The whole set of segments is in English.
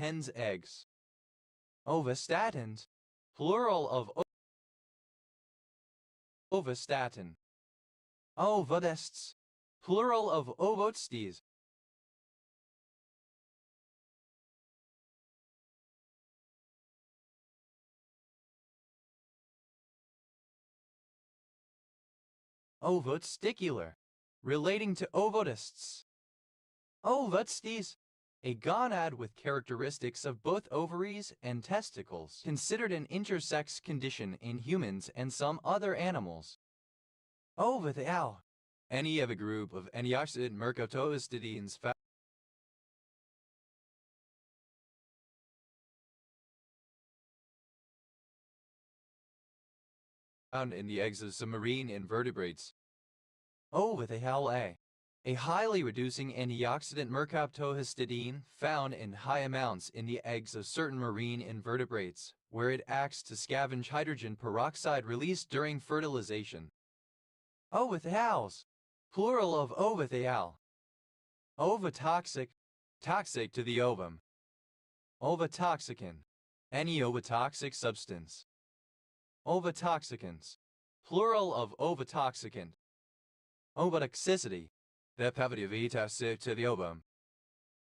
hen's eggs. Ovostatins, plural of ovostatin. Ovodests, plural of ovotstes. Ovotesticular, relating to ovodests. Ovotstes, a gonad with characteristics of both ovaries and testicles, considered an intersex condition in humans and some other animals. Ovothial, any of a group of antioxidant mercaptostidines found in the eggs of some marine invertebrates. Ovothial a highly reducing antioxidant mercaptohistidine found in high amounts in the eggs of certain marine invertebrates, where it acts to scavenge hydrogen peroxide released during fertilization. Ovothials, plural of ovothial. Ovotoxic, toxic to the ovum. Ovotoxicant, any ovotoxic substance. Ovotoxicants, plural of ovotoxicant. Ovotoxicity, the property of toxic to the ovum.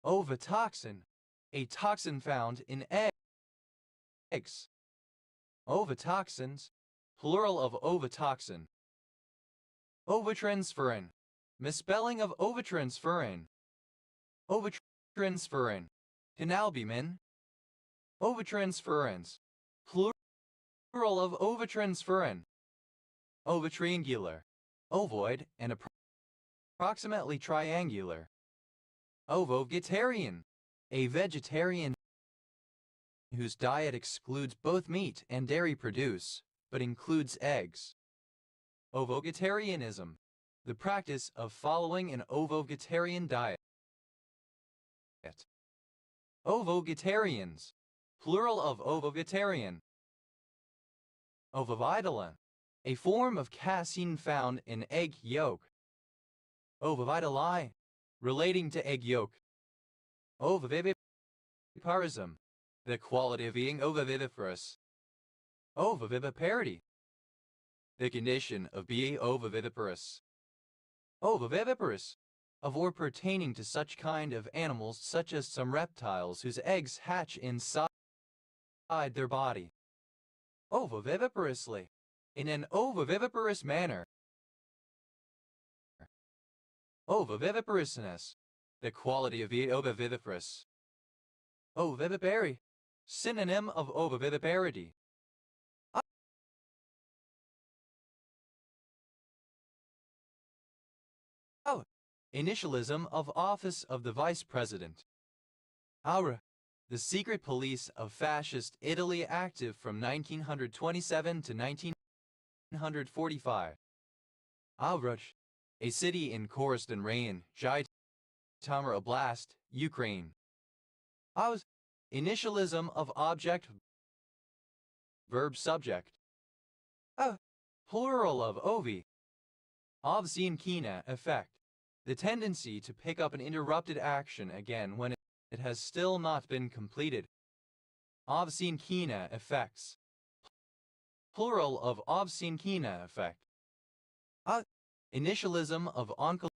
Ovotoxin, a toxin found in eggs. Ovotoxins, plural of ovotoxin. Ovotransferrin, misspelling of ovotransferrin. Ovotransferrin, albumin. Ovotransferrins, plural of ovotransferrin. Ovotriangular, ovoid and approximately triangular. Ovovegetarian, a vegetarian whose diet excludes both meat and dairy produce, but includes eggs. Ovovegetarianism, the practice of following an ovovegetarian diet. Ovovegetarians, plural of ovovegetarian. Ovovitala, a form of casein found in egg yolk. Ovovitali, relating to egg yolk. Ovoviviparism, the quality of being ovoviviparous. Ovoviviparity, the condition of being ovoviviparous. Ovoviviparous, of or pertaining to such kind of animals such as some reptiles whose eggs hatch inside their body. Ovoviviparously, in an ovoviviparous manner. Ovoviviparousness, the quality of being ovoviviparous. Ovivipary, synonym of ovoviviparity. Initialism of office of the vice president. Aura, the secret police of fascist Italy active from 1927 to 1945. Avruch, a city in Khorasan Rayon, Zhytomyr Oblast, Ukraine. Oz, initialism of object, verb subject. Plural of ovi. Ovsinkina effect, the tendency to pick up an interrupted action again when it has still not been completed. Ovsinkina effects, plural of ovsinkina effect. Initialism of oncolytic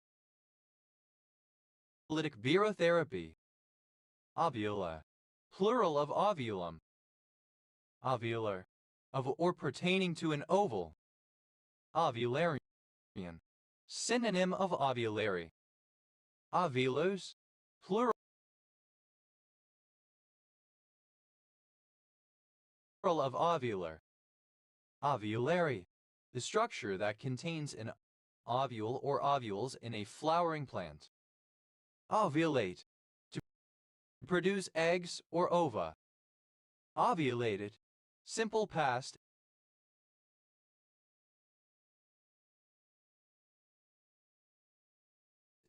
virotherapy. Ovula, plural of ovulum. Ovular, of or pertaining to an oval. Ovularian, synonym of ovulary. Ovulus, plural of ovular. Ovulary, the structure that contains an ovule or ovules in a flowering plant. Ovulate, to produce eggs or ova. Ovulated, simple past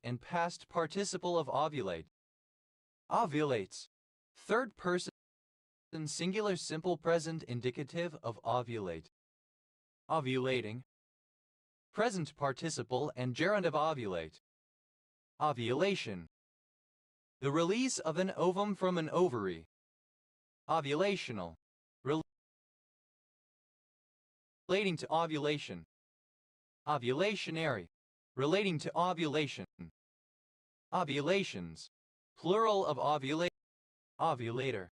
and past participle of ovulate. Ovulates, third person singular simple present indicative of ovulate. Ovulating, present participle and gerund of ovulate. Ovulation, The release of an ovum from an ovary. Ovulational. Relating to ovulation. Ovulationary. Relating to ovulation. Ovulations. Plural of ovulate. Ovulator.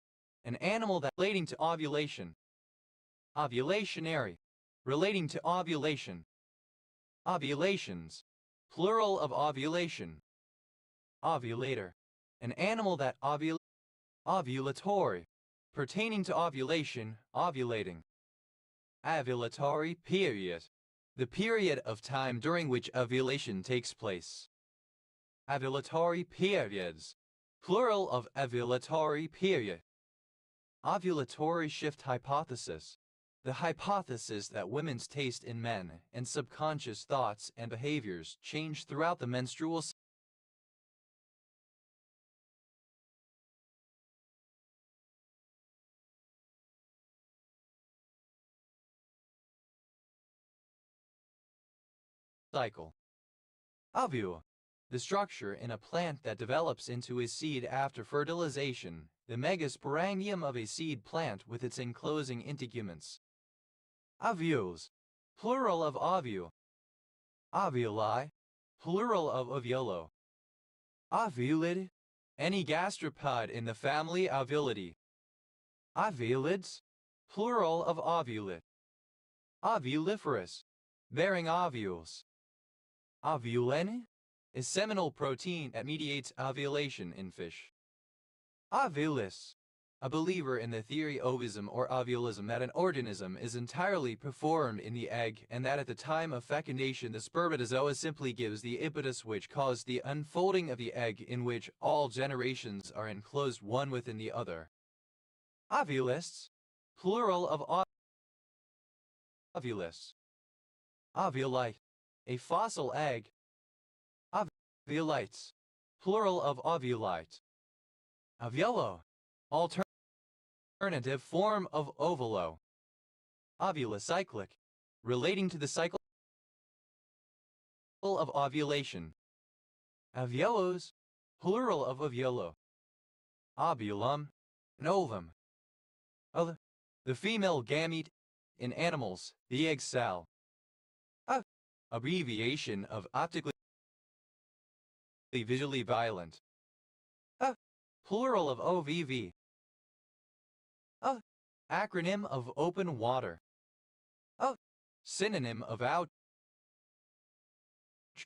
An animal that relating to ovulation. Ovulationary. Relating to ovulation. Ovulations. Plural of ovulation. Ovulator. An animal that ovulatory. Pertaining to ovulation, ovulating. Ovulatory period. The period of time during which ovulation takes place. Ovulatory periods. Plural of ovulatory period. Ovulatory shift hypothesis. The hypothesis that women's taste in men and subconscious thoughts and behaviors change throughout the menstrual cycle. Ovule. The structure in a plant that develops into a seed after fertilization, the megasporangium of a seed plant with its enclosing integuments. Ovules. Plural of ovule. Ovuli. Plural of ovulo. Ovulid. Any gastropod in the family Ovulidae. Ovulids. Plural of ovulid. Ovuliferous. Bearing ovules. Ovulin. A seminal protein that mediates ovulation in fish. Ovulus. A believer in the theory ovism or ovulism that an organism is entirely performed in the egg and that at the time of fecundation the spermatozoa simply gives the impetus which caused the unfolding of the egg in which all generations are enclosed one within the other. Ovulists. Plural of ovulus. Ovulite. A fossil egg. Ovulites. Plural of ovulite. Ovulo. Alternative form of ovulo. Ovulocyclic. Relating to the cycle of ovulation. Ovulos. Plural of ovulo. Ovulum. An ovum. The female gamete. In animals, the egg cell. Abbreviation of optically visually violent. Plural of OVV. Acronym of open water. Synonym of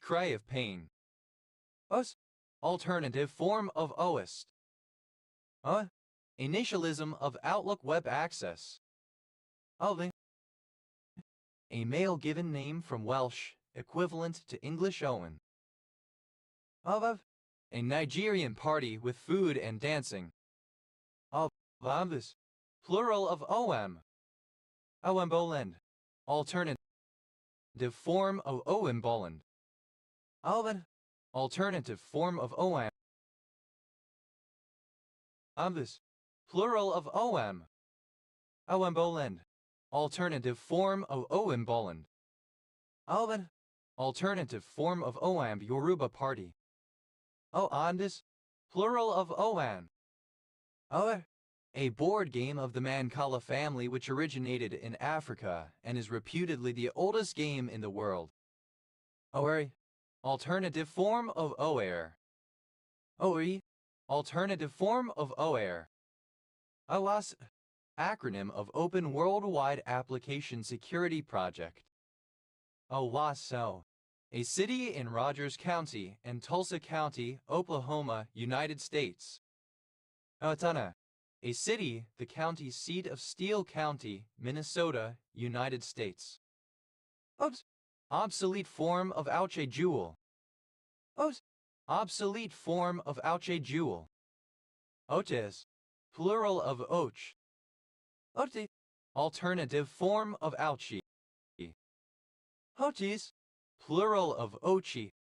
cry of pain. Alternative form of OIST. Initialism of Outlook web access. A male given name from Welsh, equivalent to English Owen. A Nigerian party with food and dancing. Ovambus. Plural of OM. Oemboland. Alternative form of Oemboland. Alternative form of OM. Ombus. Plural of OM. Oemboland. Alternative form of Oemboland. Alternative form of Oamb Yoruba party. Oandis. Plural of Oan. A board game of the Mancala family which originated in Africa and is reputedly the oldest game in the world. Oeri. Alternative form of Oer. Oeri. Alternative form of Oer. OWAS. Acronym of Open Worldwide Application Security Project. Owasso. A city in Rogers County and Tulsa County, Oklahoma, United States. Otana. A city, the county seat of Steele County, Minnesota, United States. Obsolete form of Auche Jewel. Obsolete form of Auche Jewel. Otes. Plural of Och. Ote. Alternative form of Auchi. Otis. Plural of Ochi.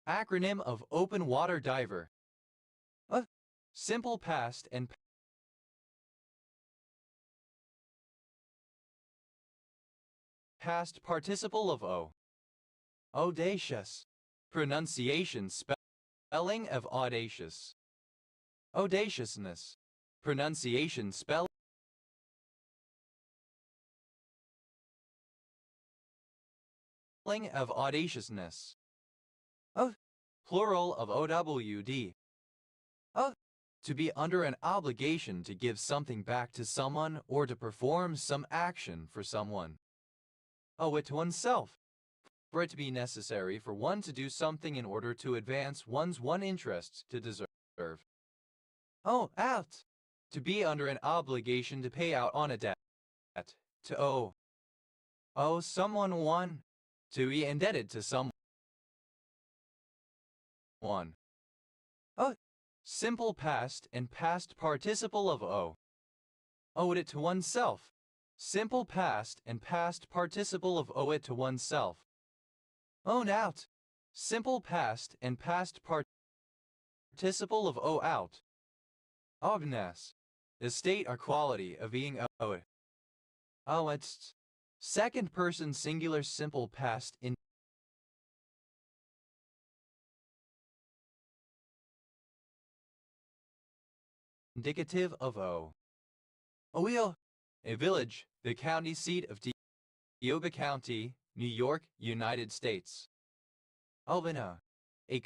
Acronym of Open Water Diver. Simple past and past participle of O. Audacious. Pronunciation Spelling of audacious. Audaciousness. Pronunciation spelling of audaciousness. Plural of OWD. To be under an obligation to give something back to someone or to perform some action for someone. Owe it to oneself. For it to be necessary for one to do something in order to advance one's interests to deserve. Out. To be under an obligation to pay out on a debt. To owe. Owe someone one. To be indebted to someone. Simple past and past participle of owe. Owed it to oneself. Simple past and past participle of owe it to oneself. Own out. Simple past and past participle of owe out. Obness. The state or quality of being owed. It's second person singular simple past indicative of owe. Oweo, a village, the county seat of Tioga County, New York, United States. Alvina, a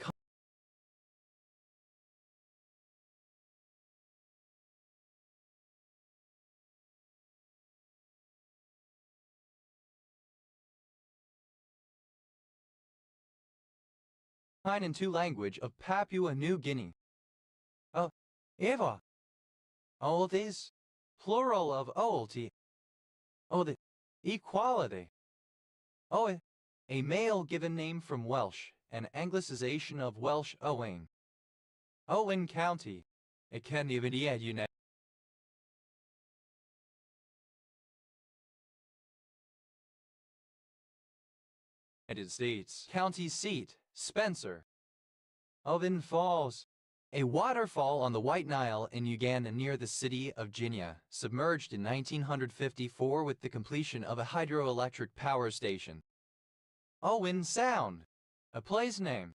and two language of Papua New Guinea. Eva. Oldies, plural of oldie. The equality. A male given name from Welsh, an anglicization of Welsh Owain. Owen County, a county of India, United States. County seat, Spencer. Owen Falls, a waterfall on the White Nile in Uganda near the city of Jinya, submerged in 1954 with the completion of a hydroelectric power station. Owen Sound, a place name.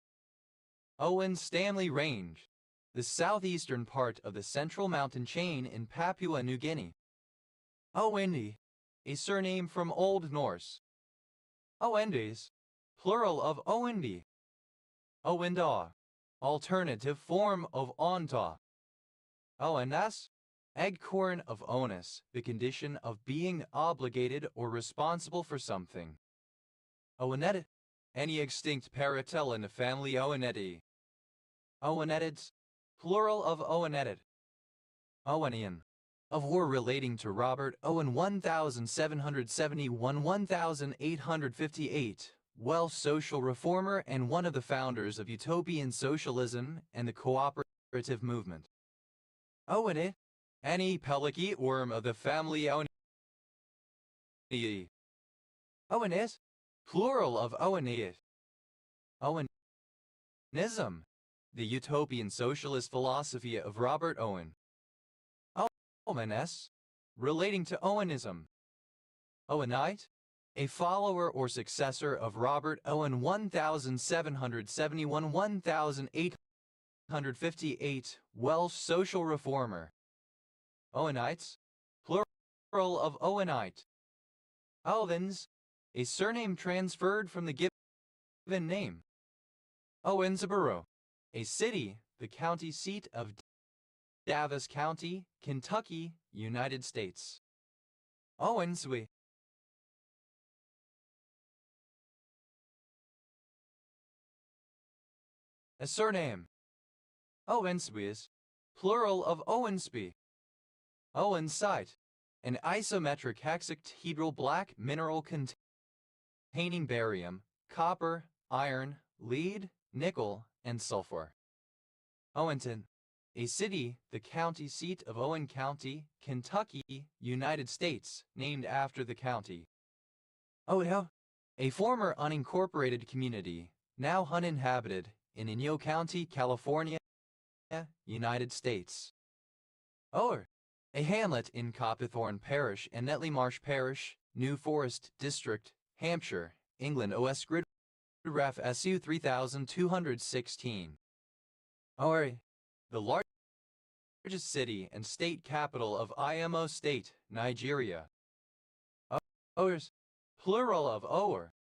Owen Stanley Range, the southeastern part of the Central Mountain Chain in Papua New Guinea. Owendi, a surname from Old Norse. Owendis, plural of Owendi. Owendaw, alternative form of Onta. Owenas, eggcorn of onus, the condition of being obligated or responsible for something. Owenet, any extinct parentele in the family Oweneti. Owenetids, plural of Oweneted. Owenian, of war relating to Robert Owen 1771-1858, Welsh social reformer and one of the founders of utopian socialism and the cooperative movement. Owenit, any peliki worm of the family Owenii. Owenis, plural of Oweniit. Owenism, the utopian socialist philosophy of Robert Owen. Owenes, relating to Owenism. Owenite, a follower or successor of Robert Owen 1771-1858, Welsh social reformer. Owenites, plural of Owenite. Owens, a surname transferred from the given name. Owensboro, a city, the county seat of Davis County, Kentucky, United States. Owensby, a surname. Owensbys, plural of Owensby. Owensite, an isometric hexahedral black mineral containing barium, copper, iron, lead, nickel, and sulfur. Owenton, a city, the county seat of Owen County, Kentucky, United States, named after the county. Owen, a former unincorporated community, now uninhabited, in Inyo County, California, United States. Ower, a hamlet in Copthorne Parish and Netley Marsh Parish, New Forest District, Hampshire, England. OS Grid Ref SU 3216. Owerri, the largest city and state capital of Imo State, Nigeria. Owers, plural of Ower.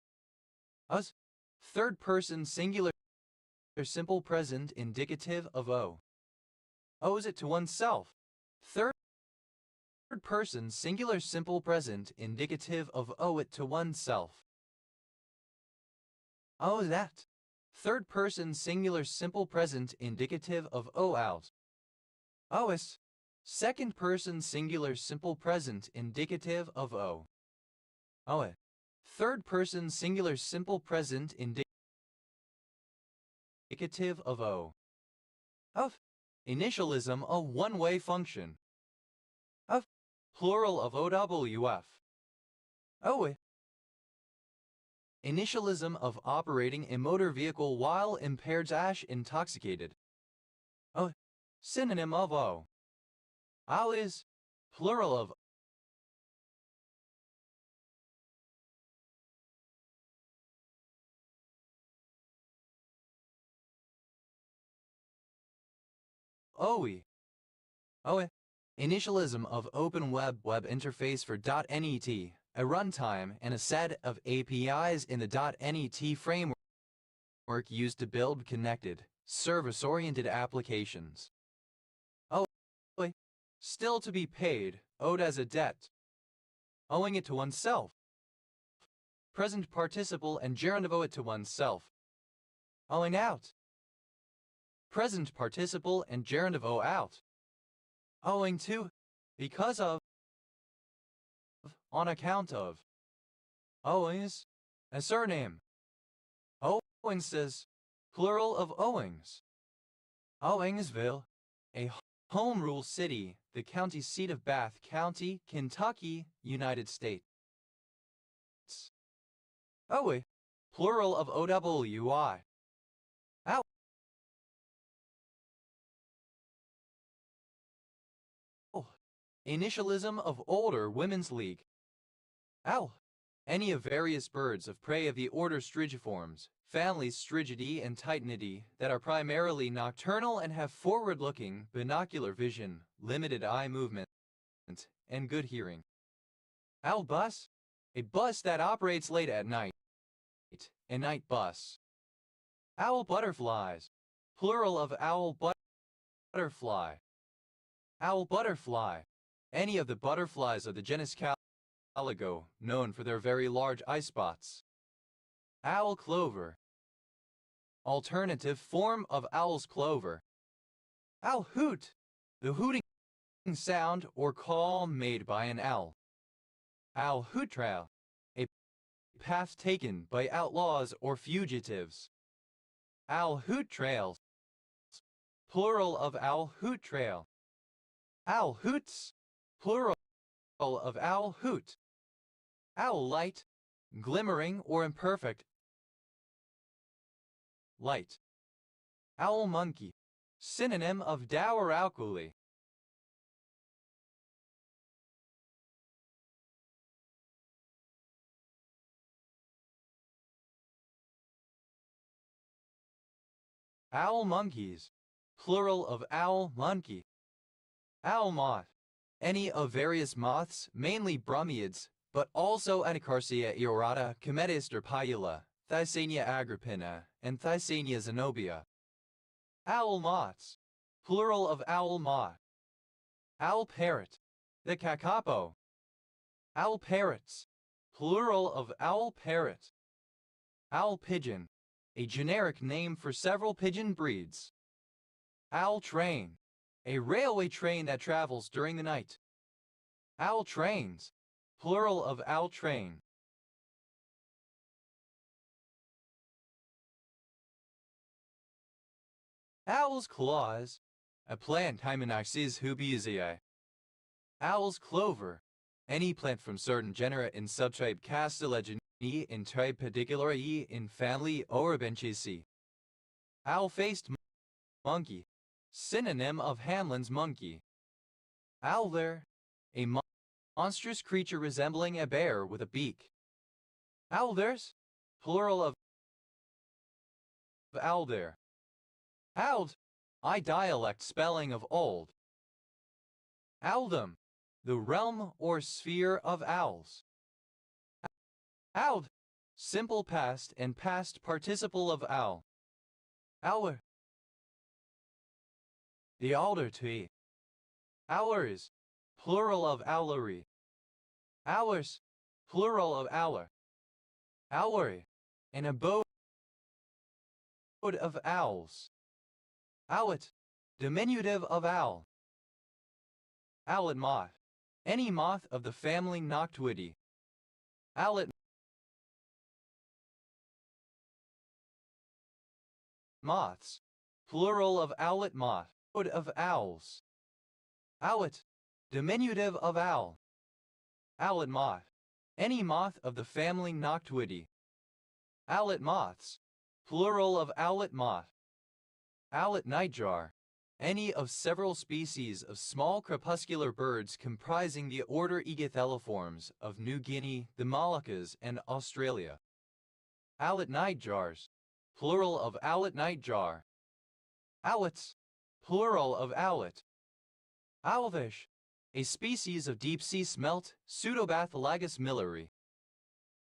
Us, third person singular simple present indicative of O. Owes it to oneself. Third person singular simple present indicative of owe it to oneself. Oh that. Third person singular simple present indicative of owe out. Owes. Second person singular simple present indicative of o. Owe. Third person singular simple present indicative of o. Of. Initialism a one-way function. Of. Plural of OWF. Owe. Initialism of operating a motor vehicle while impaired / intoxicated. O. Synonym of o. Ow is. Plural of OE. OE. Initialism of Open Web interface for .NET, a runtime and a set of APIs in the .NET framework used to build connected, service-oriented applications. OE. Still to be paid, owed as a debt. Owing it to oneself. Present participle and gerund of owe it to oneself. Owing out. Present participle and gerund of owe out. Owing to, because of, on account of. Owings, a surname. Owingses, plural of Owings. Owingsville, a home rule city, the county seat of Bath County, Kentucky, United States. Owe, plural of OWI. Ow. Initialism of older women's league. Owl. Any of various birds of prey of the order Strigiformes, families Strigidae and Titanidae, that are primarily nocturnal and have forward-looking, binocular vision, limited eye movement, and good hearing. Owl bus. A bus that operates late at night. A night bus. Owl butterflies. Plural of owl butterfly. Owl butterfly. Any of the butterflies of the genus Caligo, known for their very large eye spots. Owl clover. Alternative form of owl's clover. Owl hoot. The hooting sound or call made by an owl. Owl hoot trail. A path taken by outlaws or fugitives. Owl hoot trails. Plural of owl hoot trail. Owl hoots. Plural of owl hoot. Owl light. Glimmering or imperfect light. Owl monkey. Synonym of dour alkali. Owl monkeys. Plural of owl monkey. Owl moth. Any of various moths, mainly bromeliads, but also Anacarsia aorata, Cometes derpyula, Thysania agrippina, and Thysania zenobia. Owl moths. Plural of owl moth. Owl parrot. The kakapo. Owl parrots. Plural of owl parrot. Owl pigeon. A generic name for several pigeon breeds. Owl train. A railway train that travels during the night. Owl trains. Plural of owl train. Owl's claws. A plant Hymenopsis hubeziae. Owl's clover. Any plant from certain genera in subtype Castellaginae in type Pedicularia in family Orobenchaceae. Owl-faced monkey. Synonym of Hamlin's monkey. Owlbear. A monstrous creature resembling a bear with a beak. Owlbears. Plural of owlbear. Owled. I dialect spelling of old. Owldom, the realm or sphere of owls. Owd, simple past and past participle of owl. Hour, the alder tree. Hours, plural of owlery. Hours, plural of hour. Owlery, an abode of owls. Owlet, diminutive of owl. Owlet moth, any moth of the family Noctuidae. Owlet moths, plural of owlet moth, of owls. Owlet, diminutive of owl. Owlet moth, any moth of the family Noctuidae. Owlet moths, plural of owlet moth. Owlet nightjar, any of several species of small crepuscular birds comprising the order Aegotheliformes of New Guinea, the Moluccas, and Australia. Owlet nightjars, plural of owlet nightjar. Owlets, plural of owlet. Owlfish, a species of deep-sea smelt, Pseudobathylagus milleri.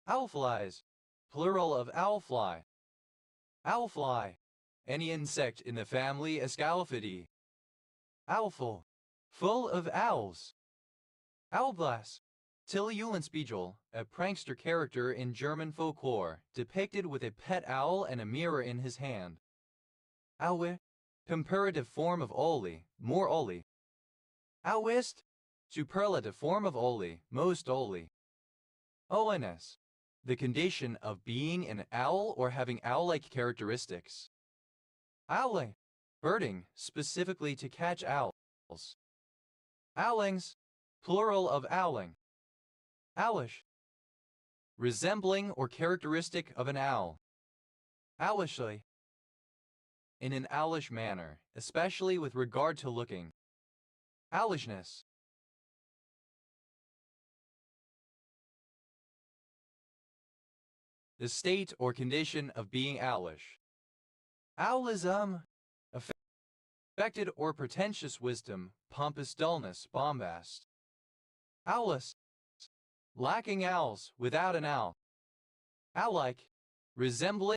Owlflies, plural of owlfly. Owlfly, any insect in the family Escalophidae. Owlful, full of owls. Owlblass, Tilly Eulenspiegel, a prankster character in German folklore, depicted with a pet owl and a mirror in his hand. Owwe, comparative form of Oli, more Oli. Owist, superlative form of Oli, most Oli. ONS, the condition of being an owl or having owl-like characteristics. Owling, birding, specifically to catch owls. Owlings, plural of owling. Owlish, resembling or characteristic of an owl. Owlishly, in an owlish manner, especially with regard to looking. Owlishness, the state or condition of being owlish. Owlism, affected or pretentious wisdom, pompous dullness, bombast. Owless, lacking owls, without an owl. Owl-like, resembling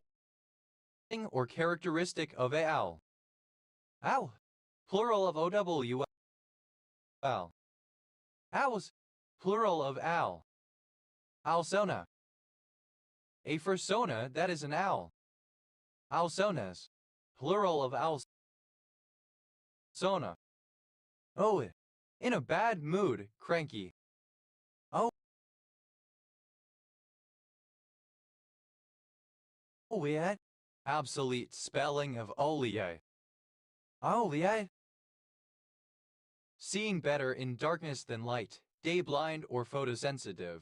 or characteristic of a owl. Owl, plural of owl. Owl. Owls, plural of owl. Owlsona, a fursona that is an owl. Owlsonas, plural of owlsona. Oh, in a bad mood, cranky. Oh, yeah, obsolete spelling of olie. Olie. Seeing better in darkness than light, day blind or photosensitive.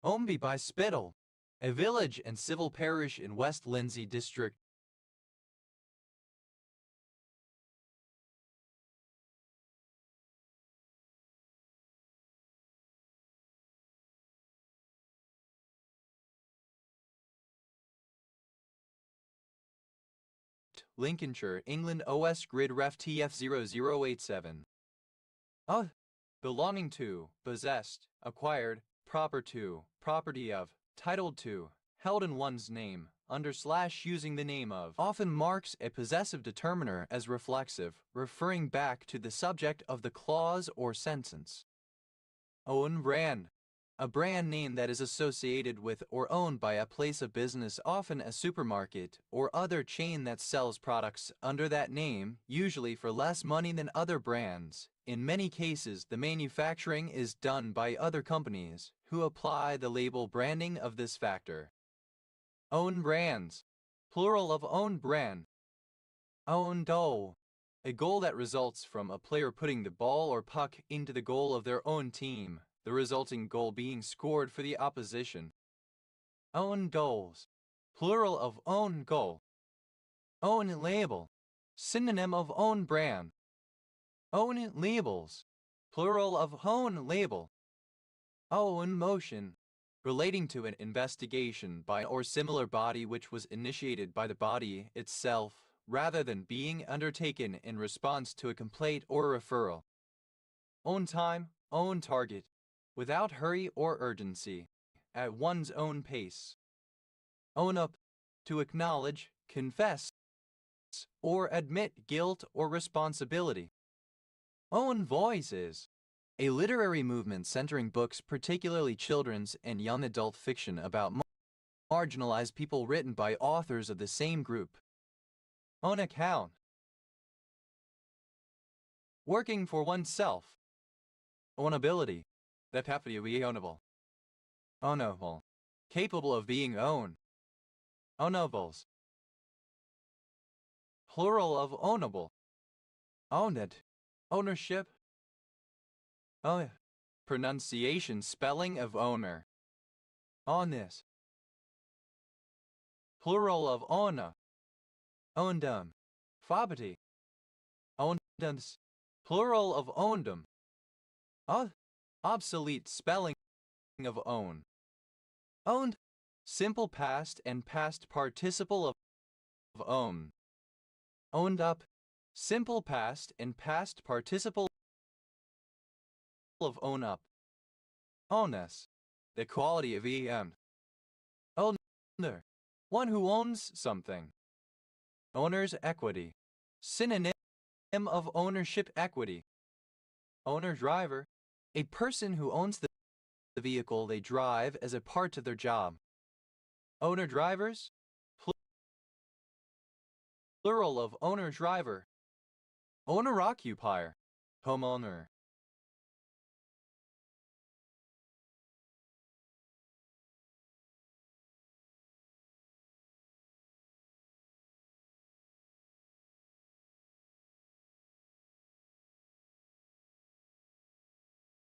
Omby by Spittle, a village and civil parish in West Lindsey District. Lincolnshire, England. OS Grid Ref TF0087. Oh, belonging to, possessed, acquired, proper to, property of, titled to, held in one's name, under / using the name of, often marks a possessive determiner as reflexive, referring back to the subject of the clause or sentence. Own brand, a brand name that is associated with or owned by a place of business, often a supermarket or other chain that sells products under that name, usually for less money than other brands. In many cases, the manufacturing is done by other companies who apply the label branding of this factor. Own brands, plural of own brand. Own goal, a goal that results from a player putting the ball or puck into the goal of their own team, the resulting goal being scored for the opposition. Own goals, plural of own goal. Own label, synonym of own brand. Own labels, plural of own label. Own motion, relating to an investigation by or similar body which was initiated by the body itself, rather than being undertaken in response to a complaint or referral. Own time, own target, without hurry or urgency, at one's own pace. Own up, to acknowledge, confess, or admit guilt or responsibility. Own voices, a literary movement centering books, particularly children's and young adult fiction about marginalized people written by authors of the same group. Own account, working for oneself. Ownability, the capacity to be ownable. Ownable, capable of being owned. Ownables, plural of ownable. Owned, ownership. Oh, pronunciation, spelling of owner. Owness, plural of owner. Oundum, property. Oundums, plural of oundum. Obsolete spelling of own. Owned, simple past and past participle of own. Owned up, simple past and past participle of own up. Owness, the quality of em. Owner, one who owns something. Owner's equity, synonym of ownership equity. Owner driver, a person who owns the vehicle they drive as a part of their job. Owner drivers, plural of owner driver. Owner occupier, homeowner.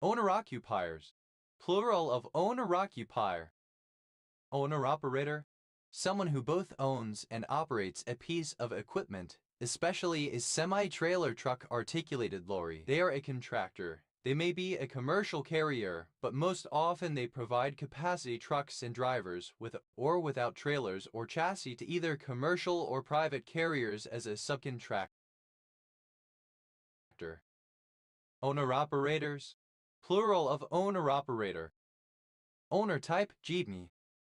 Owner occupiers, plural of owner occupier. Owner operator, someone who both owns and operates a piece of equipment, especially a semi-trailer truck articulated lorry. They are a contractor. They may be a commercial carrier, but most often they provide capacity trucks and drivers with or without trailers or chassis to either commercial or private carriers as a subcontractor. Owner-operators, plural of owner-operator. Owner type jeepney,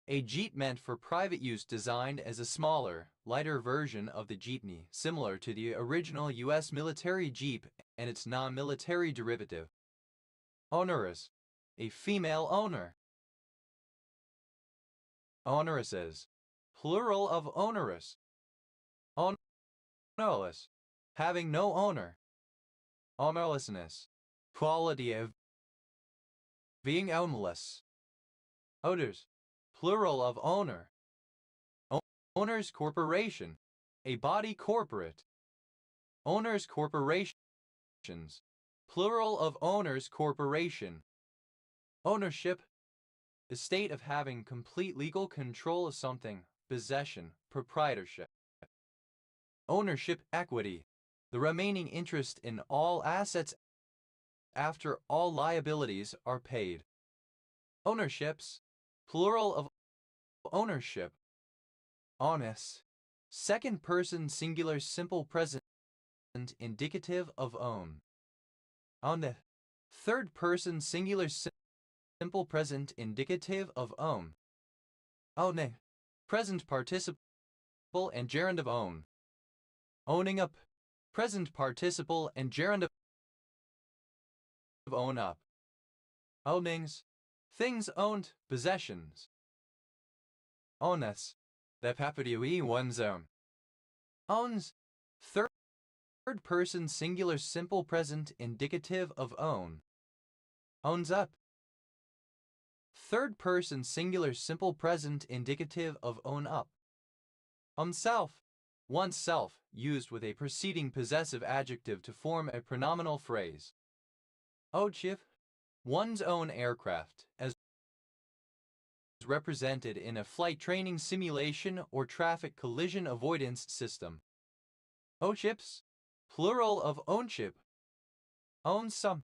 a Jeep meant for private use designed as a smaller, lighter version of the jeepney, similar to the original U.S. military Jeep and its non-military derivative. Onerous, a female owner. Onerouses, plural of onerous. Ownerless, having no owner. Ownerlessness, quality of being ownless. Owners, plural of owner. Owners corporation, a body corporate. Owners corporations, plural of owners corporation. Ownership, the state of having complete legal control of something, possession, proprietorship. Ownership equity, the remaining interest in all assets after all liabilities are paid. Ownerships, plural of ownership. Onus, second person singular simple present indicative of own. On the third person singular simple present indicative of own. Own, present participle and gerund of own. Owning up, present participle and gerund of own up. Ownings, things owned, possessions. Onus, the property one's own. Owns, third person singular simple present indicative of own. Owns up, third person singular simple present indicative of own up. Oneself, oneself, used with a preceding possessive adjective to form a pronominal phrase. Ownership, one's own aircraft, as represented in a flight training simulation or traffic collision avoidance system. Ownships, plural of ownship. Own some,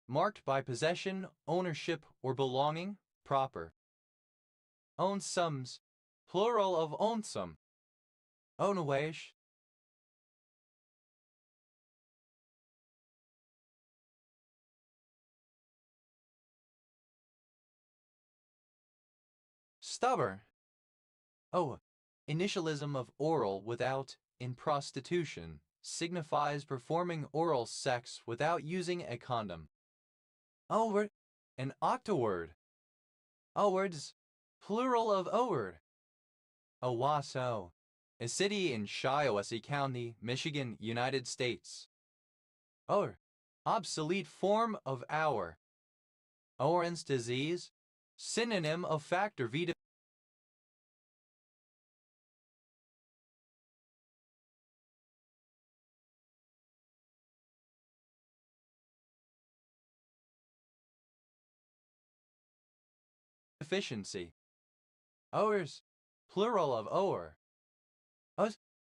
marked by possession, ownership, or belonging, proper. Own sums, plural of own some. Onawash. Stubber. Oh, initialism of oral without in prostitution signifies performing oral sex without using a condom. Oward, an octoword. Owards, plural of oward. Owasso, a city in Shiawassee County, Michigan, United States. Or, obsolete form of hour. Oren's disease, synonym of factor V deficiency. Owers, plural of ower. Us,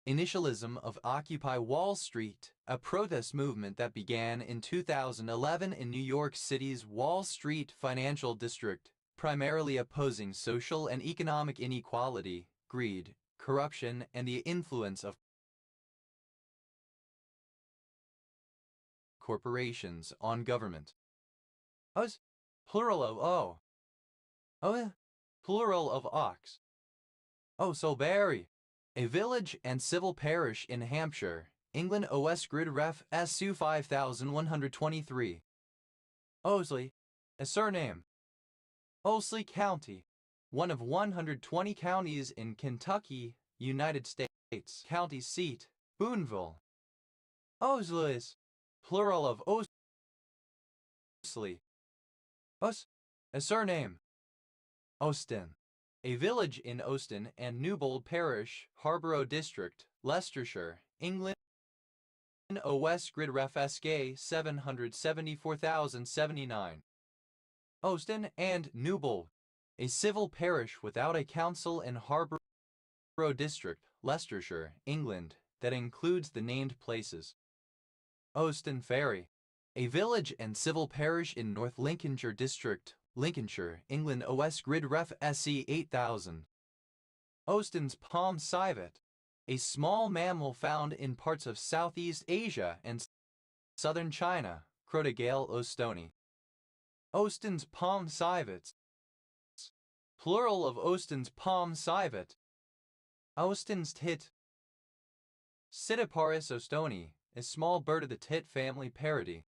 initialism of Occupy Wall Street, a protest movement that began in 2011 in New York City's Wall Street financial district, primarily opposing social and economic inequality, greed, corruption, and the influence of corporations on government. Us, plural of o. Oh, plural of ox. Oh, Solberry, a village and civil parish in Hampshire, England. OS Grid Ref SU 5123. Osley, a surname. Osley County, one of 120 counties in Kentucky, United States. County seat, Boonville. Osleys, plural of Osley. Us, a surname. Oston, a village in Oston and Newbold Parish, Harborough District, Leicestershire, England. OS Grid Ref SK 774,079. Oston and Newbold, a civil parish without a council in Harborough District, Leicestershire, England, that includes the named places. Oston Ferry, a village and civil parish in North Lincolnshire District, Lincolnshire, England. OS Grid Ref SC 8000. Oston's Palm civet, a small mammal found in parts of Southeast Asia and southern China, Crotogale ostoni. Oston's palm civets, plural of Oston's palm civet. Oston's tit. Sitiparus ostoni, a small bird of the tit family parody.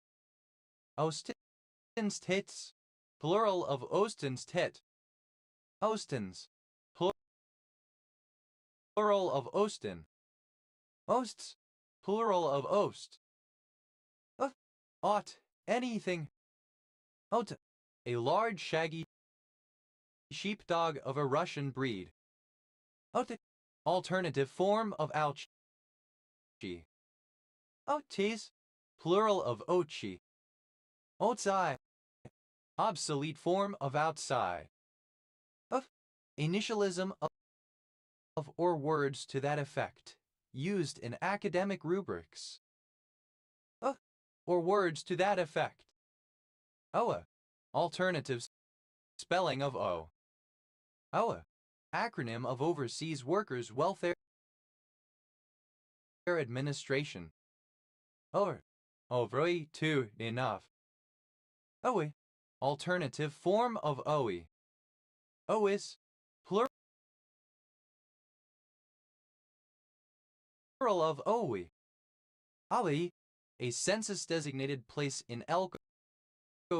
Oston's tits, plural of Oston's tit. Ostons, plural of Oston. Osts, plural of Ost. Ought, anything. Ot, a large shaggy sheepdog of a Russian breed. Ot, alternative form of Ouchie. Otis, plural of Ochi. Outside, obsolete form of outside. Of, initialism of or words to that effect, used in academic rubrics. Of, or words to that effect. OA, alternative spelling of O. OA, acronym of Overseas Workers Welfare Administration. Over, overy to enough. OE, alternative form of OE. OIS, plural of OE. OE, a census-designated place in Elko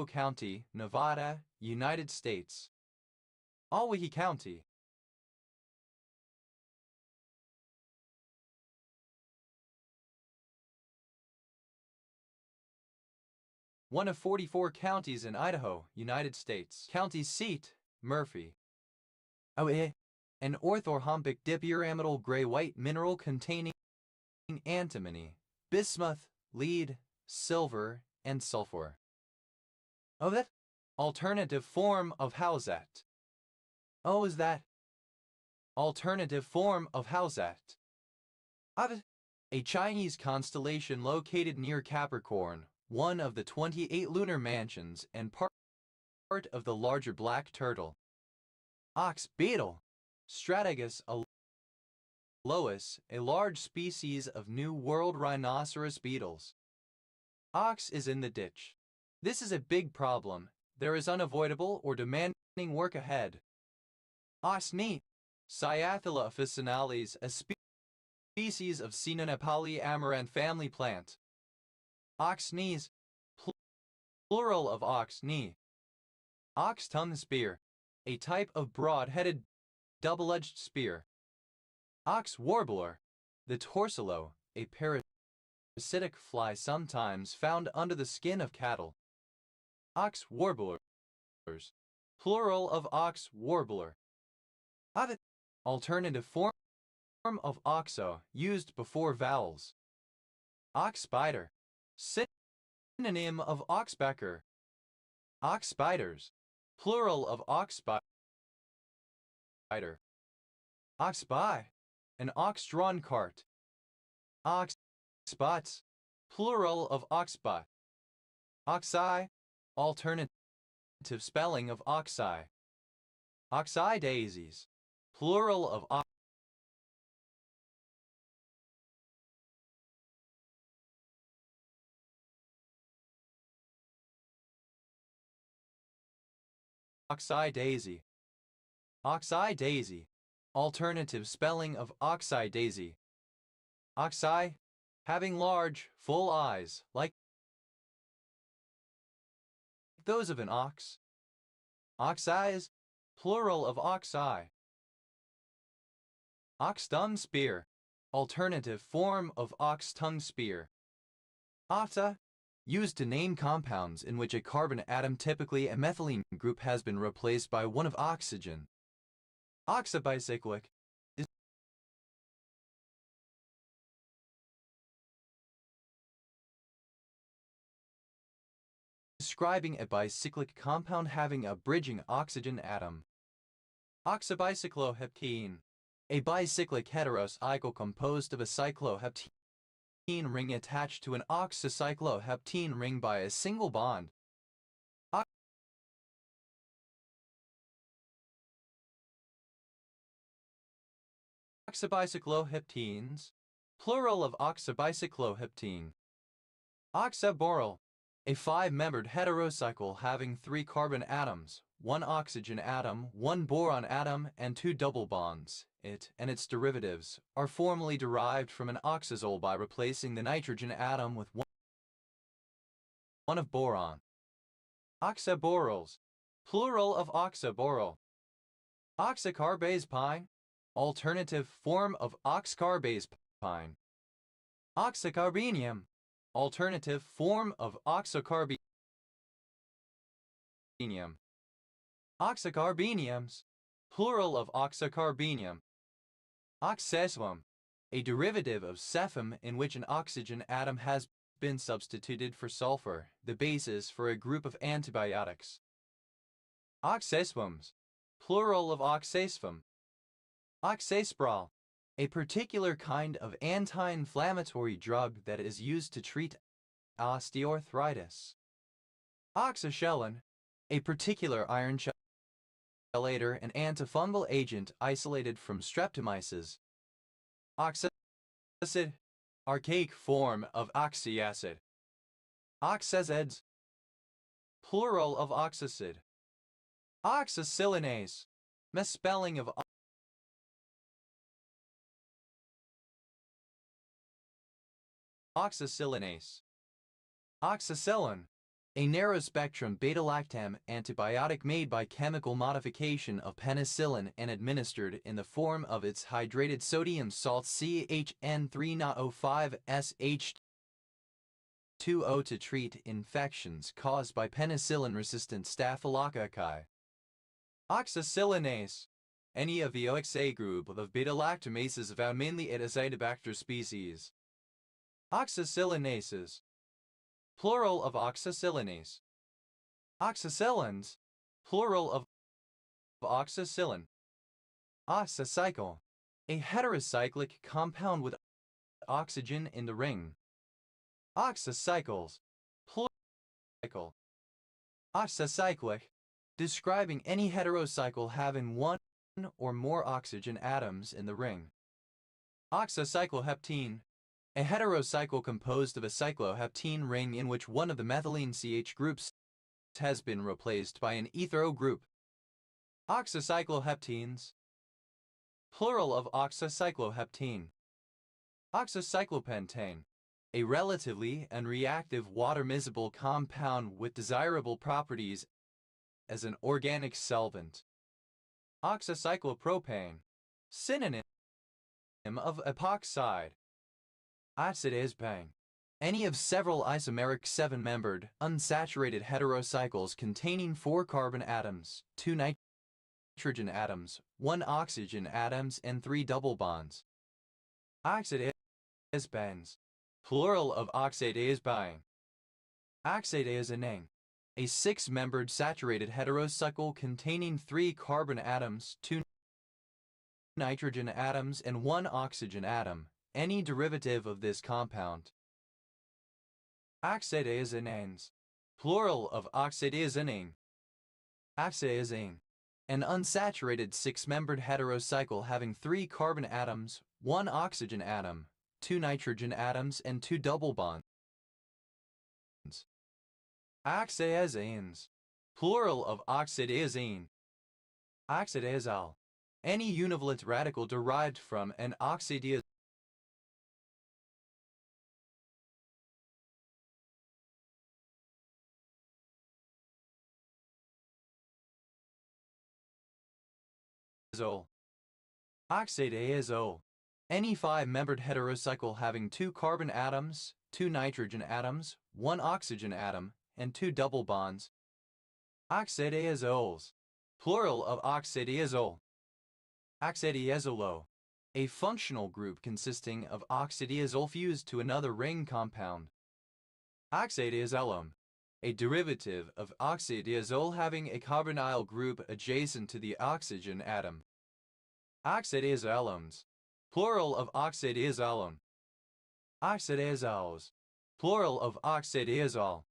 County, Nevada, United States. Alwahi County. One of 44 counties in Idaho, United States. County seat, Murphy. OA, an orthorhombic dipyramidal gray-white mineral containing antimony, bismuth, lead, silver, and sulfur. Oh, that alternative form of Hauzat. Oh, is that alternative form of Hauzat? A Chinese constellation located near Capricorn, one of the 28 lunar mansions and part of the larger black turtle. Ox beetle, Strategos Lois, a large species of New World rhinoceros beetles. Ox is in the ditch. This is a big problem. There is unavoidable or demanding work ahead. Ox knee. Cyathula officinalis, a species of Cynonepali amaranth family plant. Ox knees. Plural of ox knee. Ox tongue spear, a type of broad-headed, double-edged spear. Ox warbler, the torsolo, a parasitic fly sometimes found under the skin of cattle. Ox warblers, plural of ox warbler. Alternative form of oxo, used before vowels. Ox spider, synonym of oxpecker. Ox spiders, plural of ox spider. Ox by, an ox-drawn cart. Ox spots, plural of oxbot. Oxeye, alternative spelling of oxeye. Oxeye daisies, plural of oxeye daisy. Oxeye daisy, alternative spelling of oxeye daisy. Oxeye, having large, full eyes, like those of an ox. Ox eyes, plural of ox eye. Ox thumb spear, alternative form of ox tongue spear. Octa, used to name compounds in which a carbon atom, typically a methylene group, has been replaced by one of oxygen. Oxabicyclic, describing a bicyclic compound having a bridging oxygen atom. Oxabicycloheptene, a bicyclic heterocycle composed of a cycloheptene ring attached to an oxacycloheptene ring by a single bond. Oxabicycloheptenes, plural of oxabicycloheptene. Oxaboryl, a 5-membered heterocycle having 3 carbon atoms, 1 oxygen atom, 1 boron atom, and 2 double bonds. It and its derivatives are formally derived from an oxazole by replacing the nitrogen atom with one of boron. Oxaboryls, plural of oxaboryl. Oxacarbase pine, alternative form of oxcarbase pine. Oxacarbenium, alternative form of oxocarbenium. Oxocarbeniums, plural of oxocarbenium. Oxeswum, a derivative of sephum in which an oxygen atom has been substituted for sulfur, the basis for a group of antibiotics. Oxeswums, plural of oxasfum. Oxaspral, a particular kind of anti-inflammatory drug that is used to treat osteoarthritis. Oxacellin, a particular iron chelator and antifungal agent isolated from streptomyces. Oxacid, archaic form of oxyacid. Oxazids, plural of oxacid. Oxacylinase, misspelling of oxacylinase. Oxacillin, a narrow-spectrum beta-lactam antibiotic made by chemical modification of penicillin and administered in the form of its hydrated sodium salt CHN3NO5SH2O to treat infections caused by penicillin-resistant Staphylococcus. Oxacylinase, any of the OXA group of beta-lactamases found mainly in Azotobacter species. Oxacillinases, plural of oxacylinase. Oxacillins, plural of oxacillin. Oxacycle, a heterocyclic compound with oxygen in the ring. Oxacycles, plural. Oxacyclic, describing any heterocycle having one or more oxygen atoms in the ring. Oxocycloheptene. A heterocycle composed of a cycloheptene ring in which one of the methylene CH groups has been replaced by an ethero group. Oxocycloheptenes. Plural of oxocycloheptene. Oxocyclopentane. A relatively unreactive water-miscible compound with desirable properties as an organic solvent. Oxocyclopropane. Synonym of epoxide. Oxidase-bang. Any of several isomeric 7-membered, unsaturated heterocycles containing 4 carbon atoms, 2 nitrogen atoms, 1 oxygen atoms, and 3 double bonds. Oxidase-bangs. Plural of oxidase-bang. Oxidase-anang. A 6-membered saturated heterocycle containing 3 carbon atoms, 2 nitrogen atoms, and 1 oxygen atom, any derivative of this compound. Oxidase-ananes. Plural of oxidase-anang. Oxidase-anang. An unsaturated 6-membered heterocycle having 3 carbon atoms, 1 oxygen atom, 2 nitrogen atoms, and 2 double bonds. Oxidazanes. Plural of oxidazine. Oxidazole. Any univalent radical derived from an oxidazole Oxidazole. Any 5-membered heterocycle having 2 carbon atoms, 2 nitrogen atoms, 1 oxygen atom, and 2 double bonds. Oxidazoles. Plural of oxidazole. Oxidazole. A functional group consisting of oxidazole fused to another ring compound. Oxidazolum. A derivative of oxidazole having a carbonyl group adjacent to the oxygen atom. Oxidazolones. Plural of oxidazolone. Oxidazoles. Plural of oxidazole.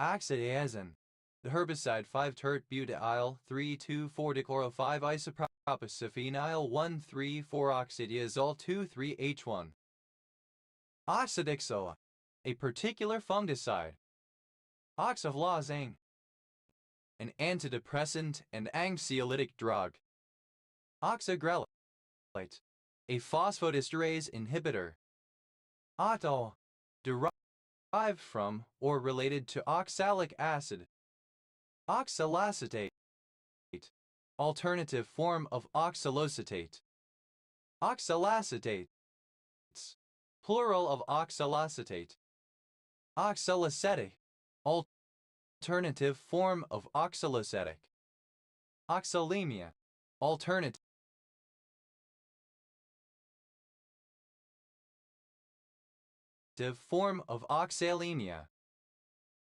Oxidazine. The herbicide 5-tert-butyl 3,2,4-dichloro-5-isopropyl 1,3,4-oxidazole 2,3-H1. Oxidixoa. A particular fungicide. Oxaflozane. An antidepressant and anxiolytic drug. Oxagrelite. A phosphodiesterase inhibitor. Otto. Derived from or related to oxalic acid. Oxaloacetate. Alternative form of oxaloacetate. Oxalacetates. Plural of oxalacetate. Oxaloacetic. Alternative form of oxaloacetic. Oxalemia. Alternative form of oxalemia.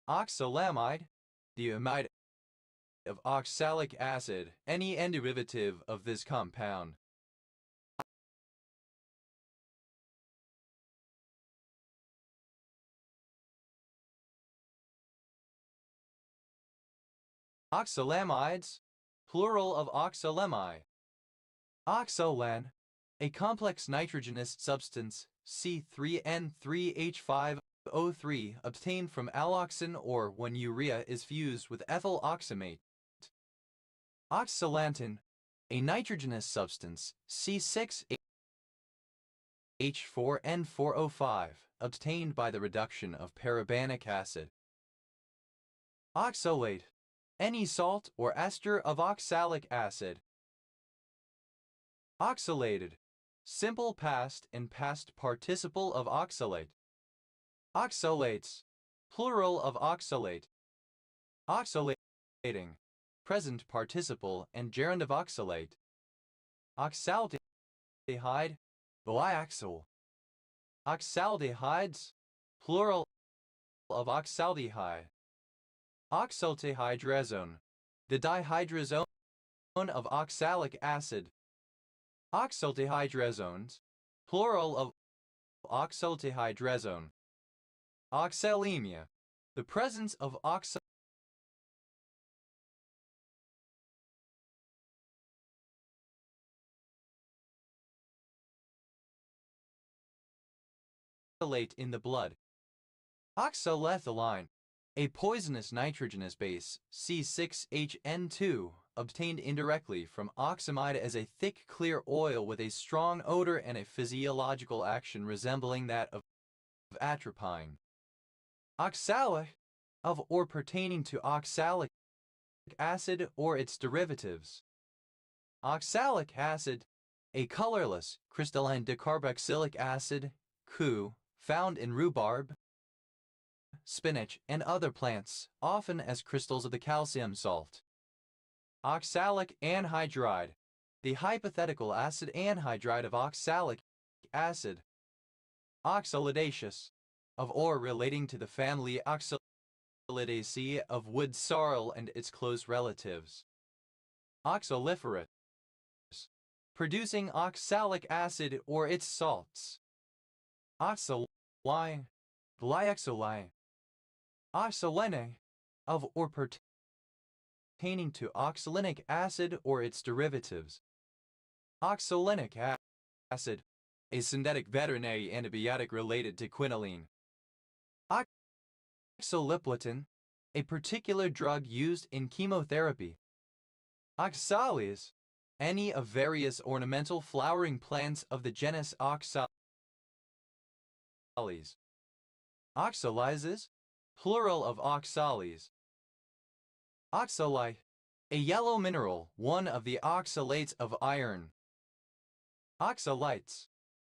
Oxalamide. The amide of oxalic acid, any end derivative of this compound. Oxalamides. Plural of oxalami. Oxolan. A complex nitrogenous substance, C3N3H5O3, obtained from alloxan or when urea is fused with ethyl oxamate. Oxalantin. A nitrogenous substance, C6H4N4O5, obtained by the reduction of parabenic acid. Oxalate. Any salt or ester of oxalic acid. Oxalated. Simple past and past participle of oxalate. Oxalates. Plural of oxalate. Oxalating. Present participle and gerund of oxalate. Oxaldehyde. Biaxal. Oxaldehydes. Plural of oxaldehyde. Oxaltehydrazone. The dihydrazone of oxalic acid. Oxaltehydrazones. Plural of oxaltehydrazone. Oxalemia. The presence of oxalate in the blood. Oxalethylene, a poisonous nitrogenous base, C6HN2, obtained indirectly from oxamide as a thick, clear oil with a strong odor and a physiological action resembling that of atropine. Oxalic, of or pertaining to oxalic acid or its derivatives. Oxalic acid, a colorless crystalline dicarboxylic acid, CU, found in rhubarb, spinach, and other plants, often as crystals of the calcium salt. Oxalic anhydride, the hypothetical acid anhydride of oxalic acid. Oxalidaceous, of or relating to the family Oxalidaceae of wood sorrel and its close relatives. Oxaliferous, producing oxalic acid or its salts. Oxaline, glyoxaline. Oxalene, of or pertaining to oxalinic acid or its derivatives. Oxalinic acid, a synthetic veterinary antibiotic related to quinoline. Oxaliplatin, a particular drug used in chemotherapy. Oxalis, any of various ornamental flowering plants of the genus Oxalis. Oxalizes, plural of oxalis. Oxalite, a yellow mineral, one of the oxalates of iron. Oxalites,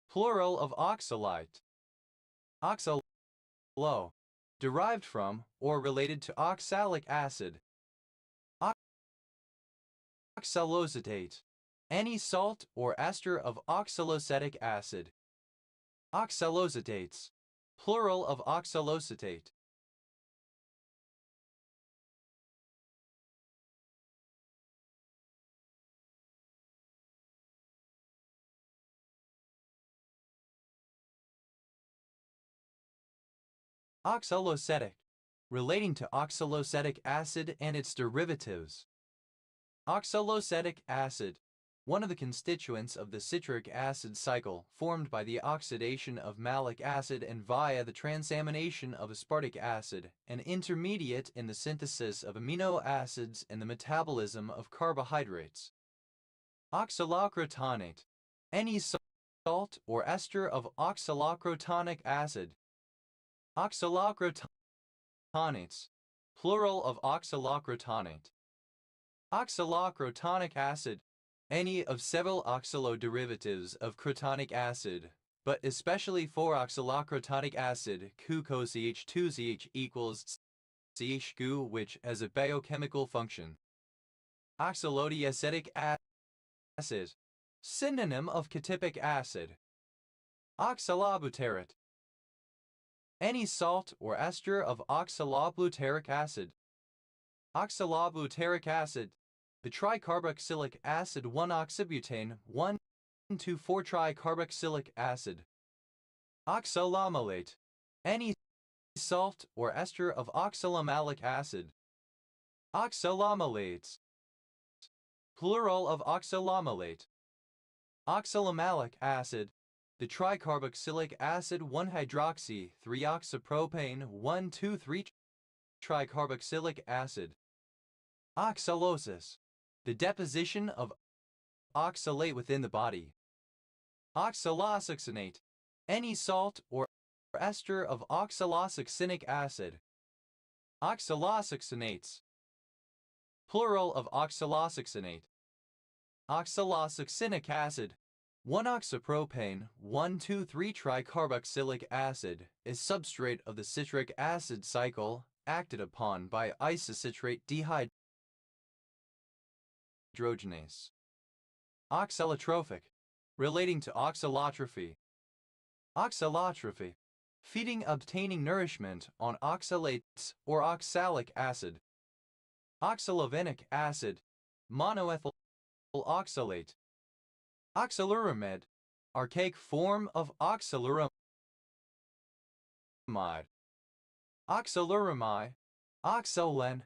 plural of oxalite. Oxalo, derived from or related to oxalic acid. Oxaloacetate, any salt or ester of oxaloacetic acid. Oxaloacetates, plural of oxaloacetate. Oxaloacetic, relating to oxaloacetic acid and its derivatives. Oxaloacetic acid, one of the constituents of the citric acid cycle, formed by the oxidation of malic acid and via the transamination of aspartic acid, an intermediate in the synthesis of amino acids and the metabolism of carbohydrates. Oxalocrotonate, any salt or ester of oxalocrotonic acid. Oxalocrotonates, plural of oxalocrotonate. Oxalocrotonic acid, any of several oxaloderivatives of crotonic acid, but especially for oxalocrotonic acid, CuCO-CH2CH equals CH-Gu, which has a biochemical function. Oxalodiacetic acid, synonym of ketipic acid. Oxalobutyric, any salt or ester of oxalobutyric acid. Oxalobutyric acid, the tricarboxylic acid 1-oxybutane 1,2,4-tricarboxylic acid. Oxalomalate, any salt or ester of oxalomalic acid. Oxalomalates, plural of oxalomalate. Oxalomalic acid, the tricarboxylic acid 1-hydroxy,3-oxypropane 1,2,3-tricarboxylic acid. Oxalosis, the deposition of oxalate within the body. Oxalosuccinate, any salt or ester of oxalosuccinic acid. Oxalosuccinates, plural of oxalosuccinate. Oxalosuccinic acid, 1-oxypropane 1,2,3-tricarboxylic acid, is substrate of the citric acid cycle acted upon by isocitrate dehydrogenase. Oxalotrophic, relating to oxalotrophy. Oxalotrophy, feeding obtaining nourishment on oxalates or oxalic acid. Oxalovenic acid, monoethyl oxalate. Oxaluramide, archaic form of oxaluramide. Oxaluramide, oxalen.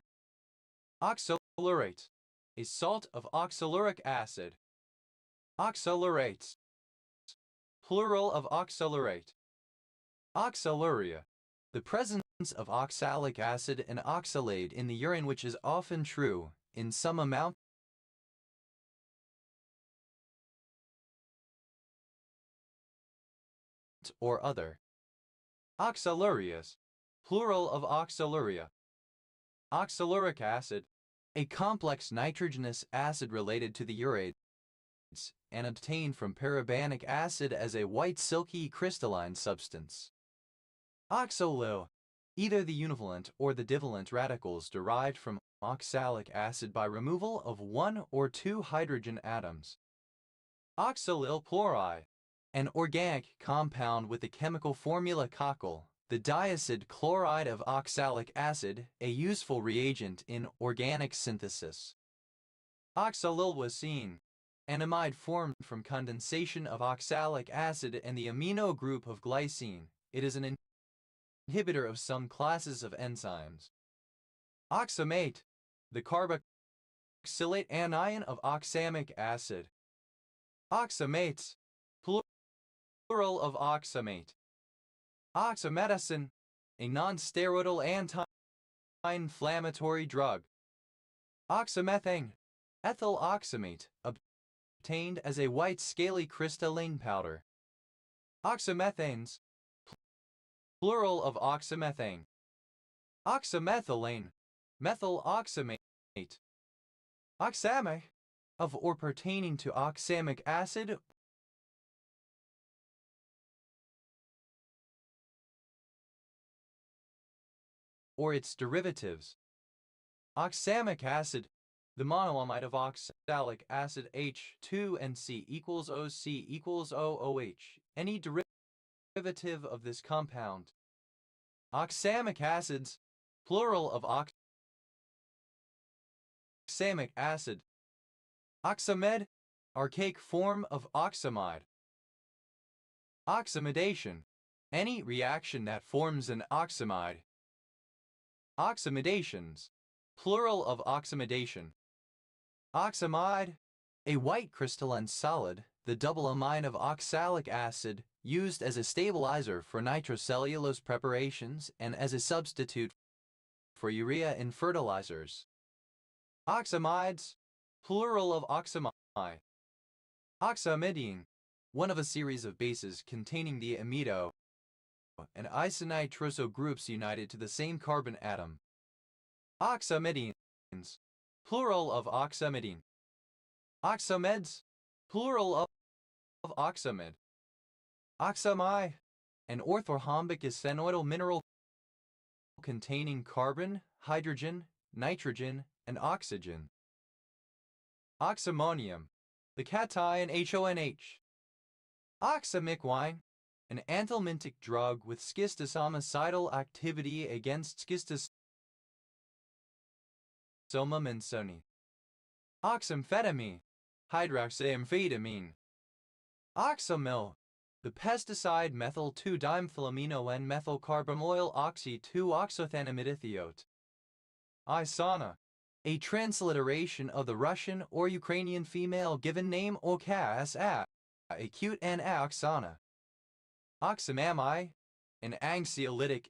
Oxalurate, a salt of oxaluric acid. Oxalurates, plural of oxalurate. Oxaluria. The presence of oxalic acid and oxalate in the urine, which is often true in some amount or other. Oxalurias. Plural of oxaluria. Oxaluric acid. A complex nitrogenous acid related to the urides and obtained from parabanic acid as a white silky crystalline substance. Oxalil. Either the univalent or the divalent radicals derived from oxalic acid by removal of one or two hydrogen atoms. Oxalil chloride. An organic compound with the chemical formula cockle, the diacid chloride of oxalic acid, a useful reagent in organic synthesis. Oxalilwacine. An amide formed from condensation of oxalic acid and the amino group of glycine. It is an inhibitor of some classes of enzymes. Oxamate. The carboxylate anion of oxamic acid. Oxamates. Plural of oxamate. Oxamedicine. A non-steroidal anti-inflammatory drug. Oxamethane. Ethyl oxamate, obtained as a white scaly crystalline powder. Oxamethanes. Plural of oxamethane. Oxamethylane. Methyl oxamate. Oxamic. Of or pertaining to oxamic acid or its derivatives. Oxamic acid. The monoamide of oxalic acid H2NC equals OC equals OOH. Any derivative of this compound. Oxamic acids. Plural of oxamic acid. Oxamed. Archaic form of oxamide. Oxamidation. Any reaction that forms an oxamide. Oxamidations. Plural of oxamidation. Oxamide. A white crystalline solid, the double amine of oxalic acid, used as a stabilizer for nitrocellulose preparations and as a substitute for urea in fertilizers. Oxamides. Plural of oxamide. Oxamidine. One of a series of bases containing the amido and isonitroso groups united to the same carbon atom. Oxamidines. Plural of oxamidine. Oxamides. Plural of oxamid. Oxami. An orthorhombic ethanoidal mineral containing carbon, hydrogen, nitrogen, and oxygen. Oxammonium. The cation HONH. Oxamiquine. An anthelmintic drug with schistoshomicidal activity against Schistosoma mansoni. Oxamphetamine. Hydroxyamphetamine. Oxamil. The pesticide methyl 2-dimethylamino N-methylcarbamoyl oxy 2-oxothanamidithiote. Isana. A transliteration of the Russian or Ukrainian female given name Okasa, acute and Oksana. Oxamami. An anxiolytic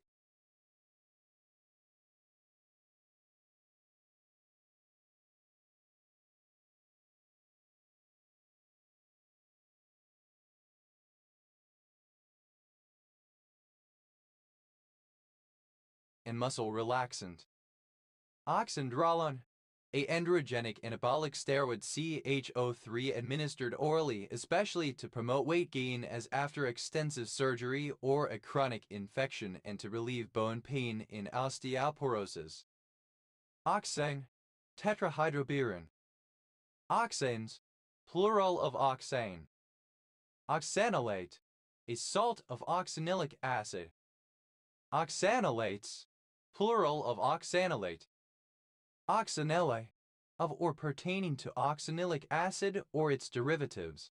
and muscle relaxant. Oxandrolone. A androgenic anabolic steroid CHO3 administered orally, especially to promote weight gain as after extensive surgery or a chronic infection and to relieve bone pain in osteoporosis. Oxane. Tetrahydrobirin. Oxanes. Plural of oxane. Oxanolate. A salt of oxanilic acid. Oxanolates. Plural of oxanolate. Oxanella. Of or pertaining to oxanilic acid or its derivatives.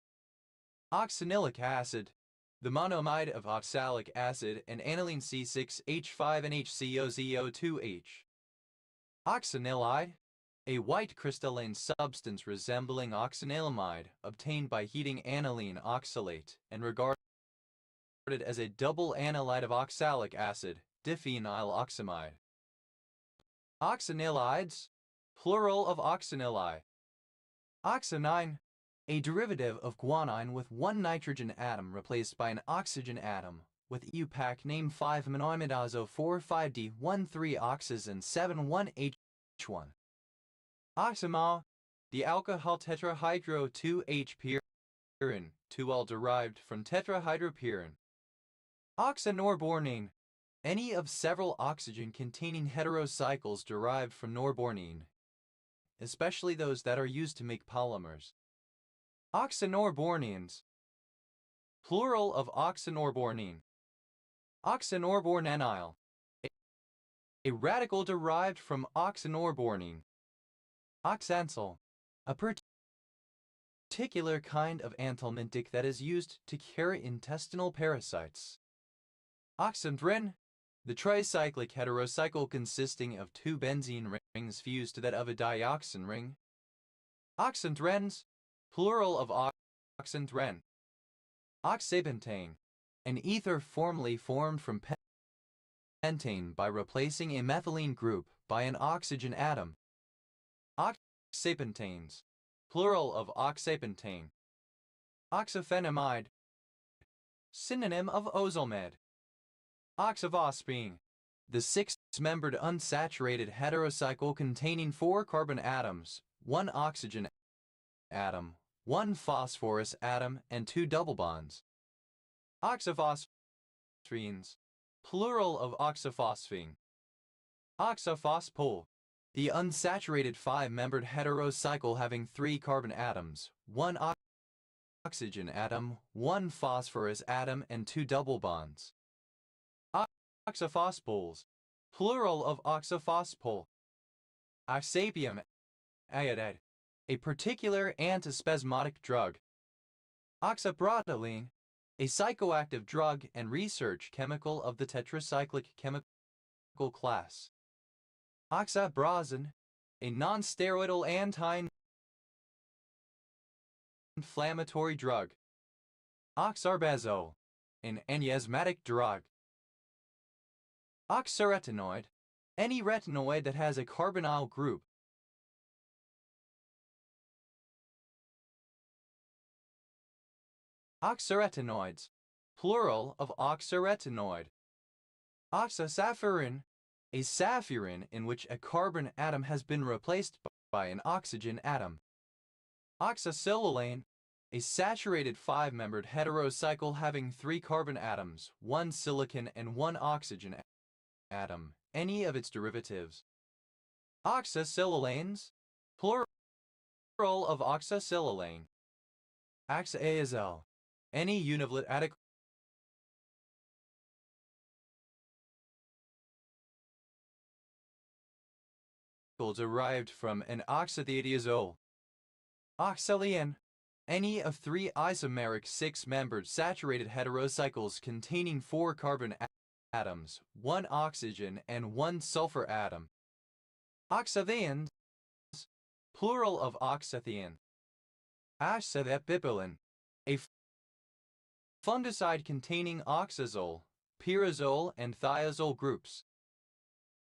Oxanilic acid. The monoamide of oxalic acid and aniline C6H5NHCOZO2H. Oxanilide. A white crystalline substance resembling oxanilamide obtained by heating aniline oxalate and regarded as a double analyte of oxalic acid, diphenyloxamide. Oxanilides, plural of oxanili. Oxanine, a derivative of guanine with one nitrogen atom replaced by an oxygen atom, with EUPAC name 5-monoimidazo-4,5-D-13-oxys and 7,1-H1. Oxamal, the alcohol tetrahydro-2H-pyrene, 2-ol derived from tetrahydropyrene. Oxanorbornene, any of several oxygen-containing heterocycles derived from norbornene, especially those that are used to make polymers. Oxanorbornenes, plural of oxanorbornene. Oxanorbornenyl, a radical derived from oxanorbornene. Oxansyl, a particular kind of anthelmintic that is used to carry intestinal parasites. Oxanthrin, the tricyclic heterocycle consisting of two benzene rings fused to that of a dioxin ring. Oxanthrenes, plural of oxanthren. Oxapentane, an ether formerly formed from pentane by replacing a methylene group by an oxygen atom. Oxapentanes, plural of oxapentane. Oxaphenamide, synonym of Ozolmed. Oxavospine, the six-membered unsaturated heterocycle containing 4 carbon atoms, 1 oxygen atom, 1 phosphorus atom, and 2 double bonds. Oxaphosphenes, plural of oxaphosphine. Oxaphosphol, the unsaturated 5-membered heterocycle having 3 carbon atoms, 1 oxygen atom, 1 phosphorus atom, and 2 double bonds. Oxaphospols, plural of oxaphosphol. Oxapium iodide, a particular antispasmodic drug. Oxaprotoline, a psychoactive drug and research chemical of the tetracyclic chemical class. Oxabrazin, a non-steroidal anti-inflammatory drug. Oxarbazole, an antiasthmatic drug. Oxaretinoid, any retinoid that has a carbonyl group. Oxaretinoids, plural of oxaretinoid. Oxasaphirin, a saphirin in which a carbon atom has been replaced by an oxygen atom. Oxasilolane, a saturated 5-membered heterocycle having 3 carbon atoms, 1 silicon and 1 oxygen atom, any of its derivatives. Oxasilolanes, plural of oxasilolane. Oxaazole, any univalent adequate derived from an oxathiazole. Oxaliane, any of 3 isomeric 6-membered saturated heterocycles containing 4 carbon atoms, 1 oxygen and 1 sulfur atom. Oxathianes, plural of oxathiane. Oxathepipilin, a fungicide containing oxazole, pyrazole, and thiazole groups.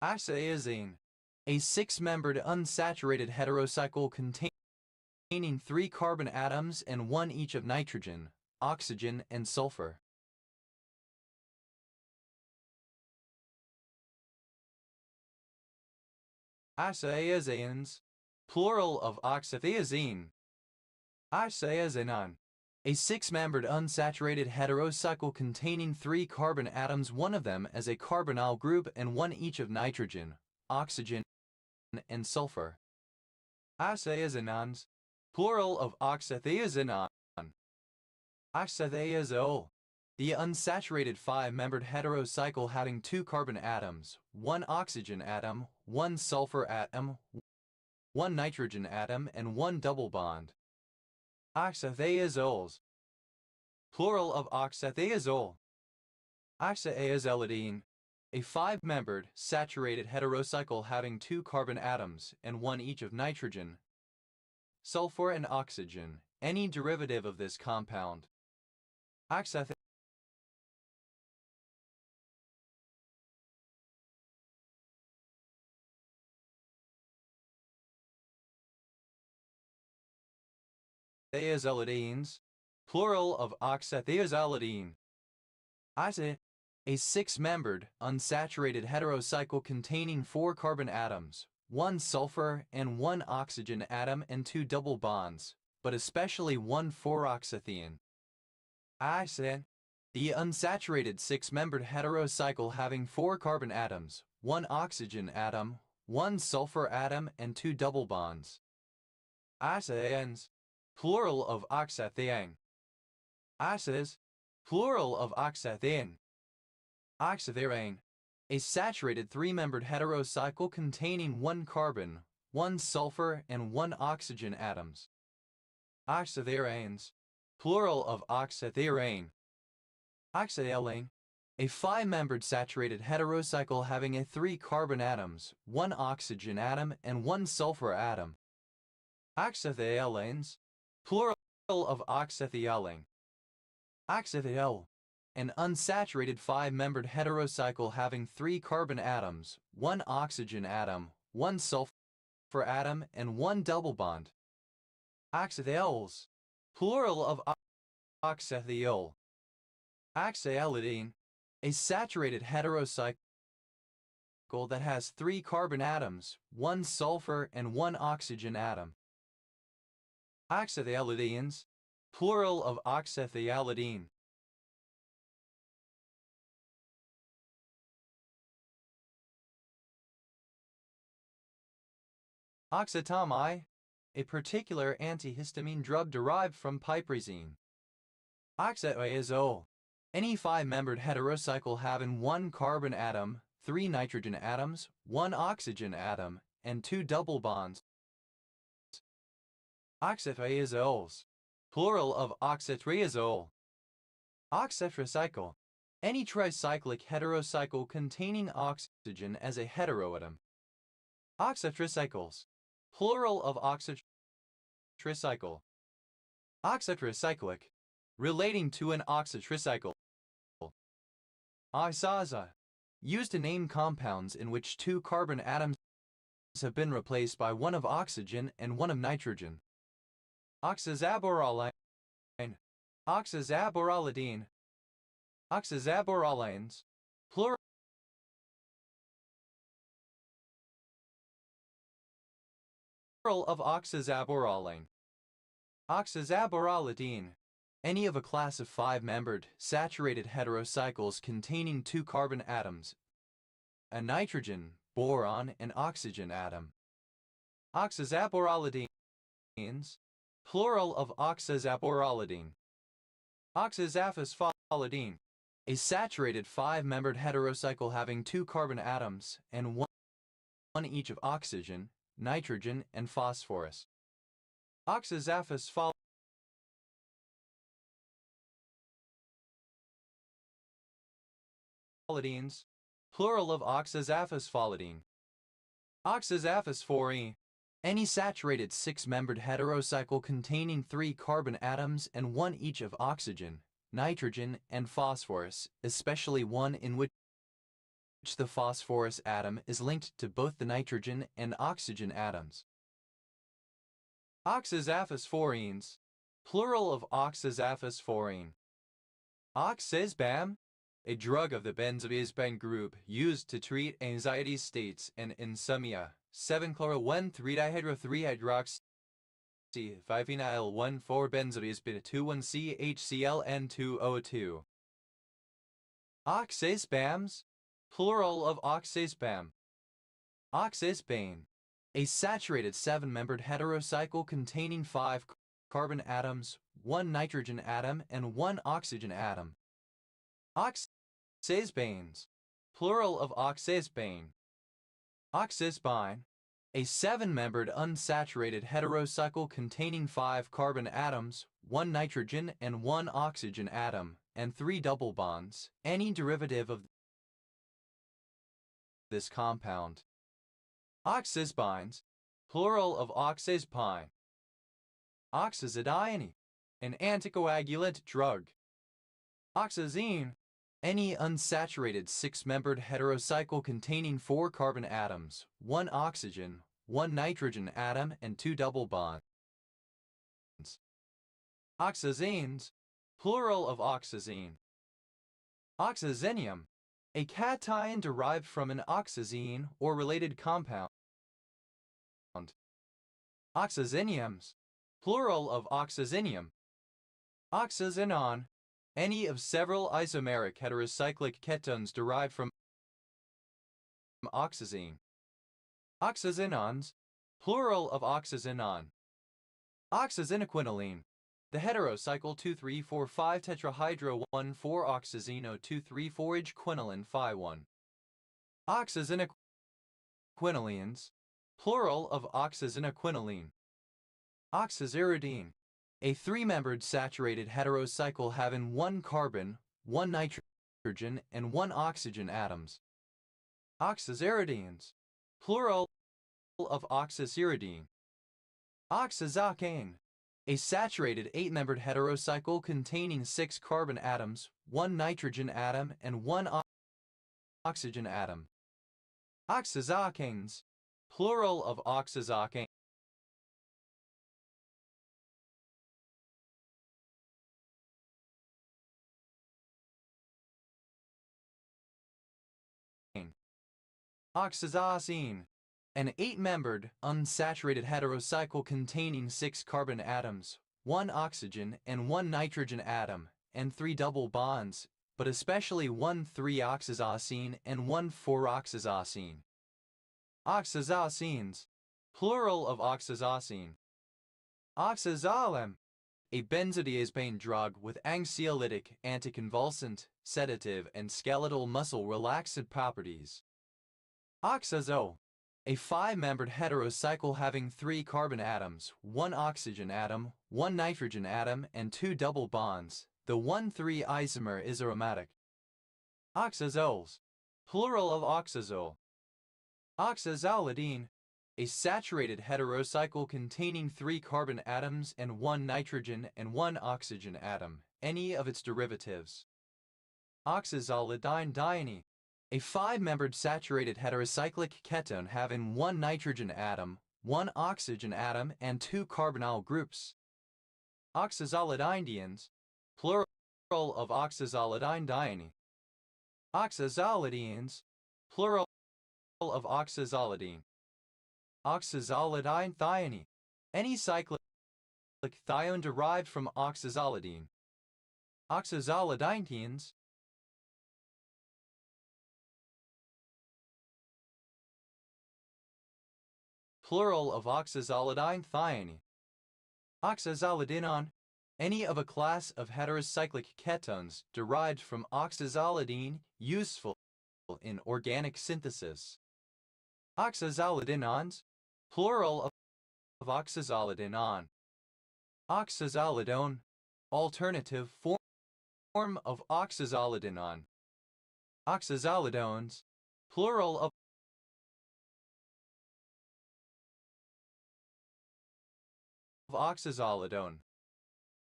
Oxaazine, a 6-membered unsaturated heterocycle containing 3 carbon atoms and 1 each of nitrogen, oxygen, and sulfur. Oxazianes, plural of oxathiazine. Oxazinon, a 6-membered unsaturated heterocycle containing 3 carbon atoms, 1 of them as a carbonyl group and 1 each of nitrogen, oxygen, and sulfur. Oxazinons, plural of oxathiazinon. Oxathiazole, the unsaturated 5-membered heterocycle having 2 carbon atoms, 1 oxygen atom, 1 sulfur atom, 1 nitrogen atom, and 1 double bond. Oxathiazoles, plural of oxathiazole. Oxaazolidine, a 5-membered saturated heterocycle having 2 carbon atoms and 1 each of nitrogen, sulfur, and oxygen, any derivative of this compound. Oxathiazole oxythiazolidines, plural of oxythiazolidine. Oxy, a six-membered, unsaturated heterocycle containing 4 carbon atoms, 1 sulfur and 1 oxygen atom and 2 double bonds, but especially 1 4-oxythene. Oxy, the unsaturated six-membered heterocycle having 4 carbon atoms, 1 oxygen atom, 1 sulfur atom and 2 double bonds. Oxyens, plural of oxythene. Oxys, plural of oxythene. Oxythene, a saturated 3-membered heterocycle containing 1 carbon, 1 sulfur and 1 oxygen atoms. Oxytherenes, plural of oxytherane. Oxyalane, a 5-membered saturated heterocycle having 3 carbon atoms, 1 oxygen atom and 1 sulfur atom. Oxythialenes, plural of oxythialane. Oxythiol, an unsaturated 5-membered heterocycle having 3 carbon atoms, 1 oxygen atom, 1 sulfur atom and 1 double bond. Oxythiols, plural of oxythiol. Oxyalidine, a saturated heterocycle that has 3 carbon atoms, 1 sulfur and 1 oxygen atom. Oxythialidines, plural of oxythialidine. Oxytomai, a particular antihistamine drug derived from piperazine. Oxyazole, any 5-membered heterocycle having 1 carbon atom, 3 nitrogen atoms, 1 oxygen atom, and 2 double bonds. Oxytriazoles, plural of oxytriazole. Oxytricycle, any tricyclic heterocycle containing oxygen as a heteroatom. Oxytricycles, plural of oxytricycle. Oxytricyclic, relating to an oxytricycle. Oxaza, used to name compounds in which 2 carbon atoms have been replaced by 1 of oxygen and 1 of nitrogen. Oxazaborolene, oxazaborolidine. Oxazaborolanes, plural of oxazaborolane. Oxazaborolidine, any of a class of 5-membered, saturated heterocycles containing 2 carbon atoms, a nitrogen, boron, and oxygen atom. Oxazaborolidines, plural of oxazaborolidine. Oxazaphospholidine, a saturated 5-membered heterocycle having 2 carbon atoms and 1 each of oxygen, nitrogen, and phosphorus. Oxazaphospholidines, plural of oxazaphospholidine. Oxazaphosphorine, any saturated 6-membered heterocycle containing 3 carbon atoms and 1 each of oxygen, nitrogen, and phosphorus, especially one in which the phosphorus atom is linked to both the nitrogen and oxygen atoms. Oxazaphosphorines, plural of oxazaphosphorine. Oxazepam, a drug of the benzodiazepine group used to treat anxiety states and insomnia. 7-chloro-1,3-dihydro-3-hydroxy 5-phenyl-1,4-benzodiazepine 2,1-CHClN2O2. Oxazepams, plural of oxazepam. Oxazepane, a saturated 7-membered heterocycle containing 5 carbon atoms, 1 nitrogen atom, and 1 oxygen atom. Oxazepanes, plural of oxazepane. Oxazepine, a 7-membered unsaturated heterocycle containing 5 carbon atoms, 1 nitrogen and 1 oxygen atom, and 3 double bonds, any derivative of this compound. Oxazepines, plural of oxazepine. Oxazodione, an anticoagulant drug. Oxazine, any unsaturated 6-membered heterocycle containing 4 carbon atoms, 1 oxygen, 1 nitrogen atom, and 2 double bonds. Oxazenes, plural of oxazine. Oxazenium, a cation derived from an oxazine or related compound. Oxazeniums, plural of oxazenium. Oxazenon, any of several isomeric heterocyclic ketones derived from oxazine. Oxazenons, plural of oxazenon. Oxazenoquinoline, the heterocycle 2345 tetrahydro 1,4-oxazeno 2,3,4-age quinoline Phi1. Oxazenoquinolines, plural of oxazenoquinoline. Oxaziridine, a three-membered saturated heterocycle having 1 carbon, 1 nitrogen, and 1 oxygen atoms. Oxaziridines, plural of oxaziridine. Oxazocane, a saturated 8-membered heterocycle containing 6 carbon atoms, 1 nitrogen atom, and 1 oxygen atom. Oxazocanes, plural of oxazocane. Oxazocene, an 8-membered, unsaturated heterocycle containing 6 carbon atoms, 1 oxygen and 1 nitrogen atom, and 3 double bonds, but especially 1 3-oxazocene and 1 4-oxazocene. Oxazocenes, plural of oxazocene. Oxazolem, a benzodiazepine drug with anxiolytic, anticonvulsant, sedative, and skeletal muscle relaxant properties. Oxazo, a 5-membered heterocycle having 3 carbon atoms, 1 oxygen atom, 1 nitrogen atom, and 2 double bonds. The 1,3 isomer is aromatic. Oxazoles, plural of oxazole. Oxazolidine, a saturated heterocycle containing 3 carbon atoms and 1 nitrogen and 1 oxygen atom, any of its derivatives. Oxazolidine diene, a 5-membered saturated heterocyclic ketone having 1 nitrogen atom, 1 oxygen atom, and 2 carbonyl groups. Oxazolidinedienes, plural of oxazolidine diene. Oxazolidines, plural of oxazolidine. Oxazolidine thione, any cyclic thione derived from oxazolidine. Oxazolidinedienes, plural of oxazolidine thione. Oxazolidinon, any of a class of heterocyclic ketones derived from oxazolidine useful in organic synthesis. Oxazolidinones, plural of oxazolidinon. Oxazolidone, alternative form of oxazolidinon. Oxazolidones, plural of oxazolidone.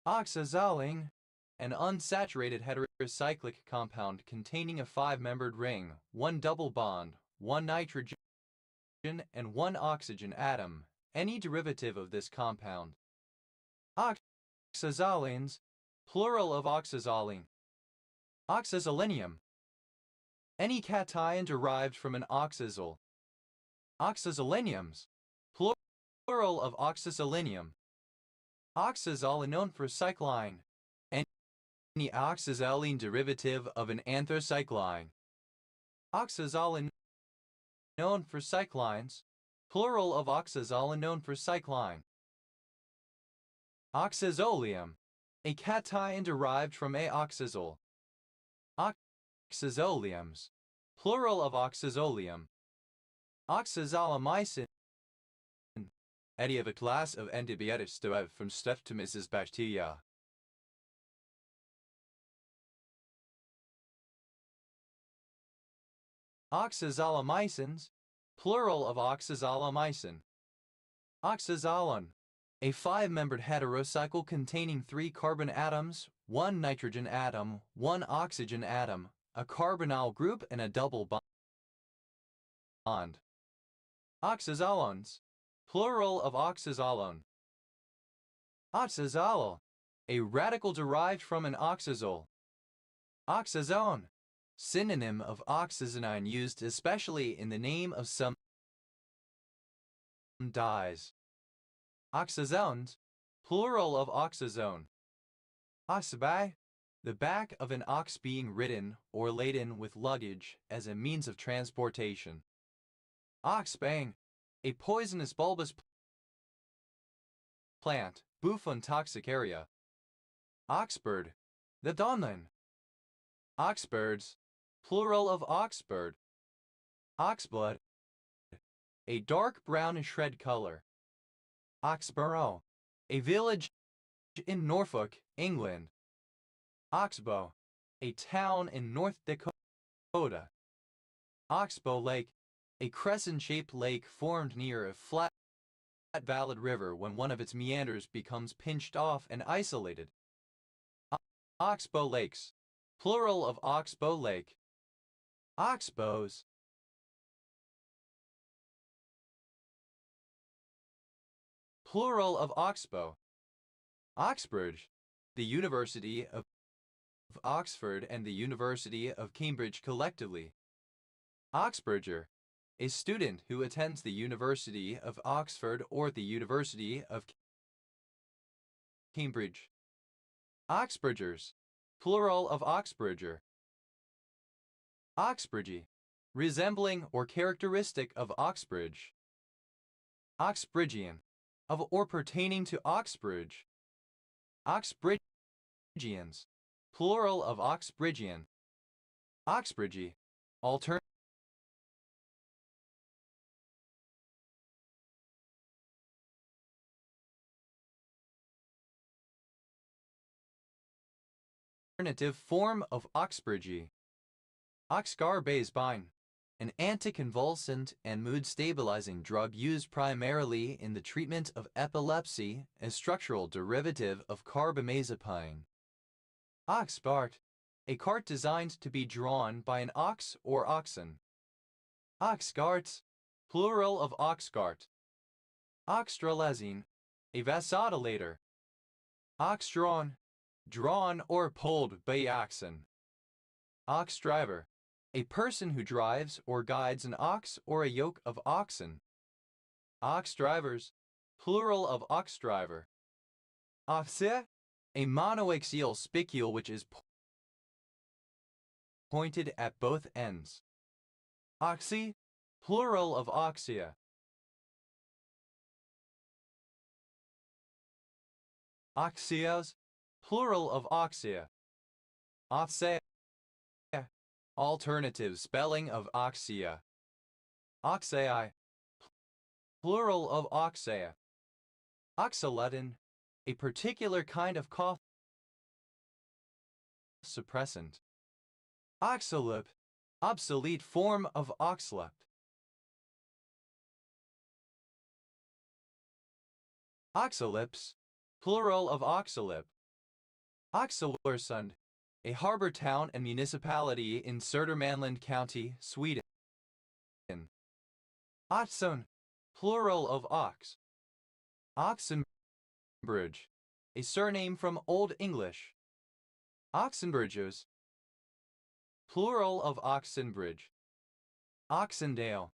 Oxazoline, an unsaturated heterocyclic compound containing a 5-membered ring, 1 double bond, 1 nitrogen, and 1 oxygen atom, any derivative of this compound. Oxazolines, plural of oxazoline. Oxazolinium, any cation derived from an oxazole. Oxazoliniums, plural of oxazolinium. Oxazolinone for cycline, any oxazoline derivative of an anthracycline. Oxazolinone for cyclines, plural of oxazolinone for cycline. Oxazolium, a cation derived from a oxazole. Oxazoliums, plural of oxazolium. Oxazolomycin, any of a class of antibiotics derived from Streptomyces bacteria. Oxazolomycins, plural of oxazolomycin. Oxazolone, a 5-membered heterocycle containing 3 carbon atoms, 1 nitrogen atom, 1 oxygen atom, a carbonyl group, and a double bond. Oxazolones, plural of oxazolone. Oxazole, a radical derived from an oxazole. Oxazone, synonym of oxazonine used especially in the name of some dyes. Oxazones, plural of oxazone. Oxabai, the back of an ox being ridden or laden with luggage as a means of transportation. Oxbang, a poisonous bulbous plant, Buffon toxicaria. Oxbird, the donlin. Oxbirds, plural of oxbird. Oxblood, a dark brownish red color. Oxborough, a village in Norfolk, England. Oxbow, a town in North Dakota. Oxbow Lake, a crescent-shaped lake formed near a flat valid river when one of its meanders becomes pinched off and isolated. Oxbow Lakes, plural of Oxbow Lake. Oxbows, plural of Oxbow. Oxbridge, the University of Oxford and the University of Cambridge collectively. Oxbridger, a student who attends the University of Oxford or the University of Cambridge. Oxbridgers, plural of Oxbridger. Oxbridgy, resembling or characteristic of Oxbridge. Oxbridgian, of or pertaining to Oxbridge. Oxbridgians, plural of Oxbridgian. Oxbridgy, alternative form of Oxbridgy. Oxcarbazepine, an anticonvulsant and mood-stabilizing drug used primarily in the treatment of epilepsy, a structural derivative of carbamazepine. Oxcart, a cart designed to be drawn by an ox or oxen. Oxcarts, plural of oxcart. Oxstrelazine, a vasodilator. Oxdrawn, drawn or pulled by oxen. Ox driver, a person who drives or guides an ox or a yoke of oxen. Ox drivers, plural of ox driver. Oxia, a monoaxial spicule which is pointed at both ends. Oxy, plural of oxia. Oxias, plural of oxia. Oxea, alternative spelling of oxia. Oxai, plural of oxea. Oxylutin, a particular kind of cough suppressant. Oxalip, obsolete form of oxalip. Oxalips, plural of oxalip. Oxelörsund, a harbor town and municipality in Södermanland County, Sweden. Oxon, plural of ox. Oxenbridge, a surname from Old English. Oxenbridges, plural of Oxenbridge. Oxendale,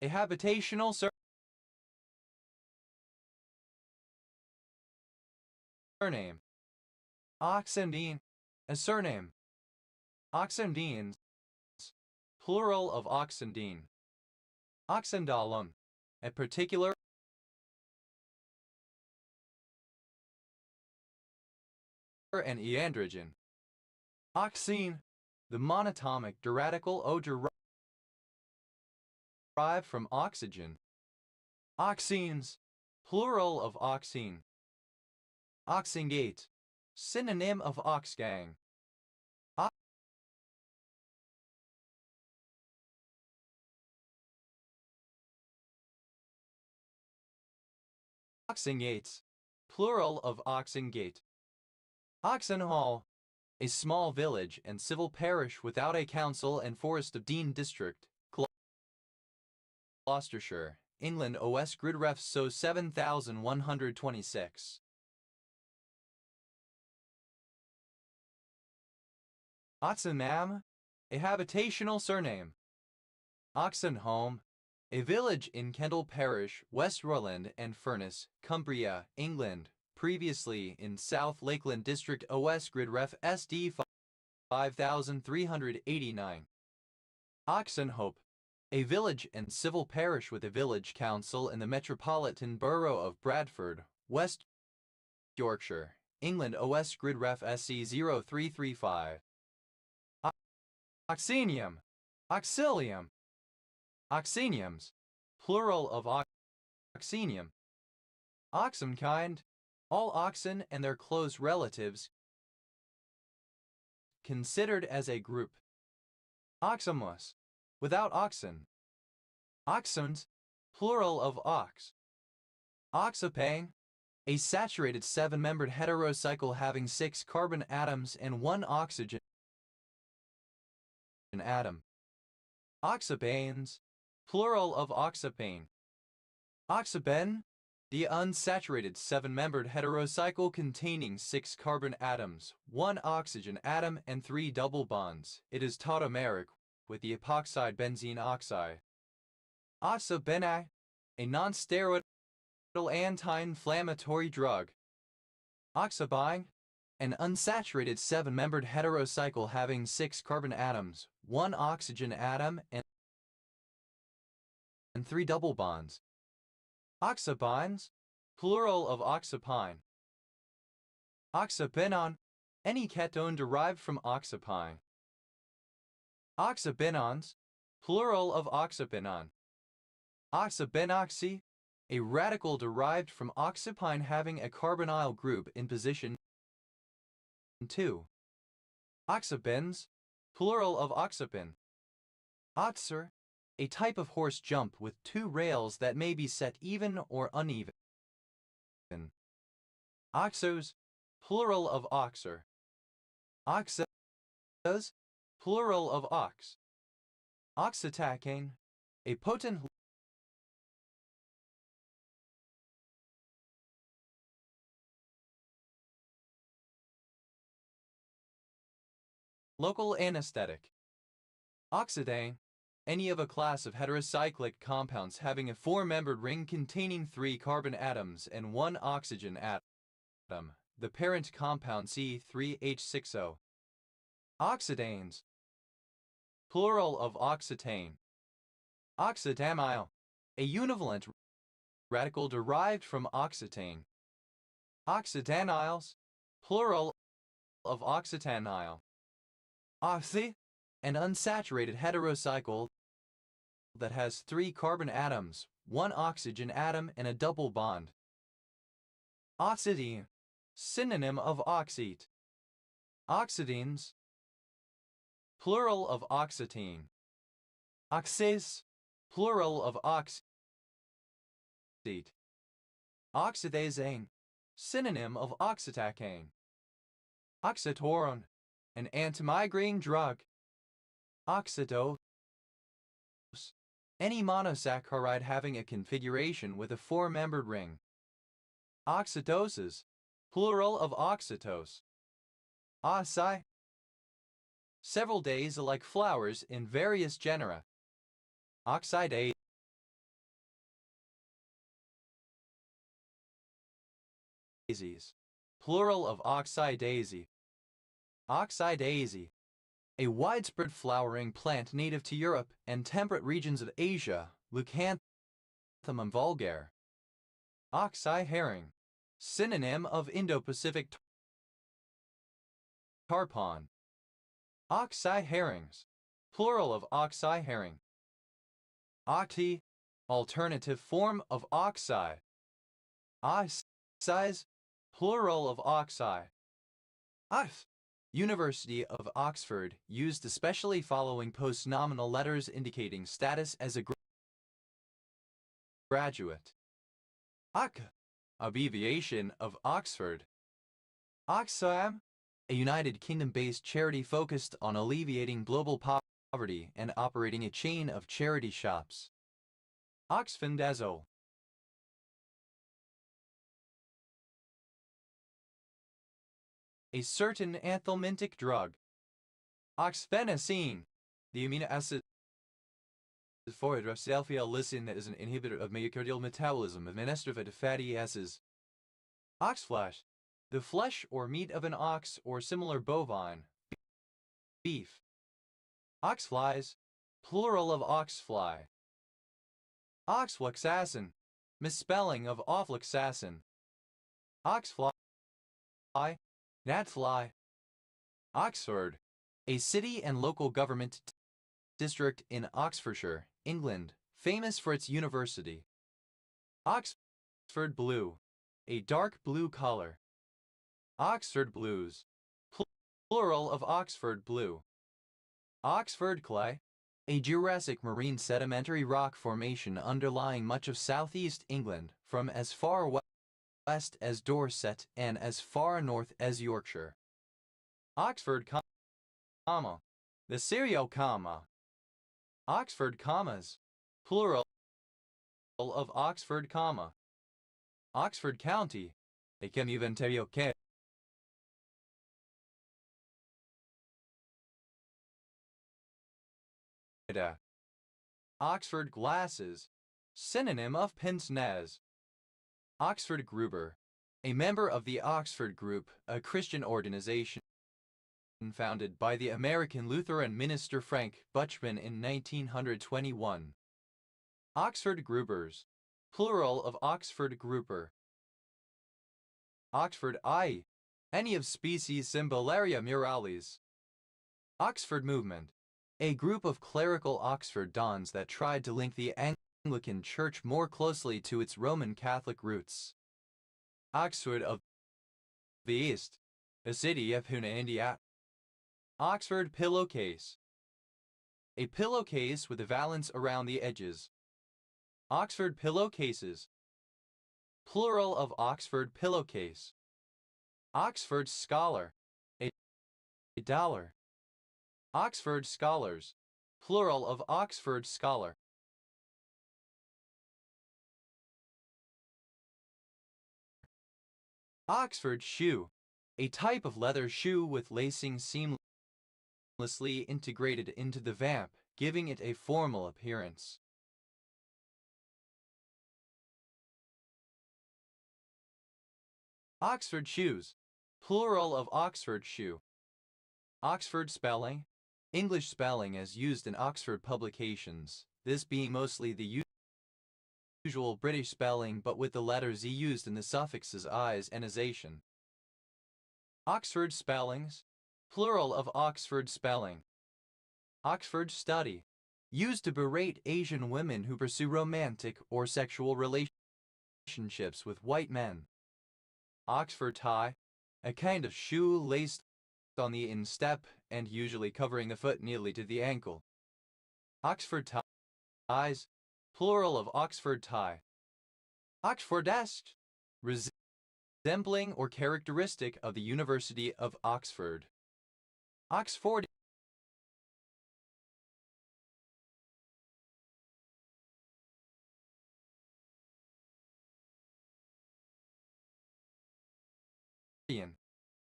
a habitational surname. Oxendine, a surname. Oxendines, plural of Oxendine. Oxendalum, a particular and androgen. Oxine, the monatomic diradical O derived from oxygen. Oxines, plural of oxine. Oxingate, synonym of oxgang. Oxingates, plural of Oxingate. Oxenhall, a small village and civil parish without a council and Forest of Dean district, Gloucestershire, England. OS grid ref so 7126. Oxenham, a habitational surname. Oxenholme, a village in Kendal Parish, West Royland and Furness, Cumbria, England, previously in South Lakeland District OS Grid Ref SD 5389. Oxenhope, a village and civil parish with a village council in the Metropolitan Borough of Bradford, West Yorkshire, England OS Grid Ref SC 0335. Oxenium, Oxilium, Oxeniums, plural of oxenium. Oxenkind, all oxen and their close relatives considered as a group. Oxamus, without oxen. Oxons, plural of ox. Oxapang, a saturated 7-membered heterocycle having 6 carbon atoms and 1 oxygen atom. Oxabanes, plural of oxapane. Oxaben, the unsaturated 7-membered heterocycle containing 6 carbon atoms, 1 oxygen atom and 3 double bonds. It is tautomeric with the epoxide benzene oxide. Oxabenai, a non-steroidal anti-inflammatory drug. Oxabine, an unsaturated 7-membered heterocycle having 6 carbon atoms, 1 oxygen atom and 3 double bonds. Oxabines, plural of oxapine. Oxabenon, any ketone derived from oxapine. Oxabenons, plural of oxabenon. Oxabenoxy, a radical derived from oxapine having a carbonyl group in position 2. Oxabens, plural of oxaben. Oxer, a type of horse jump with 2 rails that may be set even or uneven. Oxos, plural of oxer. Oxas, plural of ox. Oxytacane, a potent local anesthetic. Oxidane, any of a class of heterocyclic compounds having a 4-membered ring containing 3 carbon atoms and 1 oxygen atom, the parent compound C3H60. Oxidanes, plural of oxetane. Oxidamyl, a univalent radical derived from oxetane. Oxidanyls, plural of oxetanyl. Oxy, an unsaturated heterocycle that has 3 carbon atoms, 1 oxygen atom and a double bond. Oxidine, synonym of oxete. Oxidines, plural of oxetine. Oxase, plural of oxete. Oxidazane, synonym of oxytacane. Oxytorone, an antimigraine drug. Oxidose, any monosaccharide having a configuration with a 4-membered ring. Oxidoses, plural of oxytose. Oxi, several days like flowers in various genera. Oxidase, plural of oxidase. Oxidase, a widespread flowering plant native to Europe and temperate regions of Asia, Leucanthemum vulgare. Oxeye herring, synonym of Indo-Pacific tarpon. Oxeye herrings, plural of oxeye herring. Oxy, alternative form of oxeye. Oxize, plural of oxeye. Ox, University of Oxford, used especially following postnominal letters indicating status as a graduate. Oc, abbreviation of Oxford. Oxfam, a United Kingdom-based charity focused on alleviating global poverty and operating a chain of charity shops. Oxfendazole, a certain anthelmintic drug. Oxphenacine. The amino acid phosphoryl is an inhibitor of myocardial metabolism of monoester fatty acids. Oxflesh. The flesh or meat of an ox or similar bovine. Beef. Oxflies. Plural of oxfly. Oxfloxacin. Misspelling of ofloxacin. Oxfly. Gnatfly. Oxford. A city and local government district in Oxfordshire, England, famous for its university. Oxford blue. A dark blue color. Oxford blues. Plural of Oxford blue. Oxford clay. A Jurassic marine sedimentary rock formation underlying much of southeast England from as far west as Dorset and as far north as Yorkshire. Oxford comma. The serial comma. Oxford commas. Plural of Oxford comma. Oxford County. A Cemeventerio che. Oxford glasses. Synonym of pince nez. Oxford Gruber. A member of the Oxford Group, a Christian organization founded by the American Lutheran minister Frank Buchman in 1921. Oxford Grubers. Plural of Oxford Grouper. Oxford I. Any of species Cymboleria muralis. Oxford Movement. A group of clerical Oxford dons that tried to link the Anglican Church more closely to its Roman Catholic roots. Oxford of the East. A city of Pune, India. Oxford pillowcase. A pillowcase with a valance around the edges. Oxford pillowcases. Plural of Oxford pillowcase. Oxford scholar. A dollar. Oxford scholars. Plural of Oxford scholar. Oxford shoe. A type of leather shoe with lacing seamlessly integrated into the vamp, giving it a formal appearance. Oxford shoes. Plural of Oxford shoe. Oxford spelling. English spelling as used in Oxford publications, this being mostly the usual British spelling but with the letter Z used in the suffixes is and isation. Oxford spellings. Plural of Oxford spelling. Oxford study. Used to berate Asian women who pursue romantic or sexual relationships with white men. Oxford tie. A kind of shoe laced on the instep and usually covering the foot nearly to the ankle. Oxford ties. Plural of Oxford tie. Oxfordesque. Resembling or characteristic of the University of Oxford. Oxfordian.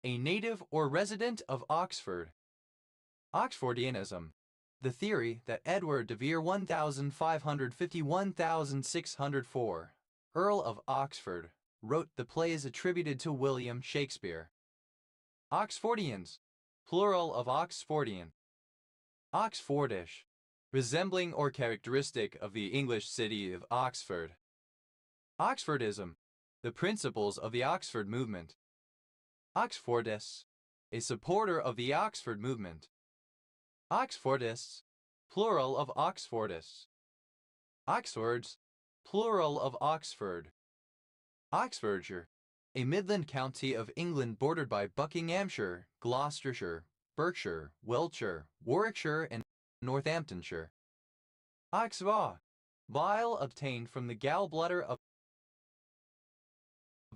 A native or resident of Oxford. Oxfordianism. The theory that Edward de Vere 1550-1604, Earl of Oxford, wrote the plays attributed to William Shakespeare. Oxfordians. Plural of Oxfordian. Oxfordish. Resembling or characteristic of the English city of Oxford. Oxfordism. The principles of the Oxford movement. Oxfordists. A supporter of the Oxford movement. Oxfordists. Plural of Oxfordists. Oxfords. Plural of Oxford. Oxfordshire. A Midland county of England bordered by Buckinghamshire, Gloucestershire, Berkshire, Wiltshire, Warwickshire, and Northamptonshire. Oxvaw. Bile obtained from the gallbladder of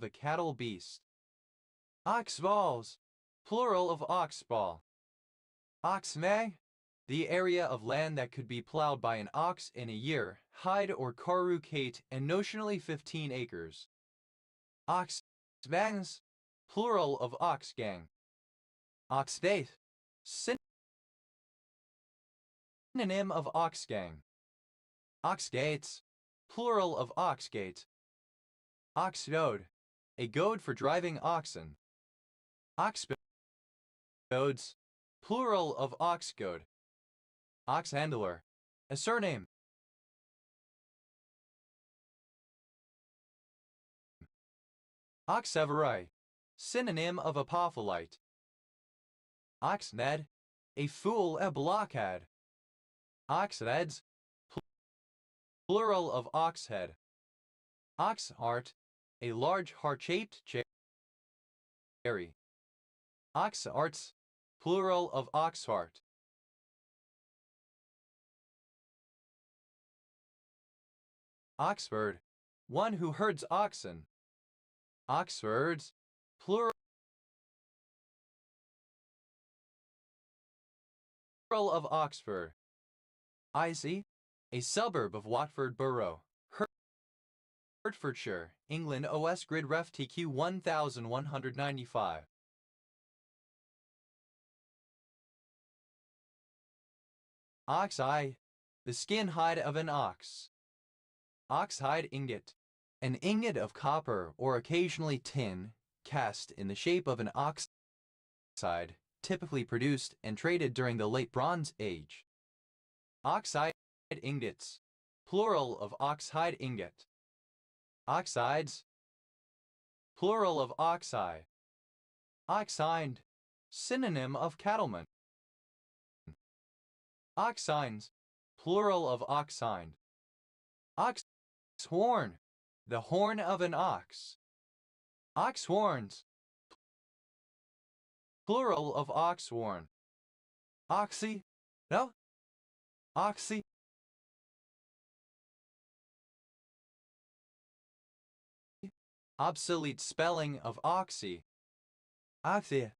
a cattle beast. Oxballs. Plural of oxball. Oxmay. The area of land that could be plowed by an ox in a year, hide or carucate, and notionally 15 acres. Oxgangs. Plural of oxgang. Oxfaith. Synonym of oxgang. Oxgates, plural of oxgate. Oxgoad, a goad for driving oxen. Oxgoads, plural of oxgoad. Oxhandler, a surname. Oxeverai, synonym of apophyllite. Oxned, a fool, a blockhead. Oxheads, plural of oxhead. Oxheart, a large heart-shaped cherry. Oxhearts, plural of oxheart. Oxford, one who herds oxen. Oxfords, plural of Oxford. Icy, a suburb of Watford Borough, Hertfordshire, England. OS Grid Ref TQ 1195. Ox-eye, the skin hide of an ox. Oxhide ingot, an ingot of copper or occasionally tin, cast in the shape of an oxide, typically produced and traded during the Late Bronze Age. Oxide ingots, plural of oxhide ingot. Oxides, plural of oxeye. Oxind, synonym of cattleman. Oxines, plural of oxind. Oxhorn, the horn of an ox. Oxhorns, plural of oxhorn. Oxy, no? Oxy. Obsolete spelling of oxy. Oxy,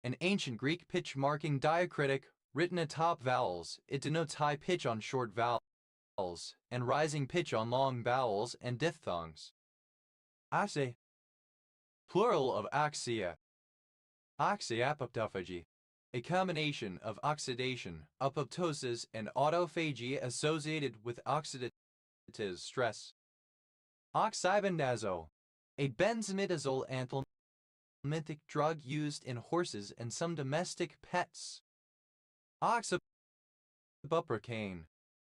an ancient Greek pitch marking diacritic written atop vowels. It denotes high pitch on short vowels and rising pitch on long vowels and diphthongs. Oxy, plural of oxia. Oxyapoptophagy, a combination of oxidation, apoptosis, and autophagy associated with oxidative stress. Oxybenzazole, a benzimidazole anthelmintic drug used in horses and some domestic pets. Oxabuprocane,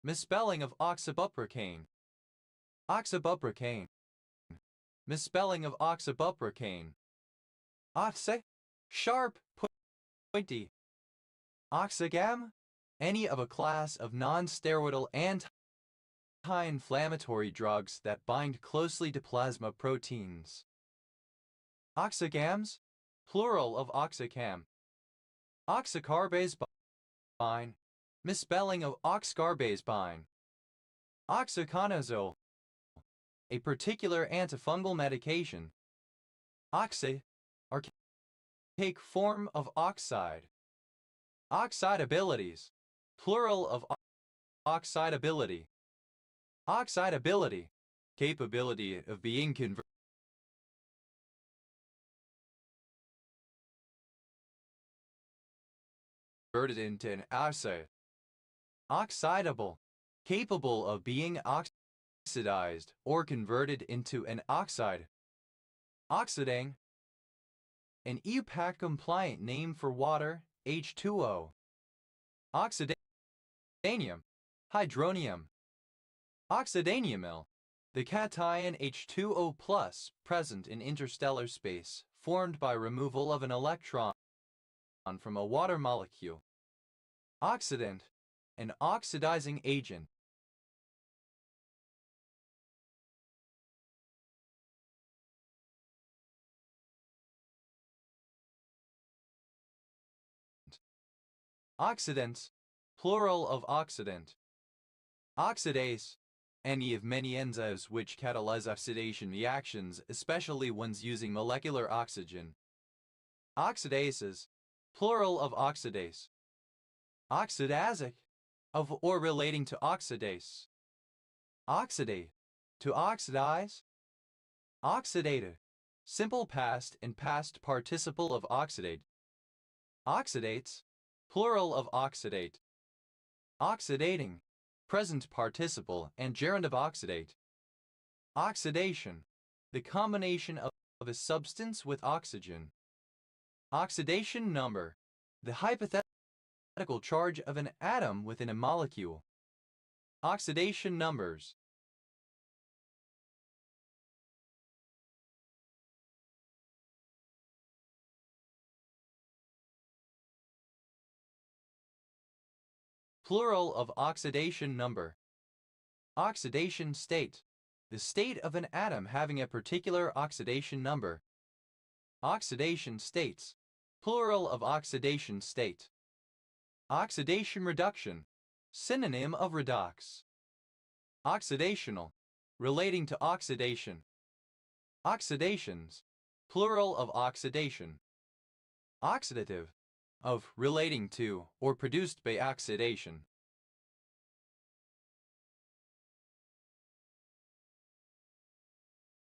misspelling of oxabuprocane. Oxabuprocane, misspelling of oxabuprocane. Oxy, sharp, pointy. Oxygam, any of a class of non-steroidal anti-inflammatory drugs that bind closely to plasma proteins. Oxygams, plural of oxycam. Oxycarbazepine, misspelling of oxcarbazepine. Oxyconazole, a particular antifungal medication. Oxy, archaic form of oxide. Oxidabilities, plural of oxidability. Oxidability, capability of being converted into an oxide. Oxidable, capable of being oxidized or converted into an oxide. Oxidang, an EUPAC-compliant name for water, H2O. Oxidanium, hydronium. Oxidaniumyl, the cation H2O+ present in interstellar space, formed by removal of an electron from a water molecule. Oxidant, an oxidizing agent. Oxidants, plural of oxidant. Oxidase, any of many enzymes which catalyze oxidation reactions, especially ones using molecular oxygen. Oxidases, plural of oxidase. Oxidasic, of or relating to oxidase. Oxidate, to oxidize. Oxidated, simple past and past participle of oxidate. Oxidates, plural of oxidate. Oxidating, present participle and gerund of oxidate. Oxidation, the combination of a substance with oxygen. Oxidation number, the hypothetical charge of an atom within a molecule. Oxidation numbers. Plural of oxidation number. Oxidation state, the state of an atom having a particular oxidation number. Oxidation states, plural of oxidation state. Oxidation reduction, synonym of redox. Oxidational, relating to oxidation. Oxidations, plural of oxidation. Oxidative, of relating to or produced by oxidation.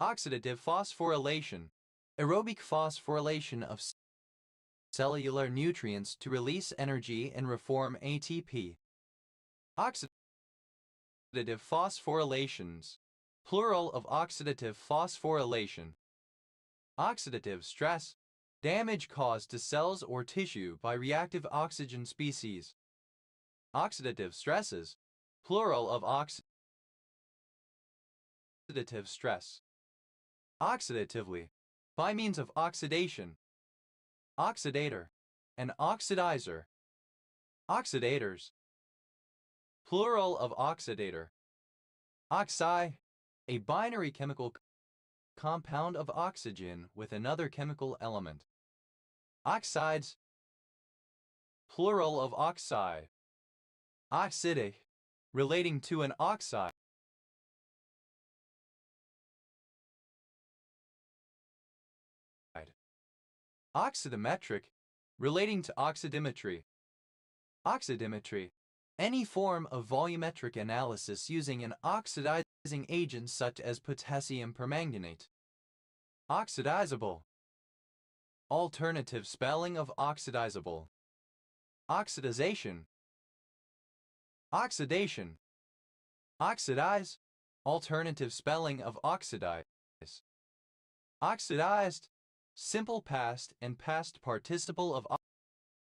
Oxidative phosphorylation, aerobic phosphorylation of cellular nutrients to release energy and reform ATP. Oxidative phosphorylations, plural of oxidative phosphorylation. Oxidative stress, damage caused to cells or tissue by reactive oxygen species. Oxidative stresses, plural of oxidative stress. Oxidatively, by means of oxidation. Oxidator, an oxidizer. Oxidators, plural of oxidator. Oxi, a binary chemical compound of oxygen with another chemical element. Oxides, plural of oxide. Oxidic, relating to an oxide. Oxidometric, relating to oxidimetry. Oxidimetry, any form of volumetric analysis using an oxidizing agent such as potassium permanganate. Oxidizable, alternative spelling of oxidizable. Oxidization. Oxidation. Oxidize, alternative spelling of oxidize. Oxidized, simple past and past participle of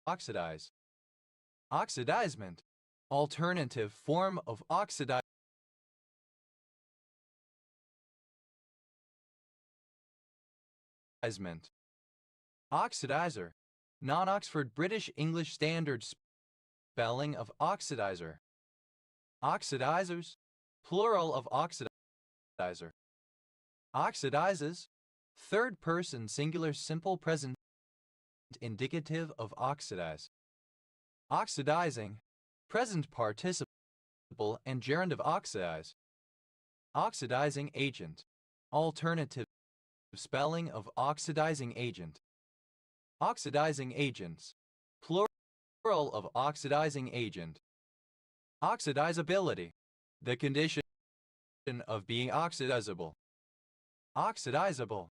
oxidize. Oxidizement, alternative form of oxidizement. Oxidizer, non-Oxford British English Standard spelling of oxidizer. Oxidizers, plural of oxidizer. Oxidizes, third person singular simple present indicative of oxidize. Oxidizing, present participle and gerund of oxidize. Oxidizing agent, alternative spelling of oxidizing agent. Oxidizing agents, plural of oxidizing agent. Oxidizability, the condition of being oxidizable. Oxidizable,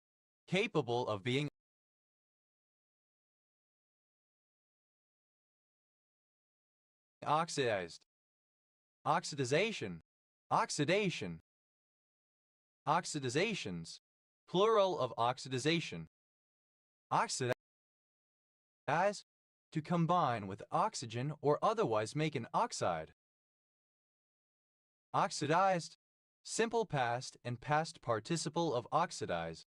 capable of being oxidized. Oxidization, oxidation. Oxidizations, plural of oxidization. Oxidize, to combine with oxygen or otherwise make an oxide. Oxidized, simple past and past participle of oxidize.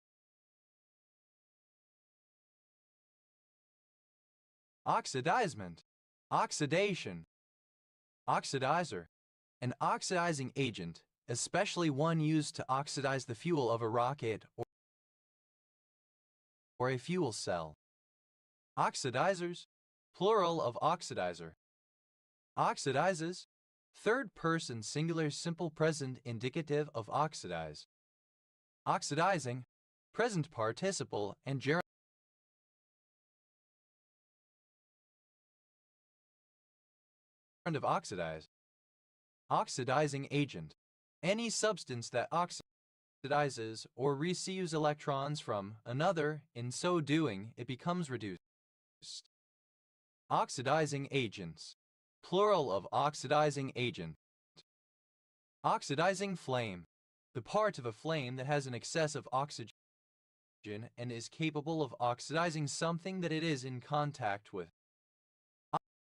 Oxidizement, oxidation. Oxidizer, an oxidizing agent, especially one used to oxidize the fuel of a rocket or a fuel cell. Oxidizers, plural of oxidizer. Oxidizes, third person singular simple present indicative of oxidize. Oxidizing, present participle and gerund of oxidize. Oxidizing agent, any substance that oxidizes or receives electrons from another, in so doing it becomes reduced. Oxidizing agents, plural of oxidizing agent. Oxidizing flame, the part of a flame that has an excess of oxygen and is capable of oxidizing something that it is in contact with.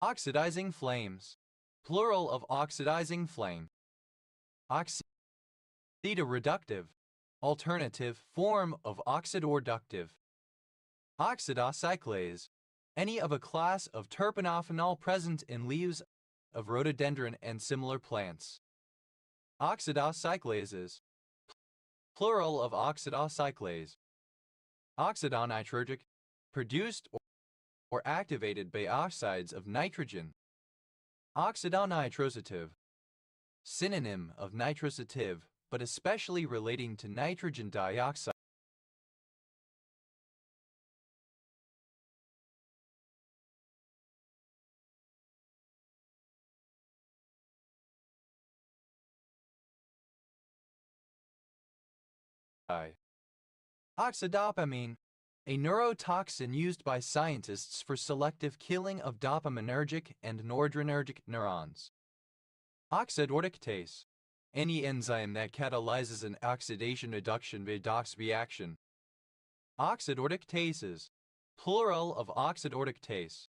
Oxidizing flames, plural of oxidizing flame. Oxidoreductive, alternative form of oxidoreductive. Oxidocyclase, any of a class of terpenophenol present in leaves of rhododendron and similar plants. Oxidocyclases, plural of oxidocyclase. Oxidonitrogic, produced or activated by oxides of nitrogen. Oxidonitrosative, synonym of nitrosative, but especially relating to nitrogen dioxide. Oxidopamine, a neurotoxin used by scientists for selective killing of dopaminergic and noradrenergic neurons. Oxidoreductase, any enzyme that catalyzes an oxidation-reduction redox reaction. Oxidoreductases, plural of oxidoreductase.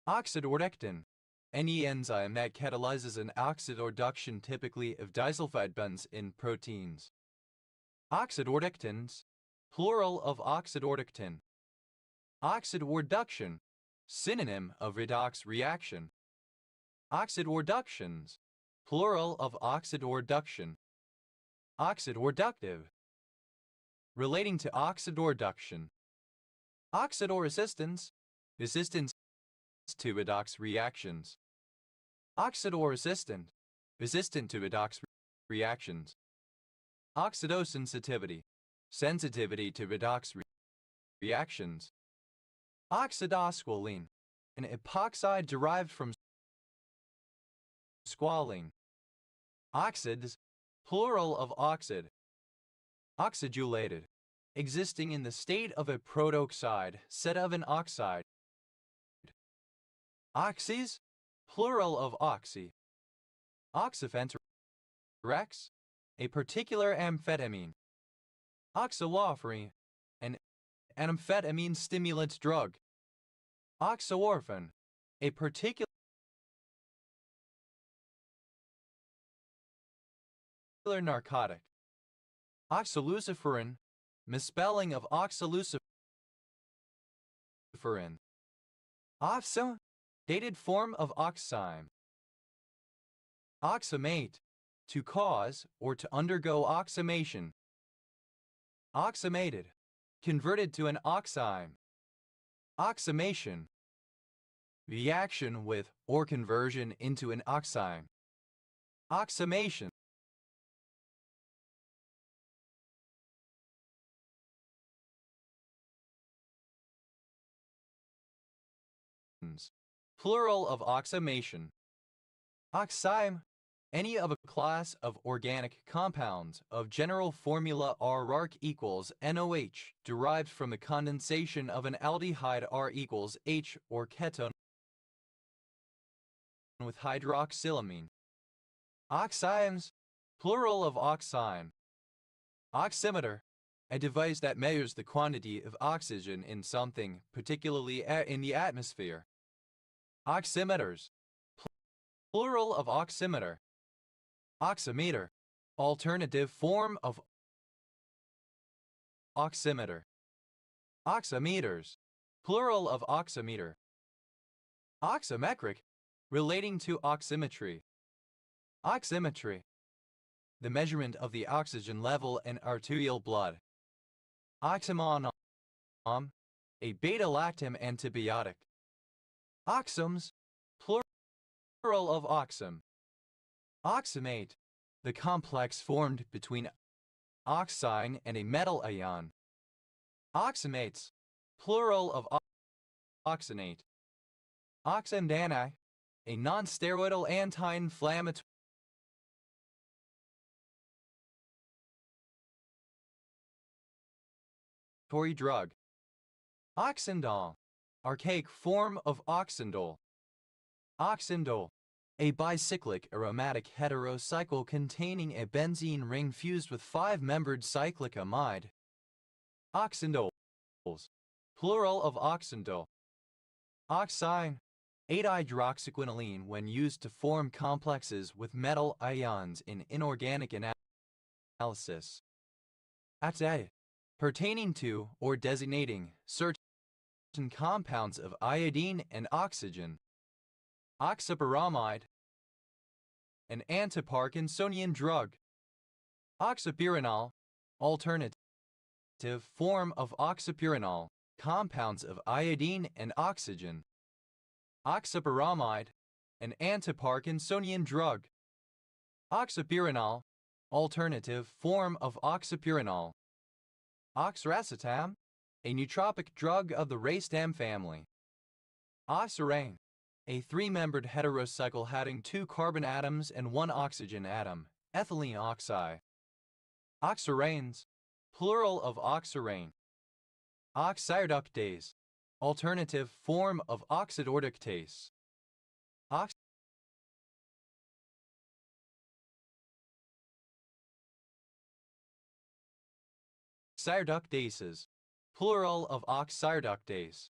Oxidorectin, any enzyme that catalyzes an oxidoreduction typically of disulfide bonds in proteins. Oxidorectins, plural of oxidorectin. Oxidoreduction, synonym of redox reaction. Oxidoreductions, plural of oxidoreduction. Oxidoreductive, relating to oxidoreduction. Oxidoresistance, resistance to redox reactions. Oxidoresistant, resistant to redox reactions. Oxidosensitivity, sensitivity to redox reactions. Oxidosqualene, an epoxide derived from squalene. Oxides, plural of oxide. Oxidulated, existing in the state of a protoxide, set of an oxide. Oxys, plural of oxy. Oxyfenterex, a particular amphetamine. Oxalophary, an amphetamine stimulant drug. Oxorphan, a particular narcotic. Oxaluciferin, misspelling of oxaluciferin. Oxo, dated form of oxime. Oxamate, to cause or to undergo oximation. Oximated, converted to an oxime. Oximation, reaction with or conversion into an oxime. Oximation, plural of oximation. Oxime, any of a class of organic compounds of general formula R equals NOH derived from the condensation of an aldehyde R equals H or ketone with hydroxylamine. Oximes, plural of oxime. Oximeter, a device that measures the quantity of oxygen in something, particularly in the atmosphere. Oximeters, plural of oximeter. Oximeter, alternative form of oximeter. Oximeters, plural of oximeter. Oximetric, relating to oximetry. Oximetry, the measurement of the oxygen level in arterial blood. Oxymon, a beta-lactam antibiotic. Oxums, plural of oxum. Oximate, the complex formed between oxine and a metal ion. Oximates, plural of oxinate. Oxymdani, a non-steroidal anti-inflammatory drug. Oxindol, archaic form of oxindole. Oxindole, a bicyclic aromatic heterocycle containing a benzene ring fused with 5-membered cyclic amide. Oxindoles, plural of oxindole. Oxine, 8-hydroxyquinoline when used to form complexes with metal ions in inorganic analysis. Oxide, pertaining to or designating certain compounds of iodine and oxygen. Oxyperamide, an antiparkinsonian drug. Oxypurinol, alternative form of oxypurinol, compounds of iodine and oxygen. Oxyperamide, an antiparkinsonian drug. Oxypurinol, alternative form of oxypurinol. Oxiracetam, a nootropic drug of the ractam family. Oxirane, a 3-membered heterocycle having 2 carbon atoms and 1 oxygen atom, ethylene oxide. Oxiranes, plural of oxirane. Oxireductase, alternative form of oxidoreductase. Oxireductases, plural of oxireductase.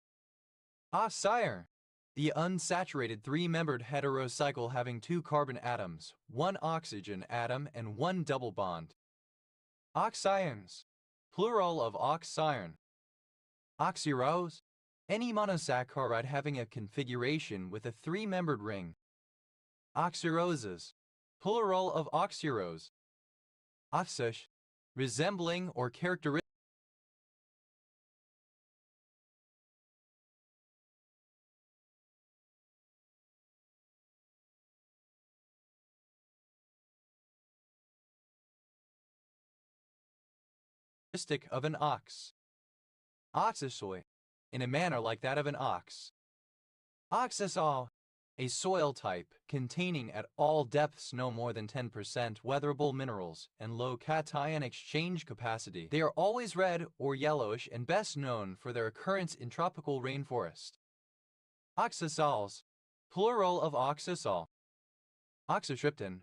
Oxire, the unsaturated 3-membered heterocycle having 2 carbon atoms, 1 oxygen atom, and 1 double bond. Oxirons, plural of oxiron. Oxyrose, any monosaccharide having a configuration with a 3-membered ring. Oxyroses, plural of oxyrose. Oxysh, resembling or characteristic of an ox. Oxysoy, in a manner like that of an ox. Oxysol, a soil type containing at all depths no more than 10% weatherable minerals and low cation exchange capacity. They are always red or yellowish and best known for their occurrence in tropical rainforest. Oxysols, plural of oxysol. Oxytryptin,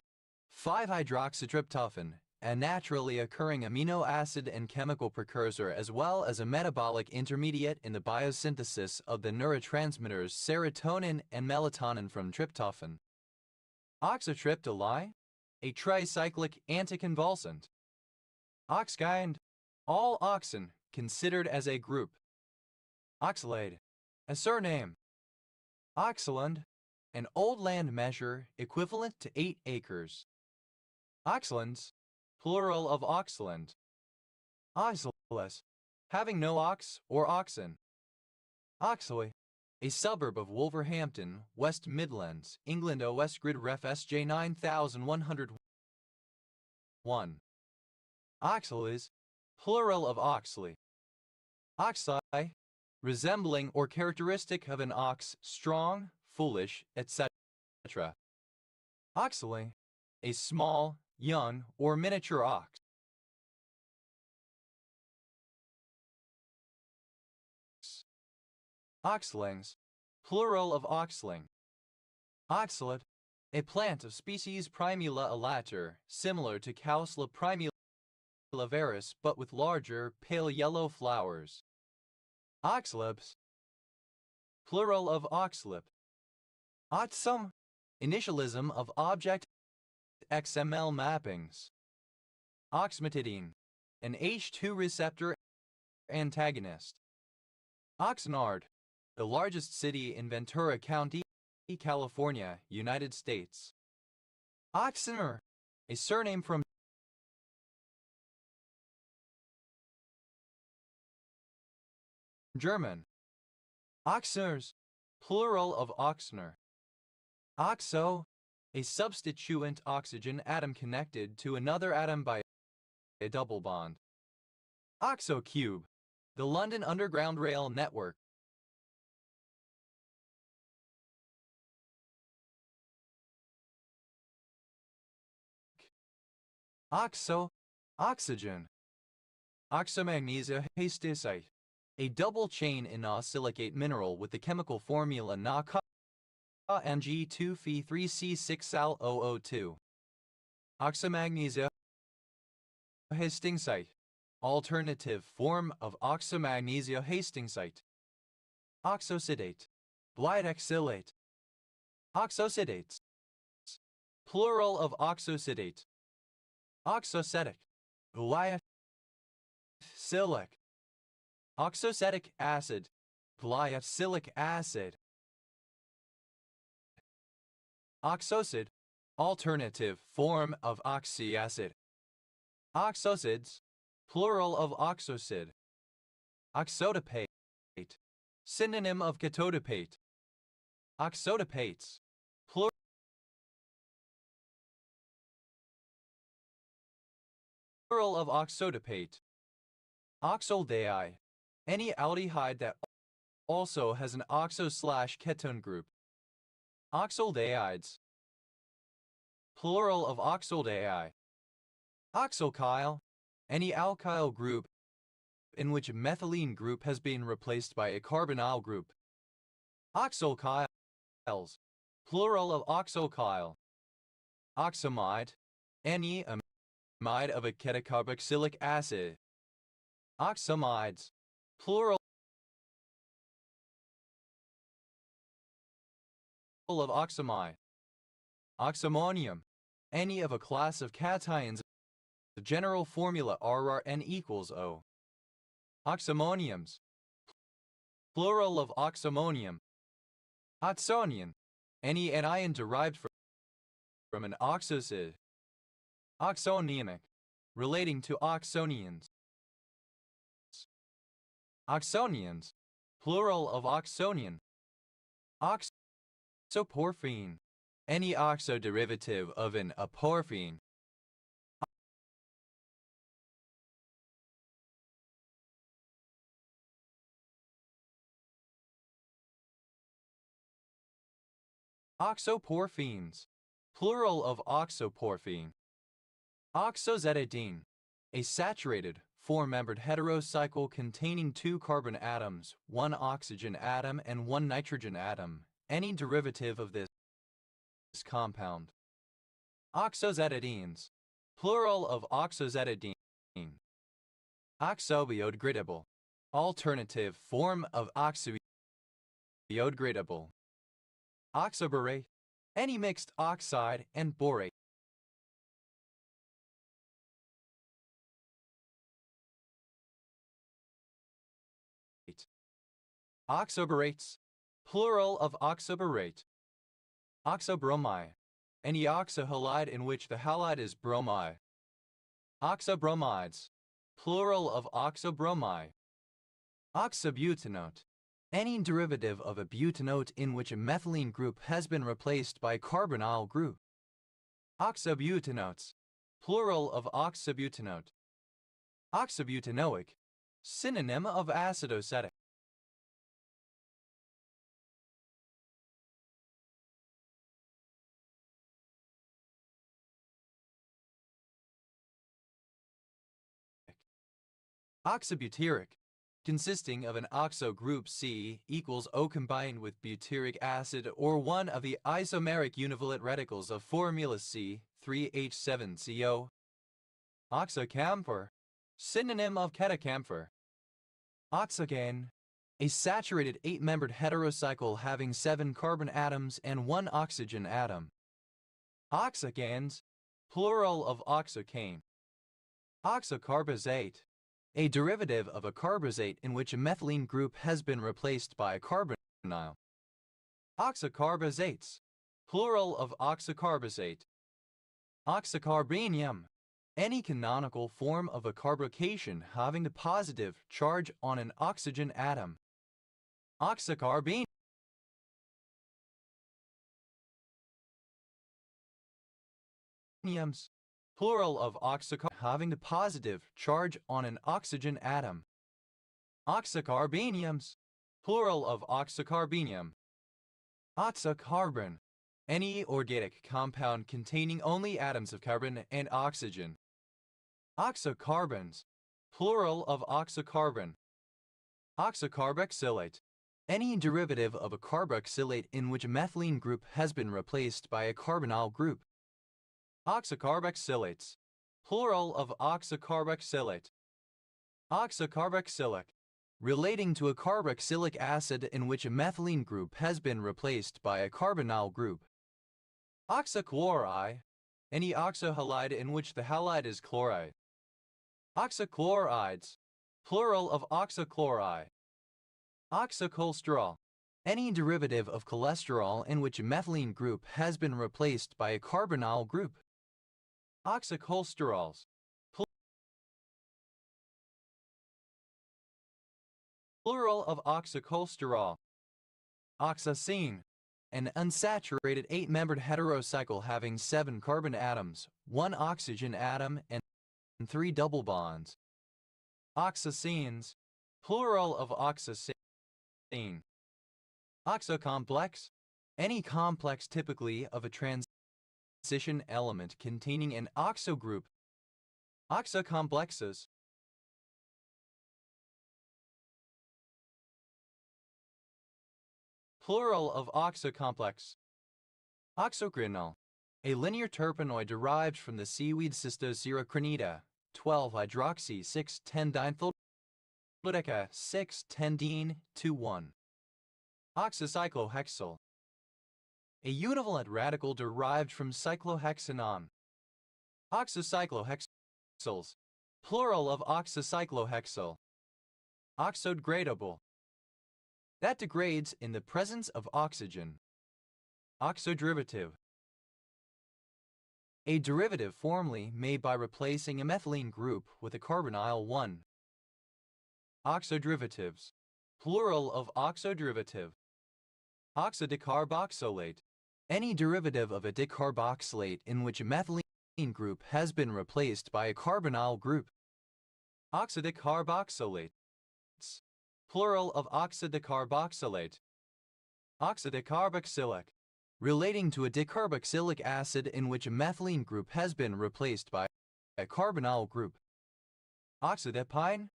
5-hydroxytryptophan, a naturally occurring amino acid and chemical precursor as well as a metabolic intermediate in the biosynthesis of the neurotransmitters serotonin and melatonin from tryptophan. Oxytryptoli, a tricyclic anticonvulsant. Oxkind, all oxen considered as a group. Oxalate, a surname. Oxaland, an old land measure equivalent to 8 acres. Oxlands, plural of oxland. Oxalis, having no ox or oxen. Oxley, a suburb of Wolverhampton, West Midlands, England. OS Grid Ref SJ 9101. Oxalis, plural of Oxley. Oxi, resembling or characteristic of an ox, strong, foolish, etc. Oxley, a small, young, or miniature ox. Oxlings, plural of oxling. Oxalate, a plant of species Primula alater, similar to Cowsla primulaveris but with larger, pale yellow flowers. Oxlips, plural of oxlip. Oxum, initialism of object XML mappings. Oxmetidine, an H2 receptor antagonist. Oxnard, the largest city in Ventura County, California, United States. Oxener, a surname from German. Oxners, plural of Oxner. Oxo, a substituent oxygen atom connected to another atom by a double bond. Oxocube, the London Underground Rail Network. Oxo, oxygen. Oxomagnesia hastosite, a double-chain inosilicates mineral with the chemical formula Na Ng2Fe3C6Al002. Oxomagnesia Hastingsite. Alternative form of oxomagnesia Hastingsite. Oxosidate. Blytexylate. Oxosidates. Plural of oxosidate. Oxocetic. Glyacylate. Oxocetic acid. Glyacyllic acid. Oxocid. Alternative form of oxyacid. Oxocids. Plural of oxocid. Oxotopate. Synonym of ketotopate. Oxotopates. Plural of oxotopate. Oxaldehyde. Any aldehyde that also has an oxo/ketone group. Oxaldehydes. Plural of oxaldehyde. Oxalkyl. Any alkyl group in which a methylene group has been replaced by a carbonyl group. Oxalkyls. Plural of oxalkyl. Oxamide. Any amide of a ketocarboxylic acid. Oxamides. Plural of oxamide. Oxammonium. Any of a class of cations. The general formula RRN equals O. Oxammoniums. Plural of oxammonium. Oxonium. Any anion derived from an oxocid. Oxonemic. Relating to oxonians. Oxonians. Plural of oxonian. Oxoporphine. Any oxoderivative of an aporphine. Oxoporphines. Plural of oxoporphine. Oxozetidine. A saturated, four-membered heterocycle containing 2 carbon atoms, 1 oxygen atom and 1 nitrogen atom. Any derivative of this compound. Oxozetidines. Plural of oxozetidine. Oxobiodegradable. Alternative form of oxobiodegradable. Oxoborate. Any mixed oxide and borate. Oxoborates. Plural of oxoborate. Oxobromide. Any oxohalide in which the halide is bromide. Oxobromides. Plural of oxobromide. Oxobutanoate. Any derivative of a butanoate in which a methylene group has been replaced by a carbonyl group. Oxobutanoates. Plural of oxobutanoate. Oxobutanoic. Synonym of acidocetic. Oxobutyric, consisting of an oxo group C equals O combined with butyric acid or one of the isomeric univalent radicals of formula C, 3H7CO. Oxocamphor, synonym of ketocamphor. Oxocane, a saturated 8-membered heterocycle having 7 carbon atoms and 1 oxygen atom. Oxocanes, plural of oxocane. Oxocarbazate, a derivative of a carbazate in which a methylene group has been replaced by a carbonyl. Oxocarbazates, plural of oxocarbazate. Oxocarbenium, any canonical form of a carbocation having the positive charge on an oxygen atom. Oxocarbeniums, plural of oxocar having the positive charge on an oxygen atom. Oxocarbeniums, plural of oxocarbenium. Oxocarbon, any organic compound containing only atoms of carbon and oxygen. Oxocarbons, plural of oxocarbon. Oxocarboxylate, Any derivative of a carboxylate in which a methylene group has been replaced by a carbonyl group. Oxocarboxylates. Plural of oxocarboxylate. Oxocarboxylic. Relating to a carboxylic acid in which a methylene group has been replaced by a carbonyl group. Oxochloride. Any oxohalide in which the halide is chloride. Oxochlorides. Plural of oxochloride. Oxocholesterol. Any derivative of cholesterol in which a methylene group has been replaced by a carbonyl group. Oxocholesterols. Plural of oxocholesterol. Oxacene. An unsaturated 8-membered heterocycle having 7 carbon atoms, 1 oxygen atom, and 3 double bonds. Oxacenes. Plural of oxacene. Oxocomplex. Any complex typically of a transition element containing an oxo group. Oxocomplexes. Plural of oxocomplex. Oxocrinol. A linear terpenoid derived from the seaweed Cystoceracrinida, 12-hydroxy-6,10-diethyl-dodeca 6,10-dene-2,1. Oxocyclohexyl. A univalent radical derived from cyclohexanon. Oxocyclohexyls. Plural of oxocyclohexyl. Oxodegradable. That degrades in the presence of oxygen. Oxoderivative. A derivative formally made by replacing a methylene group with a carbonyl 1. Oxoderivatives. Plural of oxoderivative. Oxidicarboxylate. Any derivative of a dicarboxylate in which a methylene group has been replaced by a carbonyl group. Oxidicarboxylates. Plural of oxidicarboxylate. Oxidicarboxylic. Relating to a dicarboxylic acid in which a methylene group has been replaced by a carbonyl group. Oxidipine.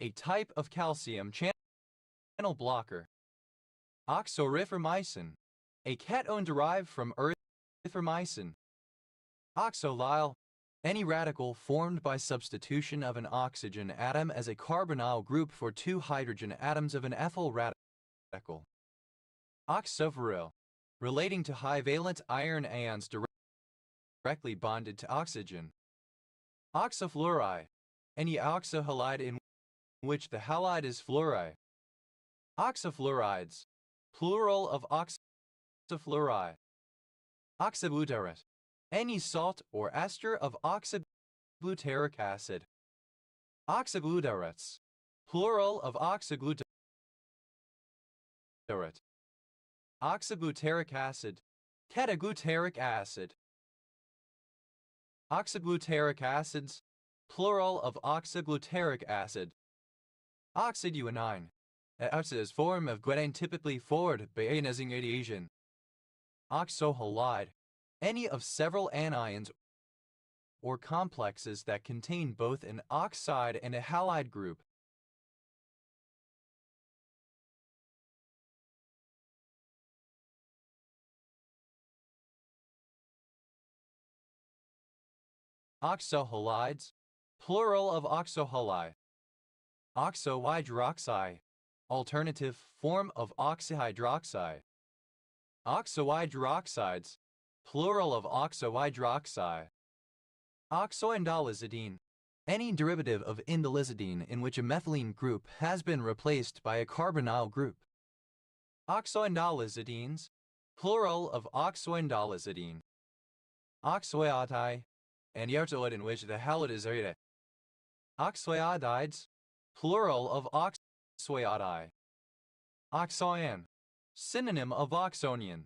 A type of calcium channel blocker. Oxorifamycin. A ketone derived from erythromycin. Oxolyl. Any radical formed by substitution of an oxygen atom as a carbonyl group for 2 hydrogen atoms of an ethyl radical. Oxoferril. Relating to high-valent iron ions directly bonded to oxygen. Oxofluoride. Any oxohalide in which the halide is fluoride. Oxofluorides. Plural of oxofluoride. Oxybutyrate. Any salt or ester of oxybutyric acid. Oxybutyrates. Plural of oxyglutyrate. Oxybutyric acid. Ketaglutaric acid. Oxyglutaric acids. Plural of oxyglutaric acid. Oxyduanine. An form of guanine typically formed by ionizing radiation. Oxohalide. Any of several anions or complexes that contain both an oxide and a halide group. Oxohalides. Plural of oxohalide. Oxohydroxide. Alternative form of oxyhydroxide. Oxohydroxides. Plural of oxohydroxide. Oxoindolizidine. Any derivative of indolizidine in which a methylene group has been replaced by a carbonyl group. Oxoindolizidines. Plural of oxoindolizidine. Oxoiodide. Any iodide in which the halide is iodide. Oxoiodides. Plural of oxoiodide. Oxoan. Synonym of oxonium.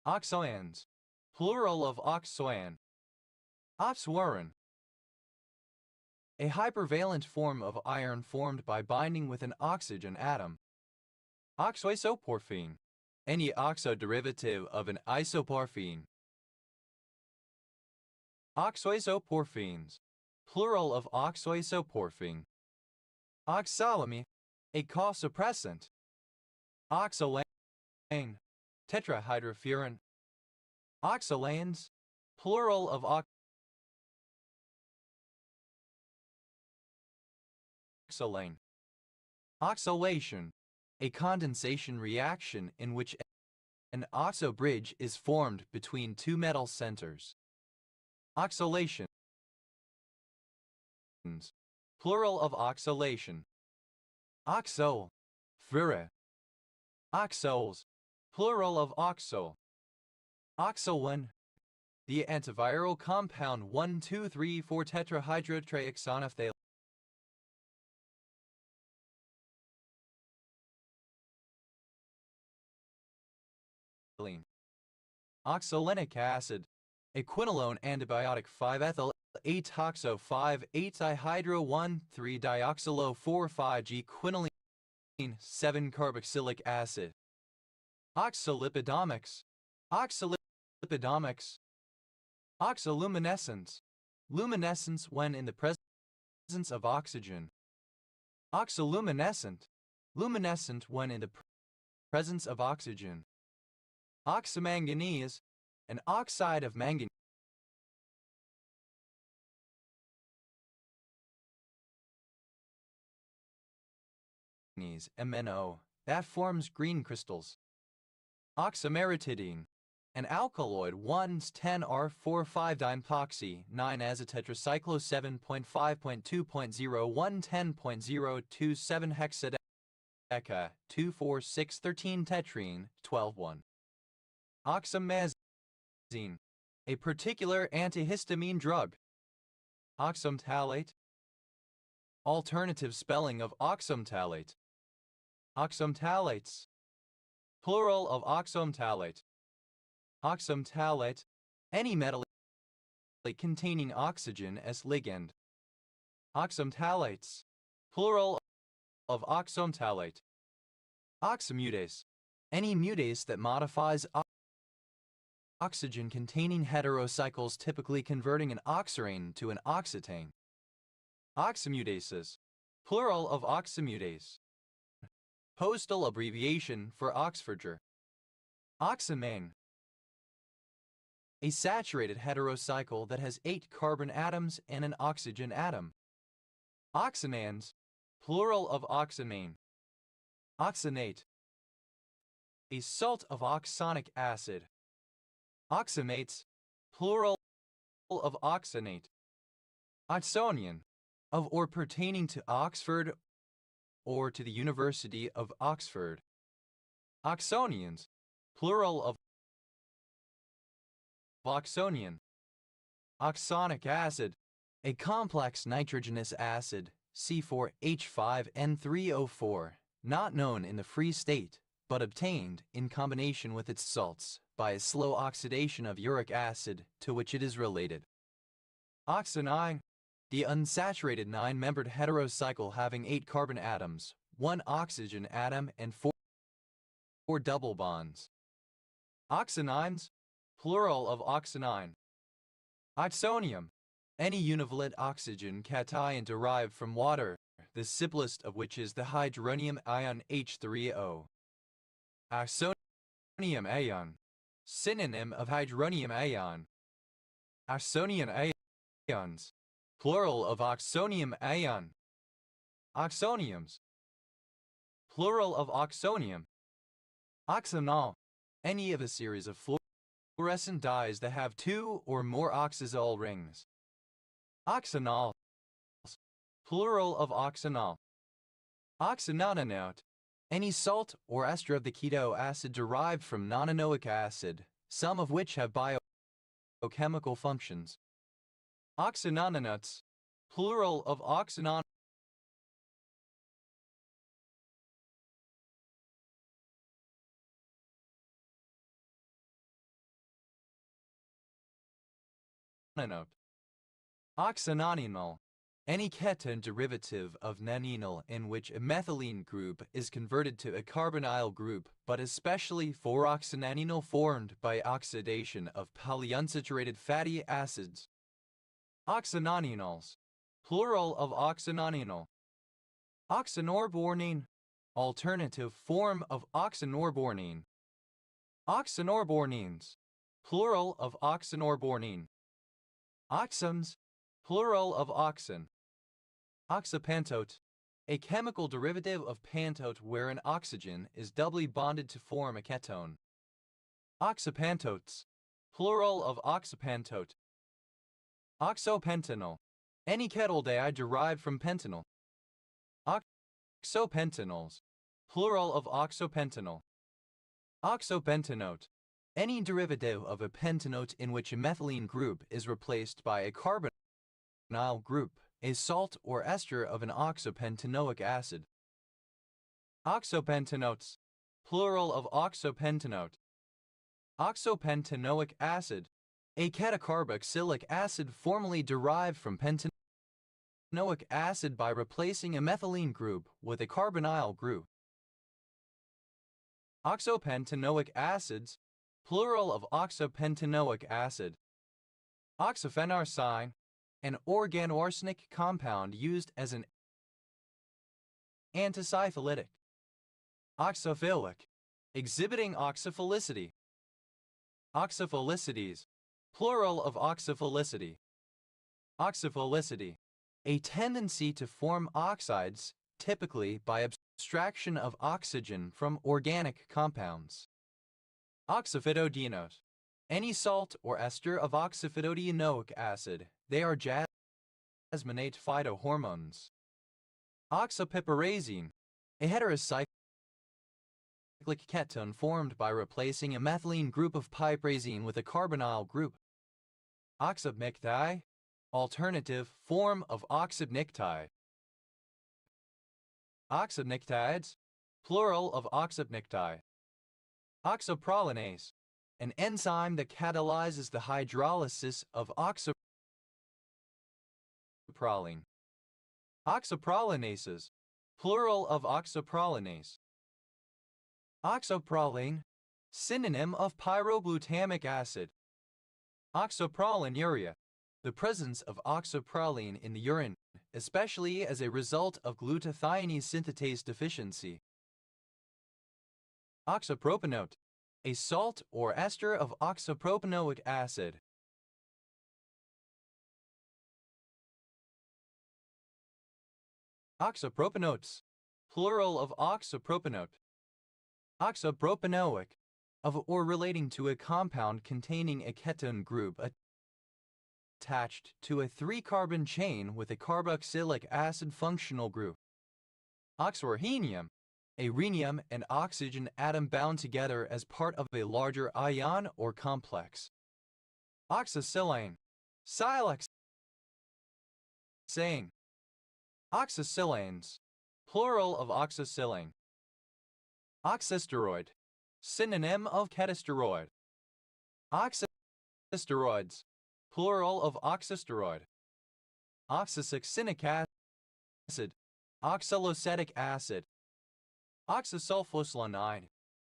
Oxoans. Plural of oxoan. Oxwarin. A hypervalent form of iron formed by binding with an oxygen atom. Oxoisoporphine. Any oxoderivative of an isoporphine. Oxoisoporphines. plural of oxoisoporphine. Oxalate, a cough-suppressant. Oxalane, tetrahydrofuran. Oxalanes, plural of oxalane. Oxalation, a condensation reaction in which an oxo bridge is formed between two metal centers. Oxalations, plural of oxalation. Oxole, frere. Oxoles, plural of oxole. Oxolin, the antiviral compound 1,2,3,4-tetrahydrotrioxanophthalate. Oxolinic acid, a quinolone antibiotic 5-ethyl 8-toxo 5-8-dihydro-1,3-dioxylo-4,5-G quinoline 7-carboxylic acid. Oxolipidomics, oxolipidomics. Oxoluminescence, luminescence when in the presence of oxygen. Oxoluminescent, luminescent when in the presence of oxygen. Oxymanganese, an oxide of manganese, MnO, that forms green crystals. Oxameritidine, an alkaloid 1,10R45-dimethoxy 9-azatetracyclo 7.5.2.0 110.027 2,4,6,13-tetrene 12,1. Oxamazine, a particular antihistamine drug. Oxumtalate, alternative spelling of oxumtalate. Oxumtalates, plural of oxumtalate. Oxumtalate, any metal containing oxygen as ligand. Oxumtalates, plural of oxumtalate. Oxamutase, any mutase that modifies oxygen-containing heterocycles, typically converting an oxirane to an oxetane. Oxamutases, plural of oxamutase. Postal abbreviation for Oxfordshire. Oxamane, a saturated heterocycle that has 8 carbon atoms and an oxygen atom. Oxanans, plural of oxamane. Oxanate, a salt of oxonic acid. Oxamates, plural of oxanate. Oxonian, of or pertaining to Oxford or to the University of Oxford. Oxonians, plural of oxonian. Oxonic acid, a complex nitrogenous acid, C4H5N3O4, not known in the free state, but obtained in combination with its salts by a slow oxidation of uric acid to which it is related. Oxanine, the unsaturated 9-membered heterocycle having 8 carbon atoms, 1 oxygen atom, and 4 double bonds. Oxanines, plural of oxanine. Oxonium, any univalent oxygen cation derived from water, the simplest of which is the hydronium ion H3O. Oxonium ion, synonym of hydronium ion. Oxonium ions, plural of oxonium ion. Oxoniums, plural of oxonium. Oxanol, any of a series of fluorescent dyes that have 2 or more oxazole rings. Oxanols, plural of oxanol. Oxanonanoate, any salt or ester of the keto acid derived from nonanoic acid, some of which have biochemical functions. Oxanonates, plural of oxanon. Oxanonenal, any ketone derivative of nonenal in which a methylene group is converted to a carbonyl group, but especially 4-oxanonenal formed by oxidation of polyunsaturated fatty acids. Oxanonenols, plural of oxynoninal. Oxynorbornene, alternative form of oxynorbornene. Oxynorbornenes, plural of oxynorbornene. Oxams, plural of oxen. Oxypentote, a chemical derivative of pentote where an oxygen is doubly bonded to form a ketone. Oxypentotes, plural of oxypentote. Oxopentanol, any ketaldehyde derived from pentanol. Oxopentanols, plural of oxopentanol. Oxopentanote, any derivative of a pentanote in which a methylene group is replaced by a carbonyl group, a salt or ester of an oxopentanoic acid. Oxopentanotes, plural of oxopentanote. Oxopentanoic acid, a catacarboxylic acid formerly derived from pentanoic acid by replacing a methylene group with a carbonyl group. Oxopentanoic acids, plural of oxopentanoic acid. Oxophenarsine, an organoarsenic compound used as an antisyphilitic. Oxophilic, exhibiting oxophilicity. Oxopholicities, plural of oxophilicity. Oxophilicity, a tendency to form oxides, typically by abstraction of oxygen from organic compounds. Oxophytodienote, any salt or ester of oxophytodienoic acid. They are jasmonate phytohormones. Oxopiperazine, a heterocyclic ketone formed by replacing a methylene group of piperazine with a carbonyl group. Oxobnictide, alternative form of oxobnictide. Oxobnictides, plural of oxobnictide. Oxoprolinase, an enzyme that catalyzes the hydrolysis of oxoproline. Oxoprolinases, plural of oxoprolinase. Oxoproline, synonym of pyroglutamic acid. Oxoprolinuria, the presence of oxoproline in the urine, especially as a result of glutathione synthetase deficiency. Oxopropanote, a salt or ester of oxopropanoic acid. Oxopropanotes, plural of oxopropanote. Oxopropanoic, of or relating to a compound containing a ketone group attached to a 3-carbon chain with a carboxylic acid functional group. Oxorhenium, a rhenium and oxygen atom bound together as part of a larger ion or complex. Oxacillane, siloxane. Oxacillanes, plural of oxacillane. Oxysteroid, synonym of catasteroid. Oxysteroids, plural of oxysteroid. Oxysuccinic acid, oxaloacetic acid. Oxosulfosilonide,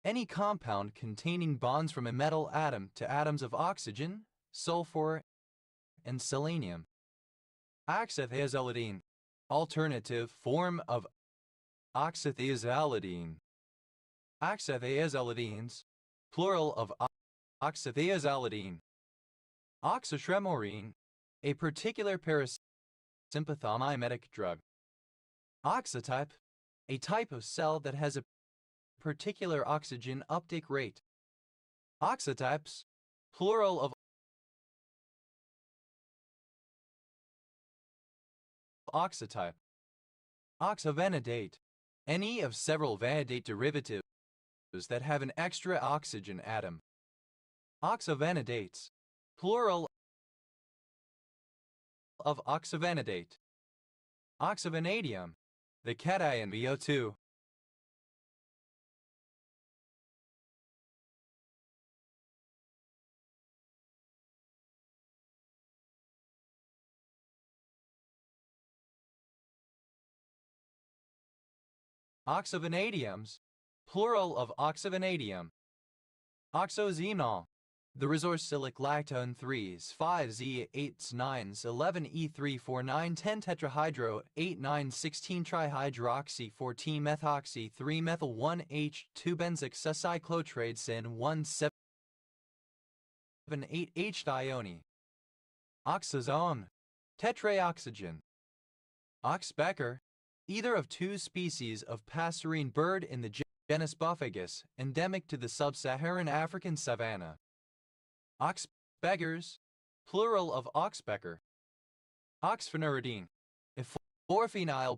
any compound containing bonds from a metal atom to atoms of oxygen, sulfur, and selenium. Oxythiazolidine, alternative form of oxythiazolidine. Oxythiazolidines, plural of oxythiazolidine. Oxytremorine, a particular parasympathomimetic drug. Oxytype, a type of cell that has a particular oxygen uptake rate. Oxytypes, plural of oxytype. Oxovanadate, any of several vanadate derivatives that have an extra oxygen atom. Oxovanadates, plural of oxovanadate. Oxovanadium, the cation VO2. Oxovanadiums, plural of oxovanadium. Oxoxenol, The resorcilic lactone 3s, 5z, 8s, 9s, 11e3, 4, 9, 10 tetrahydro, 8, 9, 16 trihydroxy, 14 methoxy, 3 methyl 1H, 2 benzic succinylclotrade sin 178H dione. Oxazone. Tetraoxygen. Oxpecker. Either of two species of passerine bird in the genus Bophagus, endemic to the sub-Saharan African savanna. Oxpeckers, plural of oxpecker. Oxphenyridine, a morphenyl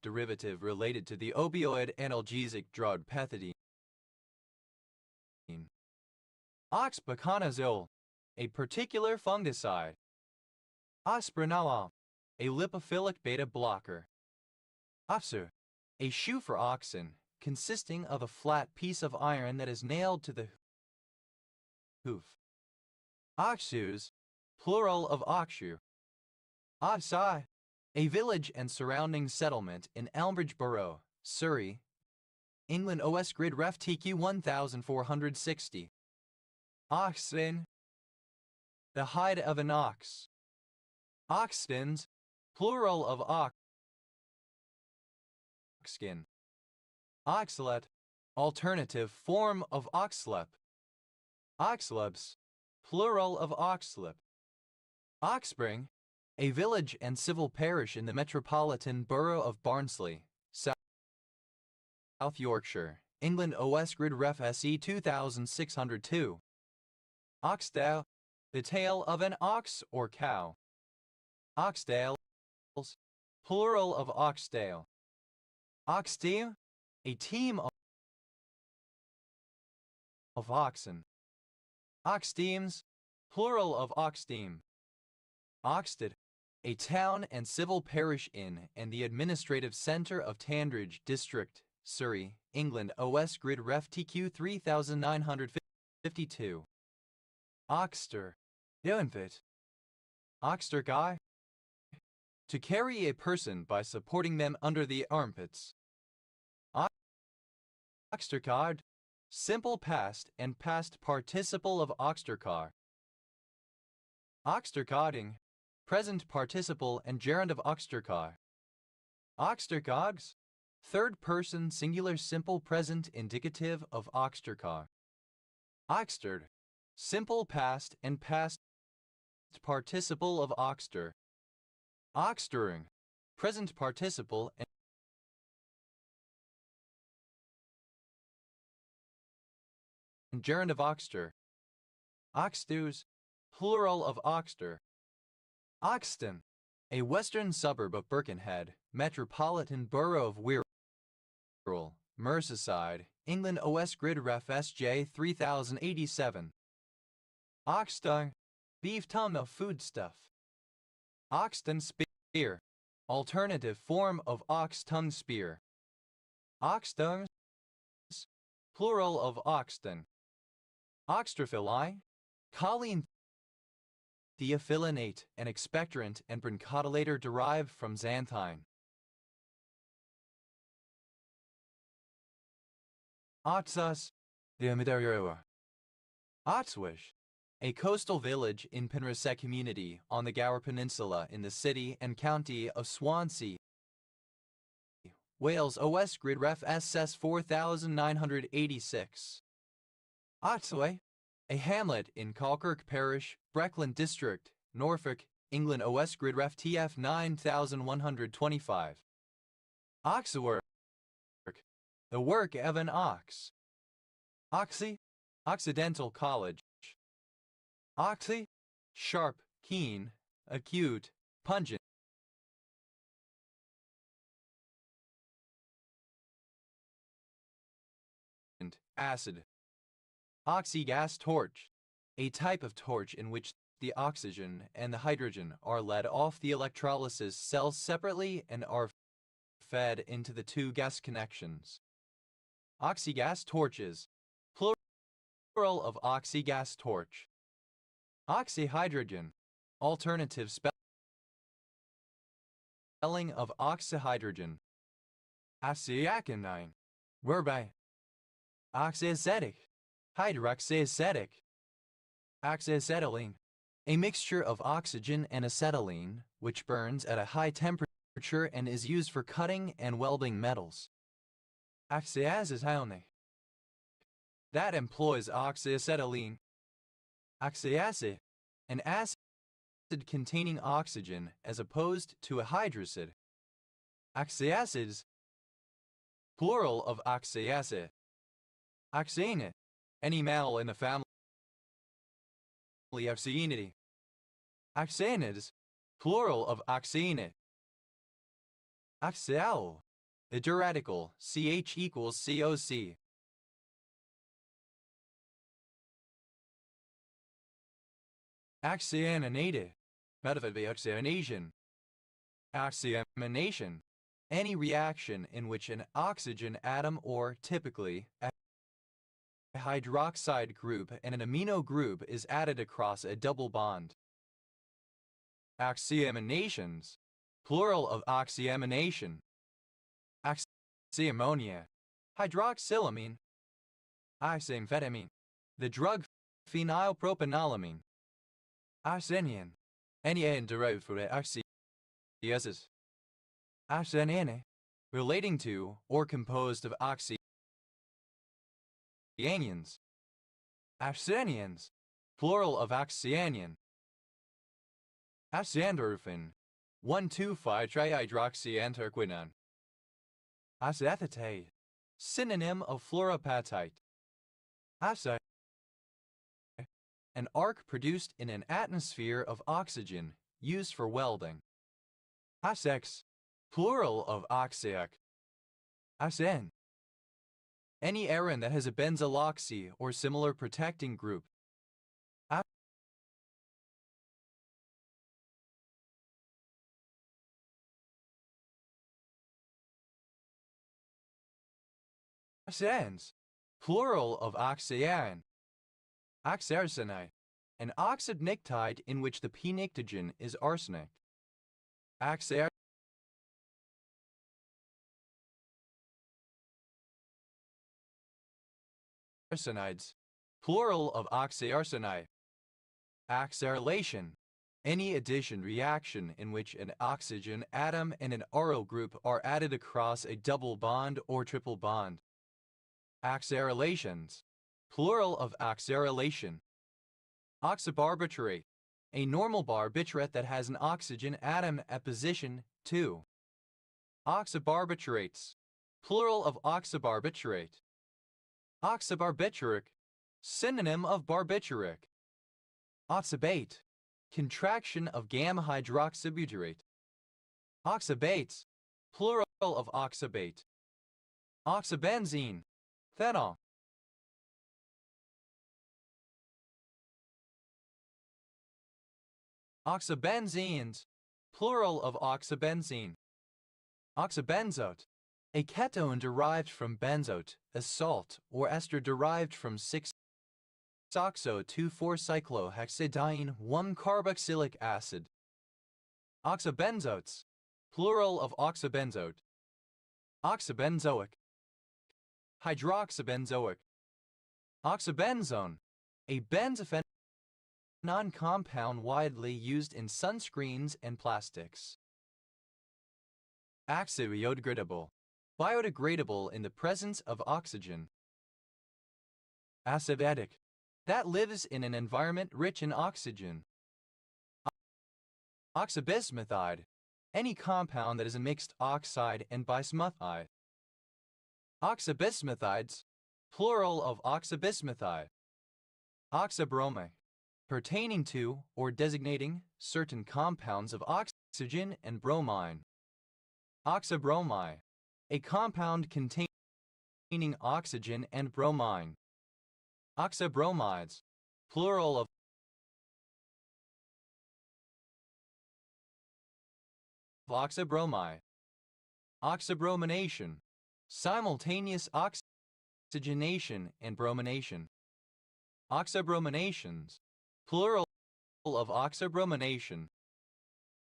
derivative related to the opioid analgesic drug pethidine. Oxbuconazole, a particular fungicide. Ospranolol, a lipophilic beta blocker. Opsu, a shoe for oxen, consisting of a flat piece of iron that is nailed to the hoof. Oxshoes, plural of Oxshoe. Oxeye, a village and surrounding settlement in Elmbridge Borough, Surrey, England. OS Grid Ref TQ 1460. Oxskin, the hide of an ox. Oxskins, plural of oxskin. Oxlet, alternative form of oxlep. Oxleps, plural of oxlip. Oxspring, a village and civil parish in the metropolitan borough of Barnsley, South Yorkshire, England. OS Grid Ref SE 2602. Oxtail, the tail of an ox or cow. Oxtails, plural of oxtail. Oxteam, a team of oxen. Oxteams, plural of oxteam. Oxted, a town and civil parish in and the administrative centre of Tandridge District, Surrey, England. OS Grid Ref TQ 3952. Oxter, Doinfit. Oxter guy, to carry a person by supporting them under the armpits. Oxtercard, simple past and past participle of oxtercar. Oxtercarding, present participle and gerund of oxtercar. Oxtercogs, third person singular simple present indicative of oxtercar. Oxtered, simple past and past participle of oxter. Oxtering, present participle and gerund of oxter. Oxtews, plural of oxter. Oxton, a western suburb of Birkenhead, metropolitan borough of Wirral, Merseyside, England. OS Grid Ref SJ 3087. Oxtongue, beef tongue of foodstuff. Oxton spear, alternative form of ox tongue spear. Oxtongues, plural of oxton. Oxtrophili, choline theophylinate, an expectorant and bronchodilator derived from xanthine. Otsas, the Amidaroa. Otswish, a coastal village in Penrose Community on the Gower Peninsula in the city and county of Swansea, Wales. OS Grid Ref SS 4986. Otsway, a hamlet in Falkirk Parish, Breckland District, Norfolk, England. OS Grid Ref TF 9125. Oxwork, the work of an ox. Oxy, Occidental College. Oxy, sharp, keen, acute, pungent. Acid. Oxygas torch, a type of torch in which the oxygen and the hydrogen are led off the electrolysis cells separately and are fed into the two gas connections. Oxygas torches, plural of oxygas torch. Oxyhydrogen, alternative spelling of oxyhydrogen. Oxyaconine, whereby oxyacetic, hydroxyacetic. Oxyacetylene, a mixture of oxygen and acetylene, which burns at a high temperature and is used for cutting and welding metals. Oxyacetylene, that employs oxyacetylene. Oxyacid, an acid containing oxygen as opposed to a hydrocide. Oxyacids, plural of oxyacid. Oxyanid, any mammal in the family of Cyanidae. Oxyanids, plural of oxyanid. Oxyallyl, the diradical CH equals COC. Oxygenated, method of oxygenation. Oxygenation, any reaction in which an oxygen atom or, typically, a hydroxide group and an amino group is added across a double bond. Oxyaminations, plural of oxyamination. Oxyammonia, hydroxylamine. Oxamphetamine, the drug phenylpropanolamine. Oxynion, any derived from oxyases. Oxyanion, relating to or composed of oxyanions. Oxyanions, plural of oxyanion. Oxyandrophine, 1,2,5-trihydroxyantarquinone. Oxyacetate, synonym of fluorapatite. Oxy, an arc produced in an atmosphere of oxygen used for welding. Oxex, plural of oxyac. Oxen, any arene that has a benzyloxy or similar protecting group. Oxyans, plural of oxyan. Oxarsonite, an oxidnictide in which the p-nictogen is arsenic. Oxyarsonides, plural of oxyarsenite. Oxarylation, any addition reaction in which an oxygen atom and an aryl group are added across a double bond or triple bond. Oxarylations, plural of oxarylation. Oxybarbiturate, a normal barbiturate that has an oxygen atom at position 2. Oxybarbiturates, plural of oxybarbiturate. Oxybarbituric, synonym of barbituric. Oxybate, contraction of gamma hydroxybutyrate. Oxybates, plural of oxybate. Oxybenzene, phenol. Oxybenzenes, plural of oxybenzene. Oxybenzoate, a ketone derived from benzoate, a salt or ester derived from 6-oxo-2,4-cyclohexadiene 1-carboxylic acid. Oxybenzoates, plural of oxybenzoate. Oxybenzoic, hydroxybenzoic. Oxybenzone, a benzophenone compound widely used in sunscreens and plastics. Oxybiodegradable, biodegradable in the presence of oxygen. Acidic, that lives in an environment rich in oxygen. Oxybismuthide, any compound that is a mixed oxide and bismuthide. Oxybismuthides, plural of oxybismuthide. Oxybromic, pertaining to or designating certain compounds of oxygen and bromine. Oxybromide, a compound containing oxygen and bromine. Oxybromides, plural of oxybromide. Oxybromination, simultaneous oxygenation and bromination. Oxybrominations, plural of oxybromination.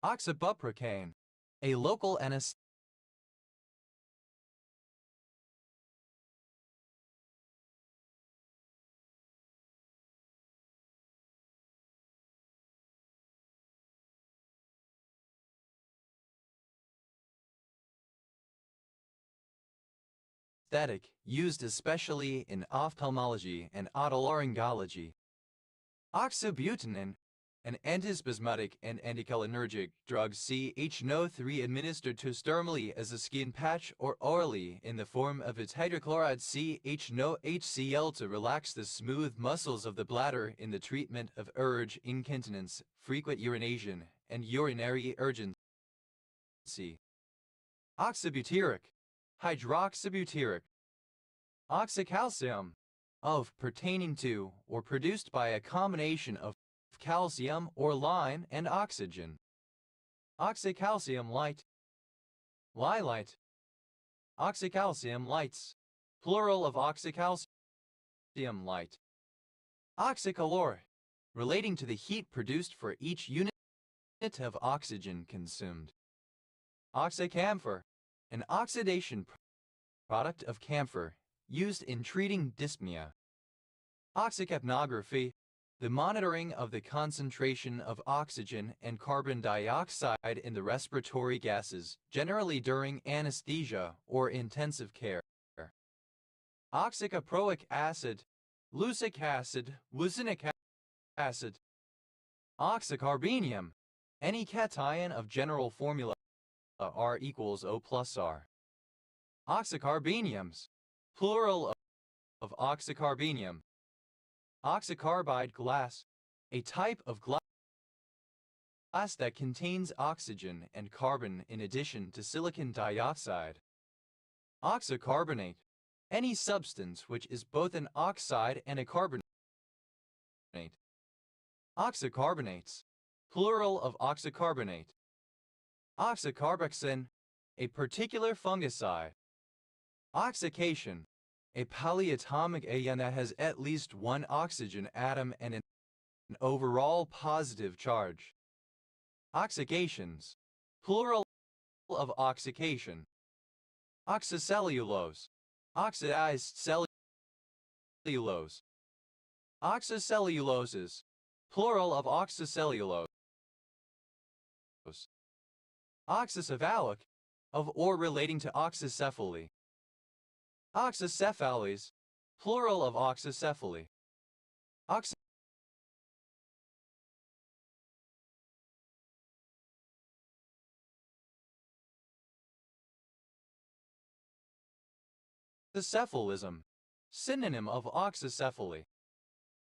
Oxybuprocaine, a local anesthetic anesthetic, used especially in ophthalmology and otolaryngology. Oxybutynin, an antispasmodic and anticholinergic drug CH3 administered transdermally as a skin patch or orally in the form of its hydrochloride CH3HCl to relax the smooth muscles of the bladder in the treatment of urge incontinence, frequent urination, and urinary urgency. Oxybutyric, hydroxybutyric, oxycalcium, of pertaining to or produced by a combination of calcium or lime and oxygen. Oxycalcium light, lylite, oxycalcium lights, plural of oxycalcium light. Oxycalor, relating to the heat produced for each unit of oxygen consumed. Oxycamphor, an oxidation product of camphor, used in treating dyspnea. Oxycapnography, the monitoring of the concentration of oxygen and carbon dioxide in the respiratory gases, generally during anesthesia or intensive care. Oxycaproic acid, lusic acid, lucinic acid. Oxycarbenium, any cation of general formula R equals O plus R. Oxycarbeniums, plural of oxycarbenium. Oxycarbide glass, a type of glass that contains oxygen and carbon in addition to silicon dioxide. Oxycarbonate, any substance which is both an oxide and a carbonate. Oxycarbonates, plural of oxycarbonate. Oxycarboxyn, a particular fungicide. Oxycation, a polyatomic ion that has at least one oxygen atom and an overall positive charge. Oxycations, plural of oxycation. Oxycellulose, oxidized cellulose. Oxycelluloses, plural of oxycellulose. Oxycephalic, of or relating to oxycephaly. Oxycephales, plural of oxycephaly. Oxycephalism, synonym of oxycephaly.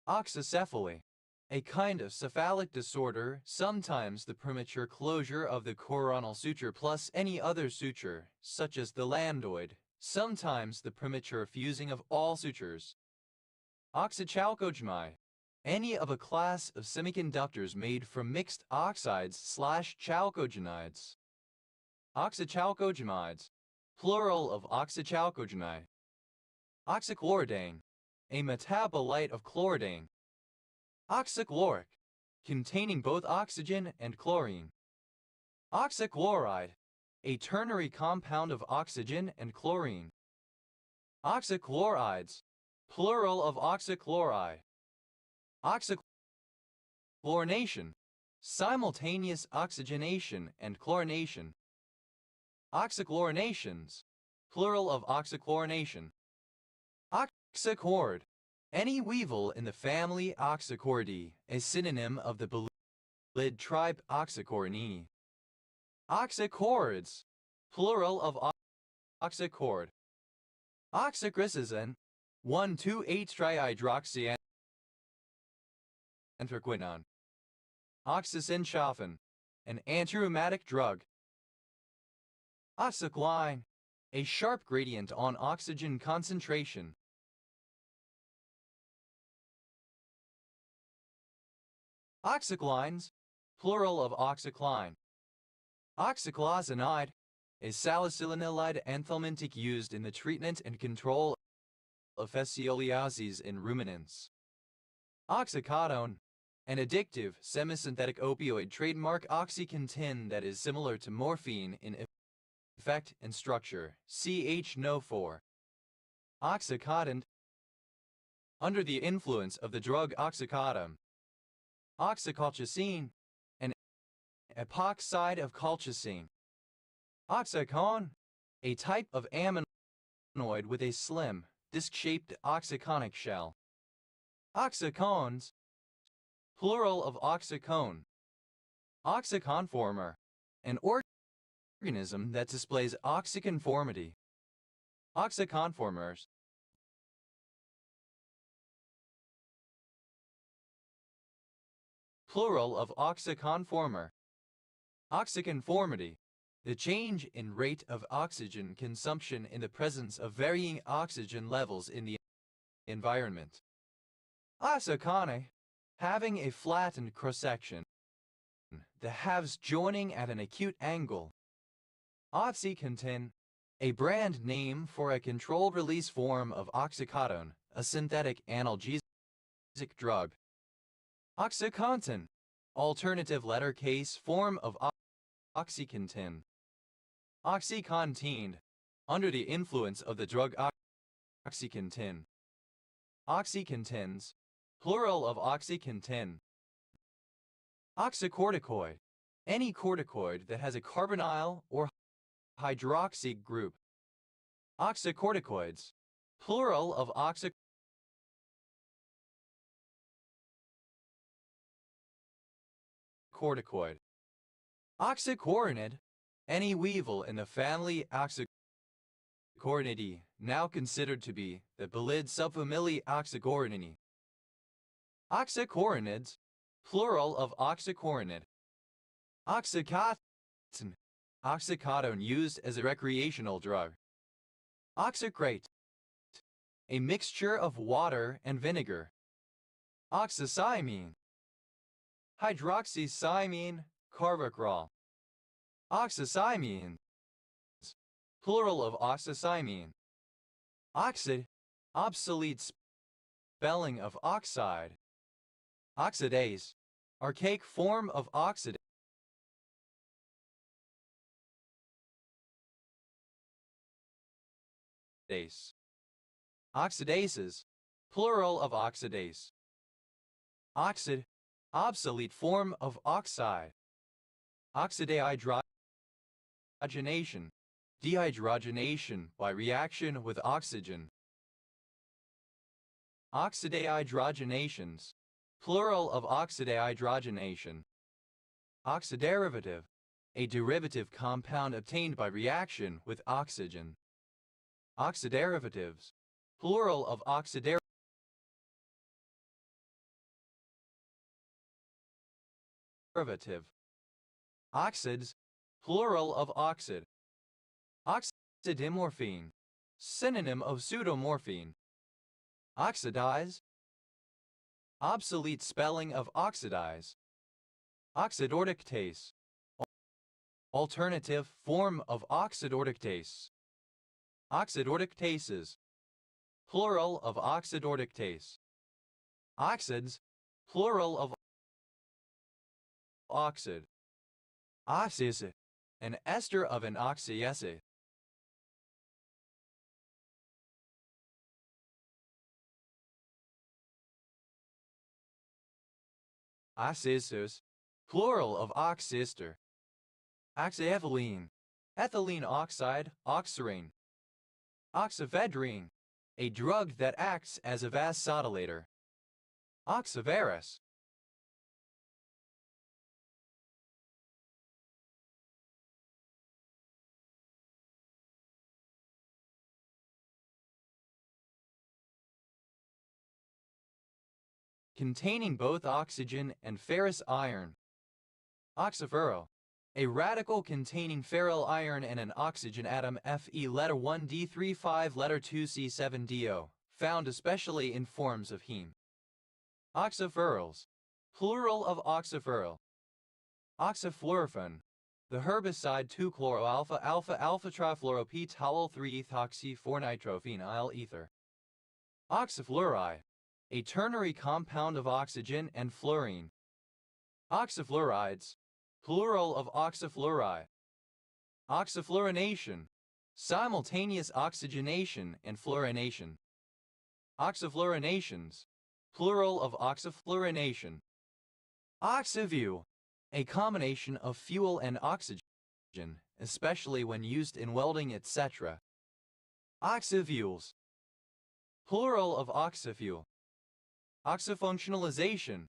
Oxycephaly, a kind of cephalic disorder, sometimes the premature closure of the coronal suture plus any other suture, such as the lambdoid, sometimes the premature fusing of all sutures. Oxychalcogemide, any of a class of semiconductors made from mixed oxides/chalcogenides. Oxychalcogemides, plural of oxychalcogenide. Oxychlorodaine, a metabolite of chlorodaine. Oxychloric, containing both oxygen and chlorine. Oxychloride, a ternary compound of oxygen and chlorine. Oxychlorides, plural of oxychloride. Oxychlorination, simultaneous oxygenation and chlorination. Oxychlorinations, plural of oxychlorination. Oxychord, any weevil in the family Oxychordae, a synonym of the belid tribe Oxychorinae. Oxychorids, plural of oxychord. Oxychrysazine, 1,2,8-trihydroxyanthraquinone. Oxycinchafan, an antirheumatic drug. Oxycline, a sharp gradient on oxygen concentration. Oxyclines, plural of oxycline. Oxyclosanide, a salicylanide anthelmintic used in the treatment and control of fascioliasis in ruminants. Oxycodone, an addictive semisynthetic opioid trademark OxyContin that is similar to morphine in effect and structure, CH04. Oxycodone, under the influence of the drug oxycodone. Oxycolchicine, an epoxide of colchicine. Oxycone, a type of amino organoid with a slim, disc-shaped oxyconic shell. Oxycones, plural of oxycone. Oxyconformer, an organism that displays oxyconformity. Oxyconformers, plural of oxyconformer. Oxyconformity, the change in rate of oxygen consumption in the presence of varying oxygen levels in the environment. Oxycone, having a flattened cross-section, the halves joining at an acute angle. OxyContin, a brand name for a controlled-release form of oxycodone, a synthetic analgesic drug. OxyContin, alternative letter case form of OxyContin. OxyContin, under the influence of the drug OxyContin. OxyContins, plural of OxyContin. Oxycorticoid, any corticoid that has a carbonyl or hydroxy group. Oxycorticoids, plural of oxycorticoid. Oxycoronid, any weevil in the family Oxycoronidae, now considered to be the belid subfamily Oxycoroninae. Oxycoronids, plural of oxycoronid. Oxycontin, oxycodone used as a recreational drug. Oxycrate, a mixture of water and vinegar. Oxycymene, hydroxycymene carvacrol. Oxycymene, plural of oxycymene. Oxid, obsolete spelling of oxide. Oxidase, archaic form of oxidase. Oxidases, plural of oxidase. Oxid, obsolete form of oxide. Oxidehydrogenation, dehydrogenation by reaction with oxygen. Oxidehydrogenations, plural of oxidehydrogenation. Oxiderivative, a derivative compound obtained by reaction with oxygen. Oxiderivatives, plural of oxiderivative. Oxides, plural of oxid. Oxidimorphine, synonym of pseudomorphine. Oxidize, obsolete spelling of oxidize. Oxidortictase, alternative form of oxidortictase. Oxidortictases, plural of oxidortictase. Oxides, plural of oxid. Oxyacid, an ester of an oxyacid. Oxyacers, plural of oxyester. Oxyethylene, ethylene oxide, oxirane. Oxyvedrine, a drug that acts as a vasodilator. Oxyvarus, containing both oxygen and ferrous iron. Oxyferro, a radical containing ferryl iron and an oxygen atom Fe letter 1D35 letter 2C7DO, found especially in forms of heme. Oxyferyls, plural of oxyferyl. Oxyfluorophane, the herbicide 2-chloroalpha alpha alpha trifluoropetol 3-ethoxy-4-nitrophenyl ether. Oxyfluoride, a ternary compound of oxygen and fluorine. Oxyfluorides, plural of oxyfluoride. Oxyfluorination, simultaneous oxygenation and fluorination. Oxyfluorinations, plural of oxyfluorination. Oxyview, a combination of fuel and oxygen, especially when used in welding, etc. Oxyfuels. Plural of oxyfuel. Oxyfunctionalization.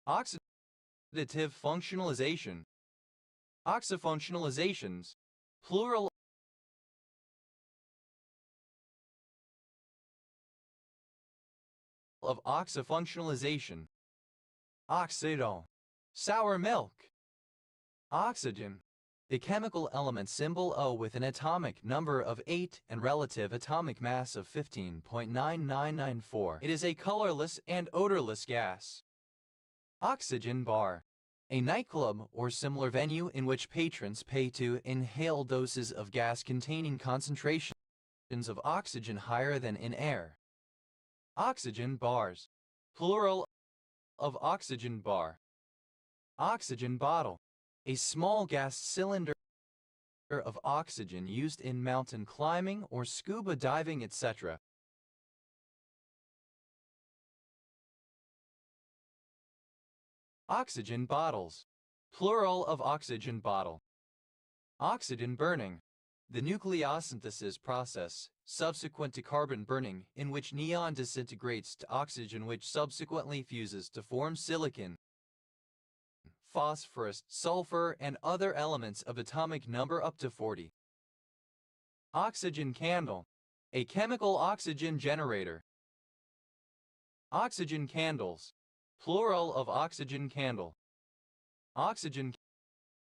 Oxidative functionalization. Oxyfunctionalizations. Plural of oxyfunctionalization. Oxidol. Sour milk. Oxygen. A chemical element symbol O with an atomic number of 8 and relative atomic mass of 15.9994. It is a colorless and odorless gas. Oxygen bar. A nightclub or similar venue in which patrons pay to inhale doses of gas containing concentrations of oxygen higher than in air. Oxygen bars. Plural of oxygen bar. Oxygen bottle. A small gas cylinder of oxygen used in mountain climbing or scuba diving, etc. Oxygen bottles. Plural of oxygen bottle. Oxygen burning. The nucleosynthesis process, subsequent to carbon burning, in which neon disintegrates to oxygen which subsequently fuses to form silicon, phosphorus, sulfur, and other elements of atomic number up to 40. Oxygen candle. A chemical oxygen generator. Oxygen candles. Plural of oxygen candle. Oxygen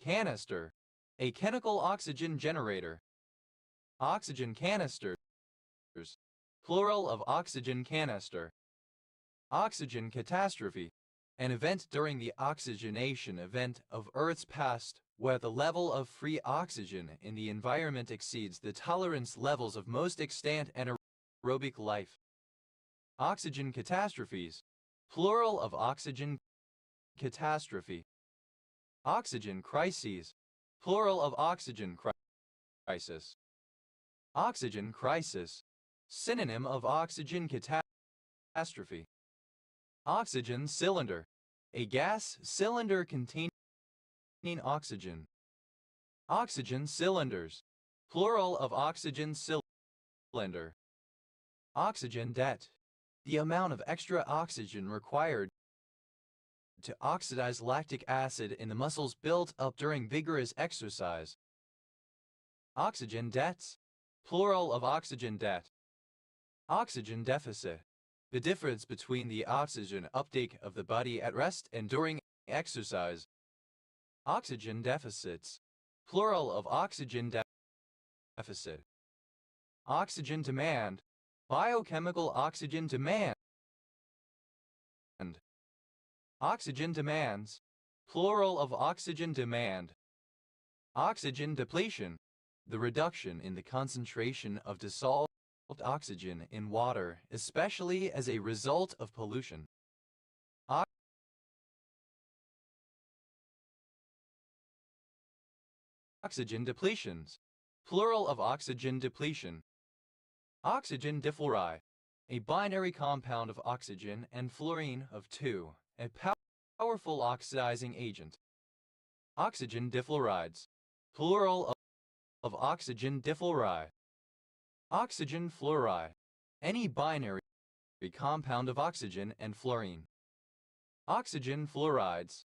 canister. A chemical oxygen generator. Oxygen canisters. Plural of oxygen canister. Oxygen catastrophe. An event during the oxygenation event of Earth's past where the level of free oxygen in the environment exceeds the tolerance levels of most extant anaerobic life. Oxygen catastrophes. Plural of oxygen catastrophe. Oxygen crises. Plural of oxygen crisis. Oxygen crisis. Synonym of oxygen catastrophe. Oxygen cylinder. A gas cylinder containing oxygen. Oxygen cylinders. Plural of oxygen cylinder. Oxygen debt. The amount of extra oxygen required to oxidize lactic acid in the muscles built up during vigorous exercise. Oxygen debts. Plural of oxygen debt. Oxygen deficit. The difference between the oxygen uptake of the body at rest and during exercise. Oxygen deficits. Plural of oxygen deficit. Oxygen demand. Biochemical oxygen demand. Oxygen demands. Plural of oxygen demand. Oxygen depletion. The reduction in the concentration of dissolved oxygen in water, especially as a result of pollution. Oxygen depletions. Plural of oxygen depletion. Oxygen difluoride. A binary compound of oxygen and fluorine of 2, a powerful oxidizing agent. Oxygen difluorides. Plural of oxygen difluoride. Oxygen fluoride. Any binary compound of oxygen and fluorine. Oxygen fluorides.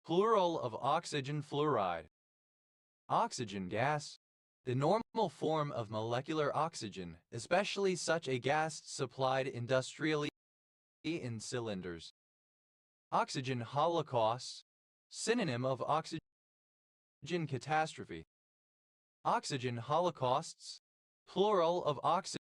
Plural of oxygen fluoride. Oxygen gas. The normal form of molecular oxygen, especially such a gas supplied industrially in cylinders. Oxygen holocaust. Synonym of oxygen catastrophe. Oxygen holocausts. Plural of oxygen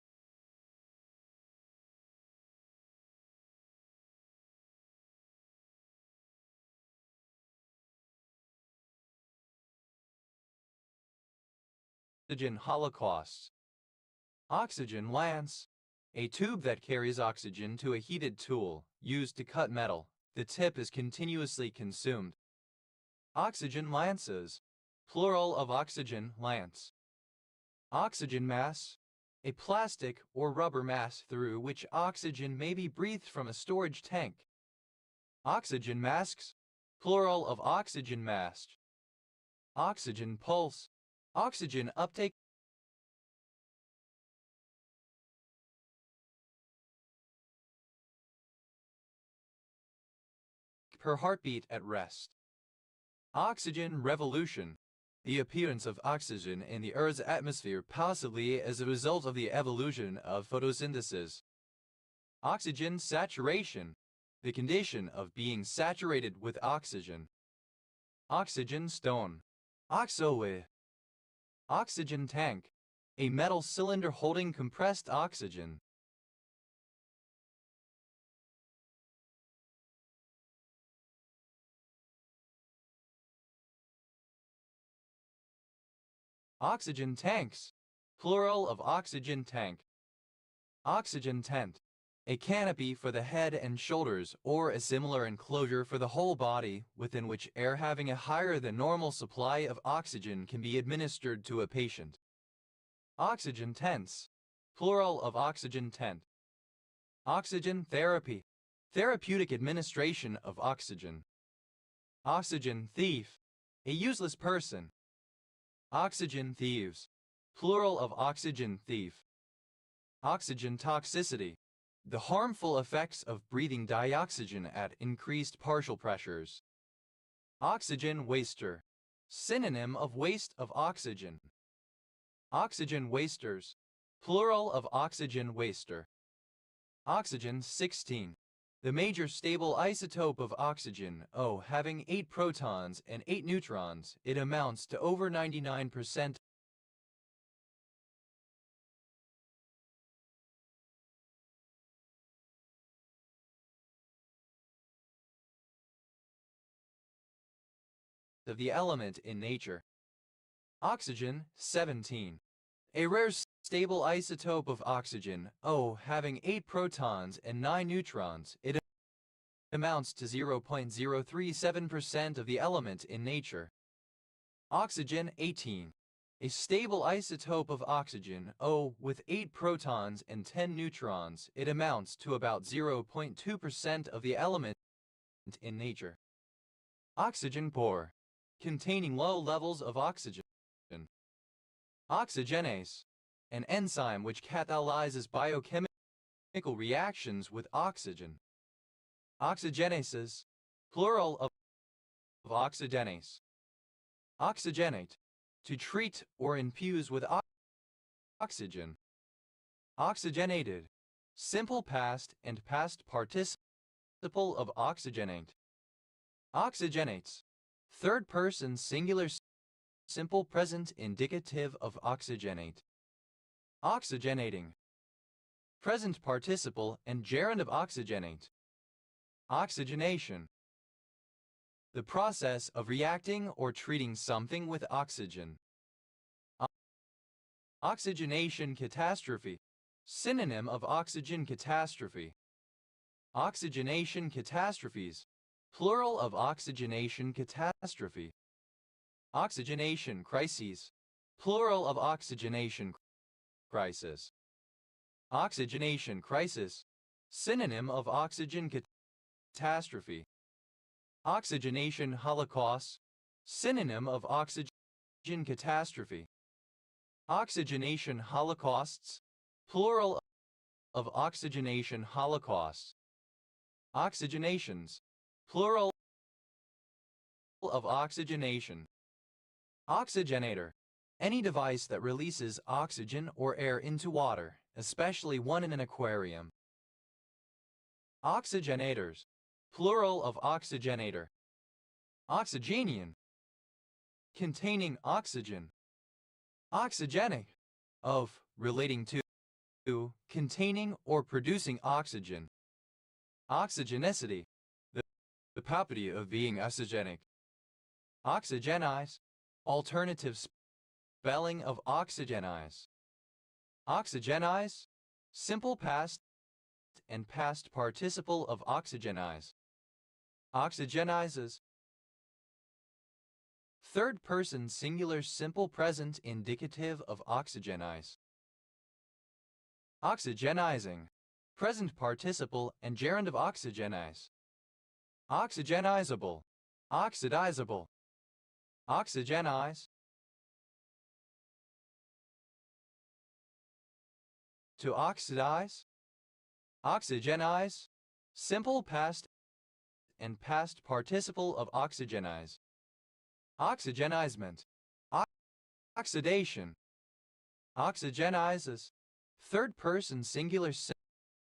holocausts. Oxygen lance. A tube that carries oxygen to a heated tool, used to cut metal. The tip is continuously consumed. Oxygen lances. Plural of oxygen lance. Oxygen mass. A plastic or rubber mass through which oxygen may be breathed from a storage tank. Oxygen masks. Plural of oxygen mask. Oxygen pulse. Oxygen uptake. her heartbeat at rest. Oxygen revolution. The appearance of oxygen in the Earth's atmosphere possibly as a result of the evolution of photosynthesis. Oxygen saturation. The condition of being saturated with oxygen. Oxygen stone. Oxoe. Oxygen tank. A metal cylinder holding compressed oxygen. Oxygen tanks. Plural of oxygen tank. Oxygen tent. A canopy for the head and shoulders or a similar enclosure for the whole body within which air having a higher than normal supply of oxygen can be administered to a patient. Oxygen tents. Plural of oxygen tent. Oxygen therapy. Therapeutic administration of oxygen. Oxygen thief. A useless person. Oxygen thieves. Plural of oxygen thief. Oxygen toxicity. The harmful effects of breathing dioxygen at increased partial pressures. Oxygen waster. Synonym of waste of oxygen. Oxygen wasters. Plural of oxygen waster. Oxygen 16. The major stable isotope of oxygen, O, having 8 protons and 8 neutrons, it amounts to over 99% of the element in nature. Oxygen 17. A rare stable isotope of oxygen, O, having 8 protons and 9 neutrons, it amounts to 0.037% of the element in nature. Oxygen 18. A stable isotope of oxygen, O, with 8 protons and 10 neutrons, it amounts to about 0.2% of the element in nature. Oxygen poor. Containing low levels of oxygen. Oxygenase. An enzyme which catalyzes biochemical reactions with oxygen. Oxygenases. Plural of oxygenase. Oxygenate. To treat or infuse with oxygen. Oxygenated. Simple past and past participle of oxygenate. Oxygenates. Third person singular simple present indicative of oxygenate. Oxygenating. Present participle and gerund of oxygenate. Oxygenation. The process of reacting or treating something with oxygen. Oxygenation catastrophe. Synonym of oxygen catastrophe. Oxygenation catastrophes. Plural of oxygenation catastrophe. Oxygenation crises. Plural of oxygenation crisis. Oxygenation crisis. Synonym of oxygen catastrophe. Oxygenation holocaust. Synonym of oxygen catastrophe. Oxygenation holocausts. Plural of oxygenation holocausts. Oxygenations. Plural of oxygenation. Oxygenator. Any device that releases oxygen or air into water, especially one in an aquarium. Oxygenators. Plural of oxygenator. Oxygenian. Containing oxygen. Oxygenic. Of, relating to, containing or producing oxygen. Oxygenicity. The property of being oxygenic. Oxygenize. Alternative spelling of oxygenize. Oxygenize. Simple past and past participle of oxygenize. Oxygenizes. Third person singular simple present indicative of oxygenize. Oxygenizing. Present participle and gerund of oxygenize. Oxygenizable. Oxidizable. Oxygenize. To oxidize. Oxygenize. Simple past and past participle of oxygenize. Oxygenizement. Oxidation. Oxygenizes. Third person singular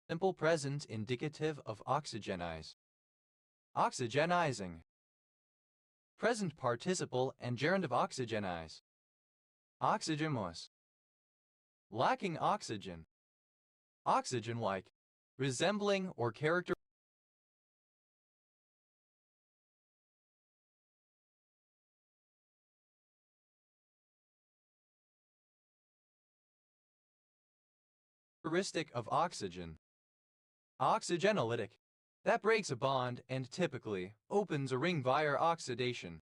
simple present indicative of oxygenize. Oxygenizing. Present participle and gerund of oxygenize. Oxygenous. Lacking oxygen. Oxygen-like. Resembling or characteristic of oxygen. Oxygenolytic. That breaks a bond and typically opens a ring via oxidation.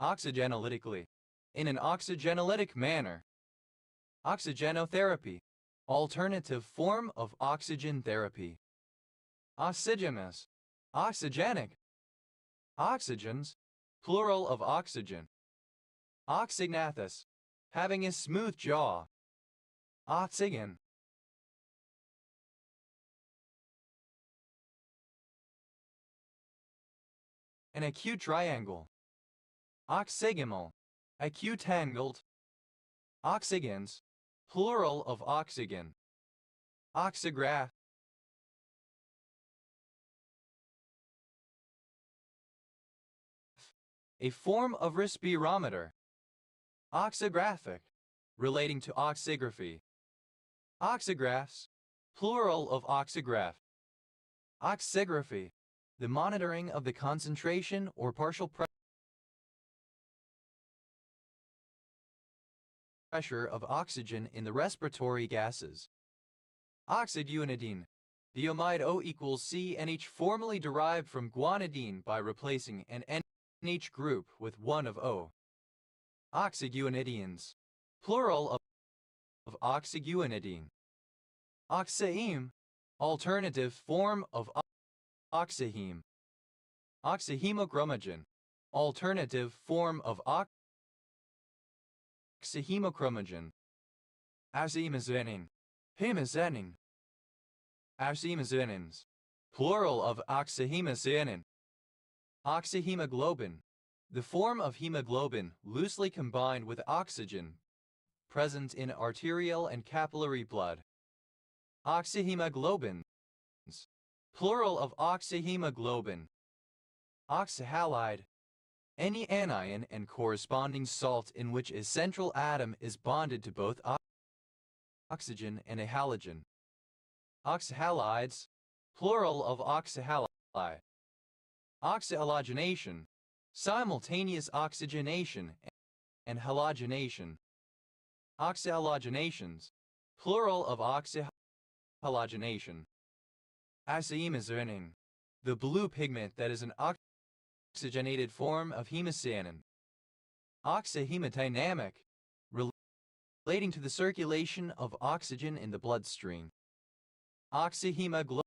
Oxygenolytically. In an oxygenolytic manner. Oxygenotherapy. Alternative form of oxygen therapy. Oxygenous. Oxygenic. Oxygens. Plural of oxygen. Oxygnathous. Having a smooth jaw. Oxygen. An acute triangle. Oxygenal. Acute tangled. Oxygens. Plural of oxygen. Oxygraph. A form of respirometer. Oxygraphic. Relating to oxygraphy. Oxygraphs. Plural of oxygraph. Oxygraphy. The monitoring of the concentration or partial pressure of oxygen in the respiratory gases. Oxyguanidine. Diamide O equals CNH, formerly derived from guanidine by replacing an NH group with one of O. Oxyguanidines. Plural of oxyguanidine. Oxyheme. Alternative form of oxyheme. Oxyhemochromogen. Alternative form of oxyhemochromogen. Oxymezanin. Hemozanin. Oxymezanins. Plural of oxyhemozanin. Oxyhemoglobin. The form of hemoglobin loosely combined with oxygen, present in arterial and capillary blood. Oxyhemoglobins. Plural of oxyhemoglobin. Oxyhalide. Any anion and corresponding salt in which a central atom is bonded to both oxygen and a halogen. Oxyhalides. Plural of oxyhalide. Oxyhalogenation. Simultaneous oxygenation and halogenation. Oxyhalogenations. Plural of oxyhalogenation. Oxymezanin. The blue pigment that is an oxygenated form of hemocyanin. Oxyhemodynamic. Relating to the circulation of oxygen in the bloodstream. Oxyhemoglobin.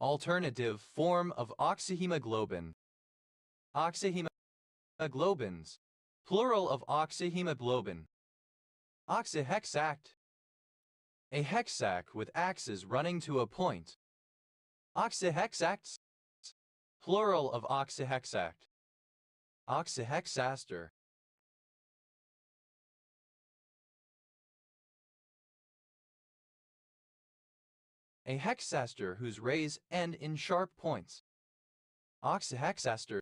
Alternative form of oxyhemoglobin. Oxyhemoglobins. Plural of oxyhemoglobin. Oxyhexact. A hexac with axes running to a point. Oxyhexacts. Plural of oxyhexact. Oxyhexaster. A hexaster whose rays end in sharp points. Oxyhexasters.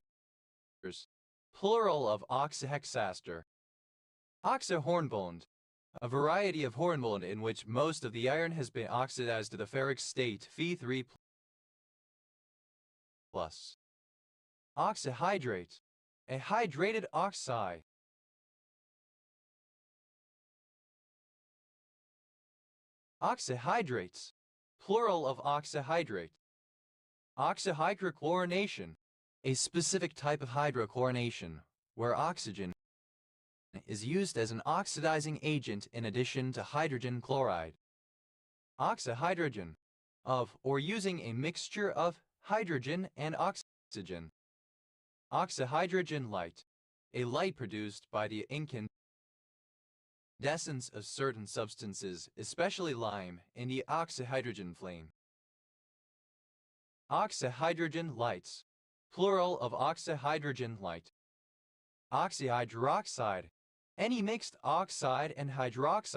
Plural of oxyhexaster. Oxyhornblende. A variety of hornblende in which most of the iron has been oxidized to the ferric state Fe3+. Oxyhydrate. A hydrated oxide. Oxyhydrates. Plural of oxyhydrate. Oxyhydrochlorination. A specific type of hydrochlorination where oxygen is used as an oxidizing agent in addition to hydrogen chloride. Oxyhydrogen. Of or using a mixture of hydrogen and oxygen. Oxyhydrogen light. A light produced by the incandescence of certain substances, especially lime, in the oxyhydrogen flame. Oxyhydrogen lights. Plural of oxyhydrogen light. Oxyhydroxide. Any mixed oxide and hydroxide.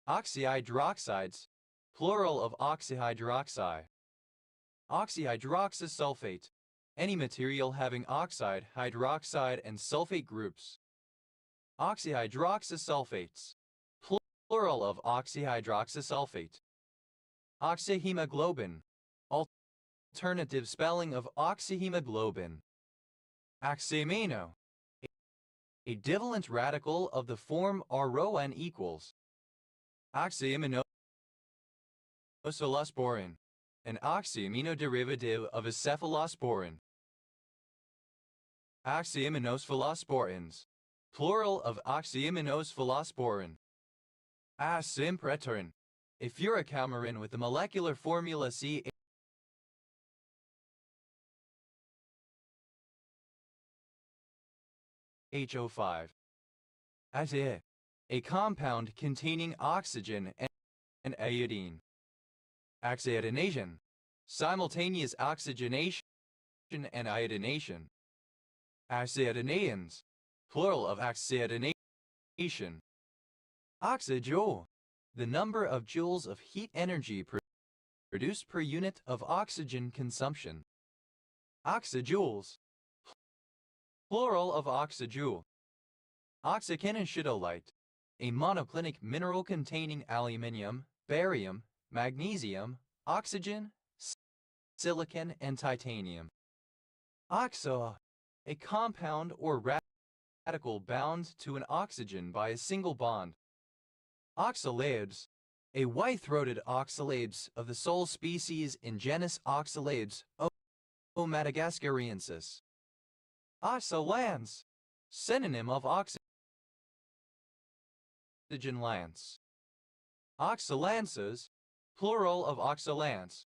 Oxyhydroxides. Plural of oxyhydroxide. Oxyhydroxysulfate. Any material having oxide, hydroxide, and sulfate groups. Oxyhydroxysulfates. Plural of oxyhydroxysulfate. Oxyhemoglobin. Alternative spelling of oxyhemoglobin. Oxyamino. A divalent radical of the form RON equals. Oxyaminocephalosporin. An oxyamino derivative of a cephalosporin. Oxyaminocephalosporins. Plural of oxyaminocephalosporin. Acimpretorin. A furicoumarin with the molecular formula CHO5. Azide. A compound containing oxygen and iodine. Oxygenation. Simultaneous oxygenation and iodination. Oxygenations. Plural of oxygenation. Oxyjoule. The number of joules of heat energy produced per unit of oxygen consumption. Oxyjoules. Plural of oxyjoule. Oxykinetolite. A monoclinic mineral containing aluminium, barium, magnesium, oxygen, silicon, and titanium. Oxo. A compound or radical bound to an oxygen by a single bond. Oxalabes. A white-throated oxalabes of the sole species in genus Oxalabes, O. madagascariensis. Oxalans. Synonym of oxygen lance. Oxalances. Plural of oxalans.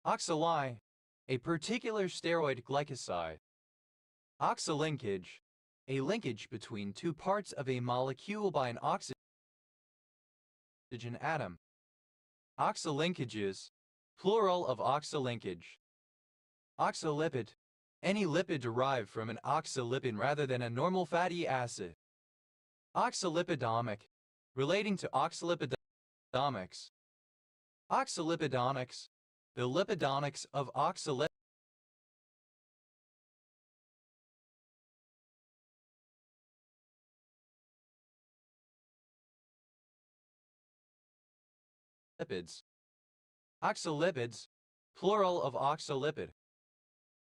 Oxali. A particular steroid glycoside. Oxalinkage. A linkage between two parts of a molecule by an oxygen atom. Oxalinkages. Plural of oxalinkage. Oxalipid. Any lipid derived from an oxalipin rather than a normal fatty acid. Oxalipidomic. Relating to oxalipidomics. Oxalipidonics. The lipidonics of oxalipids. Oxalipids. Plural of oxalipid.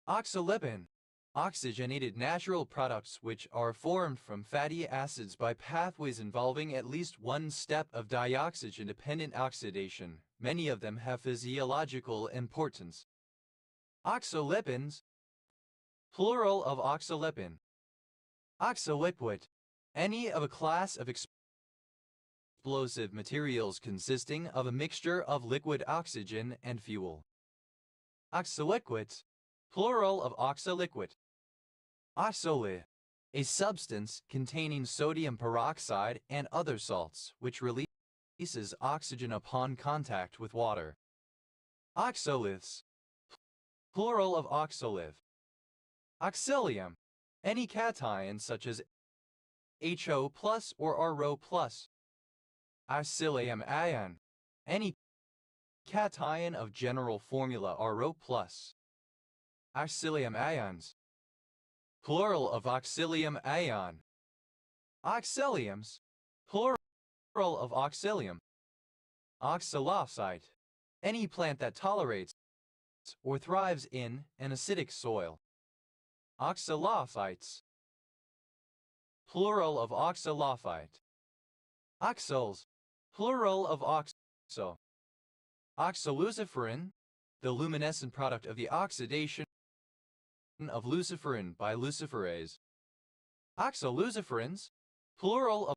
Oxalipin. Oxygenated natural products which are formed from fatty acids by pathways involving at least one step of dioxygen-dependent oxidation. Many of them have physiological importance. Oxolipins. Plural of oxolipin. Oxoliquid. Any of a class of explosive materials consisting of a mixture of liquid oxygen and fuel. Oxoliquids. Plural of oxoliquid. Oxoli. A substance containing sodium peroxide and other salts which releases oxygen upon contact with water. Oxoliths. Plural of oxolive. Oxalium. Any cation such as HO plus or RO plus. Oxalium ion. Any cation of general formula RO plus. Oxalium ions. Plural of oxalium ion. Oxaliums. Plural of oxalium. Oxalophysite. Any plant that tolerates or thrives in an acidic soil. Oxalophytes. Plural of oxalophite. Oxals. Plural of oxo. Oxoluciferin. The luminescent product of the oxidation of luciferin by luciferase. Oxoluciferins. Plural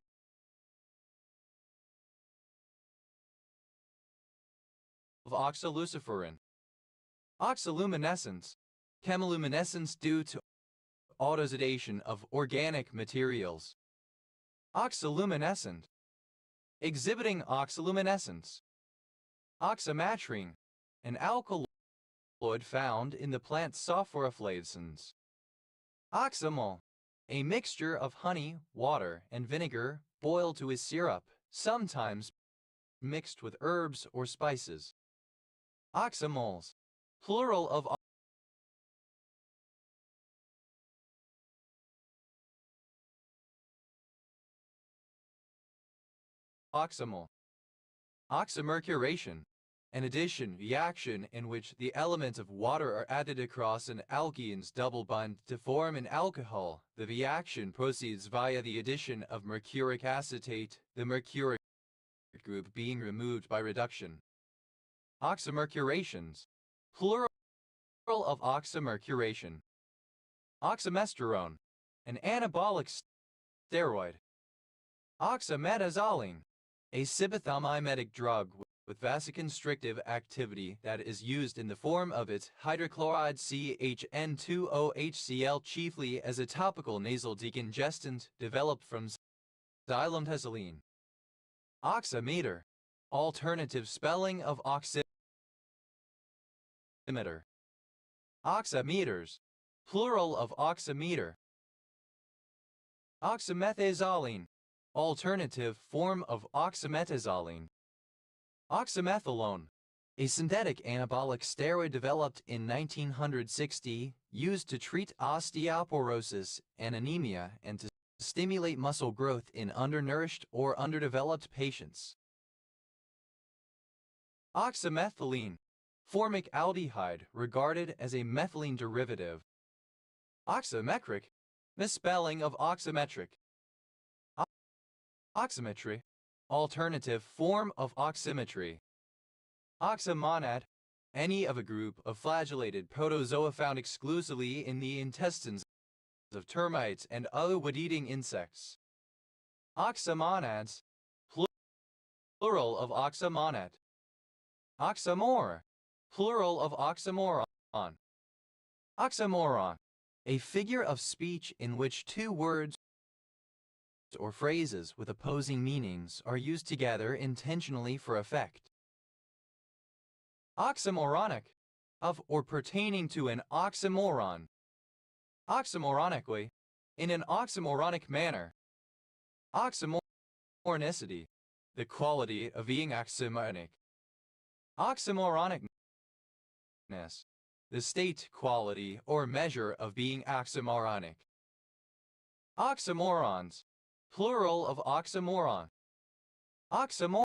of oxoluciferin. Oxoluminescence. Chemiluminescence due to autoxidation of organic materials. Oxoluminescent. Exhibiting oxoluminescence. Oxymatrine, an alkaloid found in the plant sulforaflavescens. Oxymol, a mixture of honey, water, and vinegar boiled to a syrup, sometimes mixed with herbs or spices. Oxymols, plural of oxymol. Oxymercuration, an addition reaction in which the elements of water are added across an alkene's double bond to form an alcohol. The reaction proceeds via the addition of mercuric acetate, the mercuric group being removed by reduction. Oxymercurations, plural of oxymercuration. Oxymesterone, an anabolic steroid. Oxymetazoline, a sympathomimetic drug with vasoconstrictive activity that is used in the form of its hydrochloride CHN2OHCl chiefly as a topical nasal decongestant developed from xylem-tezolene. Oximeter, alternative spelling of oximeter. Oximeters, plural of oximeter. Oxymetazoline, alternative form of oxymetazoline. Oxymethylone, a synthetic anabolic steroid developed in 1960, used to treat osteoporosis and anemia and to stimulate muscle growth in undernourished or underdeveloped patients. Oxymethylene, formic aldehyde regarded as a methylene derivative. Oxymetric, misspelling of oxymetric. Oximetry, alternative form of oximetry. Oxymonad, any of a group of flagellated protozoa found exclusively in the intestines of termites and other wood-eating insects. Oxymonads, plural of oxymonad. Oxymore, plural of oxymoron. Oxymoron, a figure of speech in which two words or phrases with opposing meanings are used together intentionally for effect. Oxymoronic, of or pertaining to an oxymoron. Oxymoronically, in an oxymoronic manner. Oxymoronicity, the quality of being oxymoronic. Oxymoronicness, the state, quality, or measure of being oxymoronic. Oxymorons, plural of oxymoron. Oxymor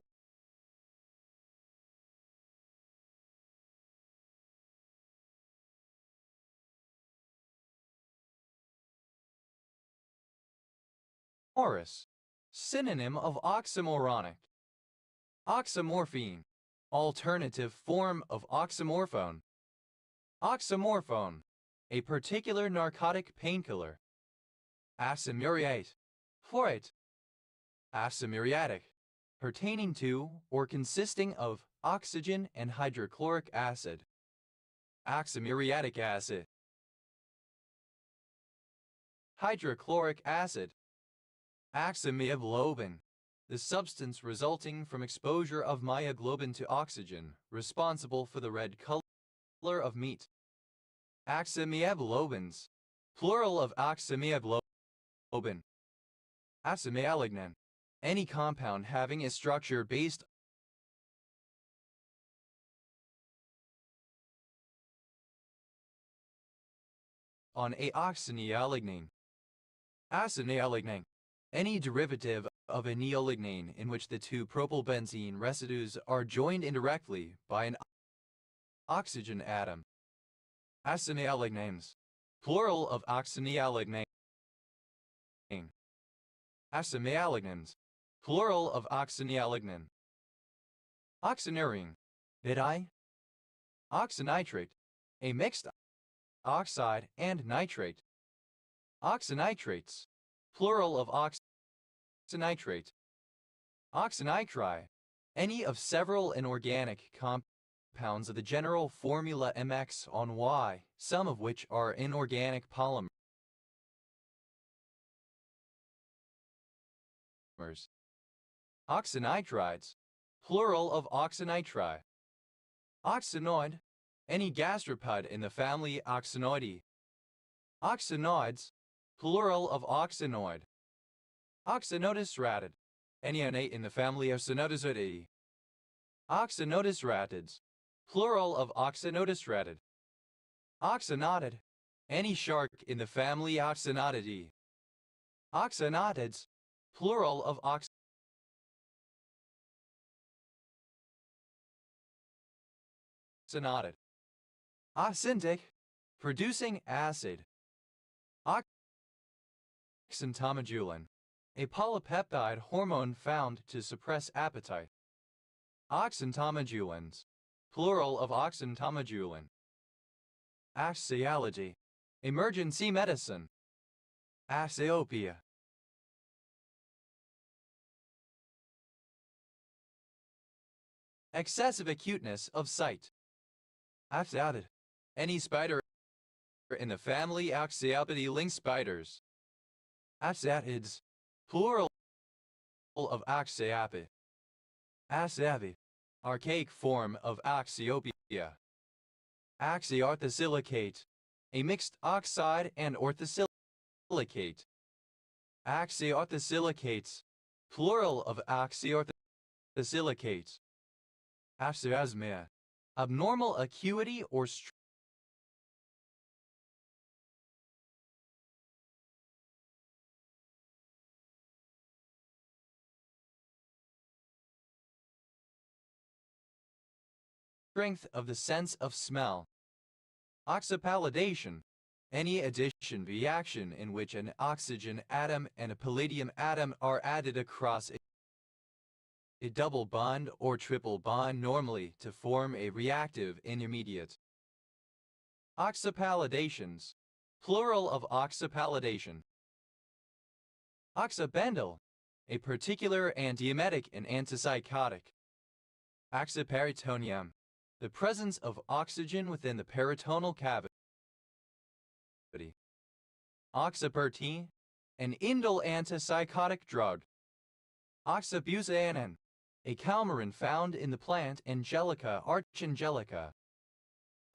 Morris, synonym of oxymoronic. Oxymorphine, alternative form of oxymorphone. Oxymorphone, a particular narcotic painkiller. Acimuriate, fluorate. Acimuriatic, pertaining to or consisting of oxygen and hydrochloric acid. Oxymuriatic acid. Hydrochloric acid. Oxymyoglobin, the substance resulting from exposure of myoglobin to oxygen, responsible for the red color of meat. Oxymyoglobins, plural of oxymyoglobin. Oxymyolignin, any compound having a structure based on a oxyneolignin. Oxyneolignin, any derivative of a neolignin in which the two propylbenzene residues are joined indirectly by an oxygen atom. Oxyneolignins, plural of oxyneolignin. Oxyneolignins, plural of oxyneolignin. Oxynerine, bidi. Oxynitrate, a mixed oxide and nitrate. Oxynitrates, plural of oxynitrate. Oxynitrile, any of several inorganic compounds of the general formula MX on Y, some of which are inorganic polymers. Oxynitrides, plural of oxynitrile. Oxenoid, any gastropod in the family Oxenoidae. Oxenoids, plural of oxenoid. Oxynotus ratid, any innate in the family of Cynodontidae. Oxynotus ratids, plural of Oxynotus ratid. Oxynotid, any shark in the family Oxynotidae. Oxynotids, plural of oxynotid. Oxyntic, producing acid. Oxyntomodulin, a polypeptide hormone found to suppress appetite. Oxyntomodulins, plural of oxyntomodulin. Axiology, emergency medicine. Axiopia. Excessive acuteness of sight. Axiotid, any spider in the family Oxyoptidae link spiders. Axiotids, plural of Axiopi. Axiopi, archaic form of Axiopia. Axiorthosilicate, a mixed oxide and orthosilicate. Axiorthosilicates, plural of axiorthosilicates. Axiosmia, abnormal acuity or strength of the sense of smell. Oxypalladation, any addition reaction in which an oxygen atom and a palladium atom are added across a double bond or triple bond normally to form a reactive intermediate. Oxypalladations, plural of oxypalladation. Oxybenzol, a particular antiemetic and antipsychotic. Oxyperitonium, the presence of oxygen within the peritoneal cavity. Oxypertine, an indole antipsychotic drug. Oxybuzanine, a calmaurin found in the plant Angelica archangelica.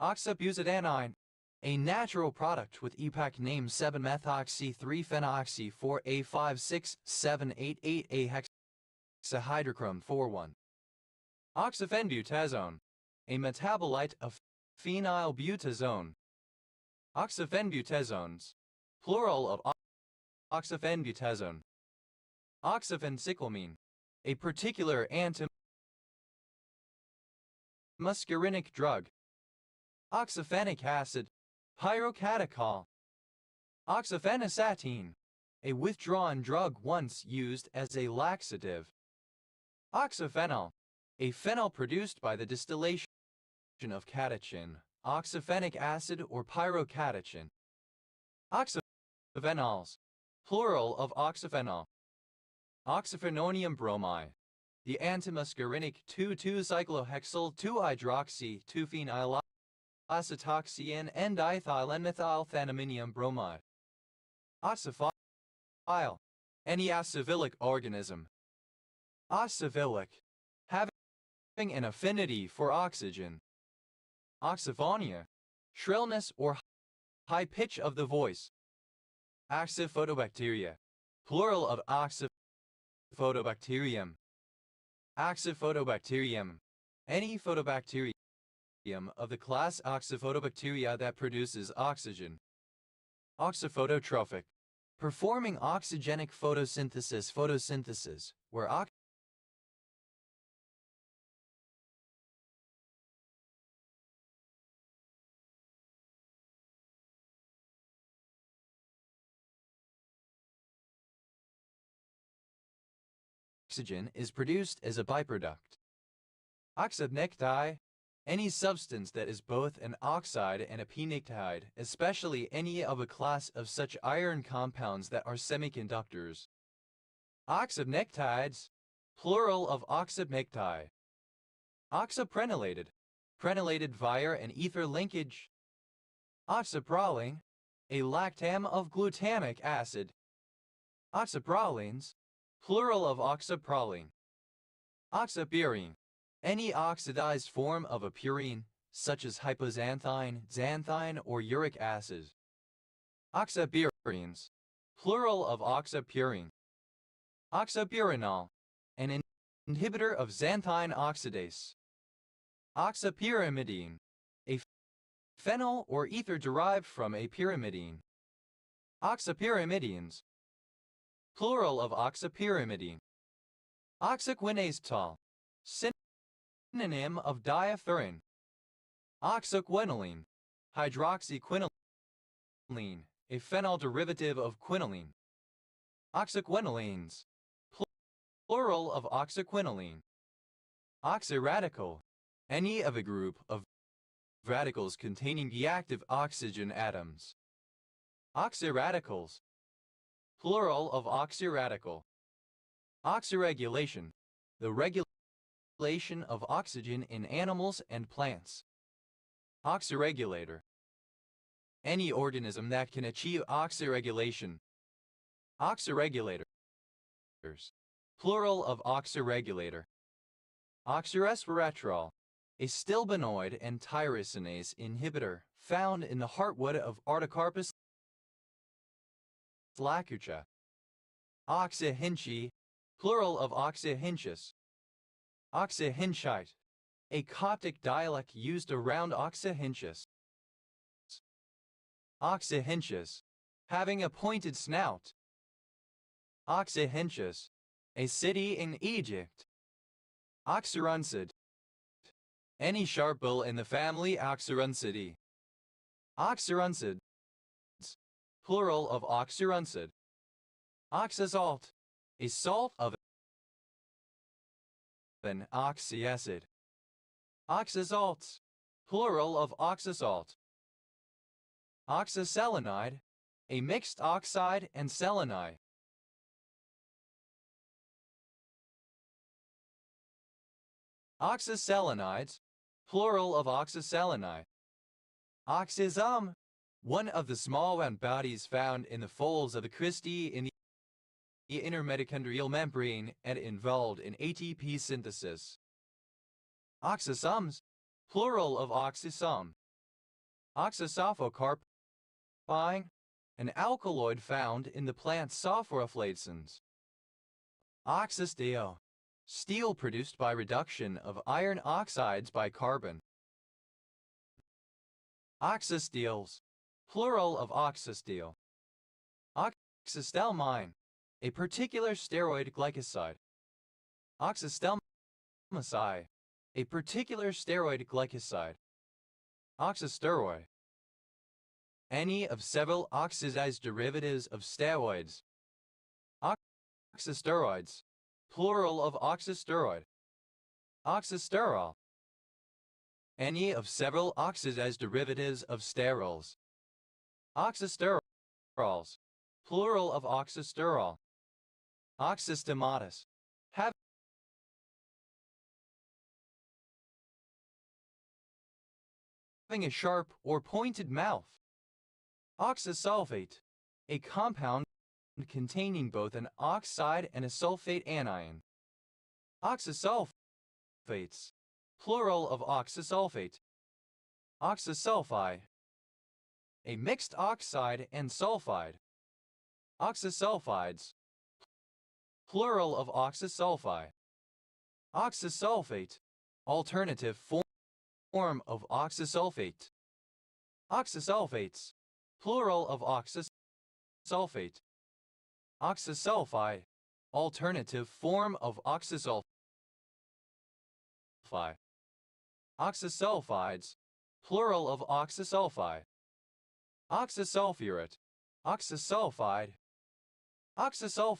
Oxybuzanine, a natural product with EPAC name 7-methoxy-3-phenoxy-4A5-6-7-8-8-A hexahydrochrome 4-1. Oxyphenbutazone, a metabolite of phenylbutazone. Oxyphenbutazones, plural of oxyphenbutazone. Oxyphencyclamine, a particular antimuscarinic drug. Oxyphenic acid, pyrocatechol. Oxyphenastatine, a withdrawn drug once used as a laxative. Oxyphenol, a phenol produced by the distillation of catechin, oxyphenic acid or pyrocatechin. Oxyphenols, plural of oxyphenol. Oxyphenonium bromide, the antimuscarinic 2,2-cyclohexyl-2-hydroxy-2-phenyl-acetoxy and dithylenmethylphenaminium bromide. Oxyphile, any acidophilic organism. Oxyphilic, having an affinity for oxygen. Oxyphonia, shrillness or high pitch of the voice. Oxyphotobacteria, plural of Oxyphotobacterium. Oxyphotobacterium, any photobacterium of the class Oxyphotobacteria that produces oxygen. Oxyphototrophic, performing oxygenic photosynthesis, where oxygen is produced as a byproduct. Oxypnictide, any substance that is both an oxide and a pnictide, especially any of a class of such iron compounds that are semiconductors. Oxypnictides, plural of oxypnictide. Oxyprenylated, prenylated via an ether linkage. Oxyproline, a lactam of glutamic acid. Oxyprolines, plural of oxyproline. Oxypurine, Any oxidized form of a purine, such as hypoxanthine, xanthine, or uric acid. Oxapurines, plural of oxapurine. Oxapurinol, an inhibitor of xanthine oxidase. Oxapyrimidine, a phenyl or ether derived from a pyrimidine. Oxapyrimidines, plural of oxapyrimidine. Oxaquinazole, synonym of diafurin. Oxaquinoline, hydroxyquinoline, a phenyl derivative of quinoline. Oxaquinolines, plural of oxaquinoline. Oxyradical, any of a group of radicals containing the active oxygen atoms. Oxyradicals, plural of oxyradical. Oxyregulation, the regulation of oxygen in animals and plants. Oxyregulator, any organism that can achieve oxyregulation. Oxyregulators, plural of oxyregulator. Oxyresveratrol, a stilbenoid and tyrosinase inhibitor found in the heartwood of Artocarpus lacucha. Oxyhinchi, plural of oxyhinchus. Oxyhinchite, a Coptic dialect used around Oxyhinchus. Oxyhinchus, having a pointed snout. Oxyhinchus, a city in Egypt. Oxyruncid, any sharp bill in the family Oxyruncidae. Oxyruncids, plural of oxyruncid. Oxazole, a salt of an oxyacid. Oxazoltes, plural of oxazole. Oxaselenide, a mixed oxide and selenide. Oxaselenides, plural of oxaselenide. Oxisome, one of the small round bodies found in the folds of the cristae in the inner mitochondrial membrane and involved in ATP synthesis. Oxasomes, plural of oxysome. Oxasulfocarpine, an alkaloid found in the plant sulforaflatones. Oxysteel, steel produced by reduction of iron oxides by carbon. Oxysteels, plural of oxysteel. Oxystelmine, a particular steroid glycoside. Oxystelmicide, a particular steroid glycoside. Oxysteroid, any of several oxidized derivatives of steroids. Oxysteroids, plural of oxysteroid. Oxysterol, any of several oxidized derivatives of sterols. Oxysterols, plural of oxysterol. Oxystomatus, having a sharp or pointed mouth. Oxysulfate, a compound containing both an oxide and a sulfate anion. Oxysulfates, plural of oxysulfate. Oxysulfide, a mixed oxide and sulfide. Oxysulfides, plural of oxysulfide. Oxysulfate, alternative form of oxysulfate. Oxysulfates, plural of oxysulfate. Oxysulfide, alternative form of oxysulfide. Oxysulfides, plural of oxysulfide. Oxysulfurate, oxysulfide. Oxysulfurate,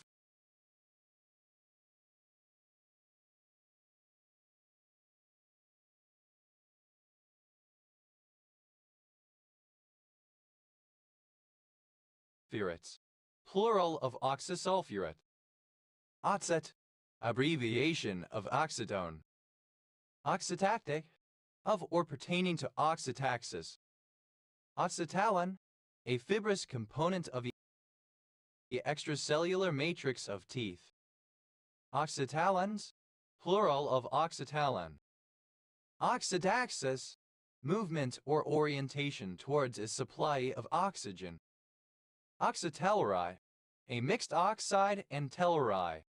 plural of oxysulfurate. Oxet, abbreviation of oxidone. Oxytactic, of or pertaining to oxytaxis. Oxytalin, a fibrous component of the extracellular matrix of teeth. Oxytalins, plural of oxytalin. Oxidaxis, movement or orientation towards a supply of oxygen. Oxytelluride, a mixed oxide and telluride.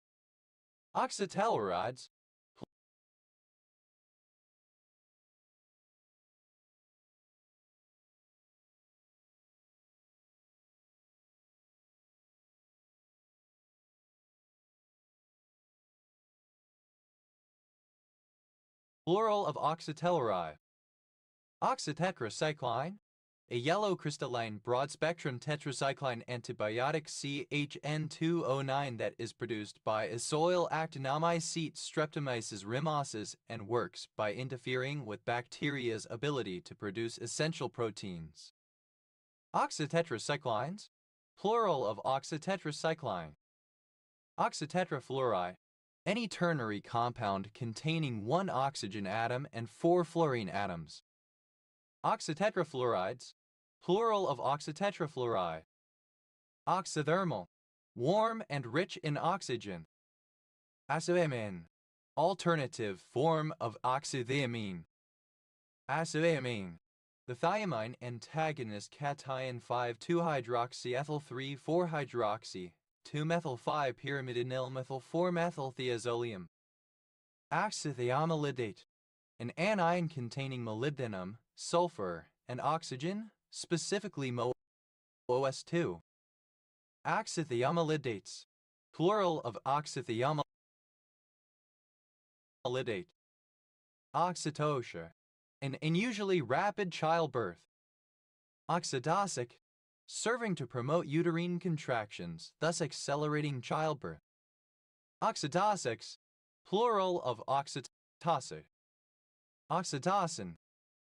Oxytellurides, plural of oxytelluride. Oxytetracycline, a yellow crystalline broad-spectrum tetracycline antibiotic CHN209 that is produced by azoyl actinomycete Streptomyces rhamnosus and works by interfering with bacteria's ability to produce essential proteins. Oxytetracyclines, plural of oxytetracycline. Oxytetrafluoride, any ternary compound containing one oxygen atom and 4 fluorine atoms. Oxytetrafluorides, plural of oxytetrafluoride. Oxythermal, warm and rich in oxygen. Azoamine, alternative form of oxythiamine. Azoamine, the thiamine antagonist cation 5,2-hydroxyethyl 3,4-hydroxy, 2-methyl-5-pyrimidinylmethyl-4-methylthiazolium. Oxythiamylidate, an anion containing molybdenum, sulfur, and oxygen, specifically MoOS2. Oxythiamylidates, plural of oxythiamylidate. Oxytocin, an unusually rapid childbirth. Oxydosic, serving to promote uterine contractions, thus accelerating childbirth. Oxydosics, plural of oxytocin. Oxytocin,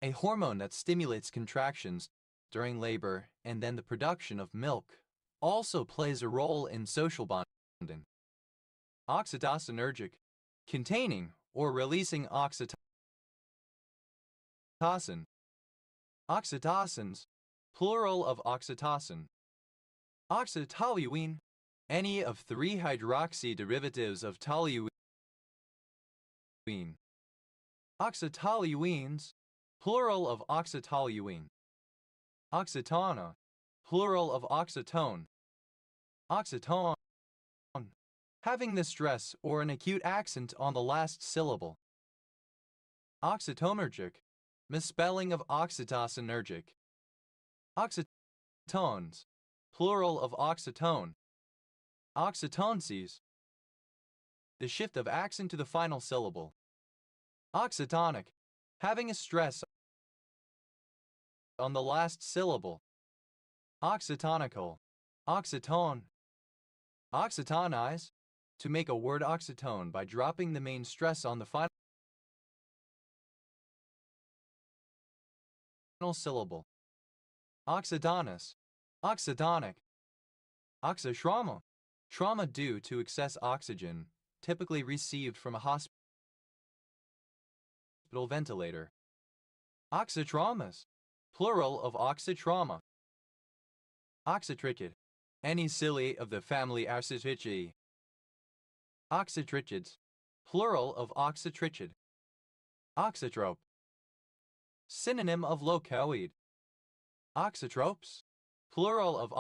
a hormone that stimulates contractions during labor and then the production of milk, also plays a role in social bonding. Oxytocinergic, containing or releasing oxytocin. Oxytocins, plural of oxytocin. Oxytoluene, any of 3 hydroxy derivatives of toluene. Oxytoluenes, plural of oxytoluene. Oxytona, plural of oxytone. Oxytone, having the stress or an acute accent on the last syllable. Oxytonergic, misspelling of oxytocinergic. Oxytones, plural of oxytone. Oxytonces, the shift of accent to the final syllable. Oxytonic, having a stress on the last syllable. Oxytonical, oxytone. Oxytonize, to make a word oxytone by dropping the main stress on the final syllable. Oxydonus, oxydonic. Oxytrauma, trauma due to excess oxygen, typically received from a hospital ventilator. Oxytraumas, plural of oxytrauma. Oxytricid, any cilia of the family Oxytrichidae. Oxytrichids, plural of oxytrichid. Oxytrope, synonym of locoid. Oxytropes, plural of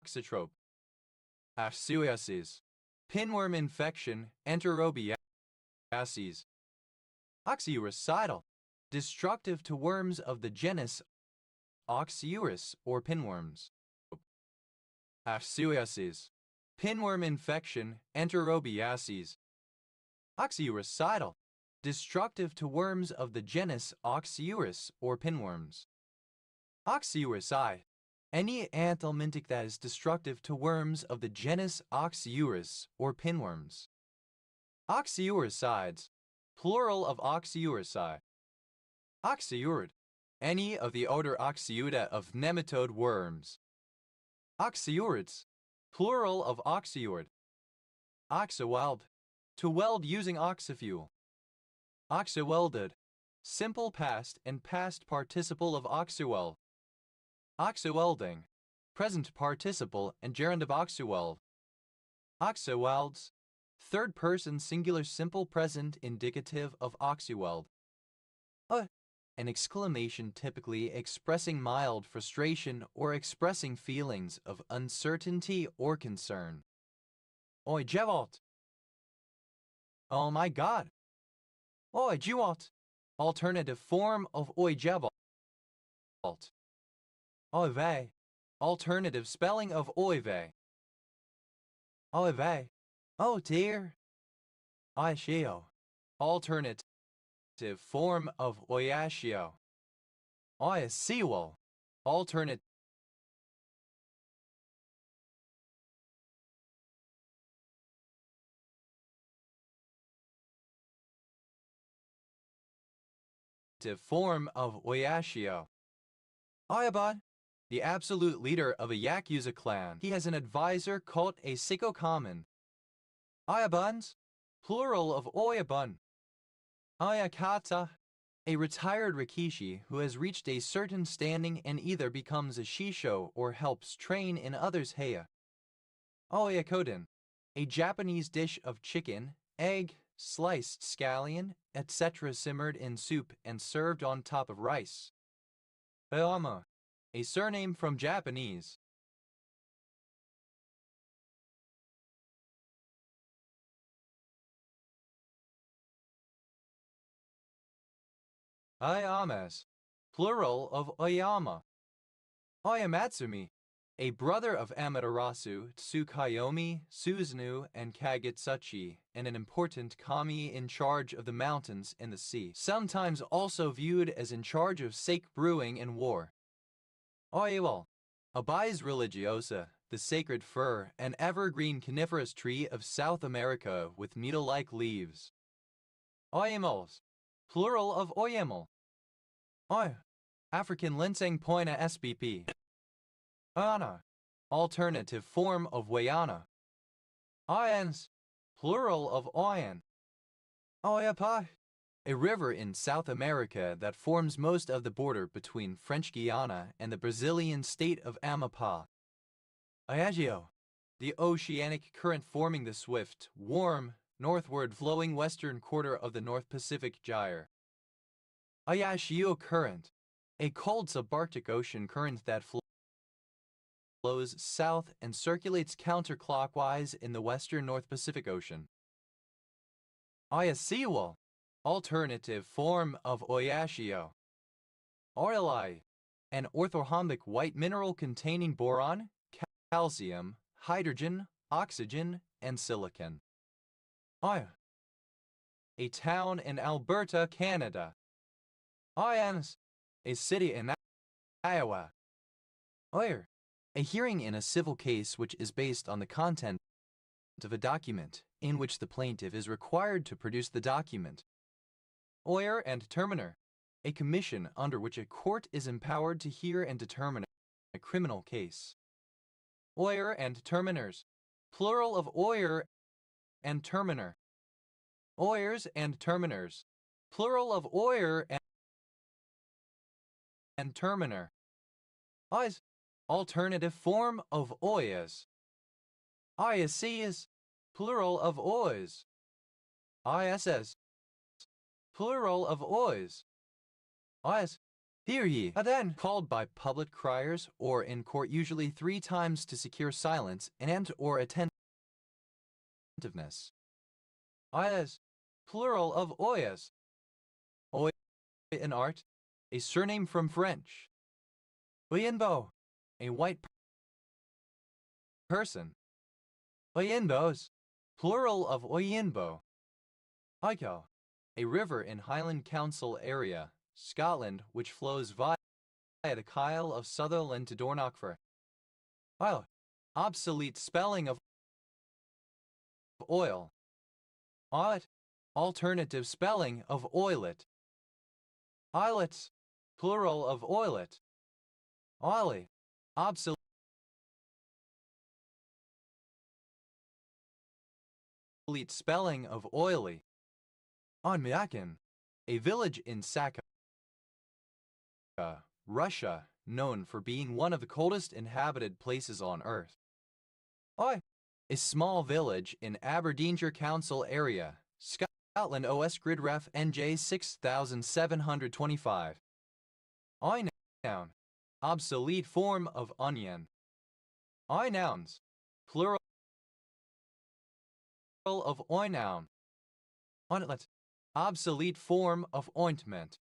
oxytrope. Oxyuasis, pinworm infection, enterobiasis. Oxyuricidal, destructive to worms of the genus Oxyuris or pinworms. Oxyuasis, pinworm infection, enterobiasis. Oxyuricidal, destructive to worms of the genus Oxyuris or pinworms. Oxyuricide, any anthelmintic that is destructive to worms of the genus Oxyuris or pinworms. Oxyuricides, plural of oxyuricide. Oxyurid, any of the odor oxyuda of nematode worms. Oxyurids, plural of oxyurid. Oxyweld, to weld using oxyfuel. Oxywelded, simple past and past participle of oxyweld. Oxywelding, present participle and gerund of oxyweld. Oxywelds, third person singular simple present indicative of Oxyweld. An exclamation typically expressing mild frustration or expressing feelings of uncertainty or concern. Oj, Jevot! Oh my God! Oj, Jevot! Alternative form of Oj, Jevot. Oj vej. Alternative spelling of Oj vej. Oj vej. Oh dear. Oishio. Alternative form of Oyashio. Oyasiwo. Alternative form of Oyashio. Oyabun, the absolute leader of a Yakuza clan. He has an advisor called a Sikokamen. Oyabuns, plural of Oyabun. Oyakata, a retired Rikishi who has reached a certain standing and either becomes a shisho or helps train in others' heya. Oyakodon, a Japanese dish of chicken, egg, sliced scallion, etc. simmered in soup and served on top of rice. Oyama, a surname from Japanese. Oyamas, plural of Oyama. Oyamatsumi, a brother of Amaterasu, Tsukuyomi, Susanoo, and Kagutsuchi, and an important kami in charge of the mountains and the sea, sometimes also viewed as in charge of sake brewing and war. Oiwal, a Bais religiosa, the sacred fir, an evergreen coniferous tree of South America with needle-like leaves. Oyemals, plural of Oyemel. Oy, African Linseng Poina SBP. Oyana, alternative form of Wayana. Oyans, plural of Oyan. Oyapai, a river in South America that forms most of the border between French Guiana and the Brazilian state of Amapá. Ayagio, the oceanic current forming the swift, warm, northward flowing western quarter of the North Pacific Gyre. Ayashio Current, a cold subarctic ocean current that flows south and circulates counterclockwise in the western North Pacific Ocean. Ayasiwa, alternative form of Oyashio. Oilai, an orthorhombic white mineral containing boron, calcium, hydrogen, oxygen, and silicon. Oya, a town in Alberta, Canada. Oyans, a city in Iowa. Oyer, a hearing in a civil case which is based on the content of a document in which the plaintiff is required to produce the document. Oyer and terminer, a commission under which a court is empowered to hear and determine a criminal case. Oyer and terminers, plural of oyer and terminer. Oyers and terminers, plural of oyer and terminer. Oyes, alternative form of oyas. Oyasias, plural of oys. Oyss, plural of oys. Oyas, hear ye, are then called by public criers or in court usually 3 times to secure silence and or attentiveness. Oyas, plural of oyas. Oy in art, a surname from French. Oyinbo, a white person. Oyinbos, plural of Oyinbo. Oiko, a river in Highland Council area, Scotland, which flows via the Kyle of Sutherland to Dornochfer. Oil, obsolete spelling of oil. Oilet, alternative spelling of oilet. Oilets, plural of oilet. Oily, obsolete spelling of oily. Onmyakin, a village in Sakha, Russia, known for being one of the coldest inhabited places on Earth. Oi, a small village in Aberdeenshire Council area, Scotland. OS grid ref NJ 6725. I noun, obsolete form of onion. I nouns, plural of oi noun. Ointlet, obsolete form of ointment.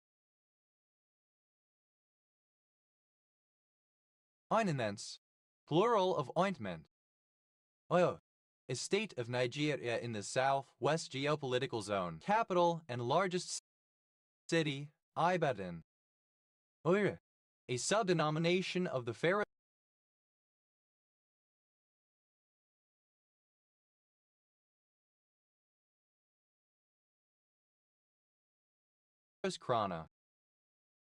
Ointments, plural of ointment. Oyo, a state of Nigeria in the south-west geopolitical zone. Capital and largest city, Ibadan. Oyo, a subdenomination of the Pharaoh's Krana.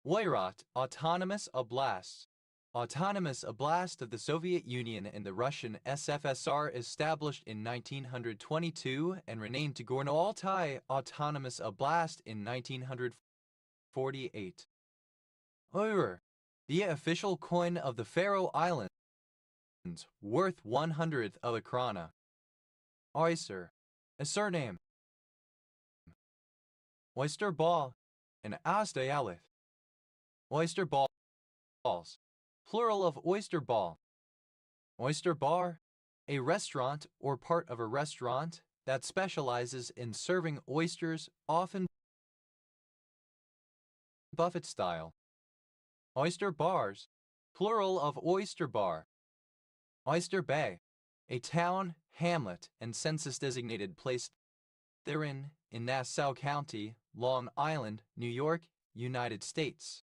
Oirat, autonomous oblast. Autonomous Oblast of the Soviet Union and the Russian SFSR, established in 1922 and renamed to Gorno-Altai Autonomous Oblast in 1948. Ur, the official coin of the Faroe Islands, worth 1/100th of a krona. Oyster, a surname. Oyster ball, an astayalith. Oyster balls, plural of oyster ball. Oyster bar, a restaurant or part of a restaurant that specializes in serving oysters, often buffet style. Oyster bars, plural of oyster bar. Oyster Bay, a town, hamlet, and census-designated place therein in Nassau County, Long Island, New York, United States.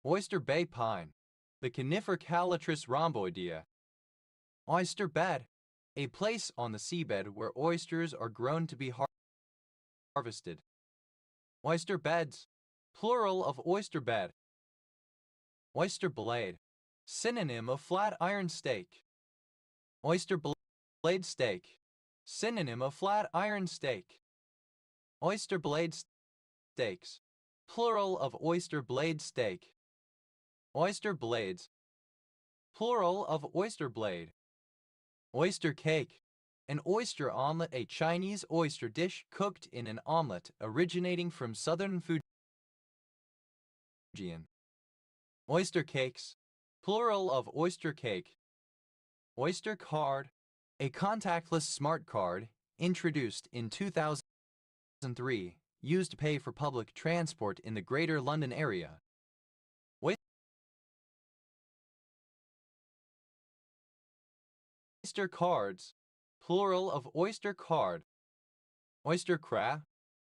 Oyster Bay pine, the Conifer Calitris rhomboidea. Oyster bed, a place on the seabed where oysters are grown to be harvested. Oyster beds, plural of oyster bed. Oyster blade, synonym of flat iron steak. Oyster blade steak, synonym of flat iron steak. Oyster blade steaks, plural of oyster blade steak. Oyster blades, plural of oyster blade. Oyster cake, an oyster omelet, a Chinese oyster dish cooked in an omelet originating from southern Fujian. Oyster cakes, plural of oyster cake. Oyster card, a contactless smart card introduced in 2003, used to pay for public transport in the Greater London area. Oyster cards, plural of oyster card. Oyster crab,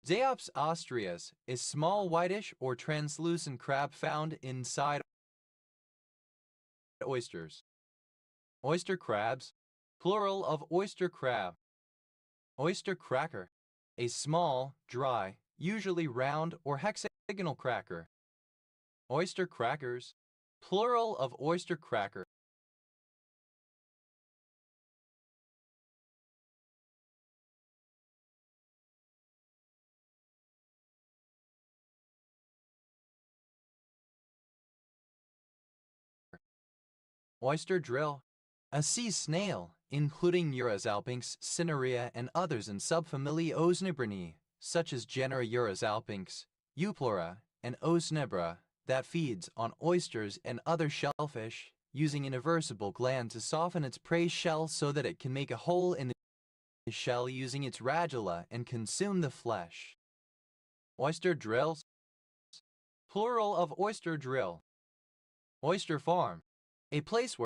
Zeops austrius, is small whitish or translucent crab found inside oysters. Oyster crabs, plural of oyster crab. Oyster cracker, a small, dry, usually round or hexagonal cracker. Oyster crackers, plural of oyster cracker. Oyster drill, a sea snail, including Euryalpinx, Cinerea, and others in subfamily Osnibrini, such as genera Euryalpinx, Euplora, and Osnibra, that feeds on oysters and other shellfish, using an inversible gland to soften its prey shell so that it can make a hole in the shell using its radula and consume the flesh. Oyster drills, plural of oyster drill. Oyster farm, a place where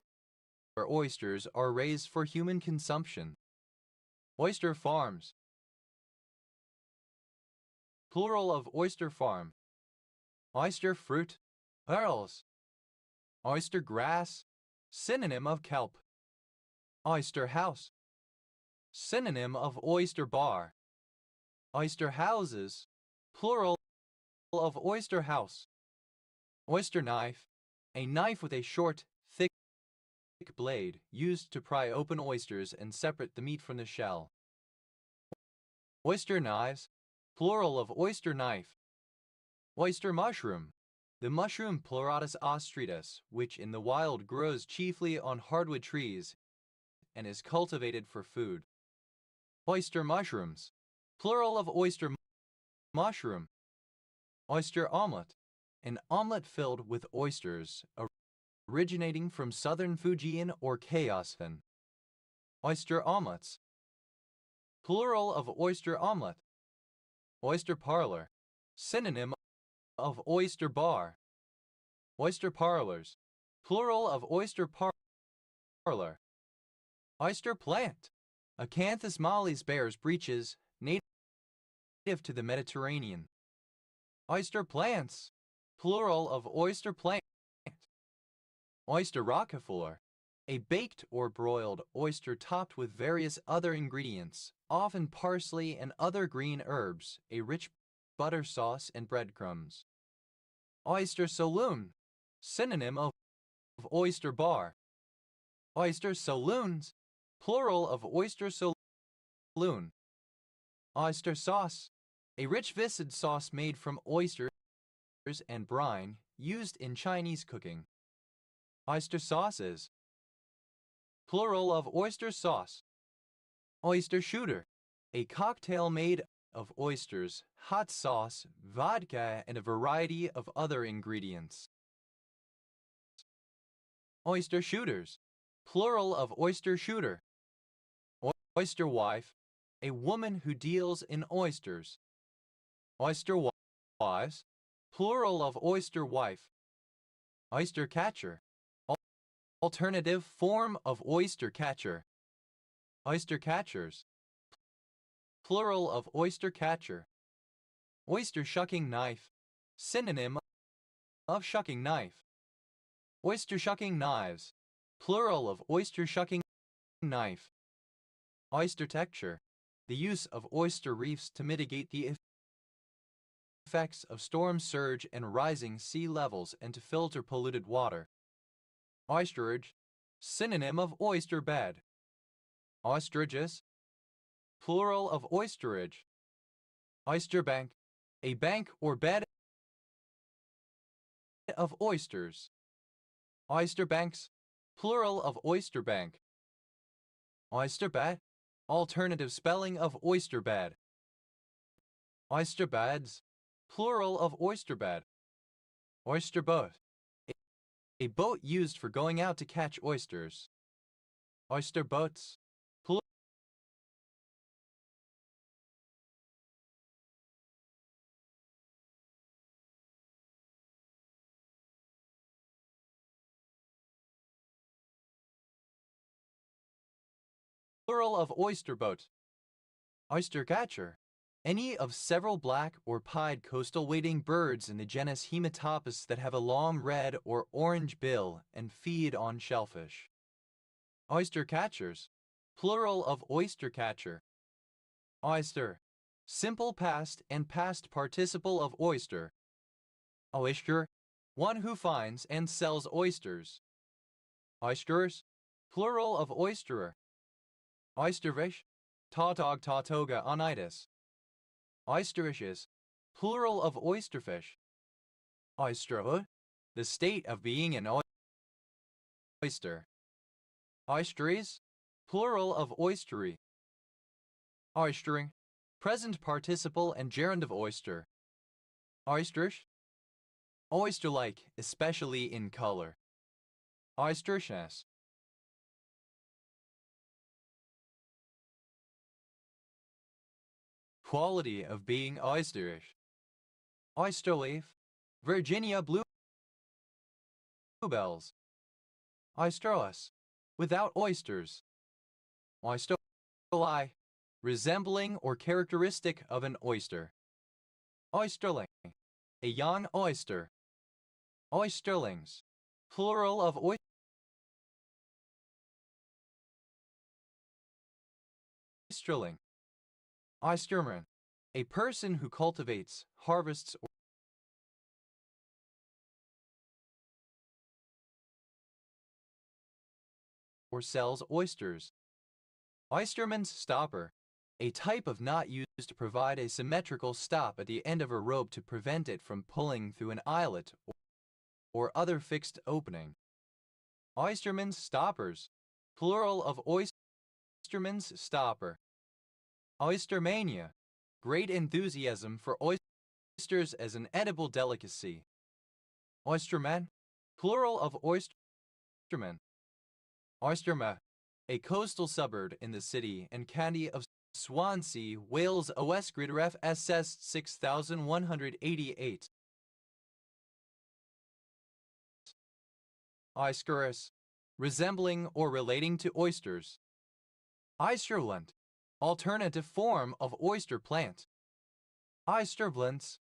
oysters are raised for human consumption. Oyster farms, plural of oyster farm. Oyster fruit, pearls. Oyster grass, synonym of kelp. Oyster house, synonym of oyster bar. Oyster houses, plural of oyster house. Oyster knife, a knife with a short, thick blade used to pry open oysters and separate the meat from the shell. Oyster knives, plural of oyster knife. Oyster mushroom, the mushroom Pleurotus ostritus, which in the wild grows chiefly on hardwood trees, and is cultivated for food. Oyster mushrooms, plural of oyster mushroom. Oyster omelet, an omelet filled with oysters, originating from southern Fujian or Chaosfen. Oyster omelets, plural of oyster omelet. Oyster parlor, synonym of oyster bar. Oyster parlors, plural of oyster parlor. Oyster plant, Acanthus mollis bears breeches, native to the Mediterranean. Oyster plants, plural of oyster plant. Oyster roquefort, a baked or broiled oyster topped with various other ingredients, often parsley and other green herbs, a rich butter sauce and breadcrumbs. Oyster saloon, synonym of oyster bar. Oyster saloons, plural of oyster saloon. Oyster sauce, a rich viscid sauce made from oysters and brine, used in Chinese cooking. Oyster sauces, plural of oyster sauce. Oyster shooter, a cocktail made of oysters, hot sauce, vodka, and a variety of other ingredients. Oyster shooters, plural of oyster shooter. Oyster wife, a woman who deals in oysters. Oyster wives, plural of oyster wife. Oyster catcher, alternative form of oyster catcher. Oyster catchers, plural of oyster catcher. Oyster shucking knife, synonym of shucking knife. Oyster shucking knives, plural of oyster shucking knife. Oyster texture, the use of oyster reefs to mitigate the effects of storm surge and rising sea levels and to filter polluted water. Oysterage, synonym of oyster bed. Oysterages, plural of oysterage. Oyster bank, a bank or bed of oysters. Oyster banks, plural of oyster bank. Oyster bed, alternative spelling of oyster bed. Oyster beds, plural of oyster bed. Oyster boat, a boat used for going out to catch oysters. Oyster boats, plural of oyster boat. Oyster catcher, any of several black or pied coastal wading birds in the genus Hematopus that have a long red or orange bill and feed on shellfish. Oyster catchers, plural of oyster catcher. Oyster, simple past and past participle of oyster. Oyster, one who finds and sells oysters. Oysterers, plural of oysterer. Oysterfish, tautog tautoga onitis. Oysterishes, plural of oysterfish. Oysterhood, the state of being an oyster. Oysteries, plural of oystery. Oystering, present participle and gerund of oyster. Oysterish, oyster-like, especially in color. Oysterishness. Quality of being oysterish. Oysterleaf, Virginia bluebells. Oysterless, without oysters. Oysterli, resembling or characteristic of an oyster. Oysterling, a young oyster. Oysterlings, plural of oysterling. Oysterman, a person who cultivates, harvests, or sells oysters. Oysterman's stopper, a type of knot used to provide a symmetrical stop at the end of a rope to prevent it from pulling through an eyelet or other fixed opening. Oysterman's stoppers, plural of oysterman's stopper. Oystermania. Great enthusiasm for oysters as an edible delicacy. Oysterman. Plural of oysterman. Oysterma. A coastal suburb in the city and county of Swansea, Wales, OS SS 6188. Oyskerus. Resembling or relating to oysters. Oysterland. Alternative form of oyster plant. Oysterblends.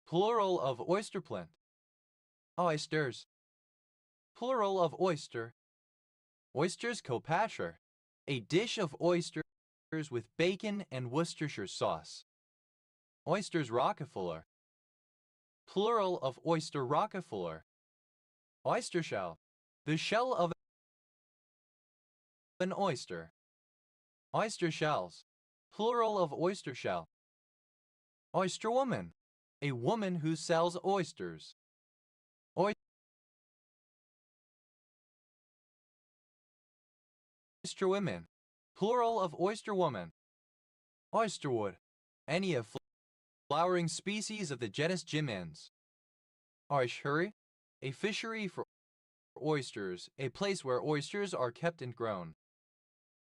Plural of oyster plant. Oysters. Plural of oyster. Oysters copasher. A dish of oysters with bacon and Worcestershire sauce. Oysters Rockefeller. Plural of oyster Rockefeller. Oyster shell. The shell of an oyster. Oyster shells. Plural of oyster shell. Oysterwoman. A woman who sells oysters. Oysterwomen. Plural of oysterwoman. Oysterwood. Any of flowering species of the genus Gymnans. Oystery. A fishery for oysters, a place where oysters are kept and grown.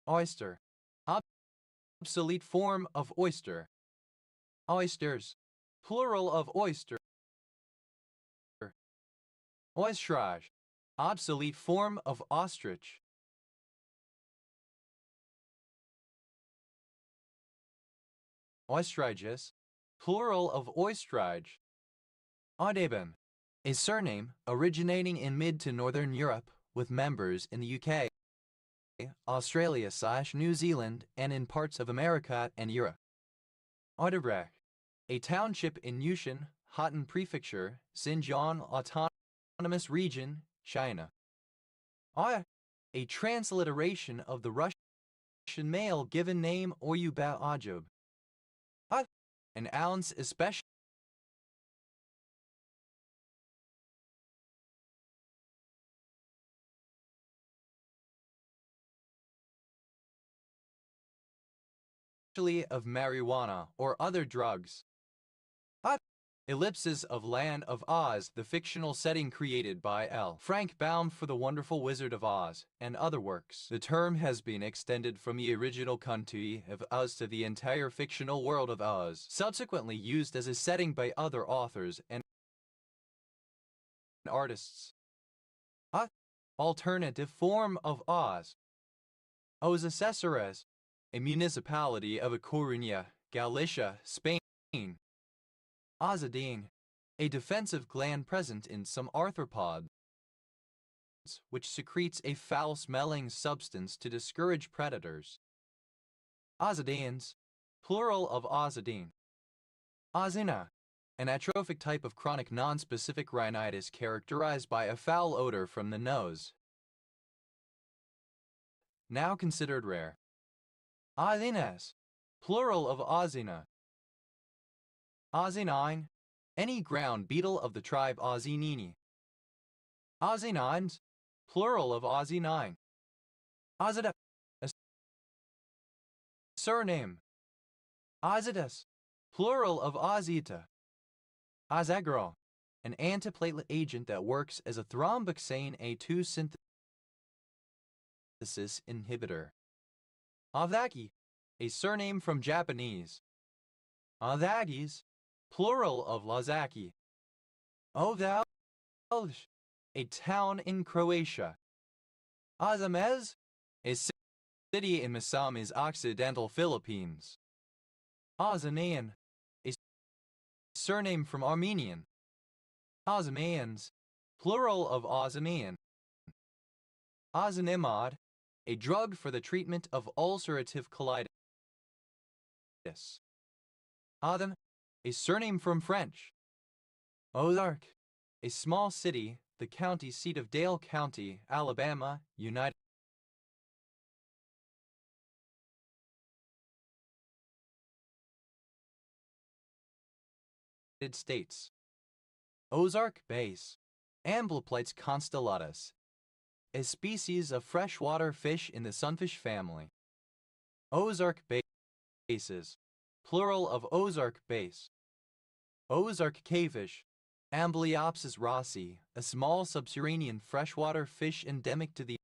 Oyster. Obsolete form of oyster. Oysters. Plural of oyster. Ostrich. Obsolete form of ostrich. Ostriches. Plural of ostrich. Audeben. A surname originating in mid to northern Europe with members in the UK, Australia/New Zealand, and in parts of America and Europe. Oderbrecht. A township in Yushan, Hotan Prefecture, Xinjiang Autonomous Region, China. A transliteration of the Russian male given name Oyuba Ajub. An ounce especially of marijuana or other drugs. Ellipses of Land of Oz, the fictional setting created by L. Frank Baum for The Wonderful Wizard of Oz, and other works. The term has been extended from the original country of Oz to the entire fictional world of Oz, subsequently used as a setting by other authors and artists. Alternative form of Oz. Oz Assessores, a municipality of A Coruña, Galicia, Spain. Ozidine, a defensive gland present in some arthropods, which secretes a foul-smelling substance to discourage predators. Ozidines, plural of ozidine. Ozina, an atrophic type of chronic non-specific rhinitis characterized by a foul odor from the nose. Now considered rare. Ozines, plural of ozina. Ozinine, any ground beetle of the tribe Ozinini. Ozinines, plural of ozinine. Ozida, a surname. Ozidus, plural of ozita. Ozagro, an antiplatelet agent that works as a thromboxane A2 synthesis inhibitor. Ozaki, a surname from Japanese. Ozagis, plural of Lazaki. Ovalj, a town in Croatia. Ozamez, a city in Misamis Occidental Philippines. Ozanian, a surname from Armenian. Ozamians, plural of Ozamian. Ozanimod, a drug for the treatment of ulcerative colitis. Odin, a surname from French. Ozark, a small city, the county seat of Dale County, Alabama, United States. Ozark bass. Amblyplex constellatus, a species of freshwater fish in the sunfish family. Ozark bases, plural of Ozark base. Ozark cavefish, Amblyopsis rossi, a small subterranean freshwater fish endemic to the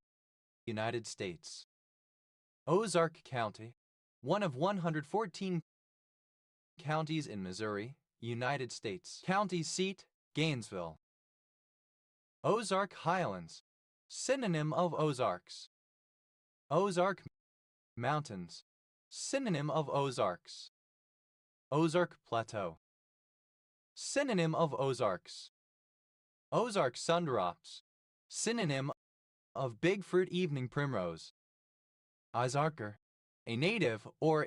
United States. Ozark County, one of 114 counties in Missouri, United States. County seat, Gainesville. Ozark Highlands, synonym of Ozarks. Ozark Mountains, synonym of Ozarks. Ozark Plateau, synonym of Ozarks. Ozark Sundrops, synonym of Big Fruit Evening Primrose. Ozarker, a native or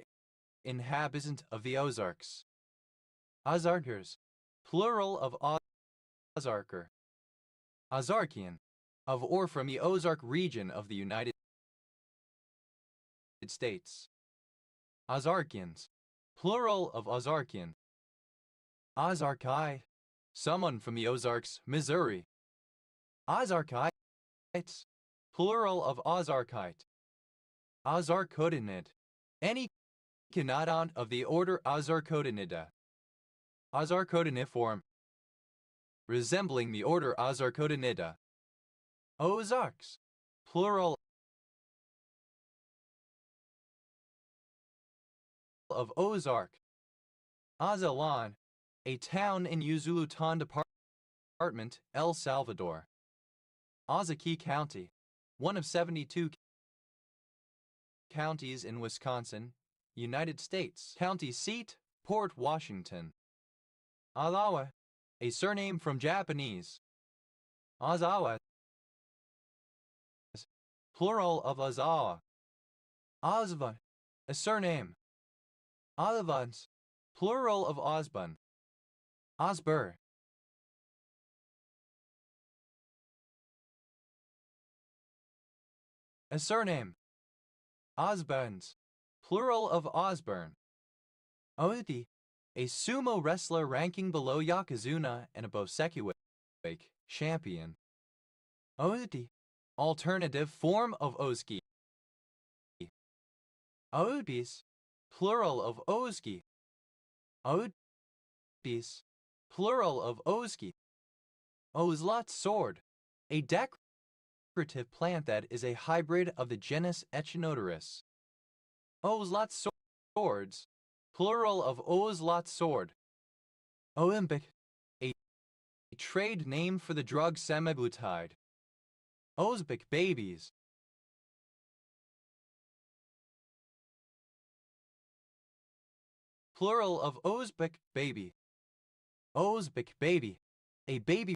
inhabitant of the Ozarks. Ozarkers, plural of Ozarker. Ozarkian, of or from the Ozark region of the United States. Ozarkians, plural of Ozarkian. Ozarkite, someone from the Ozarks, Missouri. Ozarkites, plural of Ozarkite. Ozarcodonid, any Conodont of the order Ozarcodonida. Ozarcodoniform, resembling the order Ozarcodonida. Ozarks, plural of Ozark. Azalan, a town in Usulután Department, El Salvador. Ozaukee County, one of 72 counties in Wisconsin, United States. County seat, Port Washington. Ozawa, a surname from Japanese. Ozawa, plural of Ozawa. Ozva, a surname. Olivans, plural of Osbun. Osbur, a surname. Osburns, plural of Osburn. Oudi, a sumo wrestler ranking below Yokozuna and above Sekiwake, champion. Oudi, alternative form of Ozki. Oudbis, plural of Ozki. Oudbis, plural of Ozki. Ozlot sword, a decorative plant that is a hybrid of the genus Echinodorus. Ozlot swords, plural of Ozlot sword. Oembic, a trade name for the drug semaglutide. Ozbic babies, plural of Ozbic baby. Ozbic baby, a baby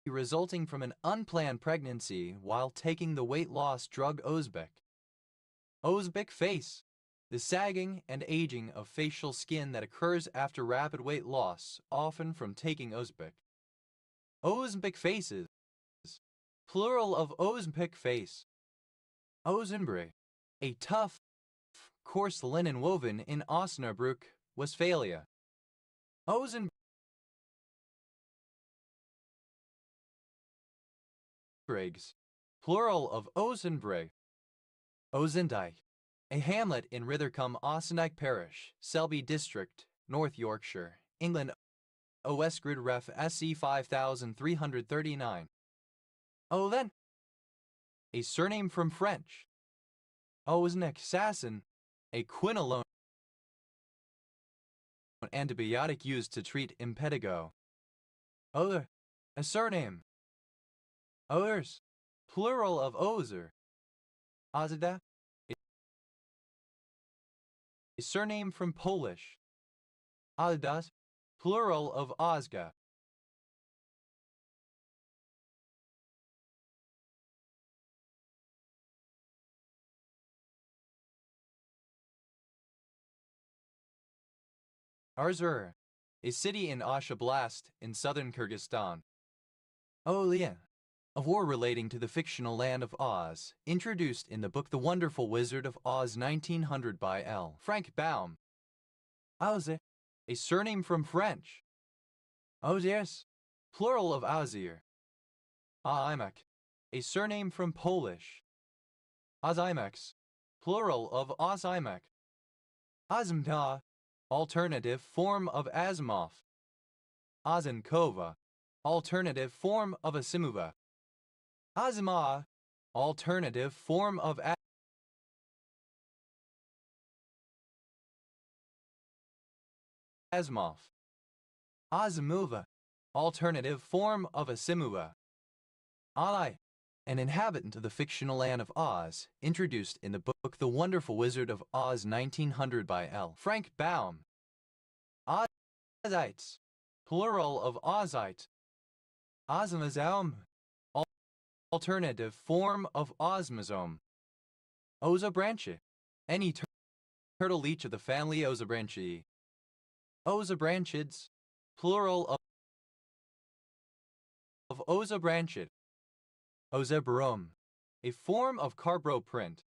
resulting from an unplanned pregnancy while taking the weight loss drug Ozbic. Ozbic face, the sagging and aging of facial skin that occurs after rapid weight loss, often from taking Ozbic. Ozempic faces, plural of Ozempic face. Ozenbre, a tough, coarse linen woven in Osnabrück, Westphalia. Ozenbriggs, plural of Ozenbreg. Ozendike, a hamlet in Rothercombe Ossendike Parish, Selby District, North Yorkshire, England. Westgrid Ref SE 5339. Then, a surname from French. Oznick Sasson, a quinolone antibiotic used to treat impetigo. Other, a surname. Others, plural of Ozer. Ozda, a surname from Polish. Ozdas, plural of Ozga. Arzur, a city in Asha Oblast in southern Kyrgyzstan. Olia, a war relating to the fictional land of Oz, introduced in the book The Wonderful Wizard of Oz 1900 by L. Frank Baum. Auze, a surname from French. Oziers, plural of Ozir. Aimek, a surname from Polish. Ozimex, plural of Ozimek. Azimta, alternative form of Asimov. Azinkova, alternative form of Asimova. Azima, alternative form of Asimov. Azimova, alternative form of Asimova. I, an inhabitant of the fictional land of Oz, introduced in the book The Wonderful Wizard of Oz 1900 by L. Frank Baum. Ozites, plural of Ozite. Osmazome, alternative form of osmazome. Ozobranchi, any turtle leech of the family Ozobranchidae. Ozobranchids, plural of Ozobranchid. Ozebrome, a form of carbroprint.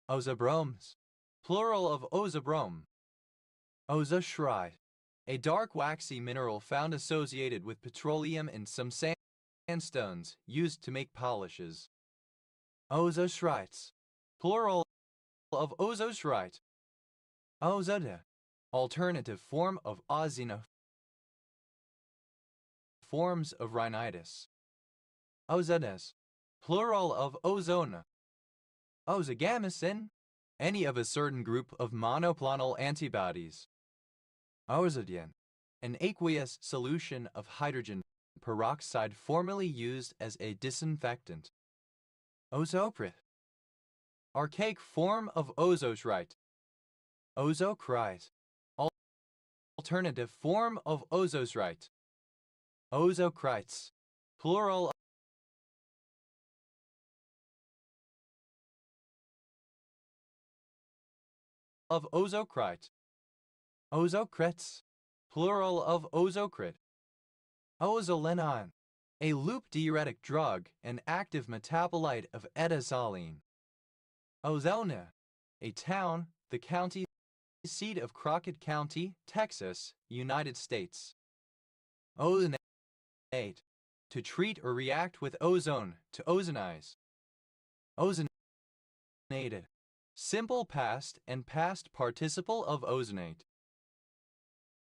Ozebromes, plural of Ozebrome. Ozoschride, a dark waxy mineral found associated with petroleum in some sandstones used to make polishes. Ozoschrites, plural of Ozoschrite. Ozode, alternative form of Ozina. Forms of rhinitis. Ozones, plural of ozona. Ozogamicin, any of a certain group of monoclonal antibodies. Ozodian, an aqueous solution of hydrogen peroxide formerly used as a disinfectant. Ozoprit, archaic form of ozoshrite. Ozocrite, alternative form of ozoshrite. Ozocrites, plural of ozocrite. Ozocrits, plural of ozocrit. Ozolenon, a loop diuretic drug and active metabolite of etazoline. Ozona, a town, the county seat of Crockett County, Texas, United States. Ozonate, to treat or react with ozone, to ozonize. Ozonated, simple past and past participle of ozonate.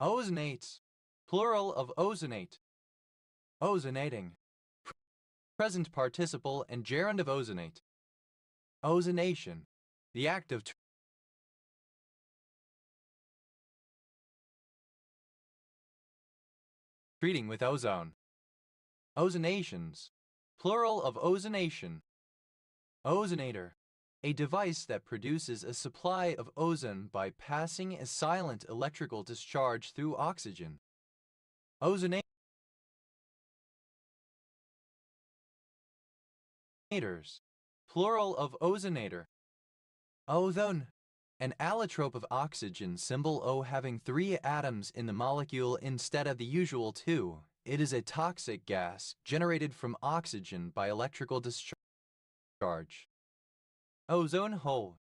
Ozonates, plural of ozonate. Ozonating, present participle and gerund of ozonate. Ozonation, the act of treating with ozone. Ozonations, plural of ozonation. Ozonator, a device that produces a supply of ozone by passing a silent electrical discharge through oxygen. Ozonators, plural of ozonator. Ozone, an allotrope of oxygen, symbol O having 3 atoms in the molecule instead of the usual 2. It is a toxic gas generated from oxygen by electrical discharge. Ozone hole,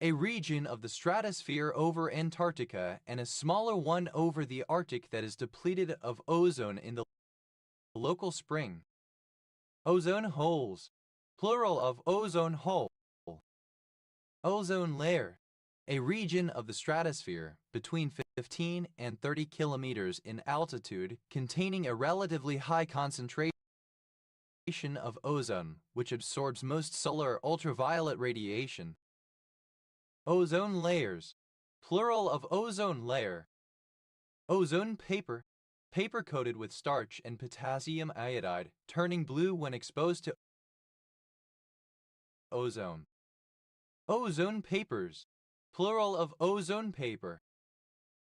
a region of the stratosphere over Antarctica and a smaller one over the Arctic that is depleted of ozone in the local spring. Ozone holes, plural of ozone hole. Ozone layer, a region of the stratosphere between 15 and 30 kilometers in altitude containing a relatively high concentration of ozone, which absorbs most solar ultraviolet radiation. Ozone layers, plural of ozone layer. Ozone paper, paper coated with starch and potassium iodide, turning blue when exposed to ozone. Ozone papers, plural of ozone paper.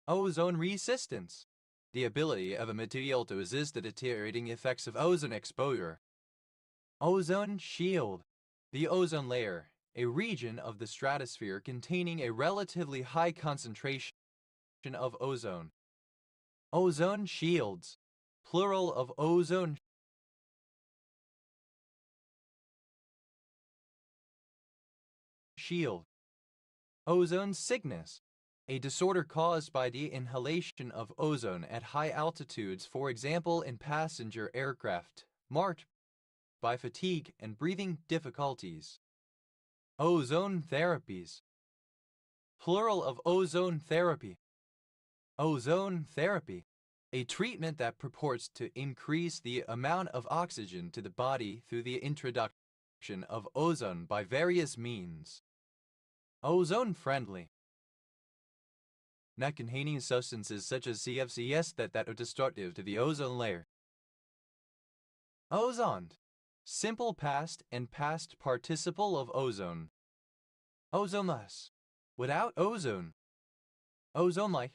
Ozone resistance, the ability of a material to resist the deteriorating effects of ozone exposure. Ozone shield, the ozone layer, a region of the stratosphere containing a relatively high concentration of ozone. Ozone shields, plural of ozone shield. Ozone sickness, a disorder caused by the inhalation of ozone at high altitudes, for example in passenger aircraft, marked by fatigue and breathing difficulties. Ozone therapies. Plural of ozone therapy. Ozone therapy. A treatment that purports to increase the amount of oxygen to the body through the introduction of ozone by various means. Ozone-friendly. Not containing substances such as CFCs that are destructive to the ozone layer. Ozoned. Simple past and past participle of ozone. Ozoneless. Without ozone. Ozone-like.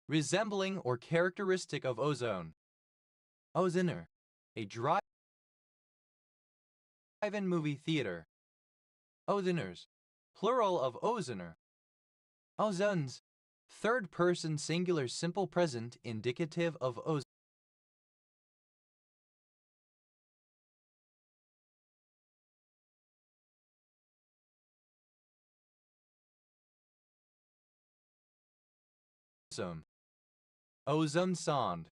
Resembling or characteristic of ozone. Ozoner. A drive-in movie theater. Ozoners. Plural of ozoner. Ozones. Third person singular simple present indicative of ozone. Ozone sonde.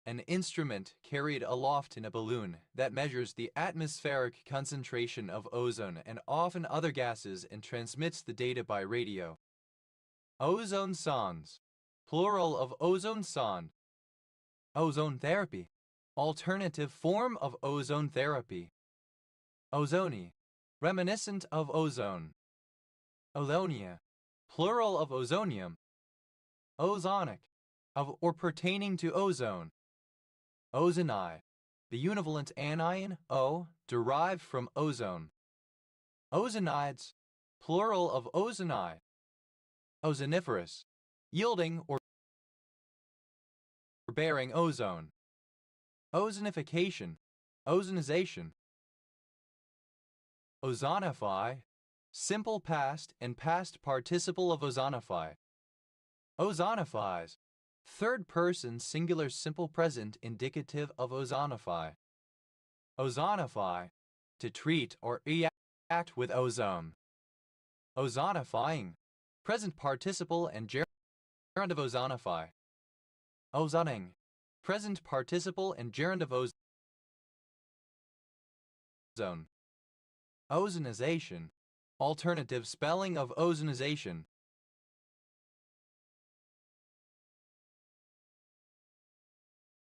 An instrument carried aloft in a balloon that measures the atmospheric concentration of ozone and often other gases and transmits the data by radio. Ozone sondes. Plural of ozone sonde. Ozone therapy. Alternative form of ozone therapy. Ozony. Reminiscent of ozone. Olonia. Plural of ozonium. Ozonic. Of or pertaining to ozone. Ozoni. The univalent anion O derived from ozone. Ozonides. Plural of ozoni. Ozoniferous. Yielding or bearing ozone. Ozonification. Ozonization. Ozonify. Simple past and past participle of ozonify. Ozonifies. Third person singular simple present indicative of ozonify. Ozonify. To treat or react with ozone. Ozonifying. Present participle and gerund of ozonify. Ozoning. Present participle and gerund of ozone. Ozonization. Alternative spelling of ozonization.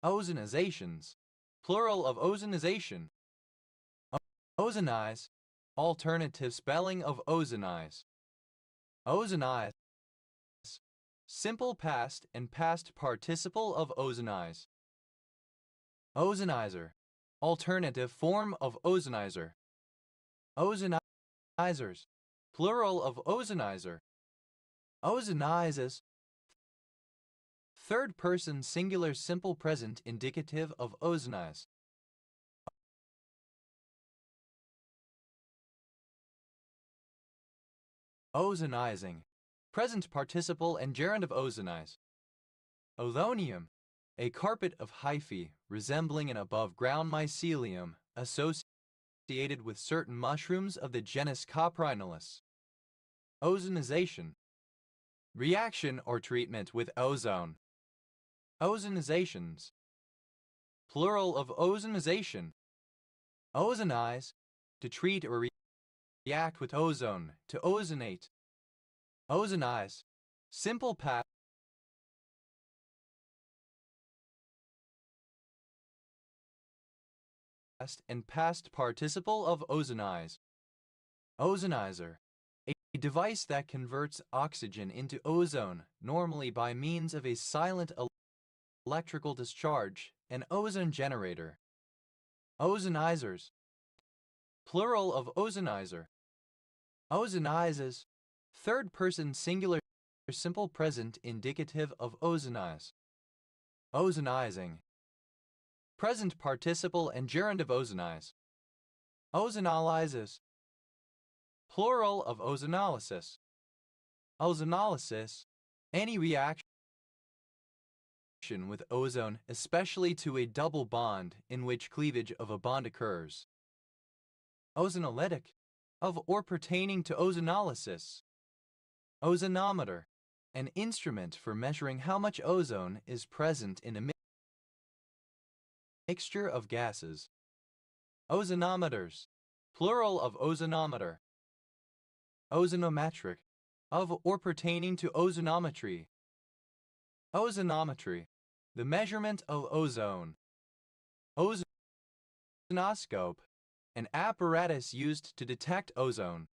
Ozonizations. Plural of ozonization. Ozonize. Alternative spelling of ozonize. Ozonize. Simple past and past participle of ozonize. Ozonizer. Alternative form of ozonizer. Ozonizers. Plural of ozonizer. Ozonizes. Third person singular simple present indicative of ozonize. Ozonizing. Present participle and gerund of ozonize. Othonium. A carpet of hyphae resembling an above-ground mycelium associated with certain mushrooms of the genus Coprinolus. Ozonization. Reaction or treatment with ozone. Ozonizations. Plural of ozonization. Ozonize. To treat or react with ozone. To ozonate. Ozonize. Simple past and past participle of ozonize. Ozonizer. A device that converts oxygen into ozone, normally by means of a silent electrical discharge, an ozone generator. Ozonizers. Plural of ozonizer. Ozonizes. Third person singular simple present indicative of ozonize. Ozonizing. Present participle and gerund of ozonize. Ozonalizes. Plural of ozonolysis. Ozonolysis. Any reaction with ozone, especially to a double bond in which cleavage of a bond occurs. Ozonolytic. Of or pertaining to ozonolysis. Ozonometer. An instrument for measuring how much ozone is present in a mixture of gases. Ozonometers, plural of ozonometer. Ozonometric, of or pertaining to ozonometry. Ozonometry, the measurement of ozone. Ozonoscope, an apparatus used to detect ozone.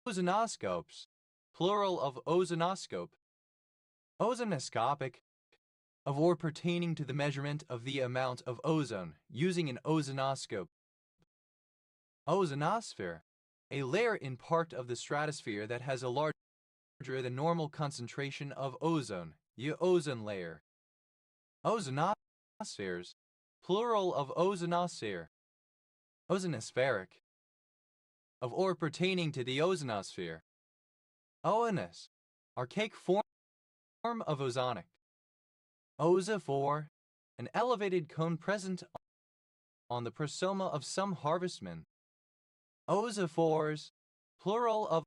Ozonoscopes, plural of ozonoscope. Ozonoscopic, of or pertaining to the measurement of the amount of ozone using an ozonoscope. Ozonosphere, a layer in part of the stratosphere that has a larger than normal concentration of ozone, the ozone layer. Ozonospheres, plural of ozonosphere. Ozonospheric, of or pertaining to the ozonosphere. Oanus, archaic form of ozonic. Ozophore, an elevated cone present on the prosoma of some harvestmen. Ozophores, plural of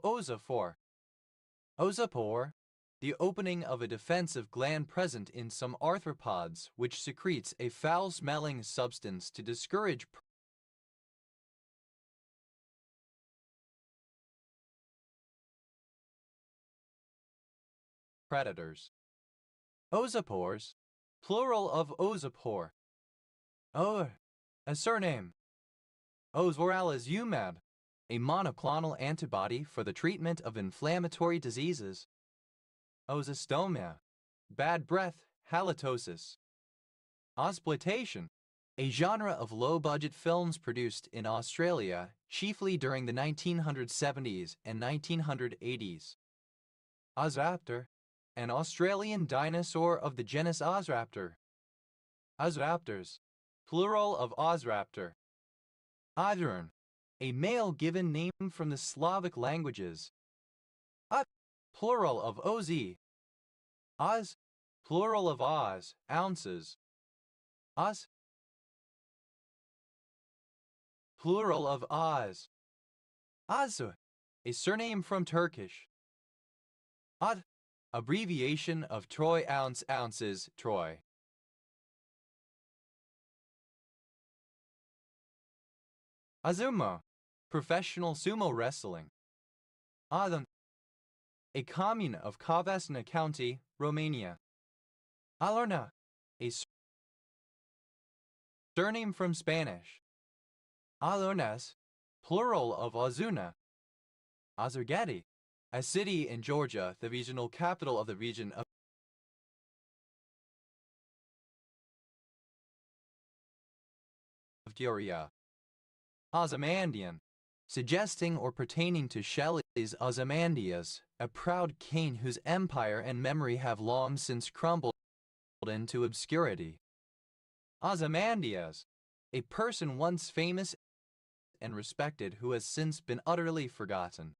ozophore. Ozophore, the opening of a defensive gland present in some arthropods which secretes a foul-smelling substance to discourage predators. Ozopores, plural of ozophore. A surname. Ozoralizumab, a monoclonal antibody for the treatment of inflammatory diseases. Ozostomia, bad breath, halitosis. Ozploitation, a genre of low-budget films produced in Australia, chiefly during the 1970s and 1980s. Ozraptor, an Australian dinosaur of the genus Ozraptor. Ozraptors, plural of Ozraptor. Ozern, a male given name from the Slavic languages. Plural of Oz. Oz, plural of Oz, ounces. Oz, plural of Oz. Ozu, a surname from Turkish. Od, abbreviation of Troy ounce ounces, Troy. Azumo, professional sumo wrestling. Adon, a commune of Covasna County, Romania. Alorna, a surname from Spanish. Alornas, plural of Ozuna. Azergeti, a city in Georgia, the regional capital of the region of Georgia. Ozymandian, suggesting or pertaining to Shelley's Ozymandias, a proud king whose empire and memory have long since crumbled into obscurity. Ozymandias, a person once famous and respected who has since been utterly forgotten.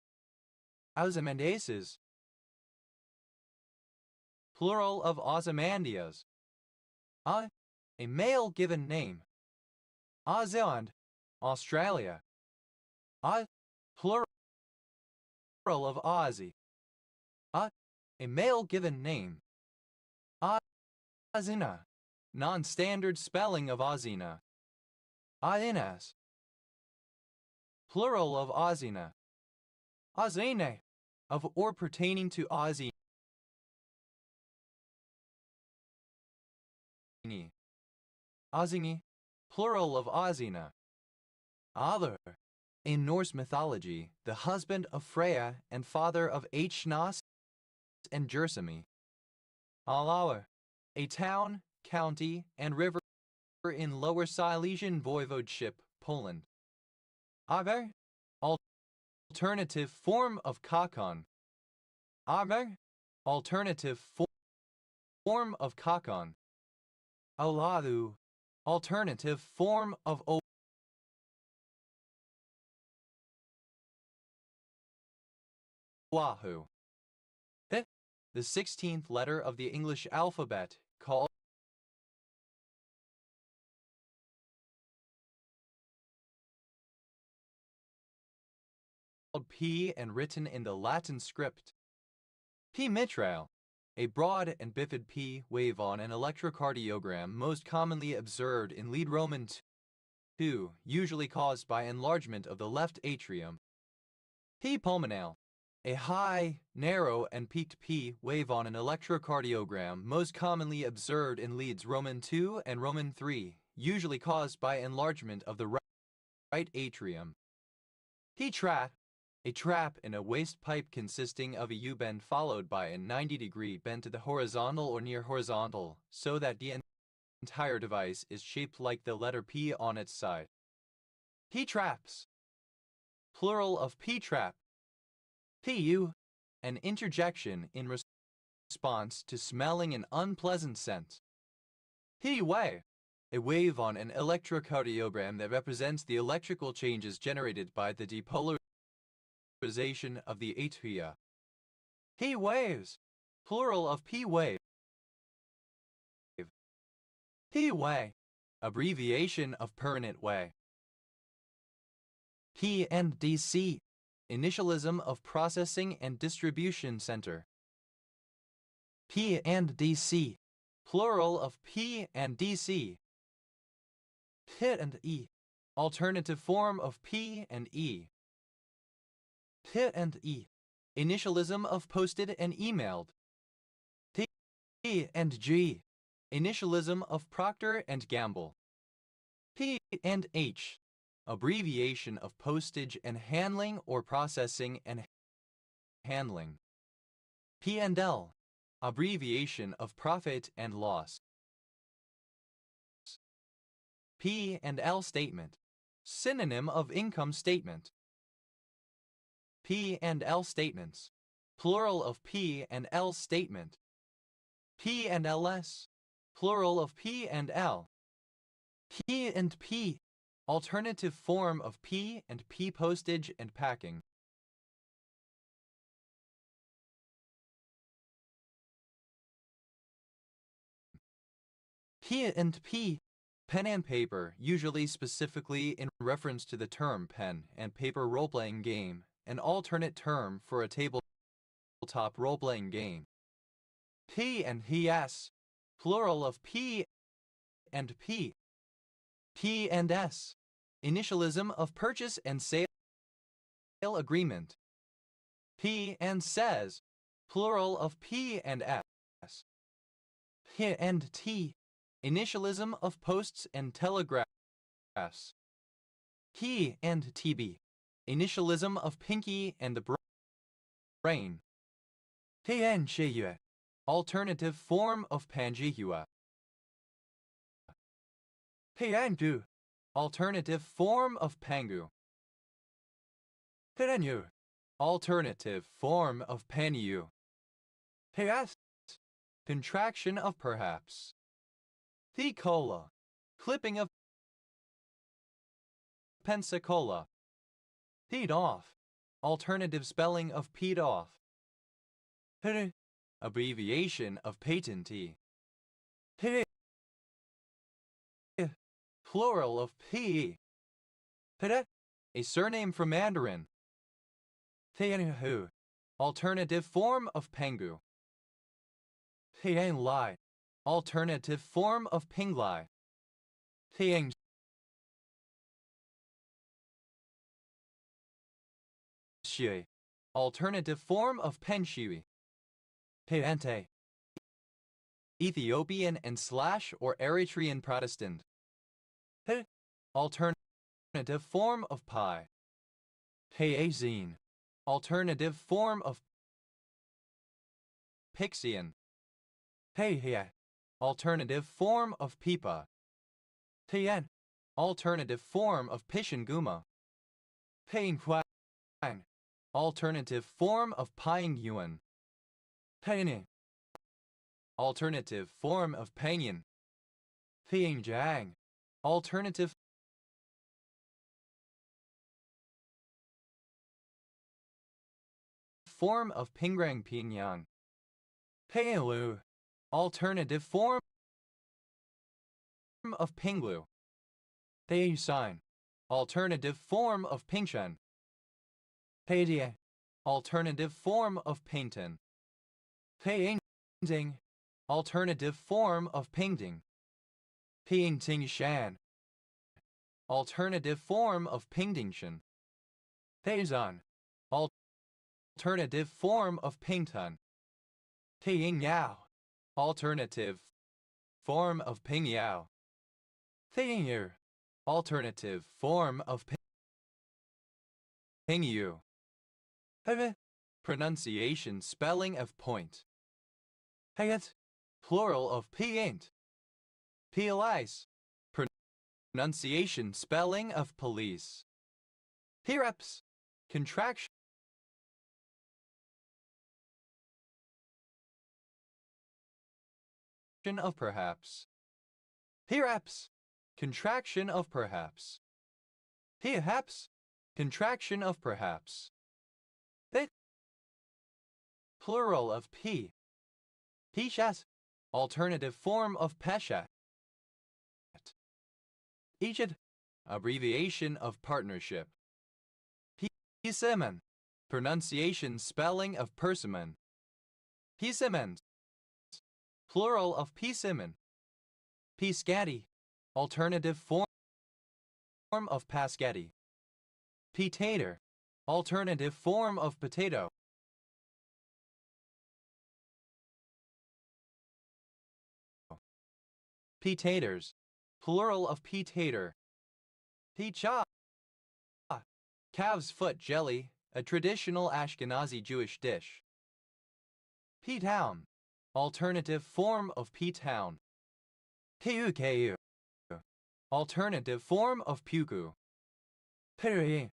Ozymandiases, plural of Ozymandias. A male given name. Ozeland, Australia. Plural of Aussie. A male given name. Azina, non-standard spelling of Azina. Ainas, plural of Azina. Azine, of or pertaining to Azini. Azini, plural of Azina. Other, in Norse mythology, the husband of Freya and father of Echnos and Gersemi. Alaur, a town, county, and river in Lower Silesian Voivodeship, Poland. Aver, alternative form of Kakon. Aver, alternative form of Kakon. Aladu, alternative form of Oahu. The 16th letter of the English alphabet, called P and written in the Latin script. P mitral, a broad and bifid P wave on an electrocardiogram most commonly observed in lead Roman II, usually caused by enlargement of the left atrium. P pulmonale, a high, narrow, and peaked P wave on an electrocardiogram most commonly observed in leads Roman II and Roman III, usually caused by enlargement of the right atrium. P trap, a trap in a waste pipe consisting of a U-bend followed by a 90-degree bend to the horizontal or near horizontal, so that the entire device is shaped like the letter P on its side. P traps, plural of P trap. PU, an interjection in response to smelling an unpleasant scent. P wave, a wave on an electrocardiogram that represents the electrical changes generated by the depolarization of the atria. P waves, plural of P wave. P way, abbreviation of permanent way. P and DC, initialism of processing and distribution center. P and DC, plural of P and DC. PIT and E, alternative form of P and E. PIT and E, initialism of posted and emailed. P and G, initialism of Procter and Gamble. P and H, abbreviation of postage and handling or processing and handling. P and L, abbreviation of profit and loss. P and L statement, synonym of income statement. P and L statements, plural of P and L statement. P and LS, plural of P and L. P and P, alternative form of P and P postage and packing. P and P, pen and paper, usually specifically in reference to the term pen and paper role-playing game, an alternate term for a tabletop role-playing game. P and PS, plural of P and P. P and S, initialism of purchase and sale agreement. P and says, plural of P and S. P and T, initialism of posts and telegraphs. P and TB, initialism of pinky and the brain. P and Shiyue, alternative form of Panjihua. P and Du, alternative form of Pangu. Piranyu, alternative form of Panyu. PS, contraction of perhaps. Thecola, clipping of Pensacola. Peed off, alternative spelling of peed off. Pere, abbreviation of patentee. Pere, plural of P. Pere, a surname from Mandarin. Tianhu, alternative form of Pengu. Tian Lai, alternative form of Pinglai. Tian Shui, alternative form of Penshui. Piante, Ethiopian and / or Eritrean Protestant. He, alternative form of Pi. Payazine, alternative form of Pixian. Peihe, alternative form of Pipa. Tian, alternative form of Pishanguma. Peinhuan, alternative form of Pingyuan. Peini, alternative form of Pinyin. Pianjiang, alternative form of Pingrang Pingyang. Peilu, alternative form of Pinglu. Peiyusan, alternative form of Pingshan. Painting. Alternative form of painting. Painting. Alternative form of painting. Painting shan. Alternative form of painting shan. Paysan. Alternative form of paintan. Paying yao. Alternative form of ping yao. Paying yu. Alternative form of ping yu. Pronunciation spelling of point. Hayat. Plural of paint. Police. Pronunciation spelling of police. Perhaps. Contraction of perhaps. Perhaps. Contraction of perhaps. Perhaps. Contraction of perhaps. Bit. Plural of p. Pishat. Alternative form of peshat. Egypt. Abbreviation of partnership. Persimmon. Pronunciation spelling of persimmon. Persimmon. Plural of persimmon. Piscati. Alternative form of pascati. Potato. Alternative form of potato. Potatoes. Plural of potato. Picha. Calf's foot jelly, a traditional Ashkenazi Jewish dish. P-town. Alternative form of P-town. Puku. Alternative form of puku. Puri.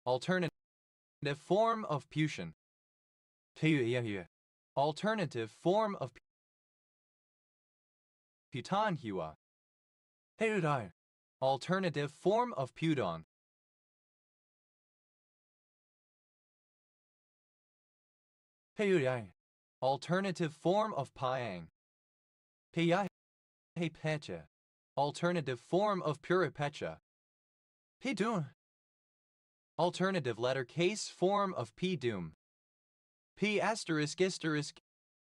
Alternative form of Pushan. Puyahu. Alternative form of Putanhua. Pudon. Alternative form of Pudon. Puyang. Alternative form of Pyang. Piyai. Pecha. Alternative form of Puripecha. Pidun. Alternative letter case form of Pdum. P asterisk asterisk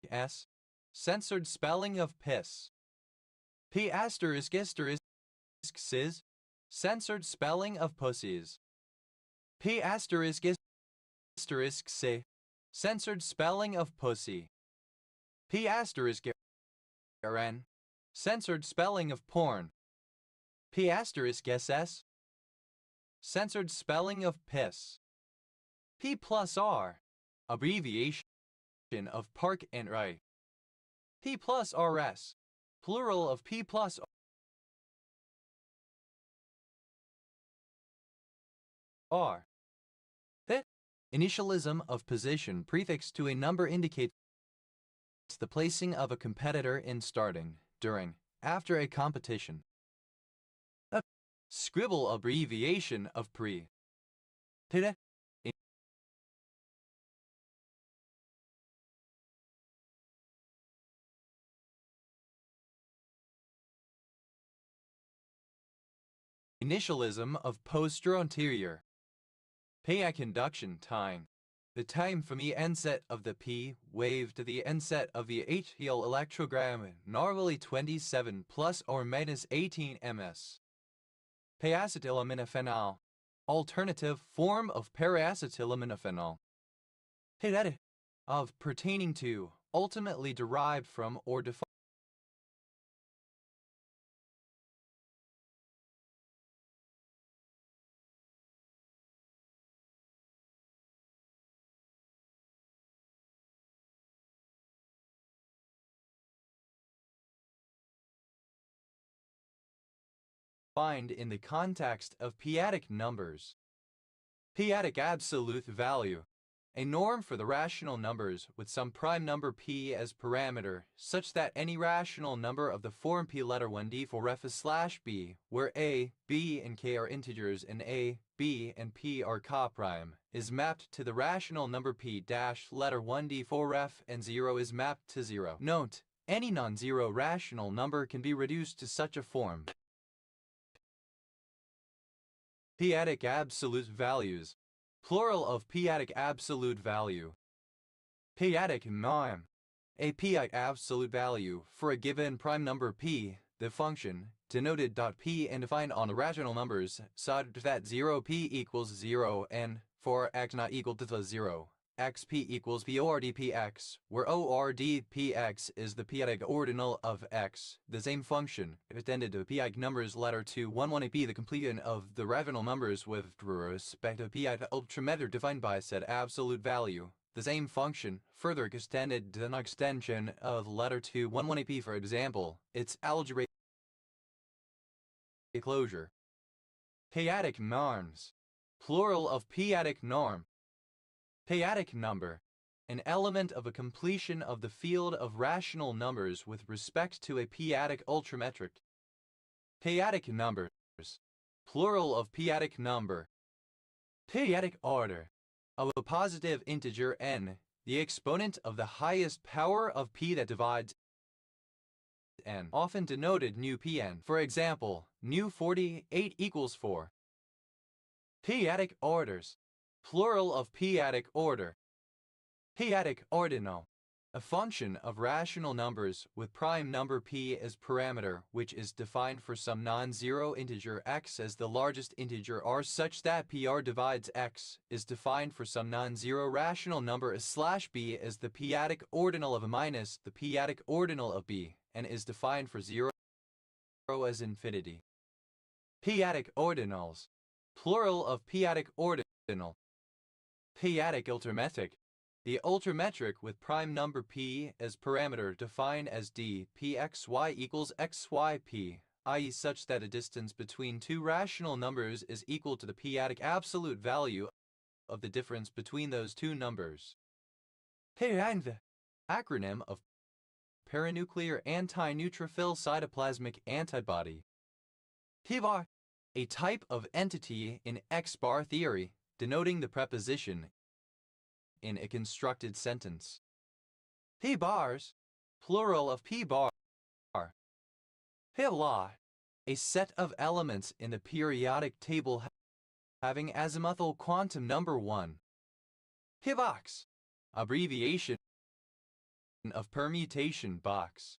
s. Censored spelling of piss. P asterisk asterisk sis. Censored spelling of pussies. P asterisk asterisk se. Censored spelling of pussy. P asterisk n. Censored spelling of porn. P asterisk ss. Censored spelling of piss. P plus r. Abbreviation of park and ride. P plus rs. Plural of P plus r. Pit. Initialism of position prefix to a number indicates the placing of a competitor in starting, during, after a competition. A scribble abbreviation of pre. Pide. Initialism of posterior. Paya conduction time. The time from the onset of the P wave to the onset of the atrial electrogram, normally 27 plus or minus 18 ms. Payacetylaminophenol. Alternative form of paracetylaminophenol. Payet. Of pertaining to, ultimately derived from or defined. Find in the context of p-adic numbers. P-adic absolute value. A norm for the rational numbers with some prime number p as parameter, such that any rational number of the form p letter 1d for ref/b, where a, b, and k are integers and a, b, and p are coprime, is mapped to the rational number p dash letter 1d for ref and 0 is mapped to 0. Note, any non-zero rational number can be reduced to such a form. P-adic absolute values. Plural of p-adic absolute value. P-adic norm. A p-adic absolute value for a given prime number p, the function, denoted .p and defined on rational numbers such that 0p equals 0 and for x not equal to the 0, xp equals p or dpx, where o or dpx is the p-adic ordinal of x. The same function extended to p-adic numbers letter to 11p, the completion of the rational numbers with respect to p-adic ultrameter defined by said absolute value. The same function further extended to an extension of letter to 11p, for example, its algebraic closure. P-adic norms. Plural of p-adic norm. P-adic number. An element of a completion of the field of rational numbers with respect to a p-adic ultrametric. P-adic numbers. Plural of p-adic number. P-adic order. Of a positive integer n, the exponent of the highest power of p that divides n, often denoted nu pn. For example, nu 48 equals 4. P-adic orders. Plural of p-adic order. P-adic ordinal. A function of rational numbers with prime number p as parameter, which is defined for some non-zero integer x as the largest integer r, such that pr divides x is defined for some non-zero rational number as /b as the p-adic ordinal of a minus the p-adic ordinal of b, and is defined for 0 as infinity. P-adic ordinals. Plural of p-adic ordinal. P-adic ultrametric. The ultrametric with prime number p as parameter defined as d pxy equals xyp, i.e. such that a distance between two rational numbers is equal to the p-adic absolute value of the difference between those two numbers. PANV, acronym of paranuclear anti-neutrophil cytoplasmic antibody. PVAR, a type of entity in X-bar theory, denoting the preposition in a constructed sentence. P-bars, plural of P-bar. P-law, a set of elements in the periodic table having azimuthal quantum number 1. P-box, abbreviation of permutation box.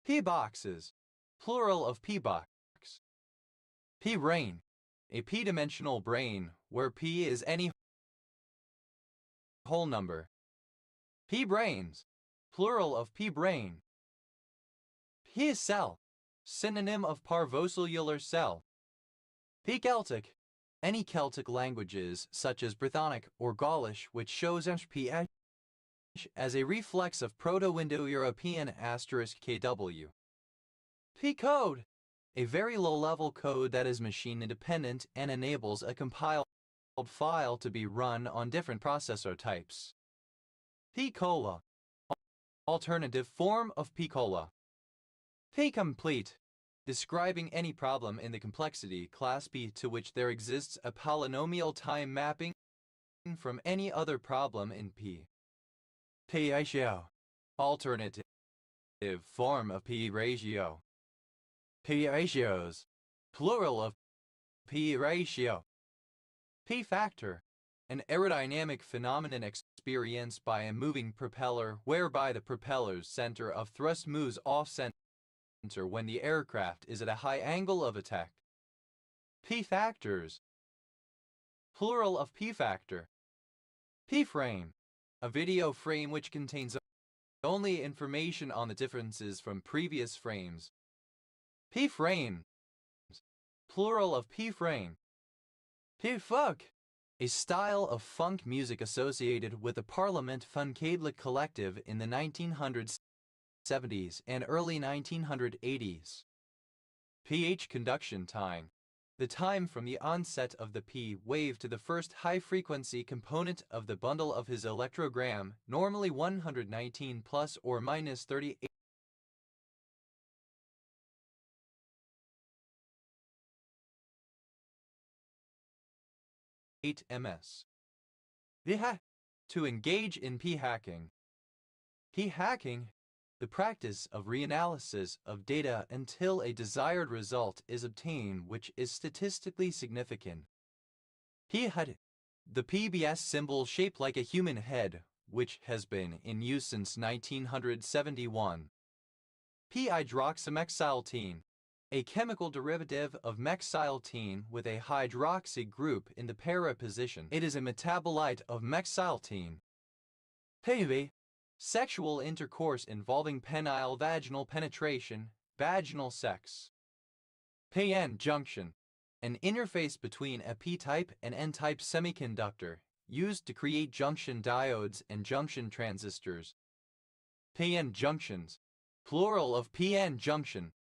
P-boxes, plural of P-box. P-brain, a p-dimensional brain where p is any whole number. P-brains, plural of P-brain. P-cell, synonym of parvocellular cell. P-Celtic, any Celtic languages such as Brythonic or Gaulish which shows PH as a reflex of Proto-Indo-European *KW. P-code, a very low-level code that is machine-independent and enables a compiled file to be run on different processor types. P-cola, alternative form of P-cola. P-complete, describing any problem in the complexity class P to which there exists a polynomial time mapping from any other problem in P. P-ratio, alternative form of P-ratio. P-ratios, plural of P-ratio. P-factor, an aerodynamic phenomenon experienced by a moving propeller whereby the propeller's center of thrust moves off-center when the aircraft is at a high angle of attack. P-factors, plural of P-factor. P-frame, a video frame which contains only information on the differences from previous frames. P-frame, plural of P-frame. P-funk, a style of funk music associated with the Parliament Funkadelic collective in the 1970s and early 1980s. pH conduction time, the time from the onset of the P wave to the first high-frequency component of the bundle of his electrogram, normally 119 plus or minus 38 ms. To engage in p-hacking. P-hacking, the practice of reanalysis of data until a desired result is obtained which is statistically significant. P-HUD, The PBS symbol shaped like a human head, which has been in use since 1971. P-hydroxymexyltene, a chemical derivative of mexyltene with a hydroxy group in the para position. It is a metabolite of mexyltene. PV, sexual intercourse involving penile vaginal penetration, vaginal sex. PN junction, an interface between a p-type and n-type semiconductor used to create junction diodes and junction transistors. PN junctions, plural of PN junction.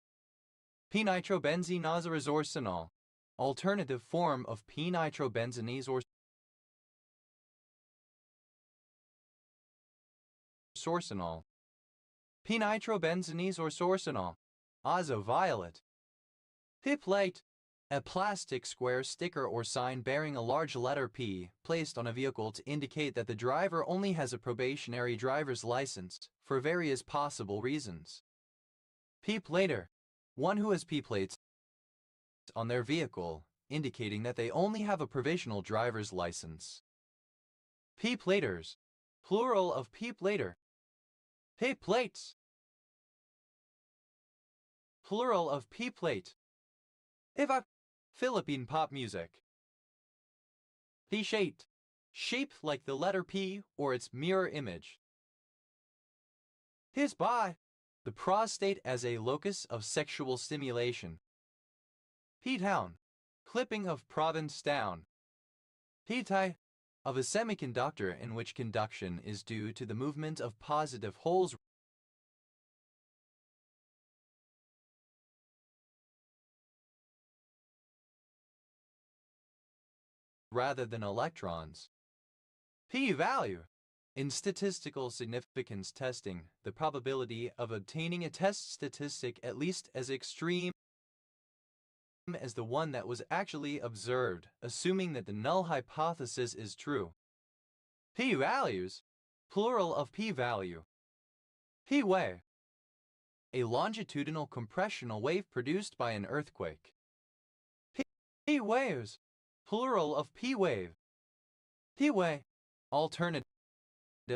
P-nitrobenzeneazorsenol, alternative form of p-nitrobenzenese or sorsenol. P-nitrobenzenese or sorsenol, azoviolet. P-plate, a plastic square sticker or sign bearing a large letter P placed on a vehicle to indicate that the driver only has a probationary driver's license for various possible reasons. P-plater, one who has P-plates on their vehicle, indicating that they only have a provisional driver's license. P-platers, plural of P-plater. P-plates, plural of P-plate. Iva, Philippine pop music. P-shaped, shaped like the letter P or its mirror image. His by, the prostate as a locus of sexual stimulation. P-town, clipping of Provincetown. P-tie, of a semiconductor in which conduction is due to the movement of positive holes rather than electrons. P-value. In statistical significance testing, the probability of obtaining a test statistic at least as extreme as the one that was actually observed, assuming that the null hypothesis is true. P-values, plural of P-value. P-wave, a longitudinal compressional wave produced by an earthquake. P-waves, plural of P-wave. P-wave, alternative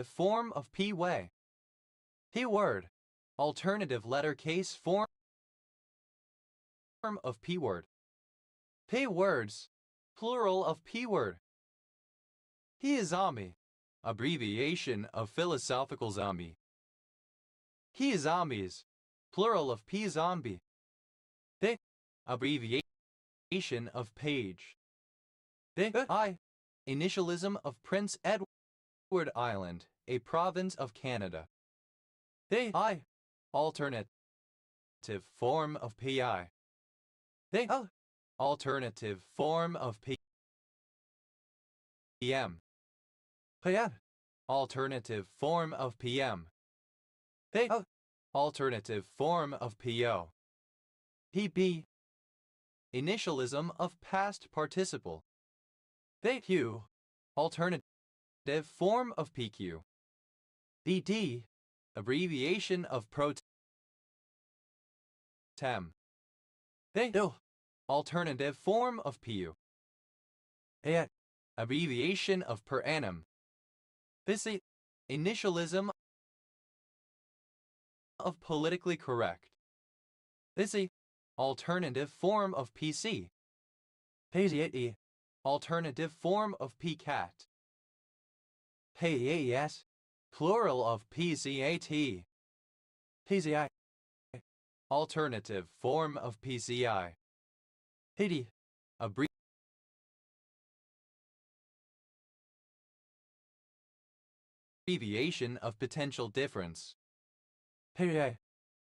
form of P-way. P-word, alternative letter case form of P-word. P-words, plural of P-word. He is zombie, abbreviation of philosophical zombie. He is zombies, plural of P-zombie. The, abbreviation of page. The, I, initialism of Prince Edward Island, a province of Canada. The, I, alternative form of PI. The, alternative form of PM. PM, alternative form of PM. The, alternative form of PO. PB, initialism of past participle. The, Q, alternative form of PQ. BD, abbreviation of pro tem. The, alternative form of PU. A, abbreviation of per annum. This, initialism of politically correct. This, alternative form of PC. PZ, alternative form of PCAT. PAS, plural of PCAT. PCI, alternative form of PCI. PD, abbreviation of potential difference. PA,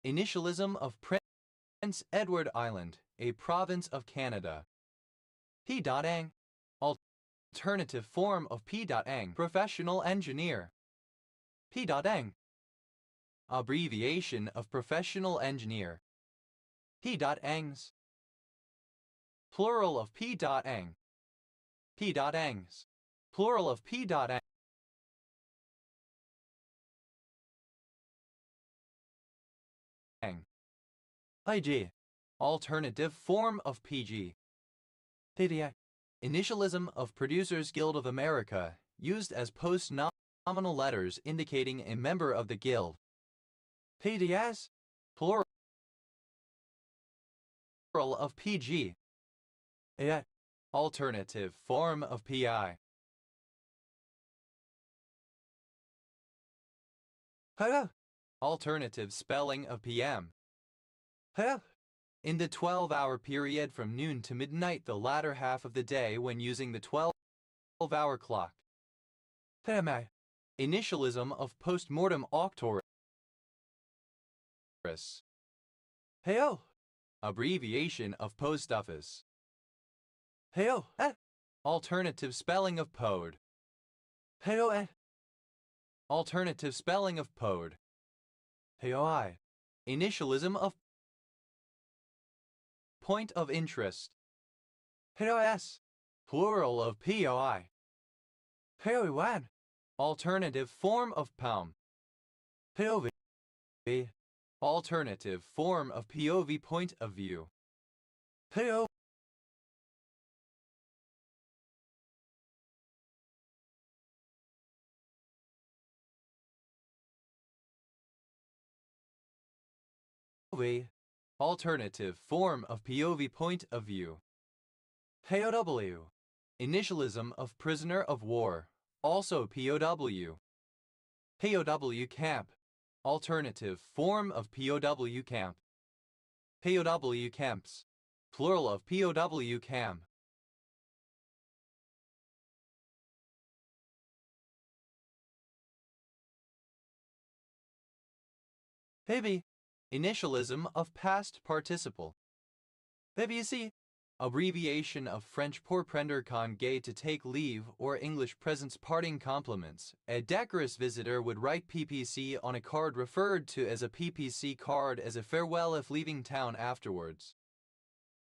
initialism of Prince Edward Island, a province of Canada. P.ang, alternative form of P.ang, professional engineer. P.ang, abbreviation of professional engineer. P.angs, plural of P.ang. P.angs, plural of P.ang. IG, alternative form of PG. PDA, Initialism of Producers Guild of America, used as post-nominal letters indicating a member of the guild. PDS, plural of PG. Alternative form of PI. Alternative spelling of PM. In the 12-hour period from noon to midnight, the latter half of the day when using the 12-hour clock. Initialism of postmortem auctorus. Abbreviation of post office. Alternative spelling of POD. Alternative spelling of POD. Initialism of point of interest. Plural of POI. Alternative form of POM. Alternative form of POV, point of view. Alternative form of POV, point of view. POW. Initialism of prisoner of war, also POW. POW camp. Alternative form of POW camp. POW camps. Plural of POW camp. Initialism of past participle. PBC. Abbreviation of French pour prendre congé, to take leave, or English presents parting compliments. A decorous visitor would write PPC on a card referred to as a PPC card as a farewell if leaving town afterwards.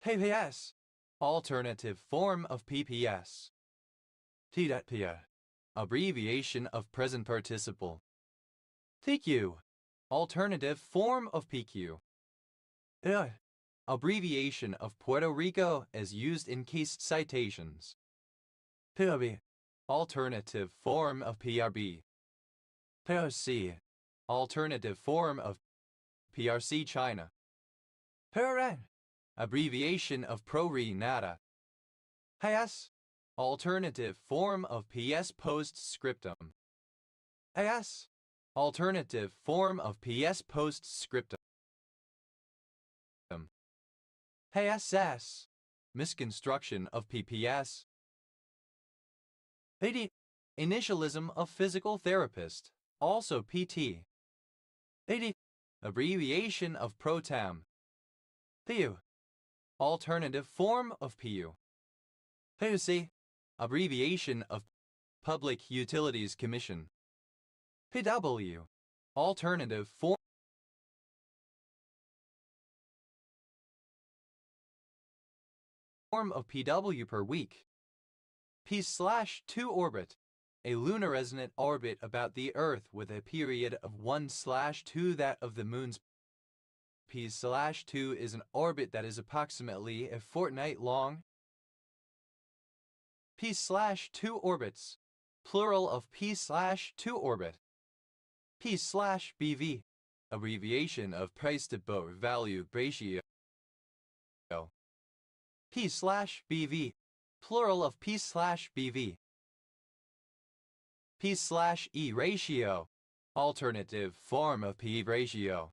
PPS. Alternative form of PPS. TPA. Abbreviation of present participle. TQ. Alternative form of PQ. Abbreviation of Puerto Rico as used in case citations. PRB. Alternative form of PRB. PRC. Alternative form of PRC China. PRN. Abbreviation of Pro-Re Nata. PS. Alternative form of PS Postscriptum. AS. Alternative form of PS Postscriptum. PSS. Misconstruction of PPS. AD. Initialism of physical therapist, also PT. AD. Abbreviation of PROTAM. PU. Alternative form of PU. PUC. Abbreviation of Public Utilities Commission. PW. Alternative form of PW per week. P/2 orbit. A lunar resonant orbit about the Earth with a period of 1/2 that of the Moon's. P/2 is an orbit that is approximately a fortnight long. P/2 orbits. Plural of P/2 orbit. P/BV. Abbreviation of price to book value ratio. P/BV. Plural of P/BV. P/E ratio. Alternative form of P ratio.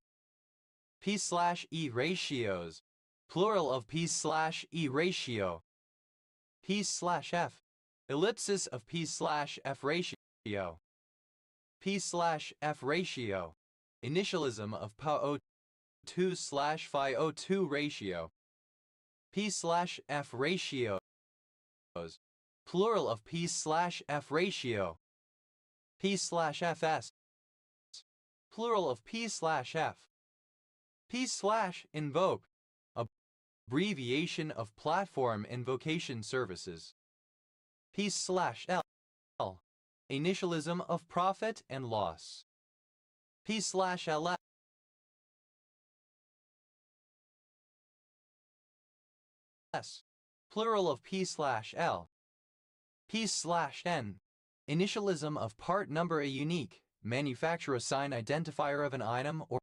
P/E ratios. Plural of P/E ratio. P/F. Ellipsis of P/F ratio. P/F ratio. Initialism of PO2/Phi02 ratio. P/F ratios. Plural of P/F ratio. P/FS. Plural of P/F. P/invoke. Abbreviation of Platform Invocation Services. P/L. Initialism of profit and loss. P/LS. plural of P/L. P/N. Initialism of part number, a unique manufacturer sign identifier of an item or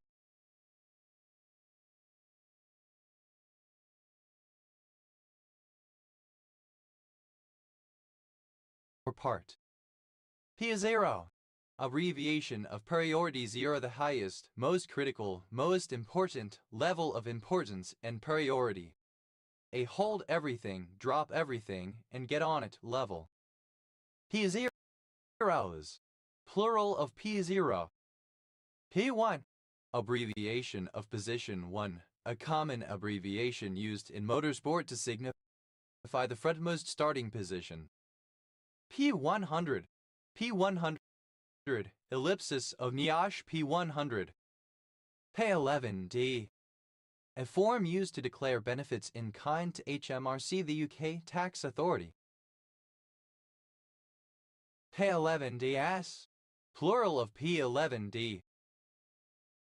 part. P0. Abbreviation of priority 0, the highest, most critical, most important level of importance and priority. A hold everything, drop everything, and get on it level. P0s. Plural of P0. P1. Abbreviation of position 1. A common abbreviation used in motorsport to signify the frontmost starting position. P100. P100. Ellipsis of Niosh P100. P11D. A form used to declare benefits in kind to HMRC, the UK tax authority. P11DS. Plural of P11D.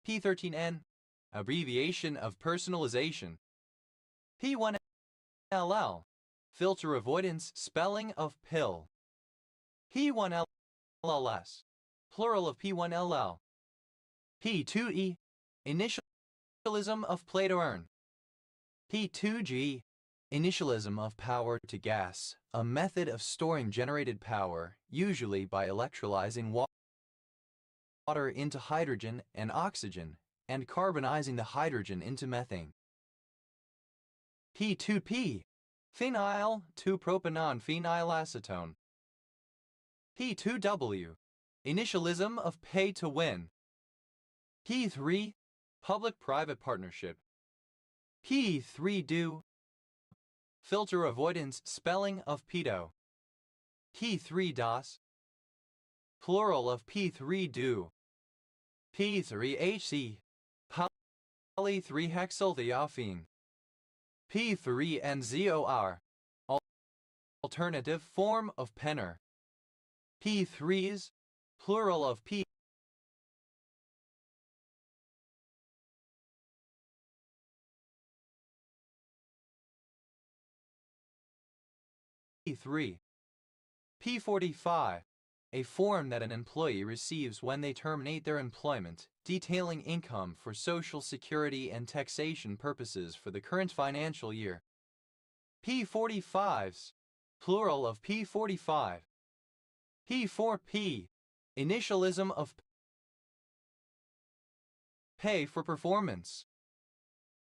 P13N. Abbreviation of personalization. P1LL. Filter avoidance, spelling of pill. P1LLS. Plural of P1LL. P2E. Initialism of play to earn. P2G. Initialism of power to gas, a method of storing generated power, usually by electrolyzing water into hydrogen and oxygen, and carbonizing the hydrogen into methane. P2P. Phenyl 2-propanone phenylacetone. P2W. Initialism of pay to win. P3. Public-private partnership. P3Do. Filter avoidance, spelling of pedo. P3DOS. Plural of P3Do. P3HC. Poly-3-hexylthiophene. P3NZOR. Alternative form of penner. P3s. Plural of P. P3. P45. A form that an employee receives when they terminate their employment, detailing income for Social Security and taxation purposes for the current financial year. P45s. Plural of P45. P4P. Initialism of pay for performance.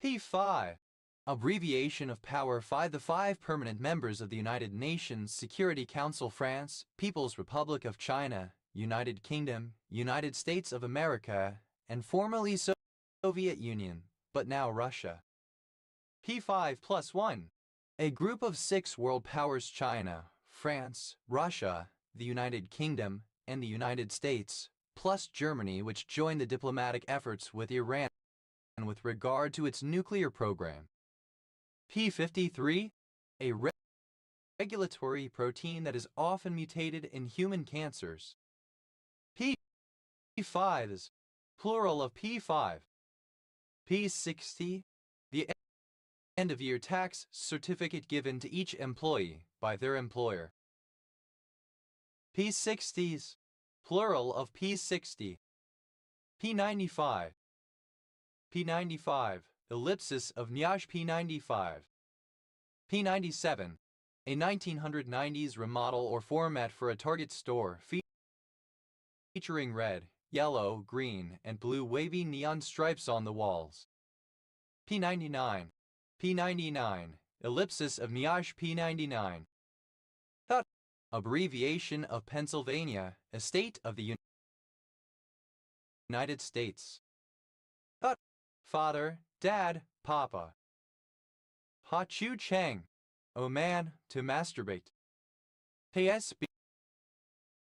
P5. Abbreviation of Power 5. The 5 permanent members of the United Nations Security Council: France, People's Republic of China, United Kingdom, United States of America, and formerly Soviet Union, but now Russia. P5+1. A group of 6 world powers: China, France, Russia, the United Kingdom, and the United States, plus Germany, which joined the diplomatic efforts with Iran with regard to its nuclear program. P53. A regulatory protein that is often mutated in human cancers. P5s. Plural of P5. P60. The end-of-year tax certificate given to each employee by their employer. P60s. Plural of P60. P95. P95. Ellipsis of Niosh P95. P97. A 1990s remodel or format for a Target store featuring red, yellow, green, and blue wavy neon stripes on the walls. P99. P99. Ellipsis of Niosh P99. Abbreviation of Pennsylvania, a state of the United States. Father, Dad, Papa. Pa Chu Chang. Oh man, to masturbate. PS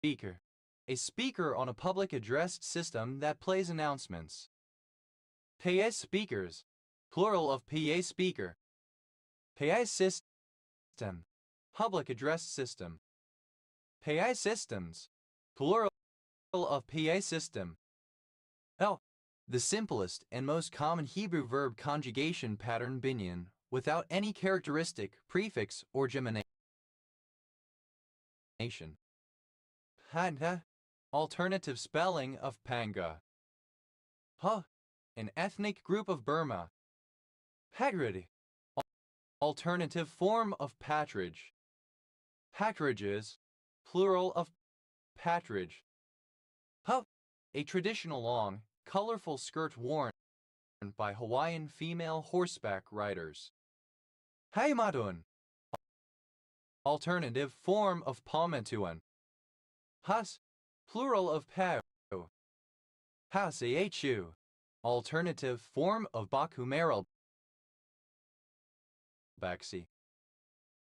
speaker. A speaker on a public address system that plays announcements. PS speakers. Plural of PA speaker. PA system. Public address system. PA systems. Plural of PA system. L. The simplest and most common Hebrew verb conjugation pattern binyan, without any characteristic, prefix, or gemination. Panda, alternative spelling of Panga. An ethnic group of Burma. Patrid, alternative form of patridge. Patriges, plural of patridge. A traditional long, colorful skirt worn by Hawaiian female horseback riders. Haimatun, alternative form of Palmetuan. Has, plural of Pau. Hasehu, alternative form of Bakumeral Baxi.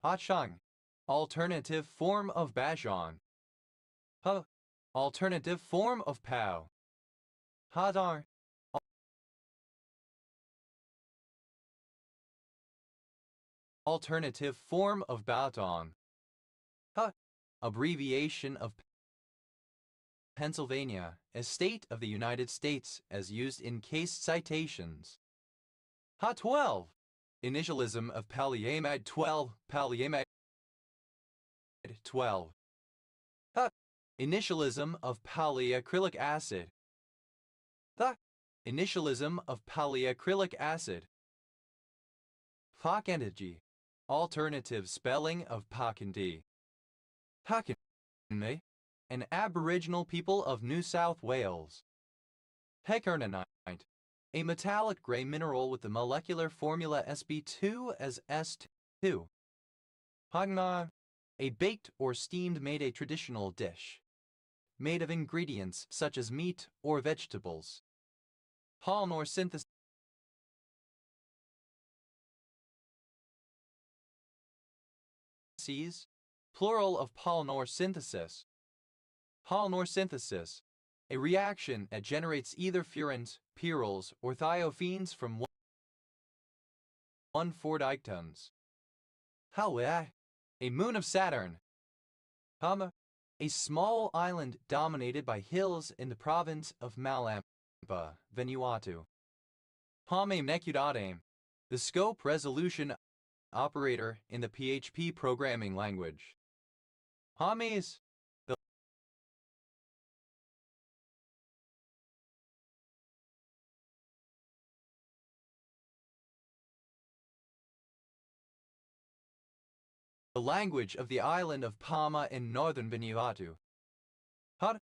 Hachang, alternative form of Bajan. Alternative form of Pau. Hadar, alternative form of Baton. Abbreviation of Pennsylvania, a state of the United States as used in case citations. Ha-12, initialism of polyamide 12, polyamide 12. Initialism of polyacrylic acid. The initialism of polyacrylic acid. Pakandiji, alternative spelling of Pakandi. Pakandji, an Aboriginal people of New South Wales. Pekernanite, a metallic gray mineral with the molecular formula Sb2 as S2. Pagna, a baked or steamed made a traditional dish, made of ingredients such as meat or vegetables. Palnor synthesis, plural of Palnor synthesis. Palnor synthesis, a reaction that generates either furans, pyrroles, or thiophenes from 1,4-diketones. Hawaii, a moon of Saturn. Hama, a small island dominated by hills in the province of Malamba, Vanuatu. Pame Nekudadame, the scope resolution operator in the PHP programming language. Hames, the language of the island of Palma in northern Vanuatu. Had,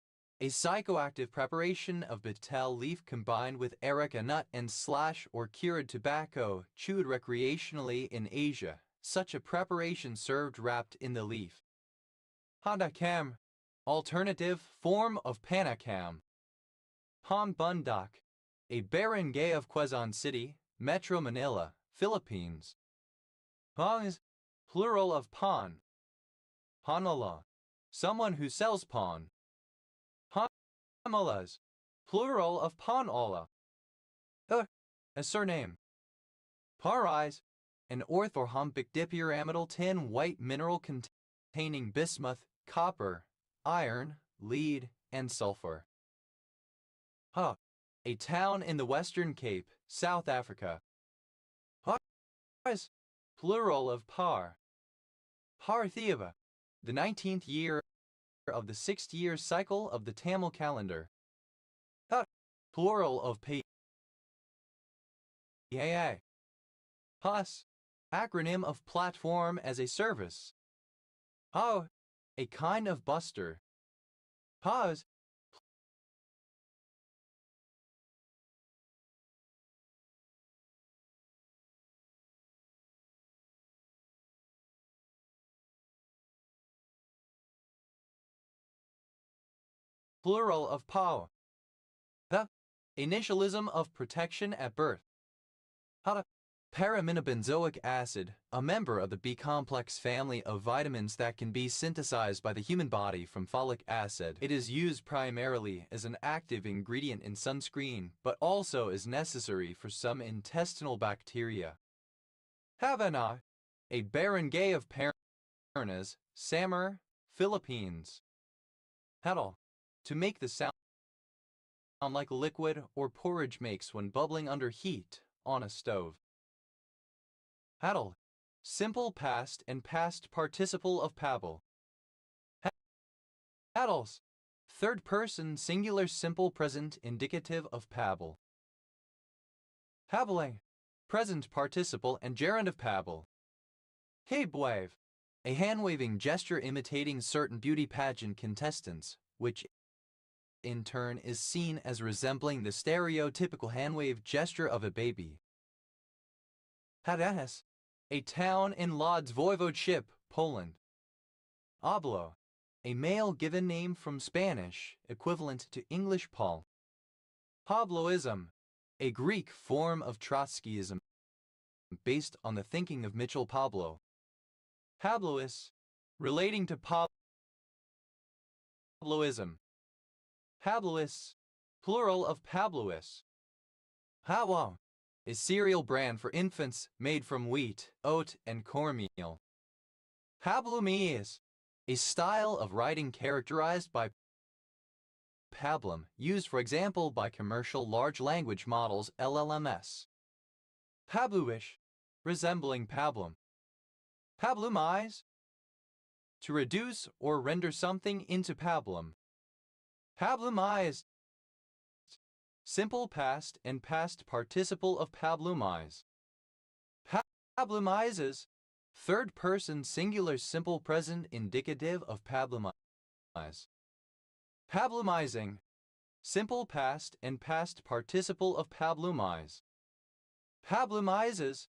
a psychoactive preparation of betel leaf combined with erica nut and slash or cured tobacco chewed recreationally in Asia. Such a preparation served wrapped in the leaf. Hadakam, alternative form of Panakam. Pambundak, a barangay of Quezon City, Metro Manila, Philippines. Pang, plural of pawn. Panala, someone who sells pawn. Pamalas, plural of panala. A surname. Parais, an orthorhombic dipyramidal tin white mineral containing bismuth, copper, iron, lead, and sulfur. A town in the Western Cape, South Africa. Parais, plural of par. Parthiva, the 19th year of the 6th-year cycle of the Tamil calendar. Plural of P. PAS, acronym of Platform as a Service. A kind of buster. PAS, plural of PAO. The initialism of protection at birth. Paraminobenzoic acid, a member of the B-complex family of vitamins that can be synthesized by the human body from folic acid. It is used primarily as an active ingredient in sunscreen, but also is necessary for some intestinal bacteria. Havana, a barangay of Paranas, Samar, Philippines. Heddle, to make the sound like liquid or porridge makes when bubbling under heat on a stove. Paddle. Simple past and past participle of paddle. Paddles. Third person singular simple present indicative of paddle. Paddling. Present participle and gerund of paddle. Cape wave. A hand-waving gesture imitating certain beauty pageant contestants, which in turn is seen as resembling the stereotypical hand-wave gesture of a baby. Hadanes. A town in Lodz Voivodeship, Poland. Oblo. A male given name from Spanish, equivalent to English Paul. Pabloism. A Greek form of Trotskyism based on the thinking of Mitchell Pablo. Pablois. Relating to Pabloism. Pablois. Plural of Pablois. Hawa. A cereal brand for infants made from wheat, oat, and cornmeal. Pablomies. A style of writing characterized by pablum, used for example by commercial large language models LLMs. Pabluish. Resembling pablum. Pablumize. To reduce or render something into pablum. Pablumized. Simple past and past participle of pablumize. Pablumizes. Third person singular simple present indicative of pablumize. Pablumizing. Simple past and past participle of pablumize. Pablumizes.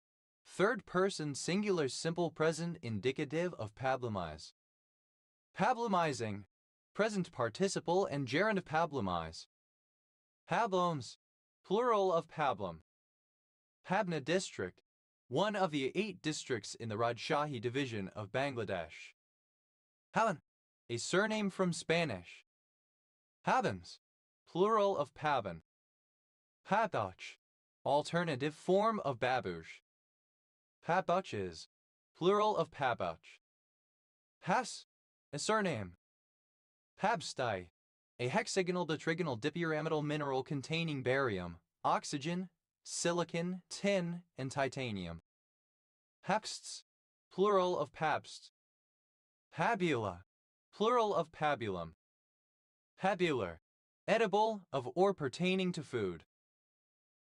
Third person singular simple present indicative of pablumize. Pablumizing. Present participle and gerund of pablumize. Pablums. Plural of pablum. Pabna district. One of the 8 districts in the Rajshahi division of Bangladesh. Paban. A surname from Spanish. Pabams. Plural of paban. Pabdoch. Alternative form of babouche. Pabdoches. Plural of pabdoch. Has. A surname. Pabstai. A hexagonal to trigonal dipyramidal mineral containing barium, oxygen, silicon, tin, and titanium. Pabsts. Plural of pabsts. Pabula. Plural of pabulum. Pabular. Edible, of or pertaining to food.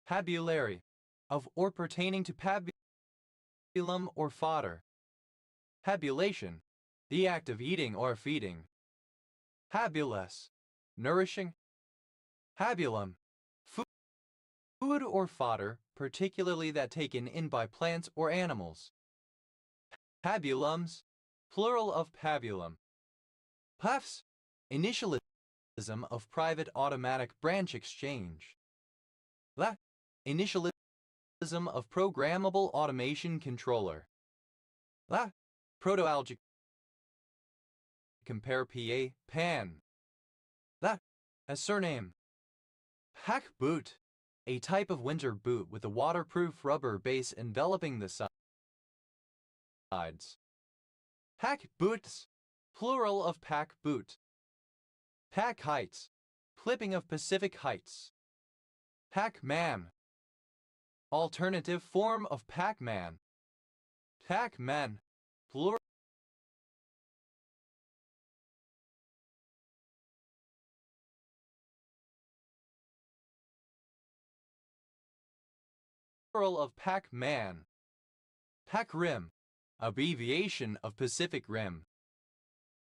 Pabulary. Of or pertaining to pabulum or fodder. Pabulation. The act of eating or feeding. Pabulous. Nourishing. Pabulum. Food or fodder, particularly that taken in by plants or animals. Pabulums. Plural of pabulum. Puffs. Initialism of private automatic branch exchange. La. Initialism of programmable automation controller. La. Proto-algic. Compare PA, pan. La. A surname. Hack boot. A type of winter boot with a waterproof rubber base enveloping the sides. Pack boots. Plural of pack boot. Pack heights. Clipping of Pacific Heights. Pac-Man. Alternative form of Pac-Man. Pac-Man. Plural of Pac-Man. Pac-Rim. Abbreviation of Pacific Rim.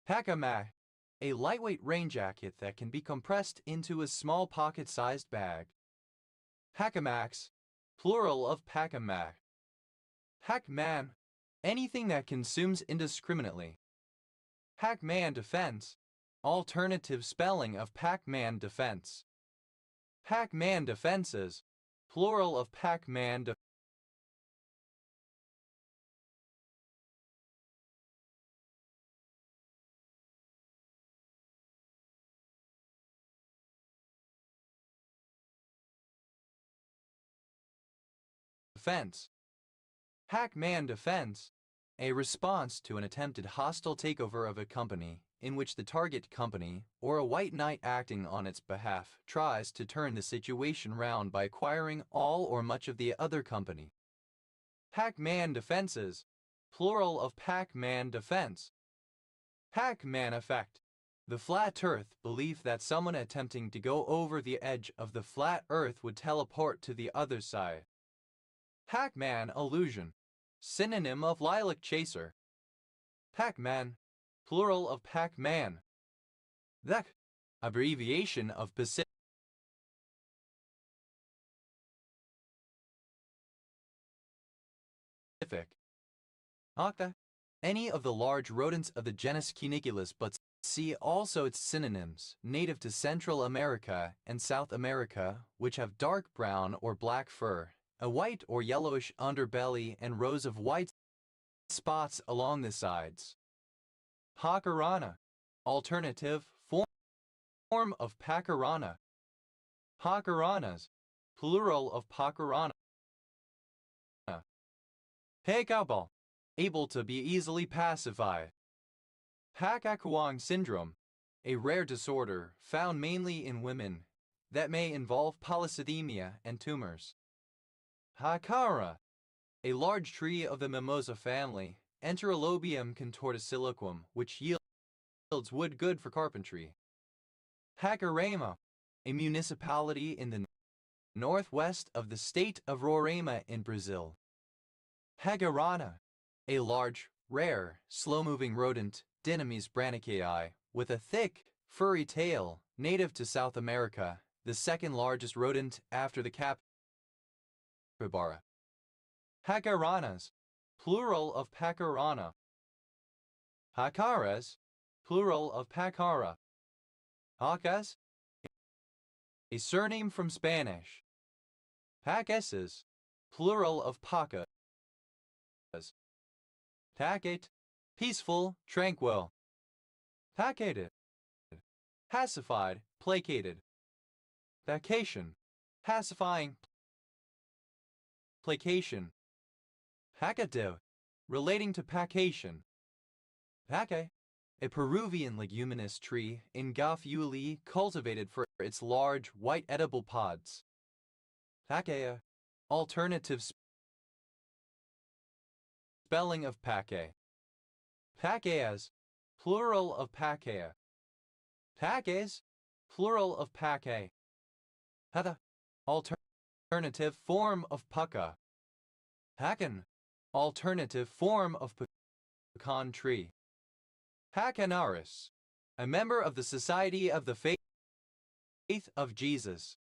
Pac-A-Mac. A lightweight rain jacket that can be compressed into a small pocket-sized bag. Pac-A-Macs. Plural of Pac-A-Mac. Pac-Man. Anything that consumes indiscriminately. Pac-Man defense. Alternative spelling of Pac-Man defense. Pac-Man defenses. Plural of Pac-Man defense. Defense. Pac-Man defense. A response to an attempted hostile takeover of a company, in which the target company, or a white knight acting on its behalf, tries to turn the situation round by acquiring all or much of the other company. Pac-Man defenses, plural of Pac-Man defense. Pac-Man effect. The flat earth belief that someone attempting to go over the edge of the flat earth would teleport to the other side. Pac-Man illusion. Synonym of lilac chaser. Pac-Man, plural of Pac-Man. The abbreviation of Pacific. Octa. Any of the large rodents of the genus Cuniculus, but see also its synonyms, native to Central America and South America, which have dark brown or black fur, a white or yellowish underbelly, and rows of white spots along the sides. Pacarana. Alternative form of Pacarana. Pacaranas, plural of Pacarana. Pacabal. Able to be easily pacified. Pacakahuang syndrome, a rare disorder found mainly in women that may involve polycythemia and tumors. Hacara, a large tree of the mimosa family, Enterolobium contorticiloquum, which yields wood good for carpentry. Hacarema, a municipality in the northwest of the state of Roraima in Brazil. Hagarana, a large, rare, slow-moving rodent, Dinomes branchiae, with a thick, furry tail, native to South America, the second largest rodent after the capybara. Hacaranas, plural of Pacarana. Hacaras, plural of Pacara. Hacas, a surname from Spanish. Paceses, plural of Pacas. Pacate, peaceful, tranquil. Pacated, pacified, placated. Pacation, pacifying, placation. Pacative, relating to pacation. Paca, a Peruvian leguminous tree in Gaufuli cultivated for its large, white edible pods. Pacea, alternative spelling of Pacae. Pacaeas, plural of Pacea. Pacaes, plural of Pacae. Hetha, alternative form of Pucca. Pacan, alternative form of pecan tree. Pacanaris, a member of the Society of the Faith of Jesus.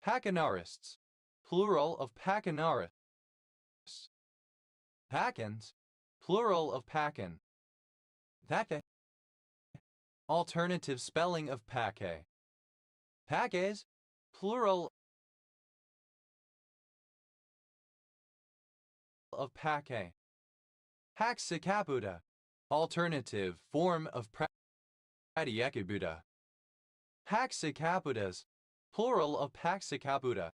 Pacanarists, plural of Pacanaris. Pacans, plural of Pacan. Paca, alternative spelling of Pacae. Pacaes, plural of Pacae. Haxacaputa, alternative form of Pratyacaputa. Haxacaputas, plural of Paxacaputa.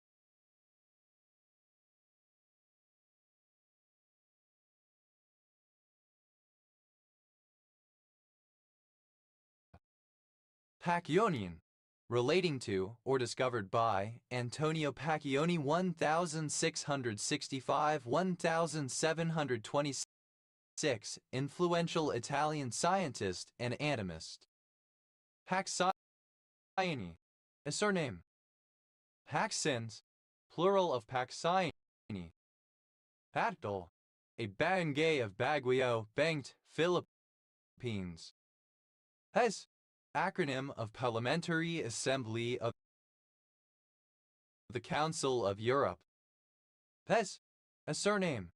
Pacchionian, relating to or discovered by Antonio Pacchioni 1665-1726, influential Italian scientist and anatomist. Haxaiani, a surname. Haxins, plural of Paxaiani. Patdol, a barangay of Baguio, Benguet, Philippines. Hes, acronym of Parliamentary Assembly of the Council of Europe. Pes, a surname.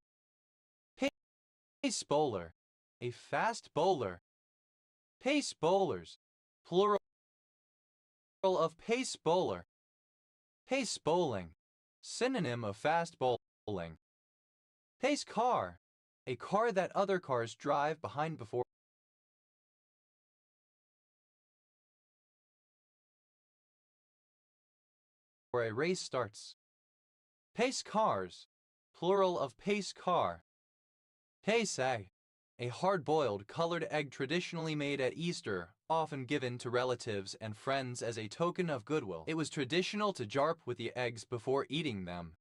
Pace bowler, a fast bowler. Pace bowlers, plural of pace bowler. Pace bowling, synonym of fast bowling. Pace car, a car that other cars drive behind before a race starts. Pace cars, plural of pace car. Pace egg, a hard-boiled colored egg traditionally made at Easter, often given to relatives and friends as a token of goodwill. It was traditional to jarp with the eggs before eating them.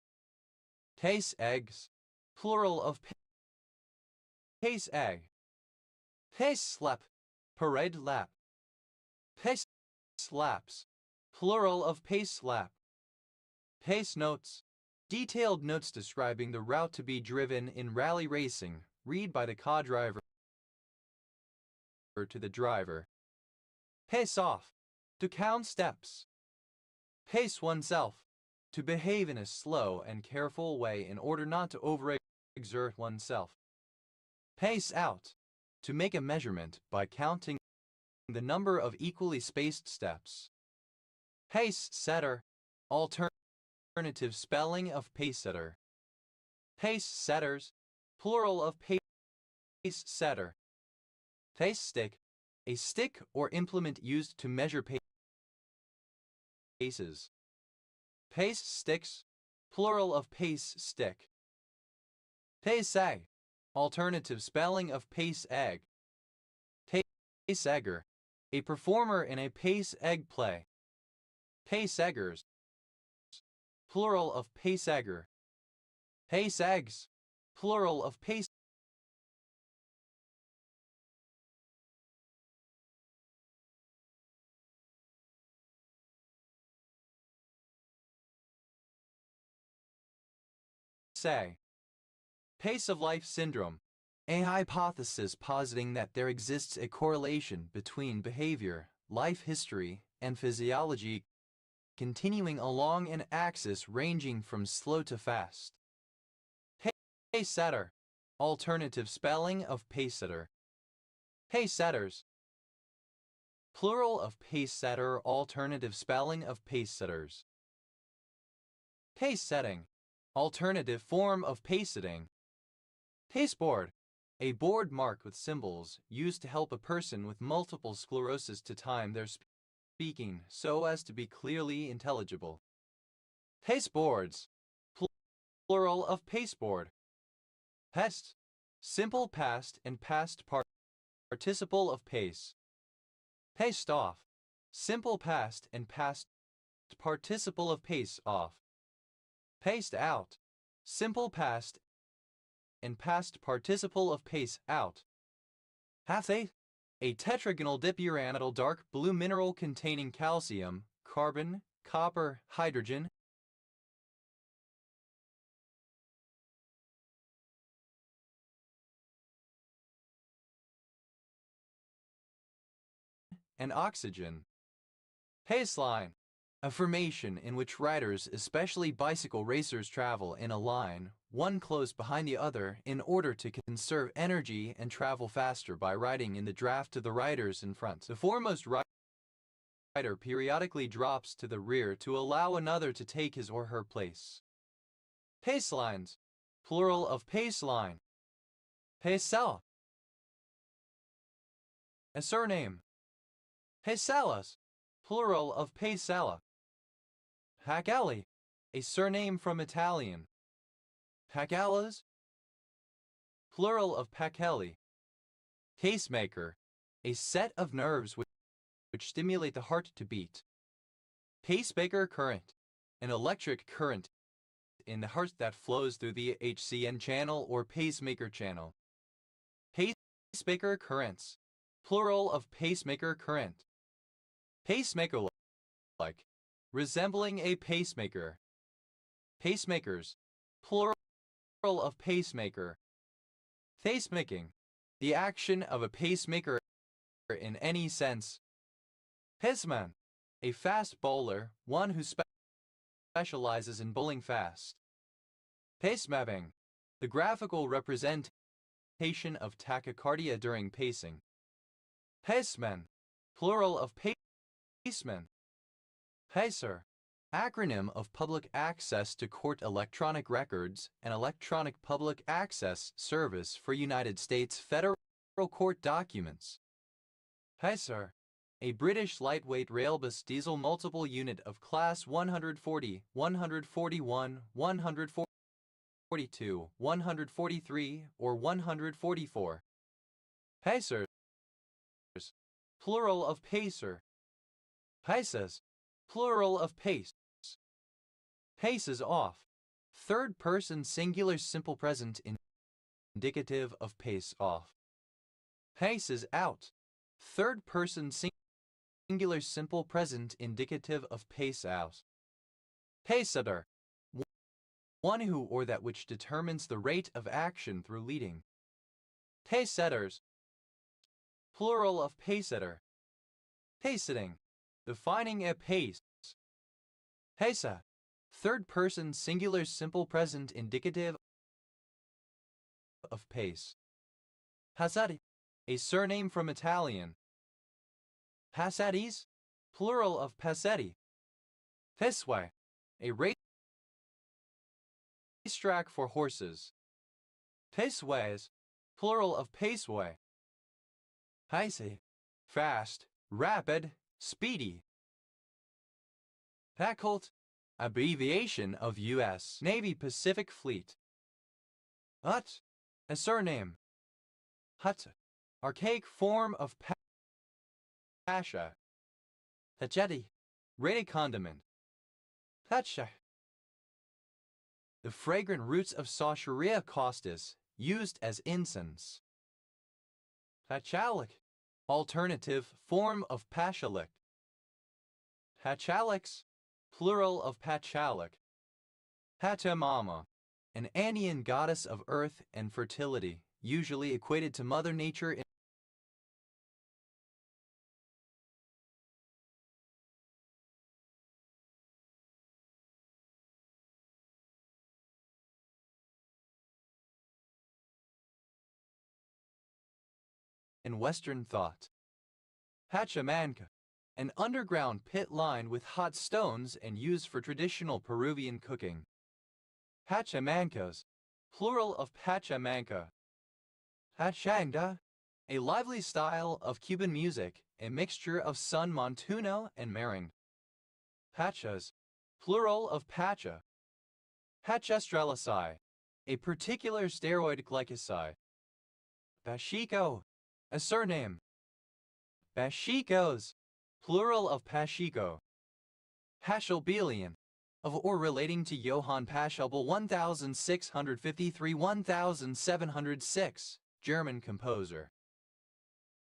Pace eggs, plural of pace egg. Pace slap, parade lap. Pace slaps, plural of pace slap. Pace notes, detailed notes describing the route to be driven in rally racing, read by the car driver to the driver. Pace off, to count steps. Pace oneself, to behave in a slow and careful way in order not to overexert oneself. Pace out, to make a measurement by counting the number of equally spaced steps. Pace setter, alternative spelling of pace setter. Pace setters, plural of pace setter. Pace stick, a stick or implement used to measure paces. Pace sticks, plural of pace stick. Pace egg, alternative spelling of pace egg. Pace egger, a performer in a pace egg play. Pace eggers, plural of pace egger. Pace eggs, plural of pace say. Pace of life syndrome, a hypothesis positing that there exists a correlation between behavior, life history, and physiology continuing along an axis ranging from slow to fast. Pace setter, alternative spelling of pace setter. Pace setters, plural of pace setter, alternative spelling of pace setters. Pace setting, alternative form of pace setting. Paceboard, a board marked with symbols used to help a person with multiple sclerosis to time their speaking so as to be clearly intelligible. Paceboards, plural of paceboard. Pest, simple past and past participle of pace. Paced off, simple past and past participle of pace off. Paced out, simple past and past participle of pace out. Half-eight, a tetragonal dipuranyl dark blue mineral containing calcium, carbon, copper, hydrogen, and oxygen. Paceline, a formation in which riders, especially bicycle racers, travel in a line, one close behind the other, in order to conserve energy and travel faster by riding in the draft of the riders in front. The foremost rider periodically drops to the rear to allow another to take his or her place. Pacelines, plural of paceline. Pacella, a surname. Pacellas, plural of Pacella. Pacalli, a surname from Italian. Pacallas, plural of Pacalli. Pacemaker, a set of nerves which stimulate the heart to beat. Pacemaker current, an electric current in the heart that flows through the HCN channel or pacemaker channel. Pacemaker currents, plural of pacemaker current. Pacemaker-like, resembling a pacemaker. Pacemakers, plural of pacemaker. Pacemaking, the action of a pacemaker in any sense. Paceman, a fast bowler, one who specializes in bowling fast. Pacemapping, the graphical representation of tachycardia during pacing. Paceman, plural of paceman. PACER, acronym of Public Access to Court Electronic Records and Electronic Public Access Service for United States Federal Court Documents. PACER, a British lightweight railbus diesel multiple unit of Class 140, 141, 142, 143, or 144. Pacers, plural of pacer. Paces, plural of pace. Paces off, Third person singular simple present indicative of pace off. Pace is out. Third person singular simple present indicative of pace out. Pacesetter. One who or that which determines the rate of action through leading. Pacesetters. Plural of pacesetter. Pacesetting. Defining a pace. Pesa. Third person singular simple present indicative of pace. Passati. A surname from Italian. Passatis. Plural of passetti. Pesway. A racetrack for horses. Paceways. Plural of paceway. Pace. Fast, rapid, speedy. PACOLT. Abbreviation of U.S. Navy Pacific Fleet. Hut. A surname. Hut. Archaic form of pasha. Pachetti. Ready condiment. Pacha. The fragrant roots of Saucheria costis, used as incense. Pachalic. Alternative form of pachalic. Pachalix. Plural of Pachalic. Pachamama. An Andean goddess of earth and fertility, usually equated to Mother Nature in Western thought. Pachamanca. An underground pit lined with hot stones and used for traditional Peruvian cooking. Pachamancas. Plural of Pachamanca. Pachanga. A lively style of Cuban music, a mixture of San Montuno and merengue. Pachas. Plural of Pacha. Pachestrellocy. A particular steroid glycoside. Pachico. A surname. Pachicos. Plural of Pachico. Pachelbelian. Of or relating to Johann Pachelbel 1653–1706, German composer.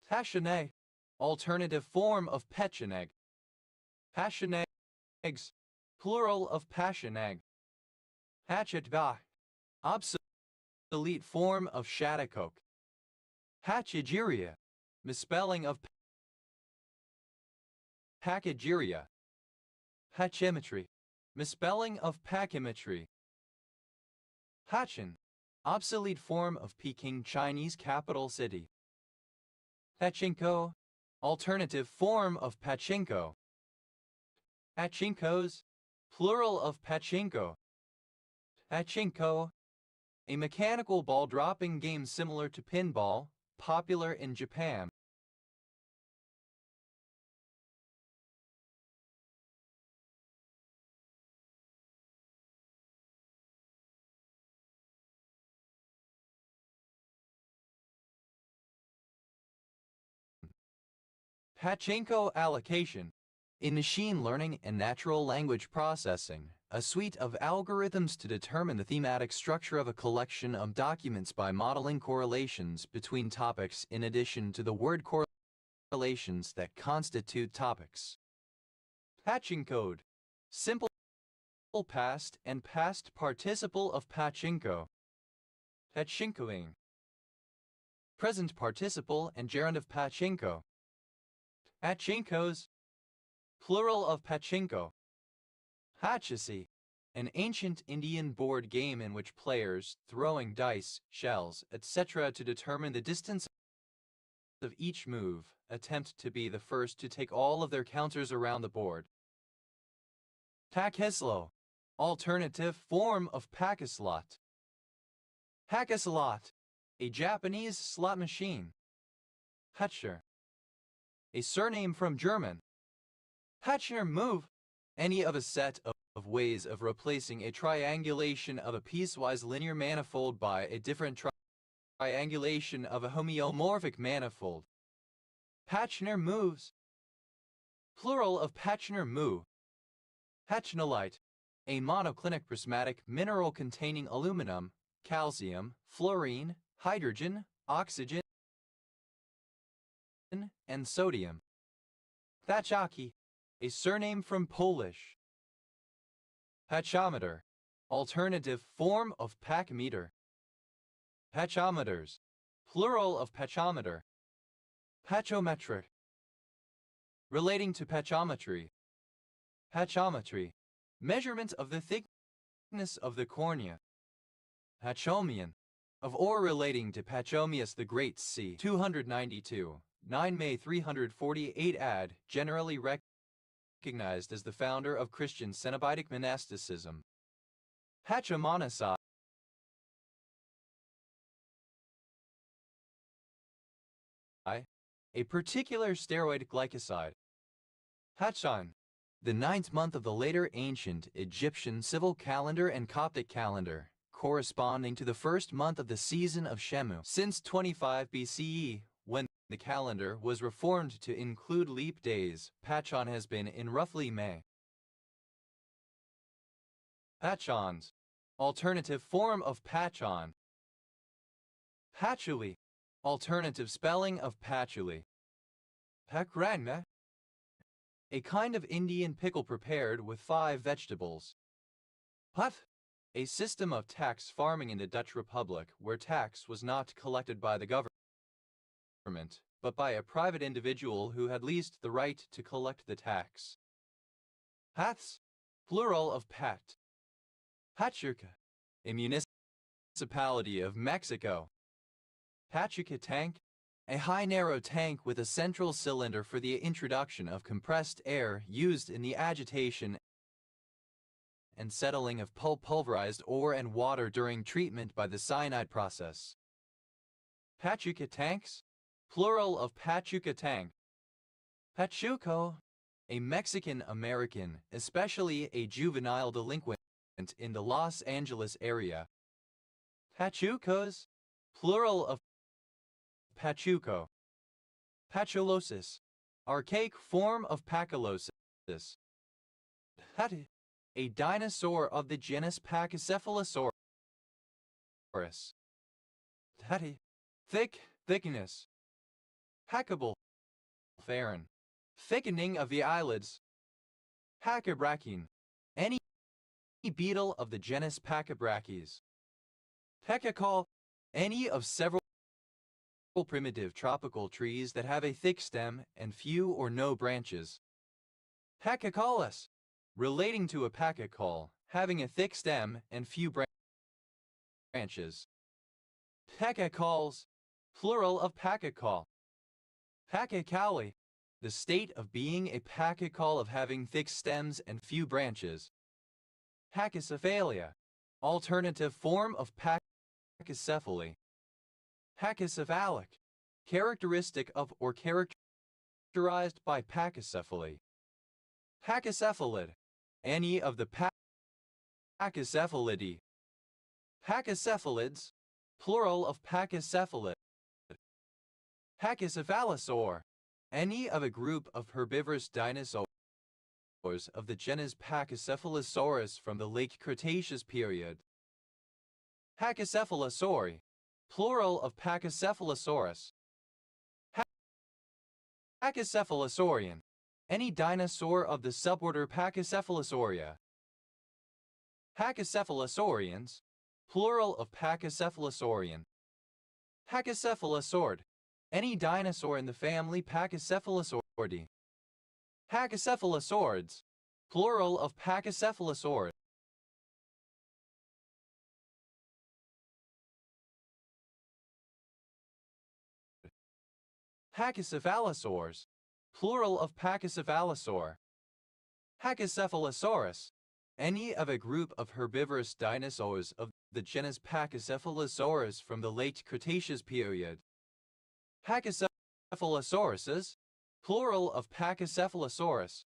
Passionate. Alternative form of Pecheneg. Passionegs. Plural of Passioneg. Hatchetbach. Obsolete form of Shattucoke. Hatchigeria. Misspelling of Pachygeria. Pachymetry. Misspelling of pachymetry. Pachin. Obsolete form of Peking Chinese capital city. Pachinko. Alternative form of pachinko. Pachinkos. Plural of pachinko. Pachinko. A mechanical ball-dropping game similar to pinball, popular in Japan. Pachinko allocation. In machine learning and natural language processing, a suite of algorithms to determine the thematic structure of a collection of documents by modeling correlations between topics in addition to the word correlations that constitute topics. Pachinkode. Simple past and past participle of pachinko. Pachinkoing. Present participle and gerund of pachinko. Pachinkos. Plural of pachinko. Pachisi. An ancient Indian board game in which players, throwing dice, shells, etc. to determine the distance of each move, attempt to be the first to take all of their counters around the board. Pakislo. Alternative form of Pakislot. Pakislot. A Japanese slot machine. Hutcher. A surname from German. Hutcher move. Any of a set of ways of replacing a triangulation of a piecewise linear manifold by a different triangulation of a homeomorphic manifold. Pachner moves. Plural of Pachner move. Pachnolite. a monoclinic prismatic mineral containing aluminum, calcium, fluorine, hydrogen, oxygen, and sodium. Pachaki, a surname from Polish. Pachometer, alternative form of pachymeter. Pachometers, plural of pachometer. Pachometric, relating to pachometry. Pachometry, measurement of the thickness of the cornea. Pachomian, of or relating to Pachomius the Great c. 292, 9 May 348 ad, generally recognized as the founder of Christian Cenobitic monasticism. Pachomonaci, a particular steroid glycoside. Pachon, the 9th month of the later ancient Egyptian civil calendar and Coptic calendar, corresponding to the first month of the season of Shemu. Since 25 BCE, when the calendar was reformed to include leap days, Pachon has been in roughly May. Pachons, alternative form of Pachon. Patchouli, alternative spelling of patchouli. Pakranma, a kind of Indian pickle prepared with 5 vegetables. Pat, a system of tax farming in the Dutch Republic where tax was not collected by the government, but by a private individual who had leased the right to collect the tax. Paths, plural of pat. Pachuca, a municipality of Mexico. Pachuca tank, a high narrow tank with a central cylinder for the introduction of compressed air used in the agitation and settling of pulverized ore and water during treatment by the cyanide process. Pachuca tanks, plural of Pachuca tank. Pachuco, a Mexican-American, especially a juvenile delinquent in the Los Angeles area. Pachucos, plural of Pachuco. Pachulosis, archaic form of Pachylosis. Pati, a dinosaur of the genus Pachycephalosaurus. Pati, thick, thickness. Hackable, farron, thickening of the eyelids. Pachybrachine, any beetle of the genus Pachybrachys. Pecacol, any of several primitive tropical trees that have a thick stem and few or no branches. Pacacolus, relating to a pacacol, having a thick stem and few branches. Pacacols, plural of pacacol. Pacacali, the state of being a pacacol of having thick stems and few branches. Pachycephalia, alternative form of pachycephaly. Pachycephalic, characteristic of or characterized by pachycephaly. Pachycephalid, any of the Pachycephalidae. Pachycephalids, plural of pachycephalid. Pachycephalosaur, any of a group of herbivorous dinosaurs of the genus Pachycephalosaurus from the late Cretaceous period. Pachycephalosauri, plural of Pachycephalosaurus. Pachycephalosaurian, any dinosaur of the suborder Pachycephalosauria. Pachycephalosaurians, plural of Pachycephalosaurian. Pachycephalosaurid, any dinosaur in the family Pachycephalosauridae. Pachycephalosaurids, plural of Pachycephalosaurid. Pachycephalosaurs, plural of Pachycephalosaur. Pachycephalosaurus, any of a group of herbivorous dinosaurs of the genus Pachycephalosaurus from the late Cretaceous period. Pachycephalosauruses, plural of Pachycephalosaurus.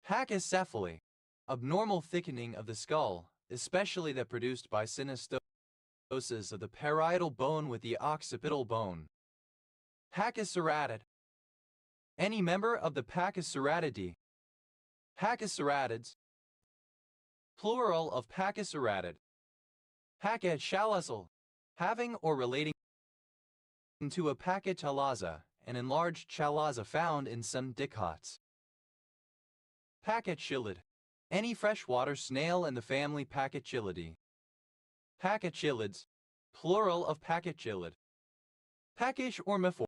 Pachycephaly, abnormal thickening of the skull, especially that produced by synostosis of the parietal bone with the occipital bone. Pachyceratid, any member of the Pachyceratidae. Pachyceratids, plural of pachyceratid. Pachychalazo, having or relating to a pachychalaza, an enlarged chalaza found in some dicots. Pachychilid, any freshwater snail in the family Pachychilidae. Pachychilids, plural of pachychilid. Pachychormiform,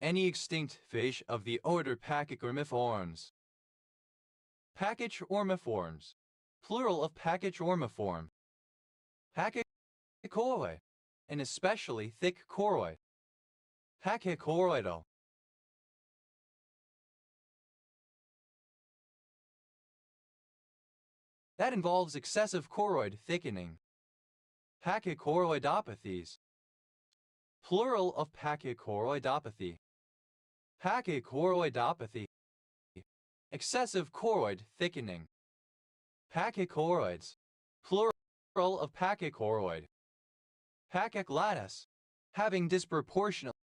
any extinct fish of the order Pachychormiformes. Pachychormiforms, plural of Pachychormiform. Pachychoroid, an especially thick choroid. Pachychoroidal. That involves excessive choroid thickening. Pachychoroidopathies, plural of pachychoroidopathy. Pachychoroidopathy, excessive choroid thickening. Pachychoroids, plural of pachychoroid. Pachycladus, having disproportionately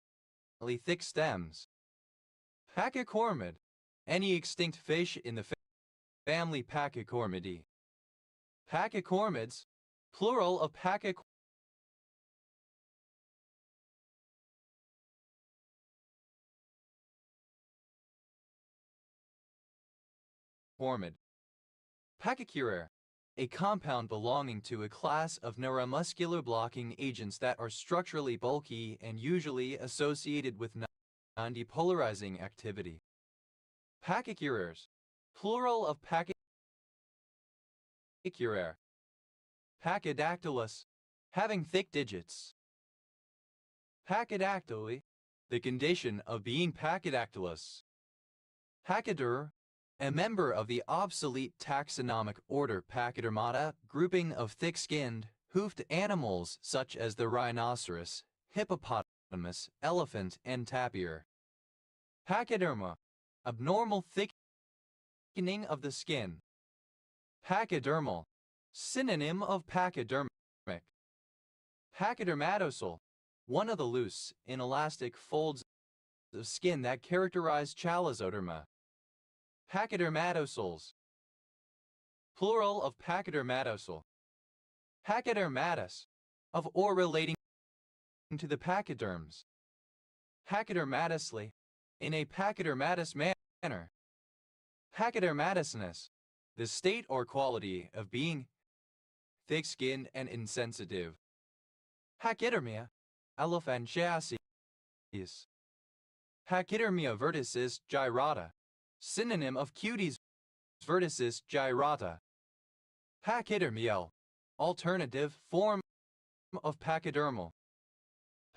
thick stems. Pachychormid, any extinct fish in the family Pachychormidae. Pachychormids, plural of pachychormid. Pachycurae, a compound belonging to a class of neuromuscular blocking agents that are structurally bulky and usually associated with non-depolarizing activity. Pachycuraes, plural of pachycurae. Pachydactylus, having thick digits. Pachydactyly, the condition of being pachydactylous. Pachyder, a member of the obsolete taxonomic order Pachydermata, grouping of thick-skinned, hoofed animals such as the rhinoceros, hippopotamus, elephant, and tapir. Pachyderma, abnormal thickening of the skin. Pachydermal, synonym of pachydermic. Pachydermatosal, one of the loose, inelastic folds of skin that characterize chalazoderma. Pachydermatosals, plural of pachydermatosal. Pachydermatous, of or relating to the pachyderms. Pachydermatously, in a pachydermatous manner. Pachydermatousness, the state or quality of being thick-skinned and insensitive. Pachydermia, elephantiasis. Pachydermia verticis gyrata, synonym of cuties verticis gyrata. Pachydermial, alternative form of pachydermal.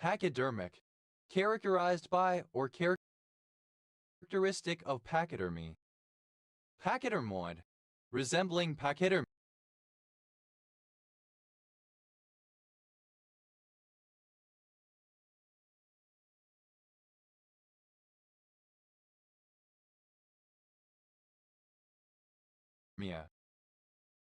Pachydermic, characterized by or characteristic of pachydermy. Pachydermoid, resembling pachydermy.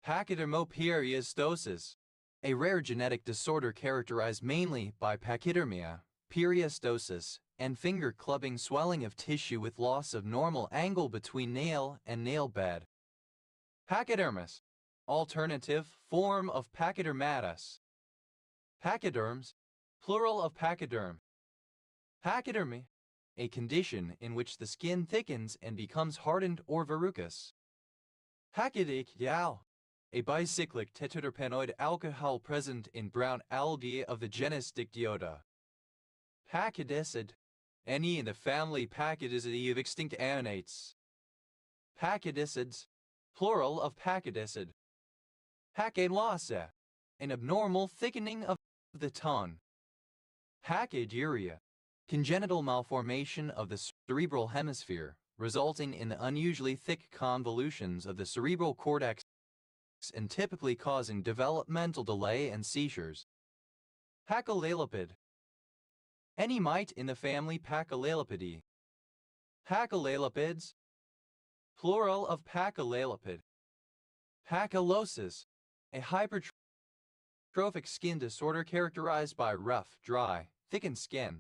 Pachydermoperiostosis, a rare genetic disorder characterized mainly by pachydermia, periostosis, and finger clubbing swelling of tissue with loss of normal angle between nail and nail bed. Pachydermis, alternative form of pachydermatus. Pachyderms, plural of pachyderm. Pachydermy, a condition in which the skin thickens and becomes hardened or verrucous. Pachydicyal, a bicyclic tetraterpenoid alcohol present in brown algae of the genus Dictyota. Pachydicid, any in the family Pachydizidae of extinct ammonates. Pachydiциds, plural of pachydicyd. Pachylosa, an abnormal thickening of the tongue. Pachyduria, congenital malformation of the cerebral hemisphere, resulting in the unusually thick convolutions of the cerebral cortex and typically causing developmental delay and seizures. Pachylalipid, any mite in the family Pachylalpidae. Pachylalpids, plural of pachylalipid. Pachylosis, a hypertrophic skin disorder characterized by rough, dry, thickened skin.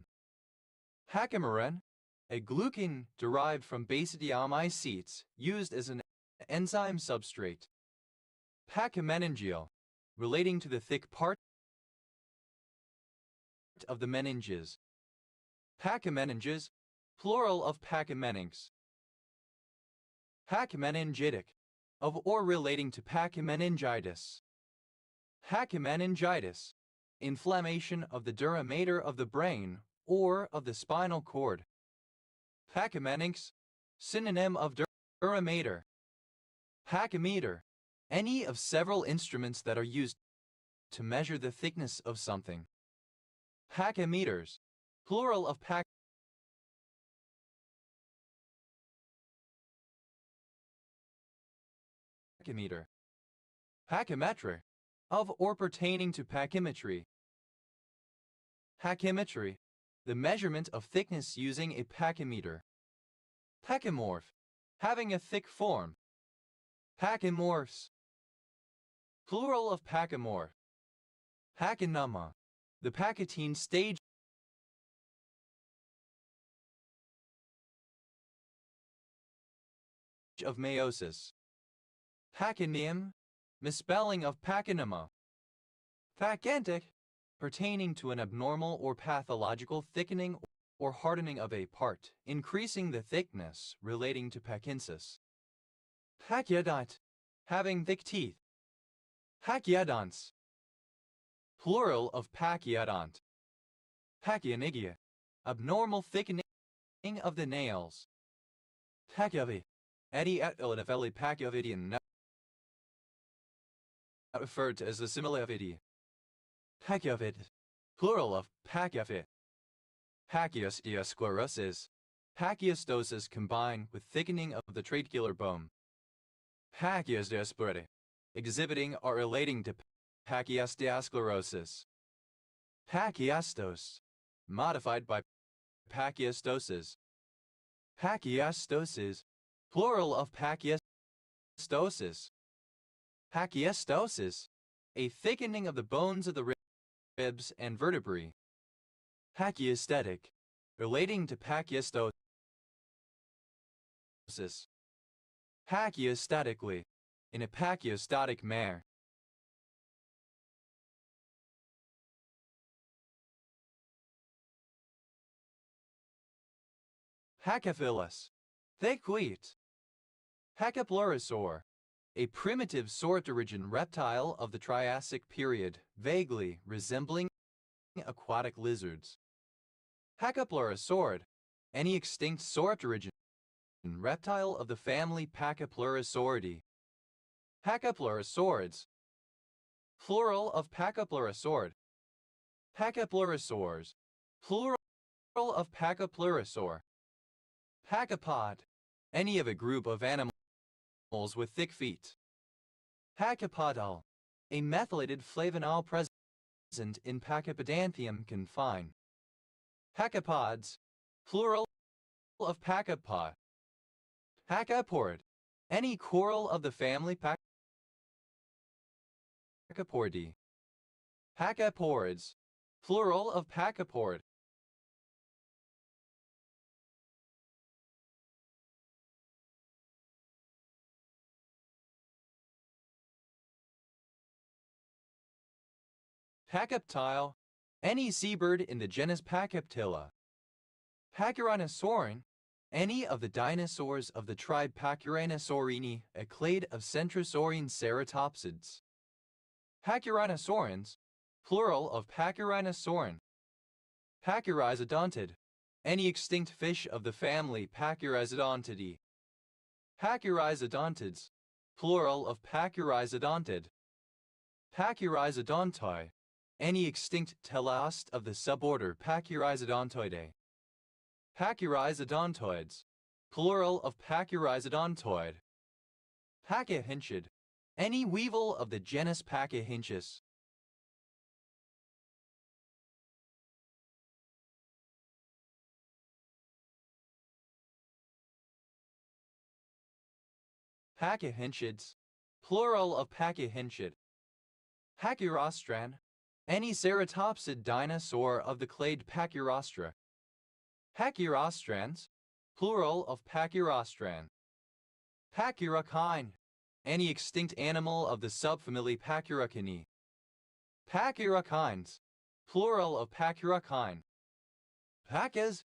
Pachymerin, a glucan derived from basidiomycetes used as an enzyme substrate. Pachymeningeal, relating to the thick part of the meninges. Pachymeninges, plural of pachymeninx. Pachymeningitic, of or relating to pachymeningitis. Pachymeningitis, inflammation of the dura mater of the brain or of the spinal cord. Pachymeninx, synonym of dura mater. Pachymeter, any of several instruments that are used to measure the thickness of something. Pachymeters, plural of pachymeter. Pachymetry, of or pertaining to pachymetry. Pachymetry, the measurement of thickness using a pachymeter. Pachyomorph, having a thick form. Pachyomorphs, plural of pachyomorph. Pachynomma, the pachytene stage of meiosis. Pachynium, misspelling of pachynomma. Pachentic, pertaining to an abnormal or pathological thickening or hardening of a part, increasing the thickness, relating to pachensis. Pachyodont, having thick teeth. Pachyodonts, plural of pachyodont. Pachyonychia, abnormal thickening of the nails. Pachyovy, Eddie at Ilanaveli Pachyovidian, referred to as the similarity. Pachyovid, plural of pachyophit. Pachyosteosclerosis, pachyostosis combined with thickening of the tracheal bone. Pachyosteosporitic, exhibiting or relating to pachyosteosclerosis. Pachyostos, modified by pachyostosis. Pachyostosis, plural of pachyostosis. Pachyostosis, a thickening of the bones of the ribs and vertebrae. Pachyostatic, relating to pachyostosis. Pachyostatically, in a pachyostatic manner. Pachyphilus, thick wheat. Pachypleurosaur, a primitive sauropterygian reptile of the Triassic period, vaguely resembling aquatic lizards. Pachypleurosaurid, any extinct sauropterygian reptile of the family Pachypleurosauridae. Pachypleurosaurids, plural of Pachypleurosaurid. Pachypleurosaurs, plural of Pachypleurosaur. Pachypod, any of a group of animals with thick feet. Pachypodal, a methylated flavanol present in Pachypodanthium confine. Pachypods, plural of pachypod. Pachyporid, any coral of the family Pachyporidae. Pachyporids, plural of pachyporid. Pachyptile, any seabird in the genus Pachyptila. Pachyrhinosaurin, any of the dinosaurs of the tribe Pachyrhinosaurini, a clade of centrosaurine ceratopsids. Pachyrhinosaurans, plural of Pachyrhinosaurin. Pachyrhizodontid, any extinct fish of the family Pachyrhizodontidae. Pachyrhizodontids, plural of Pachyrhizodontid. Pachyrhizodontoi, any extinct teleost of the suborder Pachyrhizodontoidae. Pachyrhizodontoids, plural of Pachyrhizodontoid. Pachyhinchid, any weevil of the genus Pachyhinchus. Pachyhinchids, plural of Pachyhinchid. Pachyrostran, any ceratopsid dinosaur of the clade Pachyrostra. Pachyrostrans, plural of Pachyrostran. Pachyrokine, Any extinct animal of the subfamily Pachyrhini. Pachyrhines. Plural of Pachyrhine. Pachas.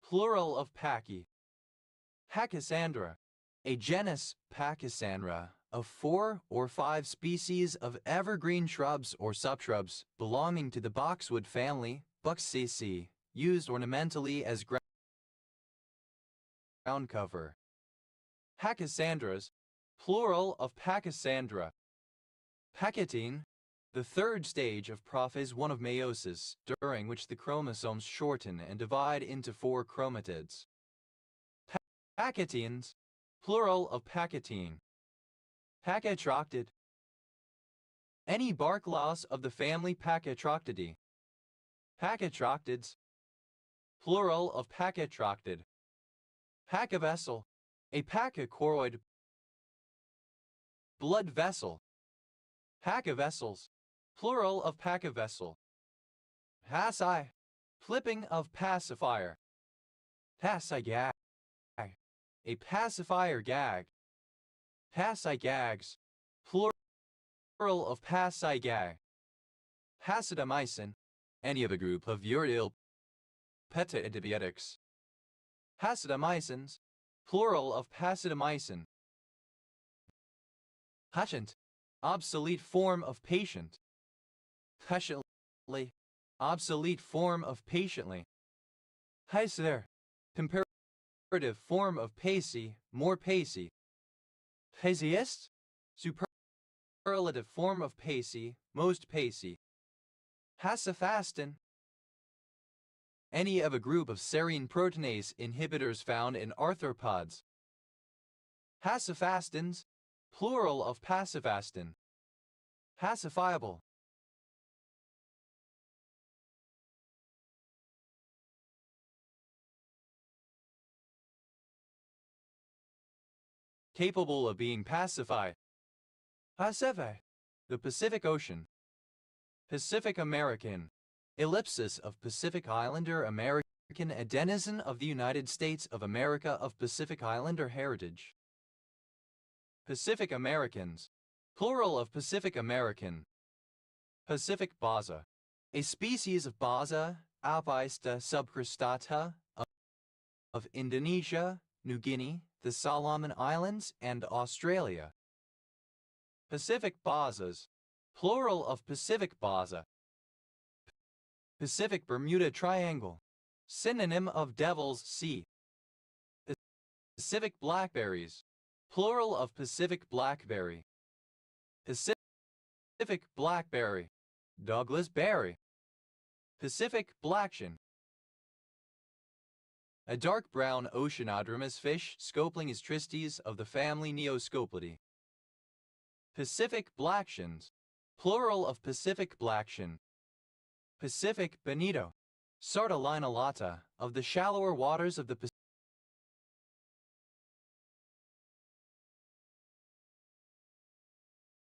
Plural of Pachy. Pachysandra. A genus, Pachysandra, of 4 or 5 species of evergreen shrubs or subshrubs belonging to the boxwood family, Buxaceae, used ornamentally as ground cover. Pachysandras, plural of Pachysandra. Pachytene. The third stage of prophase 1 of meiosis, during which the chromosomes shorten and divide into 4 chromatids. Pachytenes, plural of pachytene. Pachytroctid. Any bark loss of the family Pachytroctidae. Pachytroctids, plural of pachytroctid. Pachyvessel. A pachychoroid blood vessel. Pachyvessels, plural of pachyvessel. Passi. Flipping of pacifier. Passigag. A pacifier gag. Passigags, plural of passigag. Pasidomycin. Any of a group of uryl peptidobiotics. Pasidomycins, plural of pasidomycin. Patient. Obsolete form of patient. Patiently. Obsolete form of patiently. Pacer. Comparative form of pacey, more pacey. Paciest. Superlative form of pacey, most pacey. Pasifastin. Any of a group of serine proteinase inhibitors found in arthropods. Pasifastins, plural of pasifastin. Pacifiable. Capable of being pacified. Pacific. The Pacific Ocean. Pacific American. Ellipsis of Pacific Islander American, a denizen of the United States of America of Pacific Islander heritage. Pacific Americans, plural of Pacific American. Pacific Baza. A species of Baza alpista subcrustata of Indonesia, New Guinea, the Solomon Islands, and Australia. Pacific Bazas, plural of Pacific Baza. Pacific Bermuda Triangle, synonym of Devil's Sea. Pacific Blackberries, plural of Pacific Blackberry. Pacific Blackberry, Douglas Berry. Pacific Blackshin. A dark brown oceanodromous fish, Scopoling tristes of the family Neoscopelidae. Pacific Blackshins, plural of Pacific Blackshin. Pacific Bonito, Sardellina of the shallower waters of the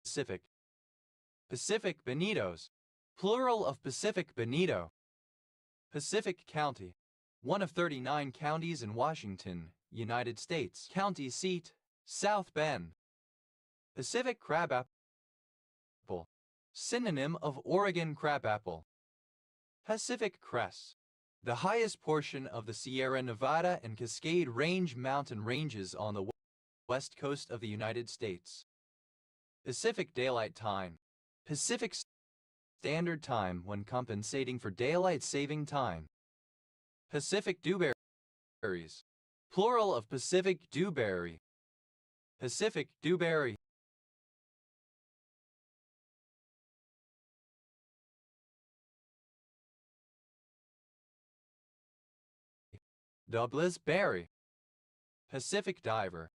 Pacific. Pacific Bonitos, plural of Pacific Bonito. Pacific County, one of 39 counties in Washington, United States. County seat, South Bend. Pacific Crabapple, synonym of Oregon crabapple. Pacific Crest, the highest portion of the Sierra Nevada and Cascade Range mountain ranges on the west coast of the United States. Pacific Daylight Time, Pacific Standard Time when compensating for daylight saving time. Pacific Dewberries, plural of Pacific Dewberry. Pacific Dewberry. Douglas Berry. Pacific Diver.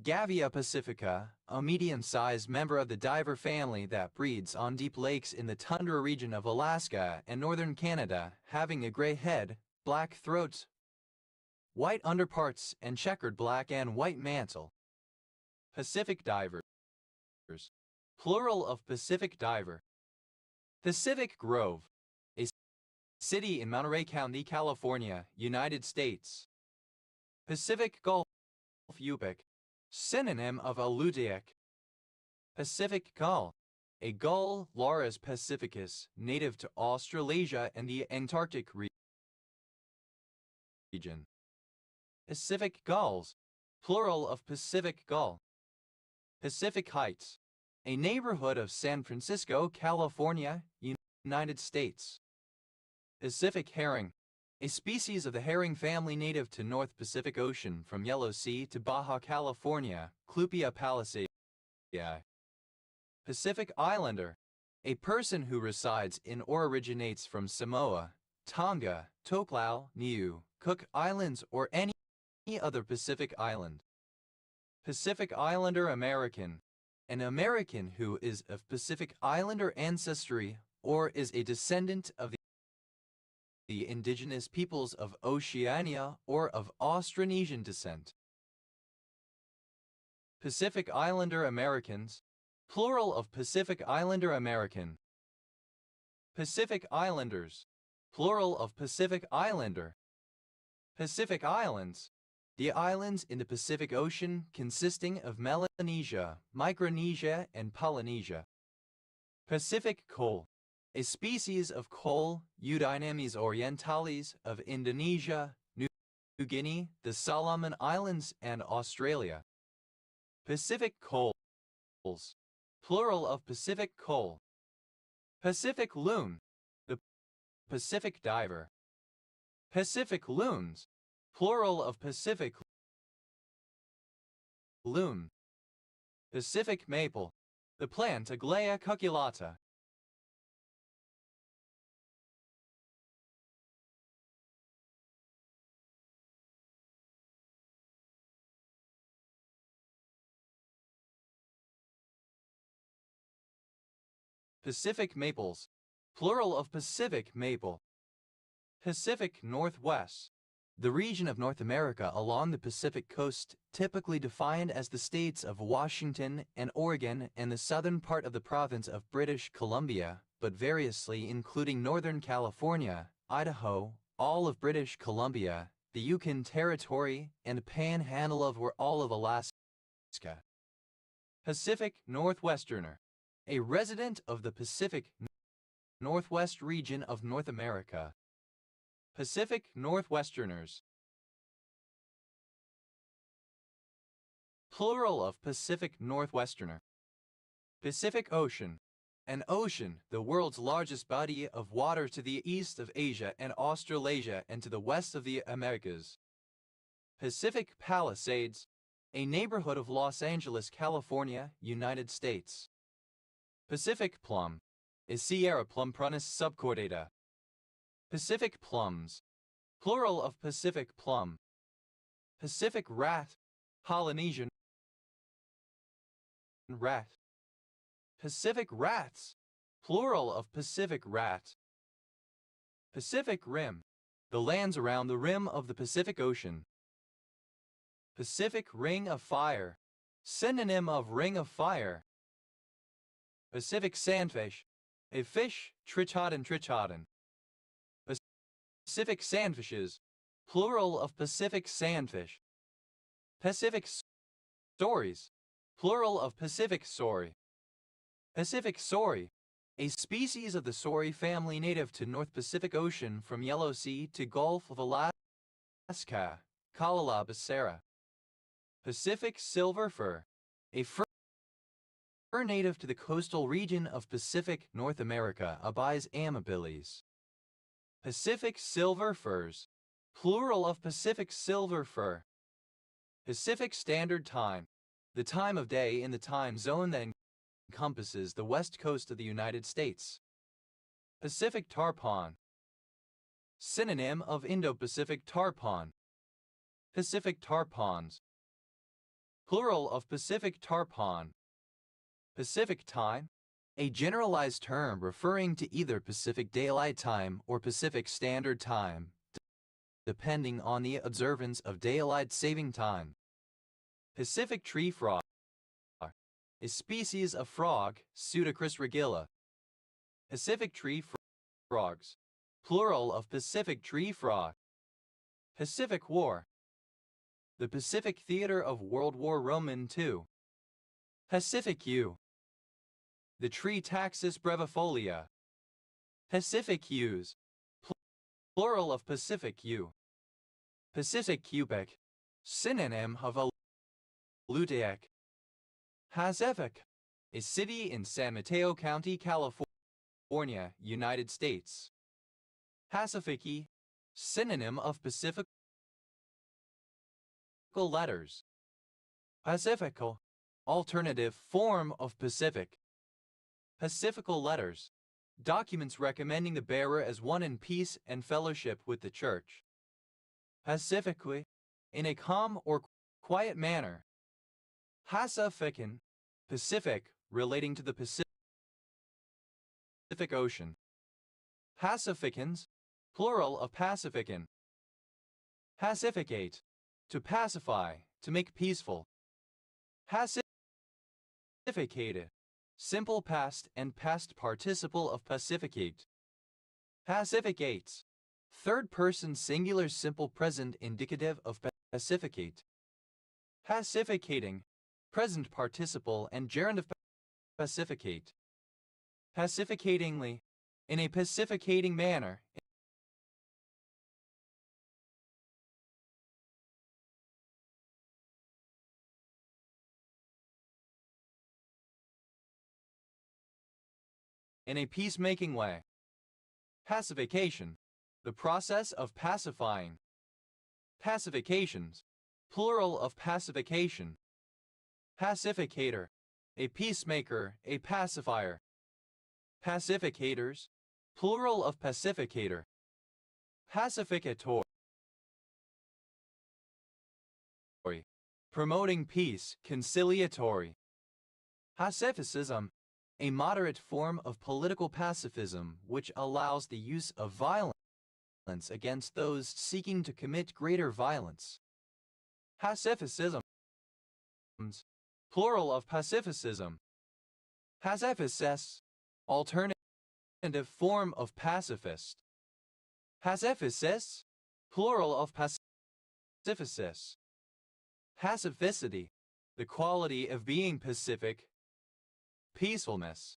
Gavia pacifica, a medium-sized member of the diver family that breeds on deep lakes in the tundra region of Alaska and northern Canada, having a gray head, black throat, white underparts, and checkered black and white mantle. Pacific Divers, plural of Pacific Diver. Pacific Grove, a city in Monterey County, California, United States. Pacific Gulf Yupik, synonym of Alutiiq. Pacific gull, a gull, Larus pacificus, native to Australasia and the Antarctic region. Pacific gulls, plural of Pacific gull. Pacific Heights, a neighborhood of San Francisco, California, United States. Pacific herring, a species of the herring family native to North Pacific Ocean from Yellow Sea to Baja California, Clupea palissadei. Pacific Islander, a person who resides in or originates from Samoa, Tonga, Tokelau, Niue, Cook Islands, or any other Pacific island. Pacific Islander American, an American who is of Pacific Islander ancestry or is a descendant of the indigenous peoples of Oceania or of Austronesian descent. Pacific Islander Americans, plural of Pacific Islander American. Pacific Islanders, plural of Pacific Islander. Pacific Islands, the islands in the Pacific Ocean consisting of Melanesia, Micronesia, and Polynesia. Pacific coal, a species of coal, Eudynamys orientalis, of Indonesia, New Guinea, the Solomon Islands, and Australia. Pacific coals, plural of Pacific coal. Pacific loon, the Pacific diver. Pacific loons, plural of Pacific loon. Pacific maple, the plant Aglaya cucullata. Pacific maples, plural of Pacific maple. Pacific Northwest, the region of North America along the Pacific coast, typically defined as the states of Washington and Oregon and the southern part of the province of British Columbia, but variously including Northern California, Idaho, all of British Columbia, the Yukon Territory, and Panhandle of all of Alaska. Pacific Northwesterner, a resident of the Pacific Northwest region of North America. Pacific Northwesterners, plural of Pacific Northwesterner. Pacific Ocean, an ocean, the world's largest body of water to the east of Asia and Australasia and to the west of the Americas. Pacific Palisades, a neighborhood of Los Angeles, California, United States. Pacific plum, a Sierra plum prunus subcordata. Pacific plums, plural of Pacific plum. Pacific rat, Polynesian rat. Pacific rats, plural of Pacific rat. Pacific rim, the lands around the rim of the Pacific Ocean. Pacific ring of fire, synonym of ring of fire. Pacific sandfish, a fish, Trichodon. Pacific sandfishes, plural of Pacific sandfish. Pacific stories, plural of Pacific saury. Pacific saury, a species of the saury family native to North Pacific Ocean from Yellow Sea to Gulf of Alaska, Kallala becerra. Pacific silver fir, a fir native to the coastal region of Pacific North America, Abies amabilis. Pacific silver firs, plural of Pacific silver fir. Pacific Standard Time, the time of day in the time zone that encompasses the west coast of the United States. Pacific tarpon, synonym of Indo-Pacific tarpon. Pacific tarpons, plural of Pacific tarpon. Pacific time, a generalized term referring to either Pacific Daylight Time or Pacific Standard Time, depending on the observance of daylight saving time. Pacific tree frog, a species of frog, Pseudacris regilla. Pacific tree frogs, plural of Pacific Tree Frog. Pacific War. The Pacific Theater of World War Roman II. Pacific yew. The tree Taxus brevifolia. Pacific yews. Plural of Pacific yew. Pacific Cubic. Synonym of Alutaic. Pacific. A city in San Mateo County, California, United States. Pacifici. Synonym of Pacific letters. Pacifical. Alternative form of Pacific. Pacifical letters. Documents recommending the bearer as one in peace and fellowship with the Church. Pacifically. In a calm or quiet manner. Pacifican. Pacific, relating to the Pacific Ocean. Pacificans. Plural of Pacifican. Pacificate. To pacify, to make peaceful. Pacificated. Simple past and past participle of pacificate. Pacificates. Third person singular simple present indicative of pacificate. Pacificating. Present participle and gerund of pacificate. Pacificatingly. In a pacificating manner. In a peacemaking way. Pacification. The process of pacifying. Pacifications. Plural of pacification. Pacificator. A peacemaker, a pacifier. Pacificators. Plural of pacificator. Pacificator. Promoting peace, conciliatory. Pacificism. A moderate form of political pacifism which allows the use of violence against those seeking to commit greater violence. Pacificism. Plural of pacificism. Pacificess. Alternative form of pacifist. Pacificist. Plural of pacificist. Pacificity. The quality of being pacific. Peacefulness.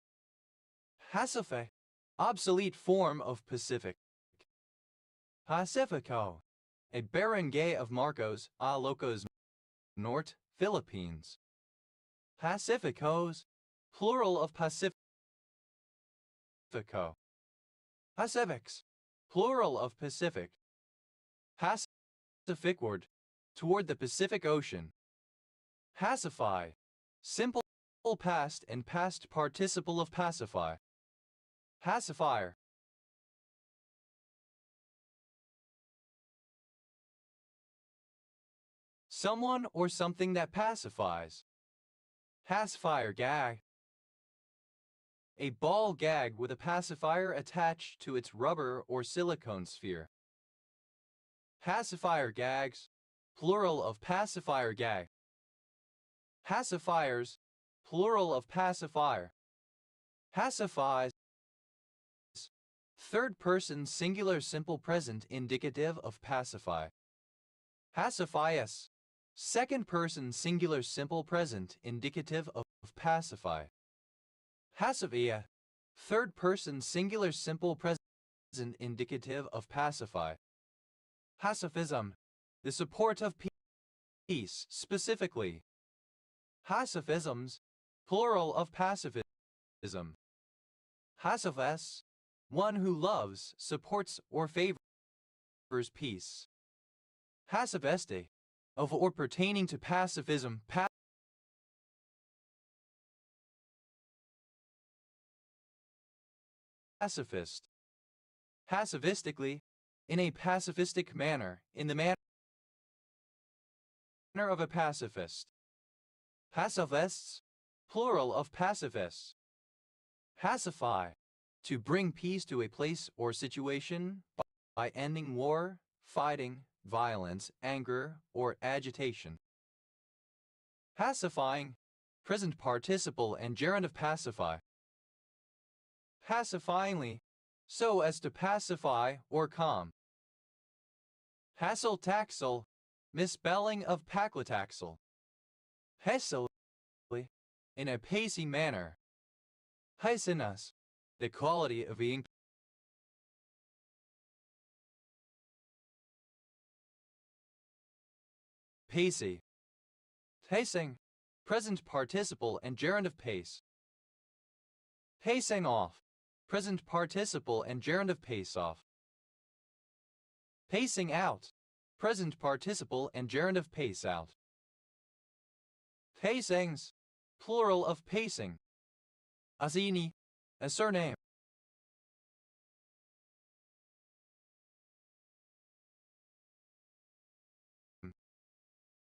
Pacific. Obsolete form of Pacific. Pacifico. A barangay of Marcos, Ilocos Norte, Philippines. Pacificos. Plural of Pacifico. Pacifics. Plural of Pacific. Pacificward. Toward the Pacific Ocean. Pacify. Simple past and past participle of pacify. Pacifier. Someone or something that pacifies. Pacifier gag. A ball gag with a pacifier attached to its rubber or silicone sphere. Pacifier gags. Plural of pacifier gag. Pacifiers. Plural of pacifier. Pacifies. Third person singular simple present indicative of pacify. Pacifius. Second person singular simple present indicative of pacify. Pacifia. Third person singular simple present indicative of pacify. Pacifism. The support of peace, specifically. Pacifisms. Plural of pacifism. Pacifist. One who loves, supports, or favors peace. Pacifiste. Of or pertaining to pacifism. Pacifist. Pacifistically. In a pacifistic manner. In the manner of a pacifist. Pacifists. Plural of pacifists. Pacify. To bring peace to a place or situation by ending war, fighting, violence, anger, or agitation. Pacifying. Present participle and gerund of pacify. Pacifyingly. so as to pacify or calm. Paclitaxel, misspelling of paclitaxel. Pacily, in a pacey manner. Paciness, the quality of being pacey. Pacing, present participle and gerund of pace. Pacing off, present participle and gerund of pace off. Pacing out, present participle and gerund of pace out. Pacings, plural of pacing. Asini, a surname.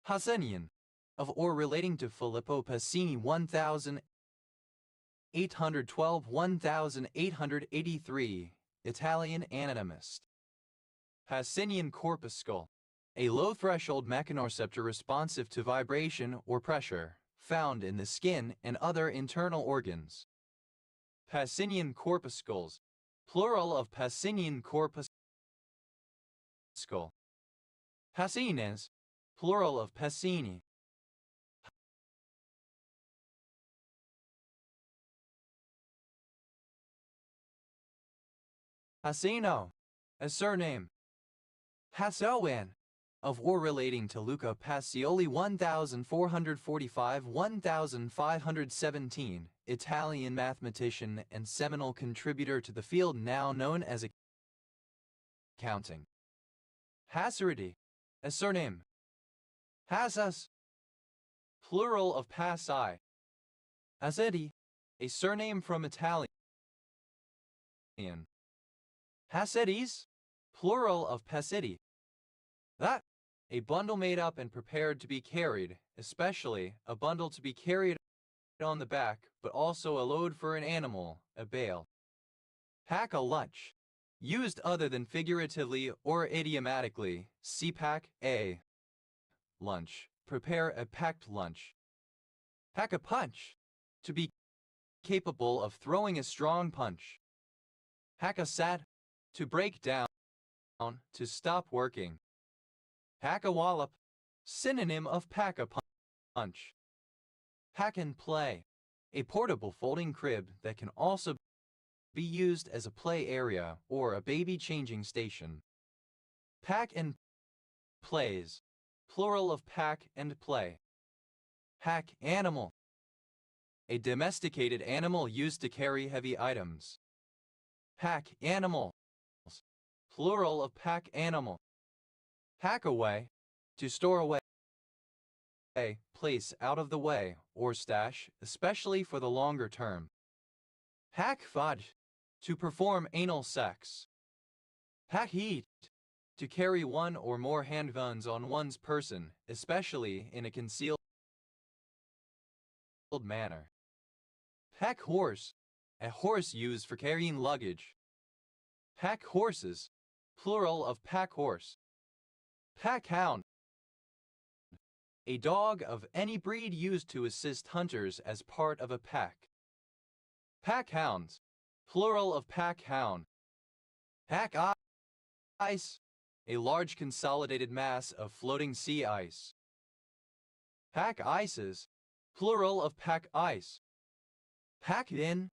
Hasenian, of or relating to Filippo Pacini 1812-1883, Italian anatomist. Pacinian corpuscle, a low-threshold mechanoreceptor responsive to vibration or pressure, found in the skin and other internal organs. Pacinian corpuscles, plural of Pacinian corpuscle. Pacines, plural of Pacini. Pacino, a surname. Pasowan, of or relating to Luca Pacioli 1445-1517, Italian mathematician and seminal contributor to the field now known as accounting. Passarity, a surname. Passas, plural of passi. Passetti, a surname from Italian. Passettis, plural of passetti. That, a bundle made up and prepared to be carried, especially a bundle to be carried on the back, but also a load for an animal, a bale. Pack a lunch, used other than figuratively or idiomatically, see pack a lunch, prepare a packed lunch. Pack a punch, to be capable of throwing a strong punch. Pack a sat, to break down, to stop working. Pack a wallop, synonym of pack a punch. Pack and play, a portable folding crib that can also be used as a play area or a baby changing station. Pack and plays, plural of pack and play. Pack animal, a domesticated animal used to carry heavy items. Pack animals, plural of pack animal. Pack away, to store away, place out of the way, or stash, especially for the longer term. Pack fudge, to perform anal sex. Pack heat, to carry one or more handguns on one's person, especially in a concealed manner. Pack horse, a horse used for carrying luggage. Pack horses, plural of pack horse. Pack hound, a dog of any breed used to assist hunters as part of a pack. Pack hounds, plural of pack hound. Pack ice, a large consolidated mass of floating sea ice. Pack ices, plural of pack ice. Pack in,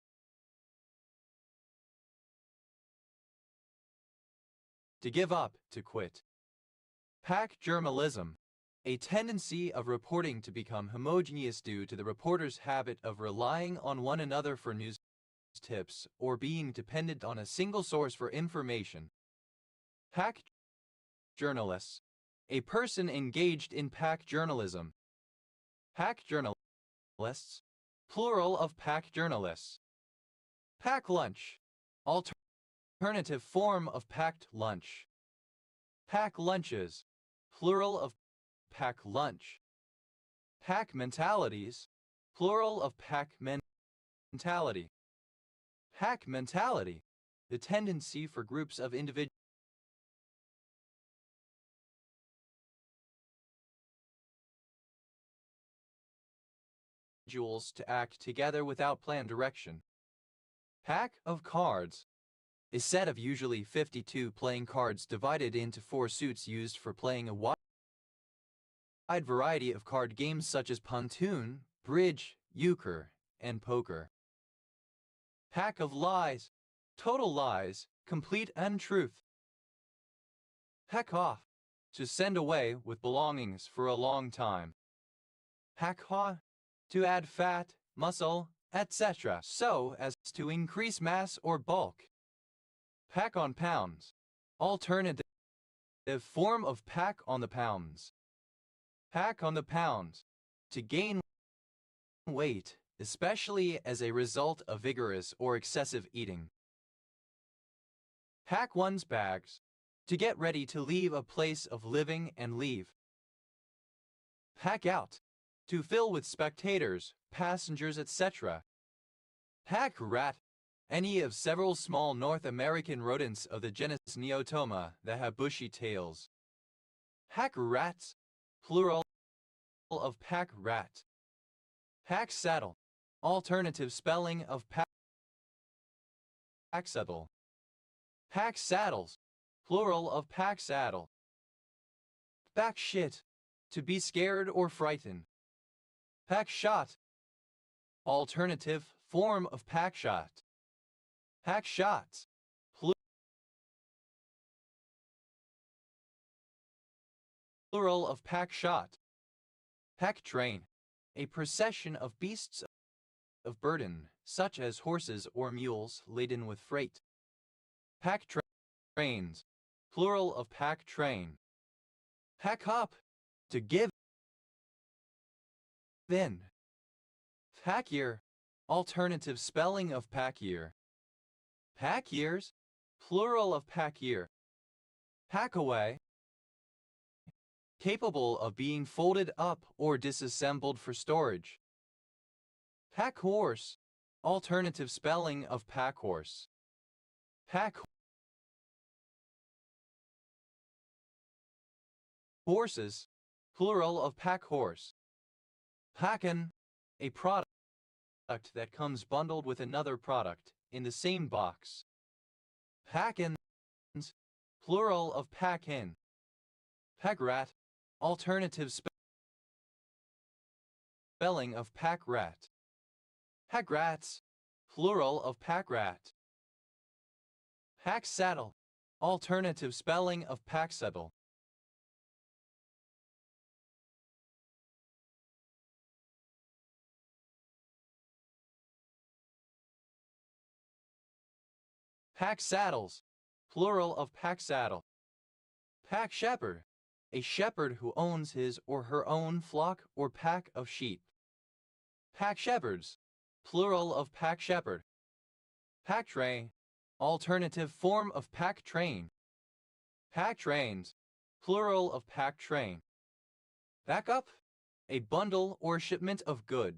to give up, to quit. Pack journalism, a tendency of reporting to become homogeneous due to the reporter's habit of relying on one another for news tips or being dependent on a single source for information. Pack journalists, a person engaged in pack journalism. Pack journalists, plural of pack journalists. Pack lunch, alternative form of packed lunch. Pack lunches, plural of pack lunch. Pack mentalities, plural of pack mentality. Pack mentality, the tendency for groups of individuals to act together without planned direction. Pack of cards, A set of usually 52 playing cards divided into 4 suits used for playing a wide variety of card games such as pontoon, bridge, euchre, and poker. Pack of lies. Total lies, complete untruth. Pack off. To send away with belongings for a long time. Pack on. To add fat, muscle, etc. so as to increase mass or bulk. Pack on pounds. Alternative form of pack on the pounds. Pack on the pounds. To gain weight, especially as a result of vigorous or excessive eating. Pack one's bags. To get ready to leave a place of living and leave. Pack out. To fill with spectators, passengers, etc. Pack rat. Any of several small North American rodents of the genus Neotoma that have bushy tails. Pack rats. Plural of pack rat. Pack saddle. Alternative spelling of pack saddle. Pack saddles. Plural of pack saddle. Pack shit. To be scared or frightened. Pack shot. Alternative form of pack shot. Pack shots. Plural of pack shot. Pack train. A procession of beasts of burden, such as horses or mules laden with freight. Pack trains. Plural of pack train. Pack up. To give in. Pack year. Alternative spelling of pack year. Pack years. Plural of pack year. Pack away. Capable of being folded up or disassembled for storage. Pack horse. Alternative spelling of pack horse. Pack horses. Plural of pack horse. Packen. A product that comes bundled with another product in the same box. Packins. Plural of pack-in. Pack rat. Alternative spelling of pack rat. Pack rats. Plural of pack rat. Pack saddle. Alternative spelling of pack saddle. Pack saddles. Plural of pack saddle. Pack shepherd. A shepherd who owns his or her own flock or pack of sheep. Pack shepherds. Plural of pack shepherd. Pack train. Alternative form of pack train. Pack trains. Plural of pack train. Pack up. A bundle or shipment of good.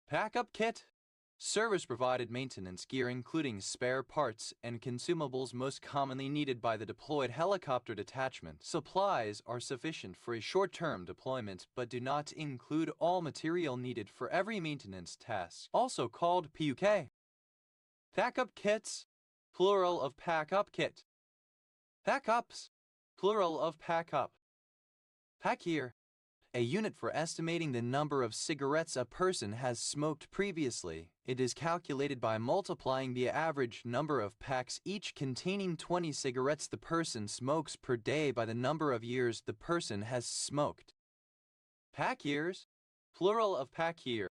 Pack-up kit. Service-provided maintenance gear including spare parts and consumables most commonly needed by the deployed helicopter detachment. Supplies are sufficient for a short-term deployment but do not include all material needed for every maintenance task, also called PUK. Pack-up kits. Plural of pack-up kit. Pack-ups. Plural of pack-up. Pack year. A unit for estimating the number of cigarettes a person has smoked previously. It is calculated by multiplying the average number of packs each containing 20 cigarettes the person smokes per day by the number of years the person has smoked. Pack years. Plural of pack year.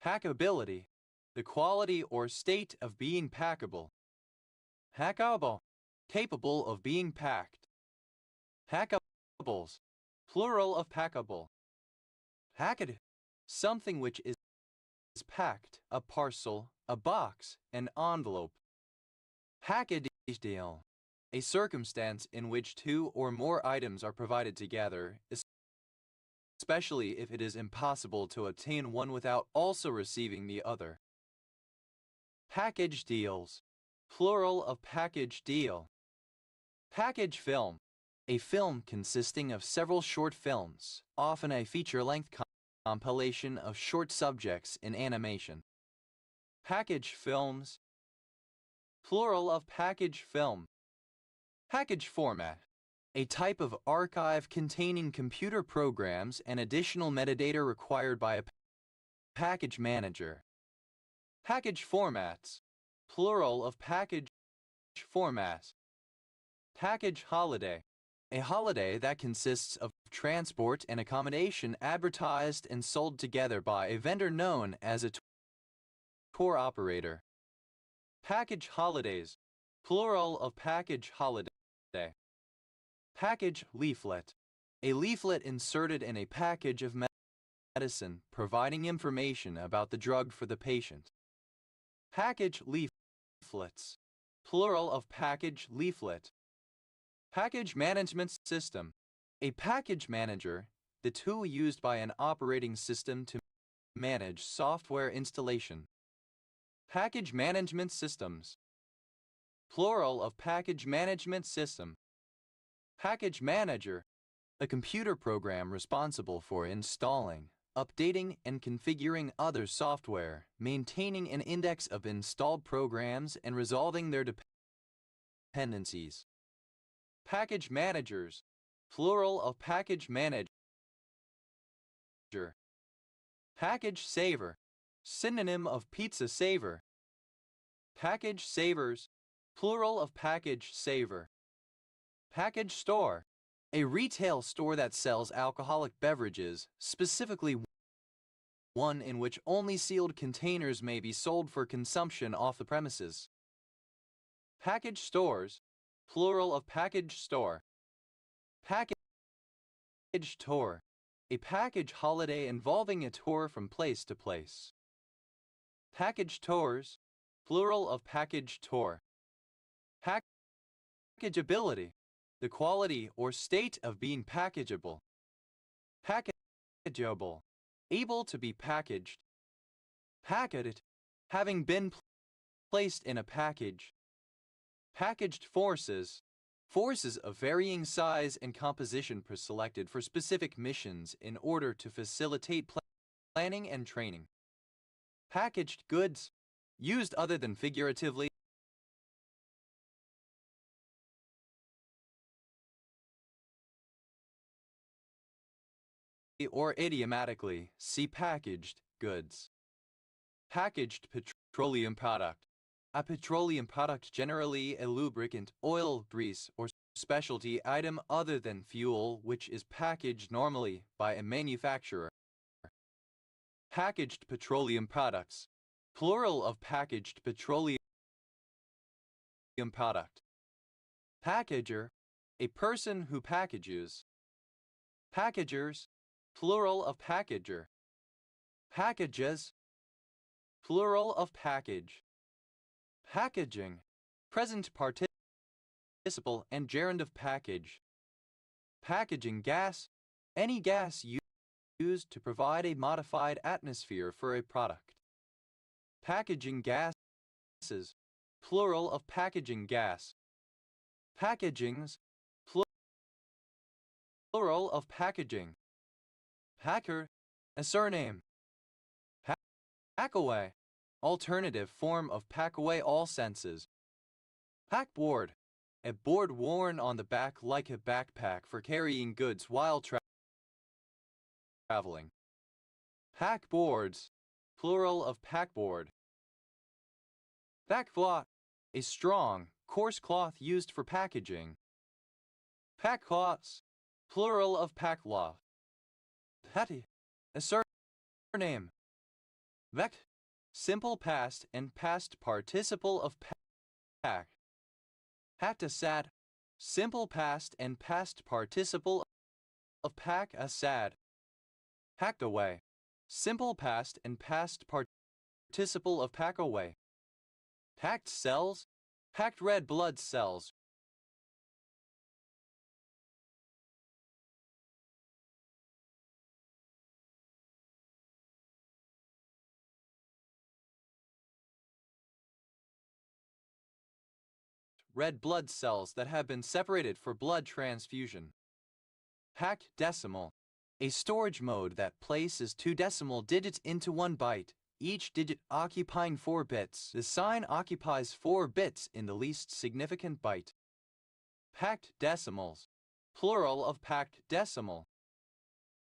Packability. The quality or state of being packable. Packable. Capable of being packed. Packables. Plural of packable. Packet. Something which is packed, a parcel, a box, an envelope. Package deal. A circumstance in which two or more items are provided together, especially if it is impossible to obtain one without also receiving the other. Package deals. Plural of package deal. Package film. A film consisting of several short films, often a feature-length compilation of short subjects in animation. Package films. Plural of package film. Package format. A type of archive containing computer programs and additional metadata required by a package manager. Package formats. Plural of package formats. Package holiday. A holiday that consists of transport and accommodation advertised and sold together by a vendor known as a tour operator. Package holidays. Plural of package holiday. Package leaflet. A leaflet inserted in a package of medicine providing information about the drug for the patient. Package leaflets. Plural of package leaflet. Package management system. A package manager, the tool used by an operating system to manage software installation. Package management systems. Plural of package management system. Package manager. A computer program responsible for installing, updating, and configuring other software, maintaining an index of installed programs, and resolving their dependencies. Package managers. Plural of package manager. Package saver. Synonym of pizza saver. Package savers. Plural of package saver. Package store. A retail store that sells alcoholic beverages, specifically one in which only sealed containers may be sold for consumption off the premises. Package stores. Plural of package store. Package tour. A package holiday involving a tour from place to place. Package tours. Plural of package tour. Packageability. The quality or state of being packageable. Packageable. Able to be packaged. Packet. Having been placed in a package. Packaged forces. Forces of varying size and composition selected for specific missions in order to facilitate planning and training. Packaged goods. Used other than figuratively or idiomatically, see packaged goods. Packaged petroleum product. A petroleum product, generally a lubricant, oil, grease, or specialty item other than fuel, which is packaged normally by a manufacturer. Packaged petroleum products. Plural of packaged petroleum product. Packager. A person who packages. Packagers. Plural of packager. Packages. Plural of package. Packaging. Present participle and gerund of package. Packaging gas. Any gas used to provide a modified atmosphere for a product. Packaging gases. Plural of packaging gas. Packagings. Plural of packaging. Packer. A surname. Packaway. Alternative form of pack away all senses. Packboard. A board worn on the back like a backpack for carrying goods while traveling. Packboards. Plural of packboard. Packcloth. A strong, coarse cloth used for packaging. Packcloths. Plural of packcloth. Patty. A surname. Vect. Simple past and past participle of pack. Pat-a-sad. Simple past and past participle of pack-a-sad. Packed away. Simple past and past participle of pack away. Packed cells. Packed red blood cells. red blood cells that have been separated for blood transfusion. Packed decimal, a storage mode that places 2 decimal digits into 1 byte, each digit occupying 4 bits. The sign occupies 4 bits in the least significant byte. Packed decimals, plural of packed decimal.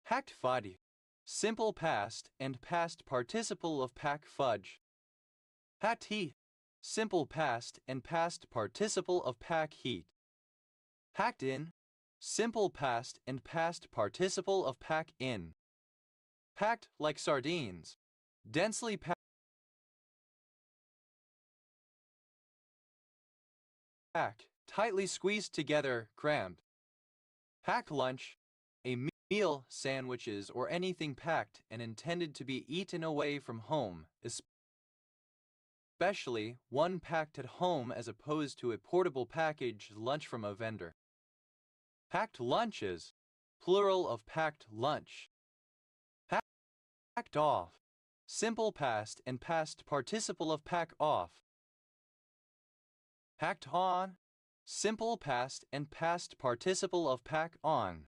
Packed fudge, simple past and past participle of pack fudge. Packed heat, simple past and past participle of pack heat. Packed in, simple past and past participle of pack in. Packed like sardines, densely packed, tightly squeezed together, crammed. Packed lunch, a meal, sandwiches, or anything packed and intended to be eaten away from home, especially one packed at home as opposed to a portable packaged lunch from a vendor. Packed lunches, plural of packed lunch. Packed off, simple past and past participle of pack off. Packed on, simple past and past participle of pack on.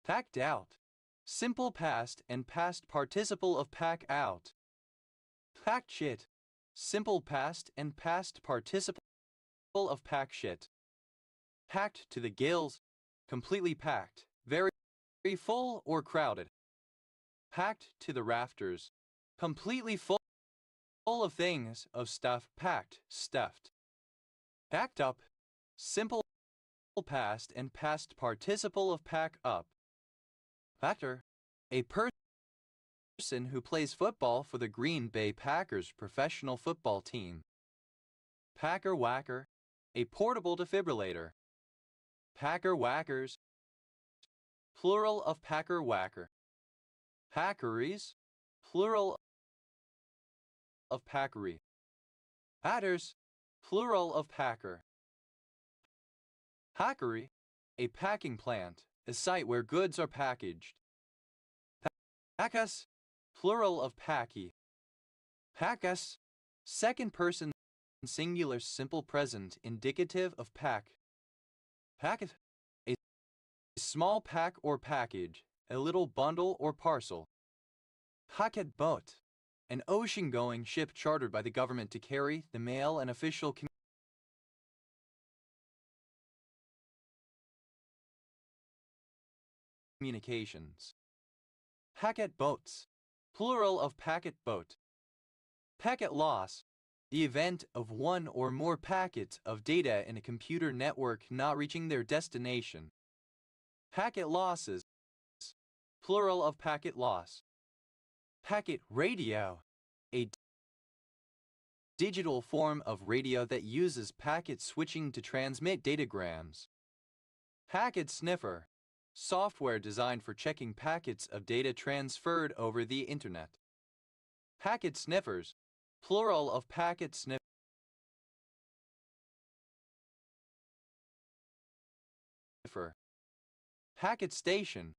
Packed out, simple past and past participle of pack out. Packed shit, simple past and past participle of pack shit. Packed to the gills, completely packed, very full or crowded. Packed to the rafters, completely full of things, of stuff, packed, stuffed. Packed up, simple past and past participle of pack up. Packer, a person who plays football for the Green Bay Packers professional football team. Packer whacker, a portable defibrillator. Packer whackers, plural of packer whacker. Packeries, plural of packery. Patters, plural of packer. Packery, a packing plant, a site where goods are packaged. Packus, plural of packy. Packus, second person singular simple present indicative of pack. Packet, a small pack or package, a little bundle or parcel. Packet boat, an ocean-going ship chartered by the government to carry the mail and official communications. Packet boats, plural of packet boat. Packet loss, the event of one or more packets of data in a computer network not reaching their destination. Packet losses, plural of packet loss. Packet radio, a digital form of radio that uses packet switching to transmit datagrams. Packet sniffer, software designed for checking packets of data transferred over the internet. Packet sniffers, plural of packet sniffer. Packet station,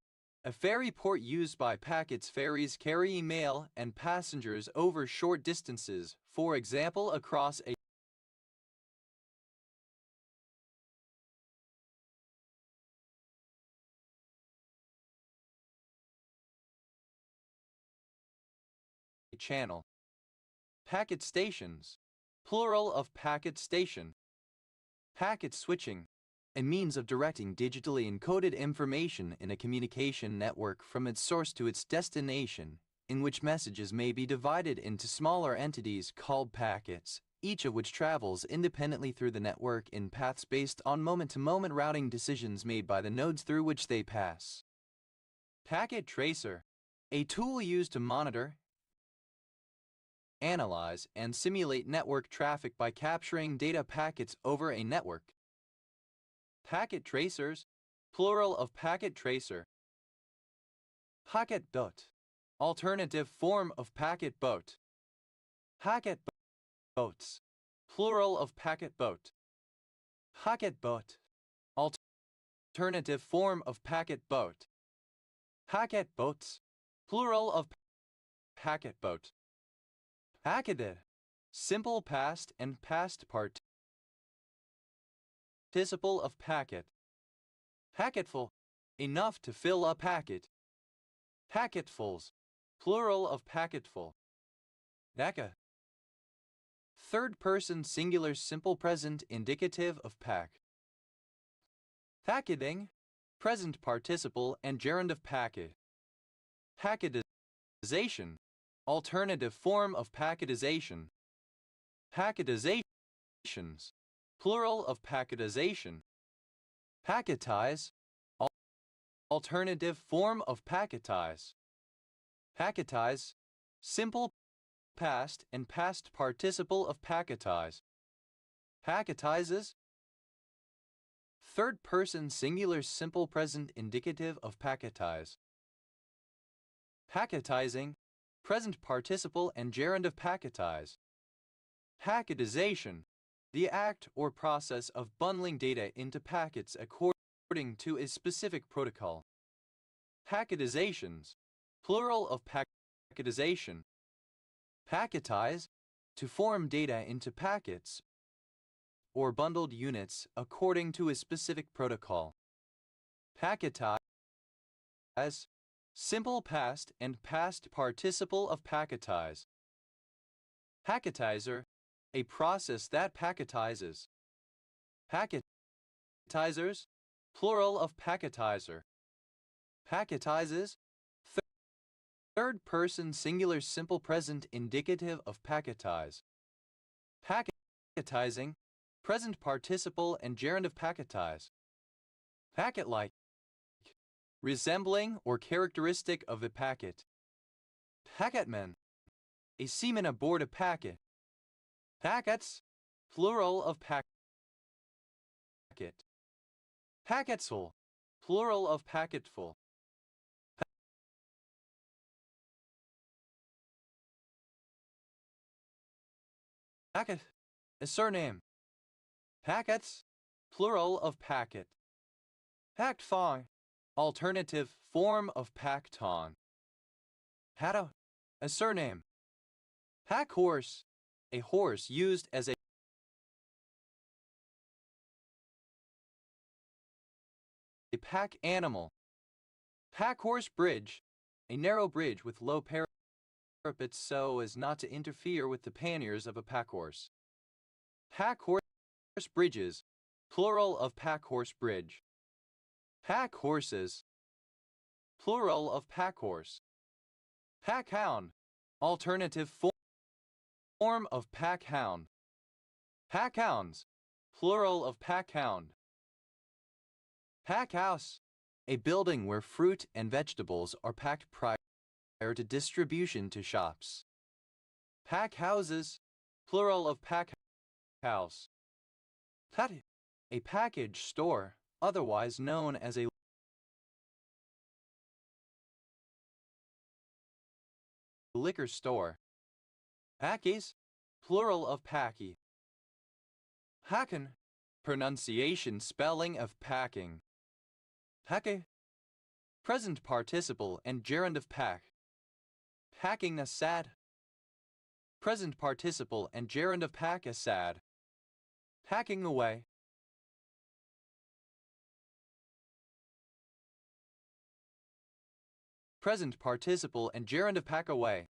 a ferry port used by packets ferries carrying mail and passengers over short distances, for example across a channel. Packet stations, plural of packet station. Packet switching, a means of directing digitally encoded information in a communication network from its source to its destination, in which messages may be divided into smaller entities called packets, each of which travels independently through the network in paths based on moment-to-moment routing decisions made by the nodes through which they pass. Packet tracer, a tool used to monitor, analyze, and simulate network traffic by capturing data packets over a network. Packet tracers, plural of packet tracer. Packet boat, alternative form of packet boat. Packet boats, plural of packet boat. Packet boat, alternative form of packet boat. Packet boats, plural of packet boat. Packeted, simple past and past participle of packet. Packetful, enough to fill a packet. Packetfuls, plural of packetful. Naka. Third person singular simple present indicative of pack. Packeting, present participle and gerund of packet. Packetization, alternative form of packetization. Packetizations, plural of packetization. Packetize, alternative form of packetize. Packetize, simple past and past participle of packetize. Packetizes, third person singular simple present indicative of packetize. Packetizing, present participle and gerund of packetize. Packetization, the act or process of bundling data into packets according to a specific protocol. Packetizations, plural of packetization. Packetize, to form data into packets or bundled units according to a specific protocol. Packetize, simple past and past participle of packetize. Packetizer, a process that packetizes. Packetizers, plural of packetizer. Packetizes, third person singular simple present indicative of packetize. Packetizing, present participle and gerund of packetize. Packet-like, resembling or characteristic of a packet. Packetman, a seaman aboard a packet. Packets, plural of packet. Packetful, plural of packetful. Packet, a surname. Packets, plural of packet. Packthong, alternative form of packton. Pato, a surname. Packhorse, a horse used as a pack animal. Packhorse bridge, a narrow bridge with low parapets so as not to interfere with the panniers of a packhorse. Packhorse bridges, plural of packhorse bridge. Packhorses, plural of packhorse. Packhound, alternative form of packhound. Packhounds, plural of packhound. Packhouse, a building where fruit and vegetables are packed prior to distribution to shops. Packhouses, plural of packhouse. Patty, a package store, otherwise known as a liquor store. Packies, plural of packy. Hacken, pronunciation spelling of packing. Packe, present participle and gerund of pack. Packing a sad, present participle and gerund of pack a sad. Packing away. Present participle and gerund of pack away.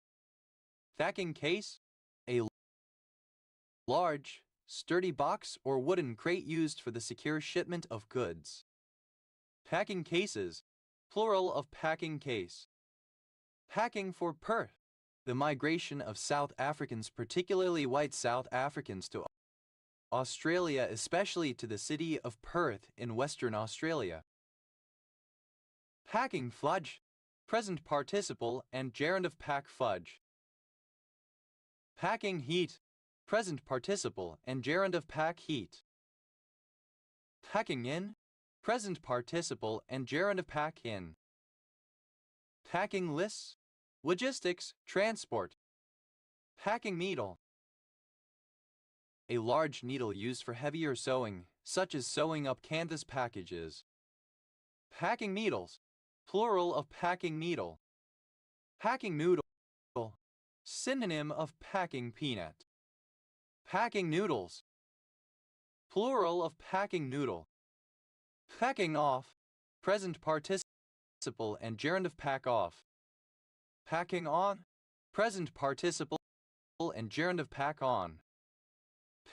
Packing case, a large, sturdy box or wooden crate used for the secure shipment of goods. Packing cases, plural of packing case. Packing for Perth, the migration of South Africans, particularly white South Africans, to Australia, especially to the city of Perth in Western Australia. Packing fudge, present participle and gerund of pack fudge. Packing heat, present participle and gerund of pack heat. Packing in, present participle and gerund of pack in. Packing lists, logistics, transport. Packing needle, a large needle used for heavier sewing, such as sewing up canvas packages. Packing needles, plural of packing needle. Packing noodle, synonym of packing peanut. Packing noodles, plural of packing noodle. Packing off, present participle and gerund of pack off. Packing on, present participle and gerund of pack on.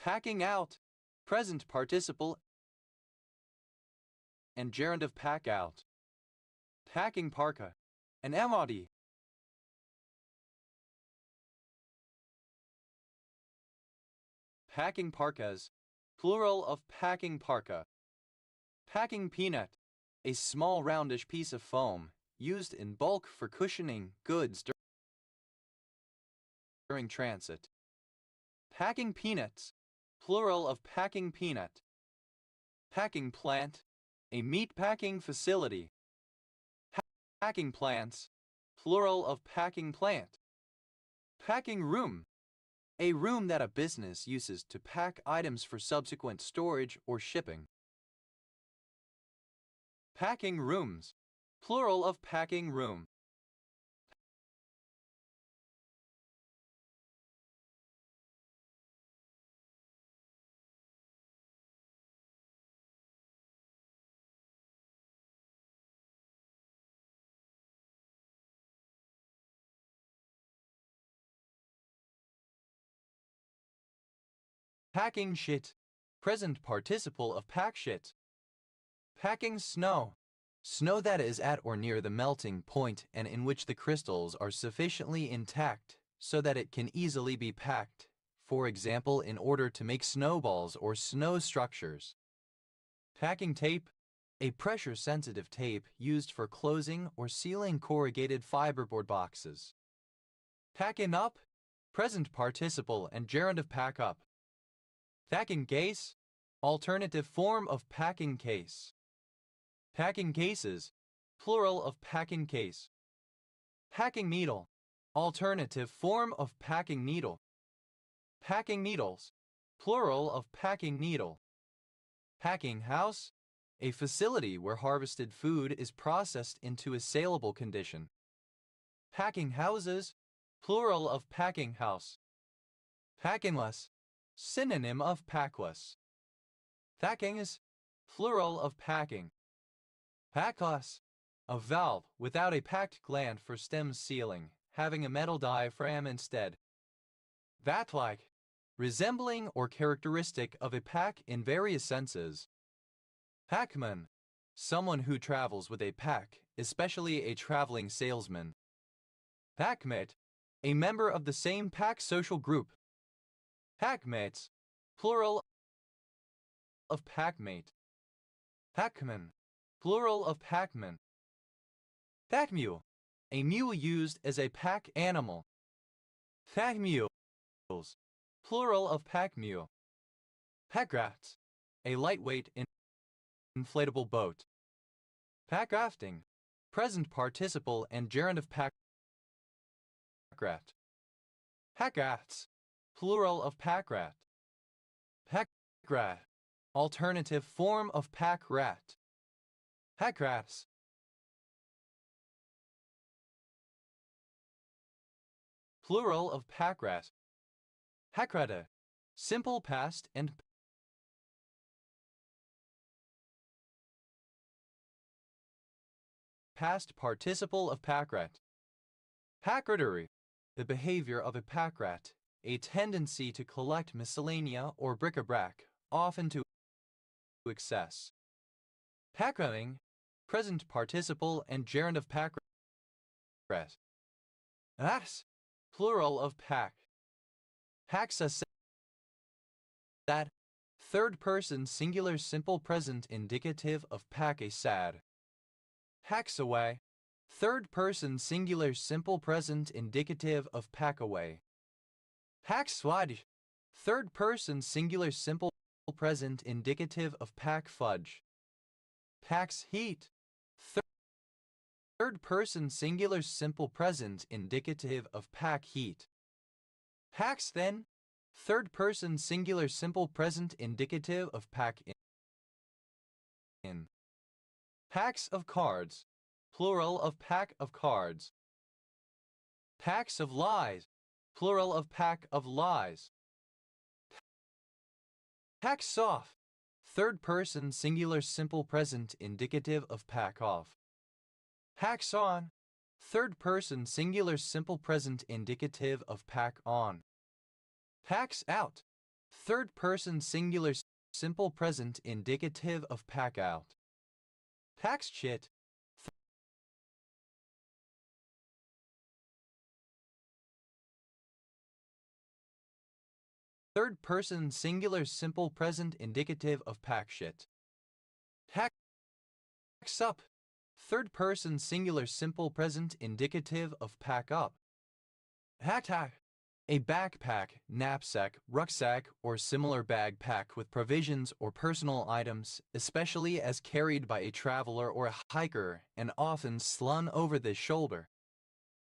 Packing out, present participle and gerund of pack out. Packing parka, an MOD. Packing parkas, plural of packing parka. Packing peanut, a small roundish piece of foam used in bulk for cushioning goods during transit. Packing peanuts, plural of packing peanut. Packing plant, a meat packing facility. Packing plants, plural of packing plant. Packing room, a room that a business uses to pack items for subsequent storage or shipping. Packing rooms, plural of packing room. Packing shit, present participle of pack shit. Packing snow, snow that is at or near the melting point and in which the crystals are sufficiently intact so that it can easily be packed, for example in order to make snowballs or snow structures. Packing tape, a pressure-sensitive tape used for closing or sealing corrugated fiberboard boxes. Packing up, present participle and gerund of pack up. Packing case, alternative form of packing case. Packing cases, plural of packing case. Packing needle, alternative form of packing needle. Packing needles, plural of packing needle. Packing house, a facility where harvested food is processed into a saleable condition. Packing houses, plural of packing house. Packingless, synonym of packless. Packings, plural of packing. Packless, a valve without a packed gland for stem sealing, having a metal diaphragm instead. Vat-like, resembling or characteristic of a pack in various senses. Packman, someone who travels with a pack, especially a traveling salesman. Packmate, a member of the same pack social group. Packmates, plural of packmate. Packman, plural of packman. Packmule, a mule used as a pack animal. Packmules, plural of packmule. Packrafts, a lightweight inflatable boat. Packrafting, present participle and gerund of packraft. Packrafts, plural of packrat. Packrat, alternative form of packrat. Packrats, plural of packrat. Packrata, simple past and past participle of packrat. Packrattery, the behavior of a packrat, a tendency to collect miscellanea or bric-a-brac, often to excess. Packrating, present participle and gerund of packrat. As, plural of pack. Paxa that, third person singular simple present indicative of pack a sad. Packs away, third person singular simple present indicative of pack away. Pack swad, third person singular simple present indicative of pack fudge. Packs heat, third person singular simple present indicative of pack heat. Packs then, third person singular simple present indicative of pack in. Packs of cards, plural of pack of cards. Packs of lies, plural of pack of lies. Pack soft, Third person singular simple present indicative of pack off. Packs on. Third person singular simple present indicative of pack on. Packs out. Third person singular simple present indicative of pack out. Packs shit. Third person singular simple present indicative of pack shit. Packs up. Third person singular simple present indicative of pack up. Pack. A backpack, knapsack, rucksack, or similar bag packed with provisions or personal items, especially as carried by a traveler or a hiker and often slung over the shoulder.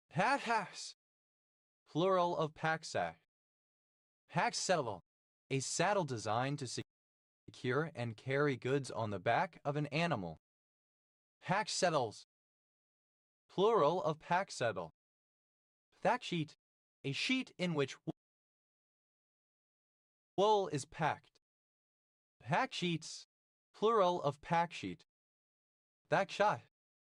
Packs. Plural of packsack. Pack saddle. A saddle designed to secure and carry goods on the back of an animal. Pack saddles. Plural of pack saddle. Pack sheet. A sheet in which wool is packed. Pack sheets. Plural of pack sheet. Pack shot.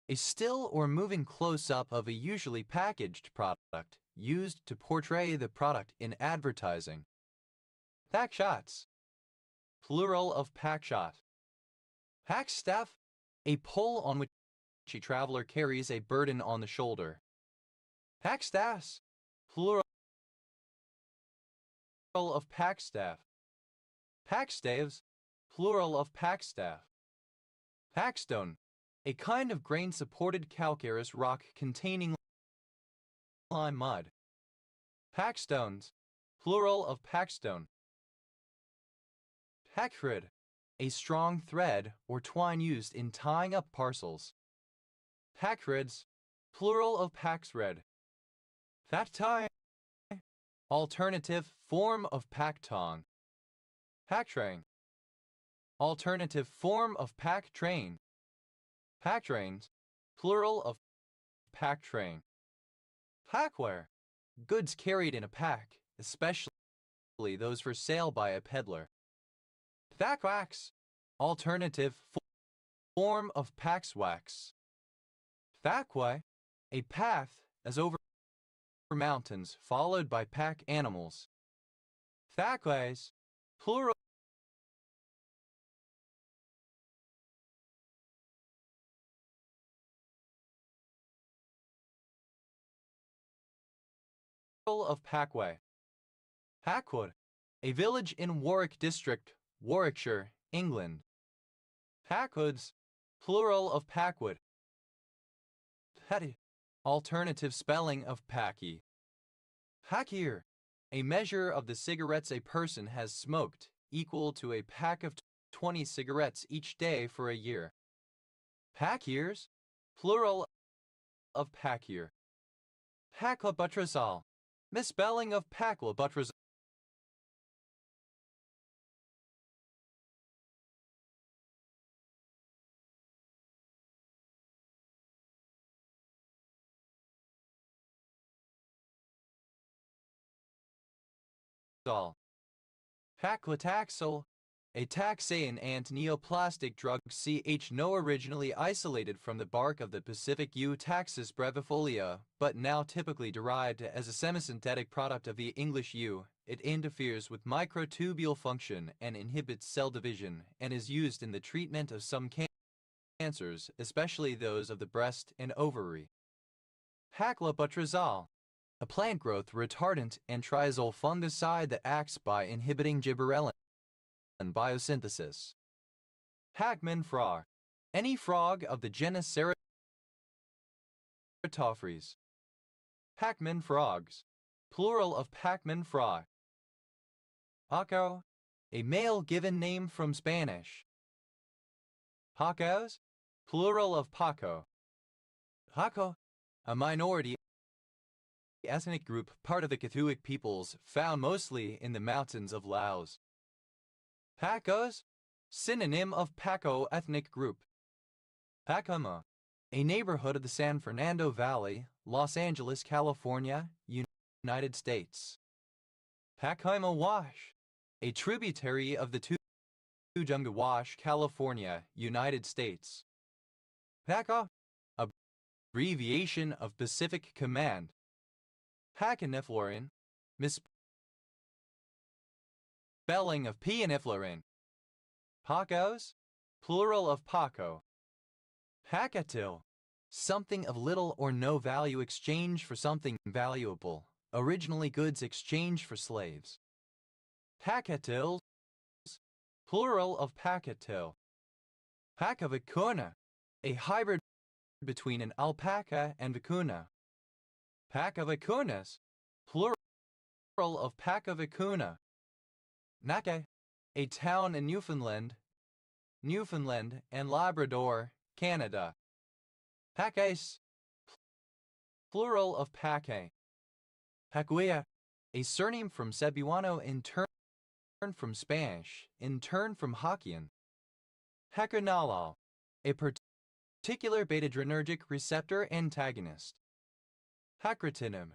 A still or moving close-up of a usually packaged product used to portray the product in advertising. Pack shots. Plural of pack shot. Pack staff. A pole on which a traveler carries a burden on the shoulder. Pack staffs. Plural of pack staff. Pack staves. Plural of pack staff. Packstone. A kind of grain-supported calcareous rock containing lime mud. Packstones. Plural of packstone. Packthread. A strong thread or twine used in tying up parcels. Packthreads. Plural of packthread. Fat tie. Alternative form of pack tong. Pack train. Alternative form of pack train. Pack trains. Plural of pack train. Packware. Goods carried in a pack, especially those for sale by a peddler. Packwax. Alternative form of paxwax. Packway. A path as over mountains followed by pack animals. Packways. Plural of Packway. Packwood. A village in Warwick District, Warwickshire, England. Packwoods. Plural of packwood. Petty. Alternative spelling of packy. Packier. A measure of the cigarettes a person has smoked, equal to a pack of 20 cigarettes each day for a year. Pack years. Plural of pack year. Paclobutrazol. Misspelling of paclobutrazol. Paclitaxel. A taxane and neoplastic drug CH originally isolated from the bark of the Pacific yew Taxus brevifolia, but now typically derived as a semisynthetic product of the English yew. It interferes with microtubule function and inhibits cell division, and is used in the treatment of some cancers, especially those of the breast and ovary. Paclobutrazol. A plant growth retardant and triazole fungicide that acts by inhibiting gibberellin biosynthesis. Pac-Man frog. Any frog of the genus Ceratophrys. Pac-Man frogs. Plural of Pac-Man frog. Paco. A male given name from Spanish. Pacos. Plural of Paco. Paco. A minority ethnic group part of the Kituic peoples found mostly in the mountains of Laos. Pacos. Synonym of Paco ethnic group. Pacoma. A neighborhood of the San Fernando Valley, Los Angeles, California, United States. Pacoima Wash. A tributary of the Junga Wash, California, United States. PACA, abbreviation of Pacific Command. Pacaniflorin, misspelling of Pianiflorin. Pacos, plural of Paco. Pacatil, something of little or no value exchanged for something valuable, originally goods exchanged for slaves. Pacatils, plural of Pacatil. Pacavicuna, a hybrid between an alpaca and vicuna. Pacavicunas, plural of Pacavicuna. Naka, a town in Newfoundland and Labrador, Canada. Paques, plural of Paque. Pacuia, a surname from Cebuano in turn from Spanish, in turn from Hokkien. Hecanolol, a particular beta-adrenergic receptor antagonist. Pacritinib,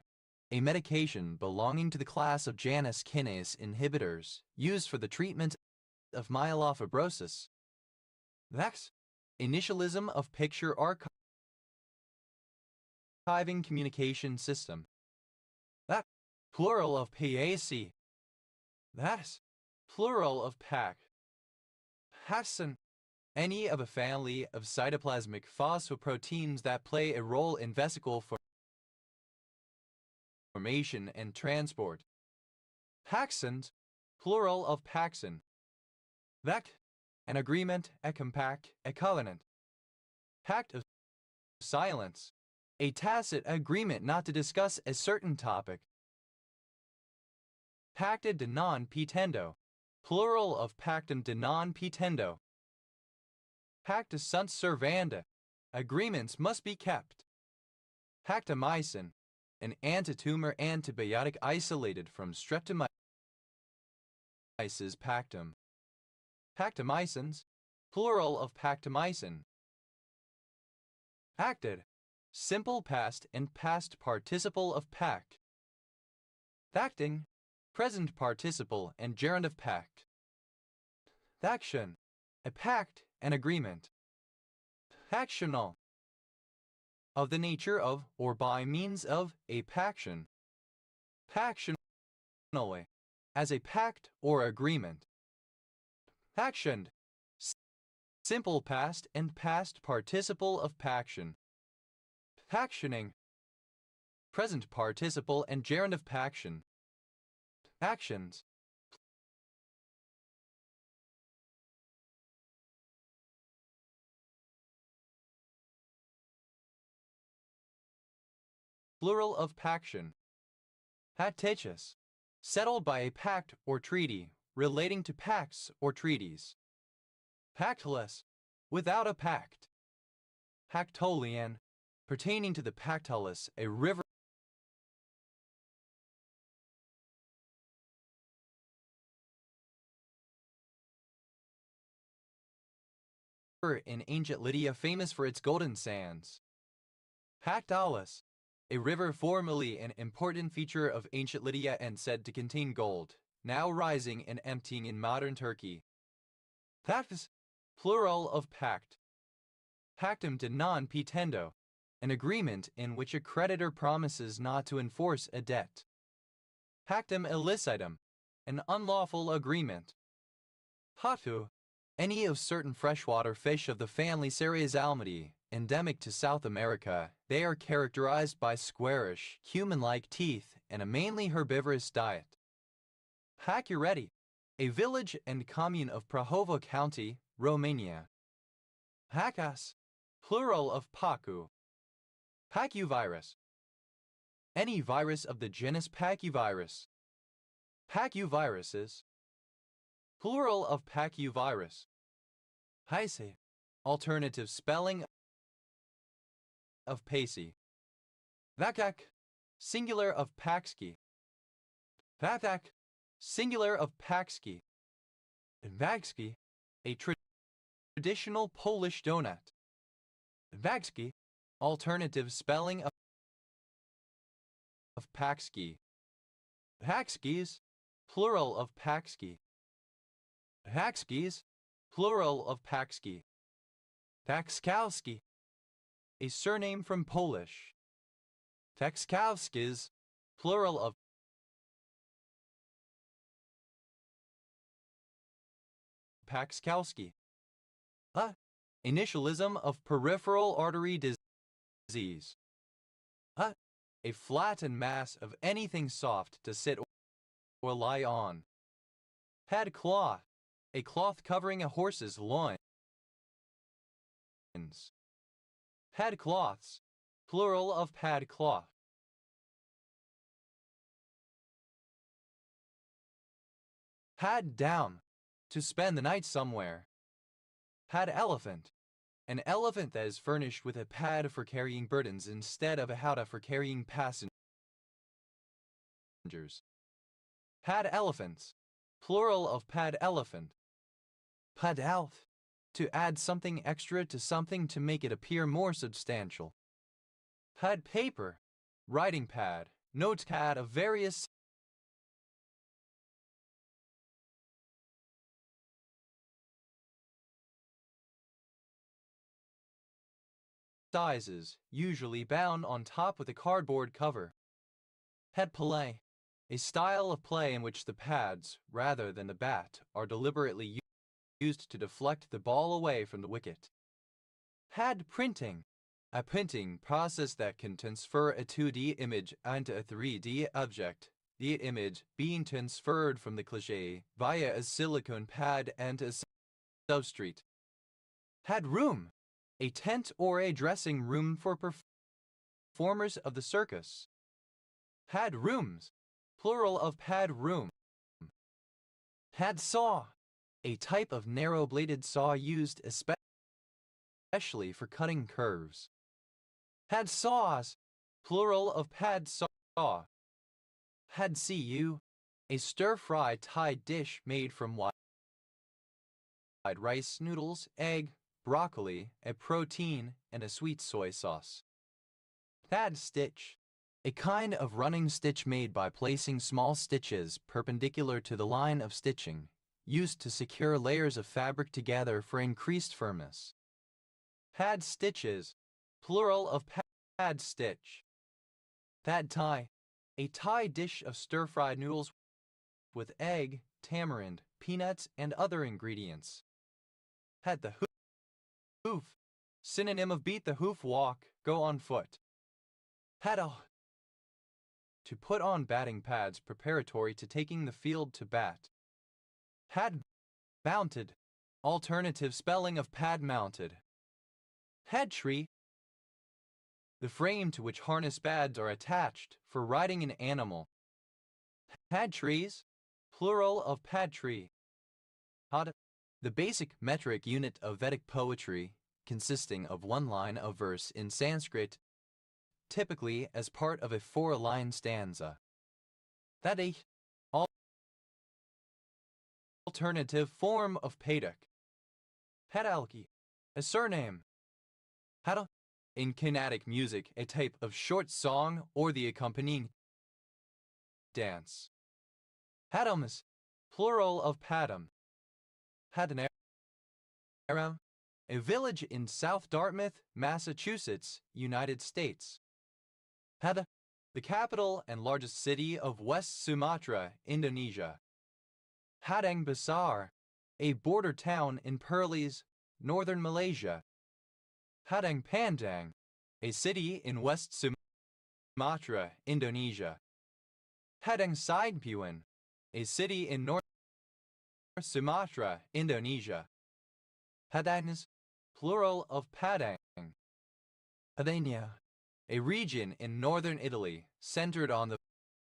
a medication belonging to the class of Janus kinase inhibitors used for the treatment of myelofibrosis. Vax, initialism of picture archiving communication system. That, plural of PAC. That, plural of PAC. Passin, any of a family of cytoplasmic phosphoproteins that play a role in vesicle formation and transport. Paxant, plural of Paxin. Vec, an agreement, a compact, a covenant. Pact of silence, a tacit agreement not to discuss a certain topic. Pacta de non petendo, plural of pactum de non petendo. Pacta sunt servanda, agreements must be kept. Pactomycin, an antitumor antibiotic isolated from Streptomyces pactum. Pactomycins, plural of pactomycin. Pacted, simple past and past participle of pact. Pacting, present participle and gerund of pact. Paction, a pact, an agreement. Pactional, of the nature of or by means of a paction. Pactionally, as a pact or agreement. Pactioned, simple past and past participle of paction. Pactioning, present participle and gerund of paction. Actions, plural of paction. Pactatious, settled by a pact or treaty, relating to pacts or treaties. Pactless, without a pact. Pactolian, pertaining to the Pactolus, a river in ancient Lydia famous for its golden sands. Pactolus, a river formerly an important feature of ancient Lydia and said to contain gold, now rising and emptying in modern Turkey. Pactus, plural of pact. Pactum de non petendo, an agreement in which a creditor promises not to enforce a debt. Pactum illicitum, an unlawful agreement. Hatu, any of certain freshwater fish of the family Cereosalmidae, endemic to South America. They are characterized by squarish, human-like teeth and a mainly herbivorous diet. Pacureti, a village and commune of Prahova County, Romania. Pacas, plural of Pacu. Pacuvirus, any virus of the genus Pacuvirus. Pacuviruses, plural of Pacuvirus. Paise, alternative spelling of Pacey. Vakak, singular of Paxki. Vatak, singular of Paxki. And Vagski, a traditional Polish donut. Vagski, alternative spelling of Paxki. Paxkis, plural of Paxki. Paxkis, plural of Paczki. Paczkowski, a surname from Polish. Paczkowskis, plural of Paczkowski. Initialism of peripheral artery disease. A flattened mass of anything soft to sit or lie on. Padcloth, a cloth covering a horse's loins. Padcloths, plural of padcloth. Pad down, to spend the night somewhere. Pad elephant, an elephant that is furnished with a pad for carrying burdens instead of a howdah for carrying passengers. Pad elephants, plural of pad elephant. Pad alf, to add something extra to something to make it appear more substantial. Pad paper, writing pad, notepad of various sizes, usually bound on top with a cardboard cover. Pad play, a style of play in which the pads, rather than the bat, are deliberately used to deflect the ball away from the wicket. Pad printing, a printing process that can transfer a 2D image onto a 3D object, the image being transferred from the cliché via a silicone pad and a substrate. Pad room, a tent or a dressing room for performers of the circus. Pad rooms, plural of pad room. Pad saw, a type of narrow-bladed saw used especially for cutting curves. Pad saws, plural of pad saw. Pad see ew, a stir-fry Thai dish made from white rice noodles, egg, broccoli, a protein, and a sweet soy sauce. Pad stitch, a kind of running stitch made by placing small stitches perpendicular to the line of stitching, used to secure layers of fabric together for increased firmness. Pad stitches, plural of pad stitch. Pad thai, a Thai dish of stir-fried noodles with egg, tamarind, peanuts, and other ingredients. Pad the hoof, synonym of beat the hoof walk, go on foot. Paddle, to put on batting pads preparatory to taking the field to bat. Pad mounted, alternative spelling of pad mounted. Pad tree, the frame to which harness pads are attached for riding an animal. Pad trees, plural of pad tree. Pad, the basic metric unit of Vedic poetry, consisting of one line of verse in Sanskrit, typically as part of a 4-line stanza. That a alternative form of Padic. Padalki, a surname. Padal, in Carnatic music, a type of short song or the accompanying dance. Padamas, plural of Padam. Hadanera, a village in South Dartmouth, Massachusetts, United States. Padang, the capital and largest city of West Sumatra, Indonesia. Padang Besar, a border town in Perlis, northern Malaysia. Padang Panjang, a city in West Sumatra, Indonesia. Padang Sidempuan, a city in North Sumatra, Indonesia. Padangnas, plural of Padang. Padania, a region in northern Italy centered on the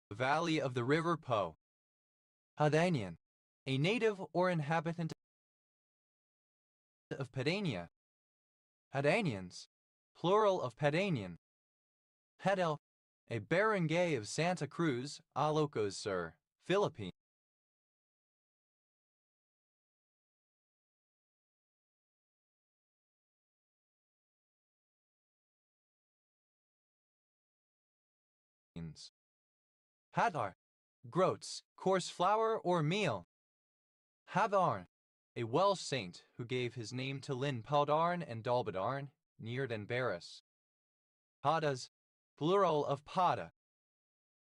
valley of the river Po. Padanian, a native or inhabitant of Padania. Padanians, plural of Padanian. Padel, a barangay of Santa Cruz, Ilocos Sur, Philippines. Hadar, groats, coarse flour or meal. Havar, a Welsh saint who gave his name to Lyn Powdarn and Dalbadarn, near Den Barras. Hadas, plural of Pada.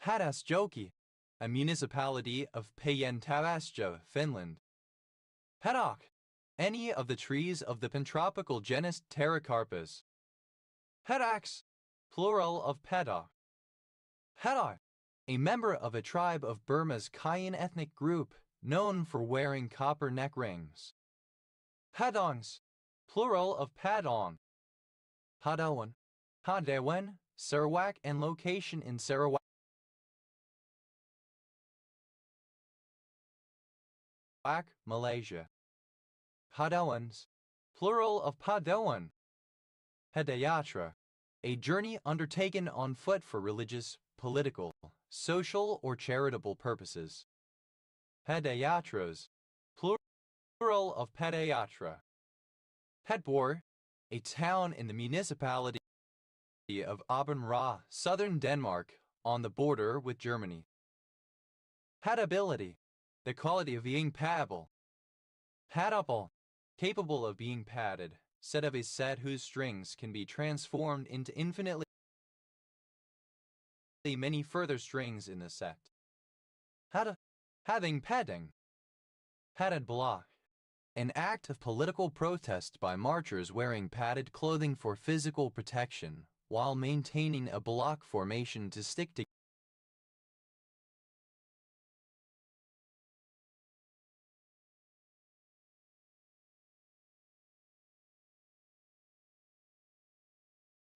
Hadas Joki, a municipality of Päijänne-Tavastjo, Finland. Haddock, any of the trees of the pantropical genus Pterocarpus. Haddocks, plural of Paddock. Haddock, a member of a tribe of Burma's Kayan ethnic group known for wearing copper neck rings. Hadongs, plural of Padong. Hadawan, Hadewan, Sarawak and location in Sarawak, Malaysia. Hadawans, plural of Padawan. Hadayatra, a journey undertaken on foot for religious, political, social or charitable purposes. Hadayatras, plural of Padayatra. Padborg, a town in the municipality of Åben-Rå, southern Denmark, on the border with Germany. Hadability, the quality of being paddable. Paddable, capable of being padded, set of a set whose strings can be transformed into infinitely many further strings in the set. Having padding. Padded block, an act of political protest by marchers wearing padded clothing for physical protection while maintaining a block formation to stick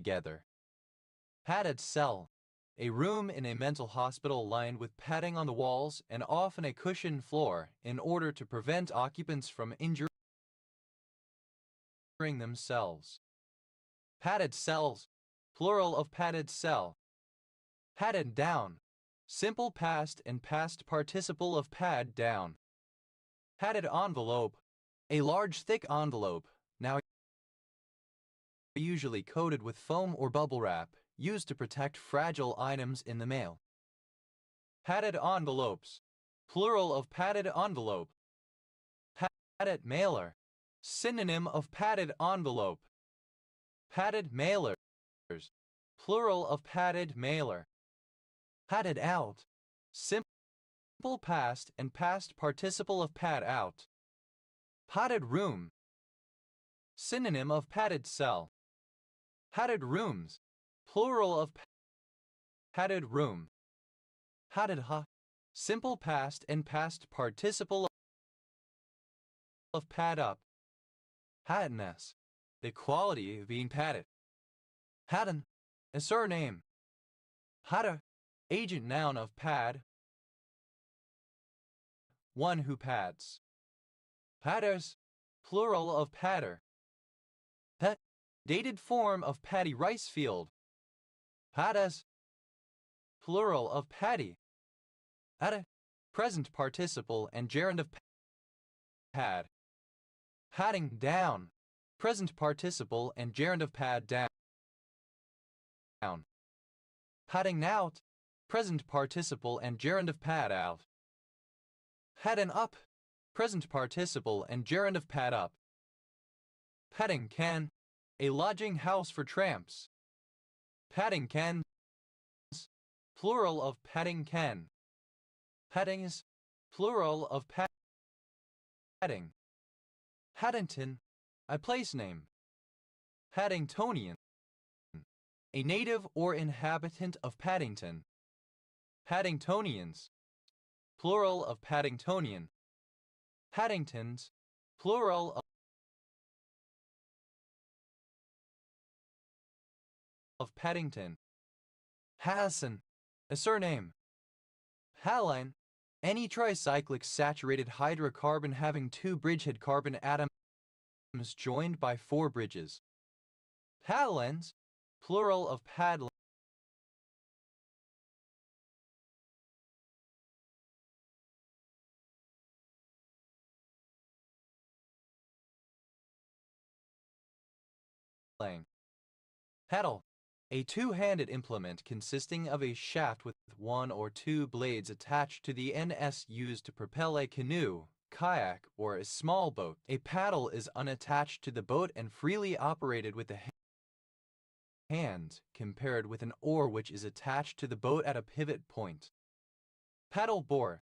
together. Padded cell, a room in a mental hospital lined with padding on the walls and often a cushioned floor in order to prevent occupants from injuring themselves. Padded cells, plural of padded cell. Padded down, simple past and past participle of pad down. Padded envelope, a large thick envelope, now usually coated with foam or bubble wrap, used to protect fragile items in the mail. Padded envelopes, plural of padded envelope. Padded mailer, synonym of padded envelope. Padded mailers, plural of padded mailer. Padded out, simple past and past participle of pad out. Padded room, synonym of padded cell. Padded rooms, plural of padded room. Padded ha, simple past and past participle of pad up. Paddedness, the quality of being padded. Padden, a surname. Padder, agent noun of pad, one who pads. Padders, plural of padder. Pet, dated form of paddy rice field. Paddas, plural of paddy. Padda, present participle and gerund of pad. Padding down, present participle and gerund of pad down. Padding out, present participle and gerund of pad out. Padding up, present participle and gerund of pad up. Padding can, a lodging house for tramps. Padding cans, plural of padding can. Paddings, plural of padding. Paddington, a place name. Paddingtonian, a native or inhabitant of Paddington. Paddingtonians, plural of Paddingtonian. Paddingtons, plural of Paddington. Hassan, a surname. Halline, any tricyclic saturated hydrocarbon having two bridgehead carbon atoms joined by four bridges. Padlens, plural of paddling. Paddle, a two-handed implement consisting of a shaft with one or two blades attached to the NS used to propel a canoe, kayak, or a small boat. A paddle is unattached to the boat and freely operated with the hand, compared with an oar which is attached to the boat at a pivot point. Paddle board.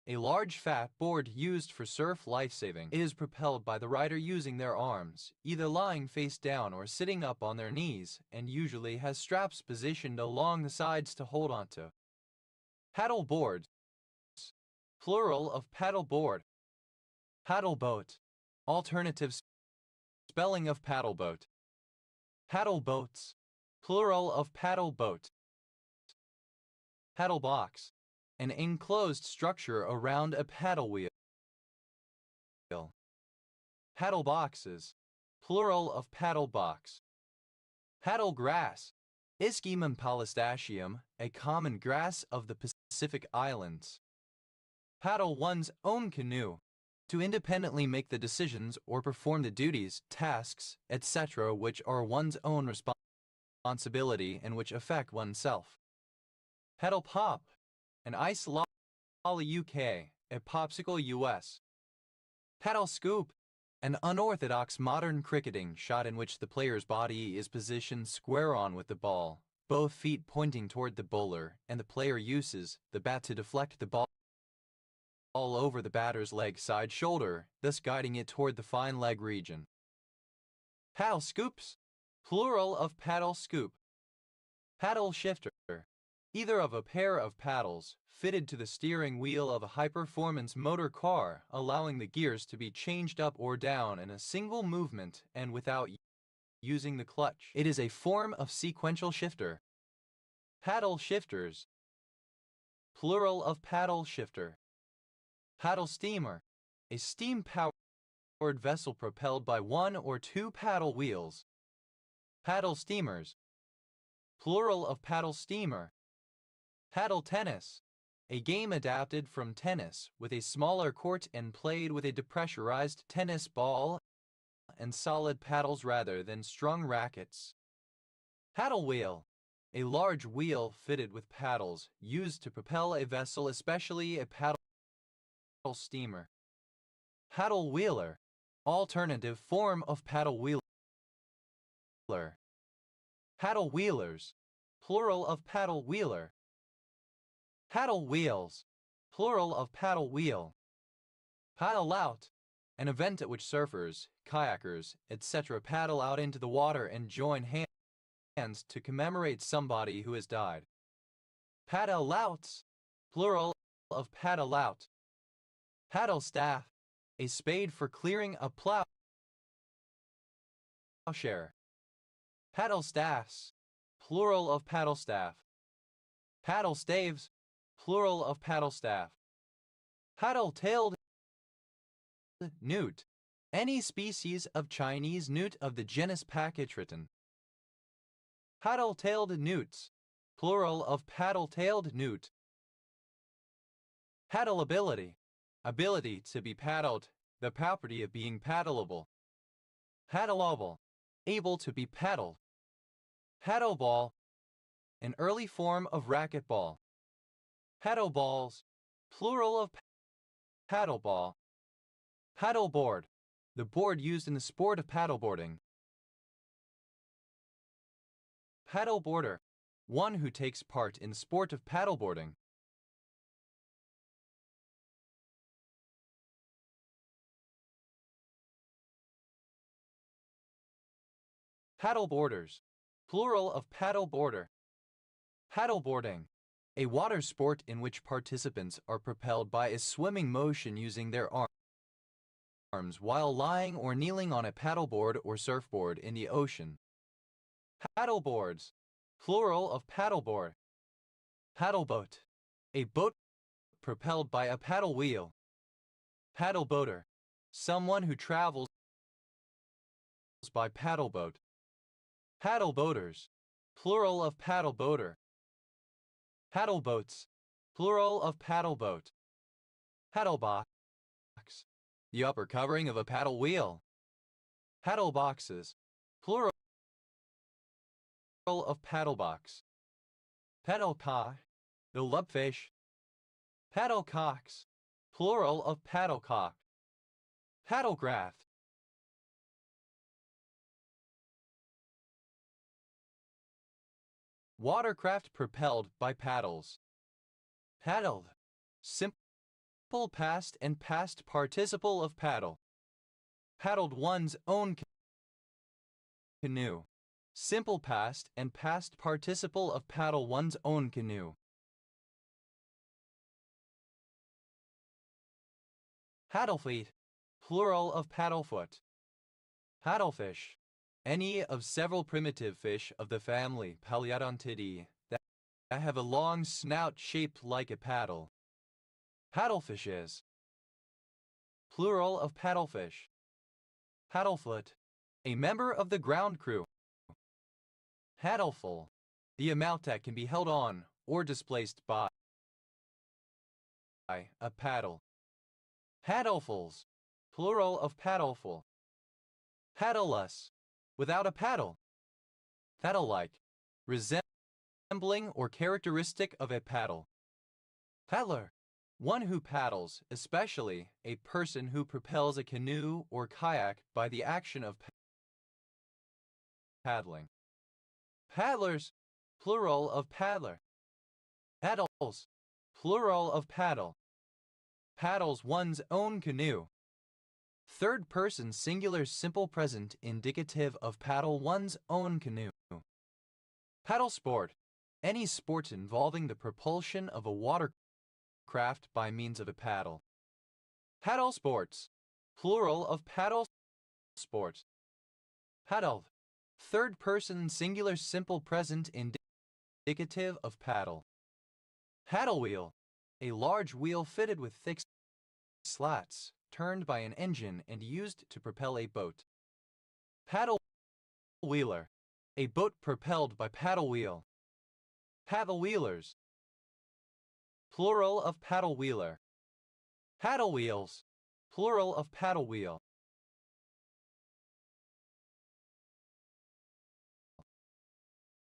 A large fat board used for surf lifesaving. It is propelled by the rider using their arms, either lying face down or sitting up on their knees, and usually has straps positioned along the sides to hold onto. Paddle boards. Plural of paddle board. Paddle boat. Alternative spelling of paddle boat. Paddle boats. Plural of paddle boat. Paddle box. An enclosed structure around a paddle wheel. Paddle boxes. Plural of paddle box. Paddle grass. Ischium polystachium, a common grass of the Pacific Islands. Paddle one's own canoe. To independently make the decisions or perform the duties, tasks, etc. which are one's own responsibility and which affect oneself. Paddle pop. An ice lolly UK, a popsicle US. Paddle scoop. An unorthodox modern cricketing shot in which the player's body is positioned square on with the ball, both feet pointing toward the bowler, and the player uses the bat to deflect the ball all over the batter's leg side shoulder, thus guiding it toward the fine leg region. Paddle scoops. Plural of paddle scoop. Paddle shifter. Either of a pair of paddles fitted to the steering wheel of a high-performance motor car, allowing the gears to be changed up or down in a single movement and without using the clutch. It is a form of sequential shifter. Paddle shifters. Plural of paddle shifter. Paddle steamer. A steam-powered vessel propelled by one or two paddle wheels. Paddle steamers. Plural of paddle steamer. Paddle tennis. A game adapted from tennis, with a smaller court and played with a depressurized tennis ball and solid paddles rather than strung rackets. Paddle wheel. A large wheel fitted with paddles, used to propel a vessel, especially a paddle steamer. Paddle wheeler. Alternative form of paddle wheeler. Paddle wheelers. Plural of paddle wheeler. Paddle wheels. Plural of paddle wheel. Paddle out. An event at which surfers, kayakers, etc. paddle out into the water and join hands to commemorate somebody who has died. Paddle outs. Plural of paddle out. Paddle staff. A spade for clearing a plowshare. Paddle staffs. Plural of paddle staff. Paddle staves. Plural of paddle staff. Paddle-tailed newt. Any species of Chinese newt of the genus Pachytriton. Paddle-tailed newts. Plural of paddle-tailed newt. Paddleability. Ability to be paddled, the property of being paddleable. Paddleable. Able to be paddled. Paddleball. An early form of racquetball. Paddleballs. Plural of paddleball. Paddleboard. The board used in the sport of paddleboarding. Paddleboarder. One who takes part in the sport of paddleboarding. Paddleboarders. Plural of paddleboarder. Paddleboarding. A water sport in which participants are propelled by a swimming motion using their arms while lying or kneeling on a paddleboard or surfboard in the ocean. Paddleboards. Plural of paddleboard. Paddleboat. A boat propelled by a paddle wheel. Paddleboater. Someone who travels by paddleboat. Paddleboaters. Plural of paddleboater. Paddleboats. Plural of paddleboat. Paddlebox. The upper covering of a paddle wheel. Paddleboxes. Plural of paddlebox. Paddlecock. The lubfish. Paddlecocks. Plural of paddlecock. Paddlecraft. Watercraft propelled by paddles. Paddled. Simple past and past participle of paddle. Paddled one's own canoe. Simple past and past participle of paddle one's own canoe. Paddlefish, plural of paddlefoot. Paddlefish, any of several primitive fish of the family Paleodontidae that have a long snout shaped like a paddle. Paddlefishes, plural of paddlefish. Paddlefoot, a member of the ground crew. Paddleful, the amount that can be held on or displaced by a paddle. Paddlefuls, plural of paddleful. Paddleless, without a paddle. Paddle-like, resembling or characteristic of a paddle. Paddler, one who paddles, especially a person who propels a canoe or kayak by the action of paddling. Paddlers, plural of paddler. Paddles, plural of paddle. Paddles one's own canoe. Third person singular simple present indicative of paddle one's own canoe. Paddle sport, any sport involving the propulsion of a watercraft by means of a paddle. Paddle sports, plural of paddle sport. Paddled, third person singular simple present indicative of paddle. Paddle wheel, a large wheel fitted with thick slats, turned by an engine and used to propel a boat. Paddle wheeler, a boat propelled by paddle wheel. Paddle wheelers, plural of paddle wheeler. Paddle wheels, plural of paddle wheel.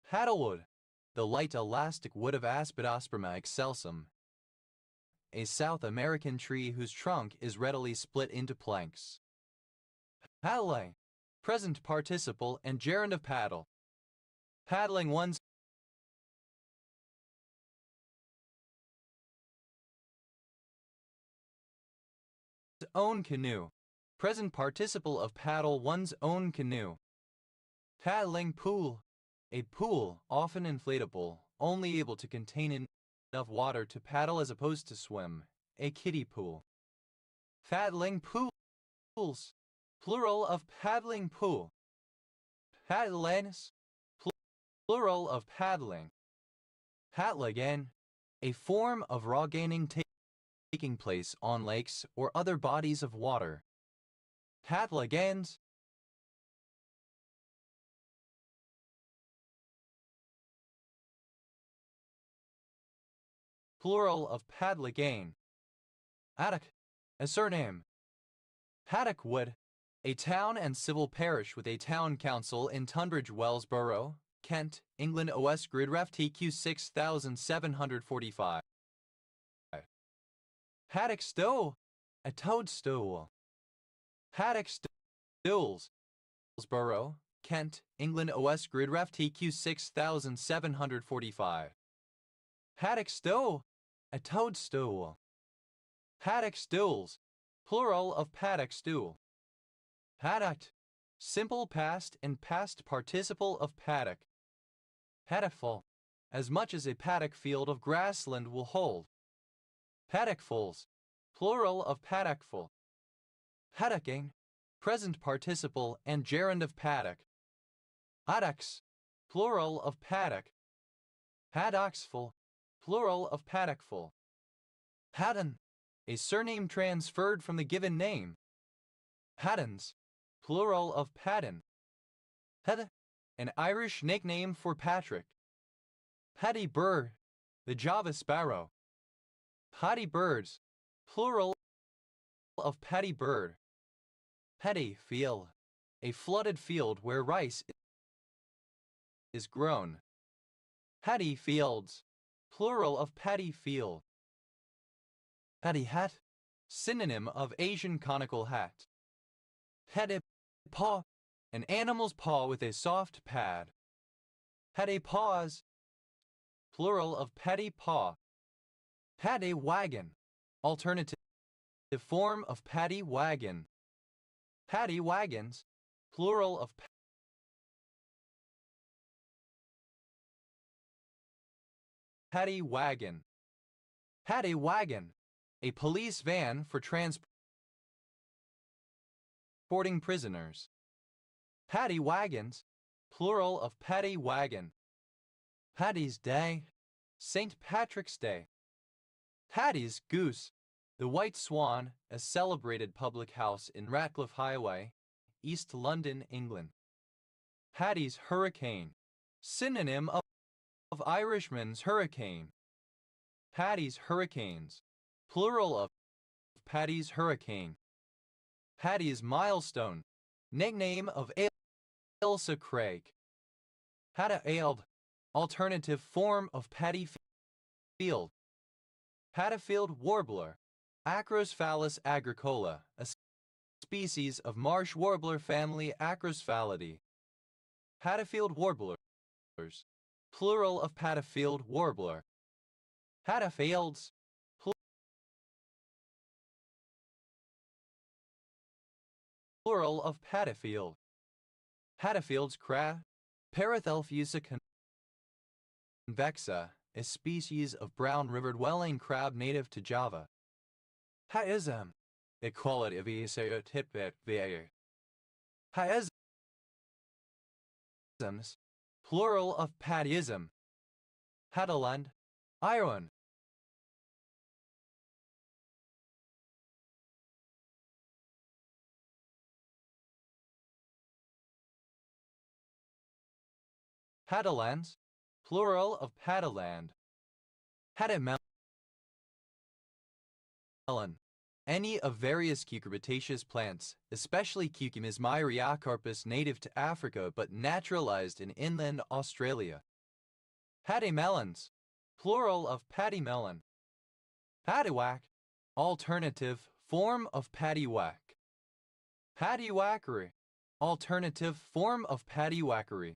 Paddlewood, the light elastic wood of Aspidosperma excelsum, a South American tree whose trunk is readily split into planks. Paddle, present participle and gerund of paddle. Paddling one's own canoe. Present participle of paddle one's own canoe. Paddling pool, a pool, often inflatable, only able to contain enough water to paddle as opposed to swim, a kiddie pool. Paddling pools, plural of paddling pool. Paddlings, plural of paddling. Paddling, a form of roganing taking place on lakes or other bodies of water. Paddlings, plural of paddlegain. Haddock, a surname. Haddock Wood, a town and civil parish with a town council in Tunbridge Wells Borough, Kent, England. OS Gridref TQ 6745. Haddock Stow, a toadstool. Haddock Stools, Borough, Kent, England. OS Gridref TQ 6745. Haddock Stow, a toadstool. Haddock stools, plural of paddock stool. Paddocked, simple past and past participle of paddock. Paddockful, as much as a paddock field of grassland will hold. Paddockfuls, plural of paddockful. Paddocking, present participle and gerund of paddock. Paddocks, plural of paddock. Paddocksful, plural of paddockful. Haddon, a surname transferred from the given name. Haddons, plural of Paddon. Head, an Irish nickname for Patrick. Paddy bird, the Java sparrow. Paddy birds, plural of paddy bird. Paddy field, a flooded field where rice is grown. Paddy fields, plural of paddy field. Paddy hat, synonym of Asian conical hat. Had a paw, an animal's paw with a soft pad. Had a paws, plural of paddy paw. Had a wagon, alternative form of paddy wagon. Paddy wagons, plural of paddy wagon. Paddy wagon, a police van for transporting prisoners. Paddy wagons, plural of paddy wagon. Paddy's Day, St. Patrick's Day. Paddy's Goose, the White Swan, a celebrated public house in Ratcliffe Highway, East London, England. Paddy's Hurricane, synonym of Irishman's hurricane. Paddy's Hurricanes, plural of Paddy's Hurricane. Paddy's Milestone, nickname of Ailsa Craig. Padda ailed, alternative form of paddy field. Paddafield warbler, Acrosphalus agricola, a species of marsh warbler family Acrosphallidae. Paddafield warblers, plural of Paddafield warbler. Paddafields, plural of Paddafield. Paddafield's crab, Parathelphusa convexa, a species of brown-rivered welling crab native to Java. Haism, equality of stereotypic behavior. Haisms, plural of paddyism. Hadeland, Ireland. Hadelands, plural of Padaland. Hadamelon, any of various cucurbitaceous plants, especially Cucumis myriacarpus native to Africa but naturalized in inland Australia. Paddymelons, plural of paddymelon. Paddywhack, alternative form of paddywhack. Paddywhackery, alternative form of paddywhackery.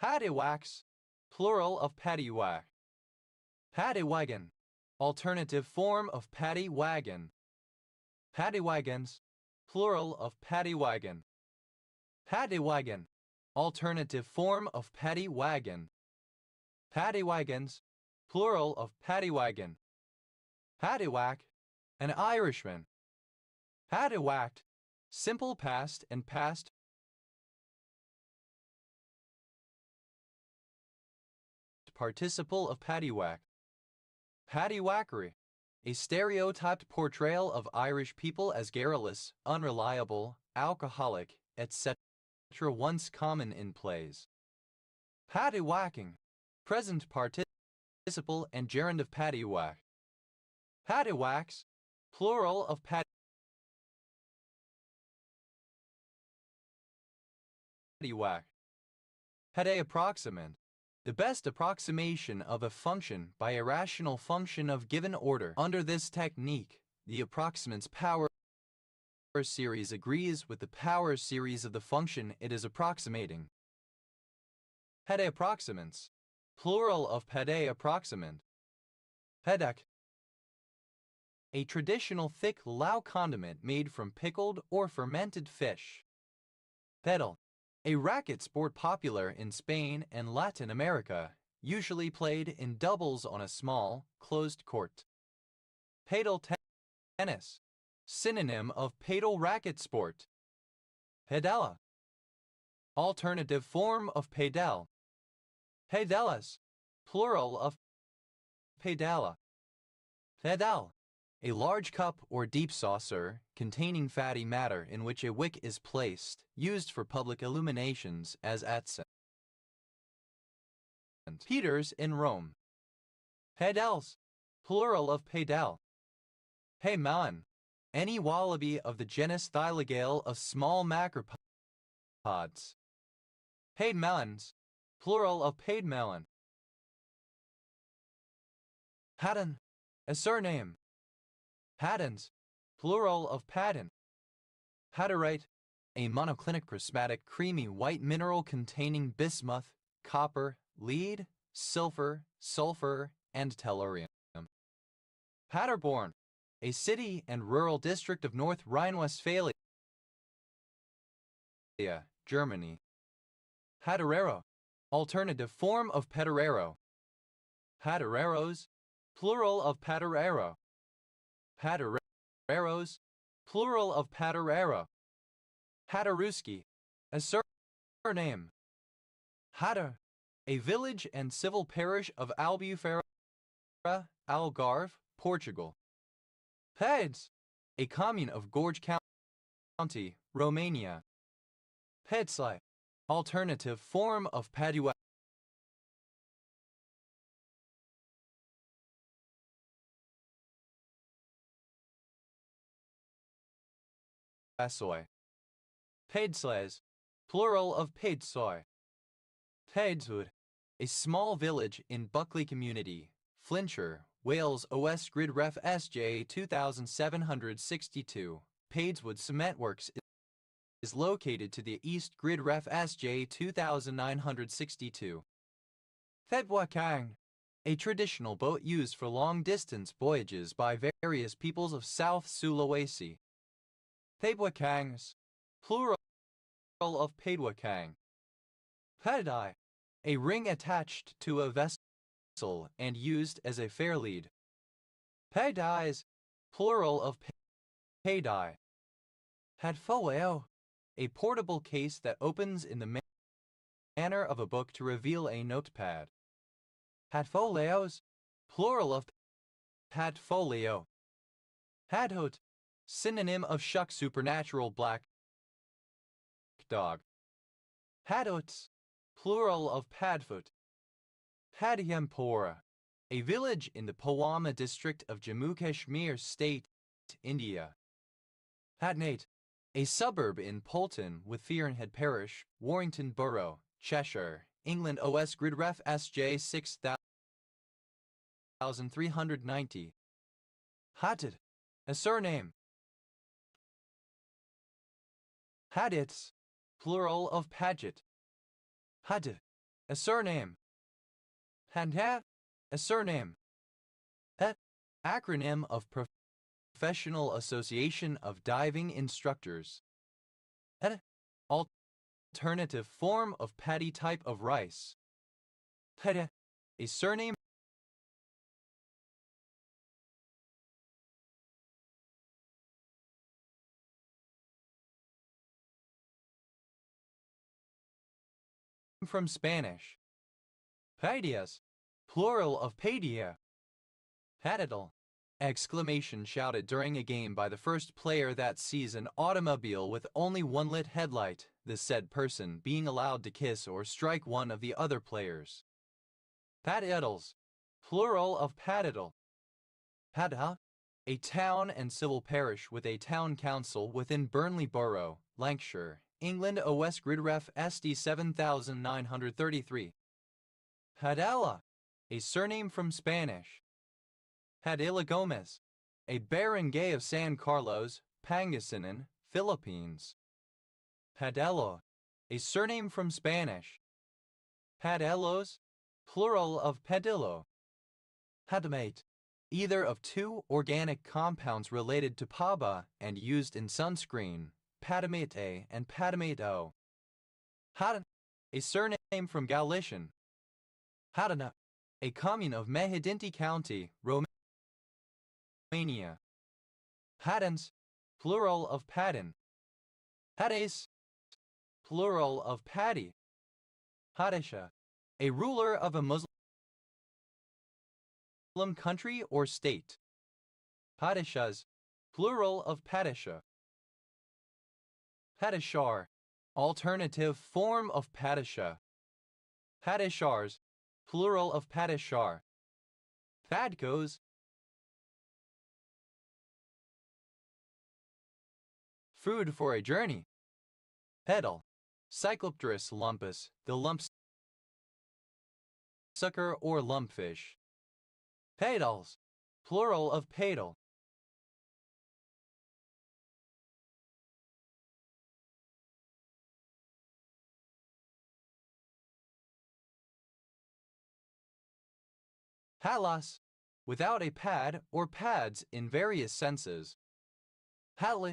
Paddywhacks, plural of paddywhack. Paddywagon, alternative form of paddy wagon. Paddywagons, plural of paddywagon. Paddywagon, alternative form of paddy wagon. Paddywagons, plural of paddywagon. Paddywhack, an Irishman. Paddywhacked, simple past and past participle of paddywhack. Paddywhackery, a stereotyped portrayal of Irish people as garrulous, unreliable, alcoholic, etc. once common in plays. Paddywhacking, present participle and gerund of paddywhack. Paddywhacks, plural of paddywhack. Paddy-approximant, the best approximation of a function by a rational function of given order. Under this technique, the approximant's power series agrees with the power series of the function it is approximating. Paddy-approximants, plural of paddy-approximant. Paddock, a traditional thick Lao condiment made from pickled or fermented fish. Pedal, a racket sport popular in Spain and Latin America, usually played in doubles on a small, closed court. Padel tennis, synonym of padel racket sport. Padella, alternative form of padel. Padellas, plural of padella. Padel, a large cup or deep saucer containing fatty matter in which a wick is placed, used for public illuminations as at St. Peter's in Rome. Padels, plural of padel. Paymelon, any wallaby of the genus Thylogale of small macropods. Paidmelons, plural of paidmelon. Paddon, a surname. Paddons, plural of paddon. Padderite, a monoclinic prismatic creamy white mineral containing bismuth, copper, lead, silver, sulfur, and tellurium. Paderborn, a city and rural district of North Rhine-Westphalia, Germany. Paderero, alternative form of Paderero. Padereros, plural of Paderero. Padereros, plural of Paderero. Haderuski, a surname. Hader, a village and civil parish of Albufeira, Algarve, Portugal. Peds, a commune of Gorj County, Romania. Pedslai, alternative form of Padua. Pasoy. Pedslez, plural of Pedsoy. Pedshwood, a small village in Buckley Community, Flintshire, Wales. OS Grid Ref SJ 2762. Padeswood Cement Works is located to the east. Grid Ref SJ 2962. Thebwakang, a traditional boat used for long-distance voyages by various peoples of South Sulawesi. Thebwakangs, plural of Padwakang. Padai, a ring attached to a vessel and used as a fair lead. Padais, plural of Padai. Hadfoeo, a portable case that opens in the manner of a book to reveal a notepad. Hadfoleos, plural of Padfolio. Hadhot, synonym of shuck supernatural black dog. Hadots, plural of Padfoot. Padiampora, a village in the Pawama district of Jammu Kashmir State, India. Hatnate, a suburb in Poulton with Fearonhead Parish, Warrington Borough, Cheshire, England. OS Grid Ref SJ 6390. Hatted, a surname. Hadits, plural of Paget. Had, a surname. Handha, a surname. Pet, acronym of Professional Association of Diving Instructors. Pet, alternative form of paddy type of rice. Peta, a surname. From Spanish. Paidias, plural of paidia. Padidal, exclamation shouted during a game by the first player that sees an automobile with only one lit headlight, the said person being allowed to kiss or strike one of the other players. Padidals, plural of padidal. Padha, a town and civil parish with a town council within Burnley Borough, Lancashire, England. OS Grid Ref SD 7933. Padella, a surname from Spanish. Padilla Gomez, a barangay of San Carlos, Pangasinan, Philippines. Padello, a surname from Spanish. Padellos, plural of padillo. Padamate, either of two organic compounds related to paba and used in sunscreen, padamate and padamate O. Hadan, a surname from Galician. Hadana, a commune of Mehedinti County, Romania. Padans, plural of padin. Hades, plural of paddy. Hadisha, a ruler of a Muslim country or state. Padishahs, plural of padisha. Padishar, alternative form of padisha. Padishars, plural of padishar. Padkos, food for a journey. Pedal, Cyclopterus lumpus, the lump sucker or lumpfish. Pedals, plural of pedal. Palas, without a pad or pads in various senses. Hatley,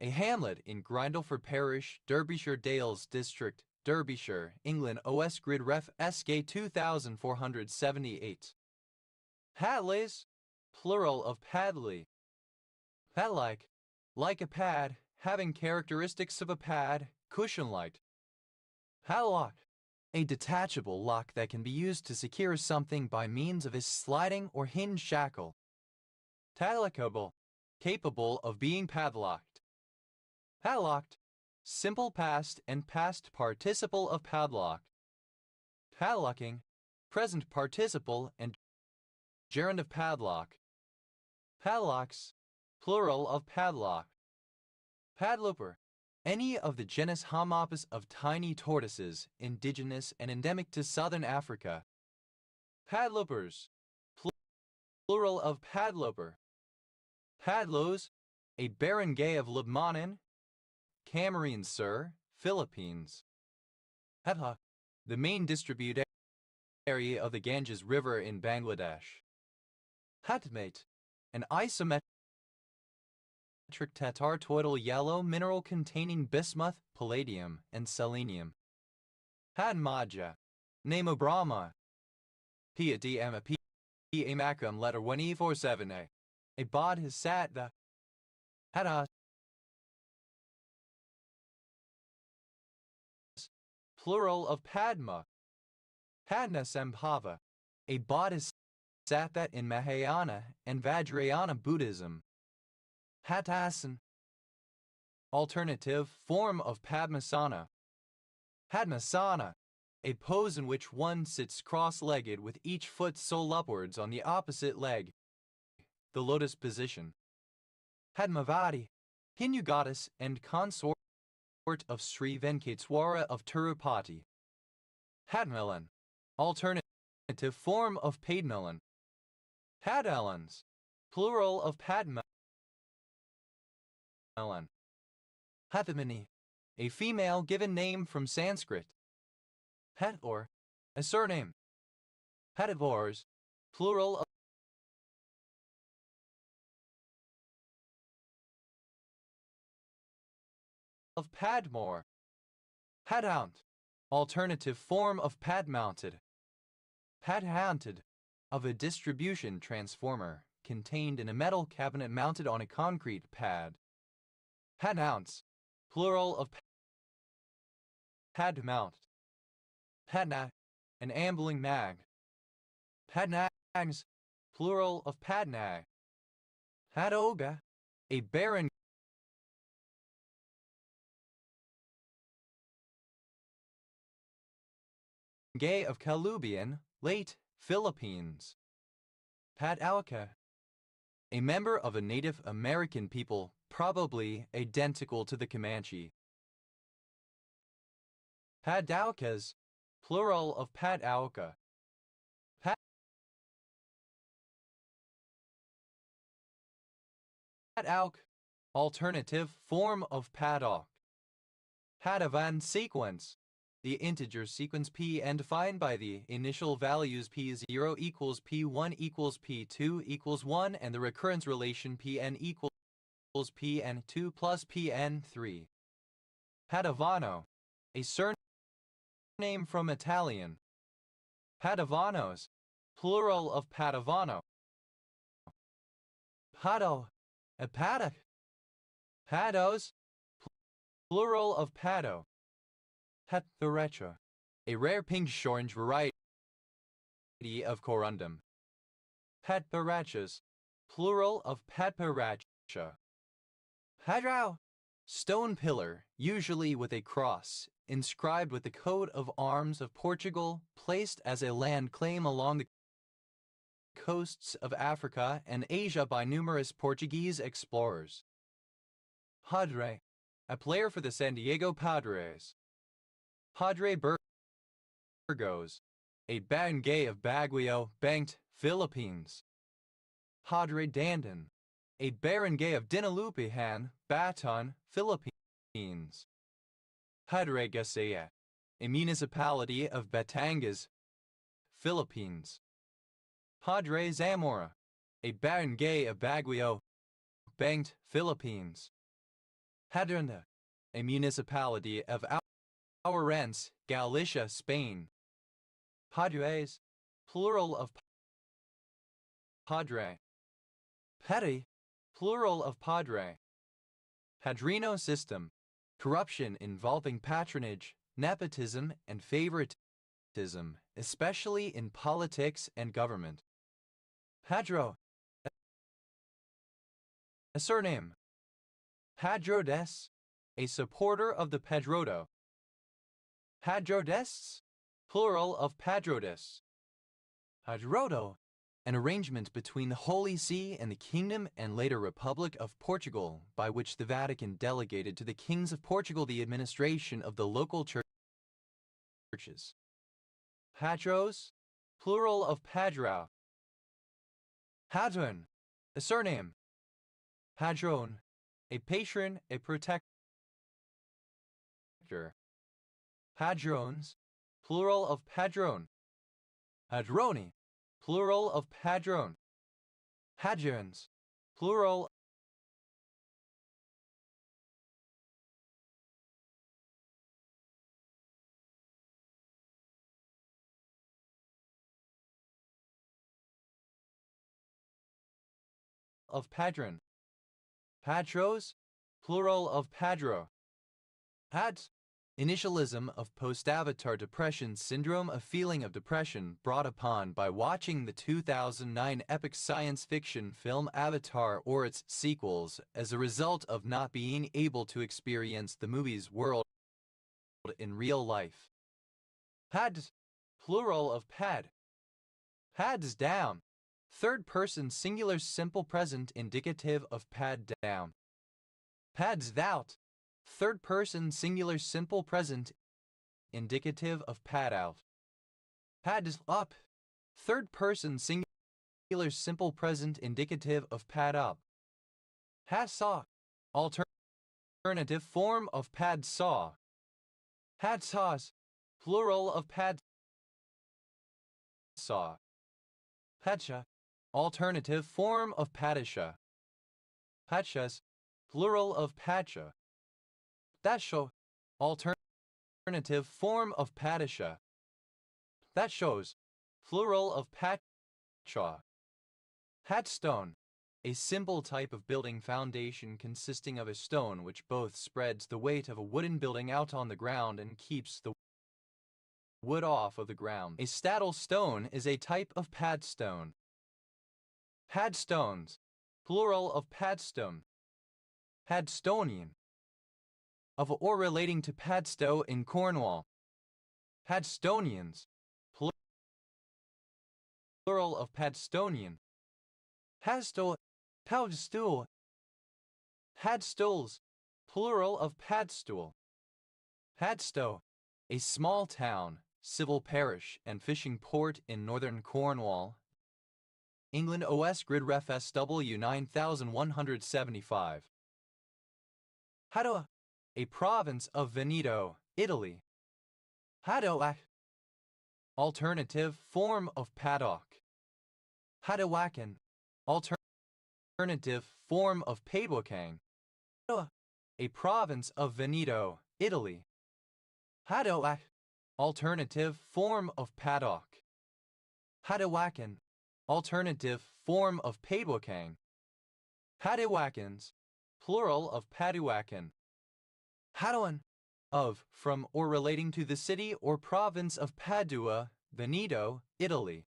a hamlet in Grindleford Parish, Derbyshire Dales District, Derbyshire, England. OS Grid Ref SK 2478. Hadleys, plural of padley. Pad-like, like a pad, having characteristics of a pad, cushion-like. Padlock, a detachable lock that can be used to secure something by means of a sliding or hinge shackle. Padlockable, capable of being padlocked. Padlocked, simple past and past participle of padlocked. Padlocking, present participle and gerund of padlock. Padlocks, plural of padlock. Padlooper, any of the genus Homopus of tiny tortoises, indigenous and endemic to southern Africa. Padloopers, plural of padlooper. Padlos, a barangay of Lebanon, Cameroon, Sir, Philippines. Hadha, the main distribute area of the Ganges River in Bangladesh. Hatmate, an isometric tetratoidal yellow mineral containing bismuth, palladium, and selenium. Hadmaja, Namo Brahma. Pia dma p a macum letter 1E47a. A bod has sat the Hadas, plural of Padma. Padmasambhava, a bodhisattva in Mahayana and Vajrayana Buddhism. Hatasan, alternative form of Padmasana. Padmasana, a pose in which one sits cross-legged with each foot sole upwards on the opposite leg, the lotus position. Padmavati, Hindu goddess and consort of Sri Venkateswara of Tirupati. Padmalan, alternative form of Padmalan. Padalans, plural of Padmalan. Hathimini, a female given name from Sanskrit. Hathor, a surname. Hadivores, plural of Padmore. Padhount, alternative form of Padmounted. Padhounted, of a distribution transformer contained in a metal cabinet mounted on a concrete pad. Padhounts, plural of padmount. Padna, an ambling mag. Padnags, plural of padnag. Padoga, a barren gay of Kalubian, late Philippines. Padauca, a member of a Native American people probably identical to the Comanche. Padaucas, plural of Padauca. Padauk, alternative form of paddock. Padawan sequence, the integer sequence p and defined by the initial values p0 equals p1 equals p2 equals 1 and the recurrence relation pn equals pn2 plus pn3. Padavano, a surname from Italian. Padavanos, plural of Padavano. Pado, a paddock. Pados, plural of Pado. Patharecha, a rare pinkish-orange variety of corundum. Patparachas, plural of Patparacha. Padrao, stone pillar, usually with a cross, inscribed with the coat of arms of Portugal, placed as a land claim along the coasts of Africa and Asia by numerous Portuguese explorers. Padre, a player for the San Diego Padres. Padre Burgos, a barangay of Baguio, Banked, Philippines. Padre Dandan, a barangay of Dinalupihan, Baton, Philippines. Padre Gasea, a municipality of Batangas, Philippines. Padre Zamora, a barangay of Baguio, Benguet, Philippines. Hadrona, a municipality of Ourense, Galicia, Spain. Padres, plural of padre. Petty, plural of padre. Padrino system, corruption involving patronage, nepotism, and favoritism, especially in politics and government. Padro, a surname. Padrodes, a supporter of the Padroado. Padrodes, plural of Padrodes. Padroado, an arrangement between the Holy See and the Kingdom and later Republic of Portugal, by which the Vatican delegated to the kings of Portugal the administration of the local churches. Padros, plural of Padrão. Padron, a surname. Padrone, a patron, a protector. Padrones, plural of padrone. Padroni, plural of padrone. Padrones, plural of padron. Patros, plural of padro. Pads, initialism of post-Avatar depression syndrome, a feeling of depression brought upon by watching the 2009 epic science fiction film Avatar or its sequels as a result of not being able to experience the movie's world in real life. Pads, plural of pad. Pads down. Third person singular simple present indicative of pad down. Pads out. Third person singular simple present indicative of pad out. Pads up. Third person singular simple present indicative of pad up. Pad saw. Alternative form of pad saw. Pad saws. Plural of pad saw. Padsha. Alternative form of padisha. Padshas, plural of padsha. Dasho, alternative form of padisha. That shows, plural of padsha. Padstone, a simple type of building foundation consisting of a stone which both spreads the weight of a wooden building out on the ground and keeps the wood off of the ground. A staddle stone is a type of padstone. Padstones, plural of padstone. Padstonian, of or relating to Padstow in Cornwall. Padstonians, plural of Padstonian. Padstool, Padstool. Padstools, plural of Padstool. Padstow, a small town, civil parish, and fishing port in northern Cornwall, England. OS Grid Ref SW 9175. Padua, a province of Veneto, Italy. Padua, alternative form of paddock. Padawakan, alternative form of Paduacan. Padua, a province of Veneto, Italy. Padua, alternative form of paddock. Padawakan, alternative form of Paduacan. Padawakans, plural of Paduacan. Paduan, of, from, or relating to the city or province of Padua, Veneto, Italy.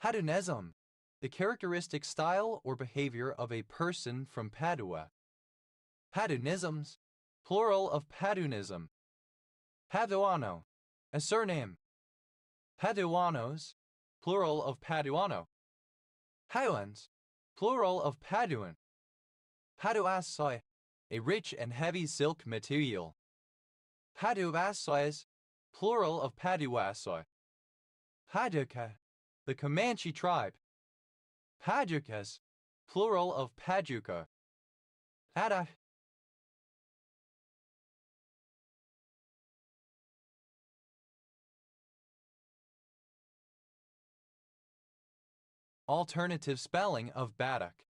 Paduanism, the characteristic style or behavior of a person from Padua. Paduanisms, plural of Paduanism. Paduano, a surname. Paduanos, plural of Paduano. Paduans, plural of Paduan. Paduasoy, a rich and heavy silk material. Paduasoys, plural of Paduasoy. Paduca, the Comanche tribe. Paducas, plural of Paduca. Pada, alternative spelling of Badak.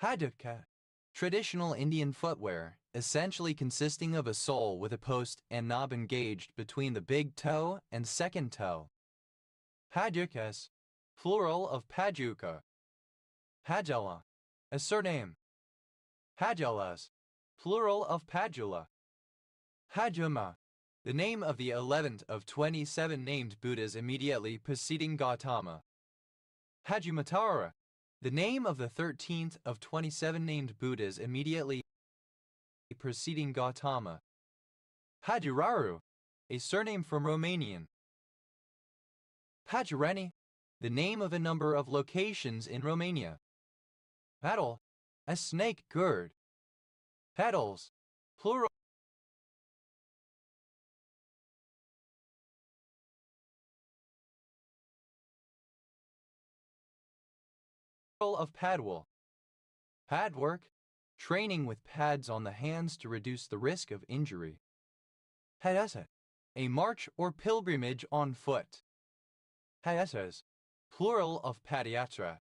Haduka, traditional Indian footwear, essentially consisting of a sole with a post and knob engaged between the big toe and second toe. Padukas, plural of Paduka. Padula, a surname. Padulas, plural of Padula. Hajuma, the name of the 11th of 27 named Buddhas immediately preceding Gautama. Hajumatara, the name of the 13th of 27 named Buddhas immediately preceding Gautama. Hajuraru, a surname from Romanian. Pajureni, the name of a number of locations in Romania. Paddle, a snake gourd. Paddles, plural of padwal. Pad work, training with pads on the hands to reduce the risk of injury. Hadasa, a march or pilgrimage on foot. Hadasas, plural of padiatra.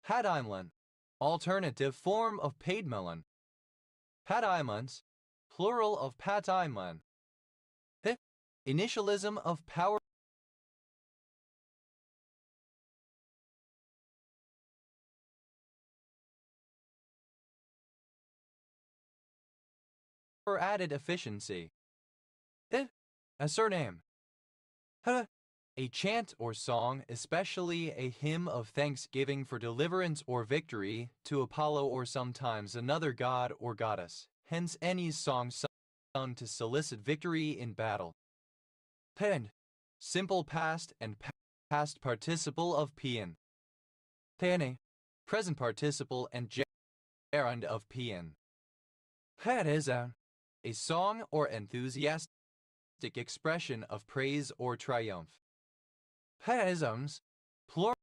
Hadaimlan, alternative form of paidmelon. Padaimans, plural of pataimlan. Initialism of power for added efficiency. A surname. A chant or song, especially a hymn of thanksgiving for deliverance or victory to Apollo or sometimes another god or goddess. Hence any song sung to solicit victory in battle. Pen, simple past and past participle of pien. Pene, present participle and gerund of pien. Hadezan, a song or enthusiastic expression of praise or triumph. Paisms, plural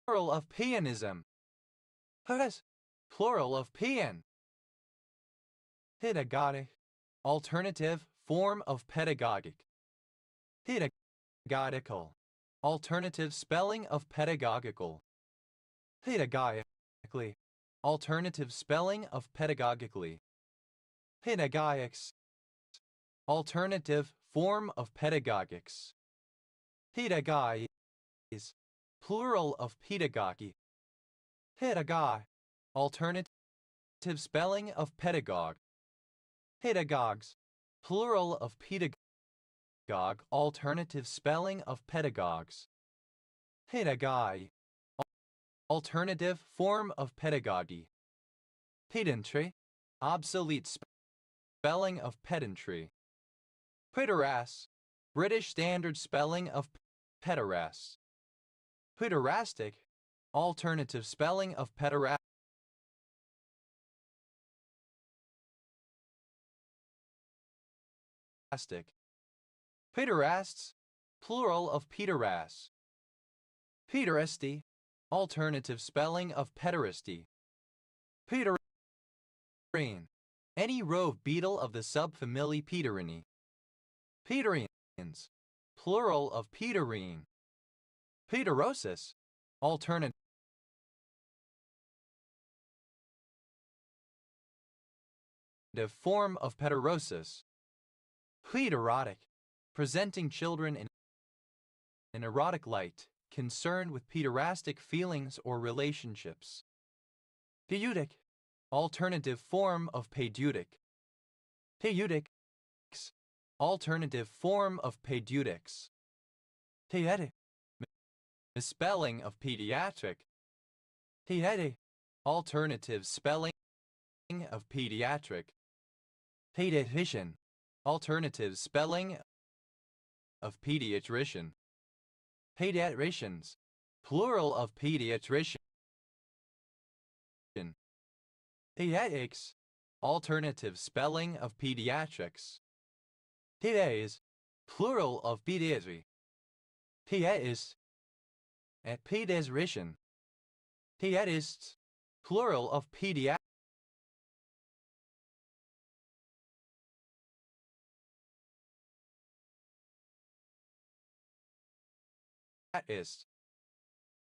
of pianism. Has, plural of pian. Pedagogic, alternative form of pedagogic. Pedagogical, alternative spelling of pedagogical. Pedagogically, alternative spelling of pedagogically. Pedagogics, alternative form of pedagogics. Pedagogy is plural of pedagogy. Pedagogue, alternative spelling of pedagogue. Pedagogues, plural of pedagogue, alternative spelling of pedagogues. Pedagogy, alternative form of pedagogy. Pedantry, obsolete spelling of pedantry. Pederast, British standard spelling of pederast. Pederastic, alternative spelling of pederastic. Pederasts, plural of pederasts. Pederasty, alternative spelling of pederasty. Pederine, any rove beetle of the subfamily Pederini. Pederines, plural of pederine. Pederosis, alternative form of pederosis. Pederotic, presenting children in an erotic light, concerned with pederastic feelings or relationships. Paieutic, alternative form of paedeutic. Paeutics, alternative form of paedeutics. Paetic, misspelling of pediatric. Paetic, alternative spelling of pediatric. Pediatrician, alternative spelling of pediatrician. Pediatricians, plural of pediatrician. Pediatrics, alternative spelling of pediatrics. Peds, plural of pediatry. Pedis, at pediatrician. Pedists, plural of pediatrics.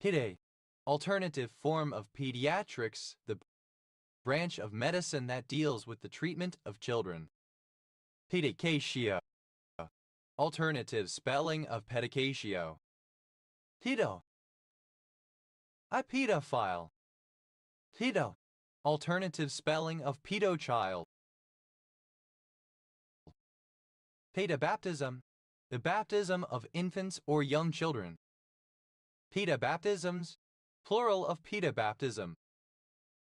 Pede, alternative form of pediatrics, the branch of medicine that deals with the treatment of children. Pedicatia, alternative spelling of pedicatio. Pedo, a pedophile. Pedo, alternative spelling of pedochild. Pedobaptism, the baptism of infants or young children. Pedobaptisms, plural of pedobaptism.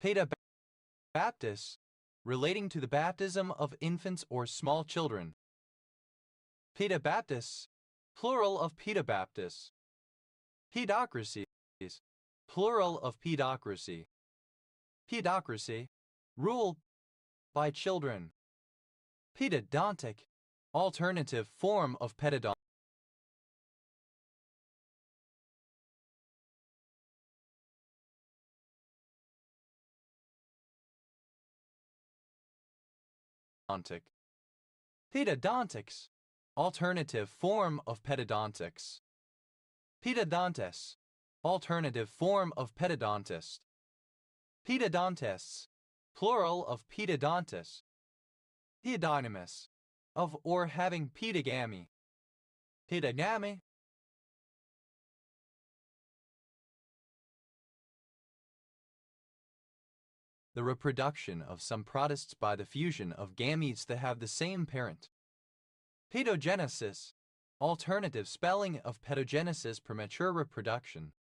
Pedobaptist, relating to the baptism of infants or small children. Pedobaptists, plural of pedobaptists. Pedocracies, plural of pedocracy. Pedocracy, rule by children. Pedodontic, alternative form of pedodontic. Pedodontics, alternative form of pedodontics. Pedodontists, alternative form of pedodontist. Pedodontists, plural of pedodontists. Pedonymous, of or having pedogamy. Pedogamy, the reproduction of some protists by the fusion of gametes that have the same parent. Pedogenesis, alternative spelling of pedogenesis, premature reproduction.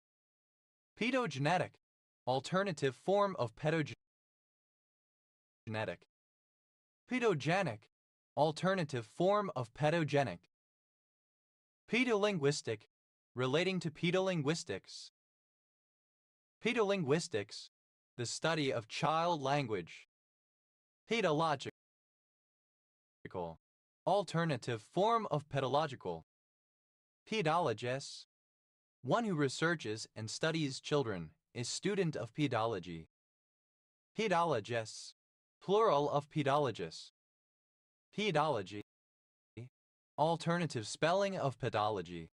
Pedogenetic, alternative form of pedogenetic. Pedogenic, alternative form of pedogenic. Pedolinguistic, relating to pedolinguistics. Pedolinguistics, the study of child language. Pedological, alternative form of pedological. Pedologist, one who researches and studies children, is student of pedology. Pedologists, plural of pedologists. Pedology, alternative spelling of pedology.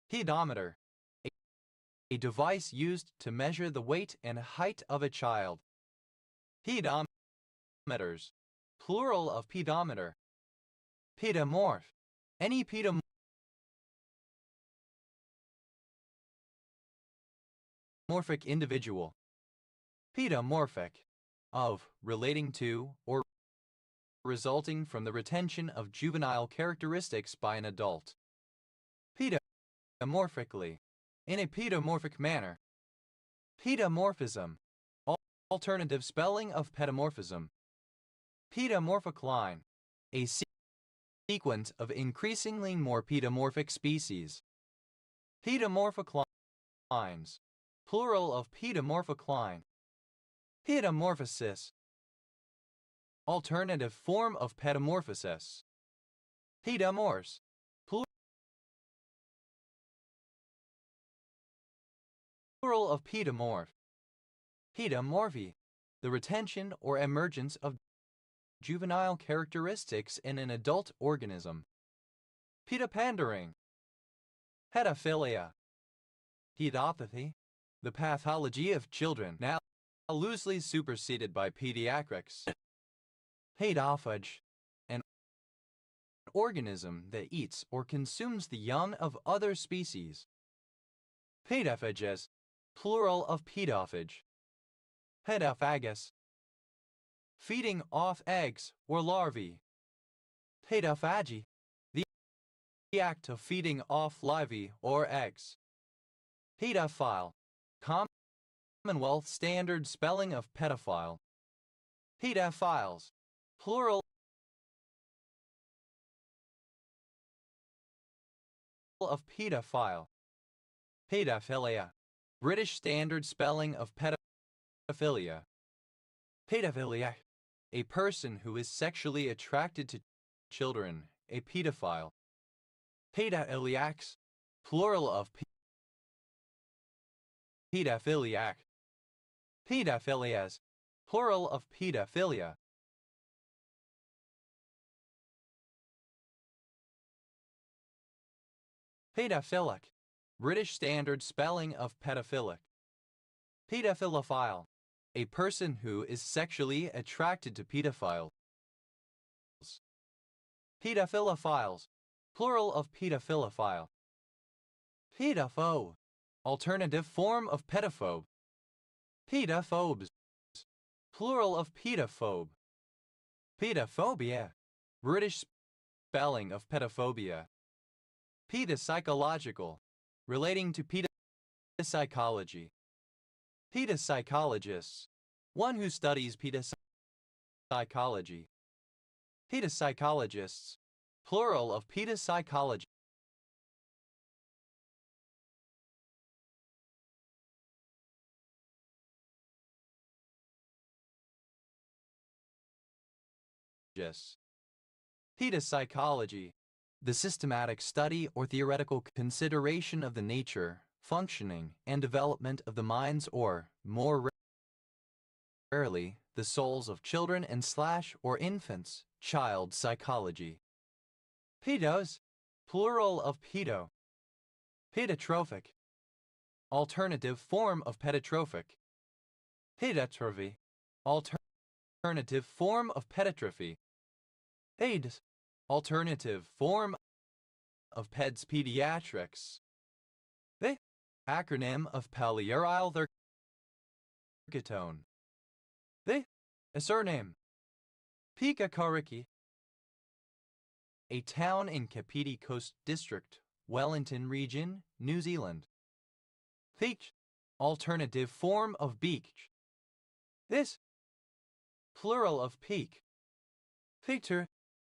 Pedometer, a device used to measure the weight and height of a child. Pedometers, plural of pedometer. Pedomorph, any pedomorphic individual. Pedomorphic, of, relating to, or resulting from the retention of juvenile characteristics by an adult. Pedomorphically, in a pedomorphic manner. Pedomorphism, alternative spelling of pedomorphism. Pedomorphic line, a sequence of increasingly more pedomorphic species. Pedomorphic lines, plural of pedomorphic line. Pedomorphosis, alternative form of pedomorphosis. Pedomorphs, plural of pedomorph. Pedomorphy, the retention or emergence of juvenile characteristics in an adult organism. Pedopandering, pedophilia. Pedopathy, the pathology of children, now loosely superseded by pediatrics. Pedophage, an organism that eats or consumes the young of other species. Pedophagus, plural of pedophage. Pedophagus, feeding off eggs or larvae. Pedophagy, the act of feeding off larvae or eggs. Pedophile, Commonwealth standard spelling of pedophile. Pedophiles, plural of pedophile. Pedophilia, British standard spelling of pedophilia. Pedophiliac, a person who is sexually attracted to children, a pedophile. Pedophiliacs, plural of pedophiliac. Pedophilias, plural of pedophilia. Pedophilic, British standard spelling of pedophilic. Pedophilophile. A person who is sexually attracted to pedophiles. Pedophilophiles. Plural of pedophile. Pedophobe. Alternative form of pedophobe. Pedophobes. Plural of pedophobe. Pedophobia. British spelling of pedophobia. Pedopsychological. Relating to pedopsychology. Pedopsychologists. One who studies pedopsychology. Pedopsychologists. Plural of pedopsychology. Pedopsychology. The systematic study or theoretical consideration of the nature, functioning, and development of the minds or, more rarely, the souls of children and or infants, child psychology. Pedos, plural of pedo. Pedotrophic. Alternative form of pedotrophic. Pedotrophy. Alternative form of pedotrophy. AIDS. Alternative form of PEDS pediatrics. The acronym of polyuryl ketone. The a surname. Pika-Kariki. A town in Kapiti Coast District, Wellington Region, New Zealand. Beach. Alternative form of beach. This. Plural of peak. Picture.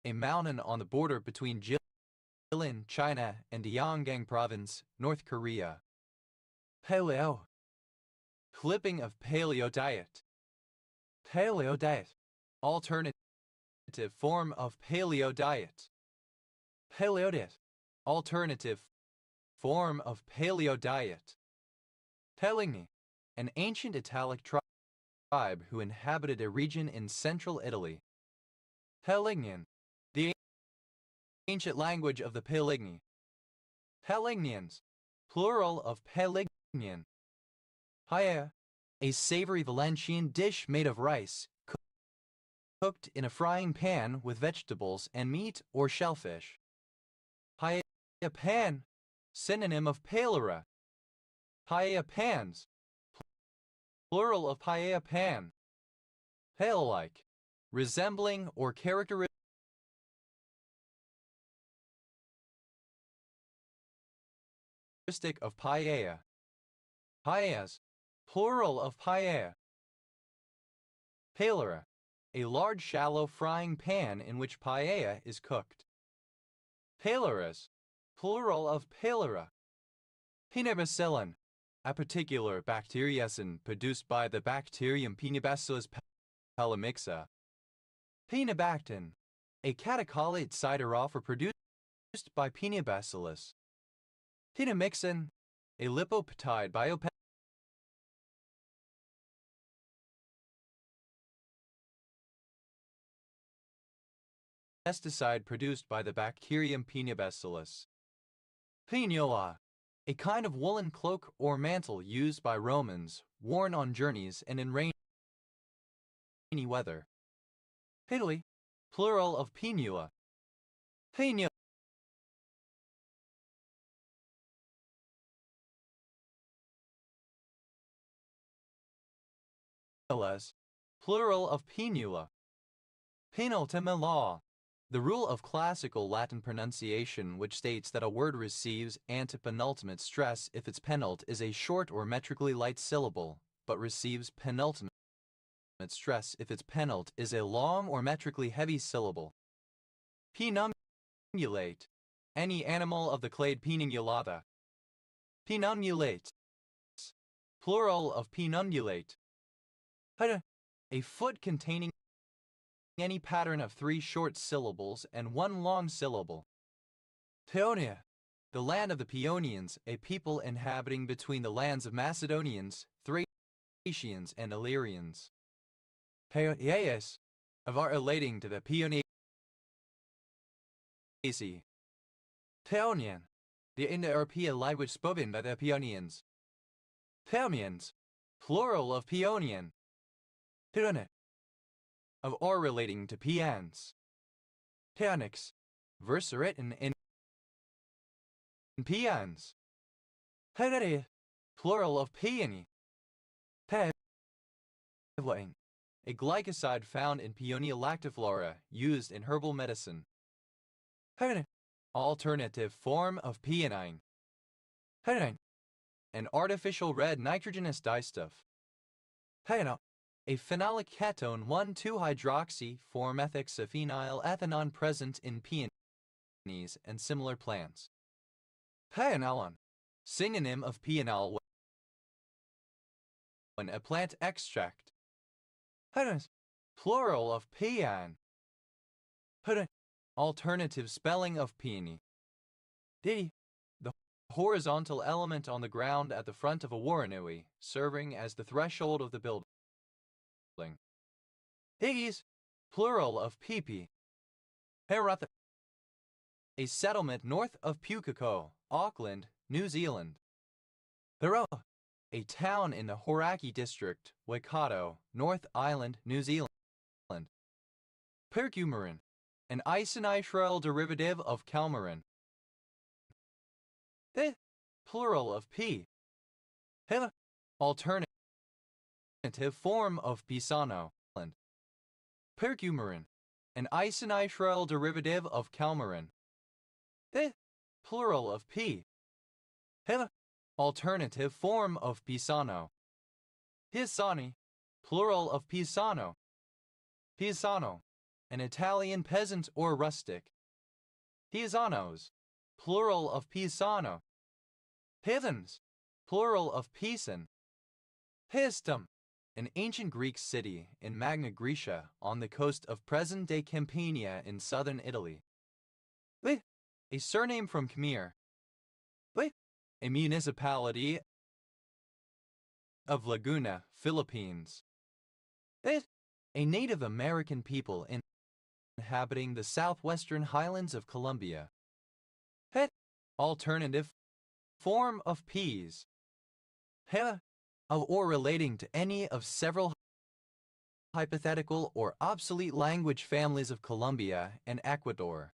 A mountain on the border between Jilin, China, and Yanggang Province, North Korea. Paleo. Clipping of paleo diet. Paleo diet. Alternative form of paleo diet. Paleo diet. Alternative form of paleo diet. Peligni. An ancient Italic tribe who inhabited a region in central Italy. Pelignian. The ancient language of the Peligni. Pelignians. Plural of Pelignian. Paella. A savory Valencian dish made of rice, cooked in a frying pan with vegetables and meat or shellfish. Paella pan. Synonym of paellera. Paella pans. Plural of paella pan. Paella-like. Resembling or characteristic of paella. Paellas. Plural of paella. Paellera. A large shallow frying pan in which paella is cooked. Paelleras. Plural of paellera. Penibacillin. A particular bacteriocin produced by the bacterium Penibacillus palamixa. Penibactin. A catecholated siderophore produced by Penibacillus. Penamixin. A lipopeptide pesticide produced by the bacterium Penibacillus. Pignola. A kind of woolen cloak or mantle used by Romans, worn on journeys and in rainy weather. Italy. Plural of pinula. Pignola. Plural of pinula. Penultima law. The rule of classical Latin pronunciation which states that a word receives antepenultimate stress if its penult is a short or metrically light syllable, but receives penultimate stress if its penult is a long or metrically heavy syllable. Penumulate. Any animal of the clade Penungulata. Penumulate. Plural of penumulate. A foot containing any pattern of 3 short syllables and 1 long syllable. Paeonia. The land of the Paeonians, a people inhabiting between the lands of Macedonians, Thracians, and Illyrians. Paeonias. Of art relating to the Paeoniaceae. Paeonian. the Indo-European language spoken by the Paeonians. Paeonians, plural of Paeonian. Pyrenees, of or relating to Paeans. Paeonics, verse written in Paeans. Paeonies, plural of Paeoni. Paeolane, a glycoside found in Paeonia lactiflora used in herbal medicine. Paeonine, alternative form of paeonine. Paeonine, an artificial red nitrogenous dyestuff. Paenol, a phenolic ketone 1,2-hydroxy,4-methixaphenyl ethanol present in peonies and similar plants. Paenolon, synonym of paenol when a plant extract. Paeonis, plural of paean. Paeon, alternative spelling of peony. Didi, the horizontal element on the ground at the front of a Warranui, serving as the threshold of the building. Higgies, plural of peepee. Heratha, a settlement north of Pukako, Auckland, New Zealand. Peroa, a town in the Hauraki district, Waikato, North Island, New Zealand. Percumarin, an isonitrile derivative of calmarin. The plural of p. Hela, alternative form of pisano. Percumarin, an isonitrile derivative of calmarin. The plural of p. Hela, alternative form of pisano. Pisani, plural of pisano. Pisano, an Italian peasant or rustic. Pisanos, plural of pisano. Pithans, plural of pisan. Pistum, an ancient Greek city in Magna Graecia on the coast of present-day Campania in southern Italy. A surname from Khmer. A municipality of Laguna, Philippines. A Native American people inhabiting the southwestern highlands of Colombia. Alternative form of peas. Of or relating to any of several hypothetical or obsolete language families of Colombia and Ecuador.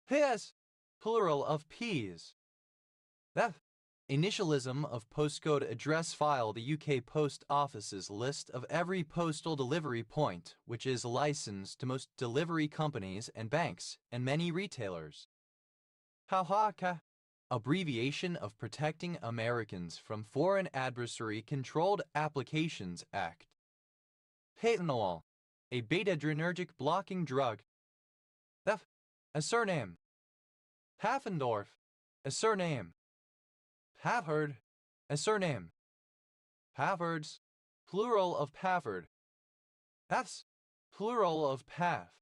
Yes, plural of peas. That initialism of postcode address file. The UK Post Office's list of every postal delivery point which is licensed to most delivery companies and banks and many retailers. PAHACA, abbreviation of Protecting Americans from Foreign Adversary-Controlled Applications Act. Patenol, a beta-adrenergic blocking drug. A surname. Pfaffendorf, a surname. Pafford, a surname. Paffords, plural of Pafford. Paths, plural of Path.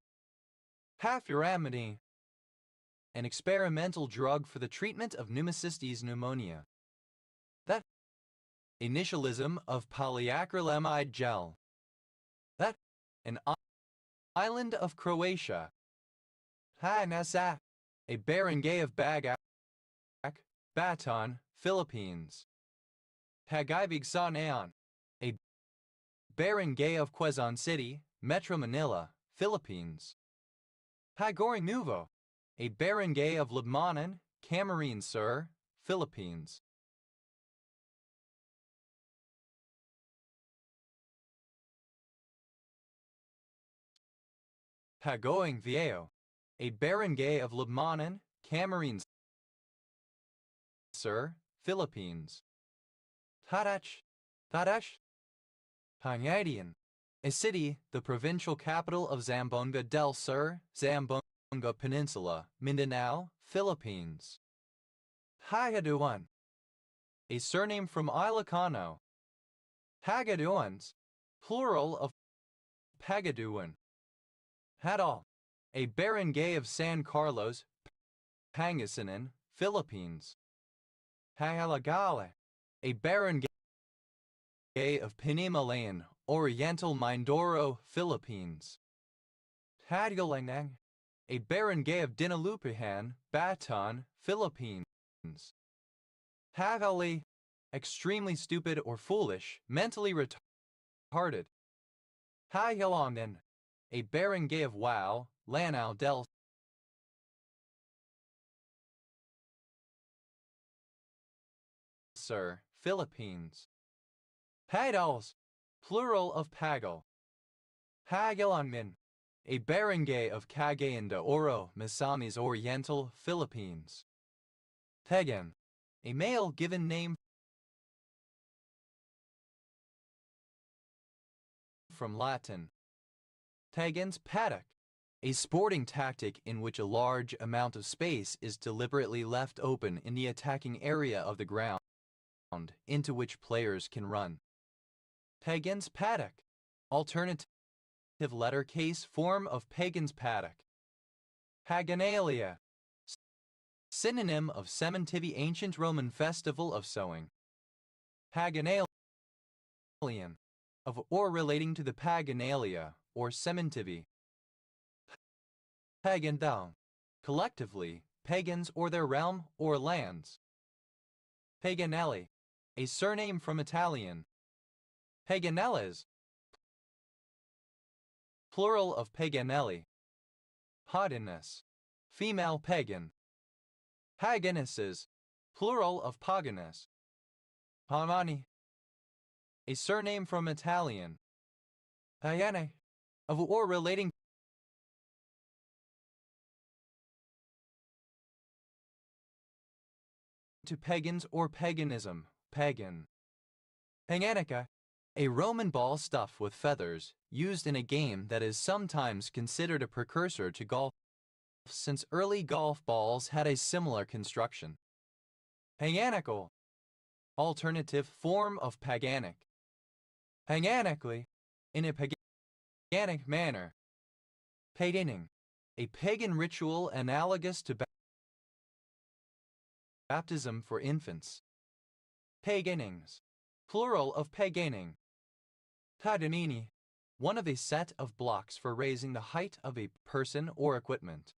Pafuramidine, an experimental drug for the treatment of pneumocystis pneumonia. That initialism of polyacrylamide gel. That an island of Croatia. Hanasa, a barangay of Bagac, Baton, Philippines. Pagibigsanan, a barangay of Quezon City, Metro Manila, Philippines. Pagoreng Nuevo, a barangay of Libmanan, Camarines Sur, Philippines. Pagoeng Viejo, a barangay of Libmanan, Camarines Sur, Philippines. Tarach, Pangasinan, a city, the provincial capital of Zamboanga del Sur, Zamboanga Peninsula, Mindanao, Philippines. Hagaduan, a surname from Ilocano. Hagaduans, plural of Pagaduan. Hadal, a barangay of San Carlos, Pangasinan, Philippines. Pahalagala, a barangay of Pinimalayan, Oriental Mindoro, Philippines. Tadgalangnang, a barangay of Dinalupihan, Bataan, Philippines. Tagali, extremely stupid or foolish, mentally retarded. Tagalongan, a barangay of Wow, Lanao del Sur, Philippines. Pagals, plural of Pagal. Pagalonmin, a barangay of Cagayan de Oro, Misamis Oriental, Philippines. Tegan, a male given name from Latin. Tegan's paddock, a sporting tactic in which a large amount of space is deliberately left open in the attacking area of the ground into which players can run. Pagan's paddock, alternative letter case form of Pagan's paddock. Paganalia, synonym of Sementivy, ancient Roman festival of sowing. Paganalian, of or relating to the Paganalia or Sementivy. Pagan, collectively, pagans or their realm or lands. Paganelli, a surname from Italian. Paganelles, plural of Paganelli. Paganus, female pagan. Paganisses, plural of Paganus. Pamani, a surname from Italian. Pagane, of or relating to pagans or paganism, pagan. Panganica, a Roman ball stuffed with feathers, used in a game that is sometimes considered a precursor to golf, since early golf balls had a similar construction. Paganical, alternative form of paganic. Paganistically, in a paganic manner. Paganing, a pagan ritual analogous to baptism for infants. Paganings, plural of paganing. Paganini, one of a set of blocks for raising the height of a person or equipment.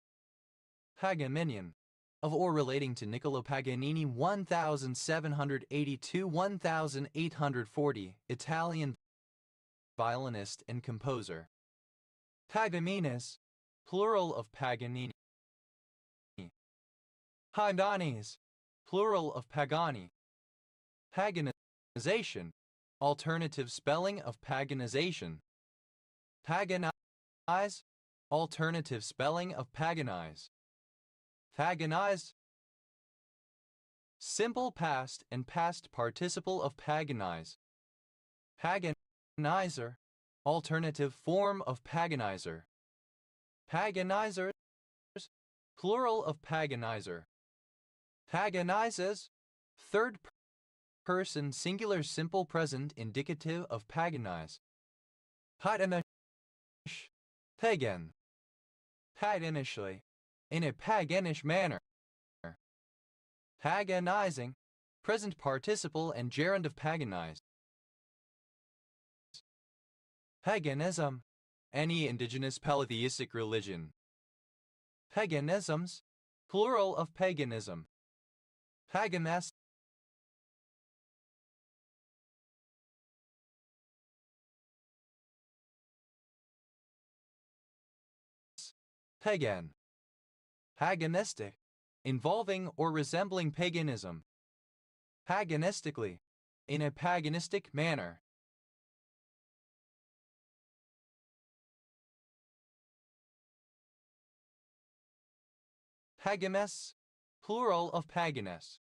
Paganinian, of or relating to Niccolo Paganini 1782-1840, Italian violinist and composer. Pagaminis, plural of Paganini. Paganis, plural of Pagani. Paganization, alternative spelling of paganization. Paganize, alternative spelling of paganize. Paganize, simple past and past participle of paganize. Paganizer, alternative form of paganizer. Paganizers, plural of paganizer. Paganizes, third person singular simple present indicative of paganize. Paganish, pagan. Paganishly, in a paganish manner. Paganizing, present participle and gerund of paganize. Paganism, any indigenous polytheistic religion. Paganisms, plural of paganism. Paganess, pagan. Paganistic, involving or resembling paganism. Paganistically, in a paganistic manner. Pagames, plural of paganess.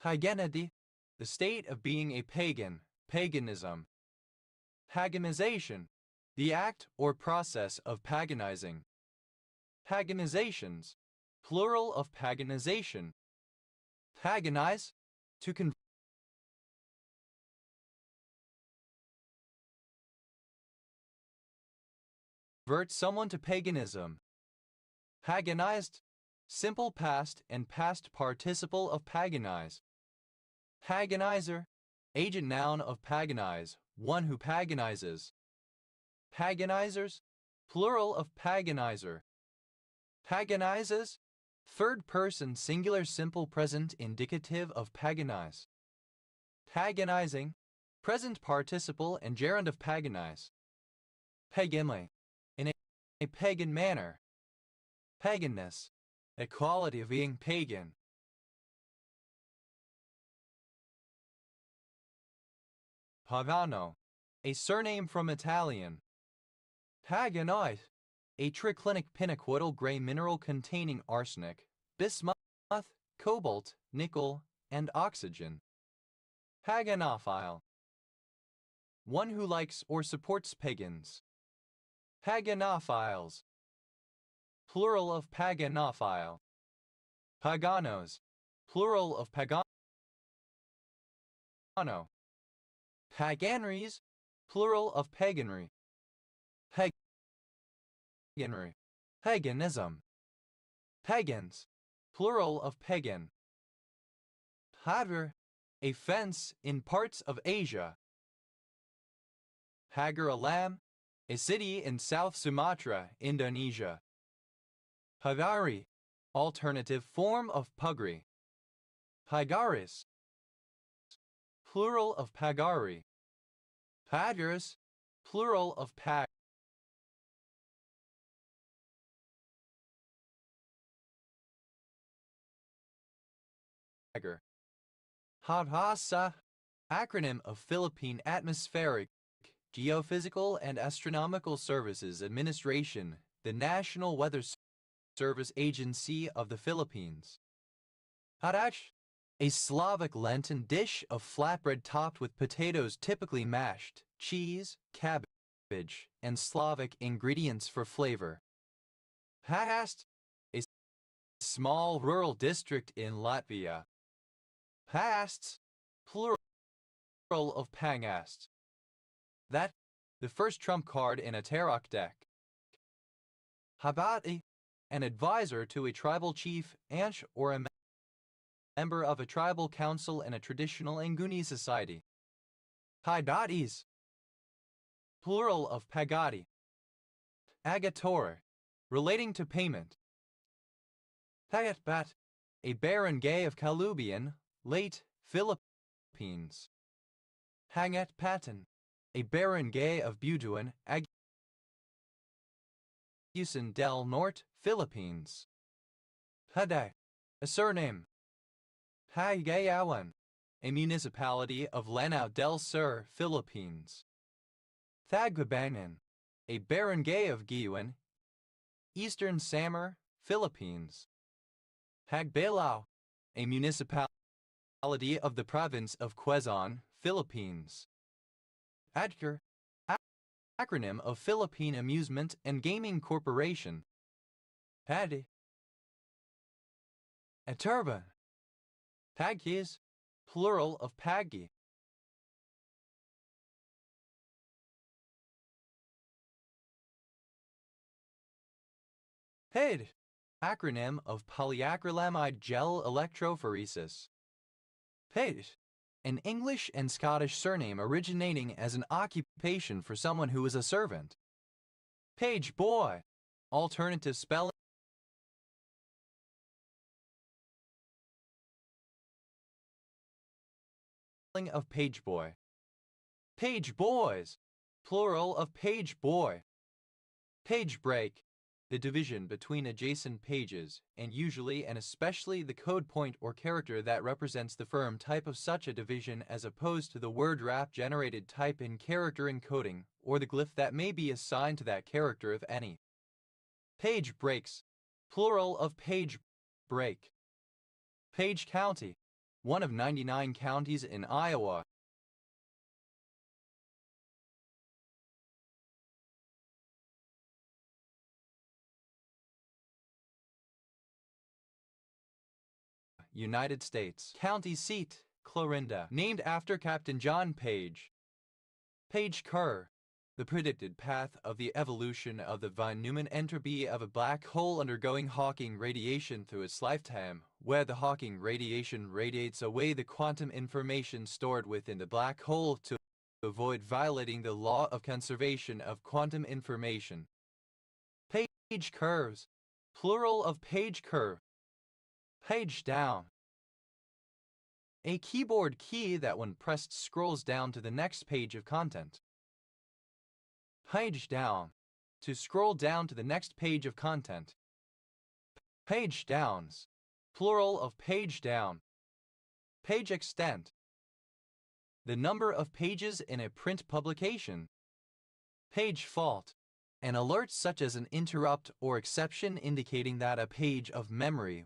Paganity, the state of being a pagan, paganism. Paganization, the act or process of paganizing. Paganizations, plural of paganization. Paganize, to convert someone to paganism. Paganized, simple past and past participle of paganize. Paganizer, Agent noun of paganize, one who paganizes. Paganizers, plural of paganizer. Paganizes, third person singular simple present indicative of paganize. Paganizing, present participle and gerund of paganize. Paganly, in a pagan manner. Paganness, a quality of being pagan. Pagano, a surname from Italian. Paganite, a triclinic pinacoidal gray mineral containing arsenic, bismuth, cobalt, nickel, and oxygen. Paganophile, one who likes or supports pagans. Paganophiles, plural of paganophile. Paganos, plural of pagano. Paganries, plural of paganry. Paganry, paganism. Pagans, plural of pagan. Hagar, a fence in parts of Asia. Hagar Alam, a city in South Sumatra, Indonesia. Pagari, alternative form of pugri. Pagaris, plural of pagari. Pagaris, plural of pag. Hadhasa, acronym of Philippine Atmospheric, Geophysical and Astronomical Services Administration, the National Weather Service Agency of the Philippines. Hadash, a Slavic Lenten dish of flatbread topped with potatoes typically mashed, cheese, cabbage, and Slavic ingredients for flavor. Pagast, a small rural district in Latvia. Pasts, plural of pangast. That, the first trump card in a tarot deck. Habati, an advisor to a tribal chief, Ansh, or a member of a tribal council in a traditional Nguni society. Paidatis, plural of pagati. Agator, relating to payment. Payatbat, a barangay of Kalubian, late Philippines. Hangat Patan, a barangay of Butuan, Agusan del Norte, Philippines. Haday, a surname. Hagayawan, a municipality of Lanao del Sur, Philippines. Tagbabanan, a barangay of Giyuan, Eastern Samar, Philippines. Hagbalao, a municipality of the province of Quezon, Philippines. ADCOR, acronym of Philippine Amusement and Gaming Corporation. PADI. Aturban. Pagkis, plural of paggi. PED, acronym of polyacrylamide gel electrophoresis. PED, an English and Scottish surname originating as an occupation for someone who is a servant. Page boy, alternative spelling of page boy. Page boys, plural of page boy. Page break, the division between adjacent pages, and usually and especially the code point or character that represents the firm type of such a division as opposed to the word wrap generated type in character encoding, or the glyph that may be assigned to that character if any. Page breaks, plural of page break. Page County, one of 99 counties in Iowa. United States. County seat, Clarinda, named after Captain John Page. Page Kerr, the predicted path of the evolution of the von Neumann entropy of a black hole undergoing Hawking radiation through its lifetime, where the Hawking radiation radiates away the quantum information stored within the black hole to avoid violating the law of conservation of quantum information. Page curves, plural of page curve. Page down. A keyboard key that when pressed scrolls down to the next page of content. Page down. To scroll down to the next page of content. Page downs. Plural of page down. Page extent. The number of pages in a print publication. Page fault. An alert such as an interrupt or exception indicating that a page of memory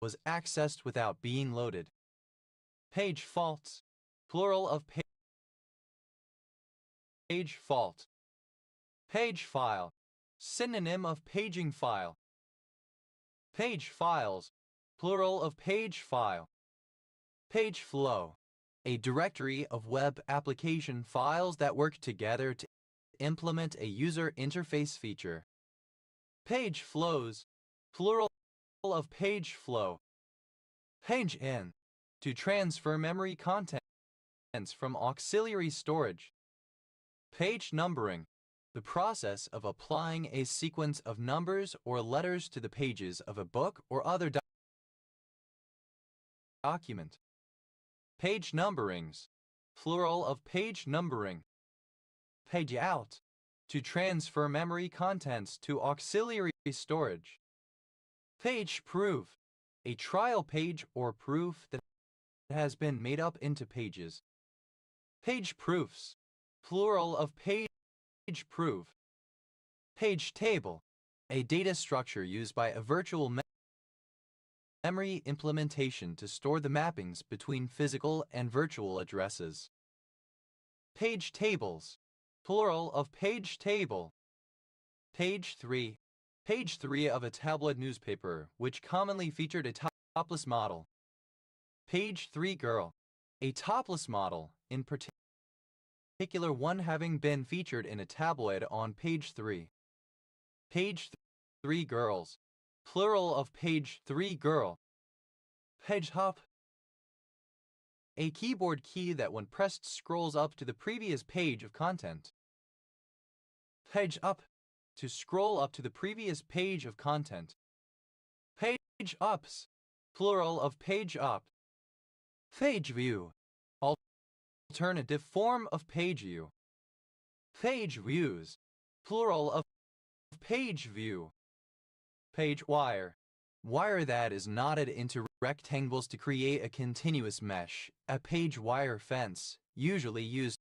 was accessed without being loaded. Page faults. Plural of page fault. Page file. Synonym of paging file. Page files. Plural of page file. Page flow. A directory of web application files that work together to implement a user interface feature. Page flows. Plural of page flow. Page in. To transfer memory contents from auxiliary storage. Page numbering. The process of applying a sequence of numbers or letters to the pages of a book or other document. Page numberings. Plural of page numbering. Page out. To transfer memory contents to auxiliary storage. Page proof. A trial page or proof that has been made up into pages. Page proofs. Plural of page proof. Page table. A data structure used by a virtual memory implementation to store the mappings between physical and virtual addresses. Page tables. Plural of page table. Page 3. Page 3 of a tabloid newspaper, which commonly featured a topless model. Page 3 girl. A topless model, in particular one having been featured in a tabloid on page 3. Page 3 girls. Plural of page 3 girl. Page hop. A keyboard key that when pressed scrolls up to the previous page of content. Page up. To scroll up to the previous page of content. Page ups. Plural of page up. Page view. Alternative form of page view. Page views. Plural of page view. Page wire. Wire that is knotted into rectangles to create a continuous mesh. A page wire fence, usually used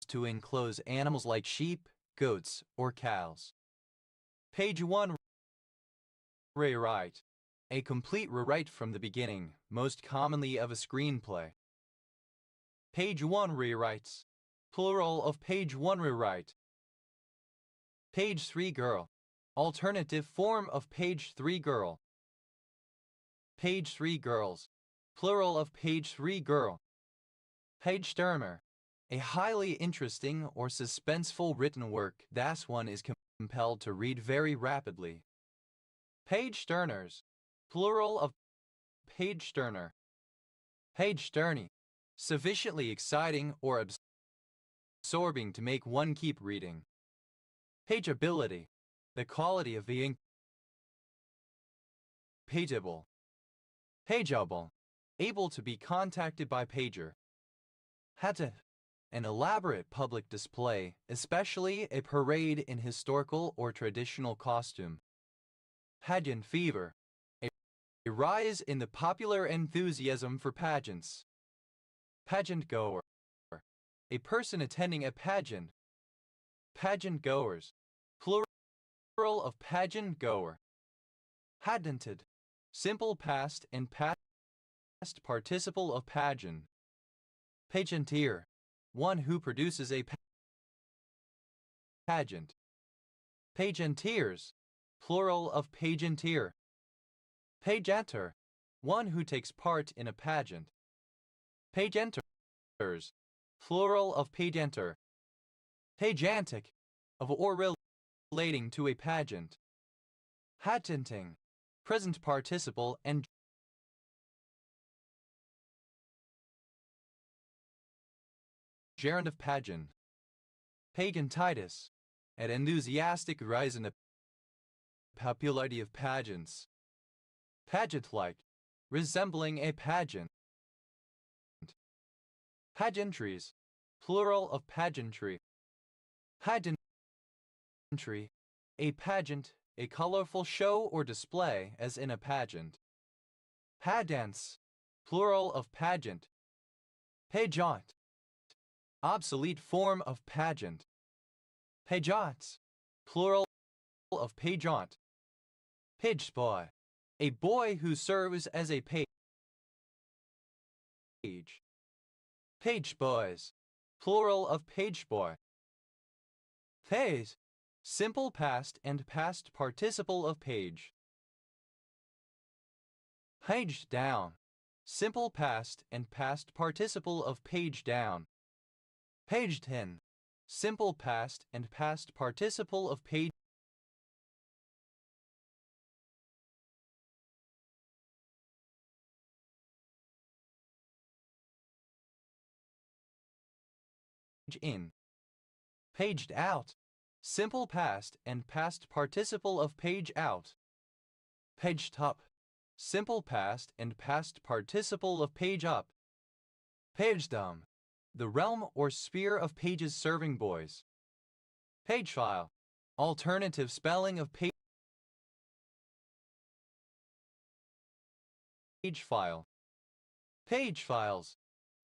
to enclose animals like sheep, goats, or cows. Page 1 rewrite. A complete rewrite from the beginning, most commonly of a screenplay. Page 1 rewrites. Plural of page 1 rewrite. Page 3 girl. Alternative form of page 3 girl. Page 3 girls. Plural of page 3 girl. Page turner. A highly interesting or suspenseful written work that one is compelled to read very rapidly. Page turners. Plural of page turner. Page turny. Sufficiently exciting or absorbing to make one keep reading. Pageability. The quality of being pageable. Pageable. Able to be contacted by pager. Hatte. An elaborate public display, especially a parade in historical or traditional costume. Pageant fever. A rise in the popular enthusiasm for pageants. Pageant goer. A person attending a pageant. Pageant goers. Plural of pageant goer. Patented. Simple past and past participle of pageant. Pageanteer. One who produces a pageant. Pageanteers. Plural of pageanteer. Pageanter. One who takes part in a pageant. Pageanters. Plural of pageanter. Pageantic, of or relating to a pageant. Pageanting, present participle and gerund of pageant. Pagantitis, an enthusiastic rise in the popularity of pageants. Pageant-like, resembling a pageant. Pageantries, plural of pageantry. Pageantry, a pageant, a colorful show or display as in a pageant. Padance, plural of pageant. Pageant, obsolete form of pageant. Pageants, plural of pageant. Pageboy, a boy who serves as a page. Pageboys, plural of pageboy. Phase, simple past and past participle of page. Paged down, simple past and past participle of page down. Paged in, simple past and past participle of page in. Paged out, simple past and past participle of page out. Paged up, simple past and past participle of page up. Pagedom, the realm or sphere of pages serving boys. Pagefile, alternative spelling of pagefile. Pagefiles,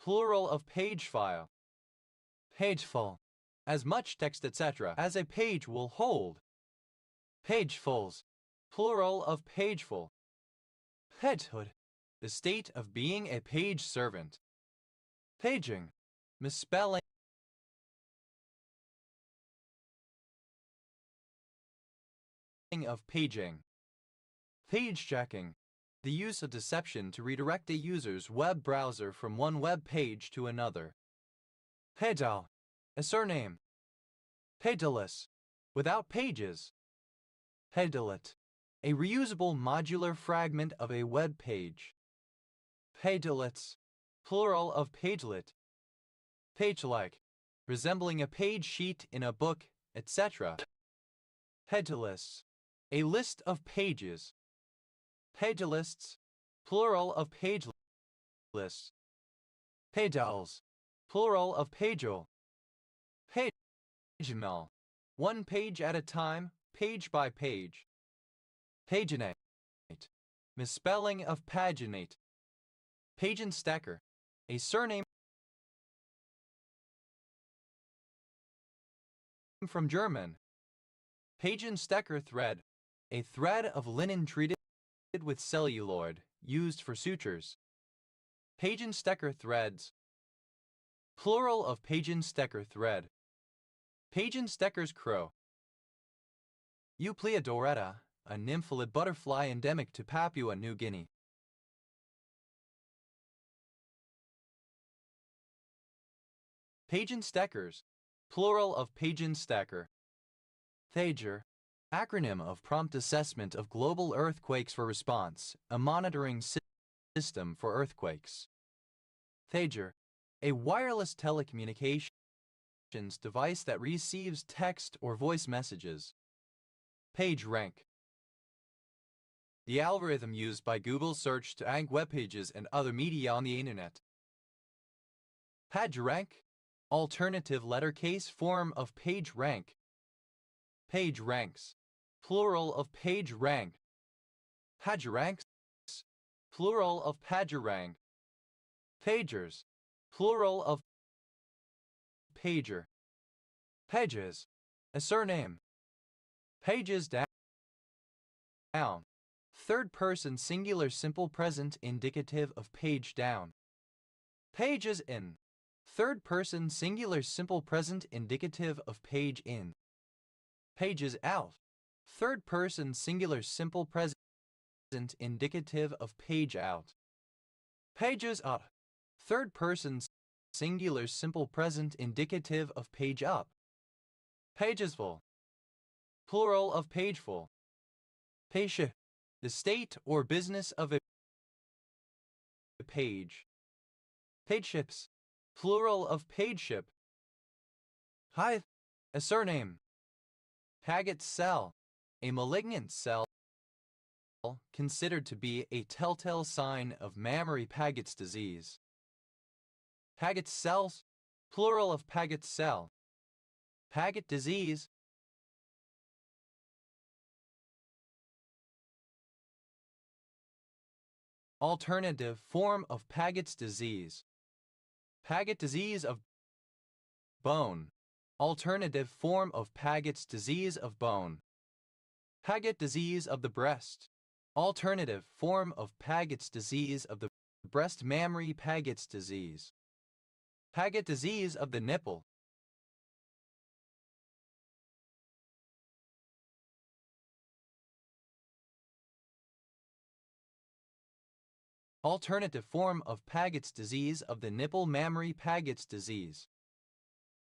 plural of pagefile. Pageful, as much text etc. as a page will hold. Pagefuls, plural of pageful. Pagehood, the state of being a page servant. Paging, misspelling of paging. Pagejacking, the use of deception to redirect a user's web browser from one web page to another. Pedal, a surname. Pedalus, without pages. Pedalet, a reusable modular fragment of a web page. Pagelets, plural of pagelet. Page-like, resembling a page sheet in a book, etc. Pedalists, a list of pages. Pagelists, plural of page lists. Pagels, plural of pagel. Paginal, one page at a time, page by page. Paginate, misspelling of paginate. Pagenstacker, a surname from German. Pagenstacker thread, a thread of linen treated with celluloid, used for sutures. Pagenstacker threads, plural of Pagenstacker thread. Pagenstacker's crow. Eupleidoretta, a nymphalid butterfly endemic to Papua New Guinea. Pagenstackers, plural of Pagenstacker. Thager, acronym of Prompt Assessment of Global Earthquakes for Response, a monitoring system for earthquakes. Thager, a wireless telecommunications device that receives text or voice messages. PageRank, the algorithm used by Google search to rank web pages and other media on the internet. PageRank, alternative lettercase form of PageRank. PageRanks, plural of PageRank. PageRanks, plural of PageRank. Pagers, plural of pager. Pages, a surname. Pages down, third person singular simple present indicative of page down. Pages in, third person singular simple present indicative of page in. Pages out, third person singular simple present indicative of page out. Pages up, third person singular simple present indicative of page up. Pagesful. Plural of pageful. Page. The state or business of a page. Pageships. Plural of pageship. Hythe. A surname. Paget cell. A malignant cell considered to be a telltale sign of mammary Paget's disease. Paget cells. Plural of Paget cell. Paget disease. Alternative form of Paget's disease. Paget disease of bone. Alternative form of Paget's disease of bone. Paget disease of the breast. Alternative form of Paget's disease of the breast. Mammary Paget's disease. Paget disease of the nipple. Alternative form of Paget's disease of the nipple. Mammary Paget's disease.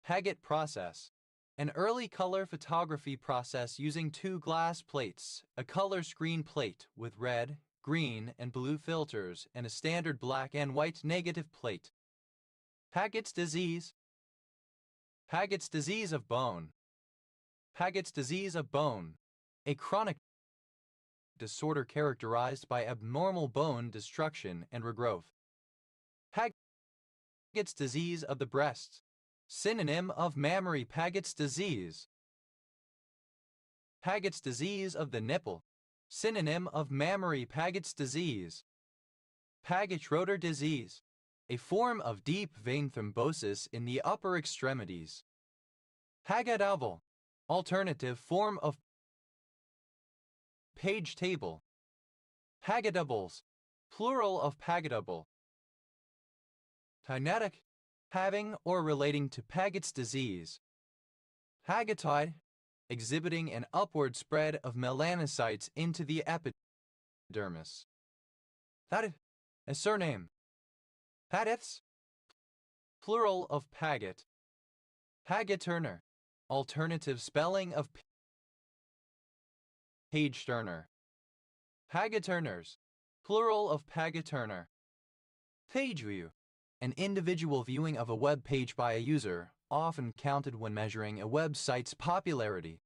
Paget process. An early color photography process using two glass plates, a color screen plate with red, green, and blue filters, and a standard black and white negative plate. Paget's disease. Paget's disease of bone. Paget's disease of bone. A chronic disorder characterized by abnormal bone destruction and regrowth. Paget's disease of the breast. Synonym of mammary Paget's disease. Paget's disease of the nipple. Synonym of mammary Paget's disease. Paget-Schroeder disease. A form of deep vein thrombosis in the upper extremities. Paget oval. Alternative form of page table. Pagetables. Plural of pagetable. Kinetic. Having or relating to Paget's disease. Pagetoid. Exhibiting an upward spread of melanocytes into the epidermis. Paget. A surname. Pagets. Plural of Paget. Paget-Turner. Alternative spelling of Page-Turner. Paget-Turners. Plural of Paget-Turner. Page view. An individual viewing of a web page by a user, often counted when measuring a website's popularity.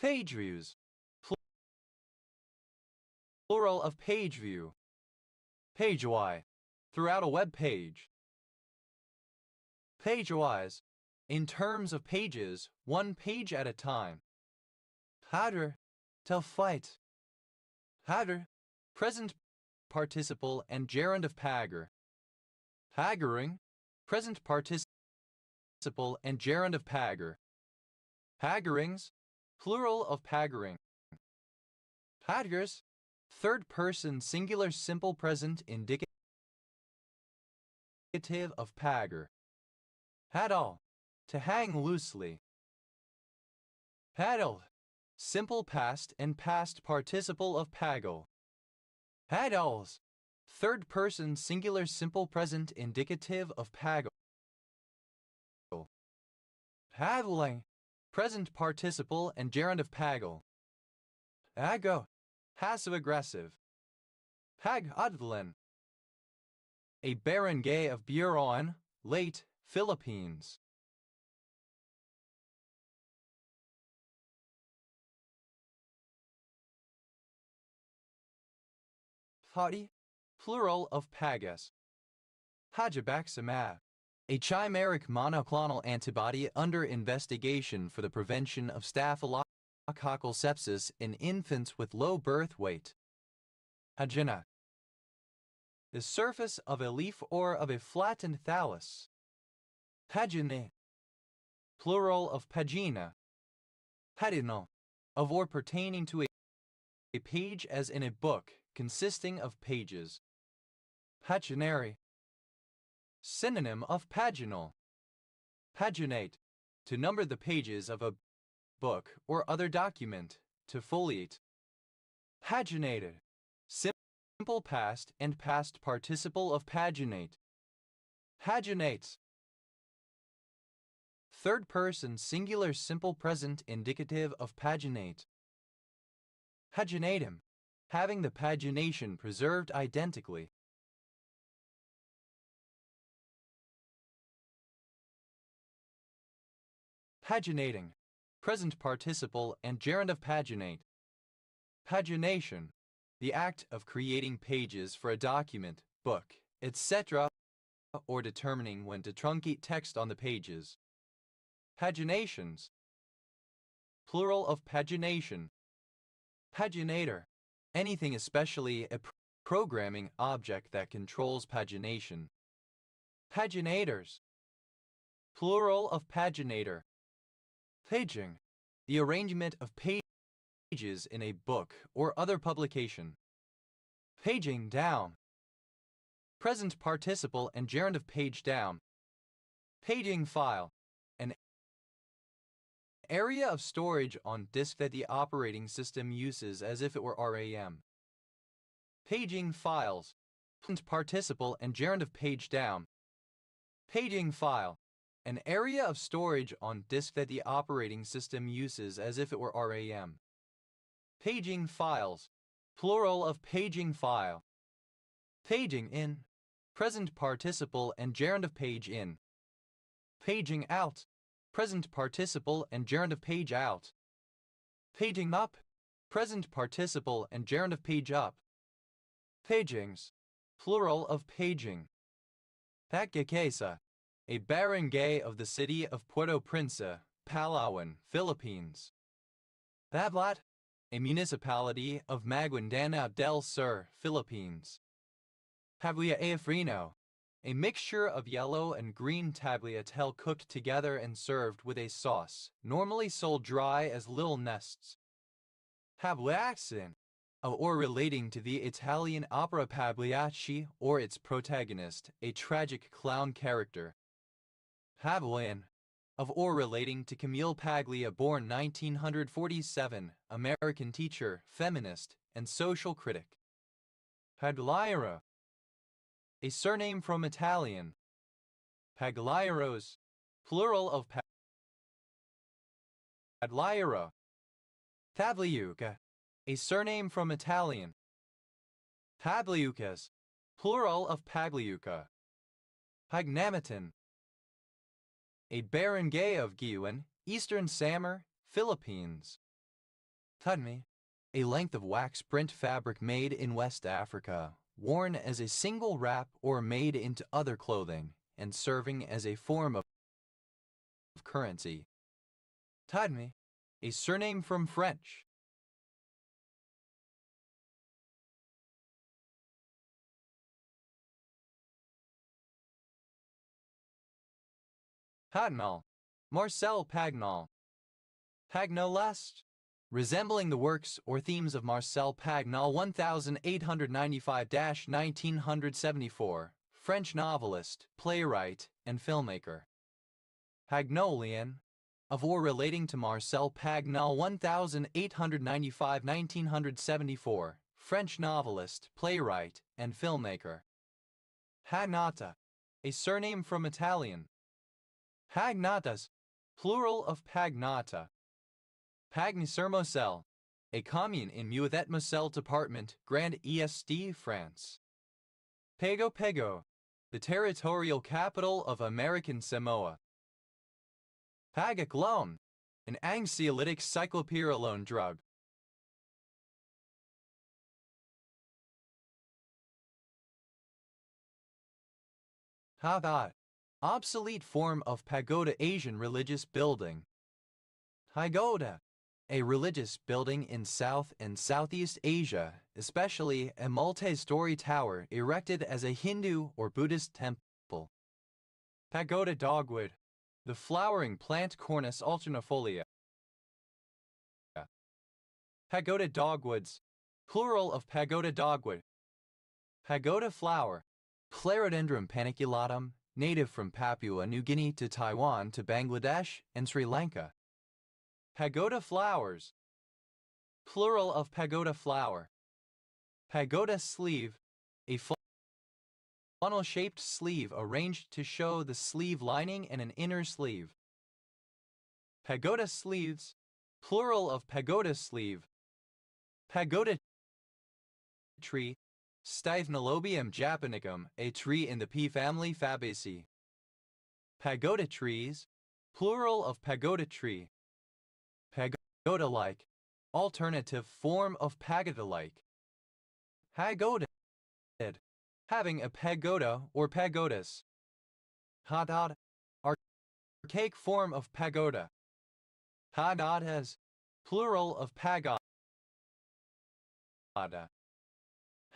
Page views. Plural of page view. Page-wide. Throughout a web page. Page-wise. In terms of pages, one page at a time. Hadr. To fight. Hadr. Present participle and gerund of pager. Haggering. Present participle and gerund of pager. Paggerings. Plural of paggering. Padgers. Third person singular simple present indicative of pagger. Paddle. To hang loosely. Paddle. Simple past and past participle of paddle. Paddles. Third person singular simple present indicative of paddle. Paddling. Present participle and gerund of paddle. Pago. Passive aggressive. Pag-Odlin. A barangay of Buron, late Philippines. Fadi. Plural of Pagas. Hajabaximab. A chimeric monoclonal antibody under investigation for the prevention of staphylococcal sepsis in infants with low birth weight. Hagina. The surface of a leaf or of a flattened thallus. Pagine. Plural of pagina. Padino. Of or pertaining to a page as in a book, consisting of pages. Paginary. Synonym of paginal. Paginate. To number the pages of a book or other document, to foliate. Paginated. Simple past and past participle of paginate. Paginates. Third person singular simple present indicative of paginate. Paginatum. Having the pagination preserved identically. Paginating. Present participle and gerund of paginate. Pagination. The act of creating pages for a document, book, etc., or determining when to truncate text on the pages. Paginations. Plural of pagination. Paginator. Anything, especially a programming object that controls pagination. Paginators. Plural of paginator. Paging. The arrangement of pages in a book or other publication. Paging down. Present participle and gerund of page down. Paging file. An area of storage on disk that the operating system uses as if it were RAM. Paging files. Present participle and gerund of page down. Paging file. An area of storage on disk that the operating system uses as if it were RAM. Paging files. Plural of paging file. Paging in. Present participle and gerund of page in. Paging out. Present participle and gerund of page out. Paging up. Present participle and gerund of page up. Pagings. Plural of paging. Pagkakesa. A barangay of the city of Puerto Princesa, Palawan, Philippines. Bablat. A municipality of Maguindanao del Sur, Philippines. Tagliaefrino. A mixture of yellow and green tagliatelle cooked together and served with a sauce, normally sold dry as little nests. Pagliacin. Of or relating to the Italian opera Pagliacci or its protagonist, a tragic clown character. Pavlian. Of or relating to Camille Paglia, born 1947, American teacher, feminist, and social critic. Pagliaro. A surname from Italian. Pagliaros. Plural of Pagliaro. Tabliuca. A surname from Italian. Pagliucas. Plural of Pagliuca. Pagnamitan. A barangay of Guiuan, Eastern Samar, Philippines. Tudmi. A length of wax print fabric made in West Africa, worn as a single wrap or made into other clothing, and serving as a form of currency. Tudmi. A surname from French. Pagnol. Marcel Pagnol. Pagnolest. Resembling the works or themes of Marcel Pagnol, 1895-1974, French novelist, playwright, and filmmaker. Pagnolian. Of or relating to Marcel Pagnol, 1895-1974, French novelist, playwright, and filmmaker. Pagnata. A surname from Italian. Pagnatas. Plural of Pagnata. Pagny-sur-Moselle. A commune in Muet-Moselle Department, Grand Est, France. Pago Pago. The territorial capital of American Samoa. Pagaklone. An anxiolytic cyclopyrrolone drug. Hagat. Obsolete form of pagoda, Asian religious building. Pagoda. A religious building in South and Southeast Asia, especially a multi-story tower erected as a Hindu or Buddhist temple. Pagoda dogwood. The flowering plant Cornus alternifolia. Pagoda dogwoods. Plural of pagoda dogwood. Pagoda flower. Plerodendron paniculatum, native from Papua New Guinea to Taiwan to Bangladesh and Sri Lanka. Pagoda flowers. Plural of pagoda flower. Pagoda sleeve. A funnel-shaped sleeve arranged to show the sleeve lining and an inner sleeve. Pagoda sleeves, plural of pagoda sleeve. Pagoda tree, Styphnolobium japonicum, a tree in the pea family Fabaceae. Pagoda trees, plural of pagoda tree. Pagoda-like, alternative form of pagoda-like. Pagoda, having a pagoda or pagodas. Hadad, archaic form of pagoda. Hadadas, plural of pagoda.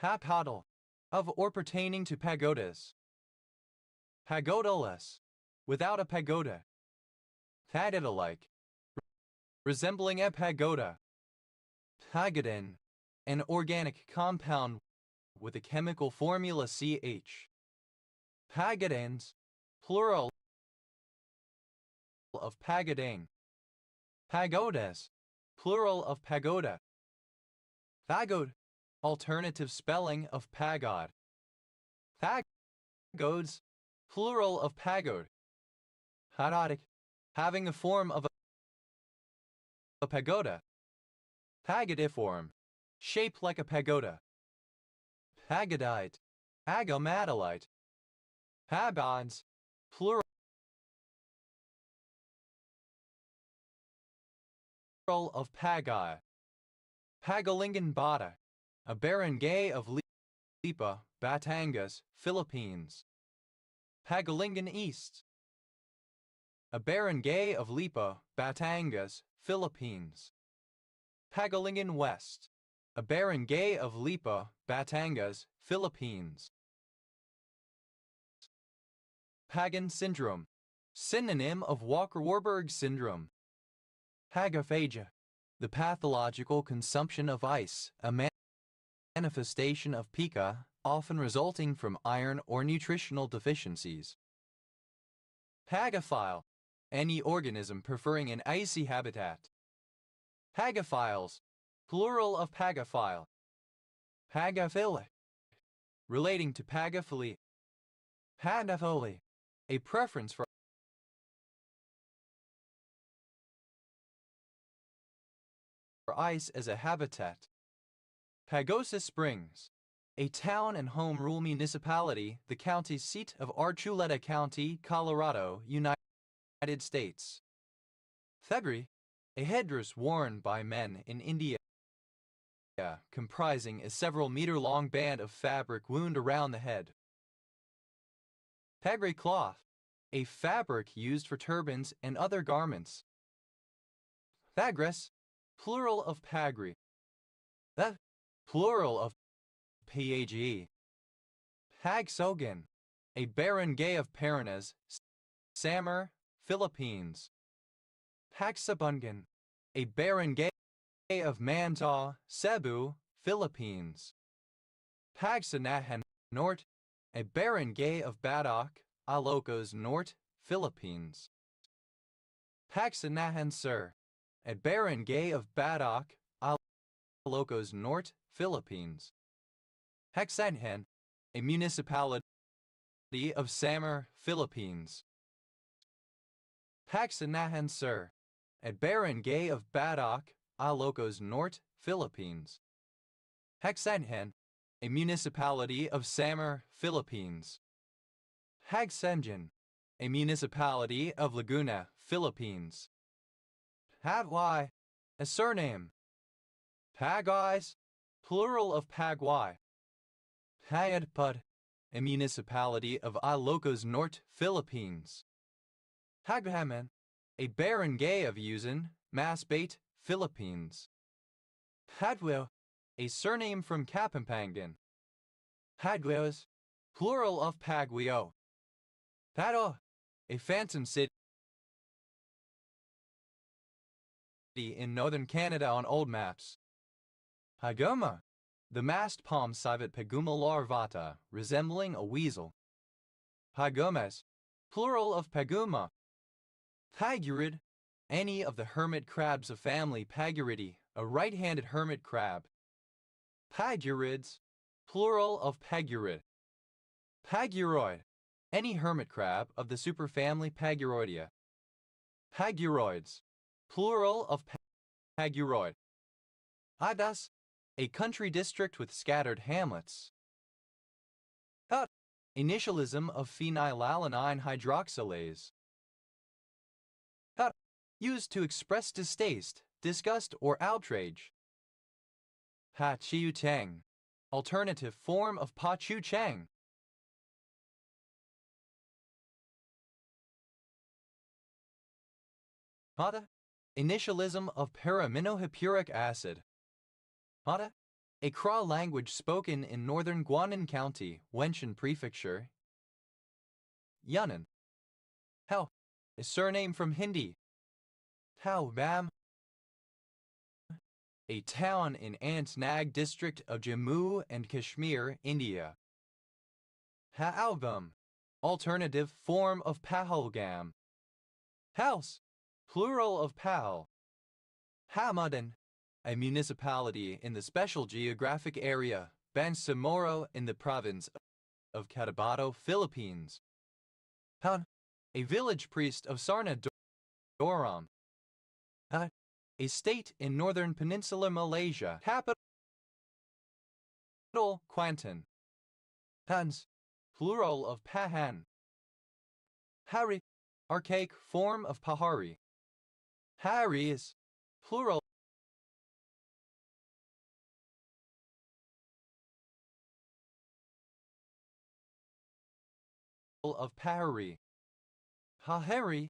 Hapadal, of or pertaining to pagodas. Pagodaless, without a pagoda. Pagoda-like, resembling a pagoda. Pagodin, an organic compound with a chemical formula CH. Pagodins, plural of pagoding. Pagodas, plural of pagoda. Pagode, alternative spelling of pagod. Pagodes, plural of pagode. Pagodic, having a form of a pagoda. Pagodiform, shaped like a pagoda. Pagodite, agomatolite. Pagods, plural of pagoi. Pagalingan Bata, a barangay of Lipa, Batangas, Philippines. Pagalingan East, a barangay of Lipa, Batangas, Philippines. Pagalingan West, a barangay of Lipa, Batangas, Philippines. Pagan syndrome, synonym of Walker-Warburg syndrome. Hagophagia, the pathological consumption of ice, a manifestation of pica, often resulting from iron or nutritional deficiencies. Pagophile, any organism preferring an icy habitat. Pagophiles, plural of pagophile. Pagophilic, relating to pagophilia. Pagophilia, a preference for ice as a habitat. Pagosa Springs, a town and home rule municipality, the county seat of Archuleta County, Colorado, United States. Thegri, a headdress worn by men in India, comprising a several-meter-long band of fabric wound around the head. Pagri cloth, a fabric used for turbans and other garments. Phagrus, plural of pagri. The plural of page. Pagsogan, a barangay of Paranas, Samar, Philippines. Pagsabungan, a barangay of Mandaue, Cebu, Philippines. Pagsanahan Norte, a barangay of Badoc, Ilocos Norte, Philippines. Pagsanahan Sur, a barangay of Badoc, Ilocos Norte, Philippines. Hexanhan, a municipality of Samar, Philippines. Pagsanahan Sur, a barangay of Badoc, Ilocos Norte, Philippines. Hexanhan, a municipality of Samar, Philippines. Hagsenjan, a municipality of Laguna, Philippines. Pagwai, a surname. Pagais, plural of Pagwai. Payadpud, a municipality of Ilocos Norte, Philippines. Haghaman, a barangay of Uzan, Masbate, Philippines. Hadwil, a surname from Kapampangan. Hadwios, plural of Paguio. Pado, a phantom city in northern Canada on old maps. Pagoma, the mast palm civet Paguma larvata, resembling a weasel. Pagomes, plural of Paguma. Pagurid, any of the hermit crabs of family Paguridae, a right-handed hermit crab. Pagurids, plural of Pagurid. Paguroid, any hermit crab of the superfamily Paguroidea. Paguroids, plural of Paguroid. Adas, a country district with scattered hamlets. Ut, initialism of phenylalanine hydroxylase. Ut, used to express distaste, disgust, or outrage. Pa Chiu Chang, alternative form of Pa Chu Chang. Hada, initialism of paraminohippuric acid. Hada, a Kra language spoken in northern Guanan County, Wenshan Prefecture. Yunnan. How, a surname from Hindi. How Bam, a town in Ant-Nag district of Jammu and Kashmir, India. Ha'album, alternative form of Pahalgam. House, plural of Pal. Hamadan, a municipality in the special geographic area, Bangsamoro in the province of Cotabato, Philippines. Han, a village priest of Sarna Doram. Ha, a state in northern peninsular Malaysia. Capital, Kuantan. Hans, plural of Pahan. Hari, archaic form of Pahari. Hari is plural of Pahari. Hahari,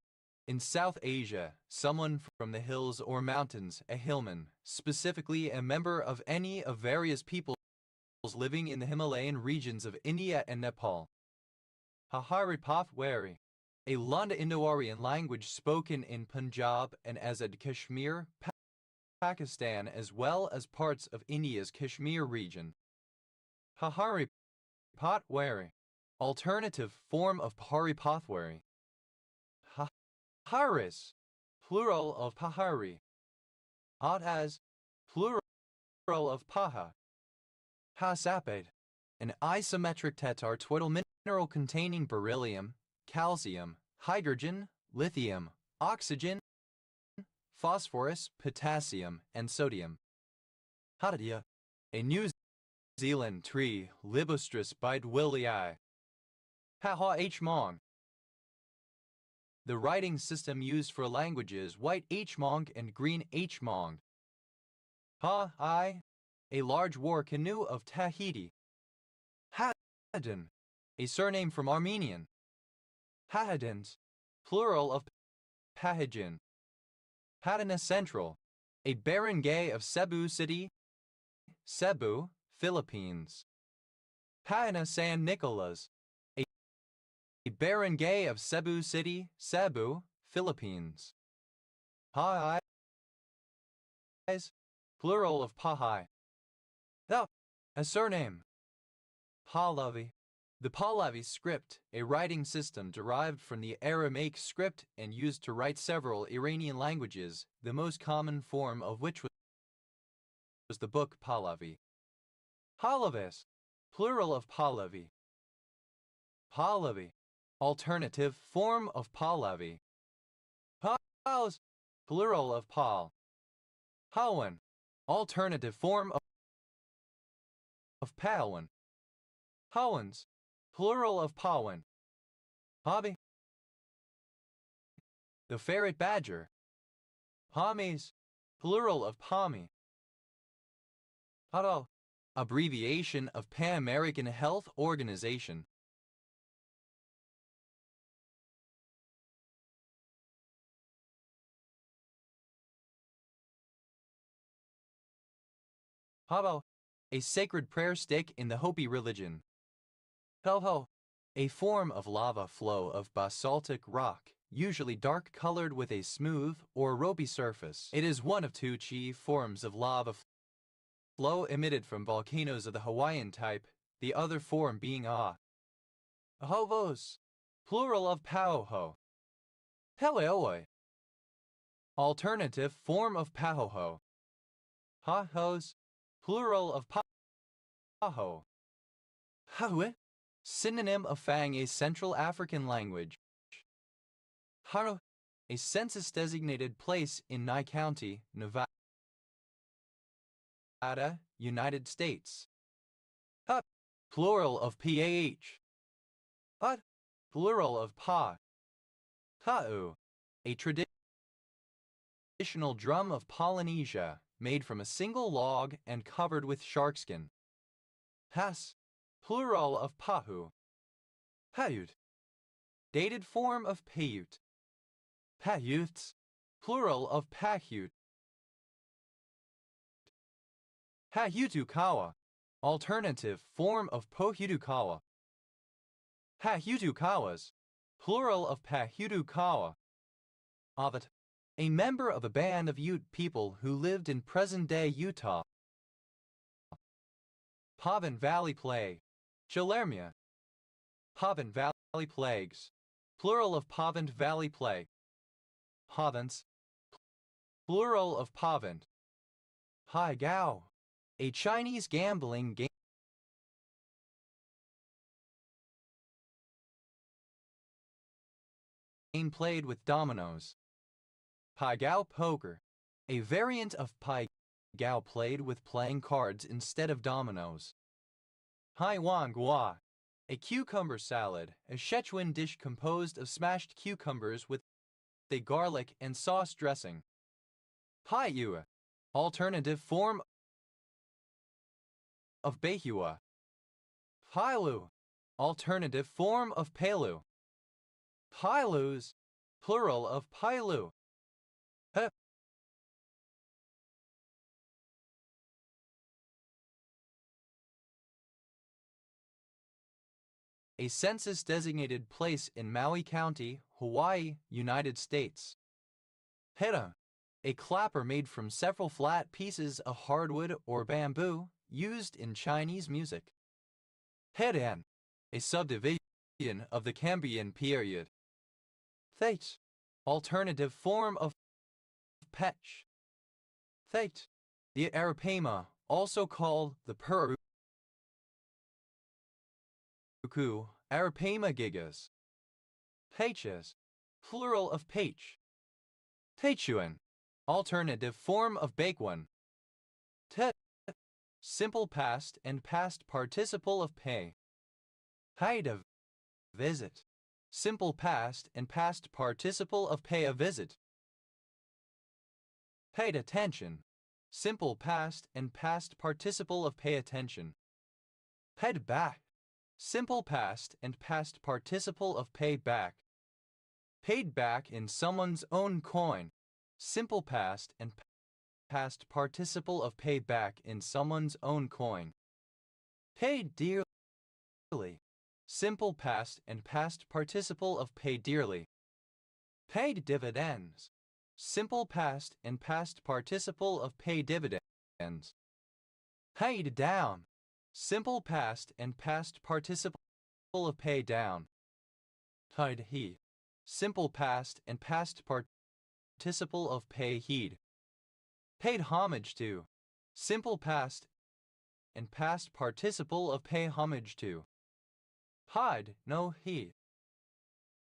in South Asia, someone from the hills or mountains, a hillman, specifically a member of any of various peoples living in the Himalayan regions of India and Nepal. Hahari Pathwari, a Landa Indo-Aryan language spoken in Punjab and Azad Kashmir, Pakistan, as well as parts of India's Kashmir region. Hahari Patwari, alternative form of Pahari Pathwari. Haris, plural of Pahari. As, plural of Paha. Hasapid, an isometric tetrartoidal mineral containing beryllium, calcium, hydrogen, lithium, oxygen, phosphorus, potassium, and sodium. Hadadia, a New Zealand tree, Libostris bidewillii. Haha H. Mong. The writing system used for languages White H. Mong and Green H. Mong. Ha-I, a large war canoe of Tahiti. Hahadan, a surname from Armenian. Hahadans, plural of Pahajin. Padana Central, a barangay of Cebu City, Cebu, Philippines. Padana San Nicolas, a barangay of Cebu City, Cebu, Philippines. Pahais, plural of Pahai. Thou, a surname. Pahlavi. The Pahlavi script, a writing system derived from the Aramaic script and used to write several Iranian languages, the most common form of which was the book Pahlavi. Pahlavis, plural of Pahlavi. Pahlavi, alternative form of Pahlavi. Pals, plural of Pal. Pawan, alternative form of Palwan. Pawans, plural of Pawan. Hobby, the ferret badger. Pommies, plural of Pommy. Hado, abbreviation of Pan American Health Organization. Habo, a sacred prayer stick in the Hopi religion. Helho, a form of lava flow of basaltic rock, usually dark-colored with a smooth or ropey surface. It is one of two chief forms of lava flow emitted from volcanoes of the Hawaiian type, the other form being Ahovos, plural of Pahoho. Peleoi, alternative form of Pahoho. Hahos, plural of Paho. Hawe, synonym of Fang, a Central African language. Haro, a census-designated place in Nye County, Nevada, United States. Hut, plural of PAH. Hut, plural of Pa. Ta'u, a traditional drum of Polynesia, made from a single log and covered with sharkskin. Has, plural of Pahu. Paiut, dated form of Paiut. Paiuts, plural of Pahut. Pahutukawa, alternative form of Pohutukawa. Pahutukawas, plural of Pahutukawa. Avat, a member of a band of Ute people who lived in present-day Utah. Pavan Valley Plague, Chalermia. Pavan Valley Plagues, plural of Pavant Valley Plague. Pavants, plural of Pavant. Hai Gao, a Chinese gambling game played with dominoes. Pai Gao Poker, a variant of Pai Gao played with playing cards instead of dominoes. Hai Wan Gua, a cucumber salad, a Sichuan dish composed of smashed cucumbers with a garlic and sauce dressing. Pai Yua, alternative form of Beihua. Pailu, alternative form of Pailu. Pailus, plural of Pailu. He. A census-designated place in Maui County, Hawaii, United States. Hera, a clapper made from several flat pieces of hardwood or bamboo, used in Chinese music. Heran, a subdivision of the Cambrian period. Thate, alternative form of Petch. Thate, the Arapema, also called the Puraruku, Arapema gigas. Paches, plural of Pach. Tachuan, alternative form of Bakewan. Te, simple past and past participle of pay. Haida, visit, simple past and past participle of pay a visit. Paid attention, simple past and past participle of pay attention. Paid back, simple past and past participle of pay back. Paid back in someone's own coin, simple past and past participle of pay back in someone's own coin. Paid dearly, simple past and past participle of pay dearly. Paid dividends, simple past and past participle of pay dividends. Paid down, simple past and past participle of pay down. Paid he, simple past and past participle of pay heed. Paid homage to, simple past and past participle of pay homage to. Paid no heed,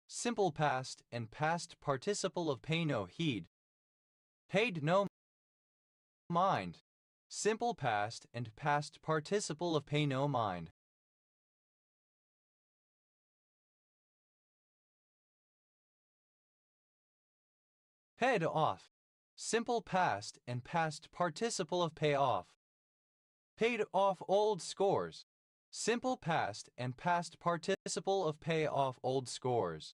simple past and past participle of pay no heed. Paid no mind, simple past and past participle of pay no mind. Paid off, simple past and past participle of pay off. Paid off old scores, simple past and past participle of pay off old scores.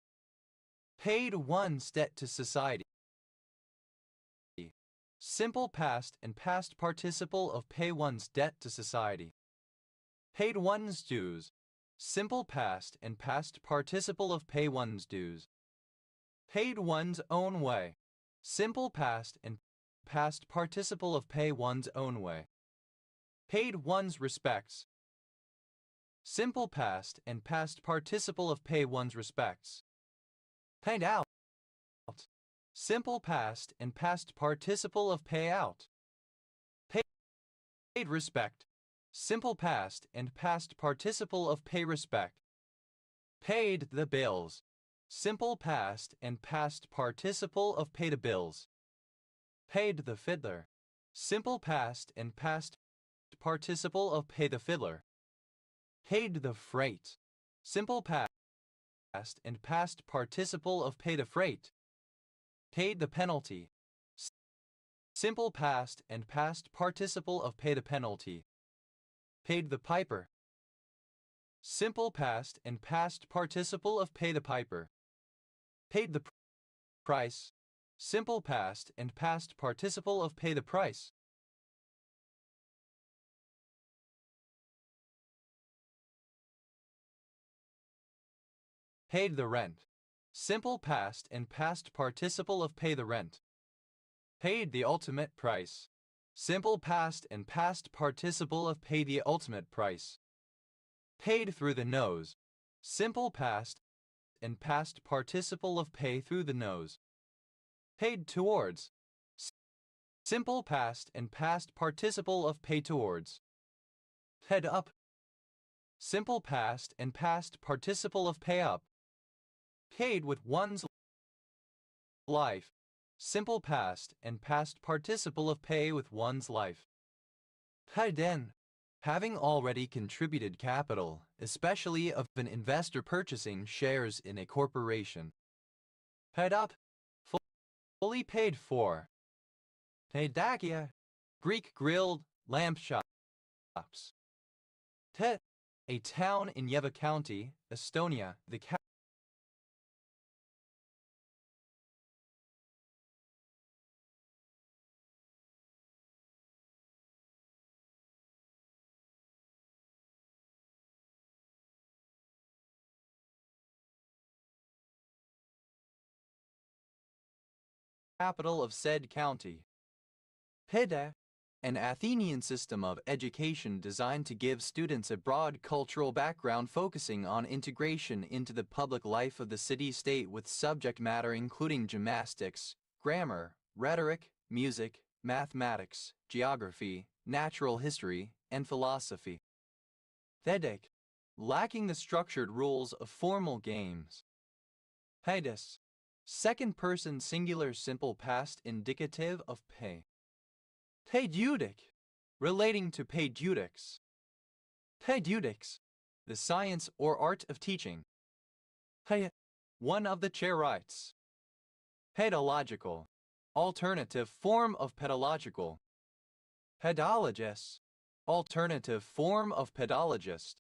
Paid one's debt to society, simple past and past participle of pay one's debt to society. Paid one's dues, simple past and past participle of pay one's dues. Paid one's own way, simple past and past participle of pay one's own way. Paid one's respects, simple past and past participle of pay one's respects. Paid out, simple past and past participle of pay out. Paid respect, simple past and past participle of pay respect. Paid the bills, Simple past and past participle of pay the bills. Paid the fiddler. Simple past and past participle of pay the fiddler. Paid the freight. Simple past and past participle of pay the freight. Paid the penalty. Simple past and past participle of pay the penalty. Paid the piper. Simple past and past participle of pay the piper. Paid the price. Simple past and past participle of pay the price. Paid the rent. Simple past and past participle of pay the rent. Paid the ultimate price. Simple past and past participle of pay the ultimate price. Paid through the nose. Simple past and past participle of pay through the nose. Paid towards. Simple past and past participle of pay towards. Head up. Simple past and past participle of pay up. Paid with one's life. Simple past and past participle of pay with one's life. Paid in. Having already contributed capital, especially of an investor purchasing shares in a corporation. Paid up. Fully paid for. Paidakia. Greek grilled lamp shops. Tet. A town in Yeva County, Estonia, the capital of said county. Pede. An Athenian system of education designed to give students a broad cultural background focusing on integration into the public life of the city-state with subject matter including gymnastics, grammar, rhetoric, music, mathematics, geography, natural history, and philosophy. Thedek. Lacking the structured rules of formal games. Paides. Second-person singular simple past indicative of pay. Paideutic, relating to paideutics. Paideutics, the science or art of teaching. One of the chairites. Pedological, alternative form of pedological. Pedologist, alternative form of pedologist.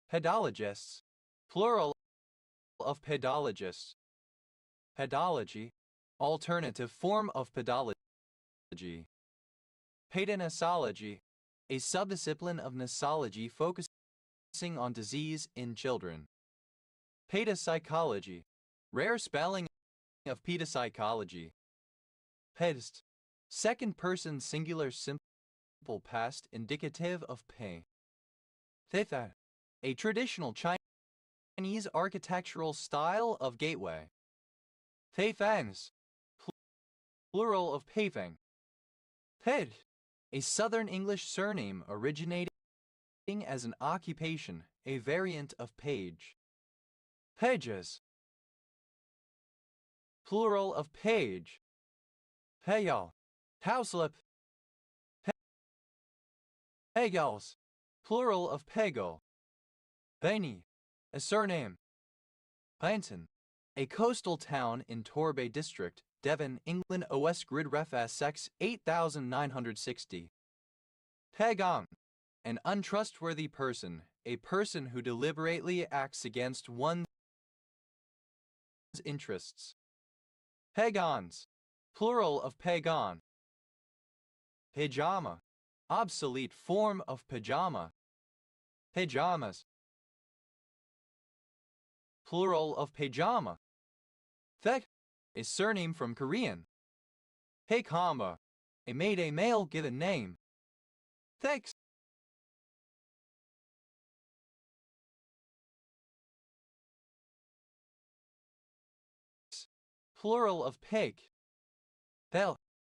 Pedologists, plural of pedologists. Pedology, alternative form of pedology. Paidonosology, a subdiscipline of nosology focusing on disease in children. Pedopsychology, rare spelling of pedopsychology. Pedst, second-person singular simple past indicative of pay. Thitha, a traditional Chinese architectural style of gateway. Peifangs, plural of Peifang. Ped, a Southern English surname originating as an occupation, a variant of page. Pages, plural of page. Peyal, cowslip. Pegals, plural of pego. Baini, a surname. Paynton, a coastal town in Torbay District, Devon, England. OS Grid Ref SX 8960. Pegong, an untrustworthy person, a person who deliberately acts against one's interests. Pagons, plural of pagon. Pajama, obsolete form of pajama. Pajamas, plural of pajama. Thek, a surname from Korean. Paekamba, a Mayday male given name. Thanks. Plural of paek. Pel,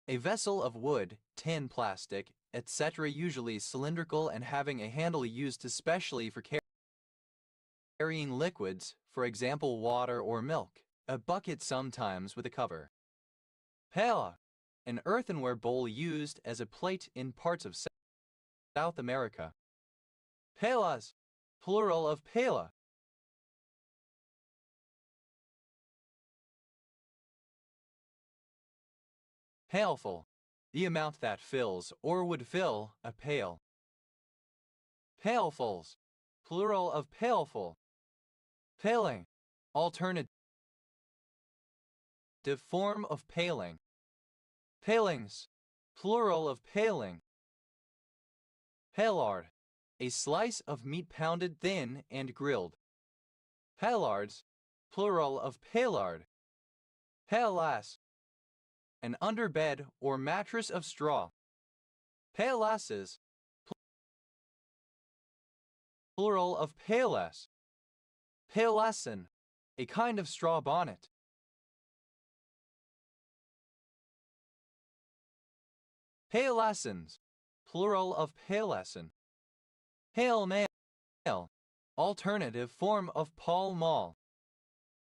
a vessel of wood, tin, plastic, etc., usually cylindrical and having a handle used especially for carrying liquids, for example water or milk, a bucket sometimes with a cover. Paella, an earthenware bowl used as a plate in parts of South America. Paellas, plural of paella. Pailful, the amount that fills or would fill a pail. Pailfuls, plural of pailful. Paling, alternative form of paling. Palings, plural of paling. Paillard, a slice of meat pounded thin and grilled. Paillards, plural of paillard. Paillas, an underbed or mattress of straw. Paillasses, plural of paillas. Paillasson, a kind of straw bonnet. Paillassons, plural of paillasson. Pale mail, alternative form of pall mall.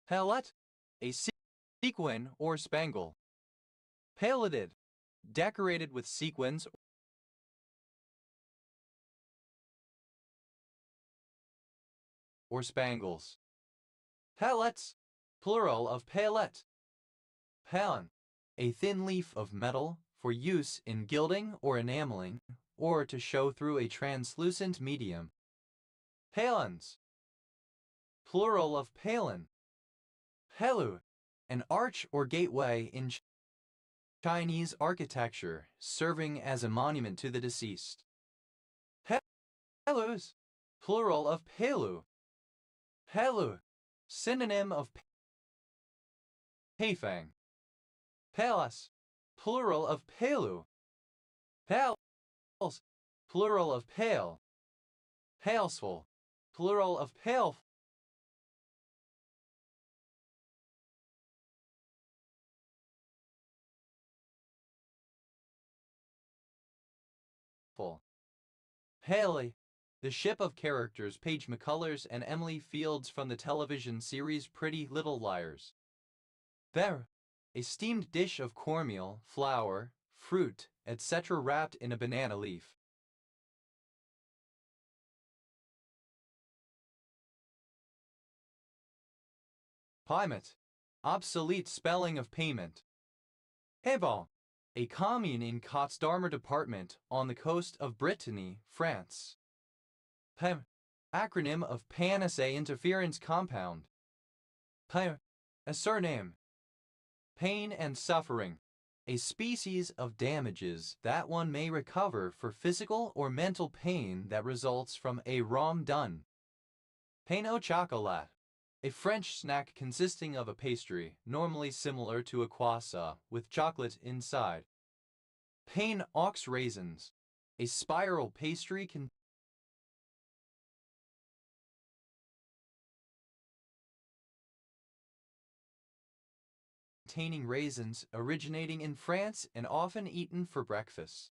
Pailette, a sequin or spangle. Pailleted, decorated with sequins or spangles. Palettes, plural of paillette. Paon, a thin leaf of metal for use in gilding or enameling, or to show through a translucent medium. Paelons, plural of paelon. Helu, an arch or gateway in Chinese architecture, serving as a monument to the deceased. Helus, plural of pelu. Helu, synonym of Peifang. Palas, plural of pelu. Pals, plural of pale. Palesful, plural of pale. Haley, the ship of characters Paige McCullers and Emily Fields from the television series Pretty Little Liars. There, a steamed dish of cornmeal, flour, fruit, etc. wrapped in a banana leaf. Paiement, obsolete spelling of payment. Hebon, a commune in Côtes-d'Armor department on the coast of Brittany, France. PEM, acronym of Pan-Assay Interference Compound. PEM, a surname. Pain and suffering, a species of damages that one may recover for physical or mental pain that results from a wrong done. Pain au chocolat, a French snack consisting of a pastry, normally similar to a croissant, with chocolate inside. Pain aux raisins, a spiral pastry containing raisins originating in France and often eaten for breakfast.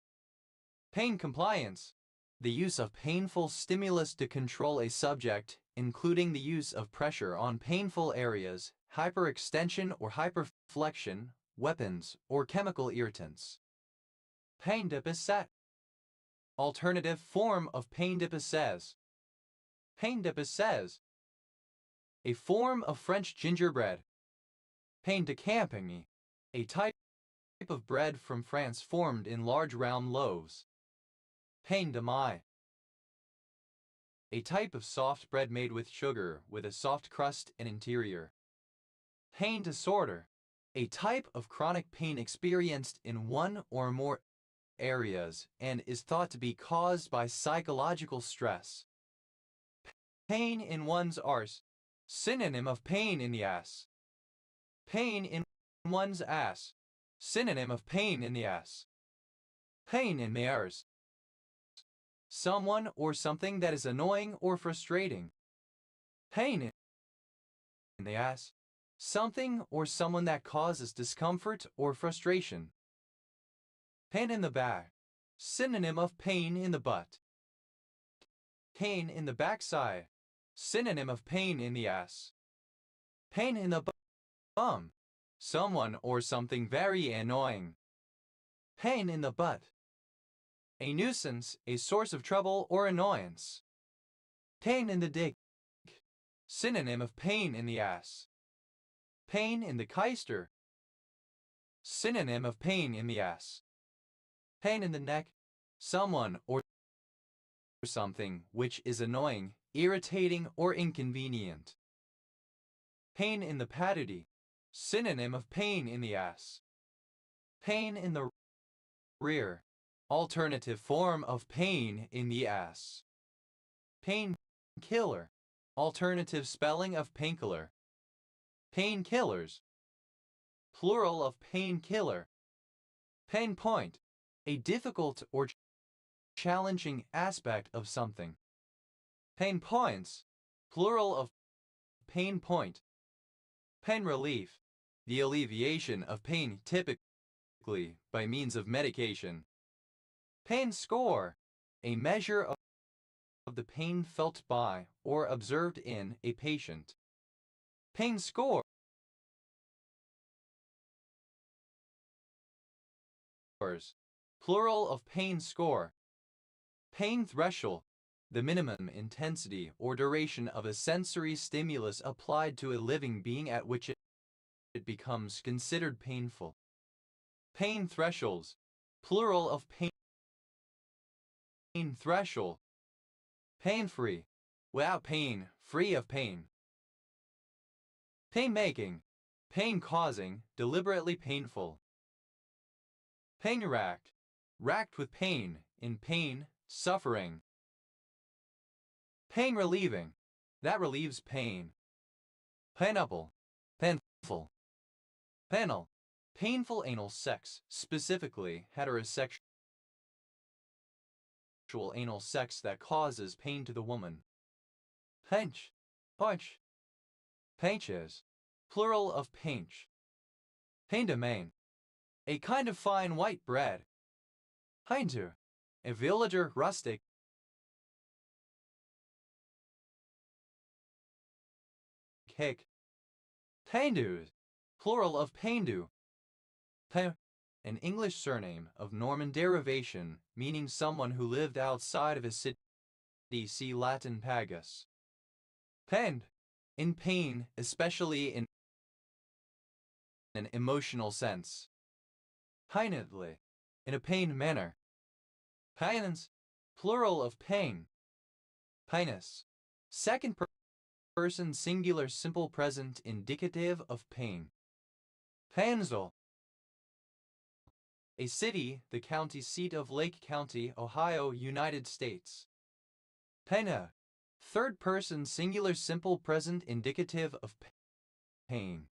Pain compliance, the use of painful stimulus to control a subject, including the use of pressure on painful areas, hyperextension or hyperflexion, weapons, or chemical irritants. Pain de Bisset, alternative form of pain de Bisset. Pain de Bisset, a form of French gingerbread. Pain de Campagny, a type of bread from France formed in large round loaves. Pain de Mie, a type of soft bread made with sugar with a soft crust and interior. Pain disorder, a type of chronic pain experienced in one or more areas and is thought to be caused by psychological stress. Pain in one's arse, synonym of pain in the ass. Pain in one's ass, synonym of pain in the ass. Pain in the arse, someone or something that is annoying or frustrating. Pain in the ass, something or someone that causes discomfort or frustration. Pain in the back, synonym of pain in the butt. Pain in the backside, synonym of pain in the ass. Pain in the bum. Someone or something very annoying. Pain in the butt. A nuisance, a source of trouble or annoyance. Pain in the dick. Synonym of pain in the ass. Pain in the keister. Synonym of pain in the ass. Pain in the neck. Someone or something which is annoying, irritating, or inconvenient. Pain in the patootie. Synonym of pain in the ass. Pain in the rear. Alternative form of pain in the ass. Painkiller. Alternative spelling of painkiller. Painkillers. Plural of painkiller. Pain point. A difficult or challenging aspect of something. Pain points. Plural of pain point. Pain relief. The alleviation of pain typically by means of medication. Pain score. A measure of the pain felt by or observed in a patient. Pain score. Plural of pain score. Pain threshold. The minimum intensity or duration of a sensory stimulus applied to a living being at which it becomes considered painful. Pain thresholds. Plural of pain threshold. Pain-free. Without pain, free of pain. Pain-making. Pain-causing, deliberately painful. Pain-racked. Racked with pain, in pain, suffering. Pain-relieving. That relieves pain. Painable. Painful. Penal. Painful anal sex, specifically heterosexual anal sex that causes pain to the woman. Painch. Punch. Painches. Plural of painch. Pain de main. A kind of fine white bread. Heintu. A villager rustic. Cake. Paindu. Plural of paindu. An English surname of Norman derivation, meaning someone who lived outside of a city. See Latin pagus. Pained. In pain, especially in an emotional sense. Painedly. In a pained manner. Painens. Plural of pain. Pinus. Second person singular simple present indicative of pain. Painesville. A city, the county seat of Lake County, Ohio, United States. Pena. Third person singular simple present indicative of pain.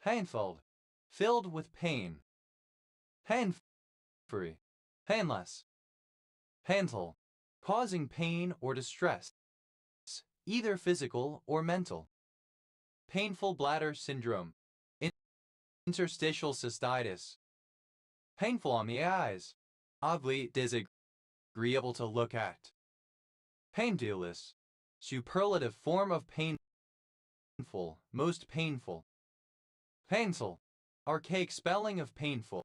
Painful. Filled with pain. Pain-free. Painless. Painful. Causing pain or distress, either physical or mental. Painful bladder syndrome. Interstitial cystitis. Painful on the eyes. Oddly disagreeable to look at. Painfulness. Superlative form of painful, most painful. Painful. Archaic spelling of painful.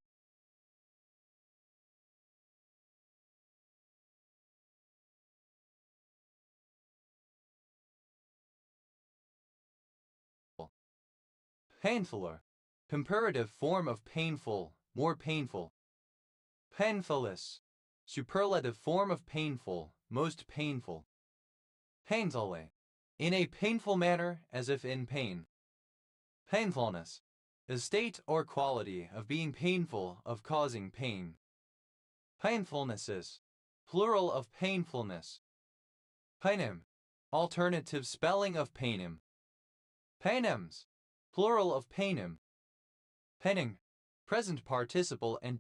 Painfuler. Comparative form of painful, more painful. Painfulness. Superlative form of painful, most painful. Painfully. In a painful manner, as if in pain. Painfulness. A state or quality of being painful, of causing pain. Painfulnesses. Plural of painfulness. Painem. Alternative spelling of painem. Painems. Plural of painem. Penning. Present participle and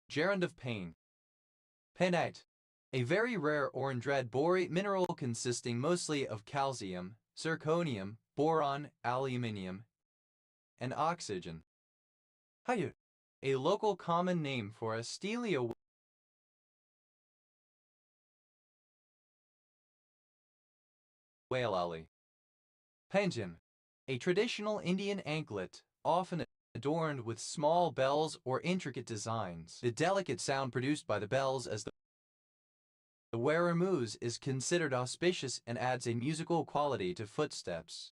gerund of pain. Painite. A very rare orange red borate mineral consisting mostly of calcium, zirconium, boron, aluminium, and oxygen. Hayut. A local common name for a steely Wailali. Panjan, a traditional Indian anklet, often adorned with small bells or intricate designs. The delicate sound produced by the bells as the wearer moves is considered auspicious and adds a musical quality to footsteps.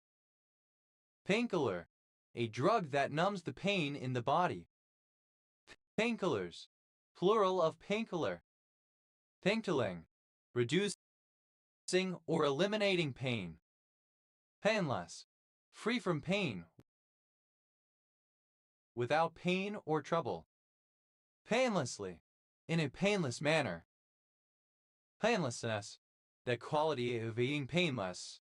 Painkiller, a drug that numbs the pain in the body. Painkillers, plural of painkiller. Paintilling, reducing or eliminating pain. Painless, free from pain, without pain or trouble. Painlessly, in a painless manner. Painlessness, the quality of being painless.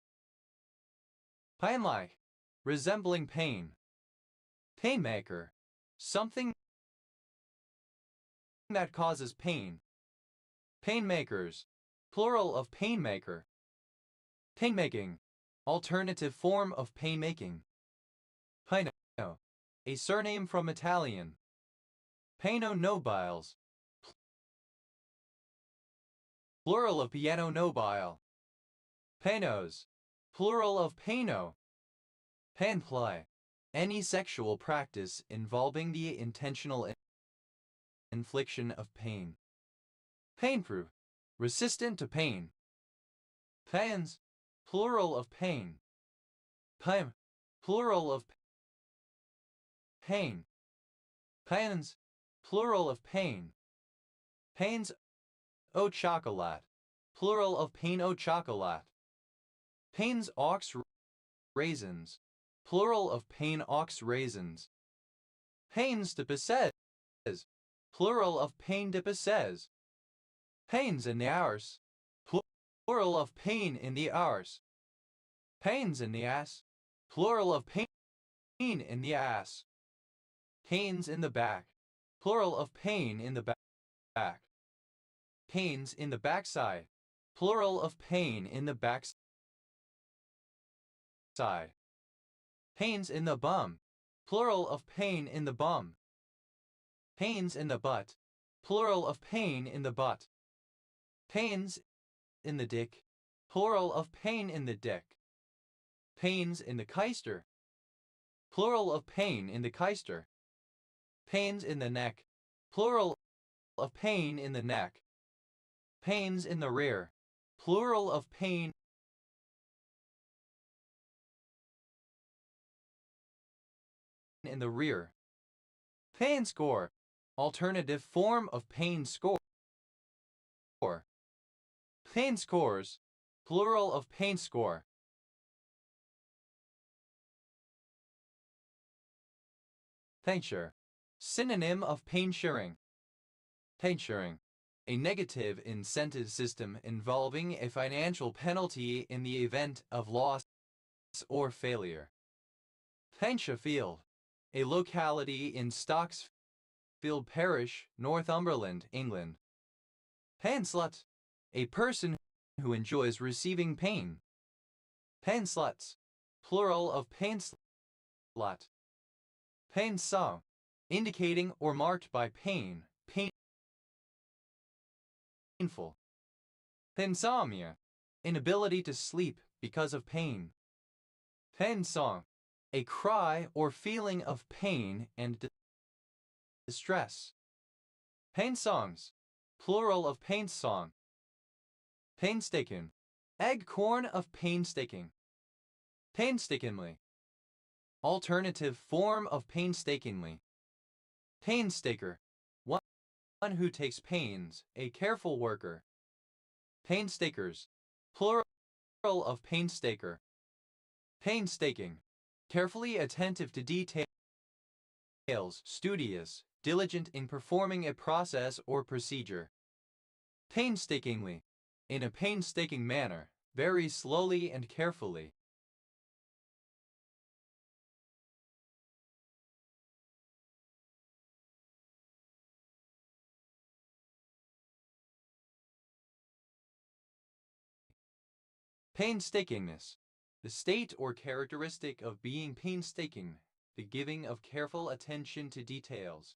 Pain-like, resembling pain. Painmaker, something that causes pain. Painmakers, plural of painmaker. Painmaking, alternative form of painmaking. Pino, a surname from Italian. Piano nobiles, plural of piano nobile. Panos, plural of pano. Panplay, any sexual practice involving the intentional infliction of pain. Painproof, resistant to pain. Pains, plural of pain. Pain, plural of pain. Pains, plural of pain. Pains au chocolat, plural of pain au chocolat. Pains aux raisins, plural of pain aux raisins. Pains de Picez, plural of pain de Picez. Pains in the hours, plural of pain in the hours. Pains in the ass, plural of pain in the ass. Pains in the back, plural of pain in the back. Pains in the backside, plural of pain in the backside. Pains in the bum, plural of pain in the bum. Pains in the butt, plural of pain in the butt. Pains in the dick, plural of pain in the dick. Pains in the keister, plural of pain in the keister. Pains in the neck, plural of pain in the neck. Pains in the rear, plural of pain in the rear. Pain score, alternative form of pain score. Pain scores, plural of pain score. Painsure, synonym of painsuring. Painsuring, a negative incentive system involving a financial penalty in the event of loss or failure. Painsure Field, a locality in Stocksfield Parish, Northumberland, England. Painslut, a person who enjoys receiving pain. Painsluts, plural of painslut. Painsaw, indicating or marked by pain, painful. Painsomnia, inability to sleep because of pain. Painsong, a cry or feeling of pain and distress. Painsongs, plural of painsong. Painstaking, egg-corn of painstaking. Painstakingly, alternative form of painstakingly. Painstaker, one who takes pains, a careful worker. Painstakers, plural of painstaker. Painstaking, carefully attentive to details, studious, diligent in performing a process or procedure. Painstakingly, in a painstaking manner, very slowly and carefully. Painstakingness, the state or characteristic of being painstaking, the giving of careful attention to details.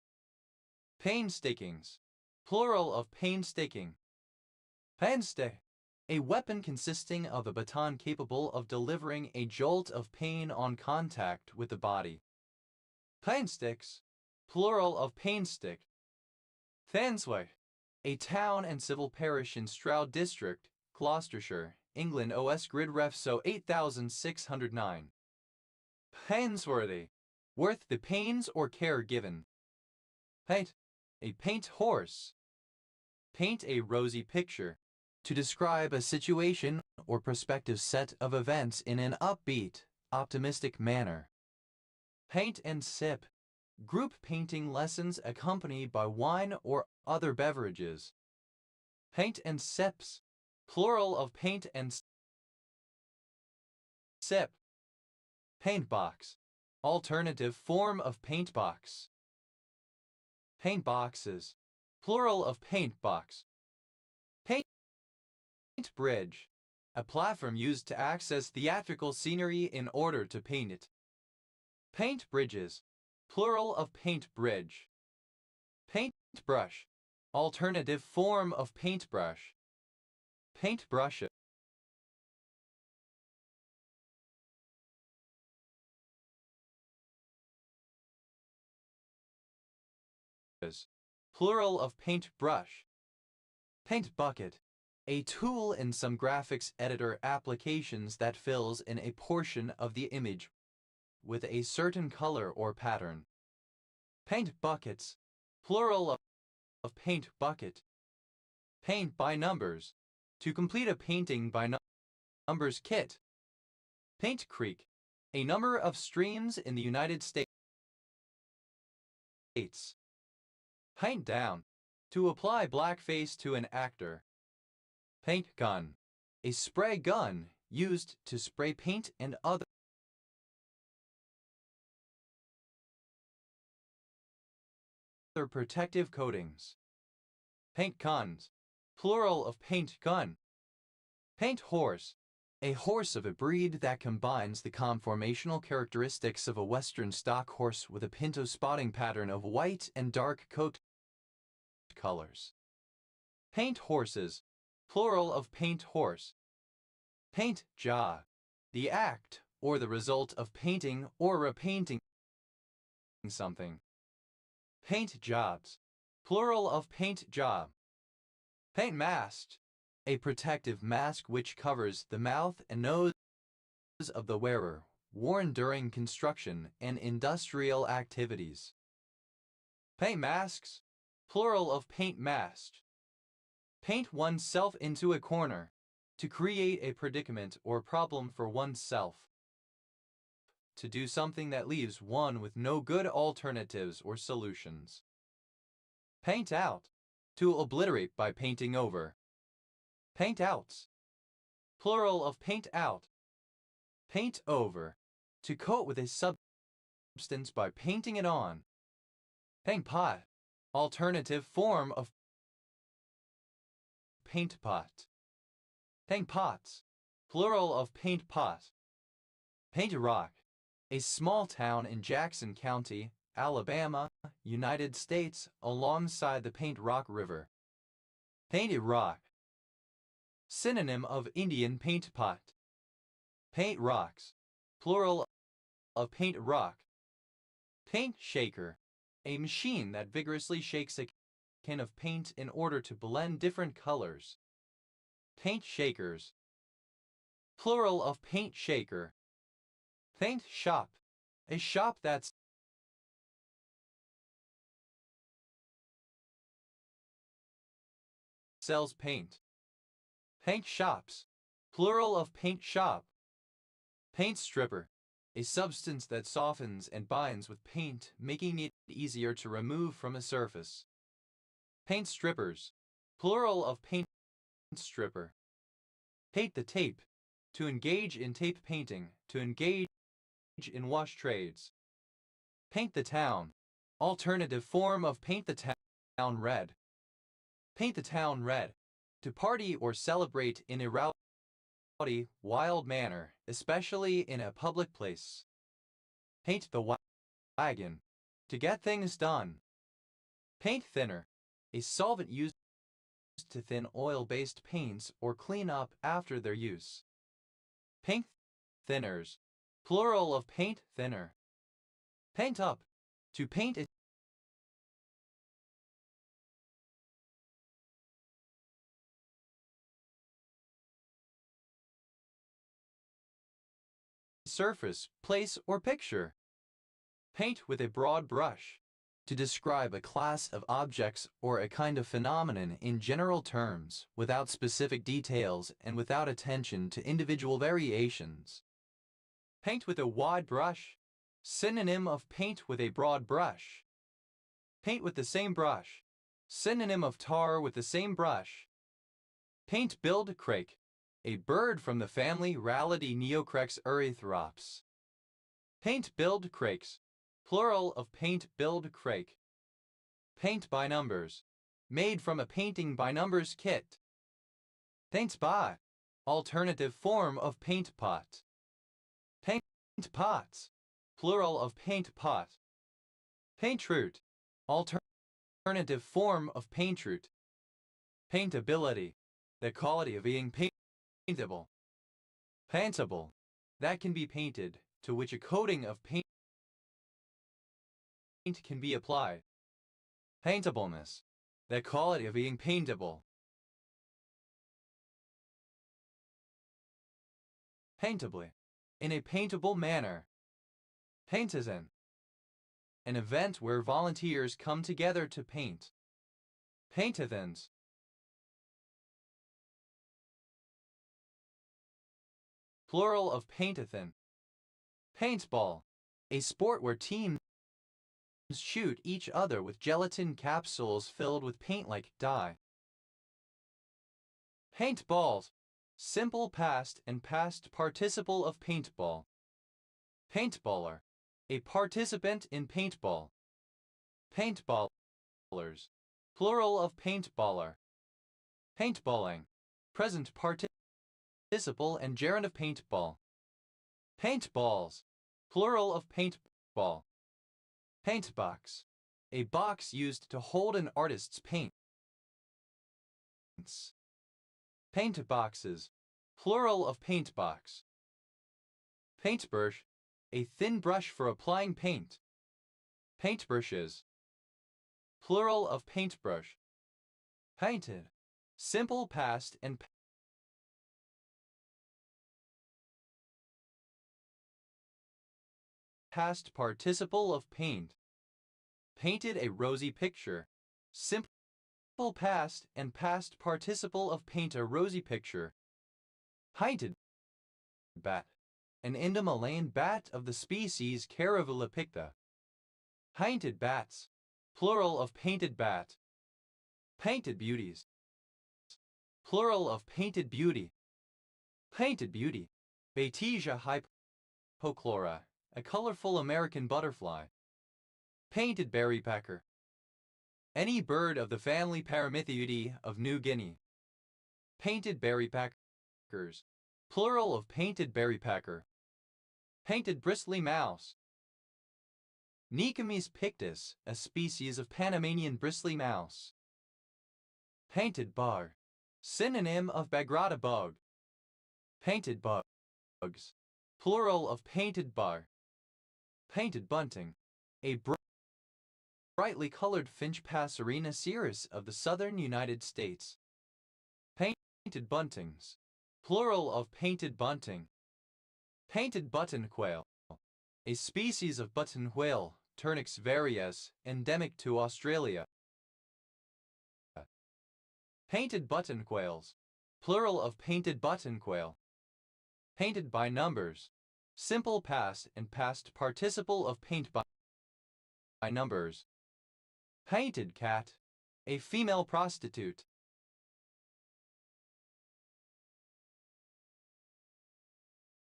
Painstakings, plural of painstaking. Painstay, A weapon consisting of a baton capable of delivering a jolt of pain on contact with the body. Painsticks, plural of painstick. Thansway, a town and civil parish in Stroud District, Gloucestershire, England. OS Grid Ref So 8609. Painsworthy, worth the pains or care given. Paint, a paint horse. Paint a rosy picture, to describe a situation or prospective set of events in an upbeat, optimistic manner. Paint and sip, group painting lessons accompanied by wine or other beverages. Paint and sips, plural of paint and sip. Paint box, alternative form of paint box. Paint boxes, plural of paint box. Paint bridge, a platform used to access theatrical scenery in order to paint it. Paint bridges, plural of paint bridge. Paint brush, alternative form of paintbrush. Paint brushes, plural of paint brush. Paint bucket, a tool in some graphics editor applications that fills in a portion of the image with a certain color or pattern. Paint buckets, plural of paint bucket. Paint by numbers, to complete a painting by numbers kit. Paint creek, a number of streams in the United States. Paint down, to apply blackface to an actor. Paint gun, a spray gun used to spray paint and other protective coatings. Paint guns, plural of paint gun. Paint horse, a horse of a breed that combines the conformational characteristics of a Western stock horse with a pinto spotting pattern of white and dark coat colors. Paint horses, plural of paint horse. Paint job, the act or the result of painting or repainting something. Paint jobs, plural of paint job. Paint mask, a protective mask which covers the mouth and nose of the wearer, worn during construction and industrial activities. Paint masks, plural of paint mask. Paint oneself into a corner, to create a predicament or problem for oneself. To do something that leaves one with no good alternatives or solutions. Paint out, to obliterate by painting over. Paint outs, plural of paint out. Paint over, to coat with a substance by painting it on. Paint pot, alternative form of paint pot. Paint pots, plural of paint pot. Paint Rock, a small town in Jackson County, Alabama, United States, alongside the Paint Rock River. Painted rock, synonym of Indian paint pot. Paint rocks, plural of paint rock. Paint shaker, a machine that vigorously shakes a can of paint in order to blend different colors. Paint shakers, plural of paint shaker. Paint shop, a shop that sells paint. Paint shops, plural of paint shop. Paint stripper, a substance that softens and binds with paint, making it easier to remove from a surface. Paint strippers, plural of paint stripper. Paint the tape, to engage in tape painting, to engage in wash trades. Paint the town, alternative form of paint the town red. Paint the town red, to party or celebrate in a rowdy, wild manner, especially in a public place. Paint the wagon, to get things done. Paint thinner, a solvent used to thin oil-based paints or clean up after their use. Paint thinners, plural of paint thinner. Paint up, to paint a surface, place, or picture. Paint with a broad brush, to describe a class of objects or a kind of phenomenon in general terms, without specific details and without attention to individual variations. Paint with a wide brush, synonym of paint with a broad brush. Paint with the same brush, synonym of tar with the same brush. Paint-billed crake, a bird from the family Rallidae neocrex erythrops. Paint-billed crakes, plural of paint-billed crake. Paint by numbers, made from a painting by numbers kit. Paint by, alternative form of paint pot. Paint pots, plural of paint pot. Paint root, alternative form of paint root. Paintability, the quality of being paintable. Paintable, that can be painted, to which a coating of paint can be applied. Paintableness, the quality of being paintable. Paintably, in a paintable manner. Paintisan, an event where volunteers come together to paint. Paintathons, plural of paintathon. Paintball, a sport where teams shoot each other with gelatin capsules filled with paint-like dye. Paintballs, simple past and past participle of paintball. Paintballer, a participant in paintball. Paintballers, plural of paintballer. Paintballing, present participle and gerund of paintball. Paintballs, plural of paintball. Paintbox, a box used to hold an artist's paints. Paintboxes, plural of paintbox. Paintbrush, a thin brush for applying paint. Paintbrushes, plural of paintbrush. Painted, simple past and past participle of paint. Painted a rosy picture. Simple past and past participle of paint a rosy picture. Painted bat, an Indomalane bat of the species Caravula picta. Painted bats, plural of painted bat. Painted beauties, plural of painted beauty. Painted beauty, Baetesia hypochlora, a colorful American butterfly. Painted berrypacker, any bird of the family Paramythiidae of New Guinea. Painted berrypackers, plural of painted berrypacker. Painted bristly mouse. Nechomes pictus, a species of Panamanian bristly mouse. Painted bug, synonym of Bagrata bug. Painted bugs, plural of painted bug. Painted bunting, a brightly colored finch Passerina cirrus of the southern United States. Painted buntings, plural of painted bunting. Painted button quail, a species of button whale, Turnix varias, endemic to Australia. Painted button quails, plural of painted button quail. Painted by numbers, simple past and past participle of paint by numbers. Painted cat, a female prostitute.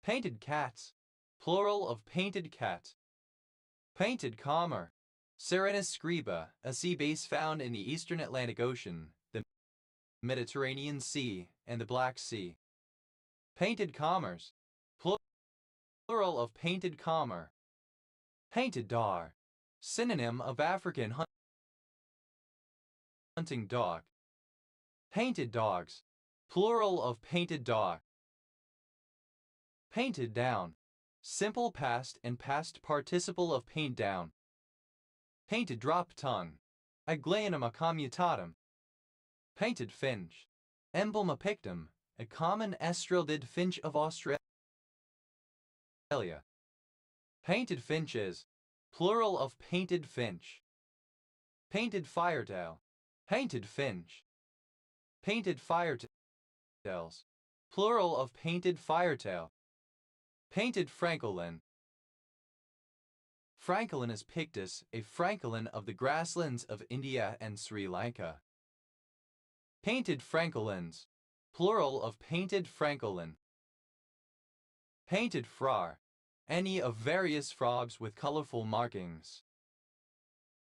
Painted cats, plural of painted cat. Painted comber, Serenus scriba, a sea bass found in the eastern Atlantic Ocean, the Mediterranean Sea, and the Black Sea. Painted comers, plural of painted comber. Painted dar, synonym of African hunting dog. Painted dogs. Plural of painted dog. Painted down. Simple past and past participle of paint down. Painted drop tongue. Aglaonum commutatum. Painted finch. Emblema pictum, a common estrildid finch of Australia. Painted finches. Plural of painted finch. Painted firetail. Painted finch. Painted firetails. Plural of painted firetail. Painted francolin. Francolinus pictus, a francolin of the grasslands of India and Sri Lanka. Painted francolins. Plural of painted francolin. Painted frog. Any of various frogs with colorful markings.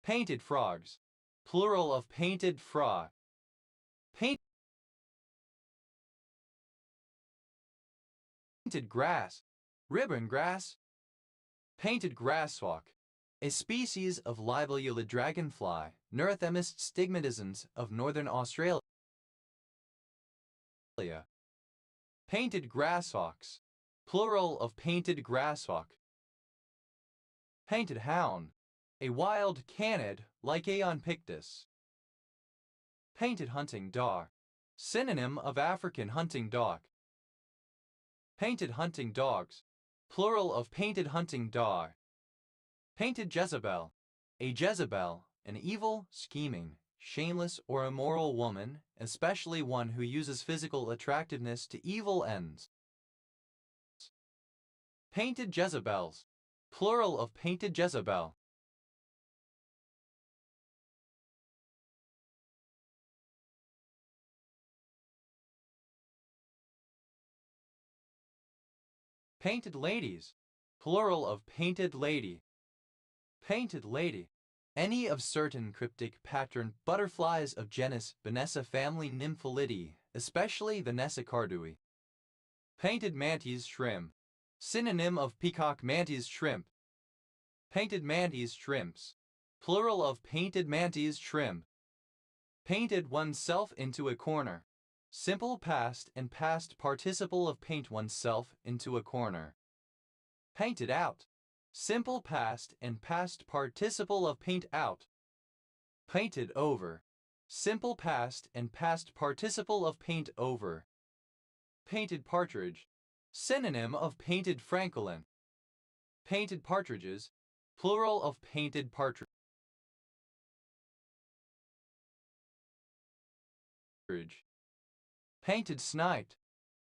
Painted frogs. Plural of painted frog. Painted grass. Ribbon grass. Painted grasshawk. A species of libellula dragonfly, Neurothermis stigmatisans of northern Australia. Painted grasshawks. Plural of painted grasshawk. Painted hound. A wild canid, Lycaon pictus. Painted hunting dog. Synonym of African hunting dog. Painted hunting dogs. Plural of painted hunting dog. Painted Jezebel. A Jezebel, an evil, scheming, shameless or immoral woman, especially one who uses physical attractiveness to evil ends. Painted Jezebels. Plural of painted Jezebel. Painted ladies. Plural of painted lady. Painted lady. Any of certain cryptic pattern butterflies of genus Vanessa family Nymphalidae, especially Vanessa cardui. Painted mantis shrimp. Synonym of peacock mantis shrimp. Painted mantis shrimps. Plural of painted mantis shrimp. Painted oneself into a corner. Simple past and past participle of paint oneself into a corner. Painted out. Simple past and past participle of paint out. Painted over. Simple past and past participle of paint over. Painted partridge. Synonym of painted francolin. Painted partridges. Plural of painted partridge. Painted snipe.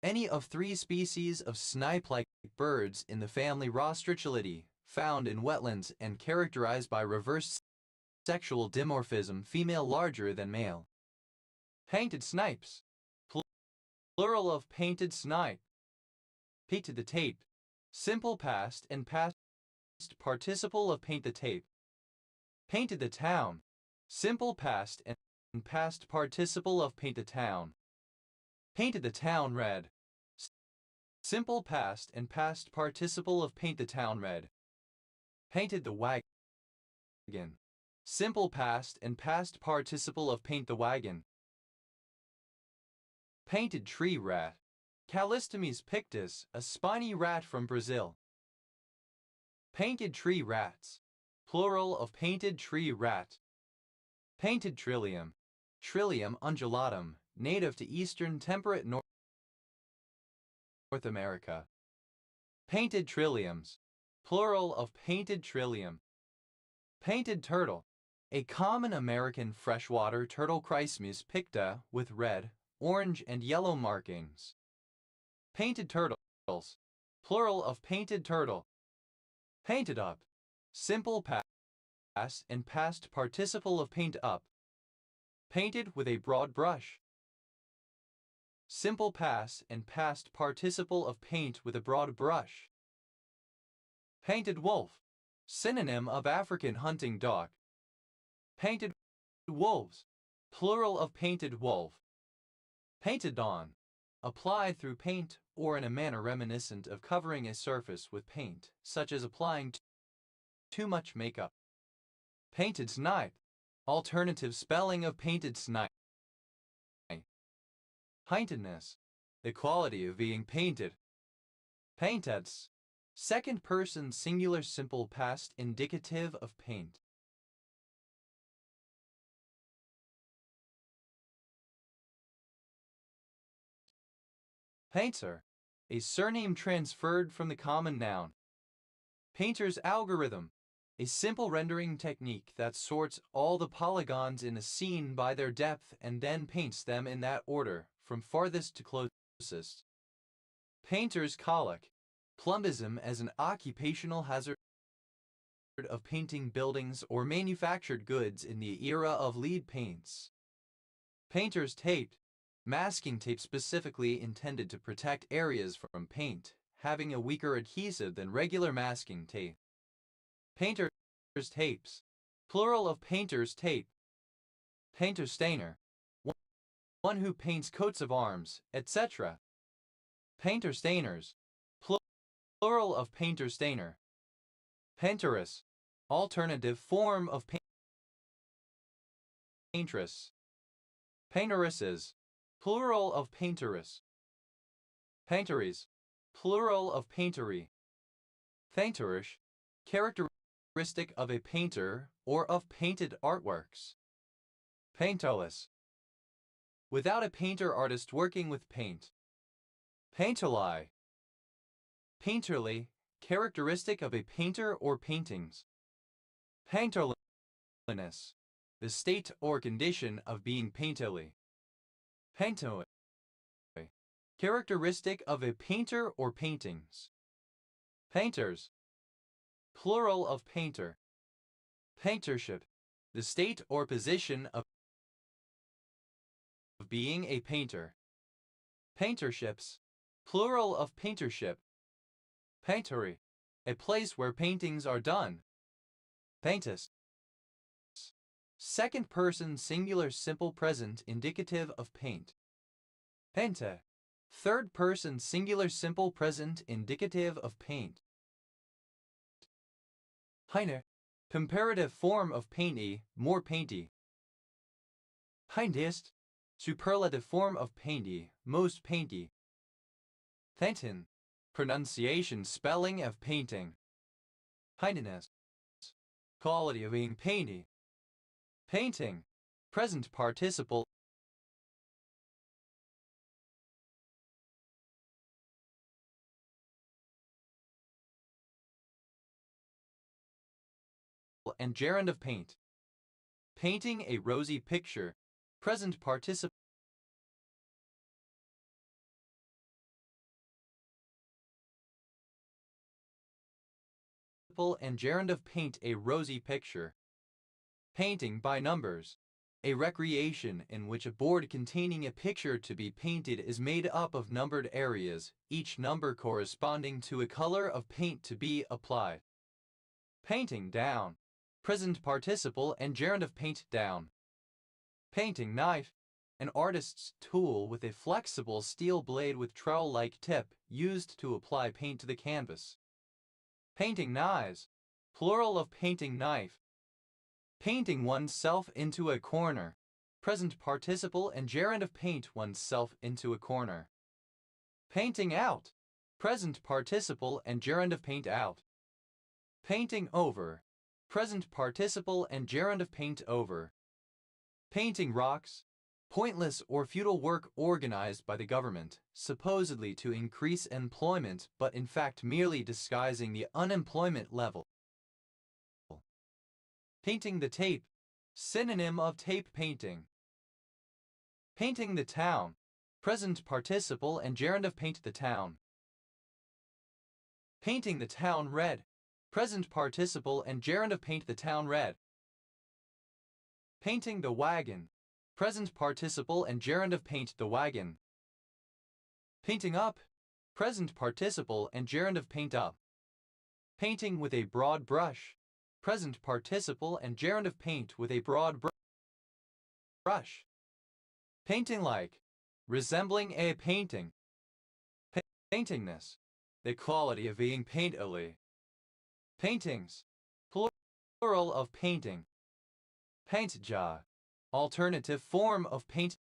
Any of 3 species of snipe-like birds in the family Rostricolidae, found in wetlands and characterized by reverse sexual dimorphism, female larger than male. Painted snipes. Plural of painted snipe. Painted the tape. Simple past and past participle of paint the tape. Painted the town. Simple past and past participle of paint the town. Painted the town red. Simple past and past participle of paint the town red. Painted the wagon. Simple past and past participle of paint the wagon. Painted tree rat. Callistomes pictus, a spiny rat from Brazil. Painted tree rats. Plural of painted tree rat. Painted trillium. Trillium undulatum, native to eastern temperate North America. Painted trilliums. Plural of painted trillium. Painted turtle. A common American freshwater turtle, Chrysemys picta, with red, orange, and yellow markings. Painted turtles. Plural of painted turtle. Painted up. Simple past and past participle of paint up. Painted with a broad brush. Simple past and past participle of paint with a broad brush. Painted wolf. Synonym of African hunting dog. Painted wolves. Plural of painted wolf. Painted on. Applied through paint or in a manner reminiscent of covering a surface with paint, such as applying too much makeup. Painted snipe. Alternative spelling of painted snipe. Paintedness, the quality of being painted. Painteds, second person singular simple past indicative of paint. Painter, a surname transferred from the common noun. Painter's algorithm, a simple rendering technique that sorts all the polygons in a scene by their depth and then paints them in that order, from farthest to closest. Painter's colic, plumbism as an occupational hazard of painting buildings or manufactured goods in the era of lead paints. Painter's tape, masking tape specifically intended to protect areas from paint, having a weaker adhesive than regular masking tape. Painter's tapes, plural of painter's tape. Painter stainer, one who paints coats of arms, etc. Painter stainers, plural of painter stainer. Painteress, alternative form of paintress. Painteresses, plural of painteress. Painteries, plural of paintery. Painterish, characteristic of a painter or of painted artworks. Painterless, without a painter artist working with paint. Painterly, painterly, characteristic of a painter or paintings. Painterliness, the state or condition of being painterly. Painterly, characteristic of a painter or paintings. Painters, plural of painter. Paintership, the state or position of being a painter. Painterships, plural of paintership. Paintery, a place where paintings are done. Paintist, second person singular simple present indicative of paint. Painte, third person singular simple present indicative of paint. Heine, comparative form of painty, more painty. Paintist, superlative form of painty, most painty. Paintin, pronunciation spelling of painting. Paintiness, quality of being painty. Painting, present participle and gerund of paint. Painting a rosy picture, present participle and gerund of paint a rosy picture. Painting by numbers, a recreation in which a board containing a picture to be painted is made up of numbered areas, each number corresponding to a color of paint to be applied. Painting down, present participle and gerund of paint down. Painting knife, an artist's tool with a flexible steel blade with trowel-like tip used to apply paint to the canvas. Painting knives, plural of painting knife. Painting oneself into a corner, present participle and gerund of paint oneself into a corner. Painting out, present participle and gerund of paint out. Painting over, present participle and gerund of paint over. Painting rocks, pointless or futile work organized by the government, supposedly to increase employment but in fact merely disguising the unemployment level. Painting the tape, synonym of tape painting. Painting the town, present participle and gerund of paint the town. Painting the town red, present participle and gerund of paint the town red. Painting the wagon, present participle and gerund of paint the wagon. Painting up, present participle and gerund of paint up. Painting with a broad brush, present participle and gerund of paint with a broad brush. Painting like, resembling a painting. Paintingness, the quality of being painterly. Paintings, plural of painting. Paintja, alternative form of paint.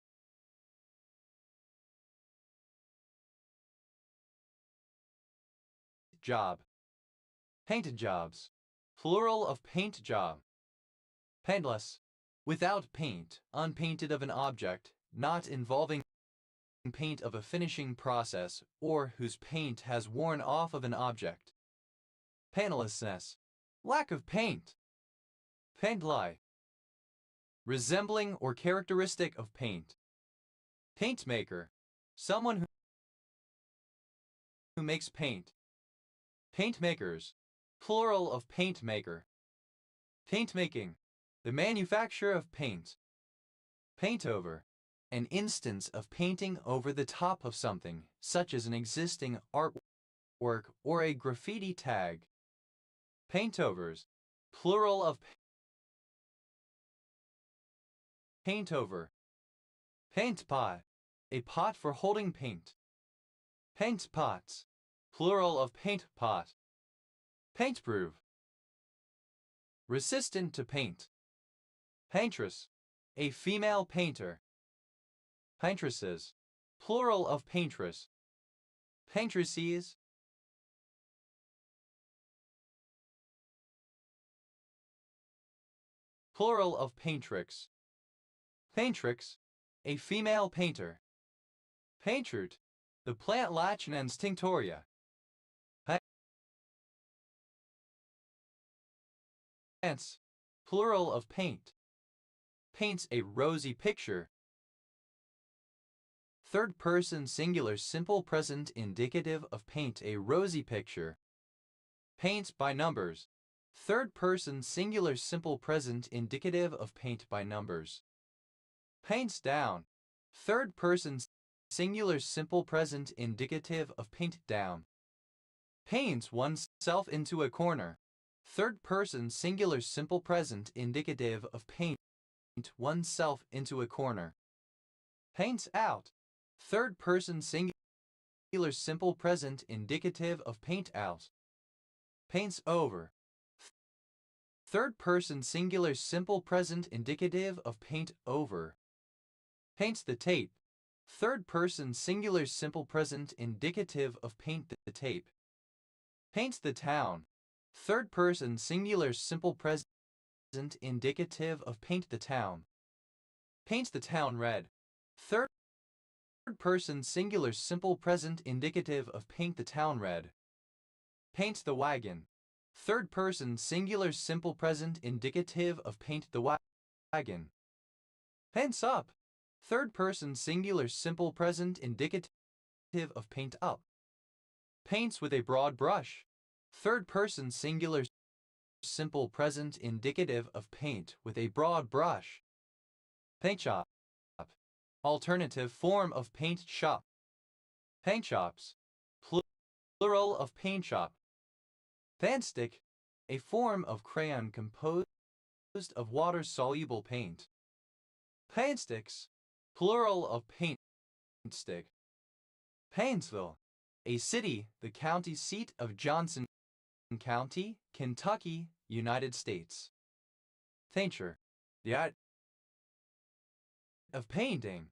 job. Painted jobs. Plural of paint job. Paintless. Without paint, unpainted of an object, not involving paint of a finishing process, or whose paint has worn off of an object. Paintlessness. Lack of paint. Paintly. Resembling or characteristic of paint. Paint maker. Someone who makes paint. Paint makers. Plural of paint maker. Paint making. The manufacture of paint. Paint over. An instance of painting over the top of something, such as an existing artwork or a graffiti tag. Paintovers. Plural of paint over. Paint pot. A pot for holding paint. Paint pots. Plural of paint pot. Paintproof. Resistant to paint. Paintress. A female painter. Paintresses. Plural of paintress. Paintresses. Plural of paintrix. Paintrix. A female painter. Paintroot. The plant Lachinans tinctoria. Paints. Plural of paint. Paints a rosy picture. Third person singular simple present indicative of paint a rosy picture. Paints by numbers. Third person singular simple present indicative of paint by numbers. Paints down. Third person singular simple present indicative of paint down. Paints oneself into a corner. Third person singular simple present indicative of paint oneself into a corner. Paints out. Third person singular simple present indicative of paint out. Paints over. Third person singular simple present indicative of paint over. Paints the tape. Third person singular simple present indicative of paint the tape. Paints the town. Third person singular simple present indicative of paint the town. Paints the town red. Third person singular simple present indicative of paint the town red. Paints the wagon. Third person singular simple present indicative of paint the wagon. Paints up. Third person singular simple present indicative of paint up. Paints with a broad brush. Third person singular simple present indicative of paint with a broad brush. Paint shop. Alternative form of paint shop. Paint shops. Plural of paint shop. Paint stick. A form of crayon composed of water-soluble paint. Paint sticks. Plural of paint stick. Painesville. A city, the county seat of Johnson County, Kentucky, United States. Painter. The art of painting.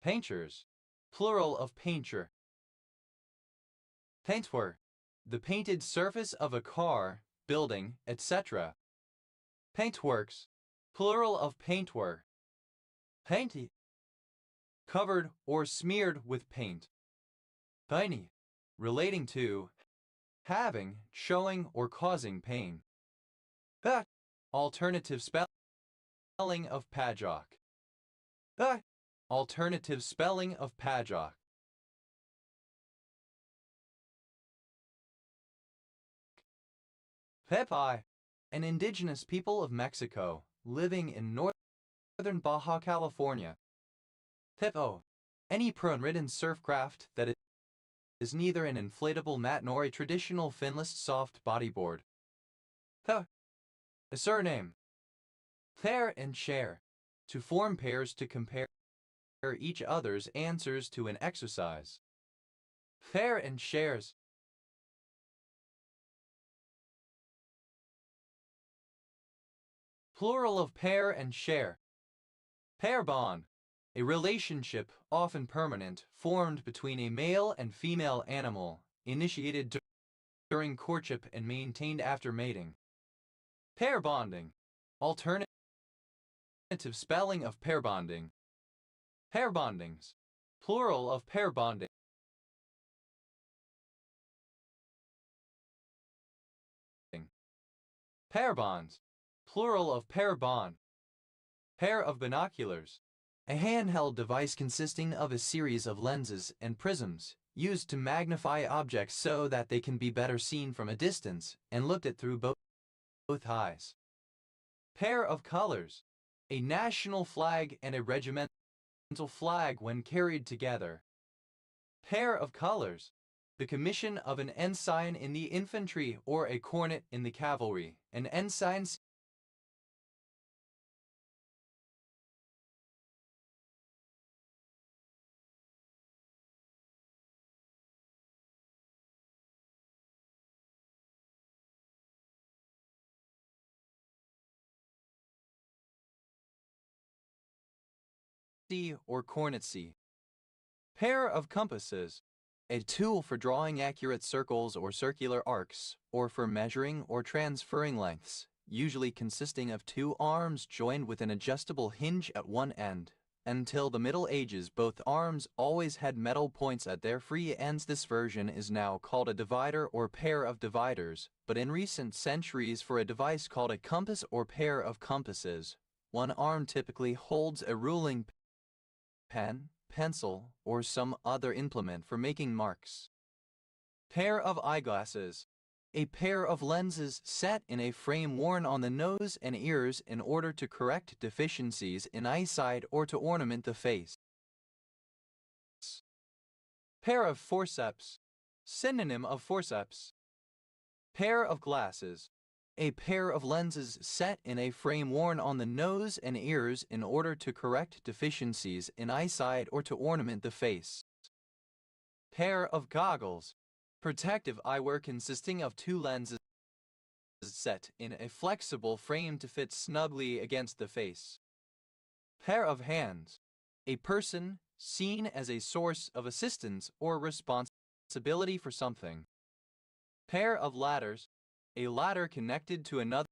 Painters. Plural of painter. Paintwork. The painted surface of a car, building, etc. Paintworks. Plural of paintwork. Painty. Covered or smeared with paint. Painy. Relating to, having, showing or causing pain. Pat. Alternative spelling of Padjock. Alternative spelling of Padjock. Pepai. An indigenous people of Mexico, living in northern Baja California. Pepo. Any prone-ridden surf craft that is neither an inflatable mat nor a traditional finless soft bodyboard. A surname. Pair and share. To form pairs to compare each other's answers to an exercise. Pair and shares. Plural of pair and share. Pair bond. A relationship, often permanent, formed between a male and female animal, initiated during courtship and maintained after mating. Pair bonding. Alternative spelling of pair bonding. Pair bondings. Plural of pair bonding. Pair bonds. Plural of pair bond. Pair of binoculars. A handheld device consisting of a series of lenses and prisms used to magnify objects so that they can be better seen from a distance and looked at through both eyes. Pair of colors. A national flag and a regimental flag when carried together. Pair of colors. The commission of an ensign in the infantry or a cornet in the cavalry. An ensign or cornetcy. Pair of compasses. A tool for drawing accurate circles or circular arcs, or for measuring or transferring lengths, usually consisting of two arms joined with an adjustable hinge at one end. Until the Middle Ages, both arms always had metal points at their free ends. This version is now called a divider or pair of dividers, but in recent centuries for a device called a compass or pair of compasses. One arm typically holds a ruling pen, pencil, or some other implement for making marks. Pair of eyeglasses. A pair of lenses set in a frame worn on the nose and ears in order to correct deficiencies in eyesight or to ornament the face. Pair of forceps. Synonym of forceps. Pair of glasses. A pair of lenses set in a frame worn on the nose and ears in order to correct deficiencies in eyesight or to ornament the face. Pair of goggles. Protective eyewear consisting of two lenses set in a flexible frame to fit snugly against the face. Pair of hands. A person seen as a source of assistance or responsibility for something. Pair of ladders. A ladder connected to another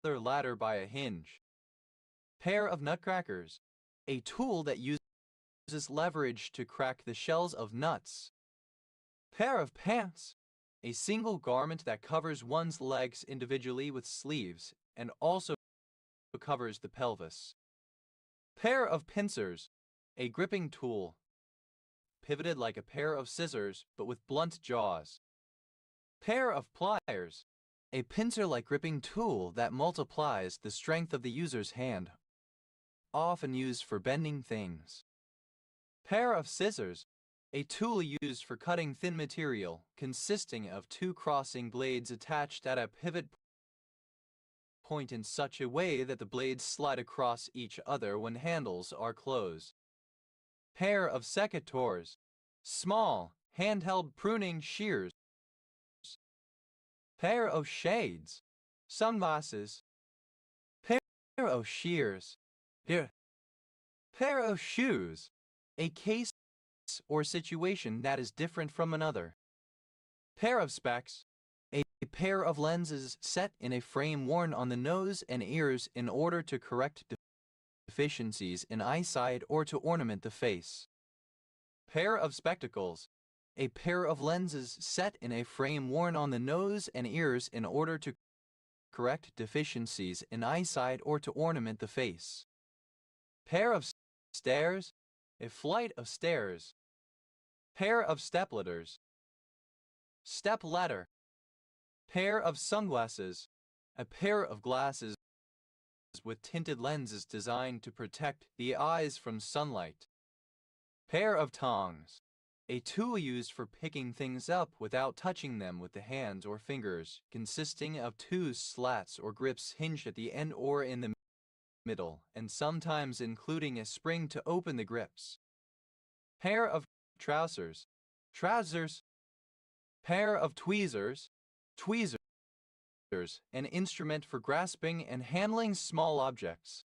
ladder by a hinge. Pair of nutcrackers. A tool that uses leverage to crack the shells of nuts. Pair of pants. A single garment that covers one's legs individually with sleeves and also covers the pelvis. Pair of pincers. A gripping tool, pivoted like a pair of scissors but with blunt jaws. Pair of pliers. A pincer-like gripping tool that multiplies the strength of the user's hand, often used for bending things. Pair of scissors. A tool used for cutting thin material, consisting of two crossing blades attached at a pivot point in such a way that the blades slide across each other when handles are closed. Pair of secateurs. Small, handheld pruning shears. Pair of shades. Sunglasses. Pair of shears. Pair of shoes. A case or situation that is different from another. Pair of specs. A pair of lenses set in a frame worn on the nose and ears in order to correct deficiencies in eyesight or to ornament the face. Pair of spectacles. A pair of lenses set in a frame worn on the nose and ears in order to correct deficiencies in eyesight or to ornament the face. Pair of stairs. A flight of stairs. Pair of stepladders. Step ladder. Pair of sunglasses. A pair of glasses with tinted lenses designed to protect the eyes from sunlight. Pair of tongs. A tool used for picking things up without touching them with the hands or fingers, consisting of two slats or grips hinged at the end or in the middle, and sometimes including a spring to open the grips. Pair of trousers. Trousers. Pair of tweezers. Tweezers. An instrument for grasping and handling small objects.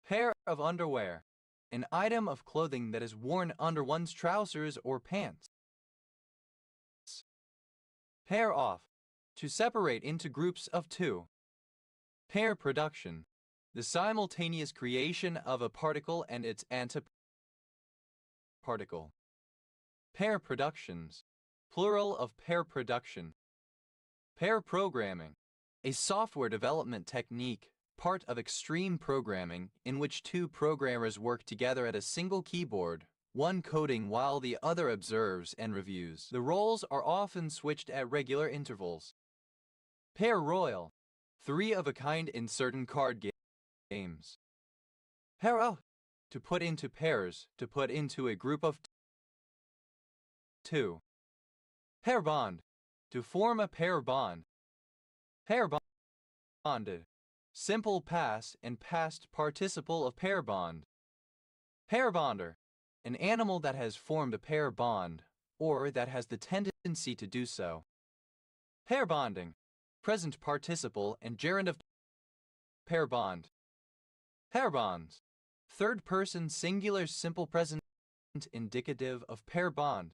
Pair of underwear. An item of clothing that is worn under one's trousers or pants. Pair off. To separate into groups of two. Pair production. The simultaneous creation of a particle and its antiparticle. Pair productions. Plural of pair production. Pair programming. A software development technique, part of extreme programming, in which two programmers work together at a single keyboard, one coding while the other observes and reviews. The roles are often switched at regular intervals. Pair royal. Three of a kind in certain card games. Pair up. To put into pairs, to put into a group of two. Pair bond. To form a pair bond. Pair bonded. Simple past and past participle of pair bond. Pair bonder. An animal that has formed a pair bond, or that has the tendency to do so. Pair bonding. Present participle and gerund of pair bond. Pair bonds. Third person singular simple present indicative of pair bond.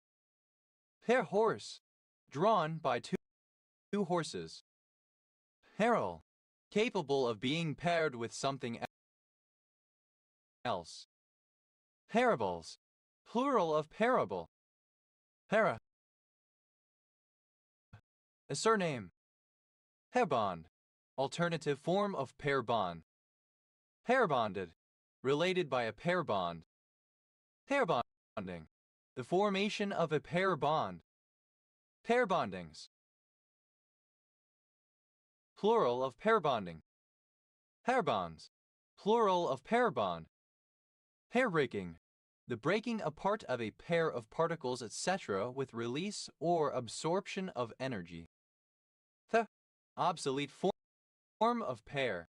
Pair horse. Drawn by two horses. Parallel. Capable of being paired with something else. Parables. Plural of parable. Para. A surname. Pair bond. Alternative form of pair bond. Pair bonded. Related by a pair bond. Pair bonding. The formation of a pair bond. Pair bondings. Plural of pair bonding. Pair bonds. Plural of pair bond. Pair breaking. The breaking apart of a pair of particles, etc., with release or absorption of energy. The obsolete form of pair.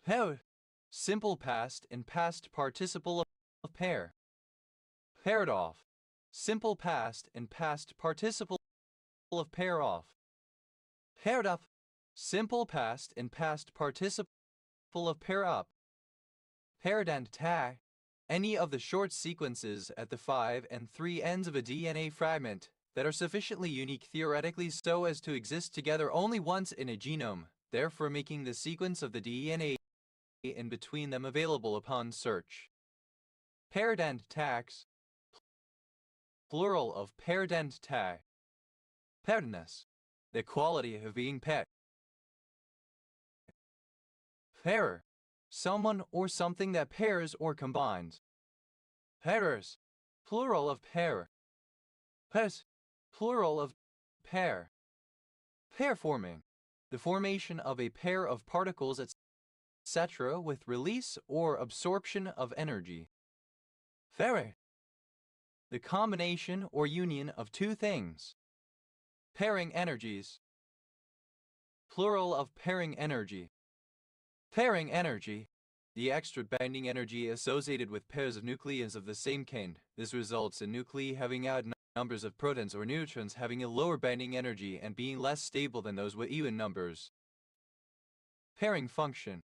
Pair. Simple past and past participle of pair. Paired off. Simple past and past participle of pair off. Paired up. Simple past and past participle of pair up. Paired and tag. Any of the short sequences at the 5 and 3 ends of a DNA fragment that are sufficiently unique theoretically so as to exist together only once in a genome, therefore making the sequence of the DNA in between them available upon search. Paired and tags. Plural of paired and tag. Pairedness. The quality of being paired. Pairer. Someone or something that pairs or combines. Pairers. Plural of pair. Pairs. Plural of pair. Pair forming. The formation of a pair of particles, etc., with release or absorption of energy. Pair. The combination or union of two things. Pairing energies. Plural of pairing energy. Pairing energy. The extra binding energy associated with pairs of nucleons of the same kind. This results in nuclei having odd numbers of protons or neutrons having a lower binding energy and being less stable than those with even numbers. Pairing function.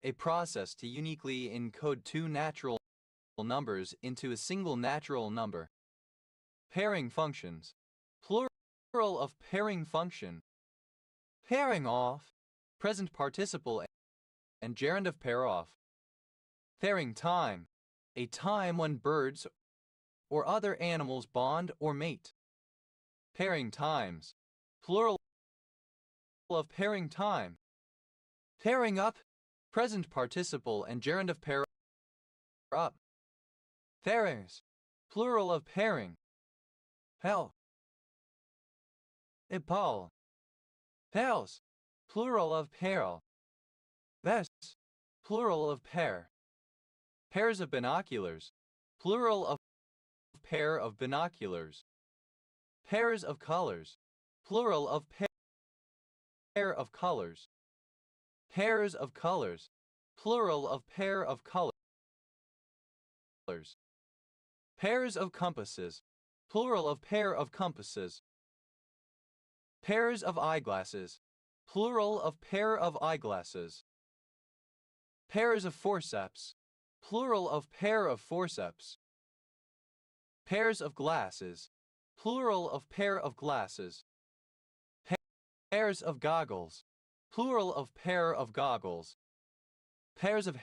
A process to uniquely encode two natural numbers into a single natural number. Pairing functions. Plural of pairing function. Pairing off. Present participle and gerund of pair off. Pairing time. A time when birds or other animals bond or mate. Pairing times. Plural of pairing time. Pairing up. Present participle and gerund of pair up. Pairings. Plural of pairing. Pal. Ipal. Pals. Plural of pair. Best. Plural of pair. Pairs of binoculars. Plural of pair of binoculars. Pairs of colors. Plural of pair of colors. Pairs of colors. Plural of pair of colors. Pairs of compasses. Plural of pair of compasses. Pairs of eyeglasses. Plural of pair of eyeglasses. Pairs of forceps. Plural of pair of forceps. Pairs of glasses. Plural of pair of glasses. Pairs of goggles. Plural of pair of goggles. Pairs of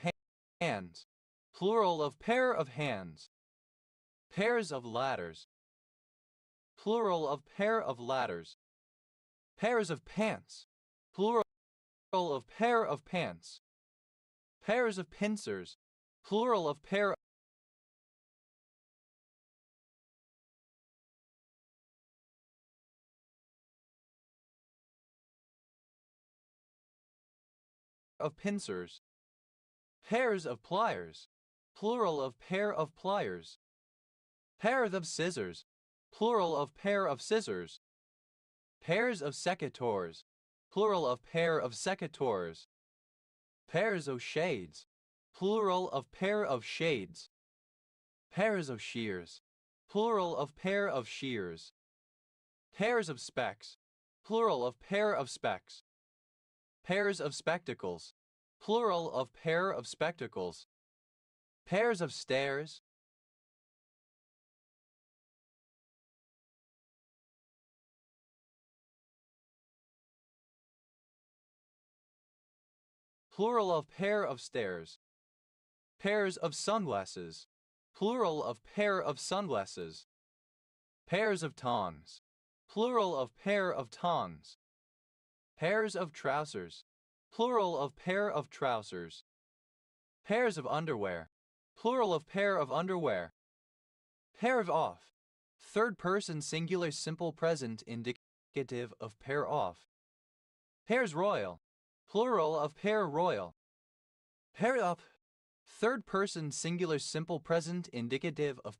hands. Plural of pair of hands. Pairs of ladders. Plural of pair of ladders. Pairs of pants. Plural of pair of pants. Pairs of pincers. Plural of pair of pincers. Pairs of pliers. Plural of pair of pliers. Pairs of scissors. Plural of pair of scissors. Pairs of secateurs. Plural of pair of secateurs. Pairs of shades. Plural of pair of shades. Pairs of shears. Plural of pair of shears. Pairs of specs. Plural of pair of specs. Pairs of spectacles. Plural of pair of spectacles. Pairs of stairs. Plural of pair of stairs. Pairs of sunglasses. Plural of pair of sunglasses. Pairs of tongs. Plural of pair of tongs. Pairs of trousers. Plural of pair of trousers. Pairs of underwear. Plural of pair of underwear. Pair of off. Third person singular simple present indicative of pair off. Pairs royal. Plural of pair royal. Pair up. Third person singular simple present indicative of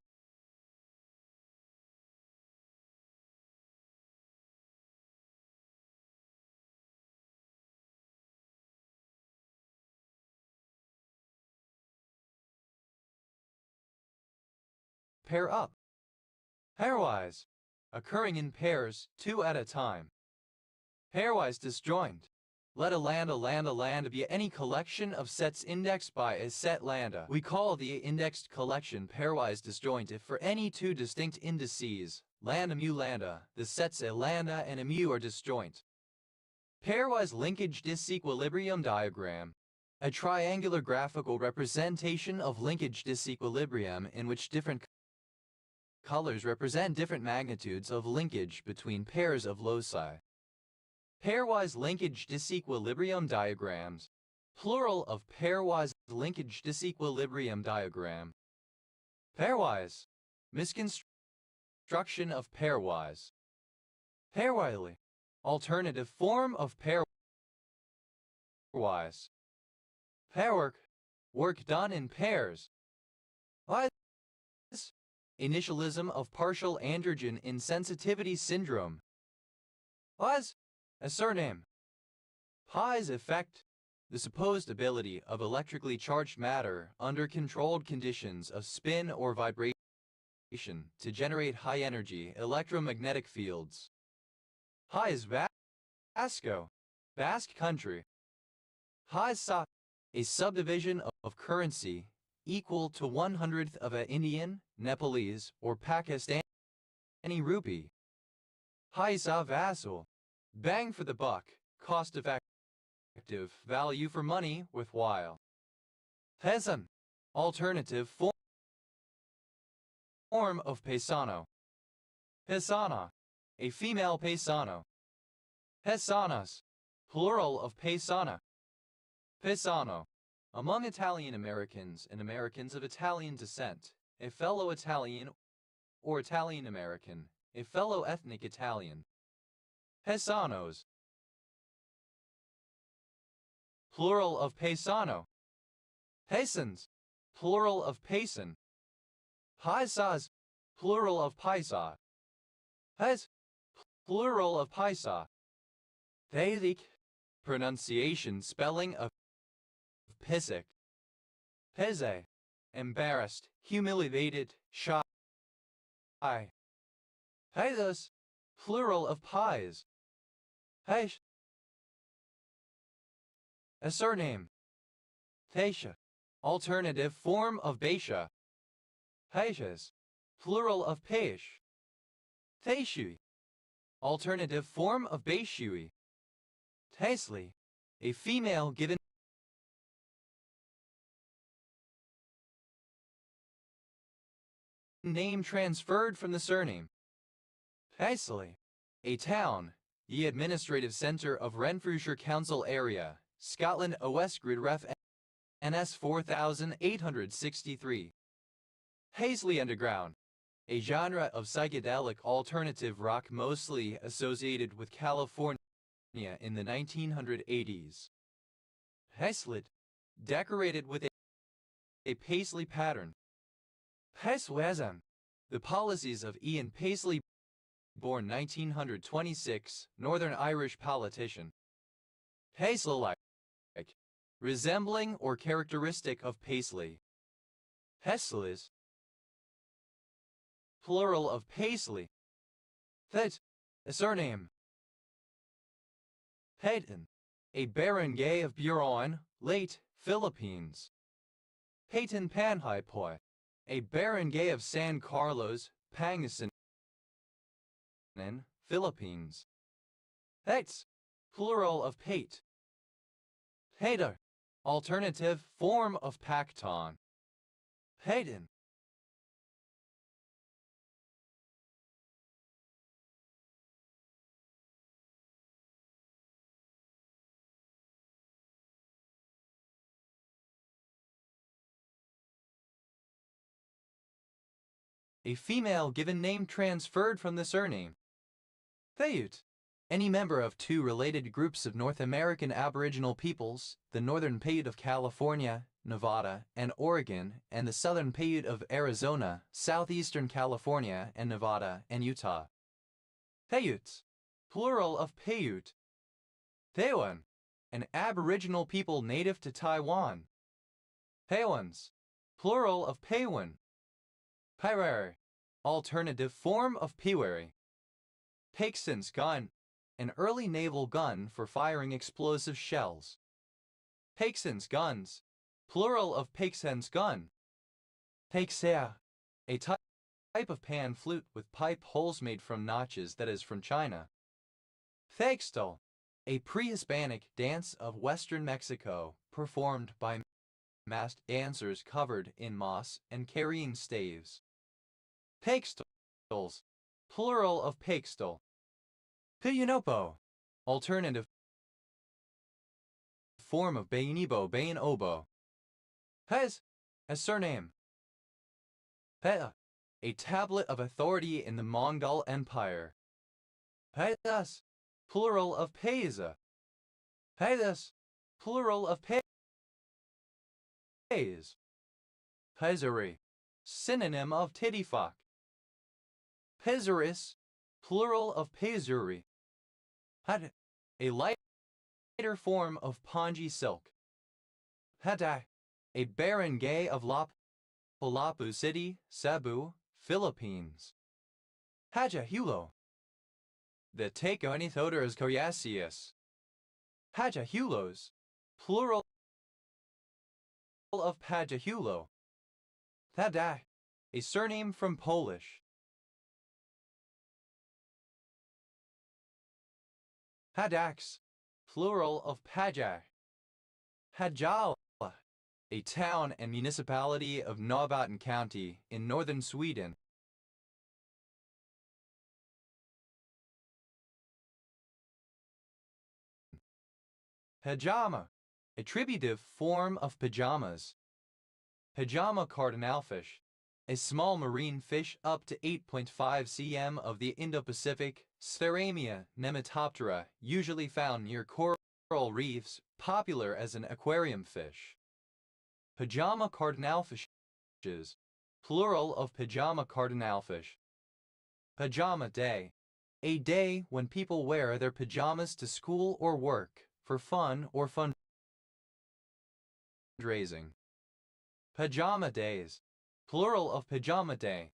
pair up. Pairwise. Occurring in pairs, two at a time. Pairwise disjoint. Let a lambda be any collection of sets indexed by a set lambda. We call the indexed collection pairwise disjoint if for any two distinct indices, lambda mu lambda, the sets a lambda and a mu are disjoint. Pairwise linkage disequilibrium diagram. A triangular graphical representation of linkage disequilibrium in which different colors represent different magnitudes of linkage between pairs of loci. Pairwise linkage disequilibrium diagrams. Plural of pairwise linkage disequilibrium diagram. Pairwise. Misconstruction of pairwise. Pairwise. Alternative form of pairwise. Pairwork. Work done in pairs. Wise. Initialism of partial androgen insensitivity syndrome. Wise. A surname. Pi's effect. The supposed ability of electrically charged matter under controlled conditions of spin or vibration to generate high-energy electromagnetic fields. Pi is Basco, Basque country. Paisa, a subdivision of currency equal to 1/100th of an Indian, Nepalese, or Pakistani rupee. Paisa vassal. Bang for the buck, cost-effective, value for money, worthwhile. Peasant. Alternative form of paisano. Paisana. A female paisano. Paisanas. Plural of paisana. Paisano. Among Italian Americans and Americans of Italian descent, a fellow Italian or Italian American, a fellow ethnic Italian. Paisanos. Plural of paisano. Paisans. Plural of paisan. Paisas. Plural of paisa. Pais. Plural of paisa. Pesic. Pronunciation spelling of pisic. Pese. Embarrassed, humiliated, shy. Paisos. Plural of pies. Paish. A surname. Thaisha. Alternative form of Baisha. Paishas. Plural of Paish. Thaishui. Alternative form of Baishui. Paisley, a female given name transferred from the surname. Paisley, a town, the administrative centre of Renfrewshire Council area, Scotland. OS Grid Ref NS 4863. Paisley Underground, a genre of psychedelic alternative rock mostly associated with California in the 1980s. Paisley, decorated with a paisley pattern. Paisleism, the policies of Ian Paisley, born 1926, Northern Irish politician. Paisley-like, resembling or characteristic of Paisley. Paisleys, plural of Paisley. That, a surname. Peyton, a barangay of Buron, late Philippines. Peyton Panhipoy, a barangay of San Carlos, Pangasinan, Philippines. Pates, plural of Pate. Pater, alternative form of Pacton. Peyton. A female given name transferred from the surname. Paiute, any member of two related groups of North American Aboriginal peoples, the Northern Paiute of California, Nevada, and Oregon, and the Southern Paiute of Arizona, Southeastern California, and Nevada, and Utah. Paiutes, plural of Paiute. Paiwan, an Aboriginal people native to Taiwan. Paiwans, plural of Paiwan. Paiwari, alternative form of Piwari. Paixhan's gun, an early naval gun for firing explosive shells. Paixhan's guns, plural of Paixhan's gun. Paixia, a type of pan flute with pipe holes made from notches that is from China. Thaxtal, a pre-Hispanic dance of western Mexico performed by masked dancers covered in moss and carrying staves. Paixtals, plural of Paixtal. Piyunopo, alternative form of Bayanibo Bayanobo. Pez, a surname. Pea, a tablet of authority in the Mongol Empire. Payas, plural of Payza. Payas, plural of Pays. Pezari, synonym of Tittyfuck. Pezaris, plural of Pezuri. Had, a lighter form of Ponji silk. Hadai, a barangay of Lapu City, Cebu, Philippines. Hajahulo, the Tacoanithoteras coriaceus. Hajahulos, plural of Pajahulo. Thadai, a surname from Polish. Hadax, plural of Pajak. Hajala, a town and municipality of Norrbotten County in northern Sweden. Pajama, attributive form of pajamas. Pajama cardinalfish, a small marine fish up to 8.5 cm of the Indo-Pacific, Sphaeramia nematoptera, usually found near coral reefs, popular as an aquarium fish. Pajama cardinalfishes, plural of pajama cardinalfish. Pajama day, a day when people wear their pajamas to school or work, for fun or fundraising. Pajama days, plural of pajama day.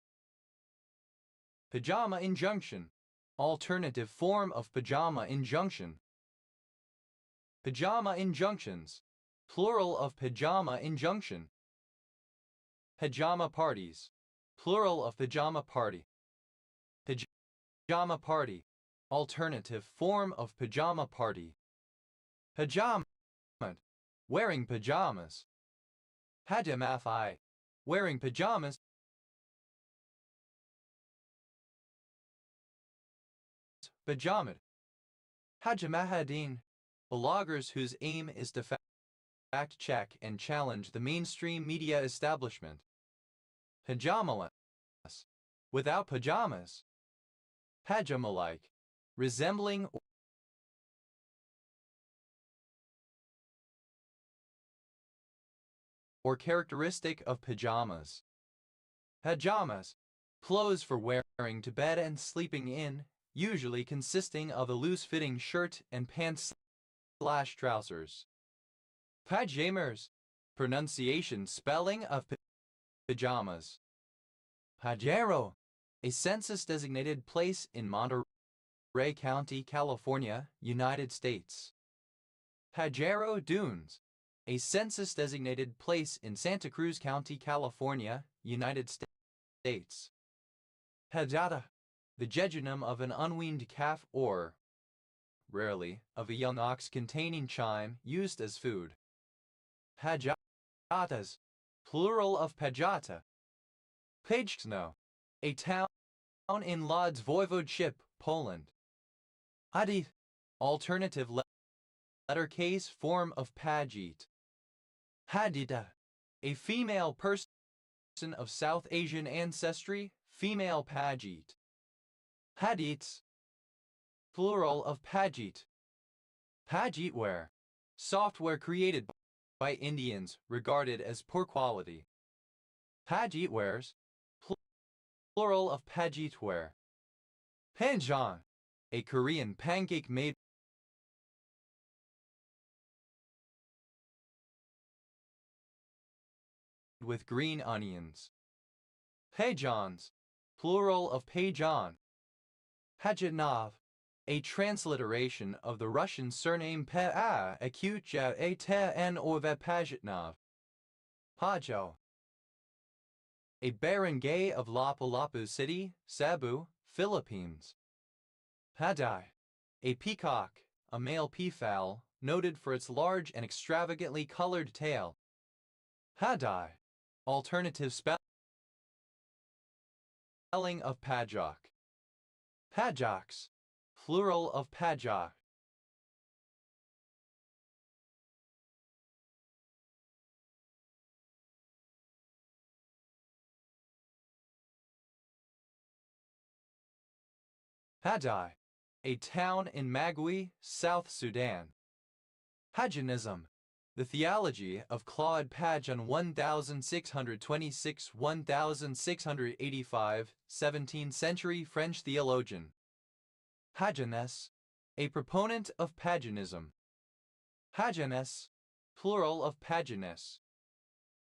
Pajama injunction, alternative form of pajama injunction. Pajama injunctions, plural of pajama injunction. Pajama parties, plural of pajama party. Pajama party, alternative form of pajama party. Pajama. Wearing pajamas. Hajamafi. Wearing pajamas. Pajamad. Hajamahadeen. Bloggers whose aim is to fact-check and challenge the mainstream media establishment. Pajamalas. Without pajamas. Pajama-like. Resembling or characteristic of pajamas. Pajamas. Clothes for wearing to bed and sleeping in, usually consisting of a loose-fitting shirt and pants/trousers. Pajamers. Pronunciation spelling of pajamas. Pajero. A census-designated place in Monterey County, California, United States. Pajero Dunes. A census-designated place in Santa Cruz County, California, United States. Pajata. The jejunum of an unweaned calf or, rarely, of a young ox containing chime used as food. Pajatas. Plural of Pajata. Pajkno. A town in Lodz Voivodeship, Poland. Adith. Alternative letter case form of Pajit. Hadita. A female person of South Asian ancestry, female Pajit. Hadits. Plural of Pajit. Pajitware. Software created by Indians regarded as poor quality. Pajitwares. Plural of Pajitware. Panjan. A Korean pancake made with green onions. Pajans. Plural of Pajan. Pajitnov. A transliteration of the Russian surname Pa Akutja A Te N Ove Pajitnov. Pajo. A barangay of Lapu-Lapu City, Cebu, Philippines. Padai. A peacock, a male peafowl, noted for its large and extravagantly colored tail. Padai. Alternative spelling of Pajok. Pajoks. Plural of Pajok. Padai. A town in Magui, South Sudan. Paganism. The theology of Claude Pagan 1626-1685, 17th century French theologian. Paganess. A proponent of paganism. Paganess. Plural of paganess.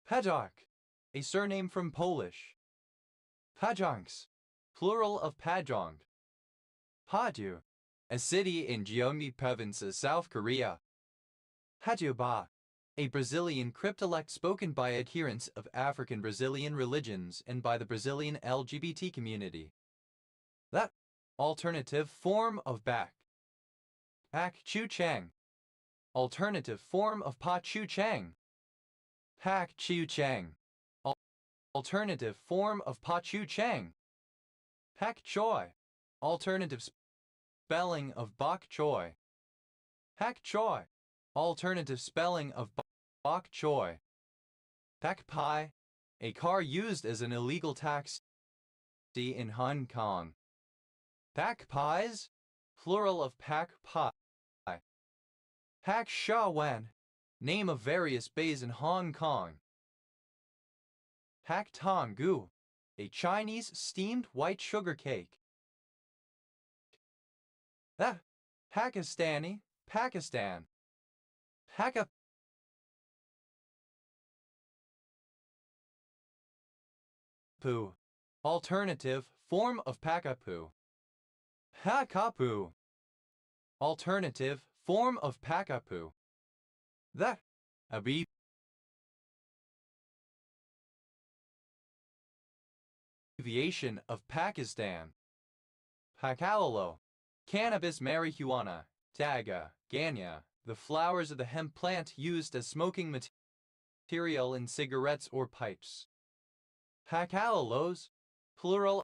Pajark. A surname from Polish. Pajonks. Plural of pajong. Paju. A city in Gyeonggi Province, South Korea. Hajuba. A Brazilian cryptolect spoken by adherents of African Brazilian religions and by the Brazilian LGBT community. That. Alternative form of Bak. Pak Chu Chang. Alternative form of Pa Chu Chang. Pak Chu Chang. Alternative form of Pa Chu Chang. Pak Choi. Alternative spelling of Bok Choy. Pak Choi. Alternative spelling of Bok Choy. Pak Pai. A car used as an illegal taxi in Hong Kong. Pak Pies. Plural of Pak Pai. Pak Sha Wen. Name of various bays in Hong Kong. Pak Tong Gu. A Chinese steamed white sugar cake. Pakistani, Pakistan. Paka. Poo. Alternative form of Pakapu. Pakapu. Alternative form of Pakapu. That. Abbreviation of Pakistan. Pakalalo. Cannabis marijuana. Taga. Ganya. the flowers of the hemp plant used as smoking material in cigarettes or pipes. Pacallose, plural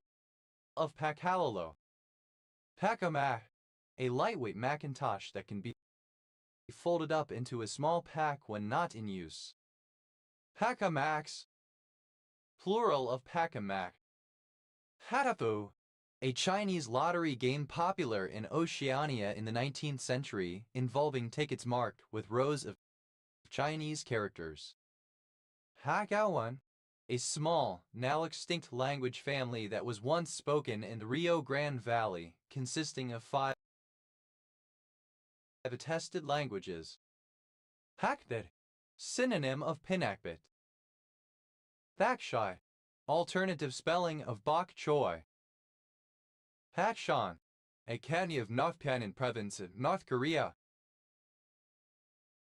of pacallolo. Pacamac, a lightweight Macintosh that can be folded up into a small pack when not in use. Pacamax, plural of Pacamac. Hatafu, a Chinese lottery game popular in Oceania in the 19th century, involving tickets marked with rows of Chinese characters. Hakawan, a small, now extinct language family that was once spoken in the Rio Grande Valley, consisting of 5 attested languages. Hakbit, synonym of Pinakbit. Thakshai, alternative spelling of bok choy. Hakshan, a county of Nongpyeong province of North Korea.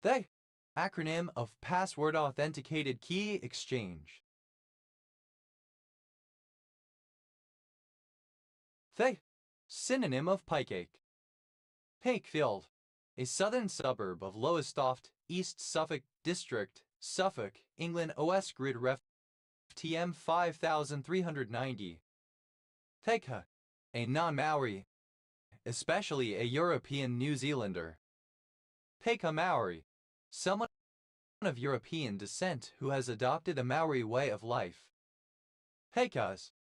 Thay, acronym of Password Authenticated Key Exchange. Thay, synonym of pikeake. Pakefield, a southern suburb of Lowestoft, East Suffolk District, Suffolk, England. OS Grid Ref TM 5390. Theka, a non-Maori, especially a European New Zealander. Theka Maori, someone of European descent who has adopted a Maori way of life. Pekas,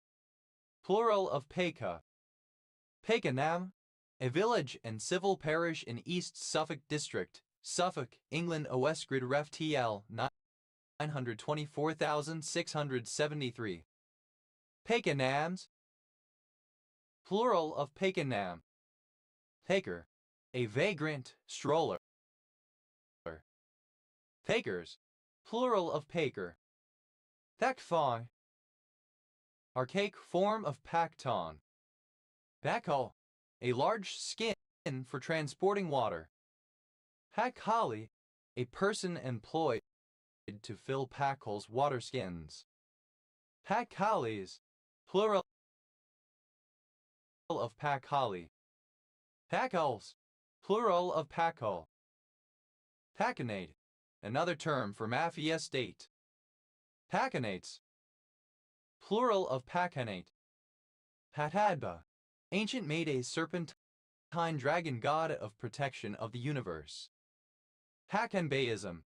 plural of Peka. Pakenham, a village and civil parish in East Suffolk District, Suffolk, England. OS Grid Ref TL 924,673. Pakenhams, plural of Pakenham. Taker, a vagrant stroller. Takers, plural of Paker. Thakfong, archaic form of Pakton. Backhaul, a large skin for transporting water. Pakhali, a person employed to fill packholes water skins. Pakhalis, plural of Pakhali. Packholes, plural of Packhole. Pachinate, another term for mafia state. Pachanates, plural of Pachinate. Patadba, ancient Medes serpentine dragon god of protection of the universe. Hakanbayism,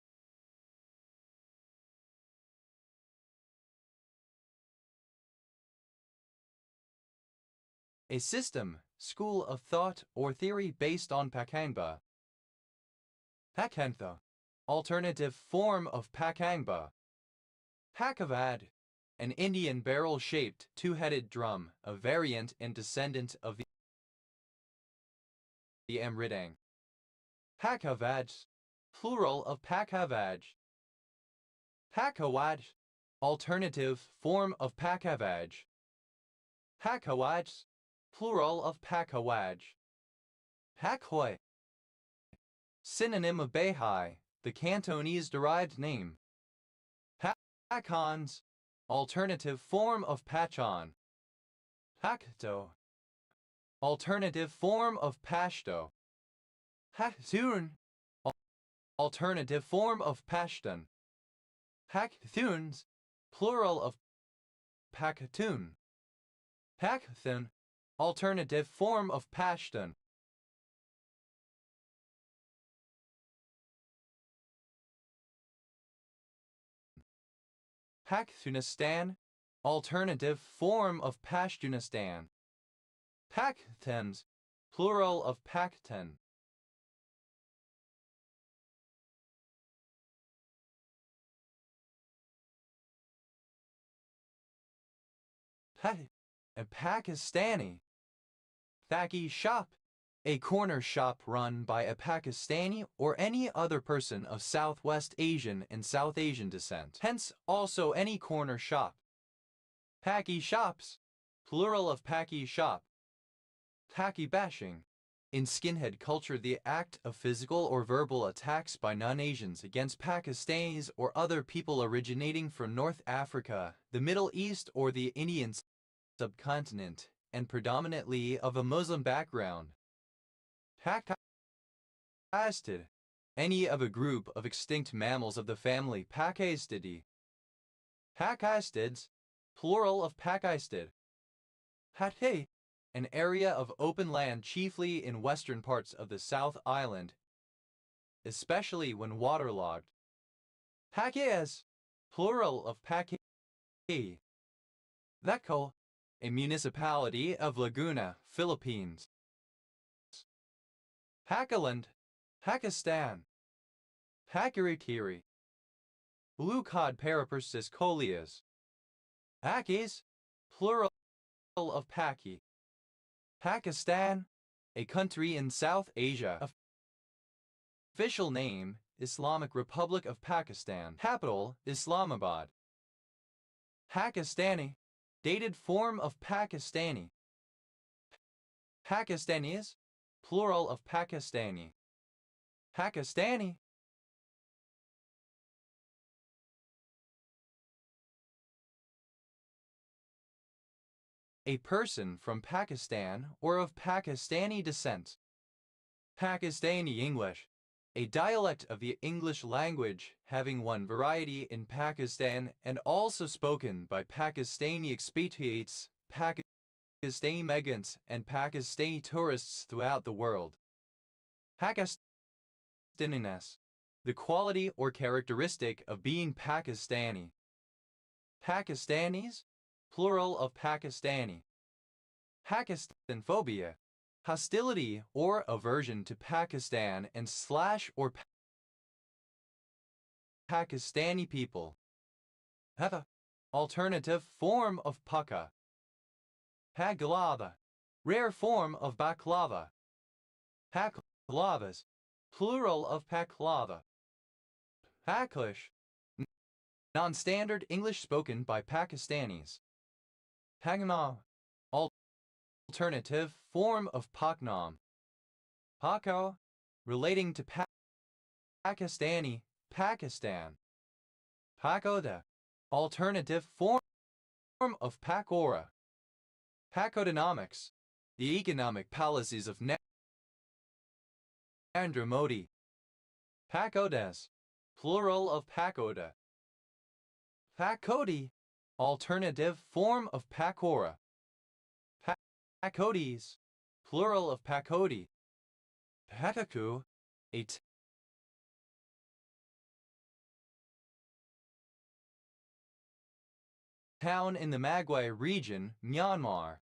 a system, school of thought or theory based on Pakangba. Pakantha, alternative form of Pakangba. Pakavad, an Indian barrel-shaped two-headed drum, a variant and descendant of the Amridang. Pakavad, plural of Pakavad. Pakawad, alternative form of Pakavaj. Pakawaj, plural of Pakawaj. Pakhoi, synonym of Beihai, the Cantonese-derived name. Pakhans, alternative form of Pachon. Pakto, alternative form of Pashto. Paktun, alternative form of Pashtun. Paktuns, plural of Pakhtun. Pakhtun, alternative form of Pashtun. Pakthunistan, alternative form of Pashtunistan. Pakhtans, plural of Pakhtan. A Pakistani. Thaki shop, a corner shop run by a Pakistani or any other person of Southwest Asian and South Asian descent, hence also any corner shop. Paki shops, plural of Paki shop. Taki bashing, in skinhead culture the act of physical or verbal attacks by non-Asians against Pakistanis or other people originating from North Africa, the Middle East or the Indian subcontinent, and predominantly of a Muslim background. Pakistan, any of a group of extinct mammals of the family Pachystidae. Pachystids, plural of Pachystid. Hatay, an area of open land chiefly in western parts of the South Island, especially when waterlogged. Pachyas, plural of Pachy. Vecco, a municipality of Laguna, Philippines. Pakiland, Pakistan. Pakiritiri. Blue cod Parapersis coleus. Pakis, plural of Paki. Pakistan, a country in South Asia. Official name, Islamic Republic of Pakistan. Capital, Islamabad. Pakistani, dated form of Pakistani. Pakistanis, plural of Pakistani. Pakistani. A person from Pakistan or of Pakistani descent. Pakistani English, a dialect of the English language having one variety in Pakistan and also spoken by Pakistani expatriates, Pakistani migrants, and Pakistani tourists throughout the world. Pakistaniness, the quality or characteristic of being Pakistani. Pakistanis, plural of Pakistani. Pakistan phobia, hostility or aversion to Pakistan and / or Pakistani people. Hatha, alternative form of Paka. Paglava, rare form of baklava. Paklavas, plural of paklava. Paklish, non-standard English spoken by Pakistanis. Pagnam, alternative form of Paknam. Pako, relating to Pakistani, Pakistan. Pakoda, alternative form of Pakora. Pakodonomics, the economic policies of Narendra Modi. Pakodas, plural of Pakoda. Pakodi, alternative form of Pakora. Pakodis, plural of Pakodi. Pataku, a town in the Magway region, Myanmar.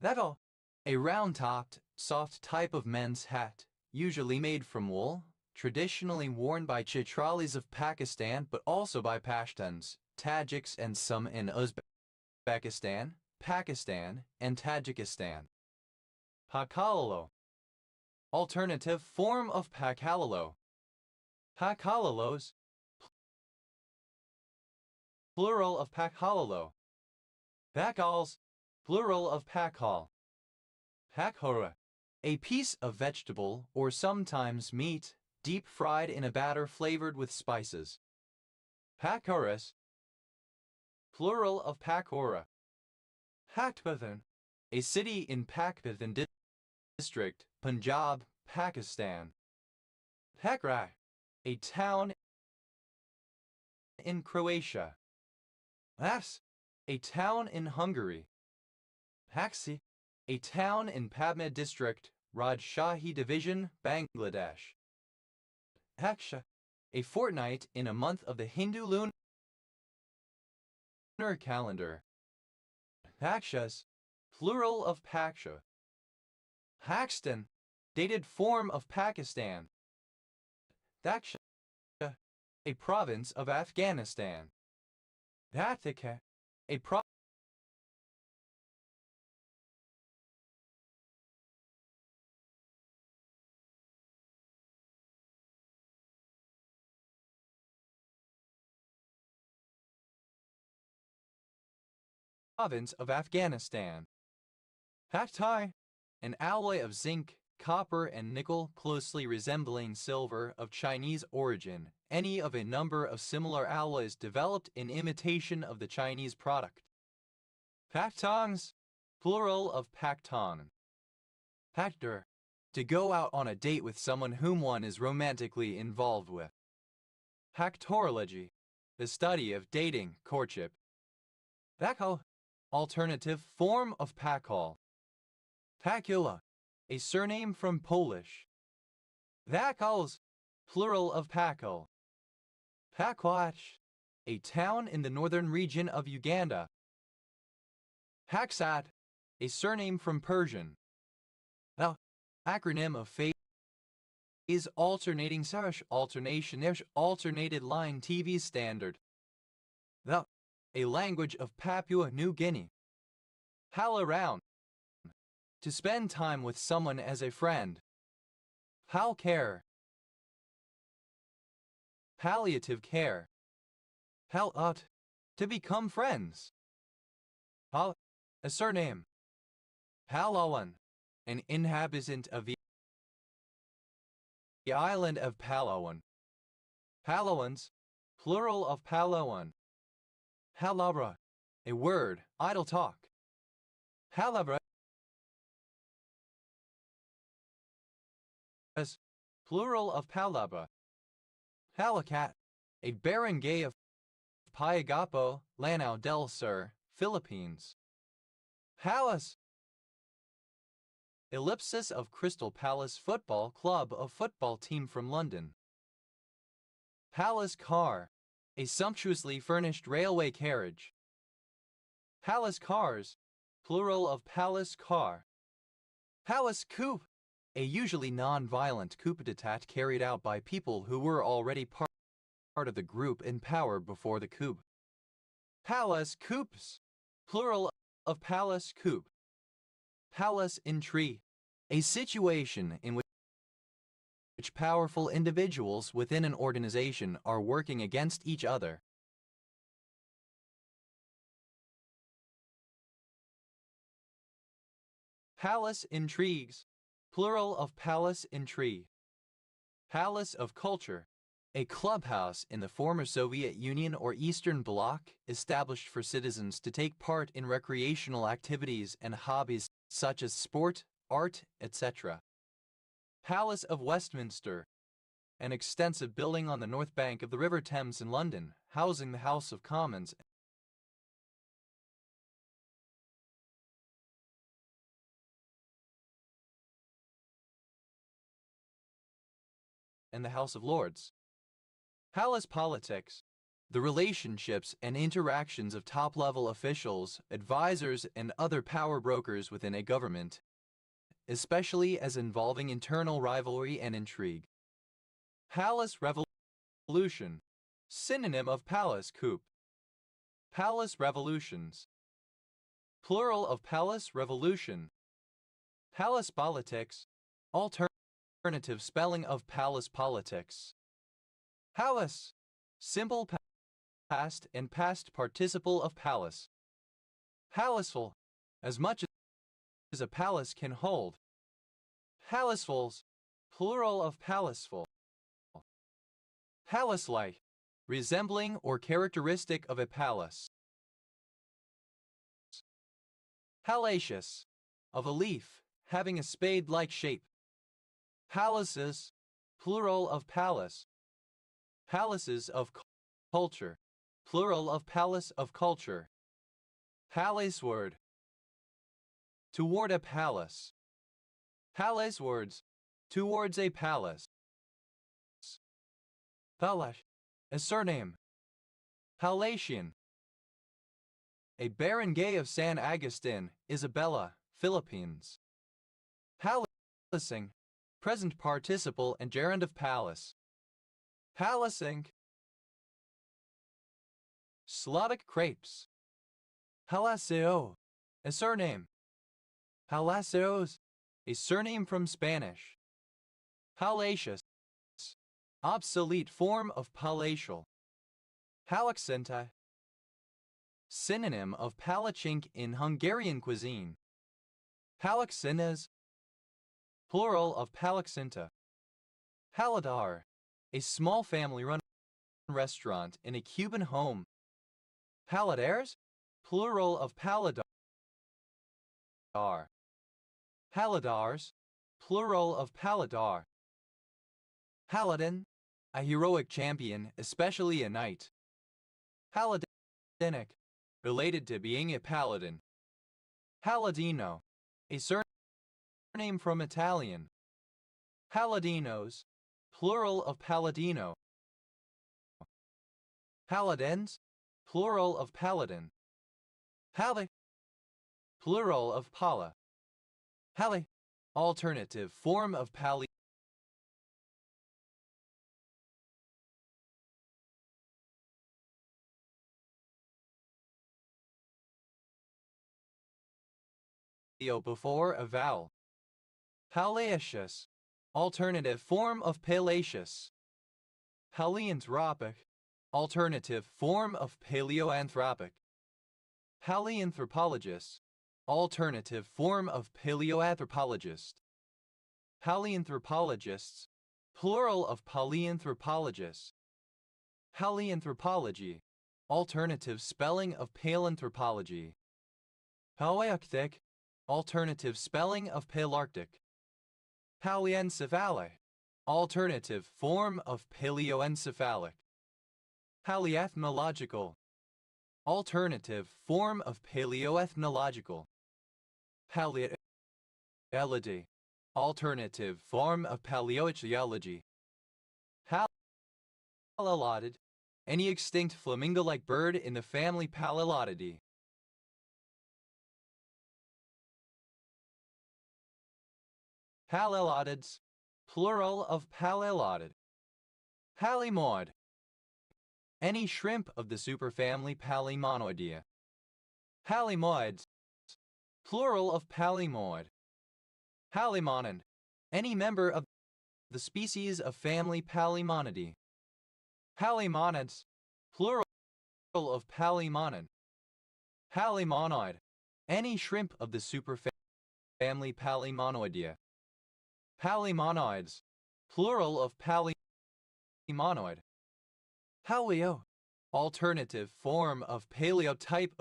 Thato, a round-topped, soft type of men's hat, usually made from wool, traditionally worn by Chitralis of Pakistan but also by Pashtuns, Tajiks and some in Uzbekistan, Pakistan, and Tajikistan. Pakalalo, alternative form of Pakalalo. Pakalalos, plural of Pakhalalo. Pakals, plural of Pakal. Pakhora, a piece of vegetable or sometimes meat, deep fried in a batter flavored with spices. Pakhoras, plural of Pakhora. Pakpathan, a city in Pakpathan district, Punjab, Pakistan. Pakrai, a town in Croatia. Vas, a town in Hungary. Paksi, a town in Padma district, Rajshahi division, Bangladesh. Paksha, a fortnight in a month of the Hindu lunar calendar. Pakshas, plural of Paksha. Pakstan, dated form of Pakistan. Daksha, a province of Afghanistan. Dathika, a province of Afghanistan. Paktai, an alloy of zinc, copper, and nickel closely resembling silver of Chinese origin, any of a number of similar alloys developed in imitation of the Chinese product. Paktongs, plural of Pakton. Pakdur, to go out on a date with someone whom one is romantically involved with. Haktorology, the study of dating, courtship. Pakal, alternative form of pakal. Pakula, a surname from Polish. Pakals, plural of Pakal. Pakwach, a town in the northern region of Uganda. Haksat, a surname from Persian. The acronym of phase is alternating slash alternation alternated line TV standard. The, a language of Papua New Guinea. Pal around, to spend time with someone as a friend. Pal care. Palliative care. Pal to become friends. Pal, a surname. Palawan, an inhabitant of the island of Palawan. Palawans, plural of Palawan. Palabra, a word, idle talk. Palabra, plural of Palabra. Palacat, a barangay of Payagapo, Lanao del Sur, Philippines. Palace, ellipsis of Crystal Palace Football Club, a football team from London. Palace car, a sumptuously furnished railway carriage. Palace cars, plural of palace car. Palace coup, a usually non-violent coup d'etat carried out by people who were already part of the group in power before the coup. Palace coups, plural of palace coup. Palace intrigue, a situation in which powerful individuals within an organization are working against each other. Palace intrigues, plural of palace intrigue. Palace of culture, a clubhouse in the former Soviet Union or Eastern Bloc established for citizens to take part in recreational activities and hobbies such as sport, art, etc. Palace of Westminster, an extensive building on the north bank of the River Thames in London, housing the House of Commons and the House of Lords. Palace politics, the relationships and interactions of top-level officials, advisors, and other power brokers within a government, especially as involving internal rivalry and intrigue. Palace revolution, synonym of palace coup. Palace revolutions, plural of palace revolution. Palace politics, alternative spelling of palace politics. Palace, simple past and past participle of palace. Palaceful, as much as a palace can hold. Palacefuls, plural of palaceful. Palace-like, resembling or characteristic of a palace. Palacious, of a leaf, having a spade-like shape. Palaces, plural of palace. Palaces of culture, plural of palace of culture. Palaceward, toward a palace. Palacewards, towards a palace. Palash, a surname. Palatian, a barangay of San Agustin, Isabela, Philippines. Palacing, present participle and gerund of palace. Palacing, Slavic crepes. Palacio, a surname. Palacios, a surname from Spanish. Palacious, obsolete form of palatial. Palaxenta, synonym of palachink in Hungarian cuisine. Palaxinas, plural of palaxinta. Paladar, a small family-run restaurant in a Cuban home. Paladares, plural of paladar. Paladars, plural of paladar. Paladin, a heroic champion, especially a knight. Paladinic, related to being a paladin. Paladino, a surname from Italian. Paladinos, plural of paladino. Paladins, plural of paladin. Pali, plural of pala. Pali, alternative form of palio before a vowel. Palaeocious, alternative form of palaeocious. Paleanthropic, alternative form of paleoanthropic. Paleanthropologist, alternative form of paleoanthropologist. Paleanthropologists, plural of paleanthropologists. Paleanthropology, alternative spelling of paleanthropology. Palearctic, alternative spelling of Palearctic. Paleoencephalic, alternative form of paleoencephalic. Paleoethnological, alternative form of paleoethnological. Paleoetology, alternative form of paleoetology. Palelotid, any extinct flamingo-like bird in the family Palelotidae. Palelotids, plural of palelotid. Palemoid, any shrimp of the superfamily Palemonoidea. Palemoids, plural of palemoid. Palemonid, any member of the species of family Palemonidae. Palemonids, plural of palemonid. Palemonoid, any shrimp of the superfamily Palemonoidea. Palemonoids, plural of palemonoid. Paleo, alternative form of paleo type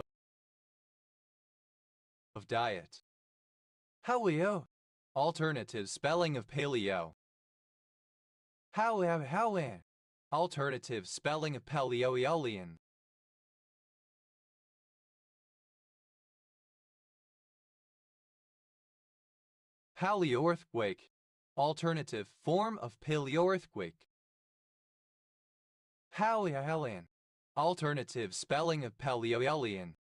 of diet. Paleo, alternative spelling of paleo. Howe, alternative spelling of Paleoeolian. Paleoearthquake, alternative form of paleoearthquake. Paleohelian, alternative spelling of Paleohelian.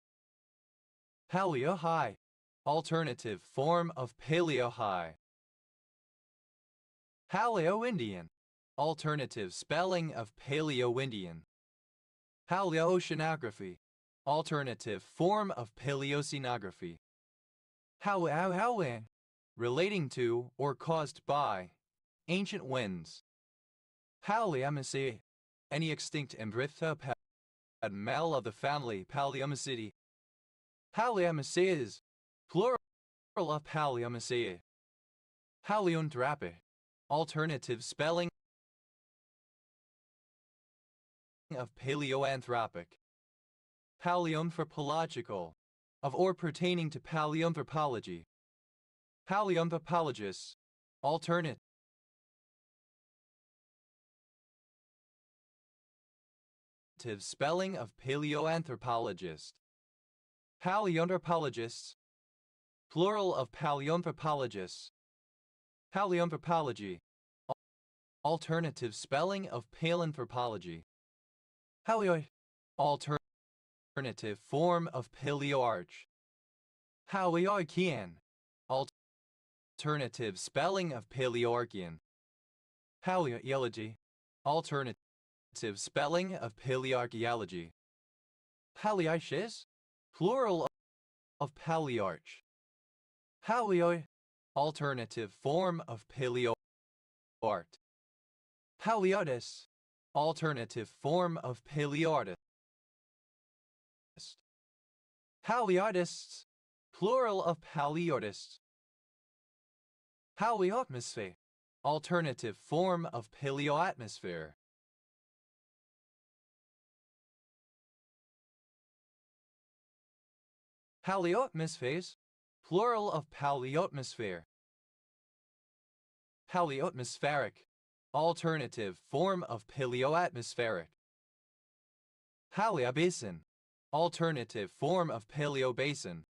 Paleohigh, alternative form of Paleohigh. Paleo-Indian, alternative spelling of Paleo-Indian. Paleoceanography, alternative form of Paleoceanography. Howin, relating to or caused by ancient winds. Paleomyceae, any extinct embrytha mammal of the family Paleomycidae. Paleomycetes, plural of Paleomyceae. Paleoanthropic, alternative spelling of paleoanthropic. Paleoanthropological, of or pertaining to paleoanthropology. Paleoanthropologists, alternative spelling of paleoanthropologist. Paleoanthropologists, plural of paleoanthropologists. Paleoanthropology, alternative spelling of paleanthropology. Paleoid, alternative form of paleoarch. Paleoarchean, alternative spelling of Paleoarchean. Paleoeology, alternative spelling of Paleoarchaeology. Palearches, plural of Palearch. Paleoi, alternative form of Paleoart. Paleotis, alternative form of Paleoartist. Paleoartists, plural of Paleoartists. Paleoatmosphere, alternative form of paleoatmosphere. Paleoatmospheres, plural of paleoatmosphere. Paleoatmospheric, alternative form of paleoatmospheric. Paleobasin, alternative form of paleobasin.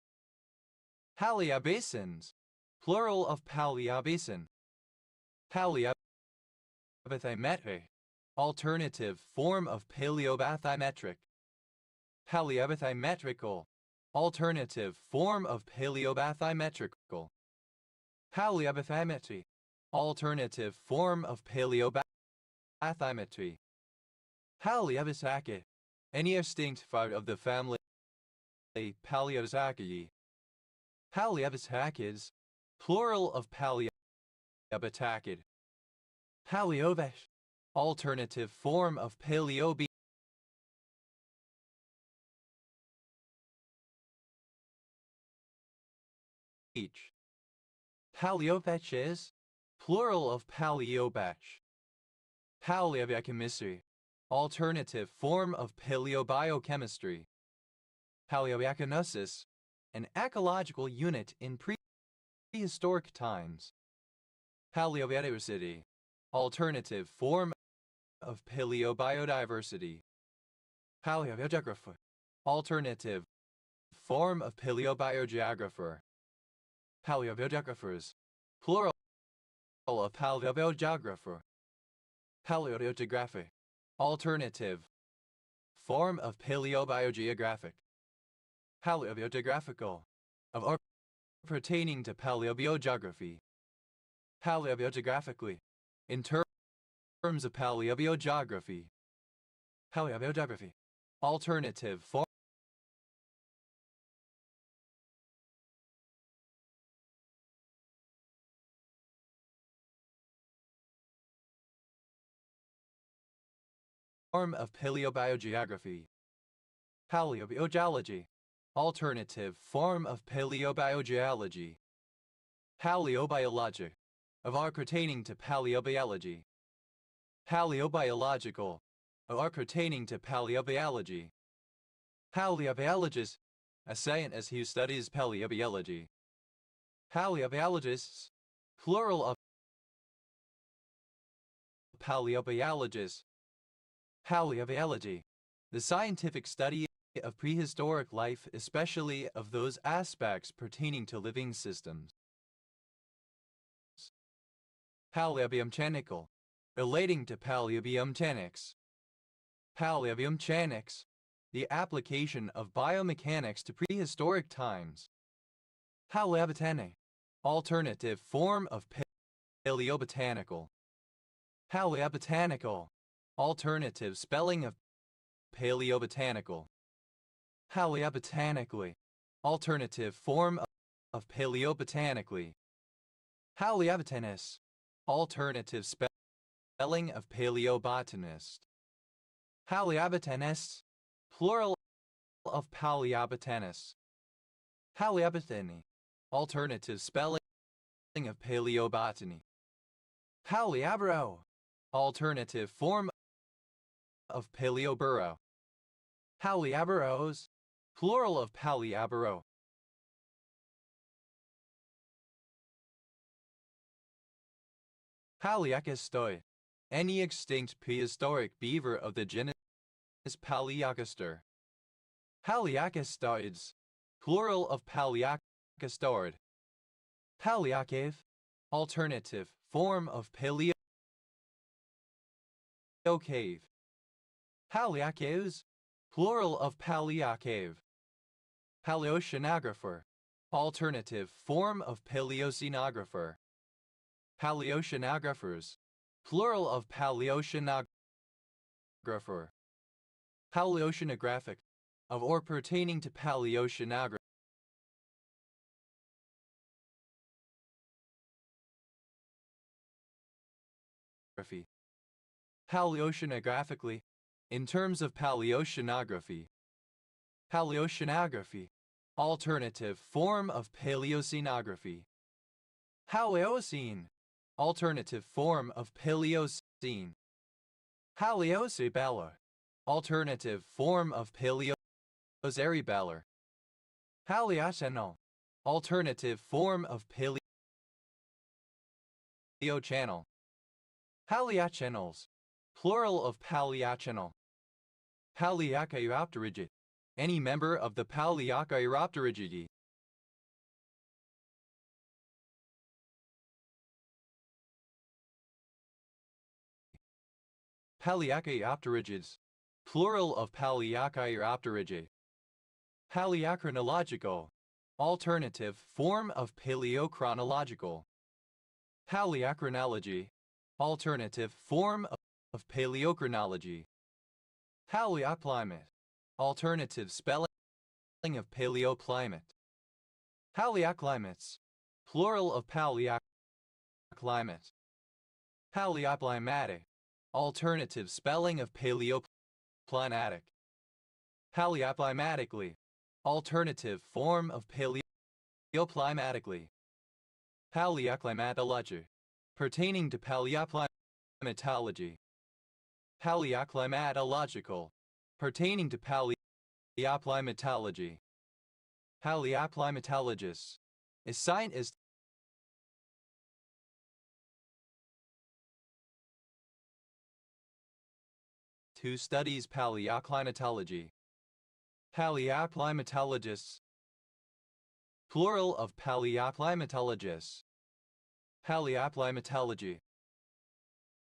Paleobasins, plural of paleobasin. Paleobathymetric, alternative form of paleobathymetric. Paleobathymetrical, alternative form of paleobathymetrical. Paleobathymetry, alternative form of paleobathymetry. Paleobasaca, any extinct part of the family Paleosacae. Paleobasacas, plural of Paleobatacid. Paleobesh, alternative form of Paleobeach. Paleobetches, plural of Paleobetch. Paleobiochemistry, alternative form of paleobiochemistry. Paleoecognosis, an ecological unit in prehistoric times. Paleobiodiversity, alternative form of paleobiodiversity. Paleogeographer, alternative form of paleobiogeographer. Paleobiogeographers, plural of paleobiogeographer. Paleogeography, alternative form of paleobiogeographic. Paleobiogeographical, of or pertaining to paleobiogeography. Paleobiogeographically, in terms of paleobiogeography. Paleobiogeography, alternative form of paleobiogeography. Paleobiogeology, alternative form of paleobiogeology. Paleobiologic, of or pertaining to paleobiology. Paleobiological, of or pertaining to paleobiology. Paleobiologist, a scientist who studies paleobiology. Paleobiologists, plural of paleobiologists. Paleobiology, the scientific study of prehistoric life, especially of those aspects pertaining to living systems. Paleobiomechanical, relating to paleobiomechanics. Paleobiomechanics, the application of biomechanics to prehistoric times. Paleobotany, alternative form of paleobotanical. Paleobotanical, alternative spelling of paleobotanical. Paleobotanically, alternative form of paleobotanically. Paleobotanist, alternative spelling of paleobotanist. Paleobotanists, plural of paleobotanists. Paleobotany, alternative spelling of paleobotany. Paleoboro, alternative form of paleoboro. Paleoboros, plural of paleoboro. Paleocastoi, any extinct prehistoric beaver of the genus Paleocaster. Paleocastoids, plural of Paleocastoid. Paleocave, alternative form of paleocave. Paleocaves, plural of paleocave. Paleoceanographer, alternative form of paleoceanographer. Paleoceanographers, plural of paleoceanographer. Paleoceanographic, of or pertaining to paleoceanography. Paleoceanographically, in terms of paleoceanography. Paleoceanography, alternative form of paleoceanography. Paleocene, alternative form of Paleocene. Paleocerebellar, alternative form of Paleocerebellar. Paleocenal, alternative form of Paleochannel. Paleochannels. Plural of Paleochannel. Paleochiropterygid. Any member of the Paleochiropterigidae. Paleochiropterigids. Plural of Paleochiropterigidae. Paleochronological. Alternative form of paleochronological. Paleochronology. Alternative form of paleochronology. Paleoclimate. Alternative spelling of paleoclimate. Paleoclimates. Plural of paleoclimate. Paleoclimatic. Alternative spelling of paleoclimatic. Paleoclimatically. Alternative form of paleoclimatically. Paleoclimatology. Pertaining to paleoclimatology. Paleoclimatological. Pertaining to paleoclimatology. Paleoclimatologists. A scientist who studies paleoclimatology. Paleoclimatologists. Plural of paleoclimatologists. Paleoclimatology.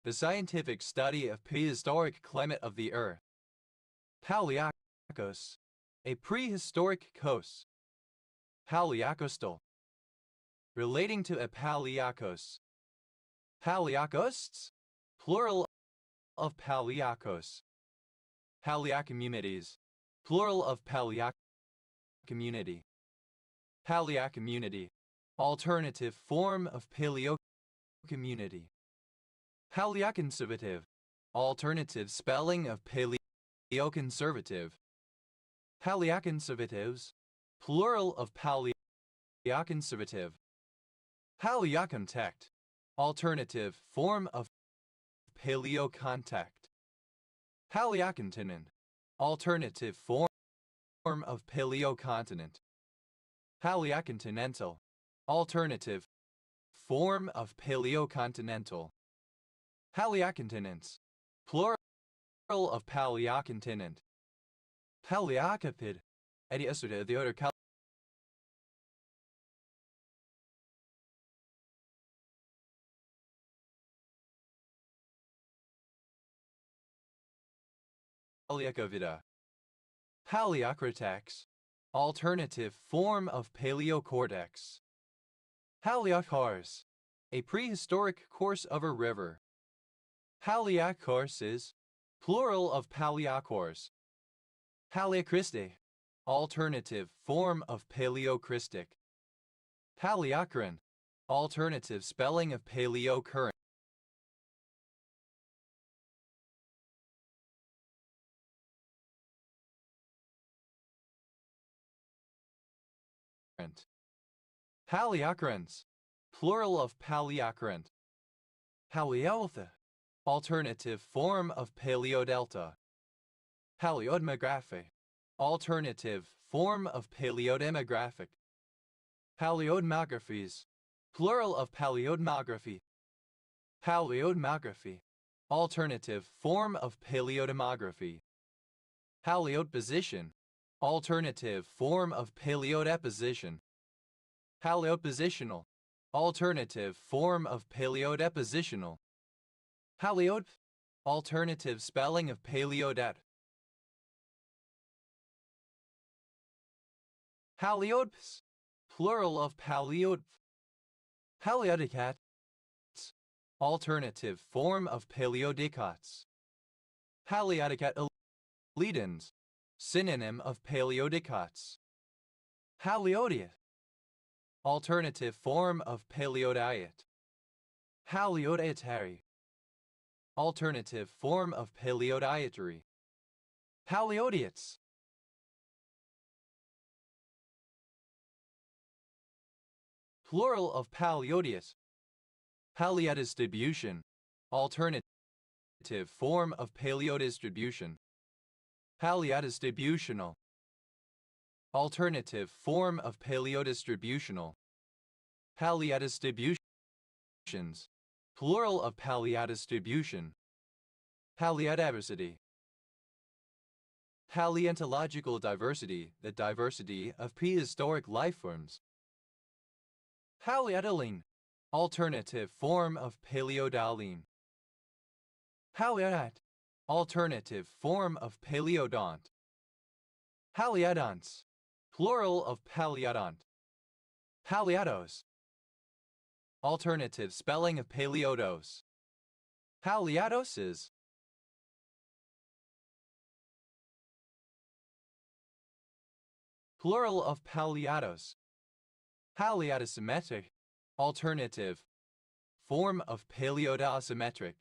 The scientific study of prehistoric climate of the Earth. Paleocos. A prehistoric coast. Paleocostal. Relating to a paleocos. Paleocosts. Plural of paleocos. Paleocommunities. Plural of paleocommunity. Paleocommunity. Alternative form of paleocommunity. Paleoconservative. Alternative spelling of paleoconservative. Paleoconservatives. Plural of paleoconservative. Paleocontact. Alternative form of paleocontact. Paleocontinent. Alternative form of paleocontinent. Paleocontinental. Alternative form of paleocontinental. Paleocontinents. Plural of paleocontinent. Paleocapid. Ediastuda the other Paleocovida. Paleocrotax. Alternative form of paleocortex. Paleocars. A prehistoric course of a river. Paleocourses. Plural of paleocors. Paleocriste. Alternative form of paleocristic. Paleocurrent. Alternative spelling of paleocurrent. Paleocurrents. Plural of paleocurrent. Paleolitha. Alternative form of paleodelta. Paleodemography. Alternative form of paleodemographic. Paleodemographies. Plural of paleodemography. Paleodemography. Alternative form of paleodemography. Paleodeposition. Alternative form of paleodeposition. Paleopositional. Alternative form of paleodepositional. Paleod. Alternative spelling of paleodet. Paleodps. Plural of paleod. Paleodicats. Alternative form of paleodicots. Paleodicat eledens. Synonym of paleodicots. Paleodiet. Alternative form of paleodiet. Paleodietary. Alternative form of paleodietary. Paleodiots. Plural of paleodiot. Paleodistribution. Alternative form of paleodistribution. Paleodistributional. Alternative form of paleodistributional. Paleodistributions. Plural of paleodistribution. Paleodiversity. Paleontological diversity, the diversity of prehistoric life forms. Paleodoline, alternative form of Paleodoline. Paleodont, alternative form of Paleodont. Paleodonts, plural of Paleodont. Paleodos, alternative spelling of Paleodos. Paleodoses. Plural of Paleodos. Paleodosymmetric, alternative form of paleodosymmetric.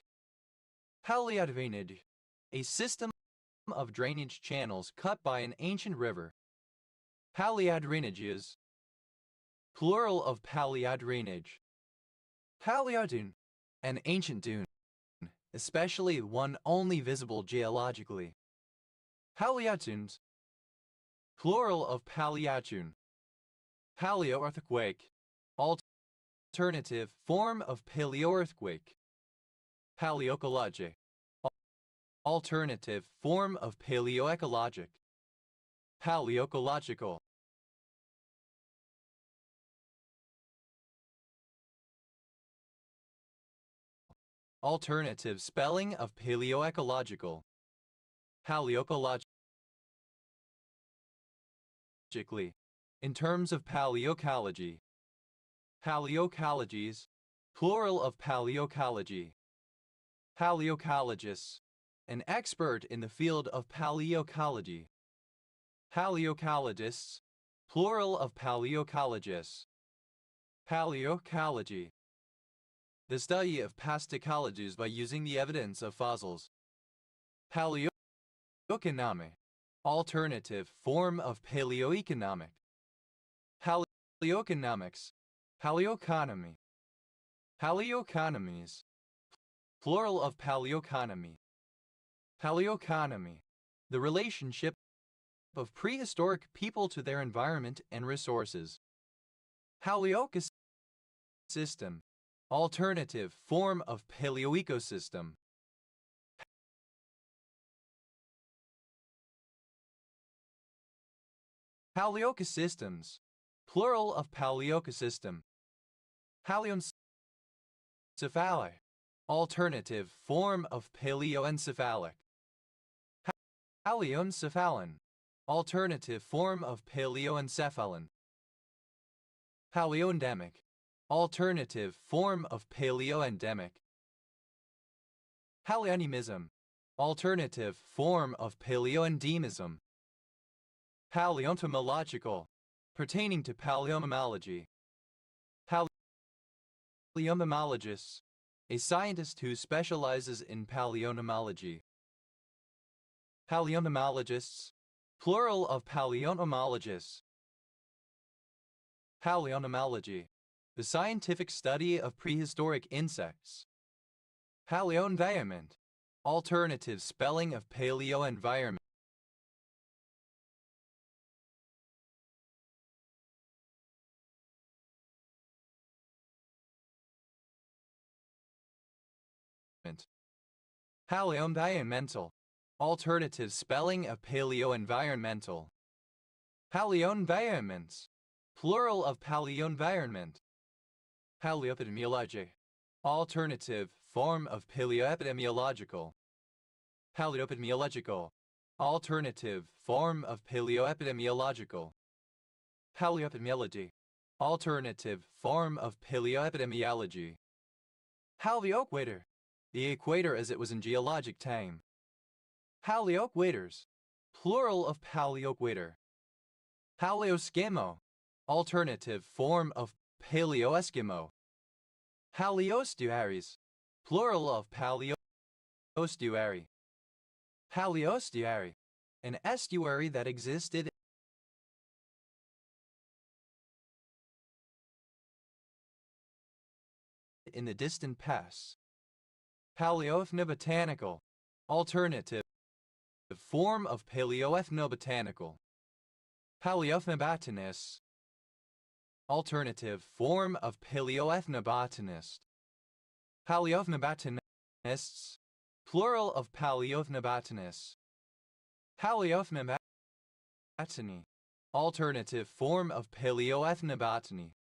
Paleodrainage, a system of drainage channels cut by an ancient river. Paleodrainages. Plural of paleodrainage. Paleodune, an ancient dune, especially one only visible geologically. Paleotunes. Plural of paleotune. Paleoearthquake, alternative form of paleoearthquake. Paleoecologic, alternative form of paleoecologic. Paleoecological. Alternative spelling of paleoecological. Paleoecologically. In terms of paleoecology. Paleoecologies, plural of paleoecology. Paleoecologists, an expert in the field of paleoecology. Paleoecologists, plural of paleoecologists. Paleoecology, the study of past ecologies by using the evidence of fossils. Paleoeconomic, alternative form of paleoeconomic. Paleoeconomics, paleoeconomy. Paleoeconomies, plural of paleoeconomy. Paleoeconomy, the relationship of prehistoric people to their environment and resources. Paleoecosystem, alternative form of paleoecosystem. Paleoecosystems, plural of paleoecosystem. Paleoencephalic, alternative form of paleoencephalic. Paleoencephalon, alternative form of paleoencephalon. Paleoendemic, alternative form of paleoendemic. Paleoendemism, alternative form of paleoendemism. Paleoentomological, pertaining to paleoentomology. Paleoentomologist, a scientist who specializes in paleoentomology. Paleoentomologists, plural of paleoentomologists. Paleoentomology, the scientific study of prehistoric insects. Paleoenvironment, alternative spelling of paleoenvironment. Paleoenvironmental, alternative spelling of paleoenvironmental. Paleoenvironments, plural of paleoenvironment. Paleoepidemiology, alternative form of paleoepidemiological. Paleoepidemiological, alternative form of paleoepidemiological. Paleoepidemiology, alternative form of paleoepidemiology. Paleoequator, the equator as it was in geologic time. Paleoequators, plural of paleoequator. Paleoeskimo, alternative form of paleoeskimo. Paleoestuaries, plural of paleoestuary. Paleoestuary, an estuary that existed in the distant past. Paleoethnobotanical, alternative form of paleoethnobotanical. Paleoethnobotanist, alternative form of paleoethnobotanist. Paleoethnobotanists, plural of paleoethnobotanists. Paleoethnobotany, alternative form of paleoethnobotany.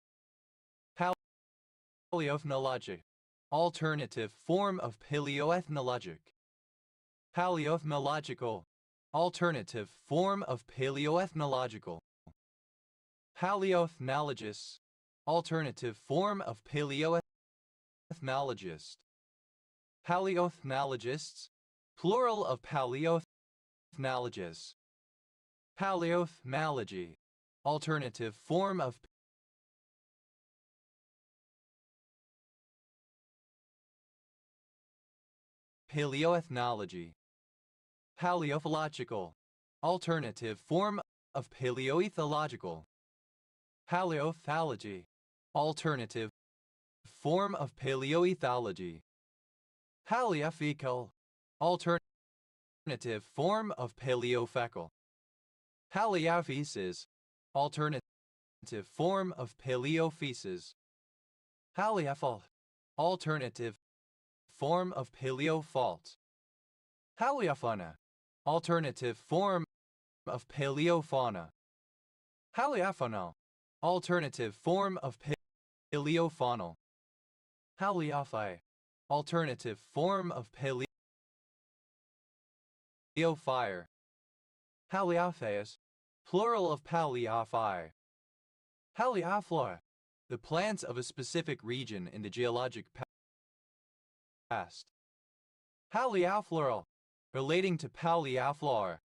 Paleoethnology, alternative form of paleoethnologic. Paleoethnological, alternative form of paleoethnological. Paleoethnologist, alternative form of paleoethnologist. Paleoethnologists, plural of paleoethnologists. Paleoethnology, alternative form of paleoethnology. Paleoethological, alternative form of paleoethological. Paleoethology, alternative form of paleoethology. Paleofecal, alternative form of paleofecal. Paleofeces, alternative form of paleofeces. Paleofault, alternative form of paleofault. Paleofauna, alternative form of paleofauna. Paleofaunal, alternative form of paleofaunal. Paleophy, alternative form of paleofire. Paleophaeus, plural of paleophy. Paleoflora, the plants of a specific region in the geologic past. Paleofloral, relating to paleoflora.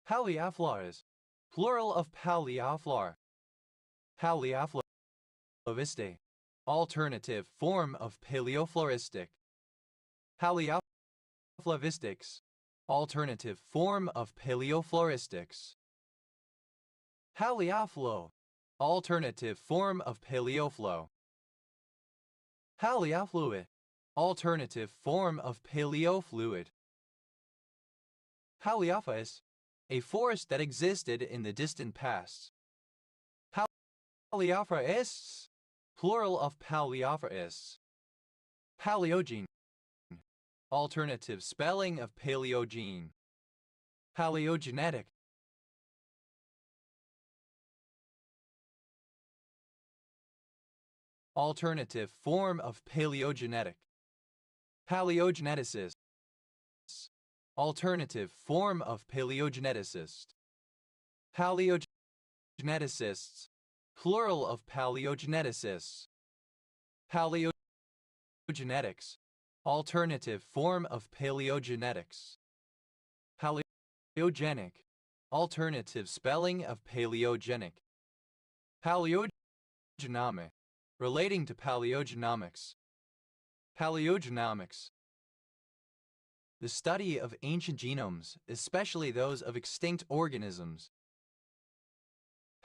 Paleofloras, plural of paleoflora. Paleofloristic, alternative form of paleofloristic. Paleoflovistics, alternative form of paleofloristics. Paleoflow, alternative form of paleoflow. Paleofluid, alternative form of paleofluid. Paleophis, a forest that existed in the distant past. Paleophorists, plural of paleophorists. Paleogene, alternative spelling of paleogene. Paleogenetic, alternative form of paleogenetic. Paleogeneticist, alternative form of paleogeneticist. Paleogeneticists, plural of paleogeneticists. Paleogenetics, alternative form of paleogenetics. Paleogenic, alternative spelling of paleogenic. Paleogenomic, relating to paleogenomics. Paleogenomics, the study of ancient genomes, especially those of extinct organisms.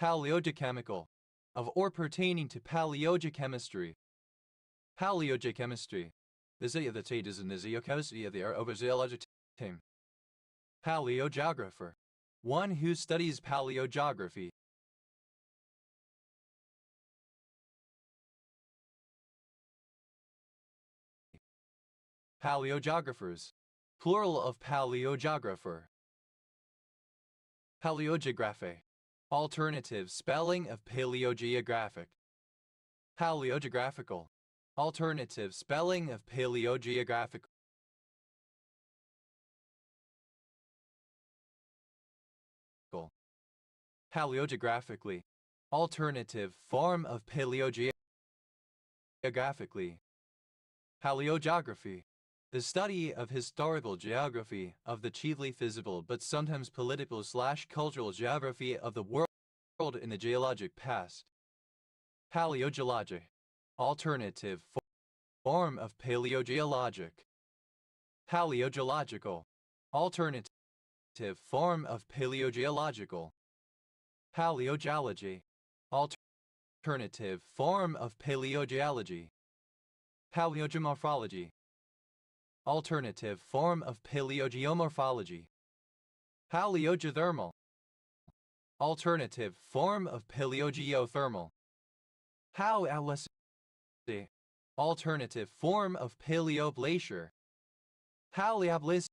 Paleogeochemical, of or pertaining to paleogeochemistry. Paleogeochemistry, the is in the geochemistry of the overzeologic team. Paleogeographer, one who studies paleogeography. Paleogeographers, plural of paleogeographer. Paleogeography, alternative spelling of paleogeographic. Paleogeographical, alternative spelling of paleogeographic. Paleogeographically, alternative form of paleogeographically. Paleogeography, the study of historical geography of the chiefly physical but sometimes political/cultural geography of the world in the geologic past. Paleogeology, alternative form of paleogeologic. Paleogeological, alternative form of paleogeological. Paleogeology, alternative form of paleogeology. Paleogeomorphology, alternative form of paleogeomorphology. Paleogeothermal, alternative form of paleogeothermal. Paleoglacier, alternative form of paleoglacier. Paleoglacier,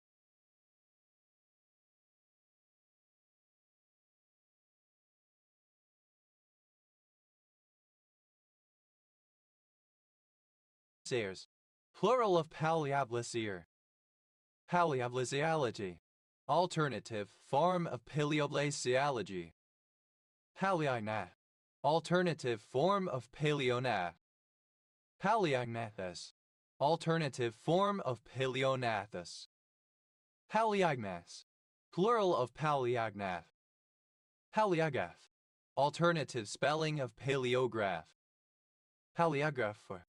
plural of paleoglacier. Paleoglaciology, alternative form of paleoglaciology. Paleognath, alternative form of paleognath. Paleognathus, alternative form of paleognathus. Paleognaths, plural of paleognath. Paleograph, alternative spelling of paleograph. Paleographer,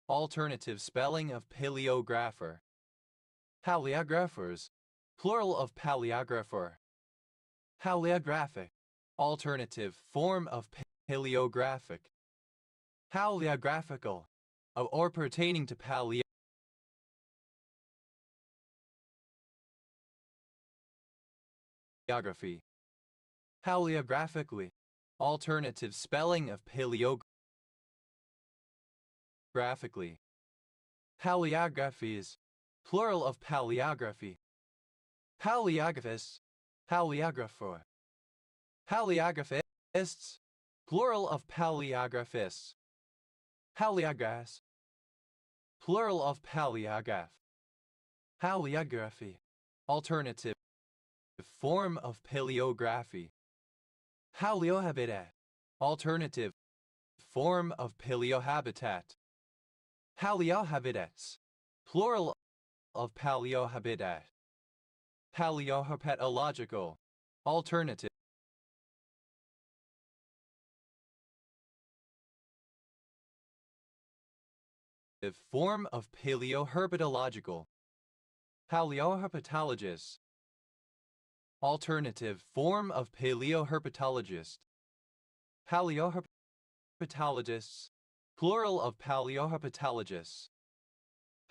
alternative spelling of paleographer. Paleographers, plural of paleographer. Paleographic, alternative form of paleographic. Paleographical, of or pertaining to paleography. Paleographically, alternative spelling of paleographically. Paleographies, plural of paleography. Paleographist, paleographer. Paleographists, plural of paleographists. Paleographs, plural of paleograph. Paleography, alternative form of paleography. Paleohabitat, alternative form of paleohabitat. Paleohabitats, plural of paleohabitat. Paleoherpetological, alternative form of paleoherpetological. Paleoherpetologist, alternative form of paleoherpetologist. Paleoherpetologists, plural of paleoherpetologists.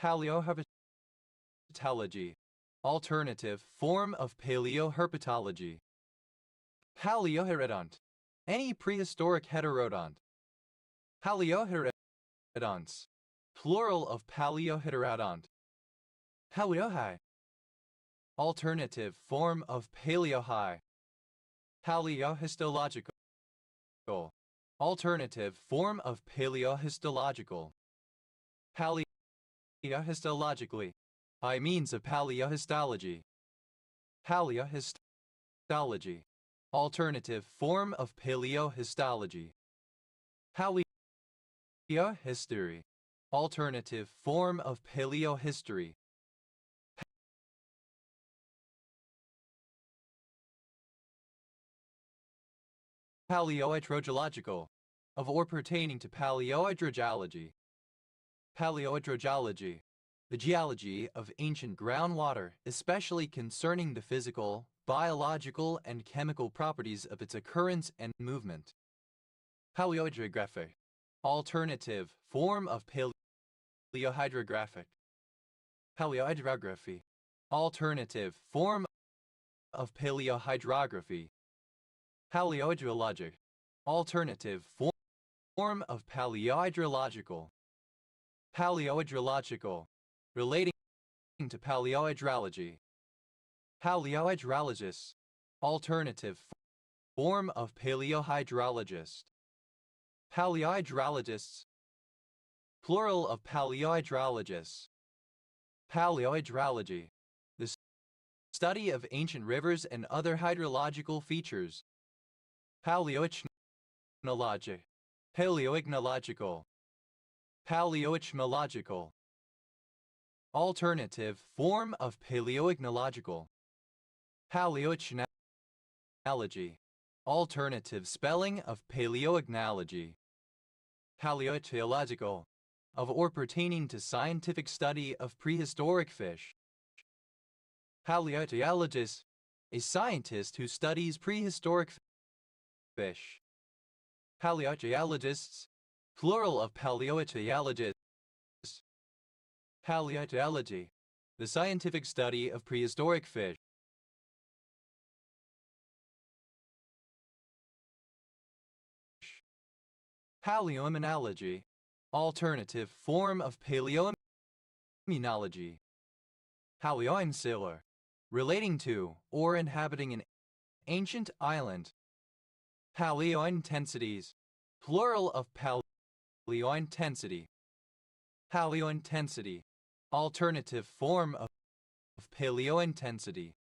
Paleoherpetology, alternative form of paleoherpetology. Paleoherodont, any prehistoric heterodont. Paleoherodonts, plural of paleoheterodont. Paleohai, alternative form of paleohai. Paleohistological, alternative form of paleohistological. Paleohistologically, by means of paleohistology. Paleohistology, alternative form of paleohistology. Paleohistory, alternative form of paleohistory. Paleohydrological, of or pertaining to paleohydrology. Paleohydrology, the geology of ancient groundwater, especially concerning the physical, biological, and chemical properties of its occurrence and movement. Paleohydrographic, alternative form of paleohydrographic. Paleohydrography, alternative form of paleohydrography. Paleohydrologic, alternative form of paleohydrological. Paleohydrological, relating to paleohydrology. Paleohydrologist, alternative form of paleohydrologist. Paleohydrologists, plural of paleohydrologists. Paleohydrology, the study of ancient rivers and other hydrological features. Paleoichnologic, paleoichnological. Paleoichnological, alternative form of paleoichnological. Paleoichnology, alternative spelling of paleoichnology. Paleoichthyological, of or pertaining to scientific study of prehistoric fish. Paleoichthyologist, a scientist who studies prehistoric fish. Paleoichthyologists, plural of paleoichthyologists. Paleoichthyology, the scientific study of prehistoric fish. Paleoimmunology, alternative form of paleoimmunology. Paleoinsular, relating to or inhabiting an ancient island. Paleointensities, plural of paleointensity. Paleointensity, alternative form of paleointensity.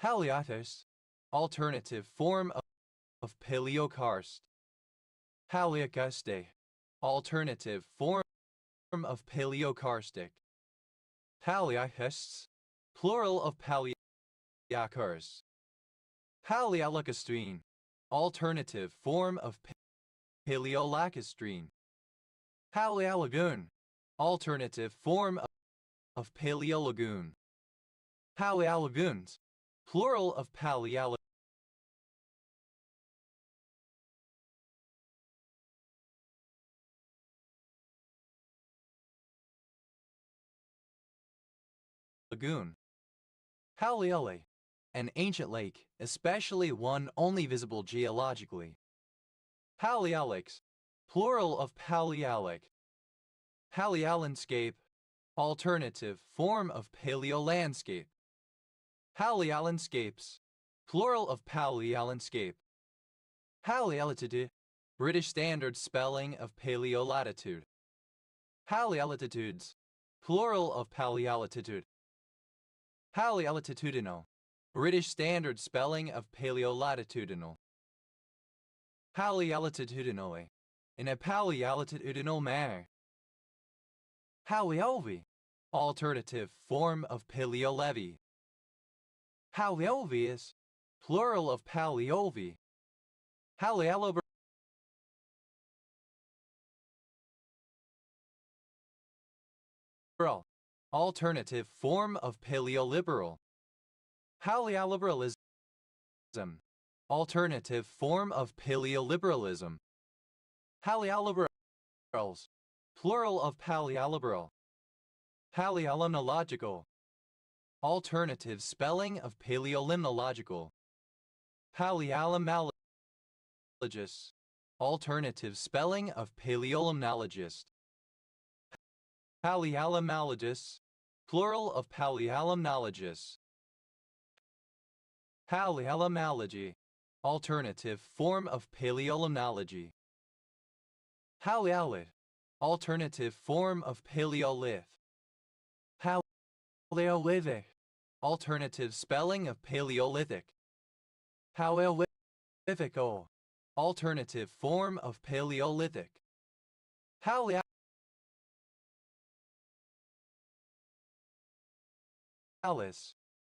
Haliarthos, alternative form of paleokarst. Paleokaste, alternative form of paleokarstic. Paleohists, plural of paleokarst. Paleolacustrine, alternative form of paleolacustrine. Paleolagoon, alternative form of paleolagoon. Paleolagoons, plural of paleolagoon. Lagoon. Paleole, an ancient lake, especially one only visible geologically. Paleolix, plural of paleolic. Paleolandscape, alternative form of paleolandscape. Paleolandscapes, plural of paleolandscape. Paleolatitude, British Standard spelling of paleolatitude. Paleolatitudes, plural of paleolatitude. Paleolatitudinal, British Standard spelling of paleolatitudinal. Paleolatitudinally, in a paleolatitudinal manner. Paleovi, alternative form of paleolevy. Paleovius, plural of paleovi. Paleoloberal, alternative form of paleoliberal. Paleoliberalism, alternative form of paleoliberalism. Paleoliberals, plural of paleoliberal. Paleolimnological, alternative spelling of paleolimnological. Paleolimnologist, alternative spelling of paleolimnologist. Paleolimnologists, plural of paleolimnologists. Paleolimnology, alternative form of paleolimnology. Paleolith, alternative form of paleolith. Paleolithic, alternative spelling of paleolithic. Paleolithical, alternative form of paleolithic. Paleolis,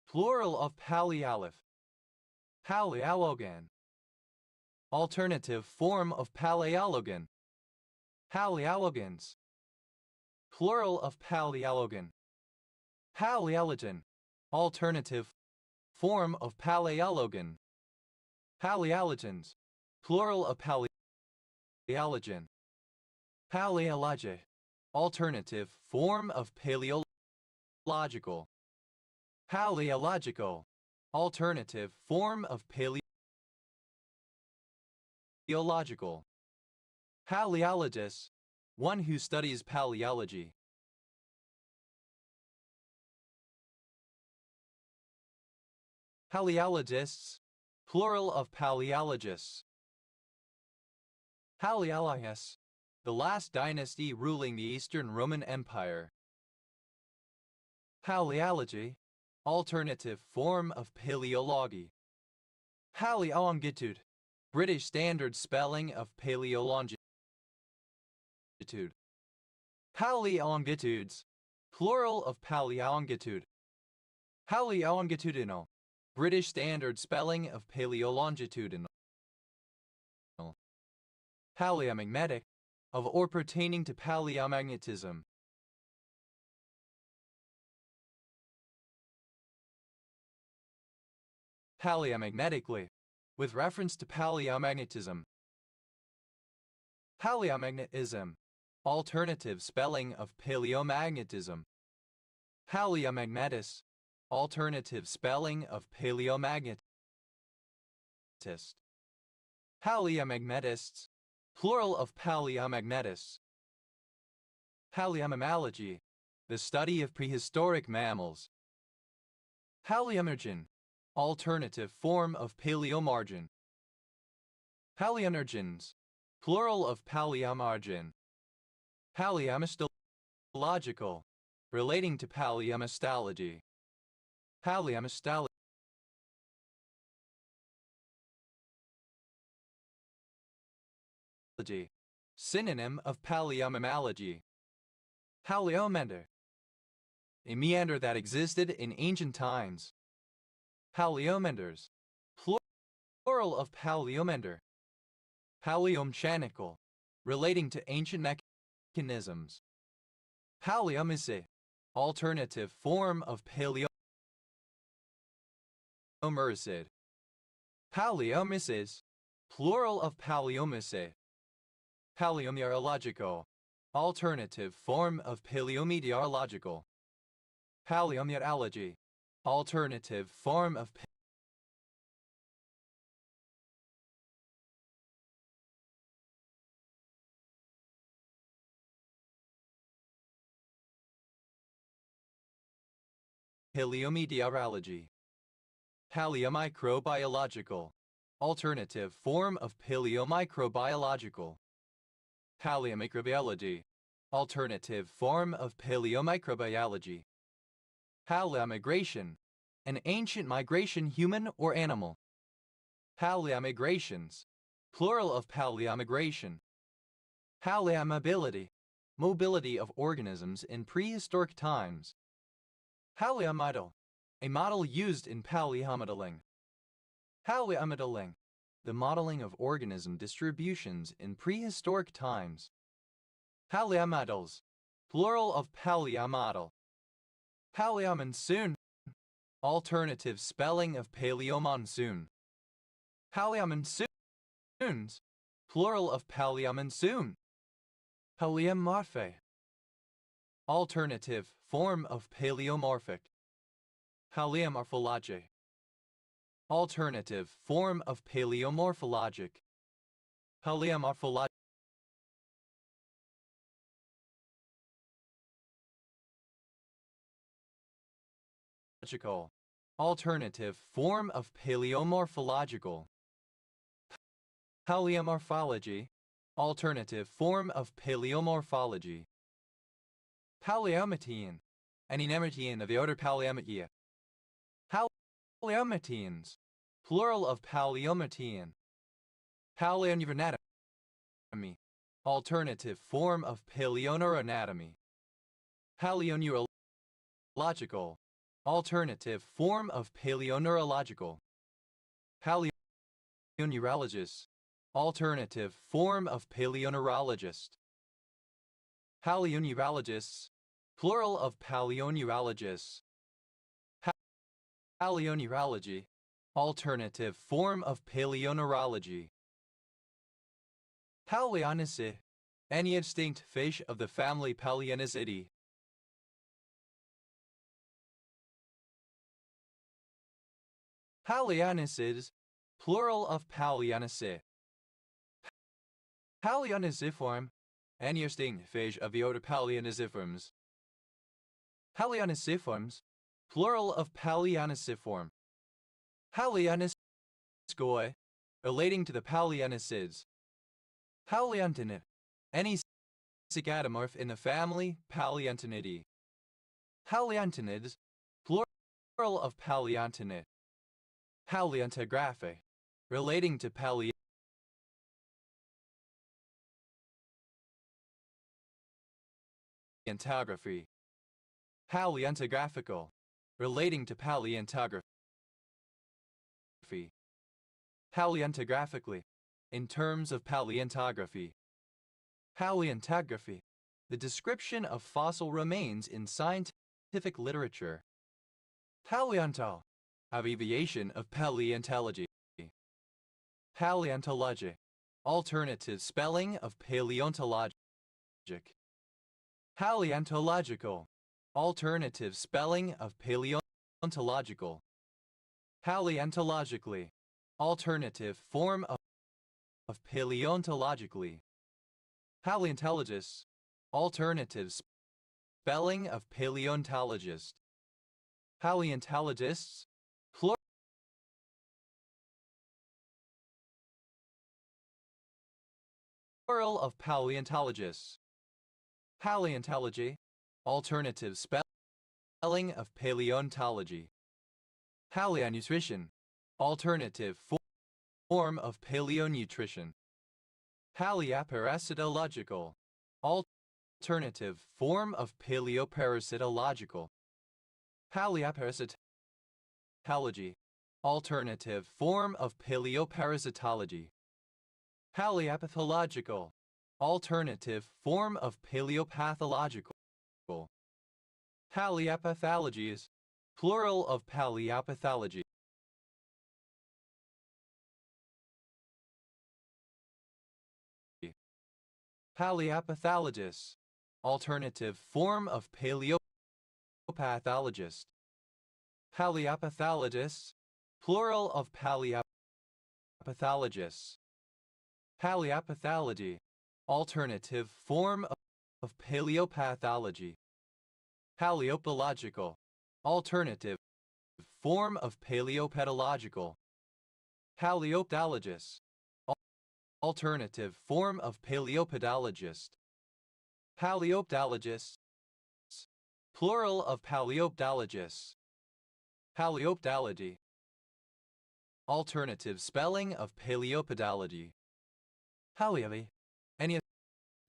plural of paleolith. Paleologan, alternative form of paleologan. Paleologans, plural of paleologan. Paleologen, alternative form of paleologan. Paleologens, plural of paleologen. Paleologic, alternative form of paleological. Paleological, alternative form of paleological. Paleologist, one who studies paleology. Paleologists, plural of paleologists. Paleologus, the last dynasty ruling the Eastern Roman Empire. Paleology, alternative form of paleology. Paleolongitude, British Standard spelling of paleolongitude. Paleolongitudes, plural of paleolongitude. Paleolongitudinal, British Standard spelling of paleolongitudinal. Paleomagnetic, of or pertaining to paleomagnetism. Paleomagnetically, with reference to paleomagnetism. Paleomagnetism, alternative spelling of paleomagnetism. Paleomagnetist, alternative spelling of paleomagnetist. Paleomagnetists, plural of Paleomagnetus. Paleomammalogy, the study of prehistoric mammals. Paleomergen, alternative form of Paleomargin. Paleomergens, plural of Paleomargin. Paleomastological, relating to paleomastology. Paleomastology. Synonym of paleomammalogy. Paleomeander, a meander that existed in ancient times. Paleomeanders, plural of paleomeander. Paleomechanical, relating to ancient mechanisms. Paleomycete, alternative form of Paleomyricid. Paleomyces, plural of Paleomycete. Paleometeorological, alternative form of paleometeorological. Paleometeorology, alternative form of paleometeorology. Paleomicrobiological, alternative form of paleomicrobiological. Paleomicrobiology, alternative form of paleomicrobiology. Paleomigration, an ancient migration, human or animal. Paleomigrations, plural of paleomigration. Paleomobility, mobility of organisms in prehistoric times. Paleomodel, a model used in paleomodeling. Paleomodeling, the modeling of organism distributions in prehistoric times. Paleomodels, plural of paleomodel. Paleomonsoon, alternative spelling of paleomonsoon. Paleomonsoons, plural of paleomonsoon. Paleomorphe, alternative form of paleomorphic. Paleomorphology, alternative form of paleomorphologic. Paleomorphological, alternative form of paleomorphological. Paleomorphology, alternative form of paleomorphology. Paleometine, an enematine of the order Paleometia. Paleometines, plural of paleometine. Paleoneuroanatomy, alternative form of paleoneuroanatomy. Paleoneurological, alternative form of paleoneurological. Paleoneurologist, alternative form of paleoneurologist. Paleoneurologists, plural of paleoneurologists. Paleoneurology, alternative form of paleoneurology. Paleonycid, any extinct fish of the family Paleonycidae. Paleonycids, plural of Paleonycid. Paleonyciform, any extinct fish of the order Paleonyciforms. Paleonyciforms, plural of Paleonyciform. Paleonyskoi, relating to the Paleonycids. Paleontinid, any cicadomorph in the family Paleontinidae. Paleontinids, plural of Paleontinid. Paleontography, relating to paleontography. Paleontographical, relating to paleontography. Paleontographically, in terms of paleontography. Paleontography, the description of fossil remains in scientific literature. Paleonto, abbreviation of paleontology. Paleontology, alternative spelling of paleontologic. Paleontological, alternative spelling of paleontological. Paleontologically, alternative form of paleontologically. Paleontologist. Alternative spelling of paleontologist. Paleontologists. Plural of paleontologists. Paleontology. Alternative spelling of paleontology. Paleonutrition. Alternative form of paleonutrition. Paleoparasitological. Alternative form of paleoparasitological. Paleoparasitology. Alternative form of paleoparasitology. Paleopathological. Alternative form of paleopathological. Paleopathologies. Plural of paleopathology. Paleopathologist. Alternative form of paleopathologist. Paleopathologists. Plural of paleopathologists. Paleopathology. Alternative form of paleopathology. Paleopathological. Alternative form of paleopathological. Paleopathologist. Alternative form of paleopathologist. Paleopathologist. Plural of paleopatologists. Paleopathology. Alternative spelling of paleopathology. Paleopathology. Any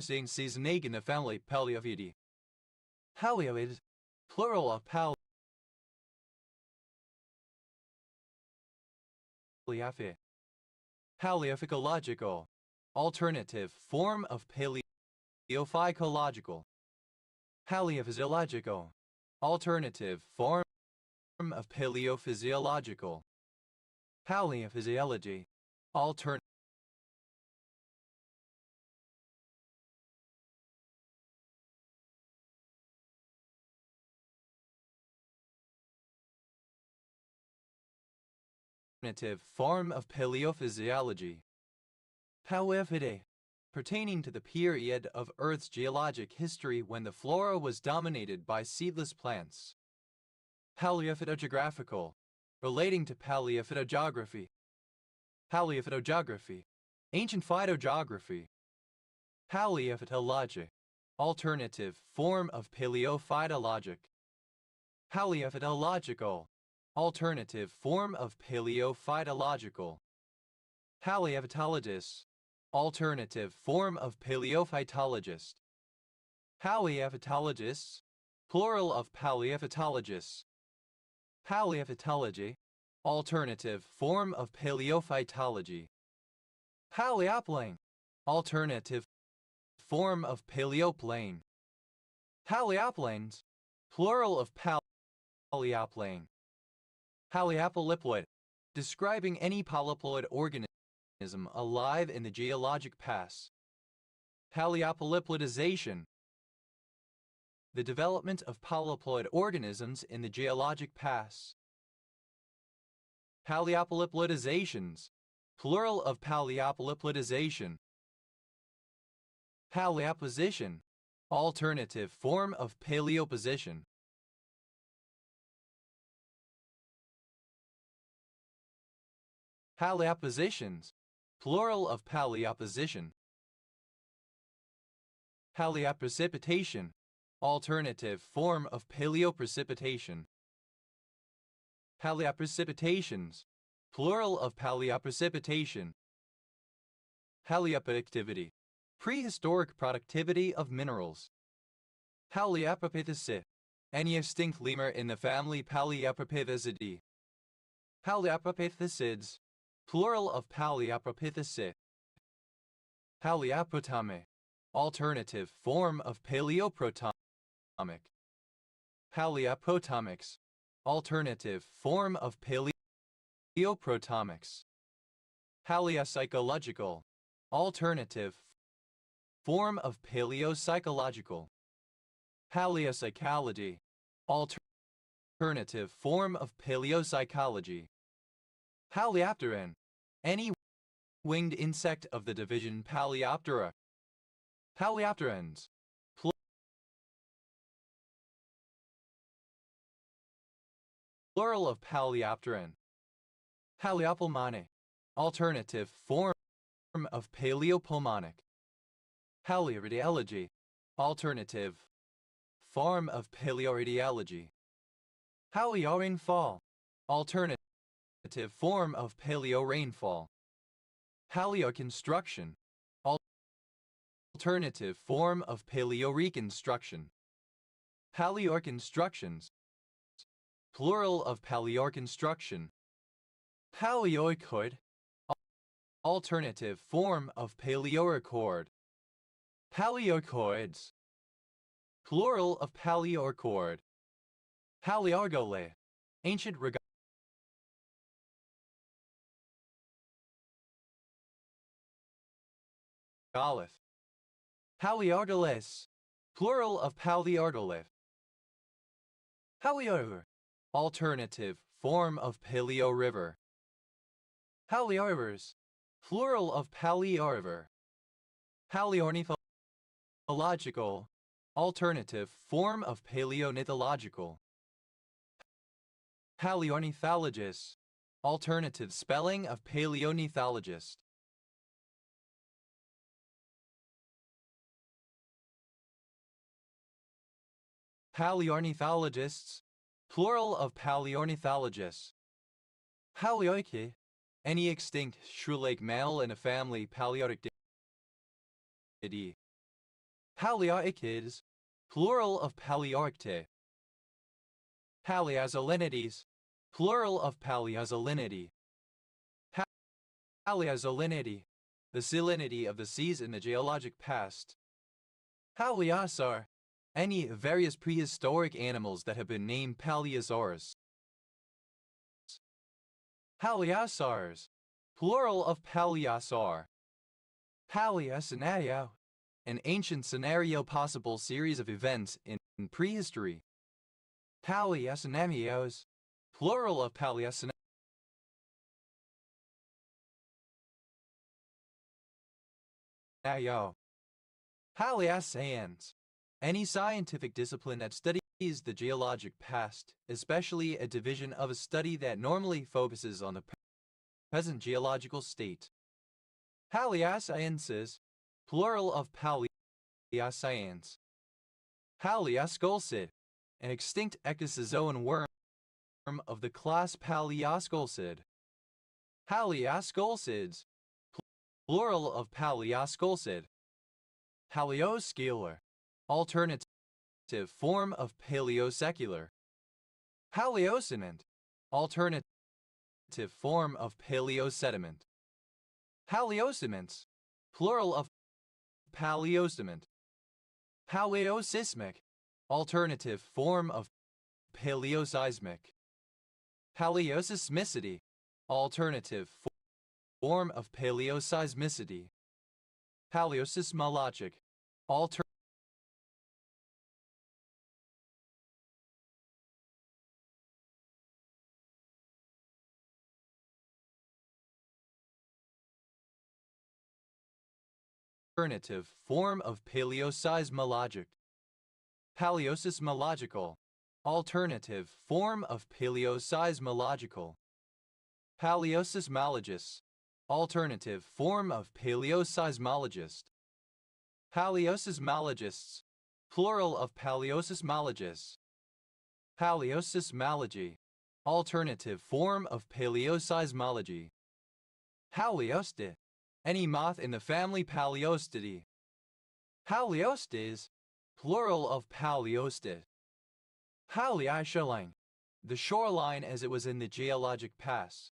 season in the family Paleophidae. Paleopathology. Plural of Paleophagy. Paleophycological. Alternative form of paleophycological. Paleophysiological. Alternative form of paleophysiological. Paleophysiology. Alternative form of paleophysiology. Paleophytae. Pertaining to the period of Earth's geologic history when the flora was dominated by seedless plants. Paleophytogeographical. Relating to paleophytogeography. Paleophytogeography. Ancient phytogeography. Paleophytology. Alternative form of paleophytologic. Paleophytological. Alternative form of paleophytological. Paleophytologist. Alternative form of paleophytologist. Paleophytologists. Plural of paleophytologists. Paleophytology. Alternative form of paleophytology. Paleoplane. Alternative form of paleoplane. Paleoplanes. Plural of paleoplane. Paleopolyploid. Describing any polyploid organism alive in the geologic past. Paleopolyploidization. The development of polyploid organisms in the geologic past. Paleopolyploidizations. Plural of paleopolyploidization. Paleoposition. Alternative form of paleoposition. Paleopositions. Plural of paleoposition. Paleoprecipitation. Alternative form of paleoprecipitation. Paleoprecipitations. Plural of paleoprecipitation. Paleoproductivity. Prehistoric productivity of minerals. Paleopipithaceae. Any extinct lemur in the family Paleopipithacidae. Paleopipithacids. Plural of Paleopipithaceae. Paleoprotomic. Alternative form of paleoprotomic. Paleoprotomics. Alternative form of paleoprotomics. Paleopsychological. Alternative form of paleopsychological. Paleopsychology. Alternative form of paleopsychology. Paleopteran. Any winged insect of the division Paleoptera. Paleopterans. Plural of Paleopteran. Paleopulmonic. Alternative form of Paleopulmonic. Paleoradiology. Alternative form of Paleoradiology. Paleorainfall. Alternative form of Paleorainfall. Paleoconstruction. Alternative form of Paleoreconstruction. Paleoconstructions. Plural of Paleoconstruction. Paleoicoid. Alternative form of Paleorecord. Paleoicoids. Plural of Paleorecord. Paleargole. Ancient regolith. Paleargoles. Plural of Paleargolith. Paleoriver. Alternative form of Paleoriver. Paleorivers. Plural of Paleoriver. Paleornithological. Alternative form of Paleornithological. Paleornithologist. Alternative spelling of Paleornithologist. Paleornithologists. Plural of Paleornithologists. Paleoici. Any extinct shrew-lake mammal in a family Palearctidae. Paleoichids. Plural of Palearctae. Paleozollinides. Plural of Paleozollinidae. Paleozollinidae. The salinity of the seas in the geologic past. Paleosaur. Any various prehistoric animals that have been named Paleosaurs. Paleosaurs. Plural of Paleosaur. Paleoscenario. An ancient scenario possible series of events in prehistory. Paleoscenarios. Plural of Paleoscenario. Paleoscience. Any scientific discipline that studies the geologic past, especially a division of a study that normally focuses on the present geological state. Paleosciences. Plural of Paleoscience. Paleoscolcid. An extinct ecdysozoan worm of the class Paleoscolcid. Paleoscolcids. Plural of Paleoscolcid. Paleoscalar. Alternative form of Paleosecular. Paleosediment. Alternative form of Paleosediment. Paleosediments. Plural of Paleosediment. Paleoseismic. Alternative form of Paleoseismic. Paleoseismicity. Alternative form of Paleoseismicity. Paleoseismologic. Alternative form of Paleoseismologic. Paleoseismological. Alternative form of Paleoseismological. Paleoseismologist. Alternative form of Paleoseismologist. Paleoseismologists. Plural of Paleoseismologists. Paleoseismology. Alternative form of Paleoseismology. Paleoste. Any moth in the family Paleostidae. Paleostes. Plural of Paleostes. Paleoshoreline. The shoreline as it was in the geologic past.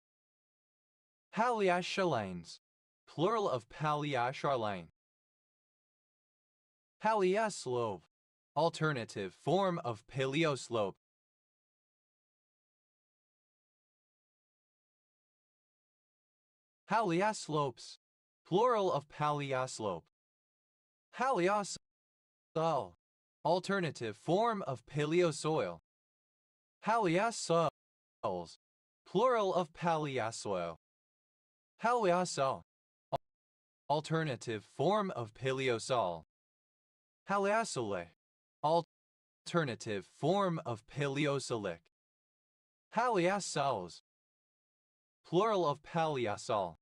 Paleoshorelines. Plural of Paleoshoreline. Paleoslope. Alternative form of Paleoslope. Paleoslopes. Plural of Paleoslope. Paleosoil. Alternative form of Paleosoil. Paleosoils. Plural of Paleosoil. Paleosol. Alternative form of Paleosol. Paleozoic. Alternative form of Paleozoic. Paleosols. Plural of Paleosol.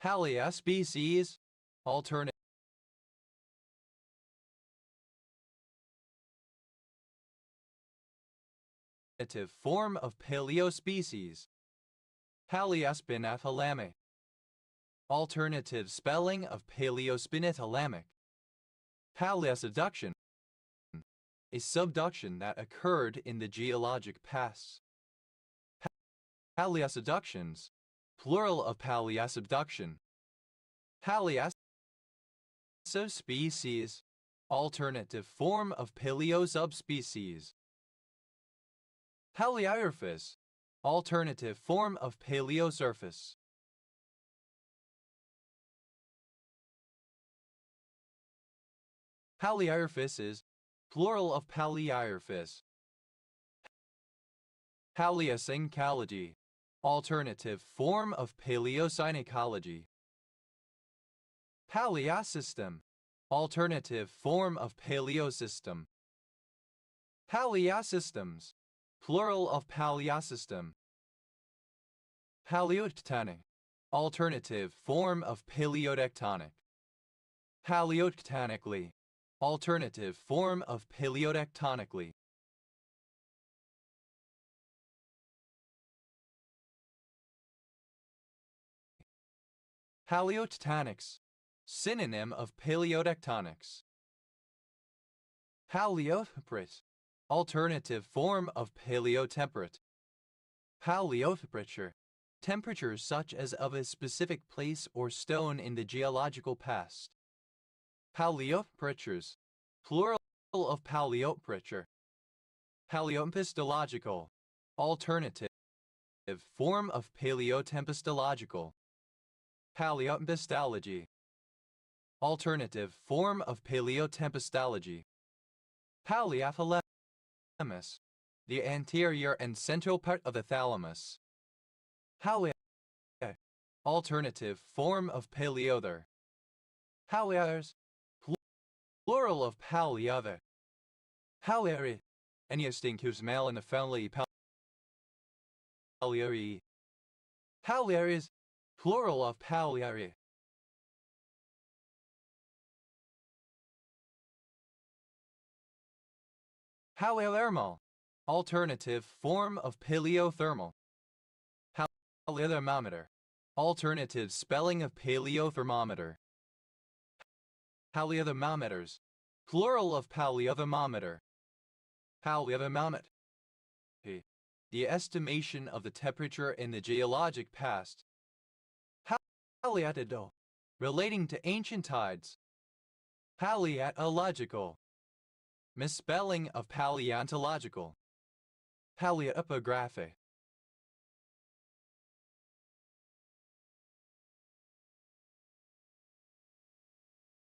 Palea species. Alternative form of Paleospecies. Paleospinathalamic. Alternative spelling of Paleospinathalamic. Paleosubduction. A subduction that occurred in the geologic past. Paleosubductions. Plural of paleosubduction. Paleosubspecies. Alternative form of Paleosubspecies. Paleosurface. Alternative form of Paleosurface. Paleosurfaces. Plural of Paleosurface. Paleosyncology. Alternative form of Paleosyncology. Paleosystem. Alternative form of Paleosystem. Paleosystems. Plural of Paleosystem. Paleotectonic. Alternative form of Paleotectonic. Paleotectonically. Alternative form of Paleotectonically. Paleotectonics. Synonym of Paleotectonics. Paleotemperate. Alternative form of Paleotemperate. Paleotemperature. Temperatures such as of a specific place or stone in the geological past. Paleotemperatures. Plural of paleotemperature. Paleotempestuological. Alternative form of paleotempestological. Paleotempestology. Alternative form of paleotempestology. Paleothalamus. The anterior and central part of the thalamus. Paleo. Alternative form of paleother. Paleothers. Plural of paleother. Paleotheri. Any extinct male in the family Paleotheri. Paleotheres. Plural of Paleotheri. Paleothermal. Alternative form of paleothermal. Paleothermometer. Alternative spelling of paleothermometer. Paleothermometers. Plural of paleothermometer. Paleothermometer. The estimation of the temperature in the geologic past. Paleontological. Relating to ancient tides. Paleontological. Misspelling of paleontological. Paleoepigraphy.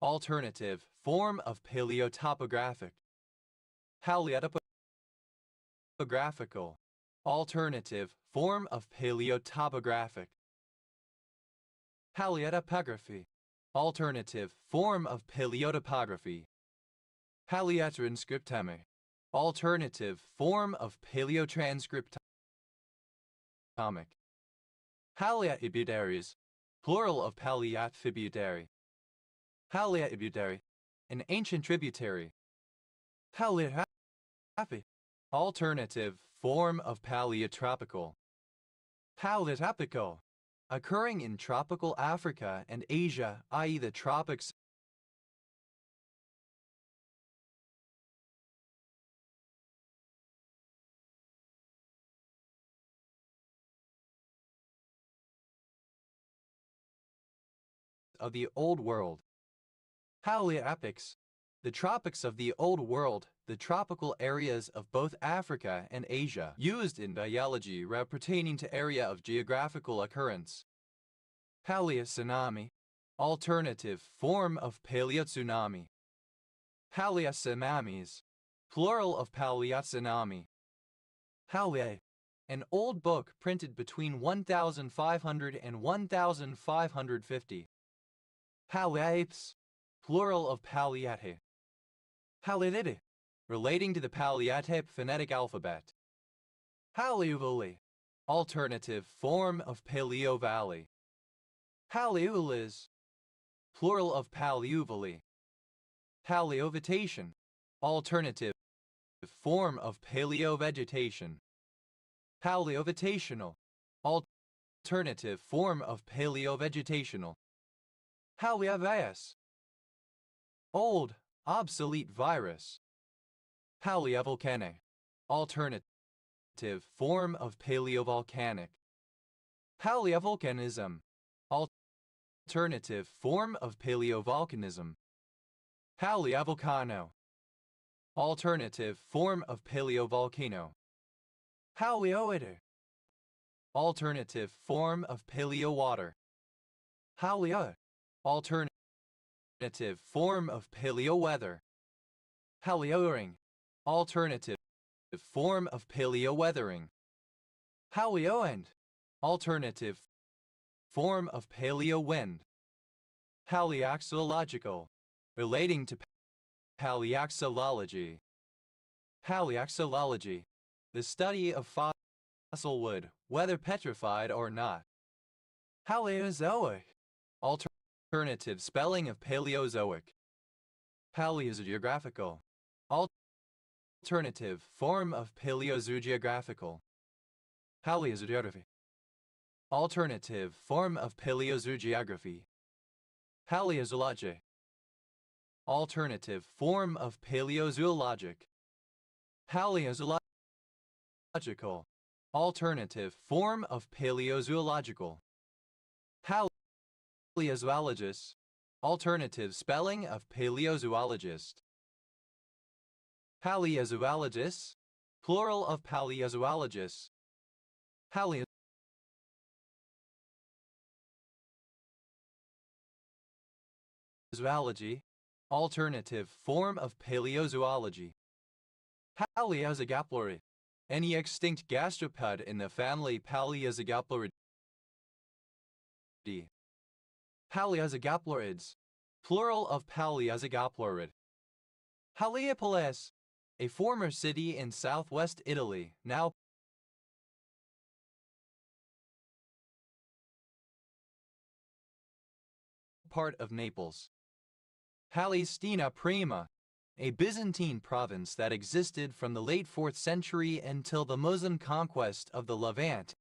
Alternative form of paleotopographic. Paleotopographical. Alternative form of paleotopographic. Paleotopography. Alternative form of paleotopography. Paleotranscriptomy. Alternative form of paleotranscriptomic. Paleotributaries. Plural of paleotributary. Paleotributary. An ancient tributary. Paleotropic. Alternative form of paleotropical. Paleotropical. Occurring in tropical Africa and Asia, i.e. the tropics. Of the Old World. Paleotropics. The tropics of the Old World, the tropical areas of both Africa and Asia, used in biology pertaining to area of geographical occurrence. Paleotsunami. Alternative form of paleotsunami. Paleotsunamis. Plural of paleotsunami. Palea. An old book printed between 1500 and 1550. Paleapes. Plural of paleate. Halididi, relating to the Paleotype phonetic alphabet. Haliuvali, alternative form of Paleo Valley. Haliulis, plural of Paleuvali. Paleovegetation, alternative form of paleovegetation. Paleovegetational, alternative form of paleovegetational. Haliavirus, old, obsolete virus. Paleovolcanic, alternative form of paleovolcanic. Paleovolcanism, alternative form of paleovolcanism. Paleovolcano, alternative form of paleovolcano. Paleoeter, alternative form of paleowater. Paleo, alternative form of paleoweather. Paleoring, alternative form of paleoweathering. Paleoend, alternative form of paleowind. Paleoxylological, relating to paleoxylology. Paleoxylology, the study of fossil wood, whether petrified or not. Paleozoic, alternative spelling of Paleozoic. Paleogeographical, alternative form of Paleogeographical. Paleogeography, alternative form of Paleogeography. Paleozoology, alternative form of Paleozoologic. Paleozoological, alternative form of Paleozoological. Paleozoologist, alternative spelling of paleozoologist. Paleozoologists, plural of paleozoologists. Paleozoology, alternative form of paleozoology. Paleozygoploridae, any extinct gastropod in the family Paleozygoploridae. Paleozygoplorids, plural of Paleozygoplorid. Heliopolis, a former city in southwest Italy, now part of Naples. Palestina Prima, a Byzantine province that existed from the late 4th century until the Muslim conquest of the Levant